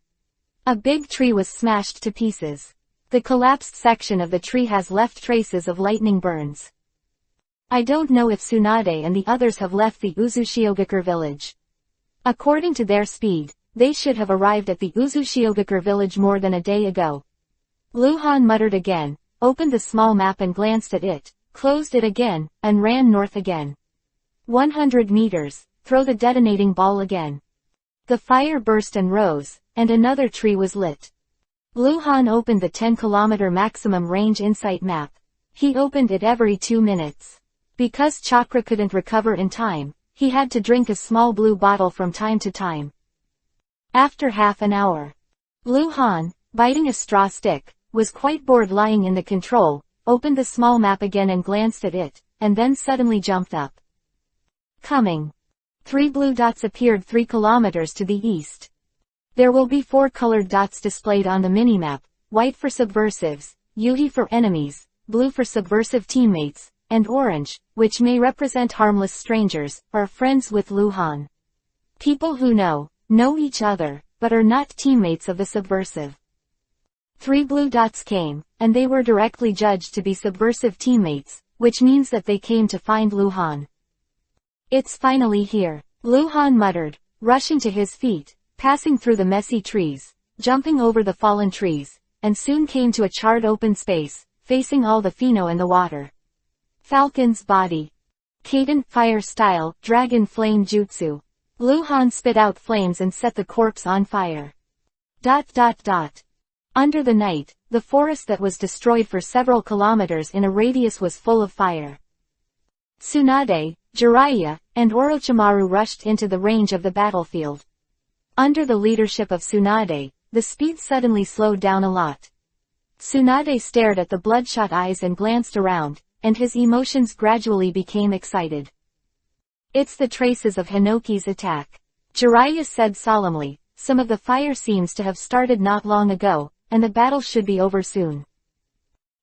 A big tree was smashed to pieces. The collapsed section of the tree has left traces of lightning burns. I don't know if Tsunade and the others have left the Uzushiogakure village. According to their speed, they should have arrived at the Uzushiogakure village more than a day ago. Luhan muttered again, opened the small map and glanced at it, closed it again, and ran north again. 100 meters, throw the detonating ball again. The fire burst and rose, and another tree was lit. Luhan opened the 10-kilometer maximum range insight map. He opened it every 2 minutes. Because Chakra couldn't recover in time, he had to drink a small blue bottle from time to time. After half an hour, Luhan, biting a straw stick, was quite bored lying in the control, opened the small map again and glanced at it, and then suddenly jumped up. Coming. 3 blue dots appeared 3 kilometers to the east. There will be 4 colored dots displayed on the minimap, white for subversives, Yuhi for enemies, blue for subversive teammates, and orange, which may represent harmless strangers, or friends with Luhan. People who know each other, but are not teammates of the subversive. 3 blue dots came, and they were directly judged to be subversive teammates, which means that they came to find Luhan. It's finally here, Luhan muttered, rushing to his feet, passing through the messy trees, jumping over the fallen trees, and soon came to a charred open space, facing all the Pheno in the water. Falcon's body. Kaden, fire style, dragon flame jutsu. Luhan spit out flames and set the corpse on fire. Under the night, the forest that was destroyed for several kilometers in a radius was full of fire. Tsunade, Jiraiya, and Orochimaru rushed into the range of the battlefield. Under the leadership of Tsunade, the speed suddenly slowed down a lot. Tsunade stared at the bloodshot eyes and glanced around, and his emotions gradually became excited. It's the traces of Hinoki's attack. Jiraiya said solemnly, some of the fire seems to have started not long ago, and the battle should be over soon.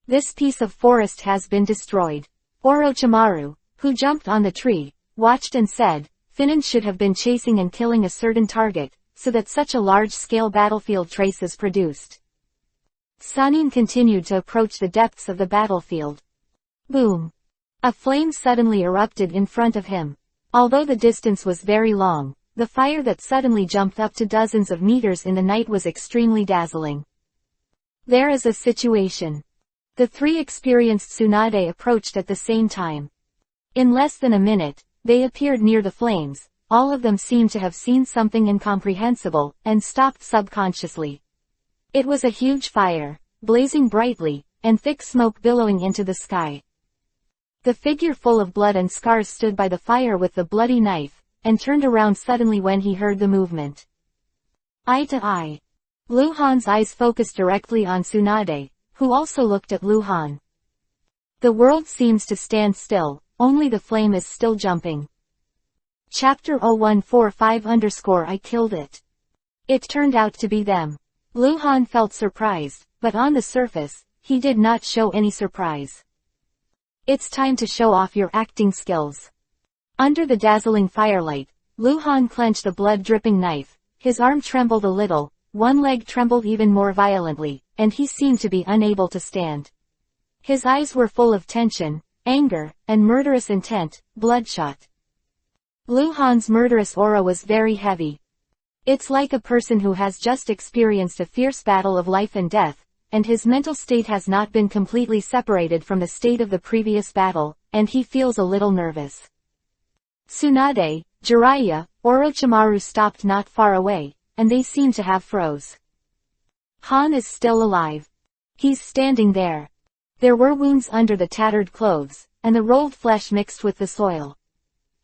This piece of forest has been destroyed. Orochimaru, who jumped on the tree, watched and said, Finan should have been chasing and killing a certain target, so that such a large-scale battlefield trace is produced. Sanin continued to approach the depths of the battlefield. Boom! A flame suddenly erupted in front of him. Although the distance was very long, the fire that suddenly jumped up to dozens of meters in the night was extremely dazzling. There is a situation. The 3 experienced Tsunade approached at the same time. In less than a minute, they appeared near the flames. All of them seemed to have seen something incomprehensible, and stopped subconsciously. It was a huge fire, blazing brightly, and thick smoke billowing into the sky. The figure full of blood and scars stood by the fire with the bloody knife, and turned around suddenly when he heard the movement. Eye to eye. Luhan's eyes focused directly on Tsunade, who also looked at Luhan. The world seems to stand still, only the flame is still jumping. Chapter 0145_I killed it. It turned out to be them. Luhan felt surprised, but on the surface, he did not show any surprise. It's time to show off your acting skills. Under the dazzling firelight, Luhan clenched the blood-dripping knife, his arm trembled a little, one leg trembled even more violently, and he seemed to be unable to stand. His eyes were full of tension, anger, and murderous intent, bloodshot. Luhan's murderous aura was very heavy. It's like a person who has just experienced a fierce battle of life and death, and his mental state has not been completely separated from the state of the previous battle, and he feels a little nervous. Tsunade, Jiraiya, Orochimaru stopped not far away, and they seemed to have froze. Han is still alive. He's standing there. There were wounds under the tattered clothes, and the rolled flesh mixed with the soil.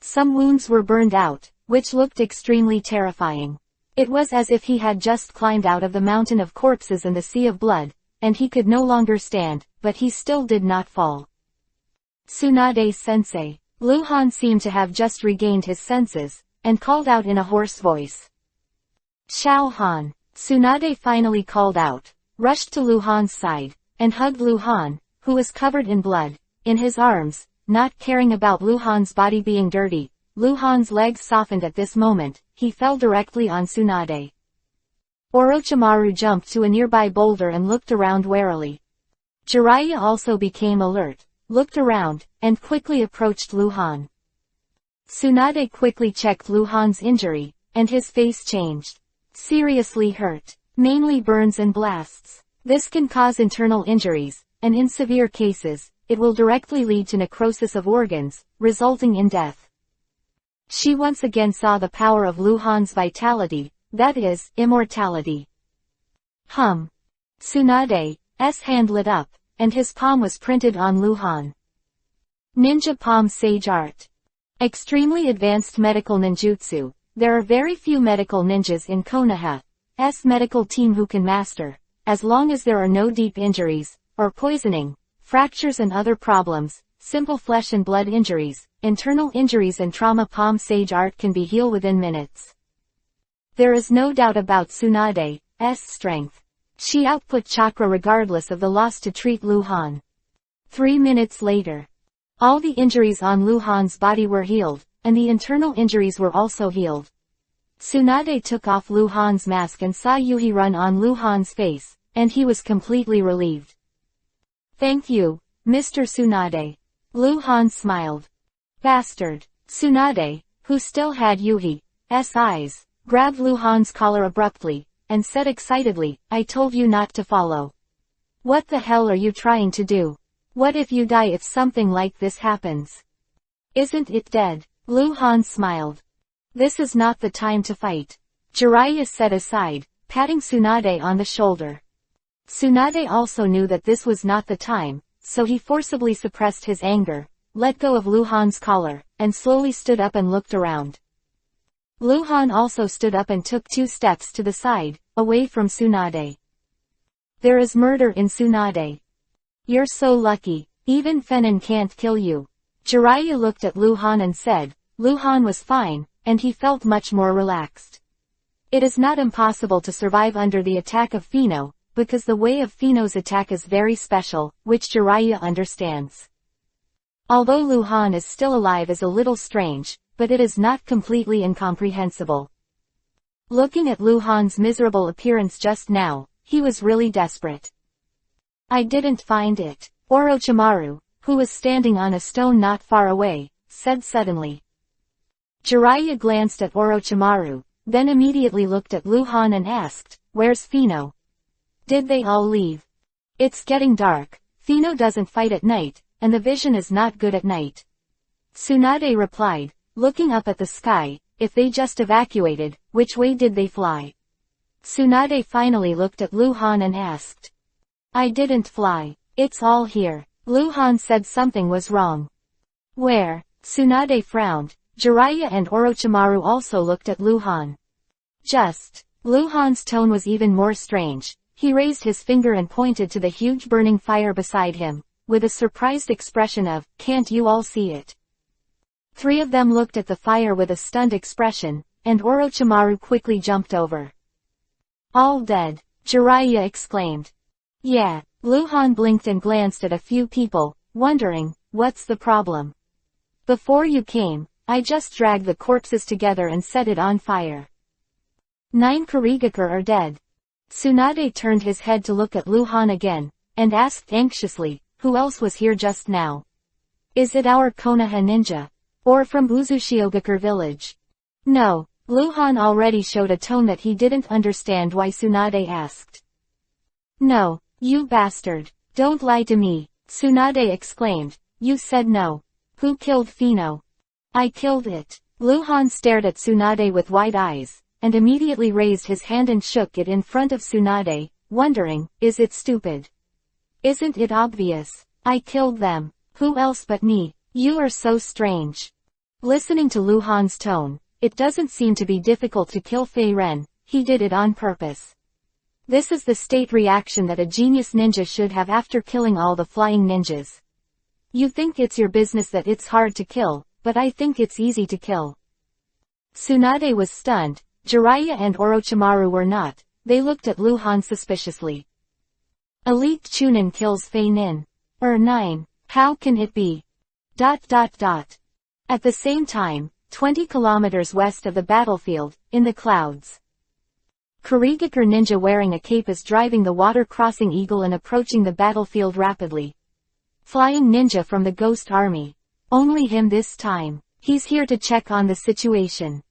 Some wounds were burned out, which looked extremely terrifying. It was as if he had just climbed out of the mountain of corpses and the sea of blood, and he could no longer stand, but he still did not fall. Tsunade-sensei. Luhan seemed to have just regained his senses, and called out in a hoarse voice. Xiao Han. Tsunade finally called out, rushed to Luhan's side, and hugged Luhan, who was covered in blood, in his arms, not caring about Luhan's body being dirty. Luhan's legs softened at this moment, he fell directly on Tsunade. Orochimaru jumped to a nearby boulder and looked around warily. Jiraiya also became alert, looked around, and quickly approached Luhan. Tsunade quickly checked Luhan's injury, and his face changed. Seriously hurt. Mainly burns and blasts. This can cause internal injuries, and in severe cases, it will directly lead to necrosis of organs, resulting in death. She once again saw the power of Luhan's vitality, that is, immortality. Tsunade's hand lit up, and his palm was printed on Luhan. Ninja Palm Sage Art. Extremely advanced medical ninjutsu. There are very few medical ninjas in Konoha's medical team who can master, as long as there are no deep injuries, or poisoning, fractures and other problems, simple flesh and blood injuries, internal injuries and trauma. Palm Sage art can be healed within minutes. There is no doubt about Tsunade's strength. She output chakra regardless of the loss to treat Lu Han. 3 minutes later, all the injuries on Lu Han's body were healed, and the internal injuries were also healed. Tsunade took off Lu Han's mask and saw Yuhi run on Lu Han's face, and he was completely relieved. "Thank you, Mr. Tsunade." Lu Han smiled. "Bastard." Tsunade, who still had Yuhi's eyes, grabbed Lu Han's collar abruptly, and said excitedly, "I told you not to follow. What the hell are you trying to do? What if you die if something like this happens? Isn't it dead?" Lu Han smiled. "This is not the time to fight," Jiraiya said aside, patting Tsunade on the shoulder. Tsunade also knew that this was not the time, so he forcibly suppressed his anger, let go of Lu Han's collar, and slowly stood up and looked around. Lu Han also stood up and took 2 steps to the side, away from Tsunade. "There is murder in Tsunade. You're so lucky, even Fenin can't kill you." Jiraiya looked at Lu Han and said. Lu Han was fine, and he felt much more relaxed. It is not impossible to survive under the attack of Fino, because the way of Fino's attack is very special, which Jiraiya understands. Although Lu Han is still alive is a little strange, but it is not completely incomprehensible. Looking at Lu Han's miserable appearance just now, he was really desperate. "I didn't find it," Orochimaru, who was standing on a stone not far away, said suddenly. Jiraiya glanced at Orochimaru, then immediately looked at Lu Han and asked, "Where's Fino? Did they all leave? It's getting dark. Fino doesn't fight at night, and the vision is not good at night." Tsunade replied, looking up at the sky, "If they just evacuated, which way did they fly?" Tsunade finally looked at Lu Han and asked. "I didn't fly. It's all here." Lu Han said something was wrong. "Where?" Tsunade frowned. Jiraiya and Orochimaru also looked at Lu Han. "Just." Lu Han's tone was even more strange. He raised his finger and pointed to the huge burning fire beside him, with a surprised expression of, "Can't you all see it?" 3 of them looked at the fire with a stunned expression, and Orochimaru quickly jumped over. "All dead," Jiraiya exclaimed. "Yeah." Lu Han blinked and glanced at a few people, wondering, what's the problem? "Before you came, I just dragged the corpses together and set it on fire. 9 Kurigakure are dead." Tsunade turned his head to look at Lu Han again, and asked anxiously, "Who else was here just now? Is it our Konoha ninja? Or from Uzushiogakure village?" "No." Lu Han already showed a tone that he didn't understand why Tsunade asked. "No, you bastard. Don't lie to me," Tsunade exclaimed. "You said no. Who killed Fino?" "I killed it." Lu Han stared at Tsunade with wide eyes, and immediately raised his hand and shook it in front of Tsunade, wondering, is it stupid? Isn't it obvious? "I killed them. Who else but me? You are so strange." Listening to Lu Han's tone, it doesn't seem to be difficult to kill Fei Ren. He did it on purpose. This is the state reaction that a genius ninja should have after killing all the flying ninjas. You think it's your business that it's hard to kill, but I think it's easy to kill. Tsunade was stunned. Jiraiya and Orochimaru were not. They looked at Lu Han suspiciously. "Elite Chunin kills Fei Nin. 9. How can it be? ... At the same time, 20 kilometers west of the battlefield, in the clouds. Kurigakure ninja wearing a cape is driving the water-crossing eagle and approaching the battlefield rapidly. Flying ninja from the ghost army. Only him this time. He's here to check on the situation.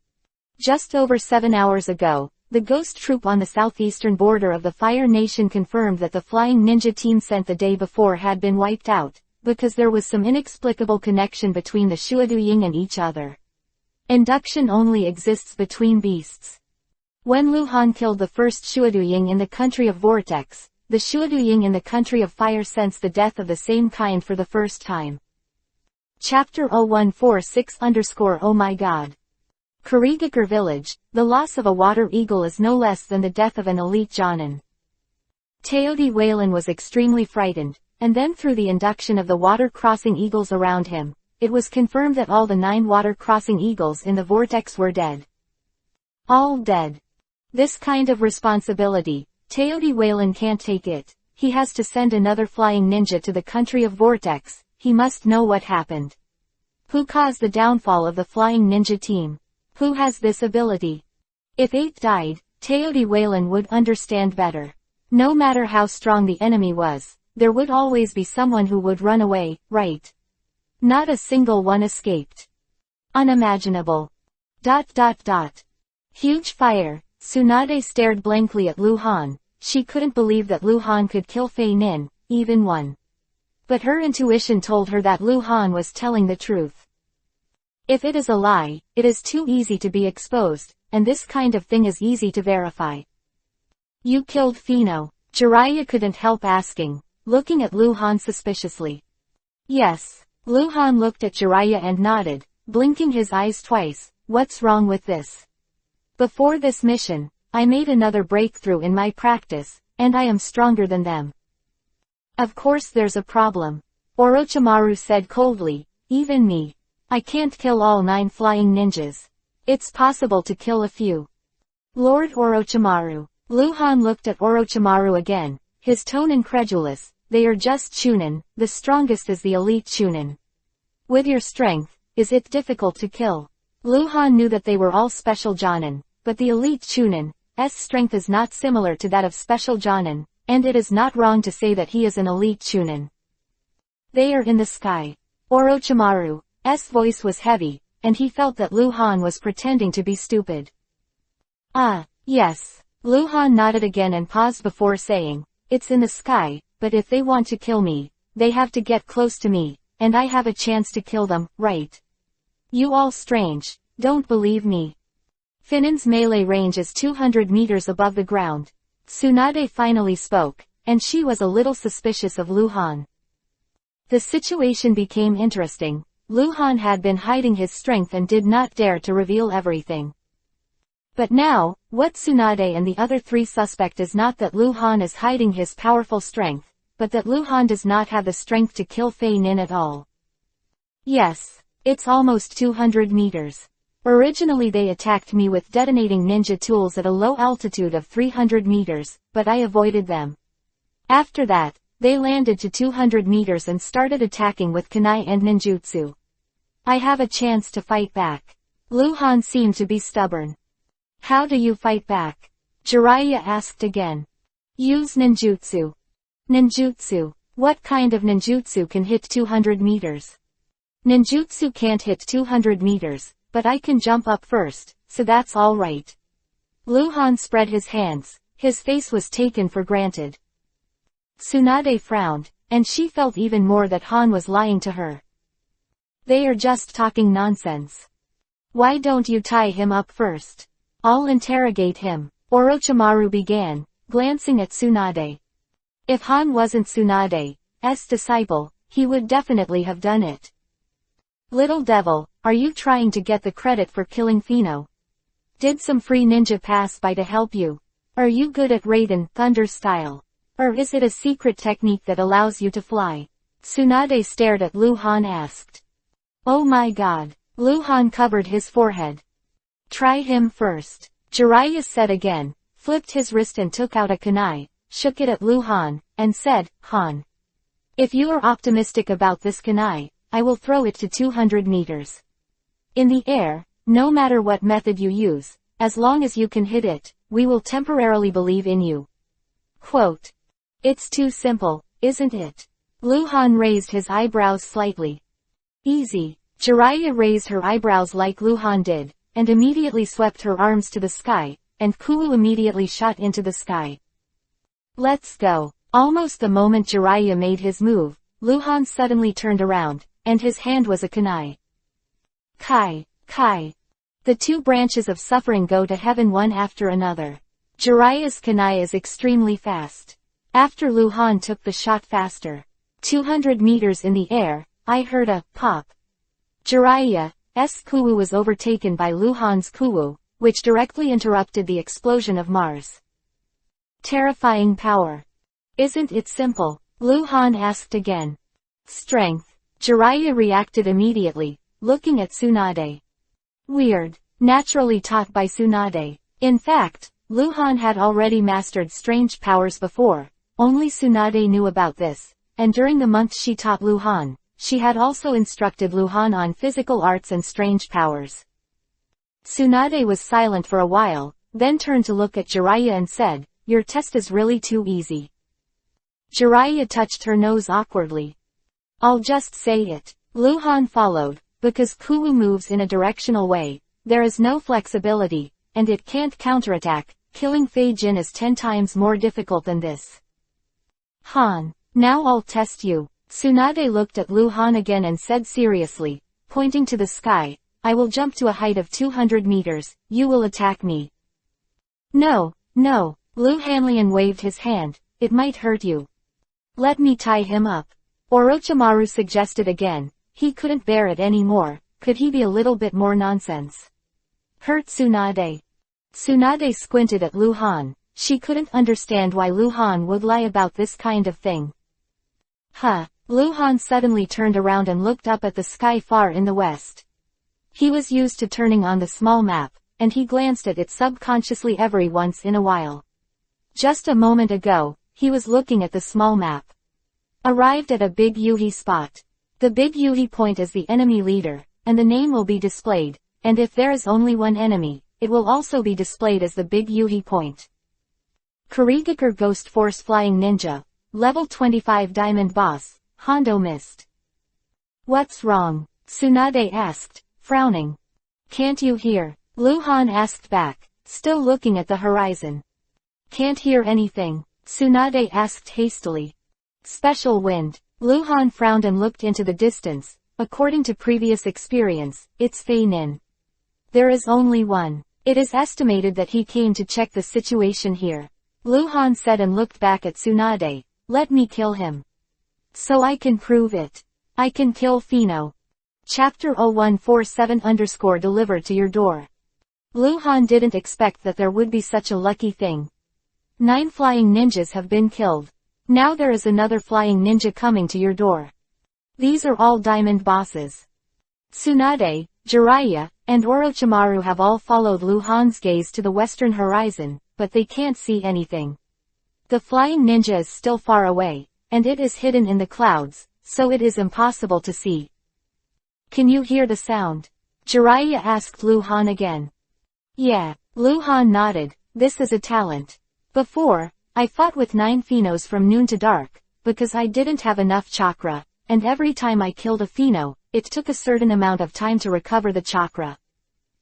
Just over 7 hours ago, the ghost troop on the southeastern border of the Fire Nation confirmed that the flying ninja team sent the day before had been wiped out, because there was some inexplicable connection between the Shuaduying and each other. Induction only exists between beasts. When Lu Han killed the first Shuaduying in the country of Vortex, the Shuaduying in the country of Fire sensed the death of the same kind for the first time. Chapter 0146_Oh my god. Kurigakure Village, the loss of a water eagle is no less than the death of an elite Jonin. Teodi Waylan was extremely frightened. and then through the induction of the water-crossing eagles around him, it was confirmed that all the 9 water-crossing eagles in the vortex were dead. All dead. This kind of responsibility, Teody Whalen can't take it. He has to send another flying ninja to the country of vortex. He must know what happened. Who caused the downfall of the flying ninja team? Who has this ability? If 8 died, Teody Whalen would understand better. No matter how strong the enemy was, there would always be someone who would run away, right? Not a single one escaped. Unimaginable. ... Huge fire. Tsunade stared blankly at Lu Han. She couldn't believe that Lu Han could kill Fei Nin, even one. But her intuition told her that Lu Han was telling the truth. If it is a lie, it is too easy to be exposed, and this kind of thing is easy to verify. You killed Fino. Jiraiya couldn't help asking, looking at Lu Han suspiciously. Yes. Lu Han looked at Jiraiya and nodded, blinking his eyes twice. What's wrong with this? Before this mission, I made another breakthrough in my practice, and I am stronger than them. Of course there's a problem. Orochimaru said coldly, even me. I can't kill all 9 flying ninjas. It's possible to kill a few. Lord Orochimaru. Lu Han looked at Orochimaru again, his tone incredulous. They are just Chunin, the strongest is the elite Chunin. With your strength, is it difficult to kill? Lu Han knew that they were all special Jonin, but the elite Chunin's strength is not similar to that of special Jonin, and it is not wrong to say that he is an elite Chunin. They are in the sky. Orochimaru's voice was heavy, and he felt that Lu Han was pretending to be stupid. Ah, yes. Lu Han nodded again and paused before saying, it's in the sky, but if they want to kill me, they have to get close to me, and I have a chance to kill them, right? You all strange, don't believe me. Finin's melee range is 200 meters above the ground. Tsunade finally spoke, and she was a little suspicious of Lu Han. The situation became interesting. Lu Han had been hiding his strength and did not dare to reveal everything. But now, what Tsunade and the other 3 suspect is not that Lu Han is hiding his powerful strength, but that Lu Han does not have the strength to kill Fei Nin at all. Yes, it's almost 200 meters. Originally they attacked me with detonating ninja tools at a low altitude of 300 meters, but I avoided them. After that, they landed to 200 meters and started attacking with kunai and ninjutsu. I have a chance to fight back. Lu Han seemed to be stubborn. How do you fight back? Jiraiya asked again. Use ninjutsu. Ninjutsu. What kind of ninjutsu can hit 200 meters? Ninjutsu can't hit 200 meters, but I can jump up first, so that's all right. Lu Han spread his hands. His face was taken for granted. Tsunade frowned, and she felt even more that Han was lying to her. They are just talking nonsense. Why don't you tie him up first? I'll interrogate him. Orochimaru began, glancing at Tsunade. If Han wasn't Tsunade's disciple, he would definitely have done it. Little devil, are you trying to get the credit for killing Fino? Did some free ninja pass by to help you? Are you good at Raiden Thunder style? Or is it a secret technique that allows you to fly? Tsunade stared at Lu Han asked. Oh my god. Lu Han covered his forehead. Try him first. Jiraiya said again, flipped his wrist and took out a kunai, shook it at Lu Han, and said, Han. If you are optimistic about this kunai, I will throw it to 200 meters. In the air, no matter what method you use, as long as you can hit it, we will temporarily believe in you. Quote. It's too simple, isn't it? Lu Han raised his eyebrows slightly. Easy. Jiraiya raised her eyebrows like Lu Han did, and immediately swept her arms to the sky, and Kuwu immediately shot into the sky. Let's go. Almost the moment Jiraiya made his move, Lu Han suddenly turned around, and his hand was a kunai. Kai. Kai. The 2 branches of suffering go to heaven one after another. Jiraiya's kunai is extremely fast. After Lu Han took the shot faster, 200 meters in the air, I heard a pop. Jiraiya's Kuwu was overtaken by Lu Han's Kuwu, which directly interrupted the explosion of Mars. Terrifying power. Isn't it simple? Luhan asked again. Strength. Jiraiya reacted immediately, looking at Tsunade. Weird. Naturally taught by Tsunade. In fact, Luhan had already mastered strange powers before. Only Tsunade knew about this, and during the month she taught Luhan, she had also instructed Luhan on physical arts and strange powers. Tsunade was silent for a while, then turned to look at Jiraiya and said, "Your test is really too easy." Jiraiya touched her nose awkwardly. "I'll just say it." Luhan followed, because Kuwu moves in a directional way, there is no flexibility, and it can't counterattack. Killing Fei Jin is 10 times more difficult than this. Han. Now I'll test you. Tsunade looked at Luhan again and said seriously, pointing to the sky, "I will jump to a height of 200 meters, you will attack me." No, no, Lu Hanlian waved his hand, "It might hurt you." "Let me tie him up." Orochimaru suggested again, he couldn't bear it anymore, could he be a little bit more nonsense? Hurt Tsunade. Tsunade squinted at Luhan, she couldn't understand why Luhan would lie about this kind of thing. Huh. Luhan suddenly turned around and looked up at the sky far in the west. He was used to turning on the small map, and he glanced at it subconsciously every once in a while. Just a moment ago, he was looking at the small map. Arrived at a big Yuhi spot. The big Yuhi point is the enemy leader, and the name will be displayed, and if there is only one enemy, it will also be displayed as the big Yuhi point. Kurigakure Ghost Force Flying Ninja, Level 25 Diamond Boss, Hondo missed. What's wrong? Tsunade asked, frowning. Can't you hear? Luhan asked back, still looking at the horizon. Can't hear anything, Tsunade asked hastily. Special wind. Luhan frowned and looked into the distance. According to previous experience, it's Fei Nin. There is only one. It is estimated that he came to check the situation here. Luhan said and looked back at Tsunade. Let me kill him. So I can prove it. I can kill Fino. Chapter 0147_ delivered to your door. Luhan didn't expect that there would be such a lucky thing. 9 flying ninjas have been killed. Now there is another flying ninja coming to your door. These are all diamond bosses. Tsunade, Jiraiya, and Orochimaru have all followed Luhan's gaze to the western horizon, but they can't see anything. The flying ninja is still far away, and it is hidden in the clouds, so it is impossible to see. Can you hear the sound? Jiraiya asked Luhan again. Yeah, Luhan nodded, this is a talent. Before, I fought with 9 Finos from noon to dark, because I didn't have enough chakra, and every time I killed a Fino, it took a certain amount of time to recover the chakra.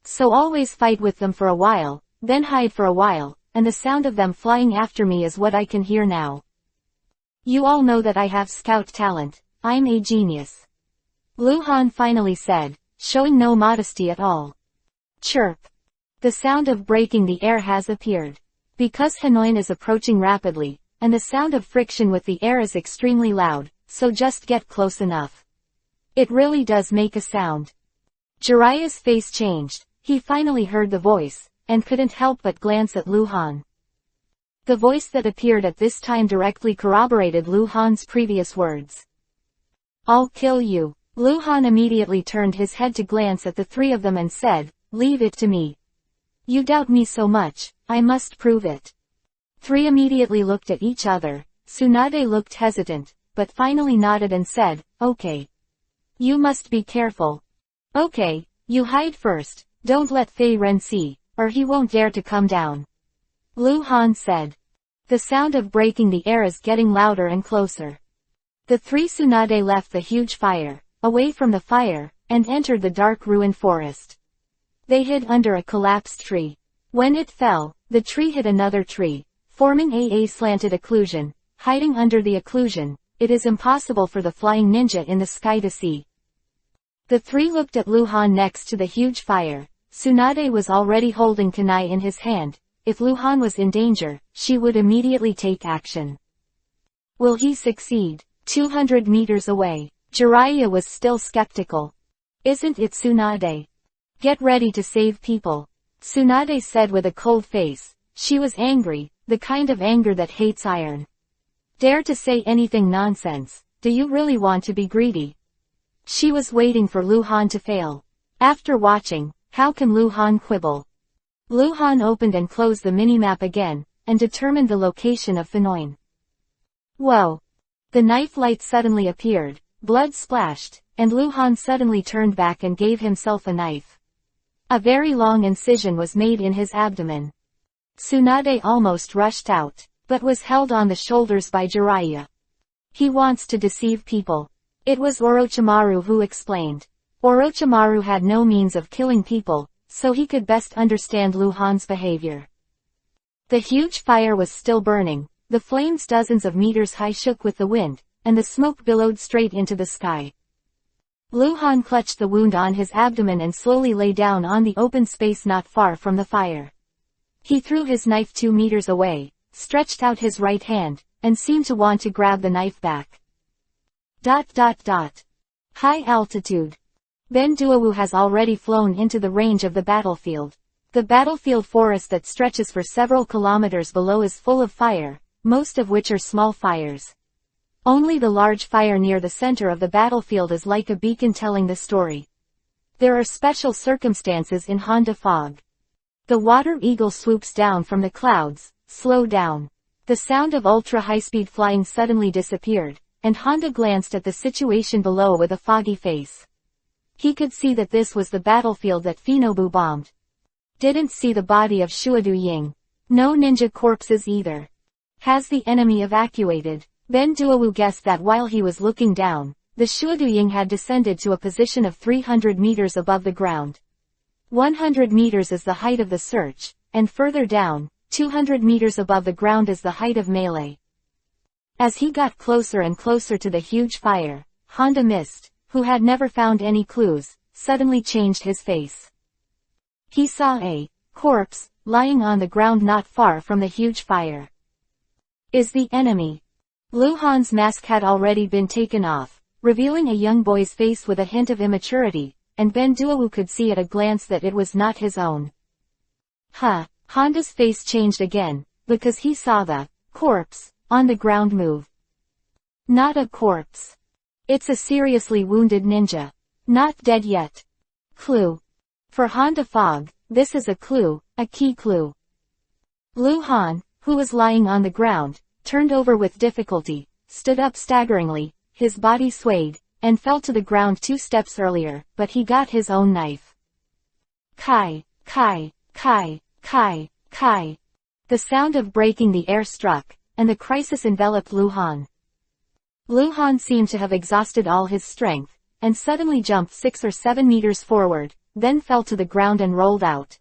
So always fight with them for a while, then hide for a while, and the sound of them flying after me is what I can hear now. You all know that I have scout talent, I'm a genius. Luhan finally said, showing no modesty at all. Chirp. The sound of breaking the air has appeared. Because Hanoi is approaching rapidly, and the sound of friction with the air is extremely loud, so just get close enough. It really does make a sound. Jiraiya's face changed, he finally heard the voice, and couldn't help but glance at Luhan. The voice that appeared at this time directly corroborated Luhan's previous words. I'll kill you. Luhan immediately turned his head to glance at the 3 of them and said, leave it to me. You doubt me so much, I must prove it. 3 immediately looked at each other. Tsunade looked hesitant, but finally nodded and said, okay. You must be careful. Okay, you hide first, don't let Fei Ren see, or he won't dare to come down. Luhan said. The sound of breaking the air is getting louder and closer. The 3 Tsunade left the huge fire, away from the fire, and entered the dark ruined forest. They hid under a collapsed tree. When it fell, the tree hit another tree, forming a slanted occlusion. Hiding under the occlusion, it is impossible for the flying ninja in the sky to see. The 3 looked at Luhan next to the huge fire. Tsunade was already holding kunai in his hand. If Luhan was in danger, she would immediately take action. Will he succeed? 200 meters away. Jiraiya was still skeptical. Isn't it Tsunade? Get ready to save people. Tsunade said with a cold face. She was angry, the kind of anger that hates iron. Dare to say anything nonsense, do you really want to be greedy? She was waiting for Lu Han to fail. After watching, how can Lu Han quibble? Lu Han opened and closed the minimap again, and determined the location of Fanoin. Whoa! The knife light suddenly appeared, blood splashed, and Lu Han suddenly turned back and gave himself a knife. A very long incision was made in his abdomen. Tsunade almost rushed out, but was held on the shoulders by Jiraiya. He wants to deceive people. It was Orochimaru who explained. Orochimaru had no means of killing people, so he could best understand Lu Han's behavior. The huge fire was still burning, the flames dozens of meters high shook with the wind, and the smoke billowed straight into the sky. Lu Han clutched the wound on his abdomen and slowly lay down on the open space not far from the fire. He threw his knife 2 meters away, stretched out his right hand, and seemed to want to grab the knife back. ... High altitude. Ben Duowu has already flown into the range of the battlefield. The battlefield forest that stretches for several kilometers below is full of fire, most of which are small fires. Only the large fire near the center of the battlefield is like a beacon telling the story. There are special circumstances in Honda fog. The water eagle swoops down from the clouds. Slow down. The sound of ultra-high-speed flying suddenly disappeared, and Honda glanced at the situation below with a foggy face. He could see that this was the battlefield that Finobu bombed. Didn't see the body of Shuadu Ying. No ninja corpses either. Has the enemy evacuated? Ben Duowu guessed that while he was looking down, the Shuadu Ying had descended to a position of 300 meters above the ground. 100 meters is the height of the search, and further down, 200 meters above the ground is the height of melee. As he got closer and closer to the huge fire, Honda Mist, who had never found any clues, suddenly changed his face. He saw a corpse lying on the ground not far from the huge fire. Is the enemy? Lu Han's mask had already been taken off, revealing a young boy's face with a hint of immaturity, and Ben Duowu could see at a glance that it was not his own. Honda's face changed again, because he saw the corpse on the ground move. Not a corpse. It's a seriously wounded ninja. Not dead yet. Clue. For Honda Fog, this is a clue, a key clue. Lu Han, who was lying on the ground, turned over with difficulty, stood up staggeringly, his body swayed, and fell to the ground 2 steps earlier, but he got his own knife. Kai, kai, kai, kai, kai. The sound of breaking the air struck, and the crisis enveloped Lu Han. Lu Han seemed to have exhausted all his strength, and suddenly jumped 6 or 7 meters forward, then fell to the ground and rolled out.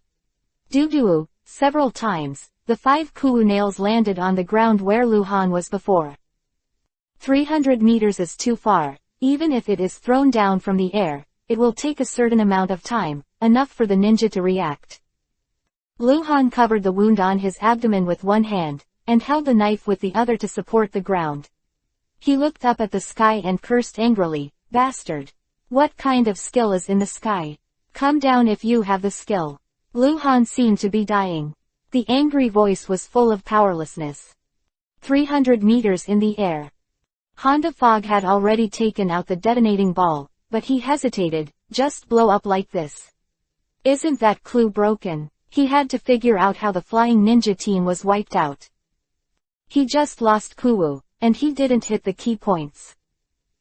Doo-doo, several times, the 5 kuwu nails landed on the ground where Lu Han was before. 300 meters is too far. Even if it is thrown down from the air, it will take a certain amount of time, enough for the ninja to react. Lu Han covered the wound on his abdomen with one hand, and held the knife with the other to support the ground. He looked up at the sky and cursed angrily, "Bastard! What kind of skill is in the sky? Come down if you have the skill." Lu Han seemed to be dying. The angry voice was full of powerlessness. 300 meters in the air. Honda Fog had already taken out the detonating ball, but he hesitated. Just blow up like this. Isn't that clue broken? He had to figure out how the flying ninja team was wiped out. He just lost Kuwu, and he didn't hit the key points.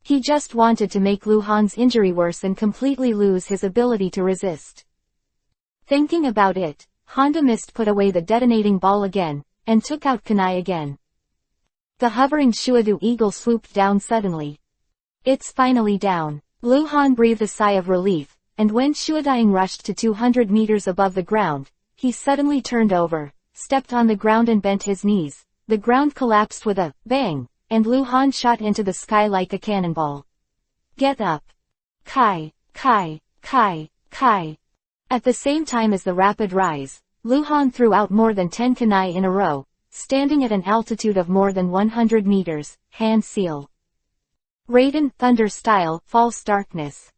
He just wanted to make Lu Han's injury worse and completely lose his ability to resist. Thinking about it, Honda Mist put away the detonating ball again, and took out kunai again. The hovering Shuadu eagle swooped down suddenly. It's finally down. Lu Han breathed a sigh of relief, and when Shuadang rushed to 200 meters above the ground, he suddenly turned over, stepped on the ground and bent his knees. The ground collapsed with a bang, and Lu Han shot into the sky like a cannonball. Get up. Kai, kai, kai, kai. At the same time as the rapid rise, Lu Han threw out more than 10 kunai in a row, standing at an altitude of more than 100 meters, hand seal. Raiden, Thunder Style, False Darkness.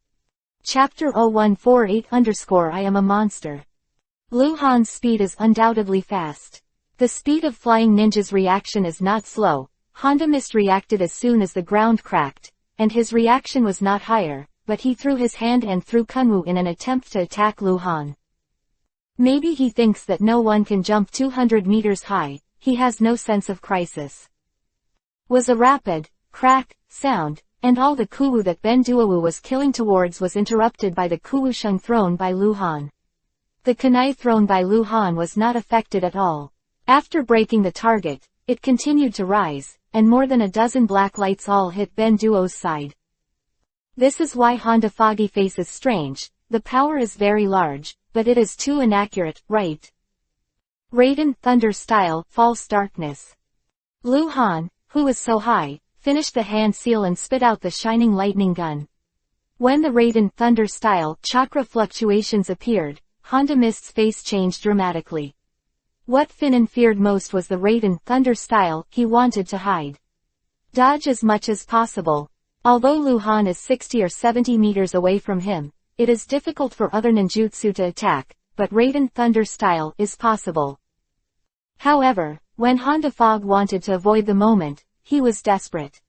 Chapter 0148_I am a monster. Lu Han's speed is undoubtedly fast. The speed of flying ninja's reaction is not slow. Honda Mist reacted as soon as the ground cracked, and his reaction was not higher, but he threw his hand and threw Kunwu in an attempt to attack Lu Han. Maybe he thinks that no one can jump 200 meters high, he has no sense of crisis. Was a rapid, crack, sound, and all the Kuwu that Ben Duowu was killing towards was interrupted by the Kuwu Sheng thrown by Lu Han. The kunai thrown by Lu Han was not affected at all. After breaking the target, it continued to rise, and more than a dozen black lights all hit Ben Duo's side. This is why Honda Foggy Face is strange, the power is very large, but it is too inaccurate, right? Raiden Thunder Style, False Darkness. Lu Han, who was so high, finished the hand seal and spit out the shining lightning gun. When the Raiden Thunder Style chakra fluctuations appeared, Honda Mist's face changed dramatically. What Finan feared most was the Raiden Thunder Style he wanted to hide. Dodge as much as possible. Although Lu Han is 60 or 70 meters away from him, it is difficult for other ninjutsu to attack, but Raiden Thunder Style is possible. However, when Honda Fog wanted to avoid the moment, he was desperate.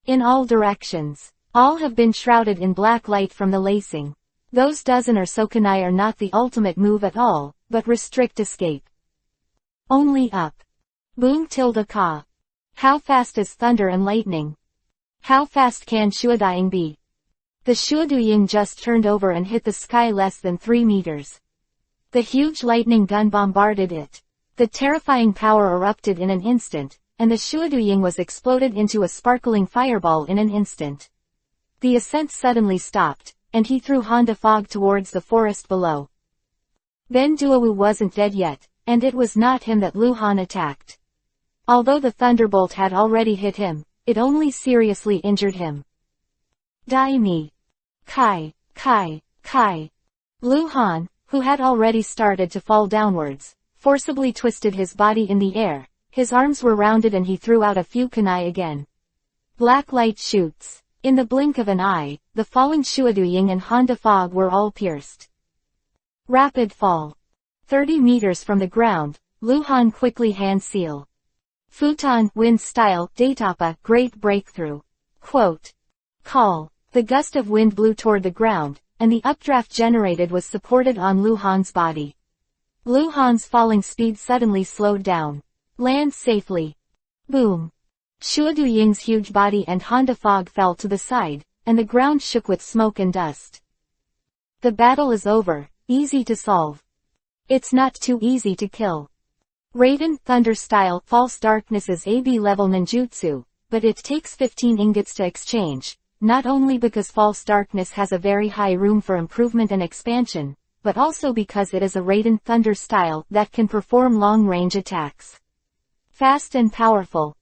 In all directions, all have been shrouded in black light from the lacing. Those dozen or so kunai are not the ultimate move at all, but restrict escape. Only up. Boom tilde ka. How fast is thunder and lightning? How fast can Shuaduying be? The Shuaduying just turned over and hit the sky less than 3 meters. The huge lightning gun bombarded it. The terrifying power erupted in an instant, and the Shuaduying was exploded into a sparkling fireball in an instant. The ascent suddenly stopped, and he threw Honda Fog towards the forest below. Ben Duowu wasn't dead yet, and it was not him that Lu Han attacked. Although the thunderbolt had already hit him, it only seriously injured him. Dai Mi. Kai, Kai, Kai. Lu Han, who had already started to fall downwards, forcibly twisted his body in the air, his arms were rounded and he threw out a few kunai again. Black light shoots. In the blink of an eye, the falling Shuaduying and Honda Fog were all pierced. Rapid fall. 30 meters from the ground, Lu Han quickly hand seal. Futon, wind style, Datapa, great breakthrough. Quote. Call. The gust of wind blew toward the ground, and the updraft generated was supported on Lu Han's body. Lu Han's falling speed suddenly slowed down. Land safely. Boom. Shuaduying's huge body and Honda Fog fell to the side, and the ground shook with smoke and dust. The battle is over, easy to solve. It's not too easy to kill. Raiden Thunder Style False Darkness is AB level ninjutsu, but it takes 15 ingots to exchange, not only because False Darkness has a very high room for improvement and expansion, but also because it is a Raiden Thunder Style that can perform long-range attacks. Fast and powerful.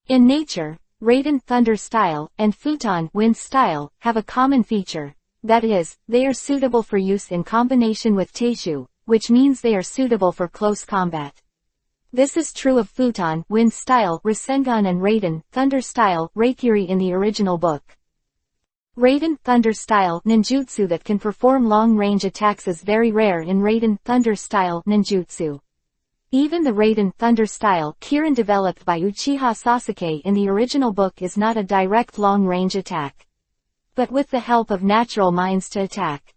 In nature, Raiden Thunder Style and Futon Wind Style have a common feature, that is, they are suitable for use in combination with Teishu, which means they are suitable for close combat. This is true of Futon Wind Style Rasengan and Raiden Thunder Style Reikiri in the original book. Raiden Thunder Style ninjutsu that can perform long-range attacks is very rare in Raiden Thunder Style ninjutsu. Even the Raiden Thunder Style Kirin developed by Uchiha Sasuke in the original book is not a direct long-range attack, but with the help of natural minds to attack.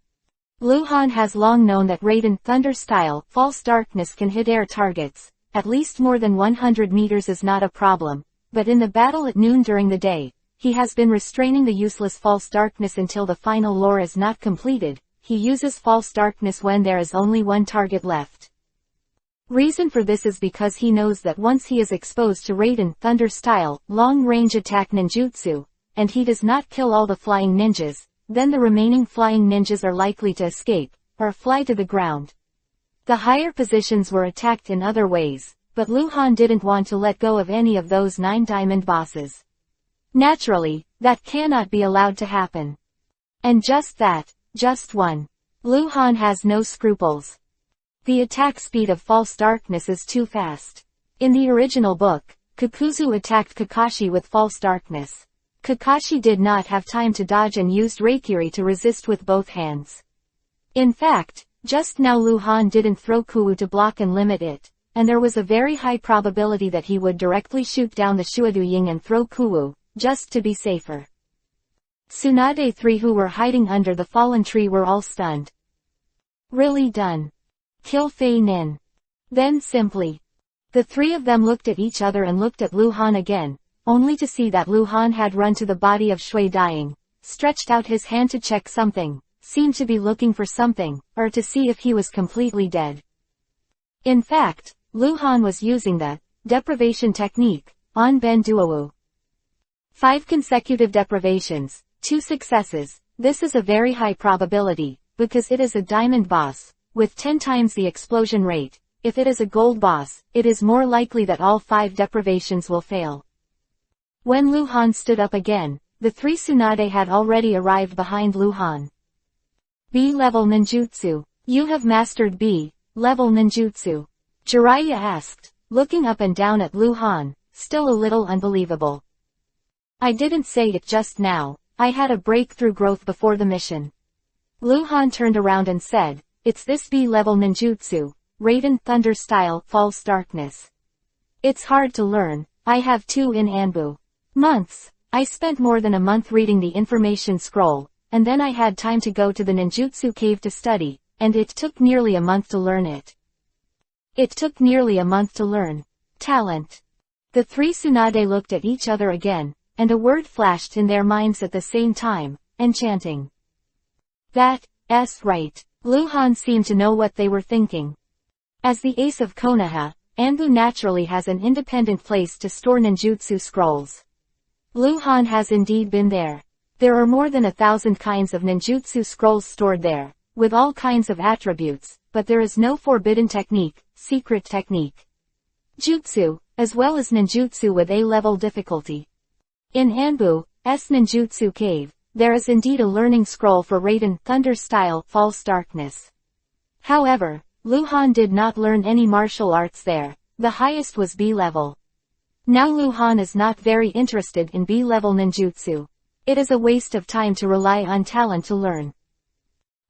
Lu Han has long known that Raiden Thunder Style False Darkness can hit air targets, at least more than 100 meters is not a problem, but in the battle at noon during the day, he has been restraining the useless False Darkness until the final lore is not completed. He uses False Darkness when there is only one target left. Reason for this is because he knows that once he is exposed to Raiden Thunder Style long-range attack ninjutsu, and he does not kill all the flying ninjas, then the remaining flying ninjas are likely to escape, or fly to the ground. The higher positions were attacked in other ways, but Lu Han didn't want to let go of any of those 9 diamond bosses. Naturally, that cannot be allowed to happen. And just that, just one. Lu Han has no scruples. The attack speed of False Darkness is too fast. In the original book, Kakuzu attacked Kakashi with False Darkness. Kakashi did not have time to dodge and used Reikiri to resist with both hands. In fact, just now Lu Han didn't throw Kuwu to block and limit it, and there was a very high probability that he would directly shoot down the Shuaduying and throw Kuwu, just to be safer. Tsunade 3 who were hiding under the fallen tree were all stunned. Really done. Kill Fei Nin. Then simply. The three of them looked at each other and looked at Lu Han again, only to see that Lu Han had run to the body of Shui Daying, stretched out his hand to check something, seemed to be looking for something, or to see if he was completely dead. In fact, Lu Han was using the deprivation technique on Ben Duowu. 5 consecutive deprivations, 2 successes. This is a very high probability, because it is a diamond boss, with 10 times the explosion rate. If it is a gold boss, it is more likely that all 5 deprivations will fail. When Lu Han stood up again, the 3 Tsunade had already arrived behind Lu Han. B-level ninjutsu. You have mastered B-level ninjutsu. Jiraiya asked, looking up and down at Lu Han, still a little unbelievable. I didn't say it just now, I had a breakthrough growth before the mission. Lu Han turned around and said, it's this B-level ninjutsu, Raiden Thunder style, False Darkness. It's hard to learn, I have 2 in Anbu. Months. I spent more than a month reading the information scroll, and then I had time to go to the ninjutsu cave to study, and it took nearly a month to learn it. It took nearly a month to learn. Talent. The 3 Tsunade looked at each other again, and a word flashed in their minds at the same time, enchanting. That's right. Lu Han seemed to know what they were thinking. As the ace of Konoha, Anbu naturally has an independent place to store ninjutsu scrolls. Lu Han has indeed been there. There are more than 1,000 kinds of ninjutsu scrolls stored there, with all kinds of attributes, but there is no forbidden technique, secret technique. Jutsu, as well as ninjutsu with A-level difficulty. In Anbu's ninjutsu cave, there is indeed a learning scroll for Raiden Thunder style, False Darkness. However, Lu Han did not learn any martial arts there, the highest was B-level. Now Lu Han is not very interested in B-level ninjutsu. It is a waste of time to rely on talent to learn.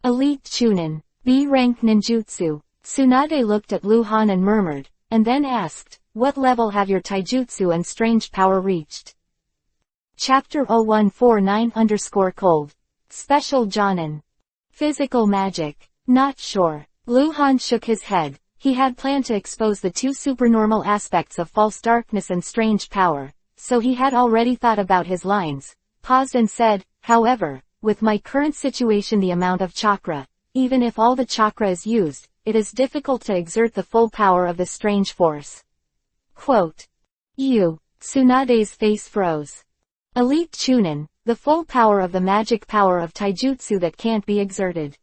Elite Chunin, B-rank ninjutsu. Tsunade looked at Lu Han and murmured, and then asked, what level have your taijutsu and strange power reached? Chapter 0149_cold. Special Jonin. Physical magic. Not sure. Lu Han shook his head. He had planned to expose the 2 supernormal aspects of false darkness and strange power, so he had already thought about his lines, paused and said, however, with my current situation the amount of chakra, even if all the chakra is used, it is difficult to exert the full power of the strange force. Quote. Tsunade's face froze. Elite Chunin, the full power of the magic power of taijutsu that can't be exerted.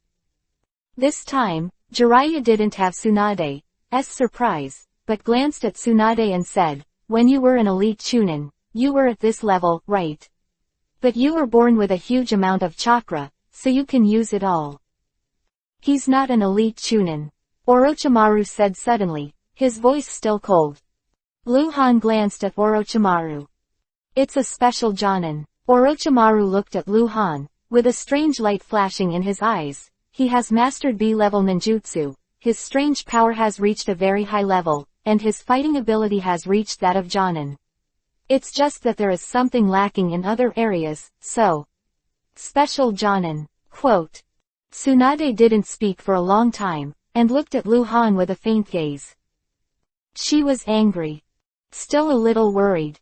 This time, Jiraiya didn't have Tsunade's surprise, but glanced at Tsunade and said, when you were an elite Chunin, you were at this level, right? But you were born with a huge amount of chakra, so you can use it all. He's not an elite Chunin. Orochimaru said suddenly, his voice still cold. Lu Han glanced at Orochimaru. It's a special Jonin. Orochimaru looked at Lu Han, with a strange light flashing in his eyes. He has mastered B-level ninjutsu, his strange power has reached a very high level, and his fighting ability has reached that of Jonin. It's just that there is something lacking in other areas, so. Special Jonin. Quote. Tsunade didn't speak for a long time, and looked at Lu Han with a faint gaze. She was angry. Still a little worried.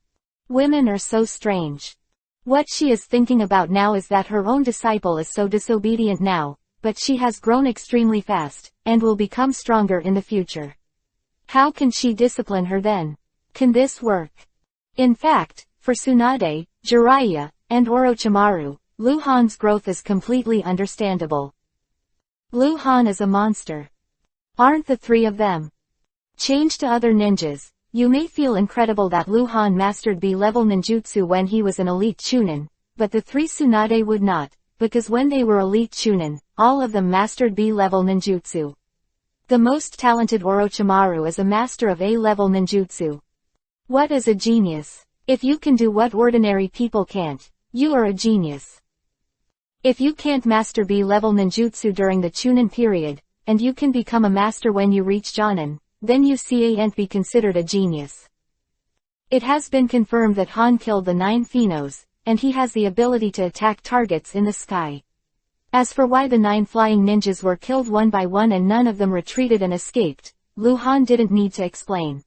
Women are so strange. What she is thinking about now is that her own disciple is so disobedient now, but she has grown extremely fast, and will become stronger in the future. How can she discipline her then? Can this work? In fact, for Tsunade, Jiraiya, and Orochimaru, Lu Han's growth is completely understandable. Lu Han is a monster. Aren't the 3 of them? Change to other ninjas. You may feel incredible that Lu Han mastered B-level ninjutsu when he was an elite Chunin, but the 3 Tsunade would not, because when they were elite Chunin, all of them mastered B-level ninjutsu. The most talented Orochimaru is a master of A-level ninjutsu. What is a genius? If you can do what ordinary people can't, you are a genius. If you can't master B-level ninjutsu during the Chunin period, and you can become a master when you reach Jonin, then you can't be considered a genius. It has been confirmed that Han killed the 9 Phenos, and he has the ability to attack targets in the sky. As for why the 9 flying ninjas were killed one by one and none of them retreated and escaped, Lu Han didn't need to explain.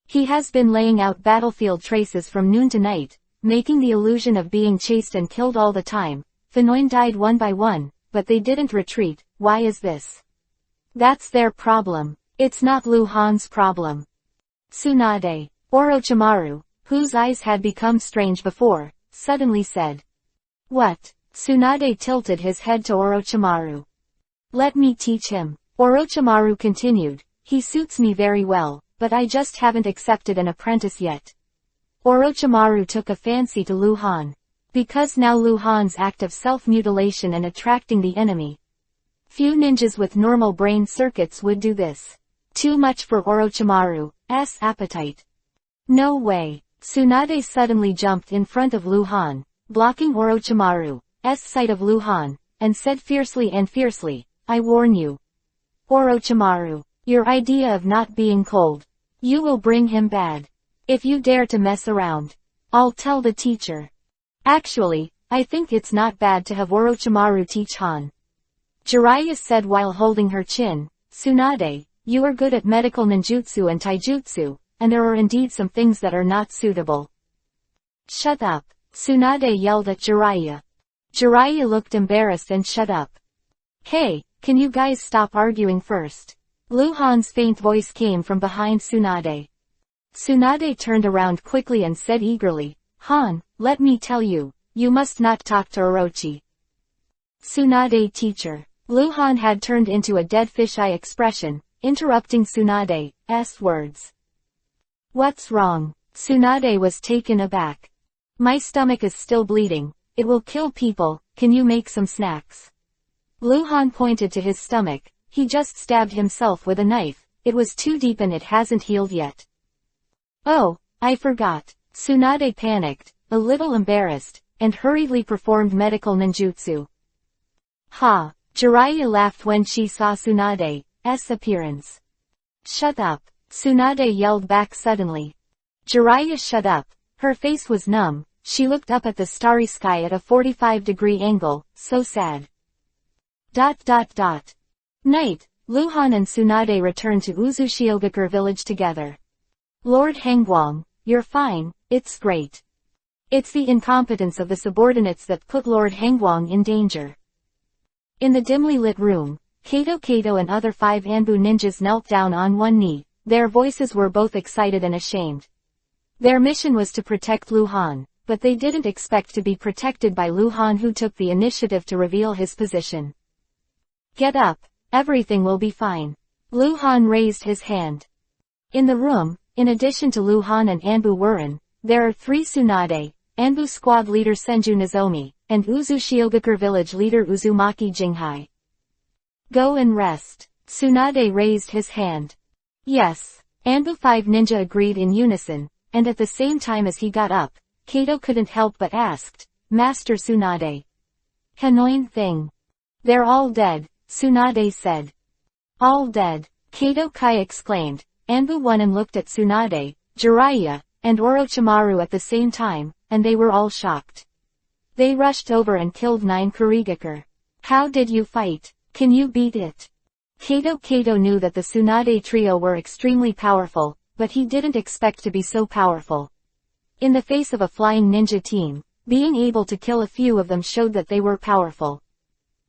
He has been laying out battlefield traces from noon to night, making the illusion of being chased and killed all the time. Fanoin died one by one, but they didn't retreat. Why is this? That's their problem. It's not Lu Han's problem. Tsunade. Orochimaru, whose eyes had become strange before, suddenly said. What? Tsunade tilted his head to Orochimaru. Let me teach him. Orochimaru continued, he suits me very well, but I just haven't accepted an apprentice yet. Orochimaru took a fancy to Lu Han. Because now Lu Han's act of self-mutilation and attracting the enemy. Few ninjas with normal brain circuits would do this. Too much for Orochimaru's appetite. No way. Tsunade suddenly jumped in front of Lu Han, blocking Orochimaru's sight of Lu Han, and said fiercely, I warn you. Orochimaru, your idea of not being cold. You will bring him bad. If you dare to mess around, I'll tell the teacher. Actually, I think it's not bad to have Orochimaru teach Han. Jiraiya said while holding her chin, Tsunade, you are good at medical ninjutsu and taijutsu, and there are indeed some things that are not suitable. Shut up, Tsunade yelled at Jiraiya. Jiraiya looked embarrassed and shut up. Hey, can you guys stop arguing first? Lu Han's faint voice came from behind Tsunade. Tsunade turned around quickly and said eagerly, Han, let me tell you, you must not talk to Orochi. Tsunade teacher. Lu Han had turned into a dead fisheye expression, interrupting Tsunade's words. What's wrong? Tsunade was taken aback. My stomach is still bleeding. It will kill people. Can you make some snacks? Lu Han pointed to his stomach. He just stabbed himself with a knife. It was too deep and it hasn't healed yet. Oh, I forgot. Tsunade panicked, a little embarrassed, and hurriedly performed medical ninjutsu. Ha! Jiraiya laughed when she saw Tsunade's appearance. Shut up! Tsunade yelled back suddenly. Jiraiya shut up. Her face was numb. She looked up at the starry sky at a 45-degree angle, so sad. Night, Lu Han and Tsunade returned to Uzushiogakure village together. Lord Hangguang, you're fine, it's great. It's the incompetence of the subordinates that put Lord Hangguang in danger. In the dimly lit room, Kato and other 5 Anbu ninjas knelt down on one knee. Their voices were both excited and ashamed. Their mission was to protect Lu Han, but they didn't expect to be protected by Lu Han, who took the initiative to reveal his position. Get up, everything will be fine. Lu Han raised his hand. In the room, in addition to Lu Han and Anbu Wuren, there are 3 Tsunade, Anbu squad leader Senju Nozomi, and Uzushiogakure village leader Uzumaki Jinghai. Go and rest. Tsunade raised his hand. Yes. Anbu 5 ninja agreed in unison, and at the same time as he got up, Kato couldn't help but asked, Master Tsunade. Hanoin thing. They're all dead, Tsunade said. All dead, Kato Kai exclaimed. Anbu won and looked at Tsunade, Jiraiya, and Orochimaru at the same time, and they were all shocked. They rushed over and killed 9 Kurigakure. How did you fight? Can you beat it? Kato knew that the Tsunade trio were extremely powerful, but he didn't expect to be so powerful. In the face of a flying ninja team, being able to kill a few of them showed that they were powerful.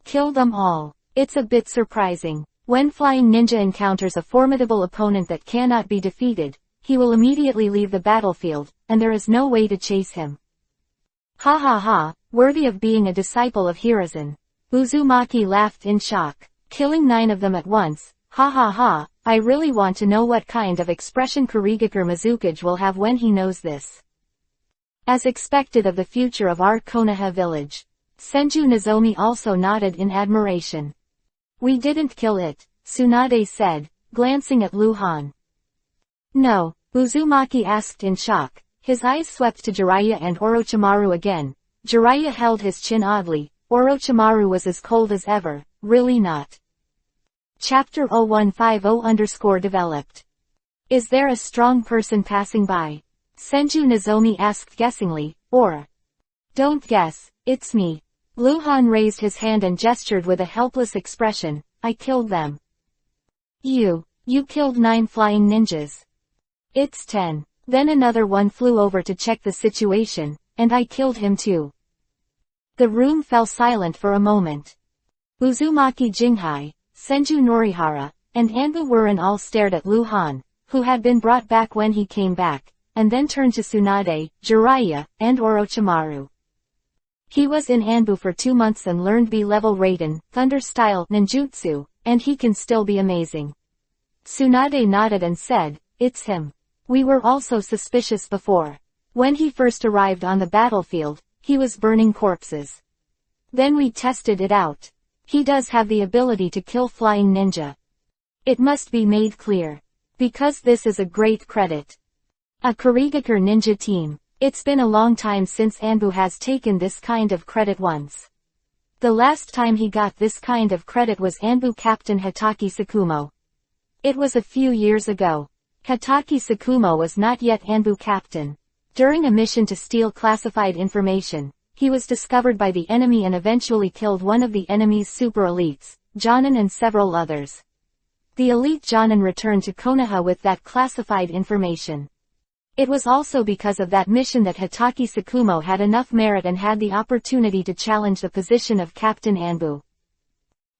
Kill them all. It's a bit surprising. When Flying Ninja encounters a formidable opponent that cannot be defeated, he will immediately leave the battlefield, and there is no way to chase him. Ha ha ha, worthy of being a disciple of Hiruzen. Uzumaki laughed in shock. Killing 9 of them at once, ha ha ha, I really want to know what kind of expression Kurigakure Mizukage will have when he knows this. As expected of the future of our Konoha village. Senju Nozomi also nodded in admiration. We didn't kill it, Tsunade said, glancing at Lu Han. No, Uzumaki asked in shock. His eyes swept to Jiraiya and Orochimaru again. Jiraiya held his chin oddly. Orochimaru was as cold as ever. Really not. Chapter 0150_developed. Is there a strong person passing by? Senju Nozomi asked guessingly, or? Don't guess, it's me. Luhan raised his hand and gestured with a helpless expression. I killed them. You killed 9 flying ninjas. It's 10. Then another one flew over to check the situation, and I killed him too. The room fell silent for a moment. Uzumaki Jinghai, Senju Norihara, and Anbu Wuren all stared at Luhan, who had been brought back when he came back, and then turned to Tsunade, Jiraiya, and Orochimaru. He was in Anbu for 2 months and learned B-level Raiden, Thunder-style ninjutsu, and he can still be amazing. Tsunade nodded and said, it's him. We were also suspicious before. When he first arrived on the battlefield, he was burning corpses. Then we tested it out. He does have the ability to kill flying ninja. It must be made clear. Because this is a great credit. A Kurigakure ninja team. It's been a long time since Anbu has taken this kind of credit once. The last time he got this kind of credit was Anbu Captain Hitaki Sakumo. It was a few years ago. Hitaki Sakumo was not yet Anbu Captain. During a mission to steal classified information, he was discovered by the enemy and eventually killed one of the enemy's super elites, Jonin, and several others. The elite Jonin returned to Konoha with that classified information. It was also because of that mission that Hitaki Sakumo had enough merit and had the opportunity to challenge the position of Captain Anbu.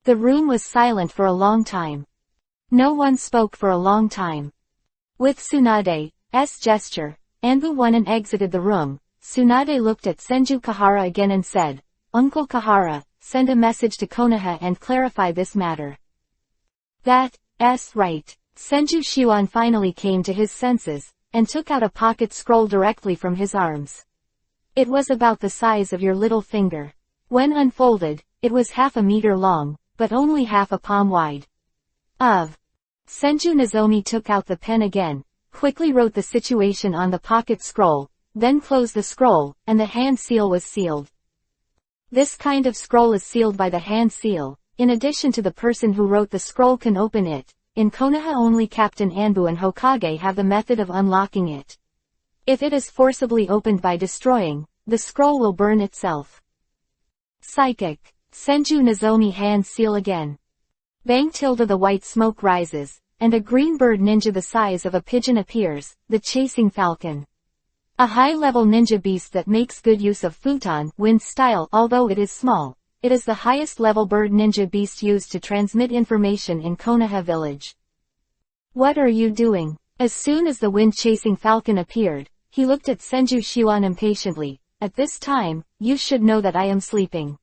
The room was silent for a long time. No one spoke for a long time. With Tsunade's gesture, Anbu won and exited the room. Tsunade looked at Senju Kahara again and said, Uncle Kahara, send a message to Konoha and clarify this matter. That's right. Senju Shion finally came to his senses, and took out a pocket scroll directly from his arms. It was about the size of your little finger. When unfolded, it was half a meter long, but only half a palm wide. Senju Nozomi took out the pen again, quickly wrote the situation on the pocket scroll, then closed the scroll, and the hand seal was sealed. This kind of scroll is sealed by the hand seal. In addition to the person who wrote the scroll can open it. In Konoha only Captain Anbu and Hokage have the method of unlocking it. If it is forcibly opened by destroying, the scroll will burn itself. Psychic. Senju Nozomi hand seal again. Bang tilde the white smoke rises, and a green bird ninja the size of a pigeon appears, the chasing falcon. A high-level ninja beast that makes good use of futon wind style. Although it is small, it is the highest level bird ninja beast used to transmit information in Konoha village. What are you doing? As soon as the wind-chasing falcon appeared, he looked at Senju Shion impatiently. At this time, you should know that I am sleeping.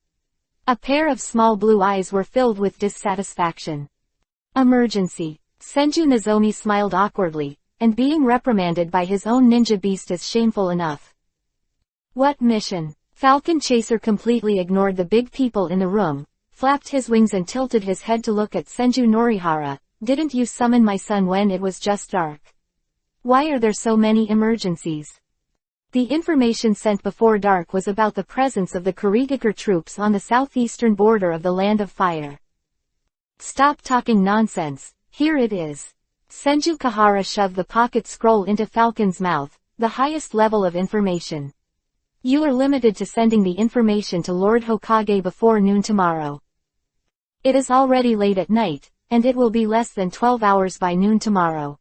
A pair of small blue eyes were filled with dissatisfaction. Emergency. Senju Nozomi smiled awkwardly, and being reprimanded by his own ninja beast is shameful enough. What mission? Falcon Chaser completely ignored the big people in the room, flapped his wings and tilted his head to look at Senju Norihara. Didn't you summon my son when it was just dark? Why are there so many emergencies? The information sent before dark was about the presence of the Kurigakure troops on the southeastern border of the Land of Fire. Stop talking nonsense, here it is. Senju Kahara shoved the pocket scroll into Falcon's mouth, the highest level of information. You are limited to sending the information to Lord Hokage before noon tomorrow. It is already late at night, and it will be less than 12 hours by noon tomorrow.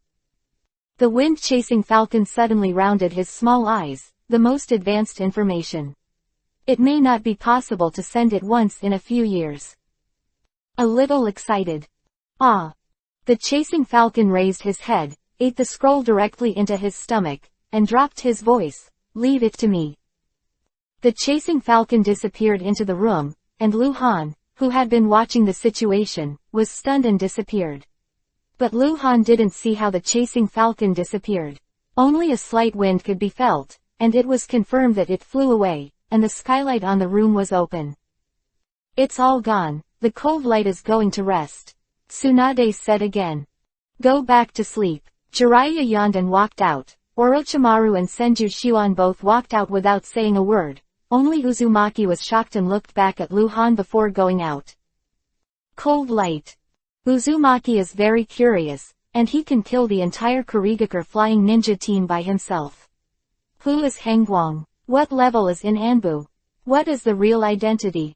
The wind-chasing falcon suddenly rounded his small eyes, the most advanced information. It may not be possible to send it once in a few years. A little excited. The chasing falcon raised his head, ate the scroll directly into his stomach, and dropped his voice, leave it to me. The chasing falcon disappeared into the room, and Luhan, who had been watching the situation, was stunned and disappeared. But Luhan didn't see how the chasing falcon disappeared. Only a slight wind could be felt, and it was confirmed that it flew away, and the skylight on the room was open. It's all gone, the cold light is going to rest. Tsunade said again. Go back to sleep. Jiraiya yawned and walked out. Orochimaru and Senju Shion both walked out without saying a word. Only Uzumaki was shocked and looked back at Luhan before going out. Cold light. Uzumaki is very curious, and he can kill the entire Kurigakure flying ninja team by himself. Who is Hengguang? What level is in Anbu? What is the real identity?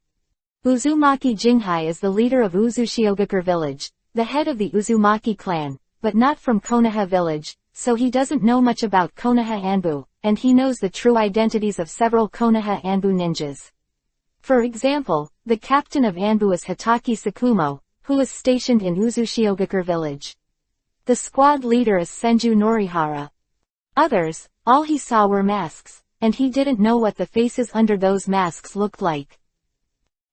Uzumaki Jinghai is the leader of Uzushiogakure village, the head of the Uzumaki clan, but not from Konoha village, so he doesn't know much about Konoha Anbu, and he knows the true identities of several Konoha Anbu ninjas. For example, the captain of Anbu is Hitaki Sakumo, who is stationed in Uzushiogakure village. The squad leader is Senju Norihara. Others, all he saw were masks, and he didn't know what the faces under those masks looked like.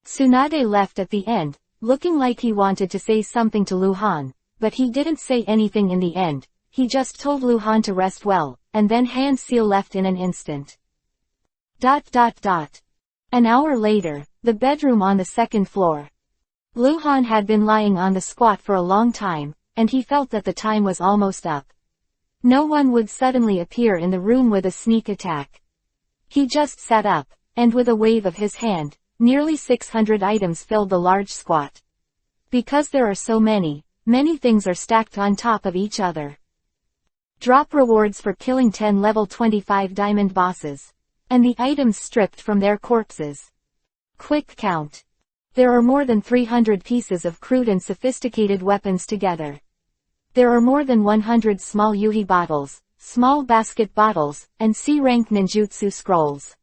Tsunade left at the end, looking like he wanted to say something to Luhan, but he didn't say anything in the end. He just told Luhan to rest well, and then Han Seal left in an instant. An hour later, the bedroom on the second floor. Luhan had been lying on the squat for a long time, and he felt that the time was almost up. No one would suddenly appear in the room with a sneak attack. He just sat up, and with a wave of his hand, nearly 600 items filled the large squat. Because there are so many things are stacked on top of each other. Drop rewards for killing 10 level 25 diamond bosses. And the items stripped from their corpses. Quick count. There are more than 300 pieces of crude and sophisticated weapons together. There are more than 100 small yuhi bottles, small basket bottles, and C-rank ninjutsu scrolls.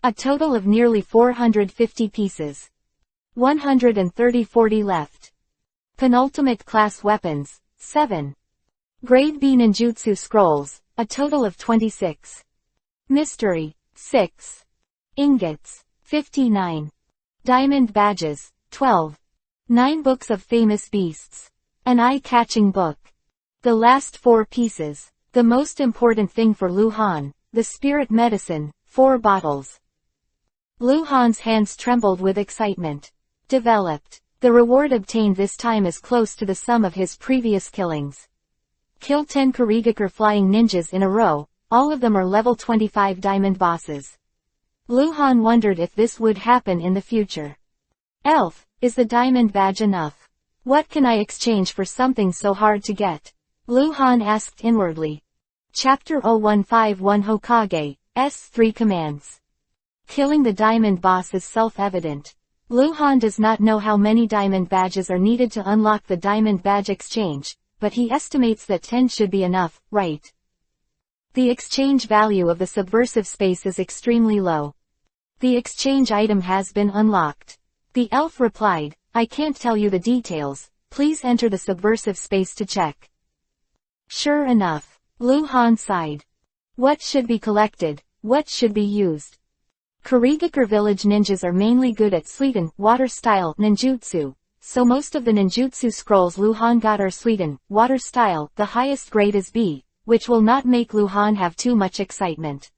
A total of nearly 450 pieces. 130 left. Penultimate class weapons, 7. Grade B ninjutsu scrolls, a total of 26. Mystery, 6. Ingots, 59. Diamond badges, 12. 9 books of famous beasts. An eye-catching book. The last 4 pieces. The most important thing for Luhan, the spirit medicine, 4 bottles. Luhan's hands trembled with excitement. Developed. The reward obtained this time is close to the sum of his previous killings. Kill 10 Kurigakure flying ninjas in a row, all of them are level 25 diamond bosses. Luhan wondered if this would happen in the future. Elf, is the diamond badge enough? What can I exchange for something so hard to get? Luhan asked inwardly. Chapter 0151 Hokage, S3 Commands. Killing the diamond boss is self-evident. Luhan does not know how many diamond badges are needed to unlock the diamond badge exchange, but he estimates that 10 should be enough, right? The exchange value of the subversive space is extremely low. The exchange item has been unlocked. The elf replied, I can't tell you the details, please enter the subversive space to check. Sure enough. Luhan sighed. What should be collected? What should be used? Kurigakure village ninjas are mainly good at Suiten, water-style, ninjutsu, so most of the ninjutsu scrolls Luhan got are Suiten, water-style, the highest grade is B, which will not make Luhan have too much excitement.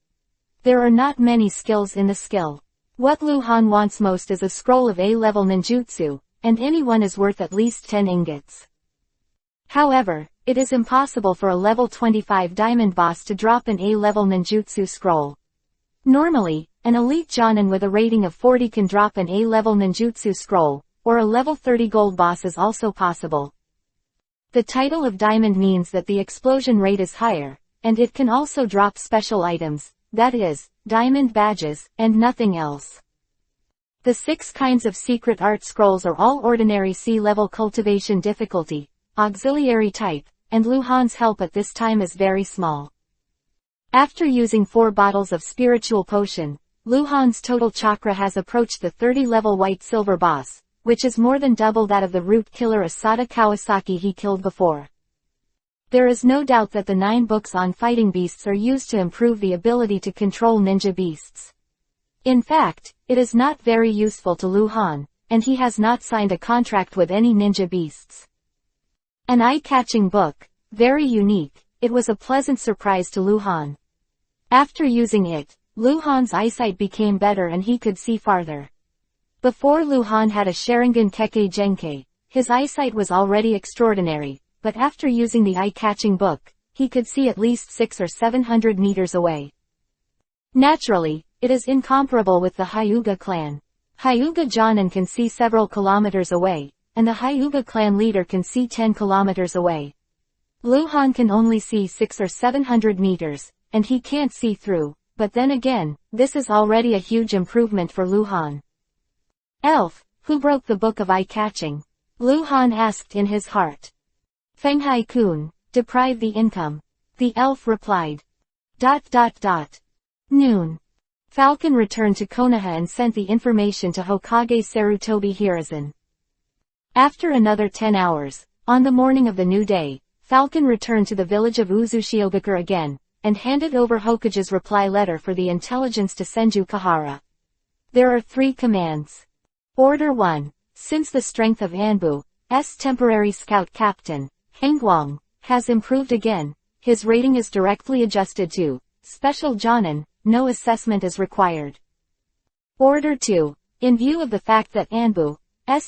There are not many skills in the skill. What Luhan wants most is a scroll of A-level ninjutsu, and any one is worth at least 10 ingots. However, it is impossible for a level 25 diamond boss to drop an A-level ninjutsu scroll. Normally, an elite jonin with a rating of 40 can drop an A-level ninjutsu scroll, or a level 30 gold boss is also possible. The title of diamond means that the explosion rate is higher, and it can also drop special items, that is, diamond badges, and nothing else. The 6 kinds of secret art scrolls are all ordinary C-level cultivation difficulty, auxiliary type, and Luhan's help at this time is very small. After using 4 bottles of spiritual potion, Luhan's total chakra has approached the 30-level white-silver boss, which is more than double that of the root killer Asada Kawasaki he killed before. There is no doubt that the 9 books on fighting beasts are used to improve the ability to control ninja beasts. In fact, it is not very useful to Luhan, and he has not signed a contract with any ninja beasts. An eye-catching book, very unique, it was a pleasant surprise to Luhan. After using it, Luhan's eyesight became better and he could see farther. Before Luhan had a Sharingan Kekkei Genkei, his eyesight was already extraordinary, but after using the eye-catching book, he could see at least 600 or 700 meters away. Naturally, it is incomparable with the Hyuga clan. Hyuga Jonin can see several kilometers away, and the Hyuga clan leader can see 10 kilometers away. Lu Han can only see 600 or 700 meters, and he can't see through, but then again, this is already a huge improvement for Lu Han. Elf, who broke the book of eye-catching? Lu Han asked in his heart. Fenghai-kun, deprive the income. The elf replied. Noon. Falcon returned to Konoha and sent the information to Hokage Sarutobi Hiruzen. After another 10 hours, on the morning of the new day, Falcon returned to the village of Uzushiogakure again, and handed over Hokage's reply letter for the intelligence to Senju Kahara. There are 3 commands. Order 1. Since the strength of Anbu's temporary scout captain, Hangwang, has improved again, his rating is directly adjusted to Special Jonin, no assessment is required. Order 2. In view of the fact that Anbu's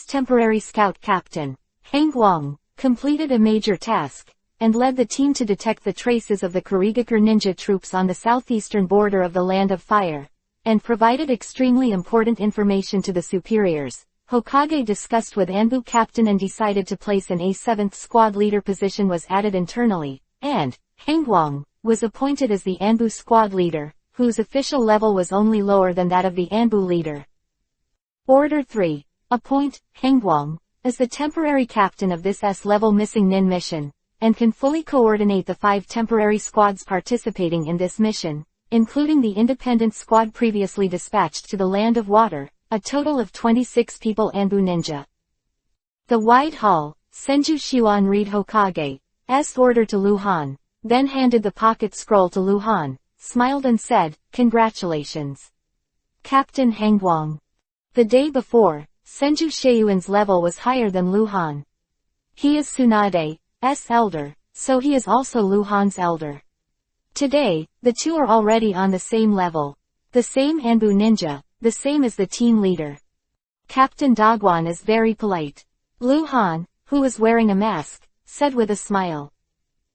temporary scout captain, Hangwang, completed a major task, and led the team to detect the traces of the Kurigakure ninja troops on the southeastern border of the Land of Fire, and provided extremely important information to the superiors, Hokage discussed with Anbu captain and decided to place an A7th squad leader position was added internally, and Hangwang was appointed as the Anbu squad leader, whose official level was only lower than that of the Anbu leader. Order 3. Appoint Hangwang as the temporary captain of this S-level missing Nin mission, and can fully coordinate the 5 temporary squads participating in this mission, including the independent squad previously dispatched to the Land of Water, a total of 26 people Anbu ninja. The wide hall, Senju Shiwan read Hokage's order to Lu Han, then handed the pocket scroll to Lu Han, smiled and said, "Congratulations, Captain Hangwang." The day before, Senju Shiyuan's level was higher than Lu Han. He is Tsunade's elder, so he is also Lu Han's elder. Today, the two are already on the same level. The same Anbu ninja, the same as the team leader. Captain Dogwan is very polite. Lu Han, who was wearing a mask, said with a smile.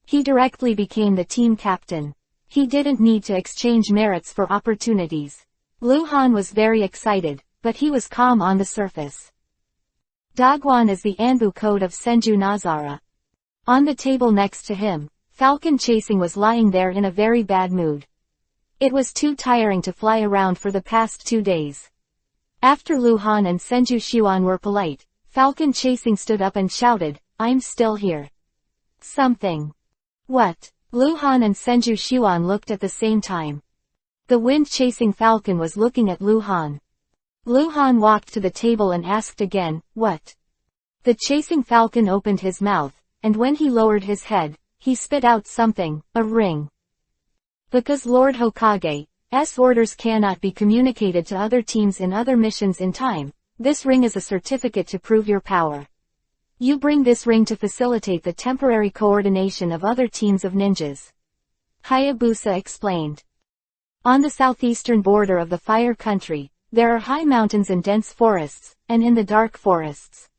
He directly became the team captain. He didn't need to exchange merits for opportunities. Lu Han was very excited, but he was calm on the surface. Dogwan is the Anbu code of Senju Nazara. On the table next to him, Falcon Chasing was lying there in a very bad mood. It was too tiring to fly around for the past 2 days. After Lu Han and Senju Shiwan were polite, Falcon Chasing stood up and shouted, "I'm still here." Something. What? Lu Han and Senju Shiwan looked at the same time. The wind-chasing falcon was looking at Lu Han. Lu Han walked to the table and asked again, "What?" The chasing falcon opened his mouth, and when he lowered his head, he spit out something, a ring. Because Lord Hokage's orders cannot be communicated to other teams in other missions in time, this ring is a certificate to prove your power. You bring this ring to facilitate the temporary coordination of other teams of ninjas. Hayabusa explained. On the southeastern border of the Fire Country, there are high mountains and dense forests, and in the dark forests.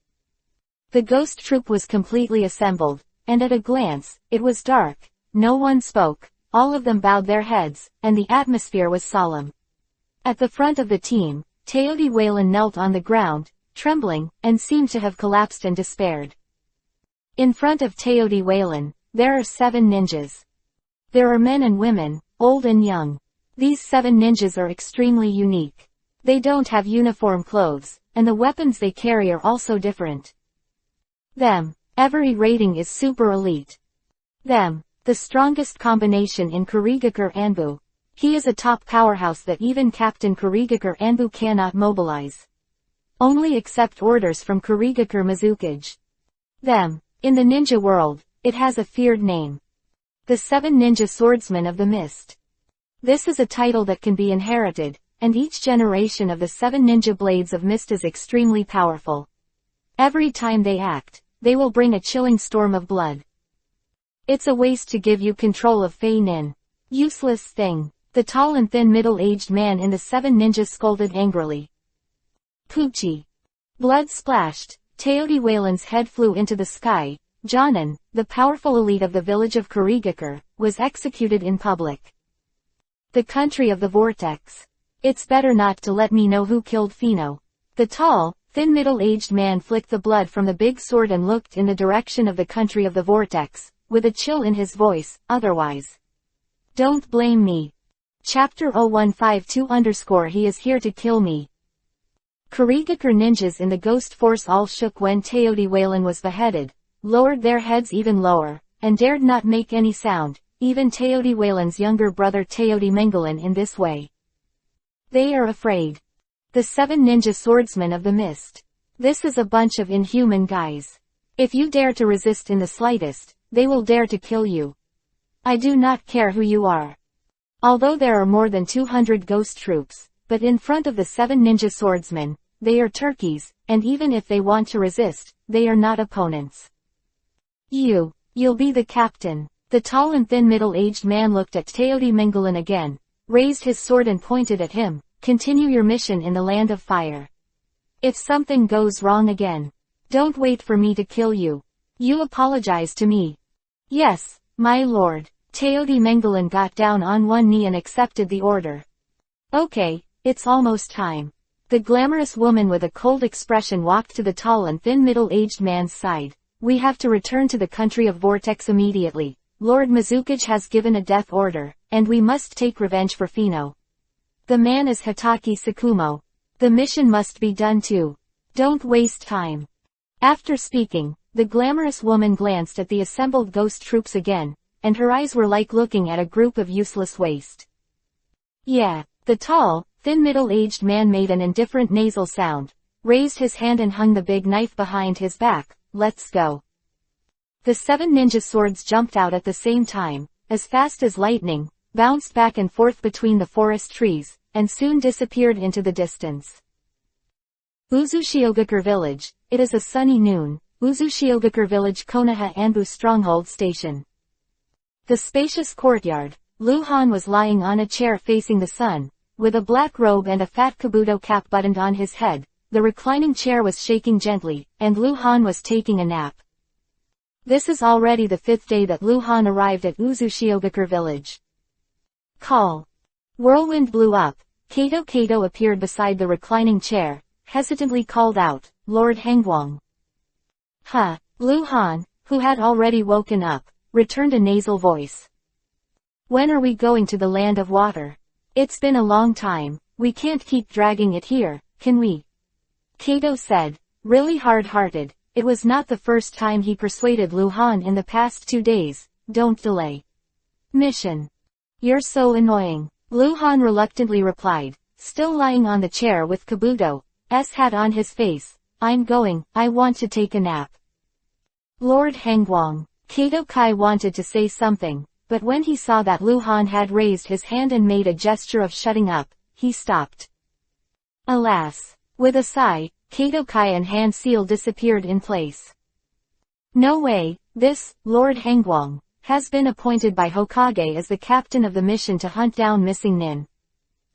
The ghost troop was completely assembled, and at a glance, it was dark, no one spoke, all of them bowed their heads, and the atmosphere was solemn. At the front of the team, Teodi Wayland knelt on the ground, trembling, and seemed to have collapsed and despaired. In front of Teodi Wayland, there are 7 ninjas. There are men and women, old and young. These 7 ninjas are extremely unique. They don't have uniform clothes, and the weapons they carry are also different. Every rating is super elite. The strongest combination in Kurigakure Anbu. He is a top powerhouse that even Captain Kurigakure Anbu cannot mobilize. Only accept orders from Kurigakure Mizukage. In the ninja world, it has a feared name. The 7 Ninja Swordsmen of the Mist. This is a title that can be inherited, and each generation of the 7 Ninja Blades of Mist is extremely powerful. Every time they act, they will bring a chilling storm of blood. It's a waste to give you control of Fei Nin. Useless thing. The tall and thin middle-aged man in the 7 ninjas scolded angrily. Poochie. Blood splashed. Teodi Wayland's head flew into the sky. Jonin, the powerful elite of the village of Kurigakure, was executed in public. The country of the vortex. It's better not to let me know who killed Fino. The tall, Thin middle-aged man flicked the blood from the big sword and looked in the direction of the country of the vortex, with a chill in his voice, otherwise. Don't blame me. Chapter 0152 He is here to kill me. Kurigakure ninjas in the ghost force all shook when Teotihuacan Waylan was beheaded, lowered their heads even lower, and dared not make any sound, even Teotihuacan Waylan's younger brother Teotihuacan Mengelin in this way. They are afraid. The 7 ninja swordsmen of the mist. This is a bunch of inhuman guys. If you dare to resist in the slightest, they will dare to kill you. I do not care who you are. Although there are more than 200 ghost troops, but in front of the 7 ninja swordsmen, they are turkeys, and even if they want to resist, they are not opponents. You'll be the captain. The tall and thin middle-aged man looked at Teotihuacan Mengelin again, raised his sword and pointed at him. Continue your mission in the land of fire. If something goes wrong again, don't wait for me to kill you. You apologize to me. Yes, my lord. Teotihuacan Mengelin got down on one knee and accepted the order. Okay, it's almost time. The glamorous woman with a cold expression walked to the tall and thin middle-aged man's side. We have to return to the country of Vortex immediately. Lord Mizukage has given a death order, and we must take revenge for Fino. The man is Hitaki Sakumo. The mission must be done too. Don't waste time. After speaking, the glamorous woman glanced at the assembled ghost troops again, and her eyes were like looking at a group of useless waste. Yeah, the tall, thin middle-aged man made an indifferent nasal sound, raised his hand and hung the big knife behind his back. Let's go. The 7 ninja swords jumped out at the same time, as fast as lightning, bounced back and forth between the forest trees, and soon disappeared into the distance. Uzushiogakure Village. It is a sunny noon. Uzushiogakure Village Konoha Anbu Stronghold Station. The spacious courtyard. Luhan was lying on a chair facing the sun, with a black robe and a fat kabuto cap buttoned on his head. The reclining chair was shaking gently, and Luhan was taking a nap. This is already the 5th day that Luhan arrived at Uzushiogakure Village. Call. Whirlwind blew up. Kato appeared beside the reclining chair, hesitantly called out, Lord Hangwang. Luhan, who had already woken up, returned a nasal voice. When are we going to the land of water? It's been a long time, we can't keep dragging it here, can we? Kato said, really hard-hearted. It was not the first time he persuaded Luhan in the past 2 days. Don't delay. Mission. You're so annoying. Luhan reluctantly replied, still lying on the chair with Kabuto's hat on his face. I'm going, I want to take a nap. Lord Hangwang. Kato Kai wanted to say something, but when he saw that Luhan had raised his hand and made a gesture of shutting up, he stopped. Alas. With a sigh, Kato Kai and hand seal disappeared in place. No way, this, Lord Hangwang, has been appointed by Hokage as the captain of the mission to hunt down missing nin.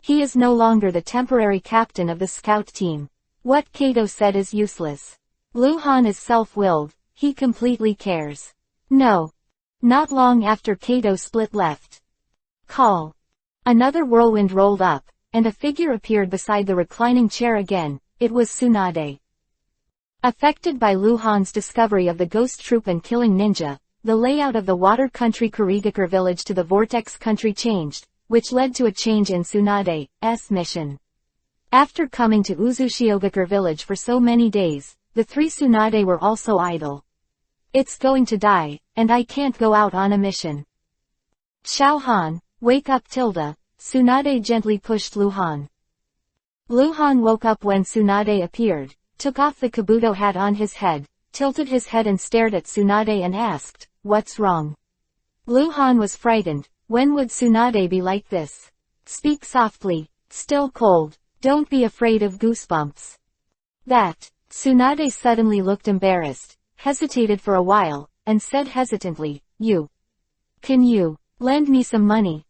He is no longer the temporary captain of the scout team. What Kato said is useless. Luhan is self-willed, he completely cares. No. Not long after Kato split left. Call. Another whirlwind rolled up, and a figure appeared beside the reclining chair again. It was Tsunade. Affected by Luhan's discovery of the ghost troop and killing ninja, the layout of the water country Kurigakure village to the vortex country changed, which led to a change in Tsunade's mission. After coming to Uzushiogakure village for so many days, the 3 Tsunade were also idle. It's going to die, and I can't go out on a mission. Xiaohan, wake up Tilda, Tsunade gently pushed Luhan. Luhan woke up when Tsunade appeared, took off the kabuto hat on his head, tilted his head and stared at Tsunade and asked, what's wrong? Luhan was frightened. When would Tsunade be like this? Speak softly, still cold, don't be afraid of goosebumps. That. Tsunade suddenly looked embarrassed, hesitated for a while, and said hesitantly, Can you lend me some money?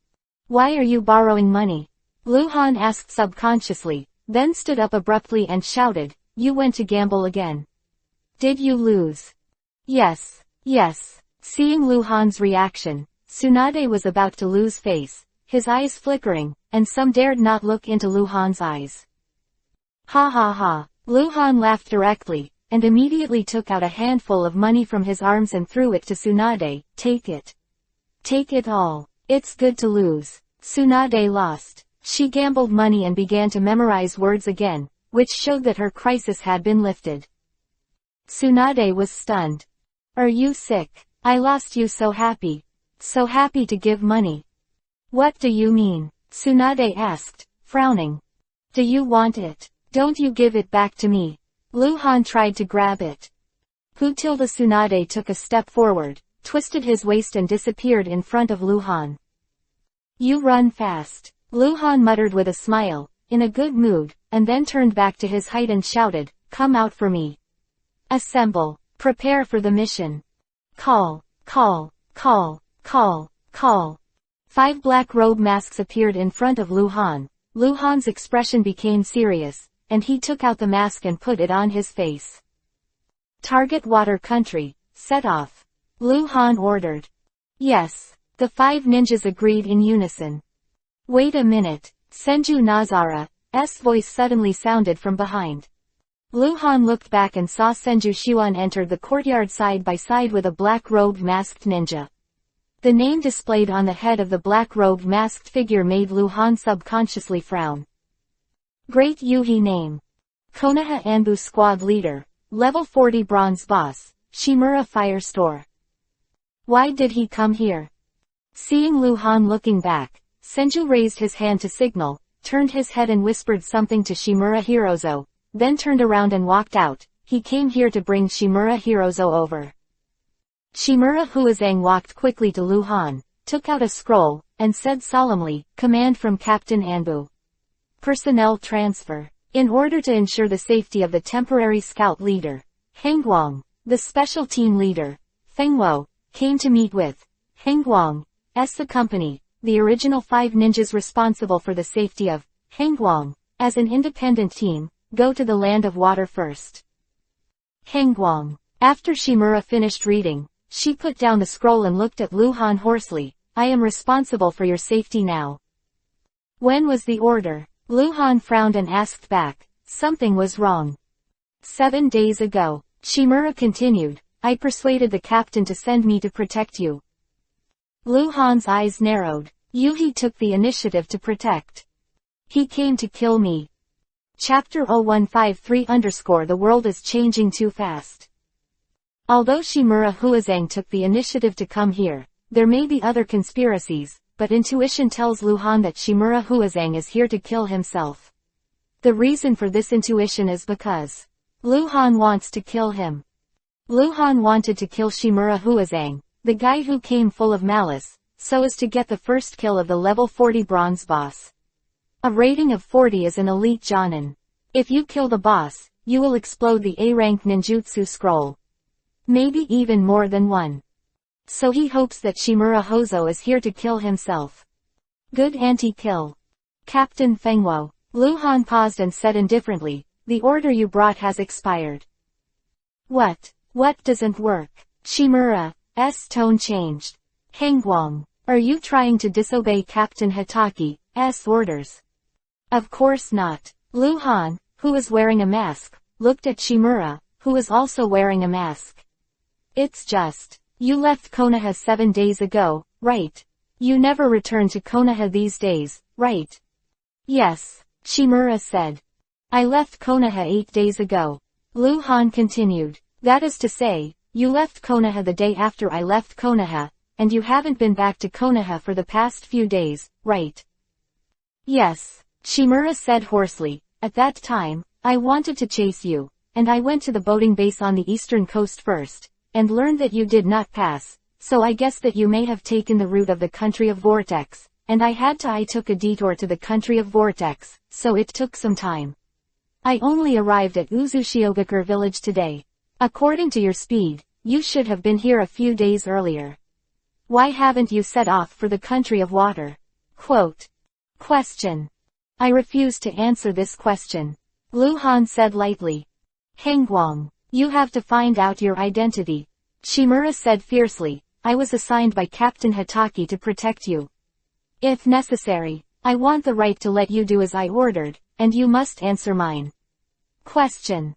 Why are you borrowing money? Luhan asked subconsciously, then stood up abruptly and shouted, you went to gamble again. Did you lose? Yes. Seeing Luhan's reaction, Tsunade was about to lose face, his eyes flickering, and some dared not look into Luhan's eyes. Ha ha ha, Lu Han laughed directly, and immediately took out a handful of money from his arms and threw it to Tsunade. Take it. Take it all. It's good to lose. Tsunade lost. She gambled money and began to memorize words again, which showed that her crisis had been lifted. Tsunade was stunned. Are you sick? I lost you so happy. So happy to give money. What do you mean? Tsunade asked, frowning. Do you want it? Don't you give it back to me. Lu Han tried to grab it. Tsunade took a step forward, twisted his waist and disappeared in front of Lu Han. You run fast. Lu Han muttered with a smile, in a good mood, and then turned back to his height and shouted, come out for me. Assemble. Prepare for the mission. Call, call, call, call, call. 5 black robe masks appeared in front of Lu Han. Lu Han's expression became serious, and he took out the mask and put it on his face. Target water country, set off. Lu Han ordered. Yes. The 5 ninjas agreed in unison. Wait a minute. Senju Nazara's voice suddenly sounded from behind. Lu Han looked back and saw Senju Xuan enter the courtyard side by side with a black-robed masked ninja. The name displayed on the head of the black-robed masked figure made Lu Han subconsciously frown. Great Yuhi name. Konoha Anbu Squad Leader, Level 40 Bronze Boss, Shimura Fire Store. Why did he come here? Seeing Lu Han looking back, Senju raised his hand to signal, turned his head and whispered something to Shimura Hirozo, then turned around and walked out. He came here to bring Shimura Hirozo over. Shimura Huazang walked quickly to Lu Han, took out a scroll, and said solemnly, command from Captain Anbu. Personnel transfer. In order to ensure the safety of the temporary scout leader, Hengguang, the special team leader, Fengwo, came to meet with Hengguang's company, the original 5 ninjas responsible for the safety of Hengguang, as an independent team, go to the land of water first. Hengguang. After Shimura finished reading, she put down the scroll and looked at Lu Han hoarsely. I am responsible for your safety now. When was the order? Lu Han frowned and asked back. Something was wrong. 7 days ago. Shimura continued. I persuaded the captain to send me to protect you. Lu Han's eyes narrowed. Yuhi took the initiative to protect. He came to kill me. Chapter 0153 The world is changing too fast. Although Shimura Huazang took the initiative to come here, there may be other conspiracies, but intuition tells Lu Han that Shimura Huazang is here to kill himself. The reason for this intuition is because Lu Han wants to kill him. Lu Han wanted to kill Shimura Huazang, the guy who came full of malice, so as to get the first kill of the level 40 bronze boss. A rating of 40 is an elite Jonin. If you kill the boss, you will explode the A-rank ninjutsu scroll. Maybe even more than one. So he hopes that Shimura Hozo is here to kill himself. Good anti-kill. Captain Fengwo. Lu Han paused and said indifferently, the order you brought has expired. What? What doesn't work? Shimura's tone changed. Hengguang. Are you trying to disobey Captain Hitaki's orders? Of course not. Lu Han, who was wearing a mask, looked at Shimura, who was also wearing a mask. It's just, you left Konoha 7 days ago, right? You never return to Konoha these days, right? Yes, Shimura said. I left Konoha 8 days ago. Lu Han continued. That is to say, you left Konoha the day after I left Konoha, and you haven't been back to Konoha for the past few days, right? Yes, Shimura said hoarsely. At that time, I wanted to chase you, and I went to the boating base on the eastern coast first, and learned that you did not pass, so I guess that you may have taken the route of the country of Vortex, and I took a detour to the country of Vortex, so it took some time. I only arrived at Uzushiogakure village today. According to your speed, you should have been here a few days earlier. Why haven't you set off for the country of water? Quote. Question. I refuse to answer this question. Lu Han said lightly. Hengguang, you have to find out your identity. Shimura said fiercely. I was assigned by Captain Hitaki to protect you. If necessary, I want the right to let you do as I ordered, and you must answer mine. Question.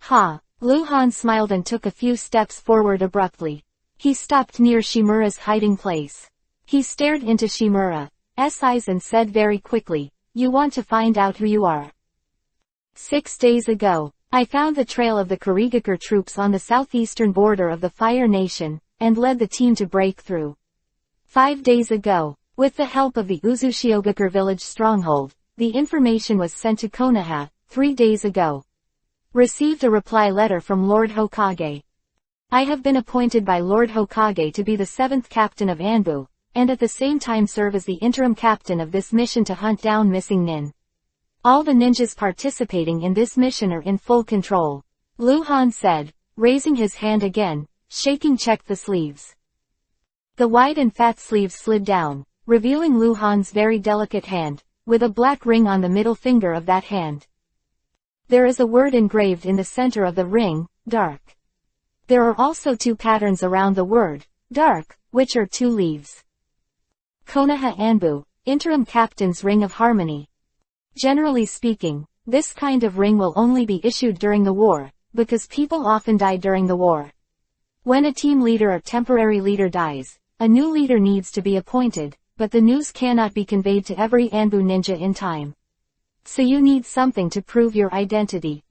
Ha. Luhan smiled and took a few steps forward abruptly. He stopped near Shimura's hiding place. He stared into Shimura's eyes and said very quickly, "You want to find out who you are?" 6 days ago, I found the trail of the Kurigakure troops on the southeastern border of the Fire Nation, and led the team to break through. 5 days ago, with the help of the Uzushiogakure village stronghold, the information was sent to Konoha. 3 days ago, received a reply letter from Lord Hokage. I have been appointed by Lord Hokage to be the 7th captain of Anbu, and at the same time serve as the interim captain of this mission to hunt down missing nin. All the ninjas participating in this mission are in full control. Luhan said, raising his hand again, shaking checked the sleeves. The wide and fat sleeves slid down, revealing Luhan's very delicate hand, with a black ring on the middle finger of that hand. There is a word engraved in the center of the ring, dark. There are also 2 patterns around the word, dark, which are 2 leaves. Konoha Anbu, interim captain's ring of harmony. Generally speaking, this kind of ring will only be issued during the war, because people often die during the war. When a team leader or temporary leader dies, a new leader needs to be appointed, but the news cannot be conveyed to every Anbu ninja in time. So you need something to prove your identity.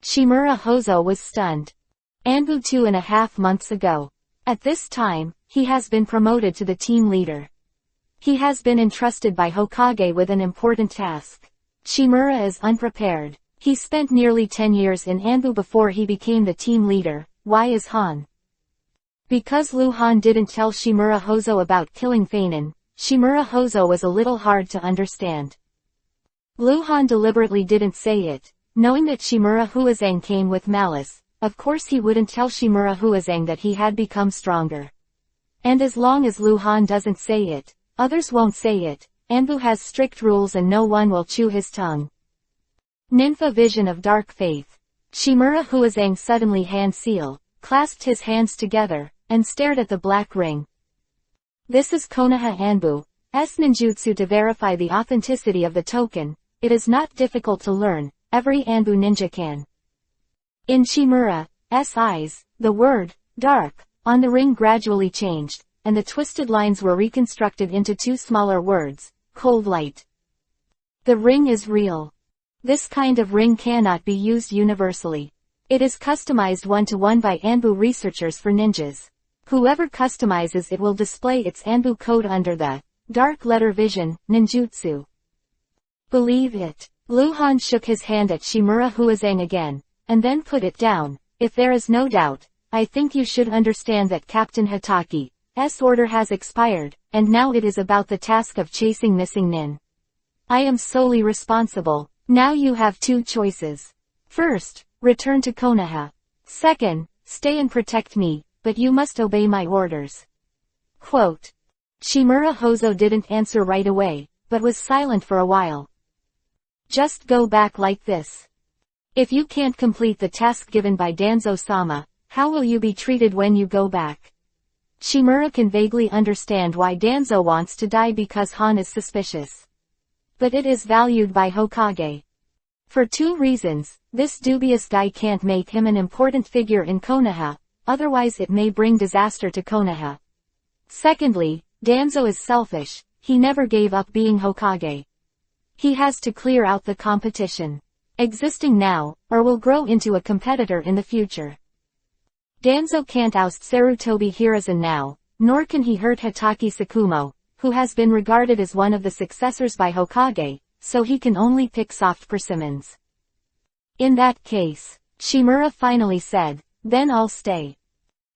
Shimura Hozo was stunned. Anbu 2.5 months ago. At this time, he has been promoted to the team leader. He has been entrusted by Hokage with an important task. Shimura is unprepared. He spent nearly 10 years in Anbu before he became the team leader. Why is Han? Because Luhan didn't tell Shimura Hozo about killing Feinin, Shimura Hozo was a little hard to understand. Luhan deliberately didn't say it, knowing that Shimura Huazang came with malice. Of course he wouldn't tell Shimura Huazang that he had become stronger. And as long as Luhan doesn't say it, others won't say it. Anbu has strict rules and no one will chew his tongue. Nympha vision of dark faith. Shimura Huazang suddenly hand seal, clasped his hands together, and stared at the black ring. This is Konoha Anbu's ninjutsu to verify the authenticity of the token. It is not difficult to learn, every Anbu ninja can. In Shimura's eyes, the word, dark, on the ring gradually changed, and the twisted lines were reconstructed into 2 smaller words, cold light. The ring is real. This kind of ring cannot be used universally. It is customized 1-to-1 by Anbu researchers for ninjas. Whoever customizes it will display its Anbu code under the dark letter vision, ninjutsu. Believe it. Luhan shook his hand at Shimura Huazang again, and then put it down. If there is no doubt, I think you should understand that Captain Hataki's order has expired, and now it is about the task of chasing missing nin. I am solely responsible. Now you have 2 choices. First, return to Konoha. Second, stay and protect me, but you must obey my orders. Quote. Shimura Hozo didn't answer right away, but was silent for a while. Just go back like this. If you can't complete the task given by Danzo-sama, how will you be treated when you go back? Shimura can vaguely understand why Danzo wants to die because Han is suspicious. But it is valued by Hokage. For 2 reasons, this dubious guy can't make him an important figure in Konoha, otherwise it may bring disaster to Konoha. Secondly, Danzo is selfish, he never gave up being Hokage. He has to clear out the competition existing now, or will grow into a competitor in the future. Danzo can't oust Sarutobi Hiruzen now, nor can he hurt Hatake Sakumo, who has been regarded as one of the successors by Hokage, so he can only pick soft persimmons. In that case, Shimura finally said, then I'll stay.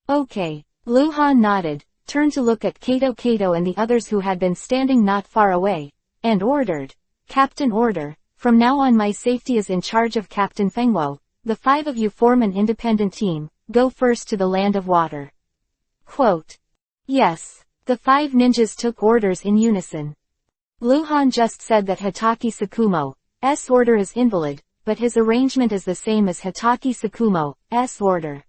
Okay. Luhan nodded, turned to look at Kato and the others who had been standing not far away, and ordered, Captain order, from now on my safety is in charge of Captain Fengwo. The 5 of you form an independent team, go first to the land of water. Quote. Yes. The 5 ninjas took orders in unison. Luhan just said that Hatake Sakumo's order is invalid, but his arrangement is the same as Hatake Sakumo's order.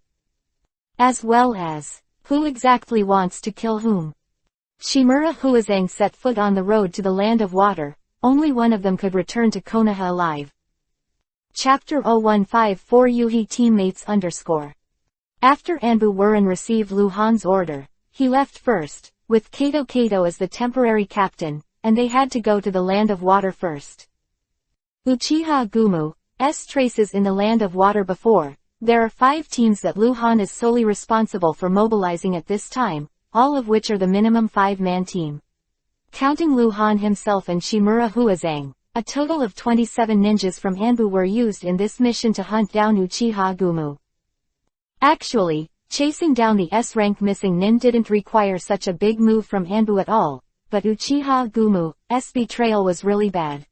As well as, who exactly wants to kill whom? Shimura Huazang set foot on the road to the land of water. Only one of them could return to Konoha alive. Chapter 0154 Yuhi Teammates _ After Anbu Wuren received Lu Han's order, he left first, with Kato as the temporary captain, and they had to go to the Land of Water first. Uchiha Gumu's traces in the Land of Water before. There are 5 teams that Lu Han is solely responsible for mobilizing at this time, all of which are the minimum 5-man team. Counting Lu Han himself and Shimura Huazang, a total of 27 ninjas from Anbu were used in this mission to hunt down Uchiha Gumu. Actually, chasing down the S-rank missing nin didn't require such a big move from Anbu at all, but Uchiha Gumu's betrayal was really bad.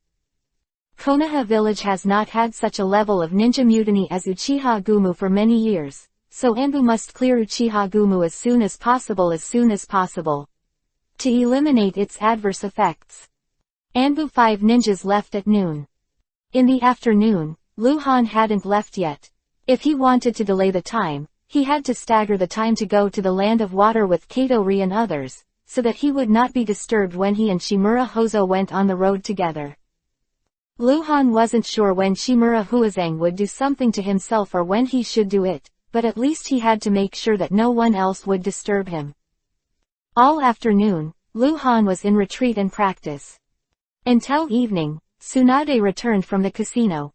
Konoha village has not had such a level of ninja mutiny as Uchiha Gumu for many years, so Anbu must clear Uchiha Gumu as soon as possible, to eliminate its adverse effects. Anbu 5 ninjas left at noon. In the afternoon, Lu Han hadn't left yet. If he wanted to delay the time, he had to stagger the time to go to the Land of Water with Kato-ri and others, so that he would not be disturbed when he and Shimura Hozo went on the road together. Lu Han wasn't sure when Shimura Huazang would do something to himself or when he should do it, but at least he had to make sure that no one else would disturb him. All afternoon, Lu Han was in retreat and practice. Until evening, Tsunade returned from the casino.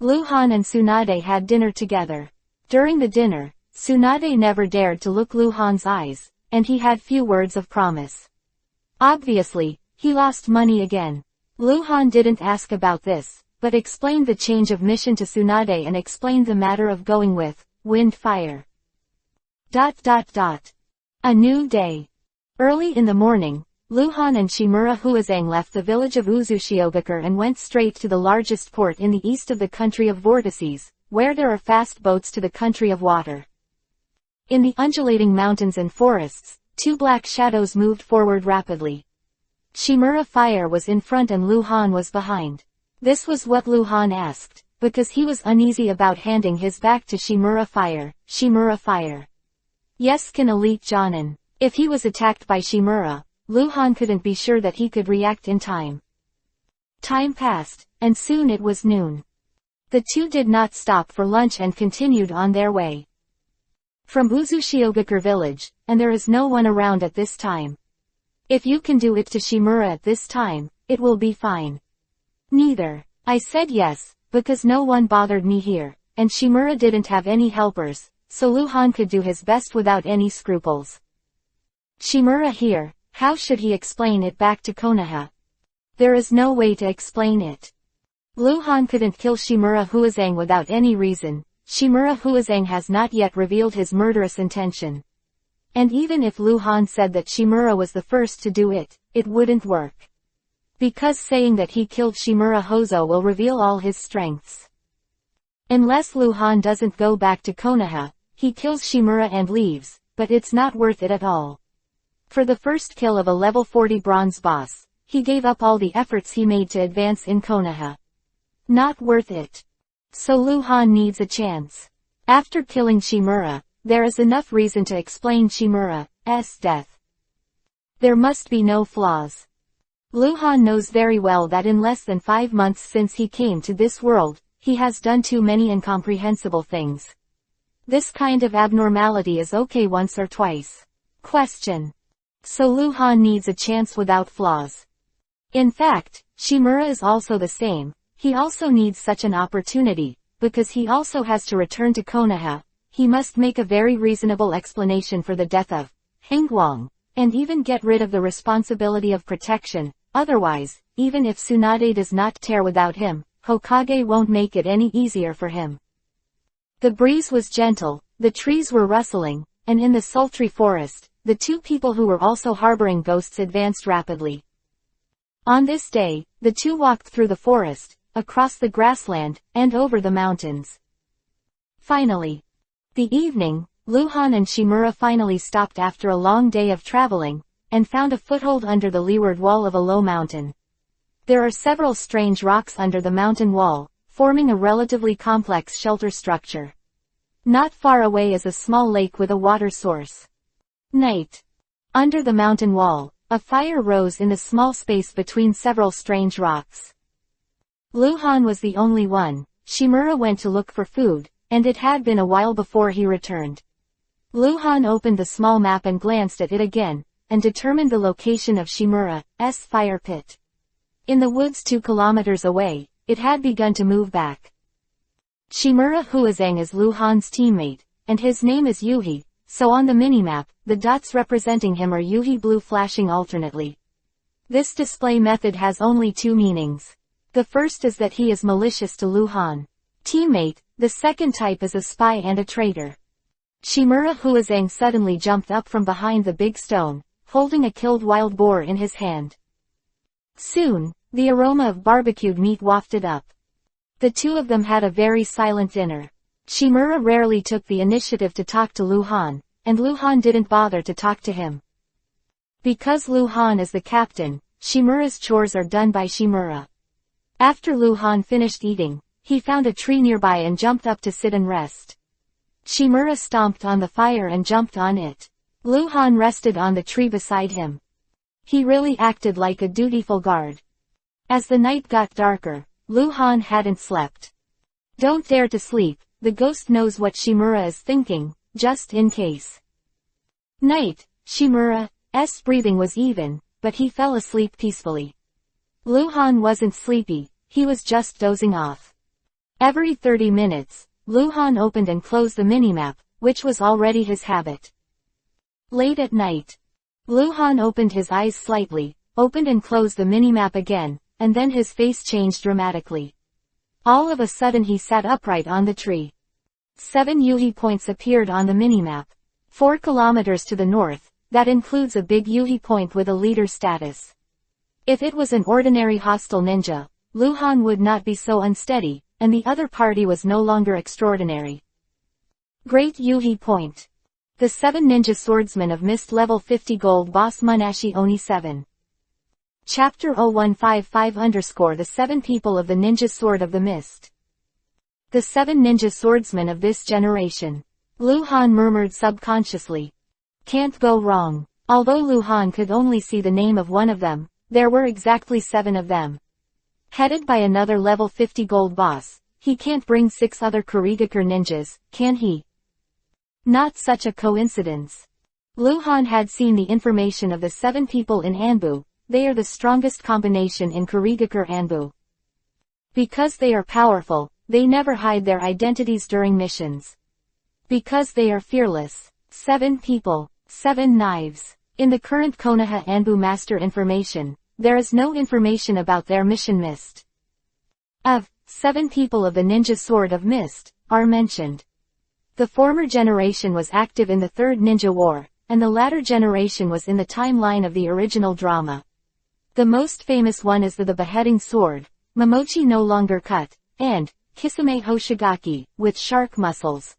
Lu Han and Tsunade had dinner together. During the dinner, Tsunade never dared to look Lu Han's eyes, and he had few words of promise. Obviously, he lost money again. Lu Han didn't ask about this, but explained the change of mission to Tsunade and explained the matter of going with wind fire. A new day. Early in the morning, Lu Han and Shimura Huazang left the village of Uzushiogakure and went straight to the largest port in the east of the country of vortices, where there are fast boats to the country of water. In the undulating mountains and forests, 2 black shadows moved forward rapidly. Shimura Fire was in front and Lu Han was behind. This was what Lu Han asked, because he was uneasy about handing his back to Shimura Fire. Shimura Fire. Yes, can elite Jonin. If he was attacked by Shimura, Lu Han couldn't be sure that he could react in time. Time passed, and soon it was noon. The 2 did not stop for lunch and continued on their way. From Uzushiogakure village, and there is no one around at this time. If you can do it to Shimura at this time, it will be fine. Neither. I said yes, because no one bothered me here, and Shimura didn't have any helpers, so Lu Han could do his best without any scruples. Shimura here, how should he explain it back to Konoha? There is no way to explain it. Lu Han couldn't kill Shimura Huazang without any reason. Shimura Huazang has not yet revealed his murderous intention. And even if Lu Han said that Shimura was the first to do it, it wouldn't work. Because saying that he killed Shimura Hozo will reveal all his strengths. Unless Lu Han doesn't go back to Konoha, he kills Shimura and leaves, but it's not worth it at all. For the first kill of a level 40 bronze boss, he gave up all the efforts he made to advance in Konoha. Not worth it. So Lu Han needs a chance. After killing Shimura, there is enough reason to explain Shimura's death. There must be no flaws. Lu Han knows very well that in less than 5 months since he came to this world, he has done too many incomprehensible things. This kind of abnormality is okay once or twice. Question. So Lu Han needs a chance without flaws. In fact, Shimura is also the same. He also needs such an opportunity, because he also has to return to Konoha. He must make a very reasonable explanation for the death of Hengguang, and even get rid of the responsibility of protection. Otherwise, even if Tsunade does not tear without him, Hokage won't make it any easier for him. The breeze was gentle, the trees were rustling, and in the sultry forest, the 2 people who were also harboring ghosts advanced rapidly. On this day, the 2 walked through the forest, across the grassland, and over the mountains. Finally, the evening, Lu Han and Shimura finally stopped after a long day of traveling, and found a foothold under the leeward wall of a low mountain. There are several strange rocks under the mountain wall, forming a relatively complex shelter structure. Not far away is a small lake with a water source. Night. Under the mountain wall, a fire rose in the small space between several strange rocks. Lu Han was the only one. Shimura went to look for food, and it had been a while before he returned. Lu Han opened the small map and glanced at it again, and determined the location of Shimura's fire pit. In the woods 2 kilometers away, it had begun to move back. Shimura Huazang is Lu Han's teammate, and his name is Yuhi, so on the minimap, the dots representing him are Yuhi blue flashing alternately. This display method has only 2 meanings. The first is that he is malicious to Lu Han. Teammate, the second type is a spy and a traitor. Shimura Huazang suddenly jumped up from behind the big stone, holding a killed wild boar in his hand. Soon, the aroma of barbecued meat wafted up. The two of them had a very silent dinner. Shimura rarely took the initiative to talk to Lu Han, and Lu Han didn't bother to talk to him. Because Lu Han is the captain, Shimura's chores are done by Shimura. After Lu Han finished eating, he found a tree nearby and jumped up to sit and rest. Shimura stomped on the fire and jumped on it. Lu Han rested on the tree beside him. He really acted like a dutiful guard. As the night got darker, Lu Han hadn't slept. Don't dare to sleep, the ghost knows what Shimura is thinking, just in case. Night, Shimura's breathing was even, but he fell asleep peacefully. Lu Han wasn't sleepy, he was just dozing off. Every 30 minutes, Lu Han opened and closed the minimap, which was already his habit. Late at night, Lu Han opened his eyes slightly, opened and closed the minimap again, and then his face changed dramatically. All of a sudden he sat upright on the tree. 7 Yuhi points appeared on the minimap. 4 kilometers to the north, that includes a big Yuhi point with a leader status. If it was an ordinary hostile ninja, Lu Han would not be so unsteady, and the other party was no longer extraordinary. Great Yuhi Point. The 7 Ninja Swordsmen of Mist Level 50 Gold Boss Munashi Oni 7. Chapter 0155 The 7 People of the Ninja Sword of the Mist. The 7 Ninja Swordsmen of this generation. Lu Han murmured subconsciously. Can't go wrong. Although Lu Han could only see the name of one of them, there were exactly 7 of them. Headed by another level 50 gold boss, he can't bring 6 other Kurigakure ninjas, can he? Not such a coincidence. Lu Han had seen the information of the 7 people in Anbu. They are the strongest combination in Kurigakure Anbu. Because they are powerful, they never hide their identities during missions. Because they are fearless. 7 people, 7 knives. In the current Konoha Anbu Master information, there is no information about their mission Mist. 7 people of the Ninja Sword of Mist are mentioned. The former generation was active in the Third Ninja War, and the latter generation was in the timeline of the original drama. The most famous one is the Beheading Sword, Momochi no Longer Cut, and Kisame Hoshigaki, with shark muscles.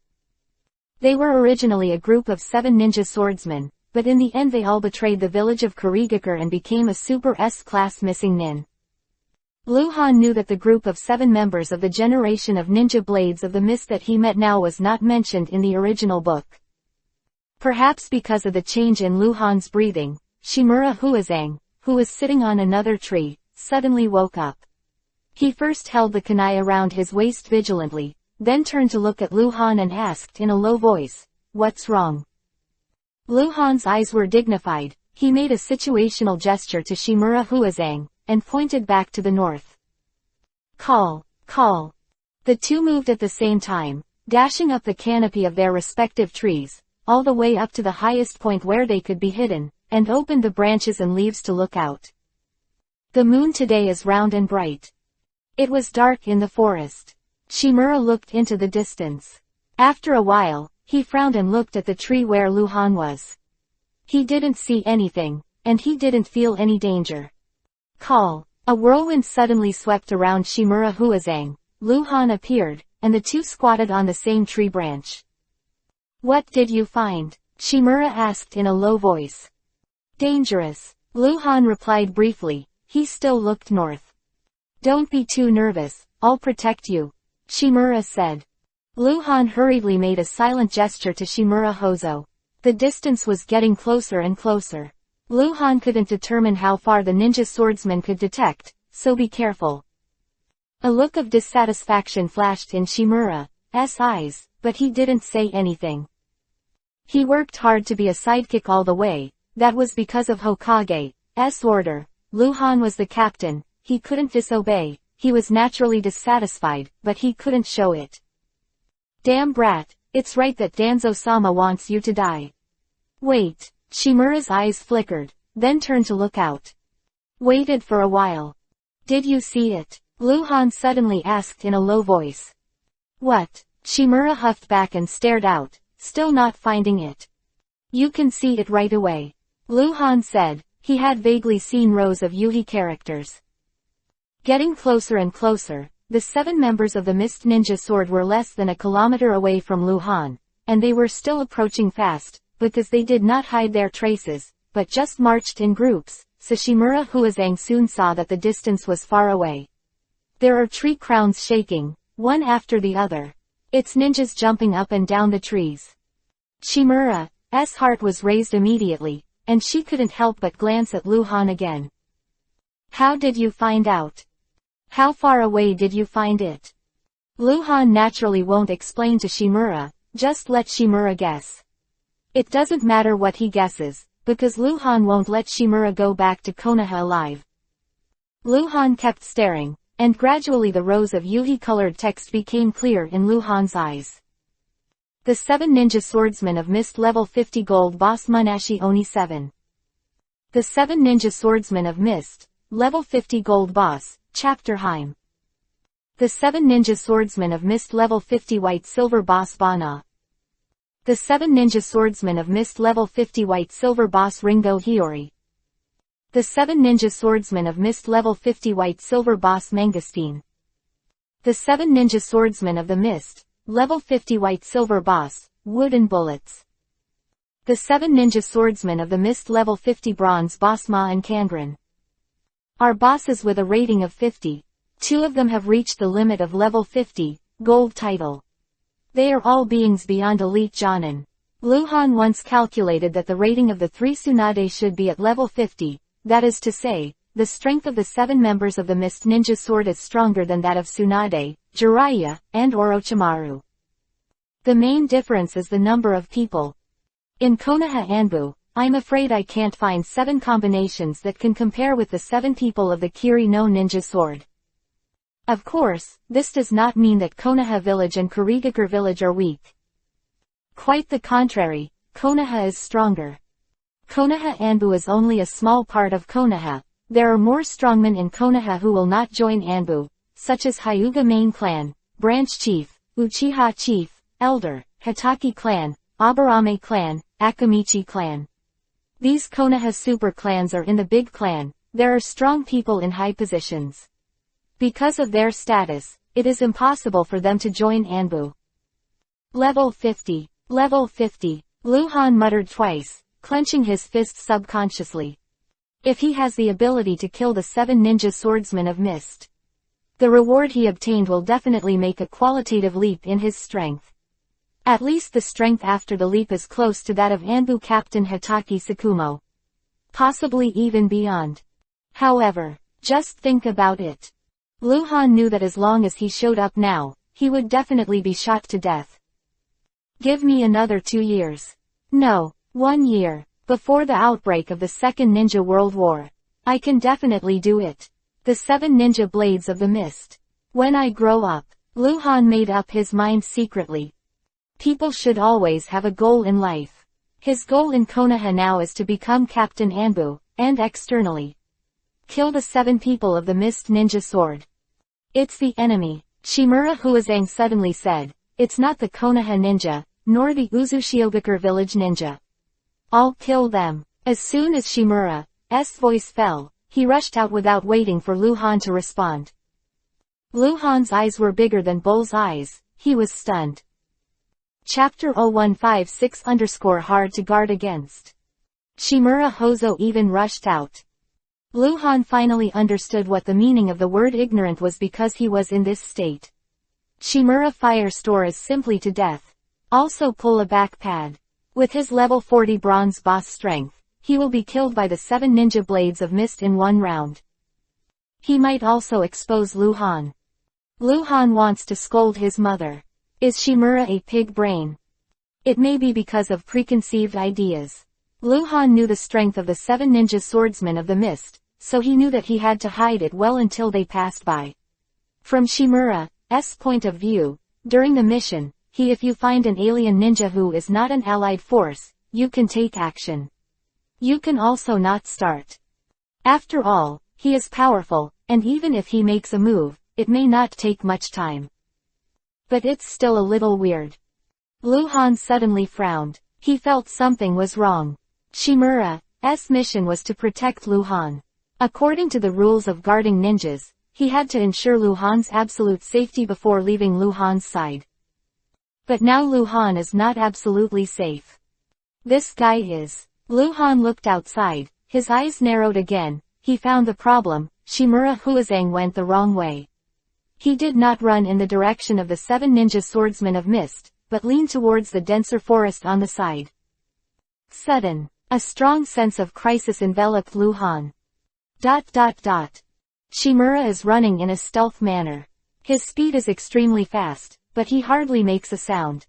They were originally a group of 7 ninja swordsmen, but in the end they all betrayed the village of Kurigakure and became a Super S-class missing nin. Lu Han knew that the group of 7 members of the generation of Ninja Blades of the Mist that he met now was not mentioned in the original book. Perhaps because of the change in Lu Han's breathing, Shimura Huazang, who was sitting on another tree, suddenly woke up. He first held the kunai around his waist vigilantly, then turned to look at Lu Han and asked in a low voice, "What's wrong?" Lu Han's eyes were dignified. He made a situational gesture to Shimura Huazang, and pointed back to the north. Call, call. The two moved at the same time, dashing up the canopy of their respective trees, all the way up to the highest point where they could be hidden, and opened the branches and leaves to look out. The moon today is round and bright. It was dark in the forest. Shimura looked into the distance. After a while, he frowned and looked at the tree where Lu Han was. He didn't see anything, and he didn't feel any danger. Call. A whirlwind suddenly swept around Shimura Huazang. Lu Han appeared, and the two squatted on the same tree branch. What did you find? Shimura asked in a low voice. Dangerous. Lu Han replied briefly. He still looked north. Don't be too nervous, I'll protect you, Shimura said. Lu Han hurriedly made a silent gesture to Shimura Hozo. The distance was getting closer and closer. Lu Han couldn't determine how far the ninja swordsman could detect, so be careful. A look of dissatisfaction flashed in Shimura's eyes, but he didn't say anything. He worked hard to be a sidekick all the way. That was because of Hokage's order. Luhan was the captain, he couldn't disobey, he was naturally dissatisfied, but he couldn't show it. Damn brat, it's right that Danzo-sama wants you to die. Wait, Shimura's eyes flickered, then turned to look out. Waited for a while. Did you see it? Luhan suddenly asked in a low voice. What? Shimura huffed back and stared out, still not finding it. You can see it right away. Luhan said. He had vaguely seen rows of Yuhi characters. Getting closer and closer, the 7 members of the Mist Ninja Sword were less than a kilometer away from Luhan, and they were still approaching fast, because they did not hide their traces, but just marched in groups, so Shimura Huazang soon saw that the distance was far away. There are tree crowns shaking, one after the other. It's ninjas jumping up and down the trees. Shimura's heart was raised immediately, and she couldn't help but glance at Luhan again. How did you find out? How far away did you find it? Luhan naturally won't explain to Shimura, just let Shimura guess. It doesn't matter what he guesses, because Luhan won't let Shimura go back to Konoha alive. Luhan kept staring, and gradually the rows of Yuhi-colored text became clear in Luhan's eyes. The 7 Ninja Swordsmen of Mist Level 50 Gold Boss Munashi Oni 7. The 7 Ninja Swordsmen of Mist, Level 50 Gold Boss, Chapter Heim. The 7 Ninja Swordsmen of Mist Level 50 White Silver Boss Bana. The 7 Ninja Swordsmen of Mist Level 50 White Silver Boss Ringo Hiyori. The 7 Ninja Swordsmen of Mist Level 50 White Silver Boss Mangosteen. The 7 Ninja Swordsmen of the Mist, Level 50 White Silver Boss, Wooden Bullets. The 7 Ninja Swordsmen of the Mist Level 50 Bronze Boss Ma and Kangren. Are bosses with a rating of 50. 2 of them have reached the limit of Level 50, Gold title. They are all beings beyond Elite Jonin. Luhan once calculated that the rating of the 3 Tsunade should be at Level 50, that is to say, the strength of the 7 members of the Mist Ninja Sword is stronger than that of Tsunade, Jiraiya, and Orochimaru. The main difference is the number of people. In Konoha Anbu, I'm afraid I can't find 7 combinations that can compare with the 7 people of the Kiri no Ninja Sword. Of course, this does not mean that Konoha Village and Kurigakure Village are weak. Quite the contrary, Konoha is stronger. Konoha Anbu is only a small part of Konoha. There are more strongmen in Konoha who will not join Anbu, such as Hyuga Main Clan, Branch Chief, Uchiha Chief, Elder, Hitaki Clan, Aburame Clan, Akamichi Clan. These Konoha super clans are in the big clan. There are strong people in high positions. Because of their status, it is impossible for them to join Anbu. Level 50. Level 50. Luhan muttered twice, clenching his fists subconsciously. If he has the ability to kill the 7 Ninja Swordsmen of Mist, the reward he obtained will definitely make a qualitative leap in his strength. At least the strength after the leap is close to that of Anbu Captain Hitaki Tsukumo. Possibly even beyond. However, just think about it. Luhan knew that as long as he showed up now, he would definitely be shot to death. Give me another 2 years. No, 1 year. Before the outbreak of the Second Ninja World War. I can definitely do it. The 7 Ninja Blades of the Mist. When I grow up, Luhan made up his mind secretly. People should always have a goal in life. His goal in Konoha now is to become Captain Anbu, and externally, kill the 7 people of the Mist Ninja Sword. It's the enemy, Shimura Huazang suddenly said. It's not the Konoha Ninja, nor the Uzushiogakure Village Ninja. I'll kill them. As soon as Shimura's voice fell, he rushed out without waiting for Luhan to respond. Luhan's eyes were bigger than Bull's eyes. He was stunned. Chapter 0156 hard to guard against. Shimura Hozo even rushed out. Luhan finally understood what the meaning of the word ignorant was because he was in this state. Shimura Fire Store is simply to death. Also pull a back pad. With his level 40 bronze boss strength, he will be killed by the 7 Ninja Blades of Mist in 1 round. He might also expose Luhan. Luhan wants to scold his mother. Is Shimura a pig brain? It may be because of preconceived ideas. Luhan knew the strength of the 7 ninja swordsmen of the mist, so he knew that he had to hide it well until they passed by. From Shimura's point of view, during the mission, if you find an alien ninja who is not an allied force, you can take action. You can also not start. After all, he is powerful, and even if he makes a move, it may not take much time. But it's still a little weird. Luhan suddenly frowned. He felt something was wrong. Shimura's mission was to protect Luhan. According to the rules of guarding ninjas, he had to ensure Luhan's absolute safety before leaving Luhan's side. But now Luhan is not absolutely safe. This guy is. Luhan looked outside, his eyes narrowed again. He found the problem. Shimura Huazang went the wrong way. He did not run in the direction of the 7 ninja swordsmen of mist, but leaned towards the denser forest on the side. Sudden, a strong sense of crisis enveloped Luhan. Shimura is running in a stealth manner. His speed is extremely fast, but he hardly makes a sound.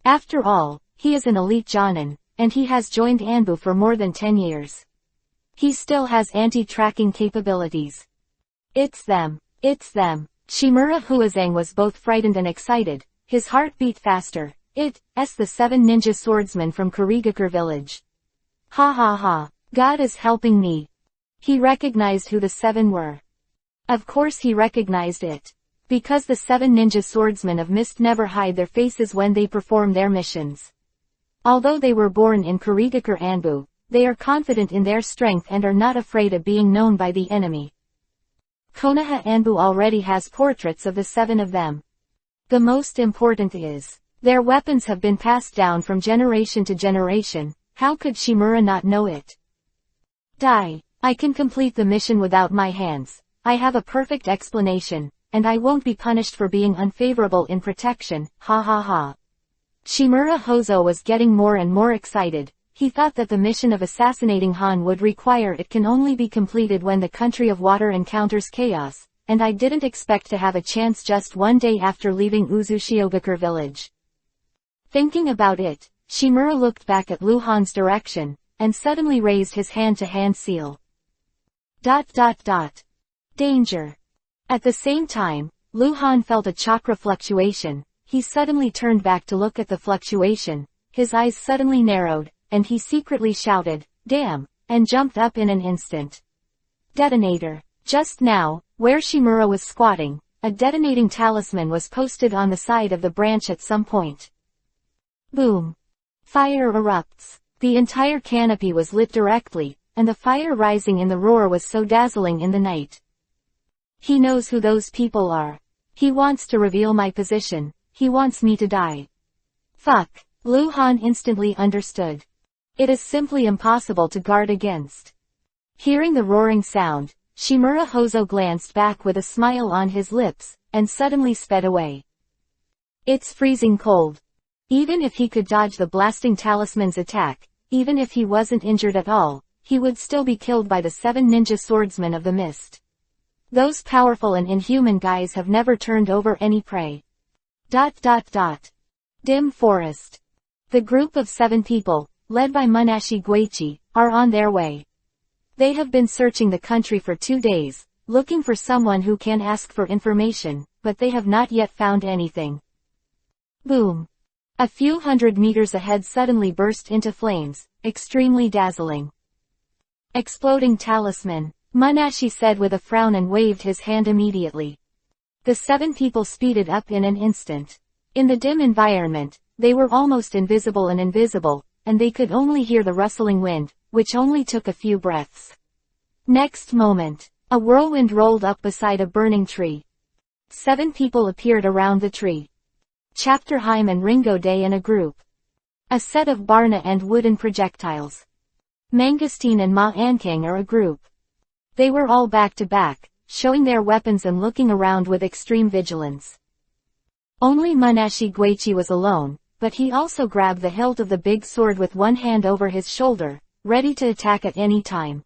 After all, he is an elite Jonin, and he has joined Anbu for more than 10 years. He still has anti-tracking capabilities. It's them. It's them. Shimura Huazang was both frightened and excited. His heart beat faster. It's the 7 ninja swordsmen from Kurigakure village. Ha ha ha. God is helping me. He recognized who the 7 were. Of course he recognized it. Because the 7 ninja swordsmen of mist never hide their faces when they perform their missions. Although they were born in Kurigakure Anbu, they are confident in their strength and are not afraid of being known by the enemy. Konoha Anbu already has portraits of the 7 of them. The most important is, their weapons have been passed down from generation to generation. How could Shimura not know it? I can complete the mission without my hands. I have a perfect explanation, and I won't be punished for being unfavorable in protection, ha ha ha. Shimura Hozo was getting more and more excited. He thought that the mission of assassinating Han would require it can only be completed when the country of water encounters chaos, and I didn't expect to have a chance just one day after leaving Uzushiogakure village. Thinking about it, Shimura looked back at Luhan's direction, and suddenly raised his hand-to-hand seal. Danger. At the same time, Luhan felt a chakra fluctuation. He suddenly turned back to look at the fluctuation. His eyes suddenly narrowed, and he secretly shouted, "Damn," and jumped up in an instant. Detonator. Just now, where Shimura was squatting, a detonating talisman was posted on the side of the branch at some point. Boom. Fire erupts. The entire canopy was lit directly, and the fire rising in the roar was so dazzling in the night. He knows who those people are. He wants to reveal my position. He wants me to die. Fuck. Luhan instantly understood. It is simply impossible to guard against. Hearing the roaring sound, Shimura Hozo glanced back with a smile on his lips, and suddenly sped away. It's freezing cold. Even if he could dodge the blasting talisman's attack, even if he wasn't injured at all, he would still be killed by the 7 ninja swordsmen of the mist. Those powerful and inhuman guys have never turned over any prey. Dim forest. The group of 7 people, led by Munashi Guichi, are on their way. They have been searching the country for 2 days, looking for someone who can ask for information, but they have not yet found anything. Boom. A few hundred meters ahead suddenly burst into flames, extremely dazzling. Exploding talisman, Munashi said with a frown and waved his hand immediately. The 7 people speeded up in an instant. In the dim environment, they were almost invisible, and they could only hear the rustling wind, which only took a few breaths. Next moment, a whirlwind rolled up beside a burning tree. 7 people appeared around the tree. Chapter Haim and Ringo Day in a group. A set of Barna and wooden projectiles. Mangosteen and Ma Ankang are a group. They were all back to back, showing their weapons and looking around with extreme vigilance. Only Munashi Guichi was alone, but he also grabbed the hilt of the big sword with one hand over his shoulder, ready to attack at any time.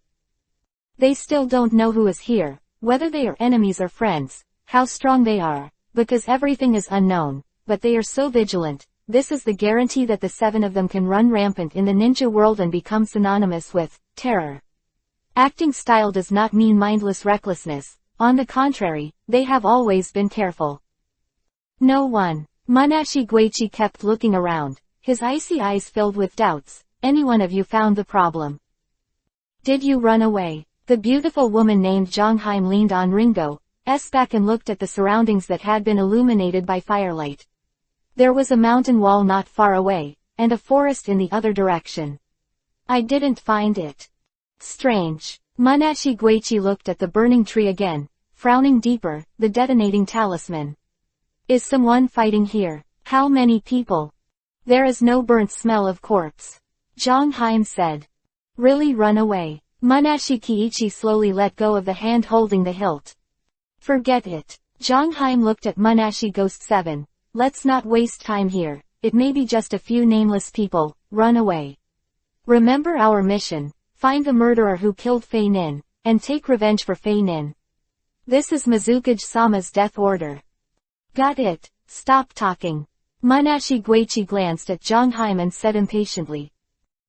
They still don't know who is here, whether they are enemies or friends, how strong they are, because everything is unknown, but they are so vigilant. This is the guarantee that the 7 of them can run rampant in the ninja world and become synonymous with terror. Acting style does not mean mindless recklessness. On the contrary, they have always been careful. No one. Munashi Guichi kept looking around, his icy eyes filled with doubts. Any one of you found the problem? Did you run away? The beautiful woman named Zhongheim leaned on Ringo's back and looked at the surroundings that had been illuminated by firelight. There was a mountain wall not far away, and a forest in the other direction. I didn't find it. Strange. Munashi Guichi looked at the burning tree again, frowning deeper. The detonating talisman. Is someone fighting here? How many people? There is no burnt smell of corpse. Zhongheim said. Really run away? Munashi Kiichi slowly let go of the hand holding the hilt. Forget it. Zhongheim looked at Munashi Ghost 7. Let's not waste time here. It may be just a few nameless people. Run away. Remember our mission. Find the murderer who killed Fei Nin, and take revenge for Fei Nin. This is Mizukage-sama's death order. Got it. Stop talking. Munashi Guichi glanced at Zhongheim and said impatiently.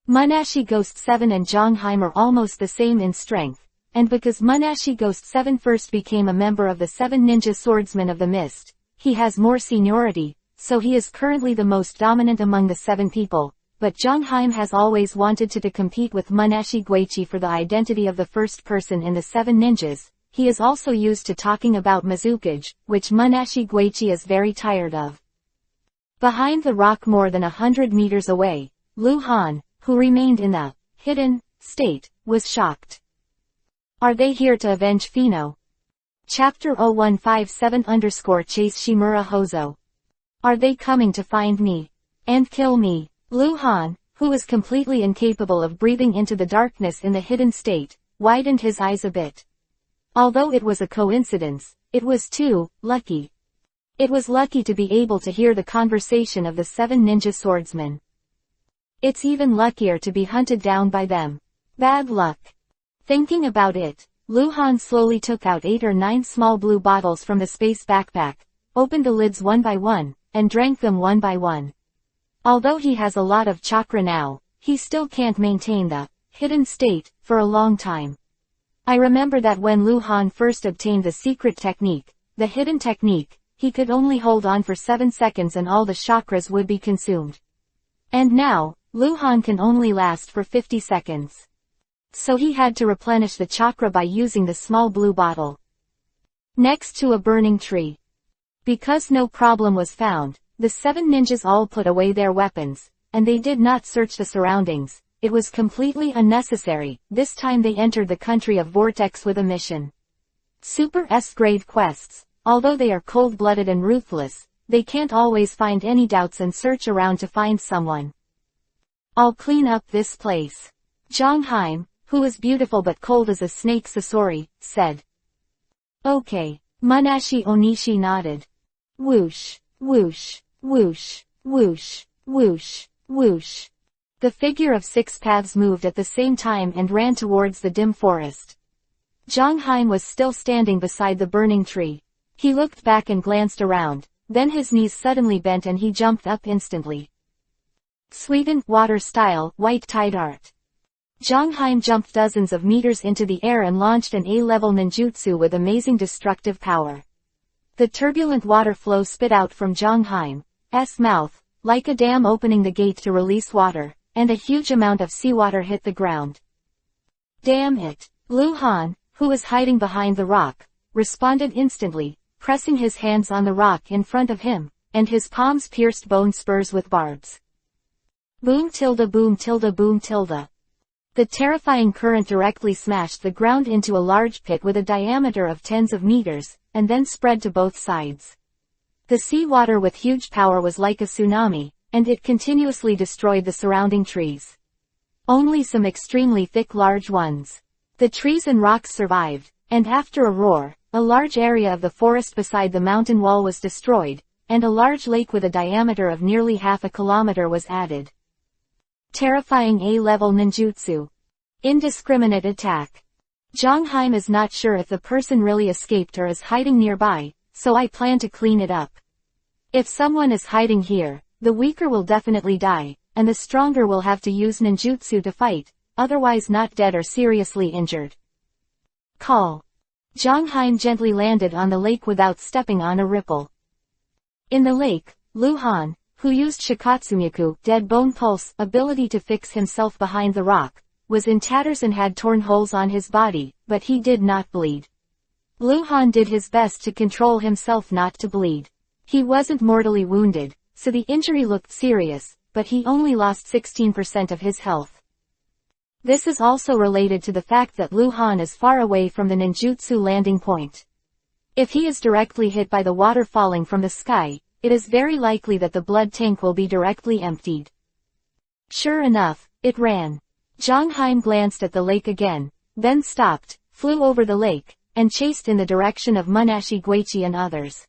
Munashi Ghost 7 and Zhongheim are almost the same in strength, and because Munashi Ghost 7 first became a member of the 7 Ninja Swordsmen of the Mist, he has more seniority, so he is currently the most dominant among the 7 people. But Zhongheim has always wanted to compete with Munashi Guichi for the identity of the first person in the 7 ninjas. He is also used to talking about Mizukage, which Munashi Guichi is very tired of. Behind the rock more than 100 meters away, Lu Han, who remained in the hidden state, was shocked. Are they here to avenge Fino? Chapter 0157_Chase Shimura Hozo. Are they coming to find me? And kill me? Lu Han, who was completely incapable of breathing into the darkness in the hidden state, widened his eyes a bit. Although it was a coincidence, it was too lucky. It was lucky to be able to hear the conversation of the 7 ninja swordsmen. It's even luckier to be hunted down by them. Bad luck. Thinking about it, Lu Han slowly took out 8 or 9 small blue bottles from the space backpack, opened the lids one by one, and drank them one by one. Although he has a lot of chakra now, he still can't maintain the hidden state for a long time. I remember that when Lu Han first obtained the secret technique, the hidden technique, he could only hold on for 7 seconds and all the chakras would be consumed. And now, Lu Han can only last for 50 seconds. So he had to replenish the chakra by using the small blue bottle. Next to a burning tree. Because no problem was found, the 7 ninjas all put away their weapons, and they did not search the surroundings. It was completely unnecessary. This time they entered the country of Vortex with a mission. Super S-grade quests, although they are cold-blooded and ruthless, they can't always find any doubts and search around to find someone. I'll clean up this place. Zhongheim, who was beautiful but cold as a snake Sasori, said. Okay. Munashi Onishi nodded. Whoosh, whoosh. Whoosh, whoosh, whoosh, whoosh. The figure of 6 paths moved at the same time and ran towards the dim forest. Zhongheim was still standing beside the burning tree. He looked back and glanced around, then his knees suddenly bent and he jumped up instantly. Sweden, water style, white tide art. Zhongheim jumped dozens of meters into the air and launched an A-level ninjutsu with amazing destructive power. The turbulent water flow spit out from Zhongheim's mouth, like a dam opening the gate to release water, and a huge amount of seawater hit the ground. Damn it! Lu Han, who was hiding behind the rock, responded instantly, pressing his hands on the rock in front of him, and his palms pierced bone spurs with barbs. Boom tilde boom tilde boom tilde. The terrifying current directly smashed the ground into a large pit with a diameter of tens of meters, and then spread to both sides. The seawater with huge power was like a tsunami, and it continuously destroyed the surrounding trees. Only some extremely thick large ones. The trees and rocks survived, and after a roar, a large area of the forest beside the mountain wall was destroyed, and a large lake with a diameter of nearly half a kilometer was added. Terrifying A-level ninjutsu. Indiscriminate attack. Zhongheim is not sure if the person really escaped or is hiding nearby, so I plan to clean it up. If someone is hiding here, the weaker will definitely die, and the stronger will have to use ninjutsu to fight, otherwise not dead or seriously injured. Call. Zhang Heim gently landed on the lake without stepping on a ripple. In the lake, Lu Han, who used Shikatsumyaku, dead bone pulse, ability to fix himself behind the rock, was in tatters and had torn holes on his body, but he did not bleed. Lu Han did his best to control himself not to bleed. He wasn't mortally wounded, so the injury looked serious, but he only lost 16% of his health. This is also related to the fact that Lu Han is far away from the ninjutsu landing point. If he is directly hit by the water falling from the sky, it is very likely that the blood tank will be directly emptied. Sure enough, it ran. Zhang Heim glanced at the lake again, then stopped, flew over the lake, and chased in the direction of Munashi Guichi and others.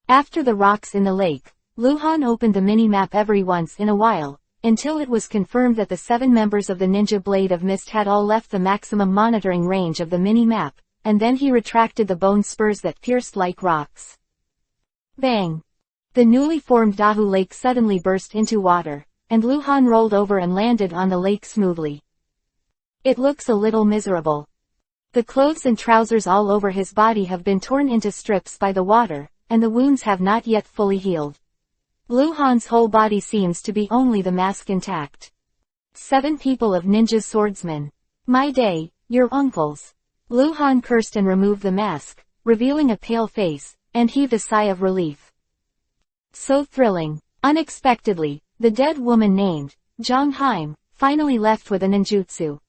After the rocks in the lake, Lu Han opened the mini-map every once in a while, until it was confirmed that the 7 members of the Ninja Blade of Mist had all left the maximum monitoring range of the mini-map, and then he retracted the bone spurs that pierced like rocks. Bang! The newly formed Dahu Lake suddenly burst into water, and Lu Han rolled over and landed on the lake smoothly. It looks a little miserable. The clothes and trousers all over his body have been torn into strips by the water, and the wounds have not yet fully healed. Lu Han's whole body seems to be only the mask intact. 7 people of ninja swordsmen. My day, your uncles. Lu Han cursed and removed the mask, revealing a pale face, and heaved a sigh of relief. So thrilling. Unexpectedly, the dead woman named Zhang Heim finally left with a ninjutsu.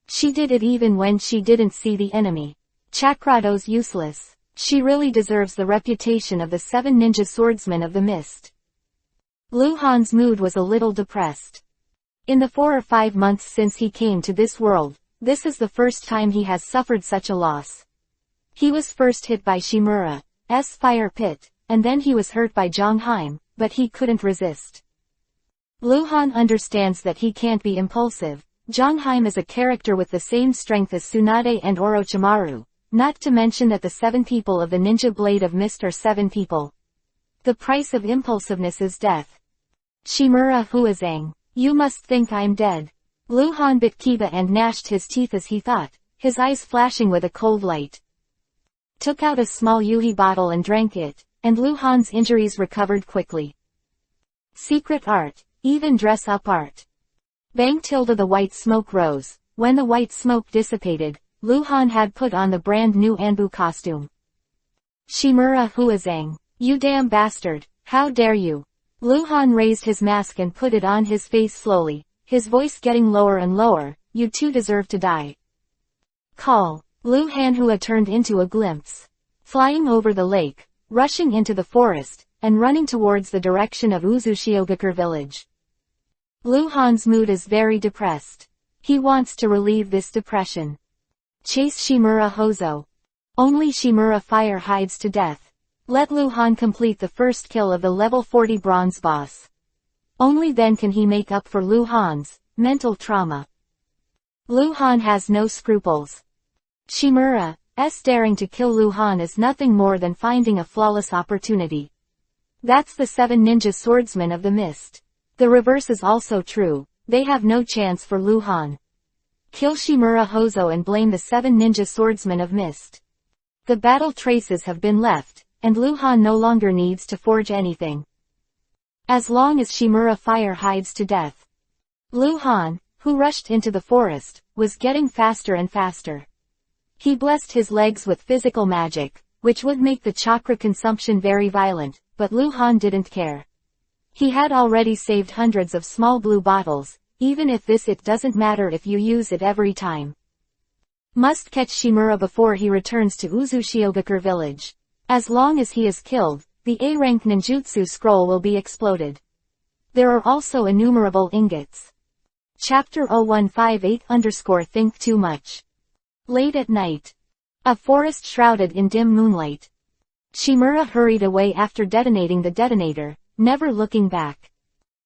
She did it even when she didn't see the enemy. Chakrado's useless. She really deserves the reputation of the 7 ninja swordsmen of the mist. Lu Han's mood was a little depressed. In the 4 or 5 months since he came to this world, this is the first time he has suffered such a loss. He was first hit by Shimura's fire pit, and then he was hurt by Zhang Heim, but he couldn't resist. Lu Han understands that he can't be impulsive. Zhang Heim is a character with the same strength as Tsunade and Orochimaru, not to mention that the 7 people of the Ninja Blade of Mist are 7 people. The price of impulsiveness is death. Shimura Huazang, you must think I'm dead. Lu Han bit Kiba and gnashed his teeth as he thought, his eyes flashing with a cold light. Took out a small Yuhi bottle and drank it, and Lu Han's injuries recovered quickly. Secret art, even dress-up art. Bang tilde the white smoke rose. When the white smoke dissipated, Lu Han had put on the brand new Anbu costume. Shimura Huazang, you damn bastard, how dare you? Lu Han raised his mask and put it on his face slowly, his voice getting lower and lower, you two deserve to die. Call. Lu Hanhua turned into a glimpse. Flying over the lake, rushing into the forest, and running towards the direction of Uzushiogakure village. Lu Han's mood is very depressed. He wants to relieve this depression. Chase Shimura Hozo. Only Shimura Fire hides to death. Let Lu Han complete the first kill of the level 40 bronze boss. Only then can he make up for Lu Han's mental trauma. Lu Han has no scruples. Shimura's daring to kill Lu Han is nothing more than finding a flawless opportunity. That's the 7 ninja swordsmen of the mist. The reverse is also true, they have no chance for Lu Han. Kill Shimura Hozo and blame the 7 ninja swordsmen of mist. The battle traces have been left, and Lu Han no longer needs to forge anything. As long as Shimura Fire hides to death. Lu Han, who rushed into the forest, was getting faster and faster. He blessed his legs with physical magic, which would make the chakra consumption very violent, but Lu Han didn't care. He had already saved hundreds of small blue bottles, even if it doesn't matter if you use it every time. Must catch Shimura before he returns to Uzushiogakure village. As long as he is killed, the A-rank ninjutsu scroll will be exploded. There are also innumerable ingots. Chapter 0158_Think Too Much. Late at night. A forest shrouded in dim moonlight. Shimura hurried away after detonating the detonator, never looking back.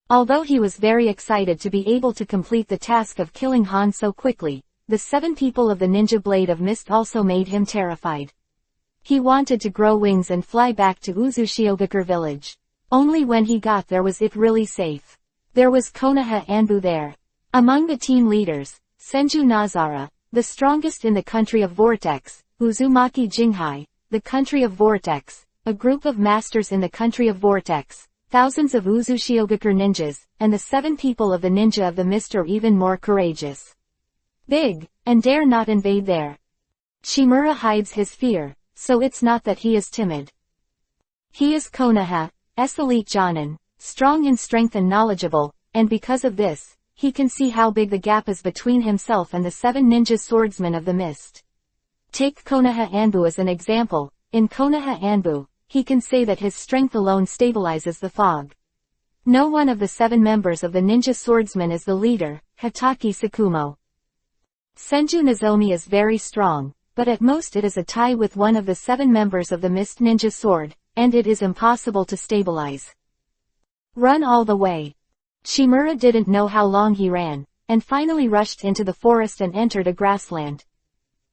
Although he was very excited to be able to complete the task of killing Han so quickly, the 7 people of the Ninja Blade of Mist also made him terrified. He wanted to grow wings and fly back to Uzushiogakure village. Only when he got there was it really safe. There was Konoha Anbu there. Among the team leaders, Senju Nazara, the strongest in the country of Vortex, Uzumaki Jinghai, the country of Vortex, a group of masters in the country of Vortex, thousands of Uzushiogakure ninjas, and the 7 people of the Ninja of the Mist are even more courageous. Big, and dare not invade there. Shimura hides his fear, so it's not that he is timid. He is Konoha's elite Jonin, strong in strength and knowledgeable, and because of this, he can see how big the gap is between himself and the 7 ninja swordsmen of the mist. Take Konoha Anbu as an example. In Konoha Anbu, he can say that his strength alone stabilizes the fog. No one of the 7 members of the ninja swordsmen is the leader, Hatake Tsukumo. Senju Nozomi is very strong, but at most it is a tie with one of the 7 members of the Mist Ninja Sword, and it is impossible to stabilize. Run all the way. Shimura didn't know how long he ran, and finally rushed into the forest and entered a grassland.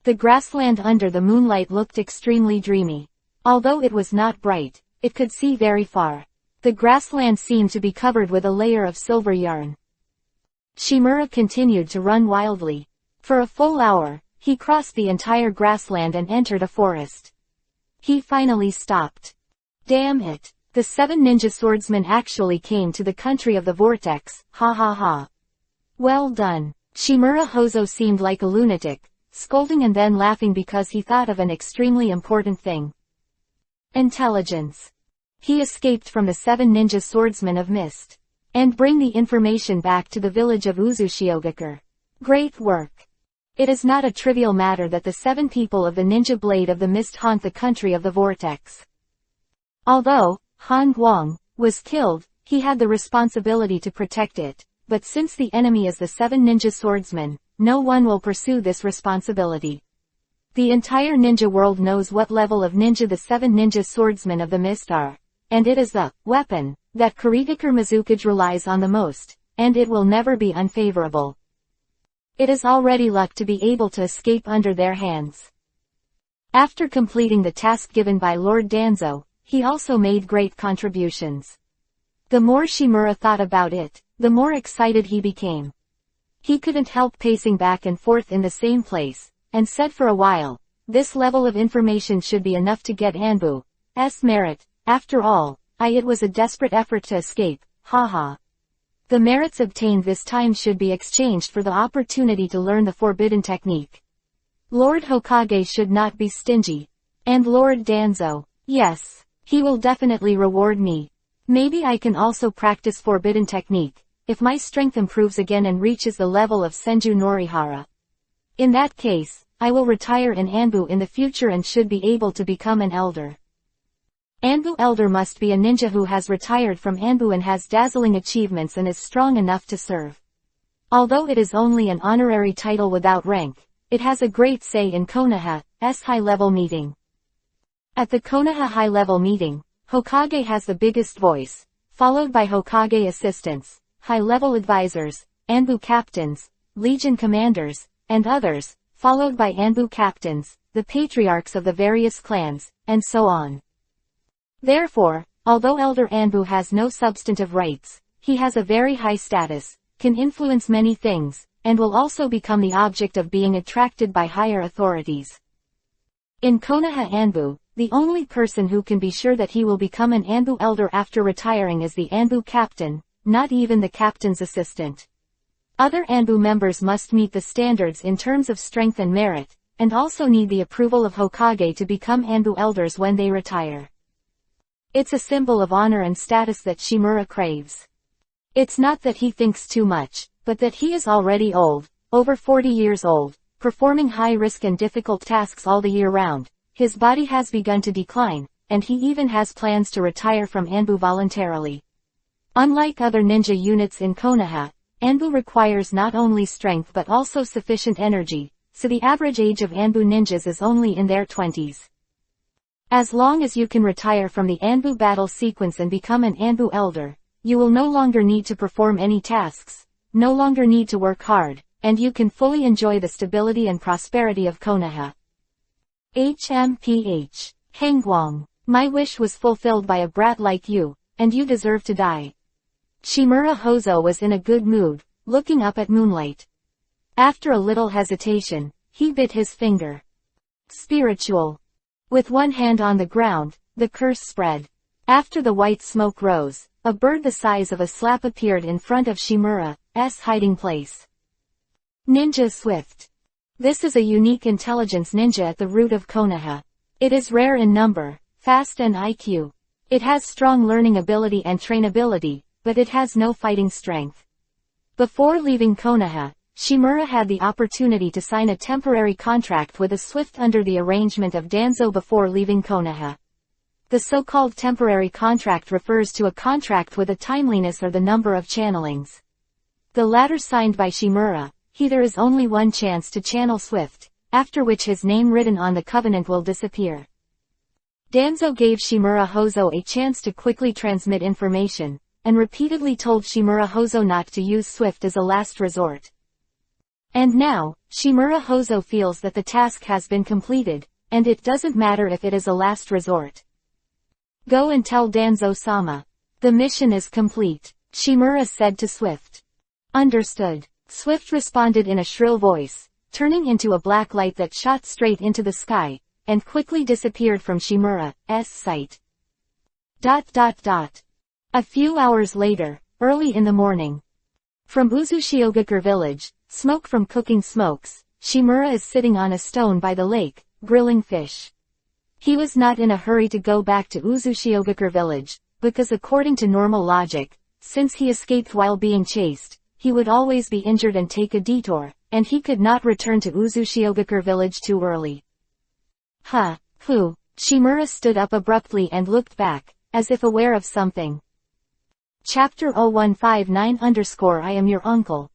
The grassland under the moonlight looked extremely dreamy. Although it was not bright, it could see very far. The grassland seemed to be covered with a layer of silver yarn. Shimura continued to run wildly. For a full hour, he crossed the entire grassland and entered a forest. He finally stopped. Damn it. The 7 ninja swordsmen actually came to the country of the Vortex, ha ha ha. Well done. Shimura Hozo seemed like a lunatic, scolding and then laughing because he thought of an extremely important thing. Intelligence. He escaped from the 7 ninja swordsmen of Mist. And bring the information back to the village of Uzushiogakure. Great work. It is not a trivial matter that the 7 people of the Ninja Blade of the Mist haunt the country of the Vortex. Although Han Guang was killed, he had the responsibility to protect it, but since the enemy is the 7 ninja swordsmen, no one will pursue this responsibility. The entire ninja world knows what level of ninja the 7 ninja swordsmen of the Mist are, and it is the weapon that Kurigakure Mizukage relies on the most, and it will never be unfavorable. It is already luck to be able to escape under their hands. After completing the task given by Lord Danzo, he also made great contributions. The more Shimura thought about it, the more excited he became. He couldn't help pacing back and forth in the same place, and said for a while, this level of information should be enough to get Anbu's merit. After all, it was a desperate effort to escape, haha. The merits obtained this time should be exchanged for the opportunity to learn the forbidden technique. Lord Hokage should not be stingy. And Lord Danzo, yes, he will definitely reward me. Maybe I can also practice forbidden technique, if my strength improves again and reaches the level of Senju Norihara. In that case, I will retire in Anbu in the future and should be able to become an elder. Anbu Elder must be a ninja who has retired from Anbu and has dazzling achievements and is strong enough to serve. Although it is only an honorary title without rank, it has a great say in Konoha's high-level meeting. At the Konoha high-level meeting, Hokage has the biggest voice, followed by Hokage assistants, high-level advisors, Anbu captains, legion commanders, and others, followed by Anbu captains, the patriarchs of the various clans, and so on. Therefore, although Elder Anbu has no substantive rights, he has a very high status, can influence many things, and will also become the object of being attracted by higher authorities. In Konoha Anbu, the only person who can be sure that he will become an Anbu Elder after retiring is the Anbu captain, not even the captain's assistant. Other Anbu members must meet the standards in terms of strength and merit, and also need the approval of Hokage to become Anbu Elders when they retire. It's a symbol of honor and status that Shimura craves. It's not that he thinks too much, but that he is already old, over 40 years old, performing high-risk and difficult tasks all the year round. His body has begun to decline, and he even has plans to retire from Anbu voluntarily. Unlike other ninja units in Konoha, Anbu requires not only strength but also sufficient energy, so the average age of Anbu ninjas is only in their 20s. As long as you can retire from the Anbu battle sequence and become an Anbu Elder, you will no longer need to perform any tasks, no longer need to work hard, and you can fully enjoy the stability and prosperity of Konoha. HMPH. Hangguang, my wish was fulfilled by a brat like you, and you deserve to die. Shimura Hozo was in a good mood, looking up at moonlight. After a little hesitation, he bit his finger. Spiritual. With one hand on the ground, the curse spread. After the white smoke rose, a bird the size of a slap appeared in front of Shimura's hiding place. Ninja Swift. This is a unique intelligence ninja at the root of Konoha. It is rare in number, fast and IQ. It has strong learning ability and trainability, but it has no fighting strength. Before leaving Konoha, Shimura had the opportunity to sign a temporary contract with a Swift under the arrangement of Danzo before leaving Konoha. The so-called temporary contract refers to a contract with a timeliness or the number of channelings. The latter signed by Shimura, there is only one chance to channel Swift, after which his name written on the covenant will disappear. Danzo gave Shimura Hozo a chance to quickly transmit information, and repeatedly told Shimura Hozo not to use Swift as a last resort. And now, Shimura Hozo feels that the task has been completed, and it doesn't matter if it is a last resort. Go and tell Danzo-sama. The mission is complete, Shimura said to Swift. Understood. Swift responded in a shrill voice, turning into a black light that shot straight into the sky, and quickly disappeared from Shimura's sight. A few hours later, early in the morning. From Uzushiogakure village, smoke from cooking smokes, Shimura is sitting on a stone by the lake, grilling fish. He was not in a hurry to go back to Uzushiogakure village, because according to normal logic, since he escaped while being chased, he would always be injured and take a detour, and he could not return to Uzushiogakure village too early. Shimura stood up abruptly and looked back, as if aware of something. Chapter 0159_I am your uncle.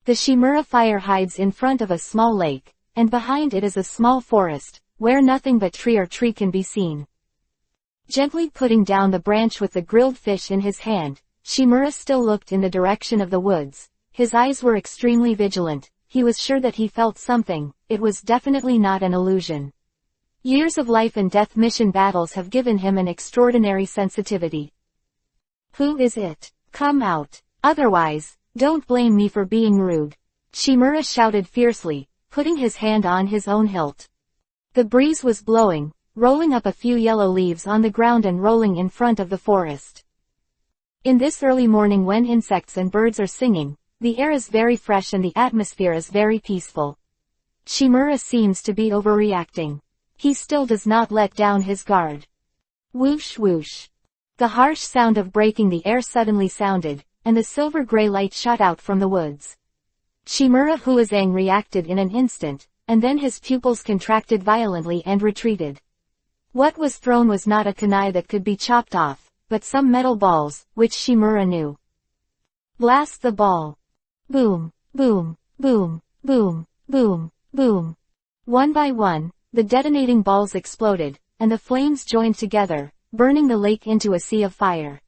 The Shimura fire hides in front of a small lake, and behind it is a small forest, where nothing but tree can be seen. Gently putting down the branch with the grilled fish in his hand, Shimura still looked in the direction of the woods. His eyes were extremely vigilant, he was sure that he felt something, it was definitely not an illusion. Years of life and death mission battles have given him an extraordinary sensitivity. Who is it? Come out. Otherwise, don't blame me for being rude. Shimura shouted fiercely, putting his hand on his own hilt. The breeze was blowing, rolling up a few yellow leaves on the ground and rolling in front of the forest. In this early morning when insects and birds are singing, the air is very fresh and the atmosphere is very peaceful. Shimura seems to be overreacting. He still does not let down his guard. Whoosh whoosh. The harsh sound of breaking the air suddenly sounded, and the silver-gray light shot out from the woods. Shimura Huazang reacted in an instant, and then his pupils contracted violently and retreated. What was thrown was not a kunai that could be chopped off, but some metal balls, which Shimura knew. Blast the ball. Boom, boom, boom, boom, boom, boom. One by one, the detonating balls exploded, and the flames joined together, burning the lake into a sea of fire.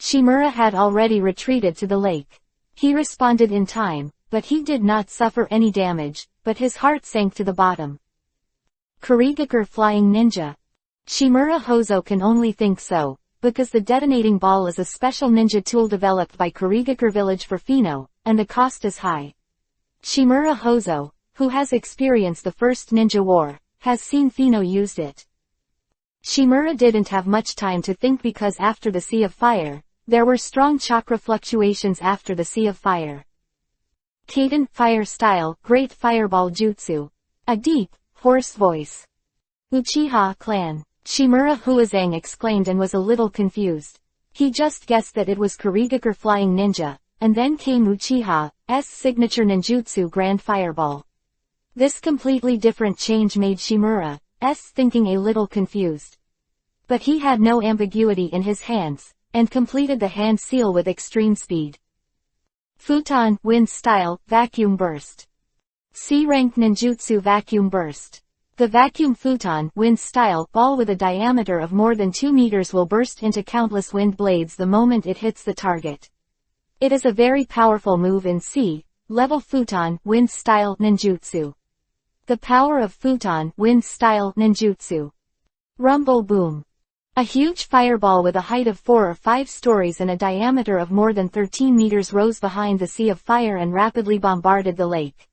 Shimura had already retreated to the lake. He responded in time, but he did not suffer any damage, but his heart sank to the bottom. Kurigakure Flying Ninja. Shimura Hozo can only think so, because the detonating ball is a special ninja tool developed by Kurigakure village for Fino, and the cost is high. Shimura Hozo, who has experienced the first ninja war, has seen Fino used it. Shimura didn't have much time to think because after the Sea of Fire, there were strong chakra fluctuations after the Sea of Fire. Kaden, Fire Style, Great Fireball Jutsu. A deep, hoarse voice. Uchiha Clan. Shimura Huazang exclaimed and was a little confused. He just guessed that it was Kurigakure Flying Ninja, and then came Uchiha's signature ninjutsu Grand Fireball. This completely different change made Shimura's thinking a little confused. But he had no ambiguity in his hands, and completed the hand seal with extreme speed. Futon, Wind Style, Vacuum Burst. C-Rank Ninjutsu Vacuum Burst. The vacuum futon, wind style, ball with a diameter of more than 2 meters will burst into countless wind blades the moment it hits the target. It is a very powerful move in C-level futon, wind style, ninjutsu. The power of futon, wind style, ninjutsu. Rumble boom. A huge fireball with a height of 4 or 5 stories and a diameter of more than 13 meters rose behind the sea of fire and rapidly bombarded the lake.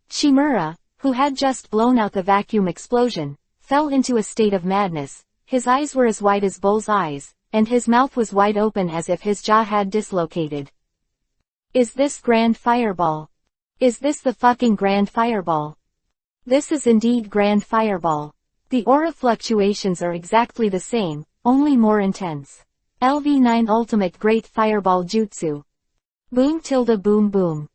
Shimura, who had just blown out the vacuum explosion, fell into a state of madness. His eyes were as wide as bull's eyes, and his mouth was wide open as if his jaw had dislocated. Is this Grand Fireball? Is this the fucking Grand Fireball? This is indeed Grand Fireball. The aura fluctuations are exactly the same, only more intense. LV9 Ultimate Great Fireball Jutsu. Boom tilde boom boom.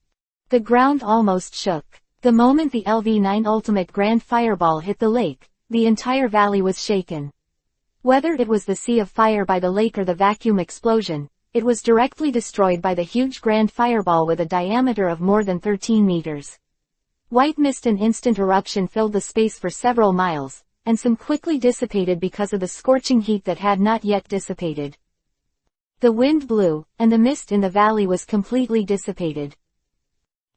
The ground almost shook. The moment the LV9 Ultimate Grand Fireball hit the lake, the entire valley was shaken. Whether it was the sea of fire by the lake or the vacuum explosion, it was directly destroyed by the huge Grand Fireball with a diameter of more than 13 meters. White mist and instant eruption filled the space for several miles, and some quickly dissipated because of the scorching heat that had not yet dissipated. The wind blew, and the mist in the valley was completely dissipated.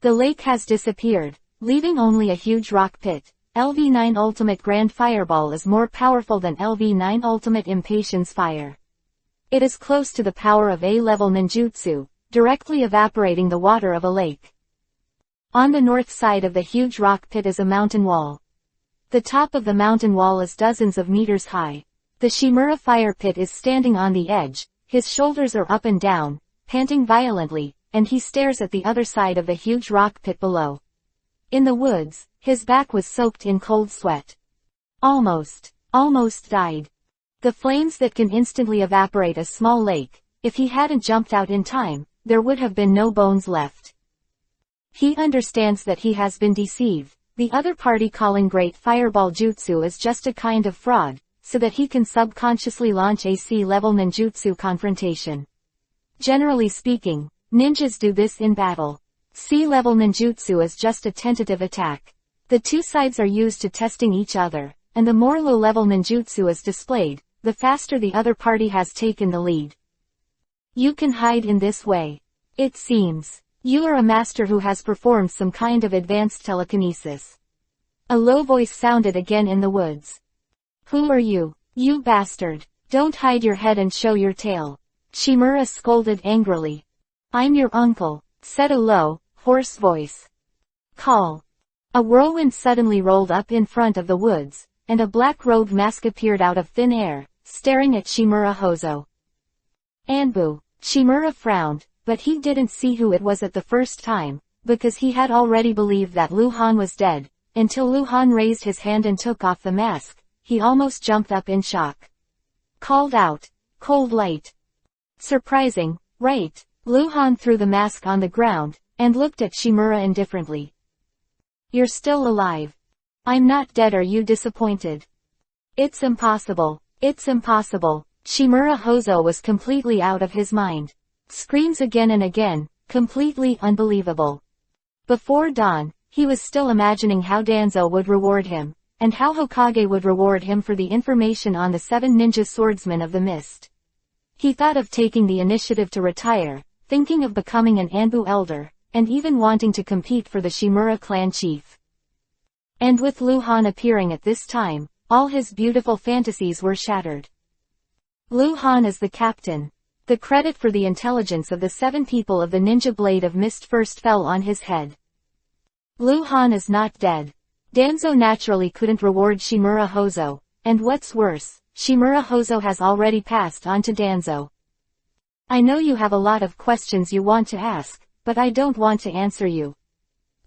The lake has disappeared, leaving only a huge rock pit. LV9 Ultimate Grand Fireball is more powerful than LV9 Ultimate Impatience Fire. It is close to the power of A-level ninjutsu, directly evaporating the water of a lake. On the north side of the huge rock pit is a mountain wall. The top of the mountain wall is dozens of meters high. The Shimura fire pit is standing on the edge, his shoulders are up and down, panting violently, and he stares at the other side of the huge rock pit below. In the woods, his back was soaked in cold sweat. Almost died. The flames that can instantly evaporate a small lake, if he hadn't jumped out in time, there would have been no bones left. He understands that he has been deceived. The other party calling Great Fireball Jutsu is just a kind of fraud, so that he can subconsciously launch a C-level ninjutsu confrontation. Generally speaking, ninjas do this in battle. C-level ninjutsu is just a tentative attack. The two sides are used to testing each other, and the more low-level ninjutsu is displayed, the faster the other party has taken the lead. You can hide in this way. It seems. You are a master who has performed some kind of advanced telekinesis. A low voice sounded again in the woods. Who are you, you bastard? Don't hide your head and show your tail. Shimura scolded angrily. I'm your uncle, said a low, hoarse voice. Call. A whirlwind suddenly rolled up in front of the woods, and a black-robed mask appeared out of thin air, staring at Shimura Hozo. Anbu. Shimura frowned, but he didn't see who it was at the first time, because he had already believed that Luhan was dead, until Luhan raised his hand and took off the mask. He almost jumped up in shock. Called out, cold light. Surprising, right? Luhan threw the mask on the ground, and looked at Shimura indifferently. You're still alive. I'm not dead. Are you disappointed? It's impossible. It's impossible. Shimura Hozo was completely out of his mind. Screams again and again, completely unbelievable. Before dawn, he was still imagining how Danzo would reward him, and how Hokage would reward him for the information on the 7 ninja swordsmen of the mist. He thought of taking the initiative to retire, thinking of becoming an Anbu elder, and even wanting to compete for the Shimura clan chief. And with Luhan appearing at this time, all his beautiful fantasies were shattered. Luhan is the captain. The credit for the intelligence of the 7 people of the Ninja Blade of Mist first fell on his head. Luhan is not dead. Danzo naturally couldn't reward Shimura Hozo, and what's worse, Shimura Hozo has already passed on to Danzo. I know you have a lot of questions you want to ask, but I don't want to answer you.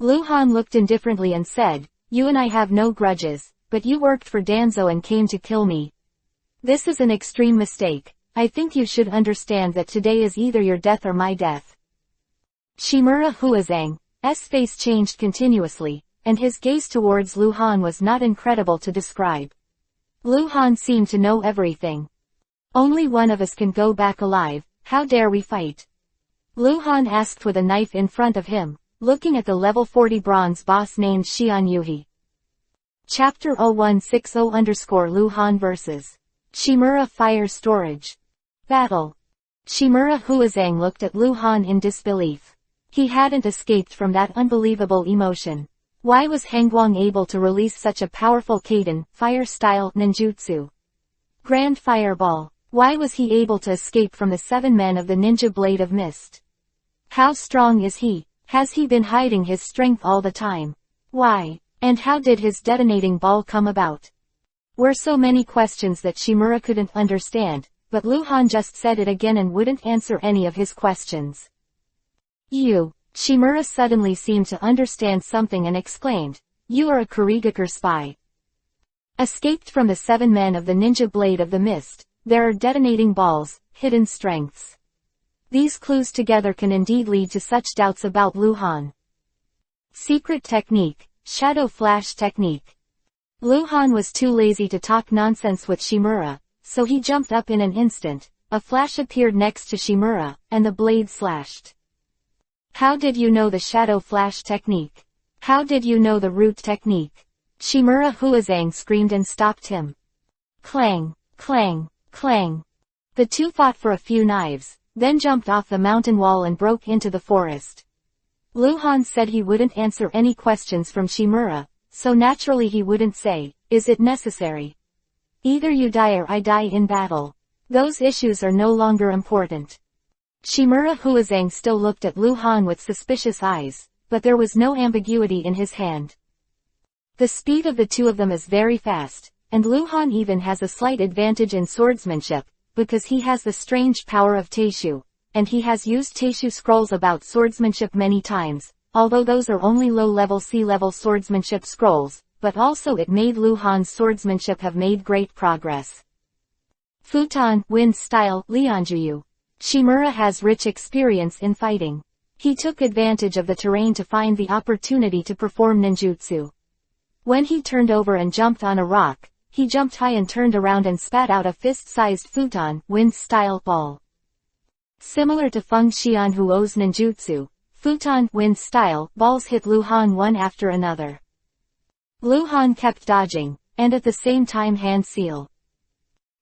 Luhan looked indifferently and said, you and I have no grudges, but you worked for Danzo and came to kill me. This is an extreme mistake. I think you should understand that today is either your death or my death. Shimura Huazang's face changed continuously, and his gaze towards Luhan was not incredible to describe. Luhan seemed to know everything. Only one of us can go back alive, how dare we fight? Luhan asked with a knife in front of him, looking at the level 40 bronze boss named Xian Yuhi. Chapter 0160_Luhan vs. Shimura Fire Storage. Battle. Shimura Huazang looked at Luhan in disbelief. He hadn't escaped from that unbelievable emotion. Why was Hangguang able to release such a powerful Kaden, fire-style ninjutsu? Grand Fireball. Why was he able to escape from the 7 men of the Ninja Blade of Mist? How strong is he? Has he been hiding his strength all the time? Why? And how did his detonating ball come about? Were so many questions that Shimura couldn't understand, but Luhan just said it again and wouldn't answer any of his questions. Shimura suddenly seemed to understand something and exclaimed, "You are a Kurigakure spy. Escaped from the 7 men of the Ninja Blade of the Mist, there are detonating balls, hidden strengths." These clues together can indeed lead to such doubts about Luhan. Secret technique, shadow flash technique. Luhan was too lazy to talk nonsense with Shimura, so he jumped up in an instant, a flash appeared next to Shimura, and the blade slashed. How did you know the shadow flash technique? How did you know the root technique? Shimura Huazang screamed and stopped him. Clang, clang, clang. The two fought for a few knives, then jumped off the mountain wall and broke into the forest. Luhan said he wouldn't answer any questions from Shimura, so naturally he wouldn't say, "Is it necessary? Either you die or I die in battle." Those issues are no longer important. Shimura Huazang still looked at Luhan with suspicious eyes, but there was no ambiguity in his hand. The speed of the two of them is very fast, and Luhan even has a slight advantage in swordsmanship, because he has the strange power of Teishu, and he has used Teishu scrolls about swordsmanship many times, although those are only low-level C-level swordsmanship scrolls, but also it made Luhan's swordsmanship have made great progress. Futon, Wind Style, Lianjuyu. Shimura has rich experience in fighting. He took advantage of the terrain to find the opportunity to perform ninjutsu. When he turned over and jumped on a rock, he jumped high and turned around and spat out a fist-sized futon, wind-style ball. Similar to Feng Xian Huo's ninjutsu, futon, wind-style balls hit Luhan one after another. Luhan kept dodging, and at the same time hand seal.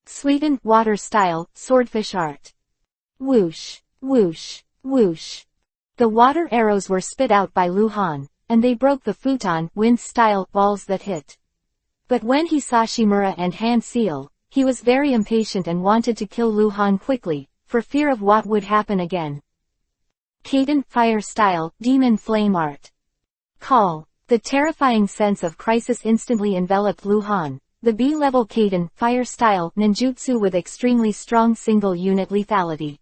Sweden, water-style, swordfish art. Whoosh, whoosh, whoosh. The water arrows were spit out by Luhan, and they broke the futon, wind-style balls that hit. But when he saw Shimura and hand seal, he was very impatient and wanted to kill Luhan quickly, for fear of what would happen again. Kaden, fire-style, demon flame art. Call. The terrifying sense of crisis instantly enveloped Luhan. The B-level Kaden, fire-style, ninjutsu with extremely strong single-unit lethality.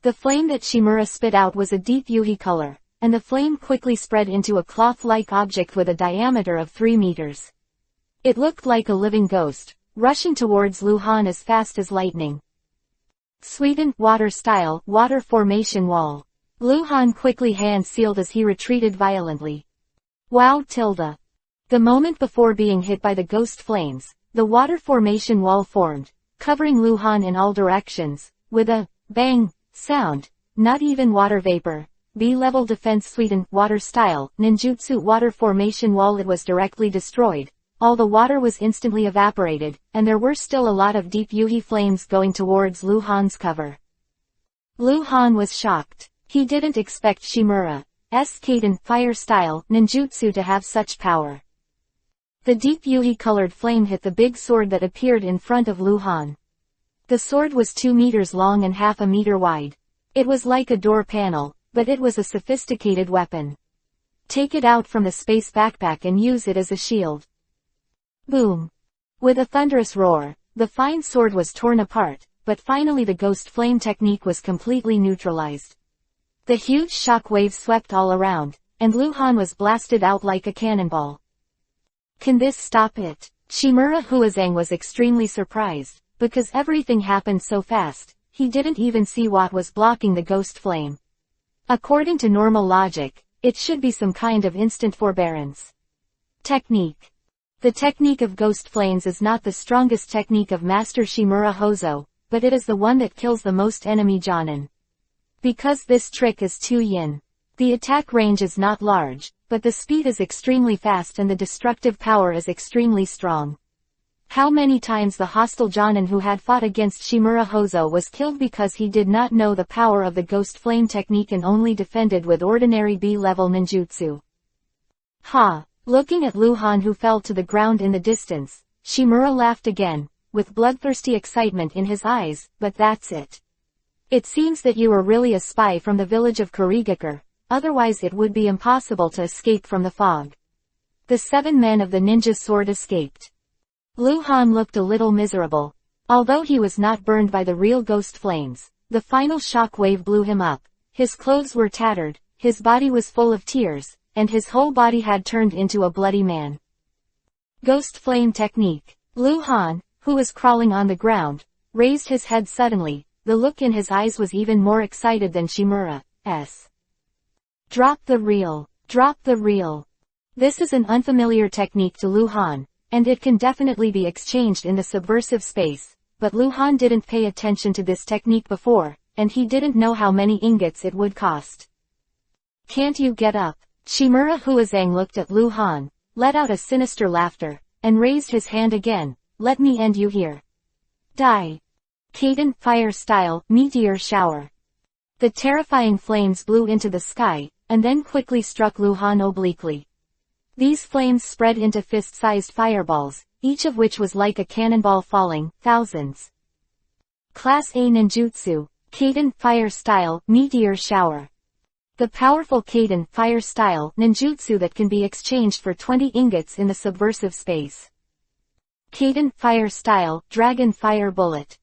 The flame that Shimura spit out was a deep yuhi color, and the flame quickly spread into a cloth-like object with a diameter of 3 meters. It looked like a living ghost, rushing towards Luhan as fast as lightning. Sweden, water-style, water formation wall. Luhan quickly hand-sealed as he retreated violently. Wow! The moment before being hit by the ghost flames, the water formation wall formed, covering Luhan in all directions, with a bang sound. Not even water vapor. B-level defense Sweden, water-style, ninjutsu water formation wall. It was directly destroyed. All the water was instantly evaporated, and there were still a lot of deep yuhi flames going towards Luhan's cover. Luhan was shocked. He didn't expect Shimura's Kaden, fire-style, ninjutsu to have such power. The deep yuhi-colored flame hit the big sword that appeared in front of Luhan. The sword was 2 meters long and half a meter wide. It was like a door panel, but it was a sophisticated weapon. Take it out from the space backpack and use it as a shield. Boom! With a thunderous roar, the fine sword was torn apart, but finally the ghost flame technique was completely neutralized. The huge shock waves swept all around, and Luhan was blasted out like a cannonball. Can this stop it? Shimura Huazang was extremely surprised, because everything happened so fast, he didn't even see what was blocking the ghost flame. According to normal logic, it should be some kind of instant forbearance. Technique. The technique of ghost flames is not the strongest technique of Master Shimura Hozo, but it is the one that kills the most enemy Jonin. Because this trick is 2 yin. The attack range is not large, but the speed is extremely fast and the destructive power is extremely strong. How many times the hostile Jonin who had fought against Shimura Hozo was killed because he did not know the power of the ghost flame technique and only defended with ordinary B-level ninjutsu. Ha! Looking at Luhan who fell to the ground in the distance, Shimura laughed again, with bloodthirsty excitement in his eyes, but that's it. It seems that you are really a spy from the village of Kurigakure, otherwise it would be impossible to escape from the fog. The 7 men of the ninja's sword escaped. Lu Han looked a little miserable. Although he was not burned by the real ghost flames, the final shock wave blew him up. His clothes were tattered, his body was full of tears, and his whole body had turned into a bloody man. Ghost flame technique. Lu Han, who was crawling on the ground, raised his head suddenly. The look in his eyes was even more excited than Shimura's. Drop the reel. Drop the reel. This is an unfamiliar technique to Lu Han, and it can definitely be exchanged in the subversive space, but Lu Han didn't pay attention to this technique before, and he didn't know how many ingots it would cost. Can't you get up? Shimura Huazang looked at Lu Han, let out a sinister laughter, and raised his hand again. Let me end you here. Die. Kaden fire style meteor shower. The terrifying flames blew into the sky, and then quickly struck Lu Han obliquely. These flames spread into fist-sized fireballs, each of which was like a cannonball falling, thousands. Class A ninjutsu, Kaden fire style meteor shower. The powerful Kaden fire style ninjutsu that can be exchanged for 20 ingots in the subversive space. Kaden fire style dragon fire bullet.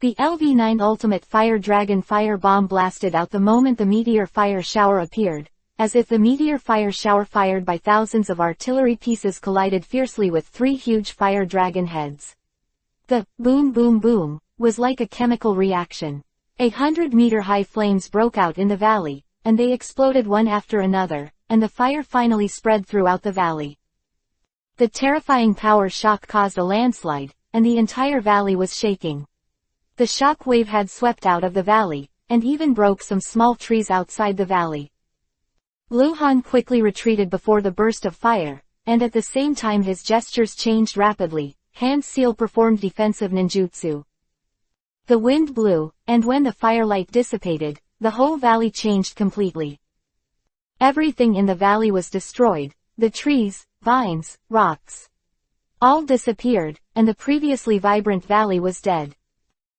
The LV9 Ultimate Fire Dragon Fire Bomb blasted out the moment the meteor fire shower appeared, as if the meteor fire shower fired by thousands of artillery pieces collided fiercely with 3 huge fire dragon heads. The boom boom boom was like a chemical reaction. 100-meter-high flames broke out in the valley, and they exploded one after another, and the fire finally spread throughout the valley. The terrifying power shock caused a landslide, and the entire valley was shaking. The shock wave had swept out of the valley, and even broke some small trees outside the valley. Lu Han quickly retreated before the burst of fire, and at the same time his gestures changed rapidly. Hand Seal performed defensive ninjutsu. The wind blew, and when the firelight dissipated, the whole valley changed completely. Everything in the valley was destroyed, the trees, vines, rocks. All disappeared, and the previously vibrant valley was dead.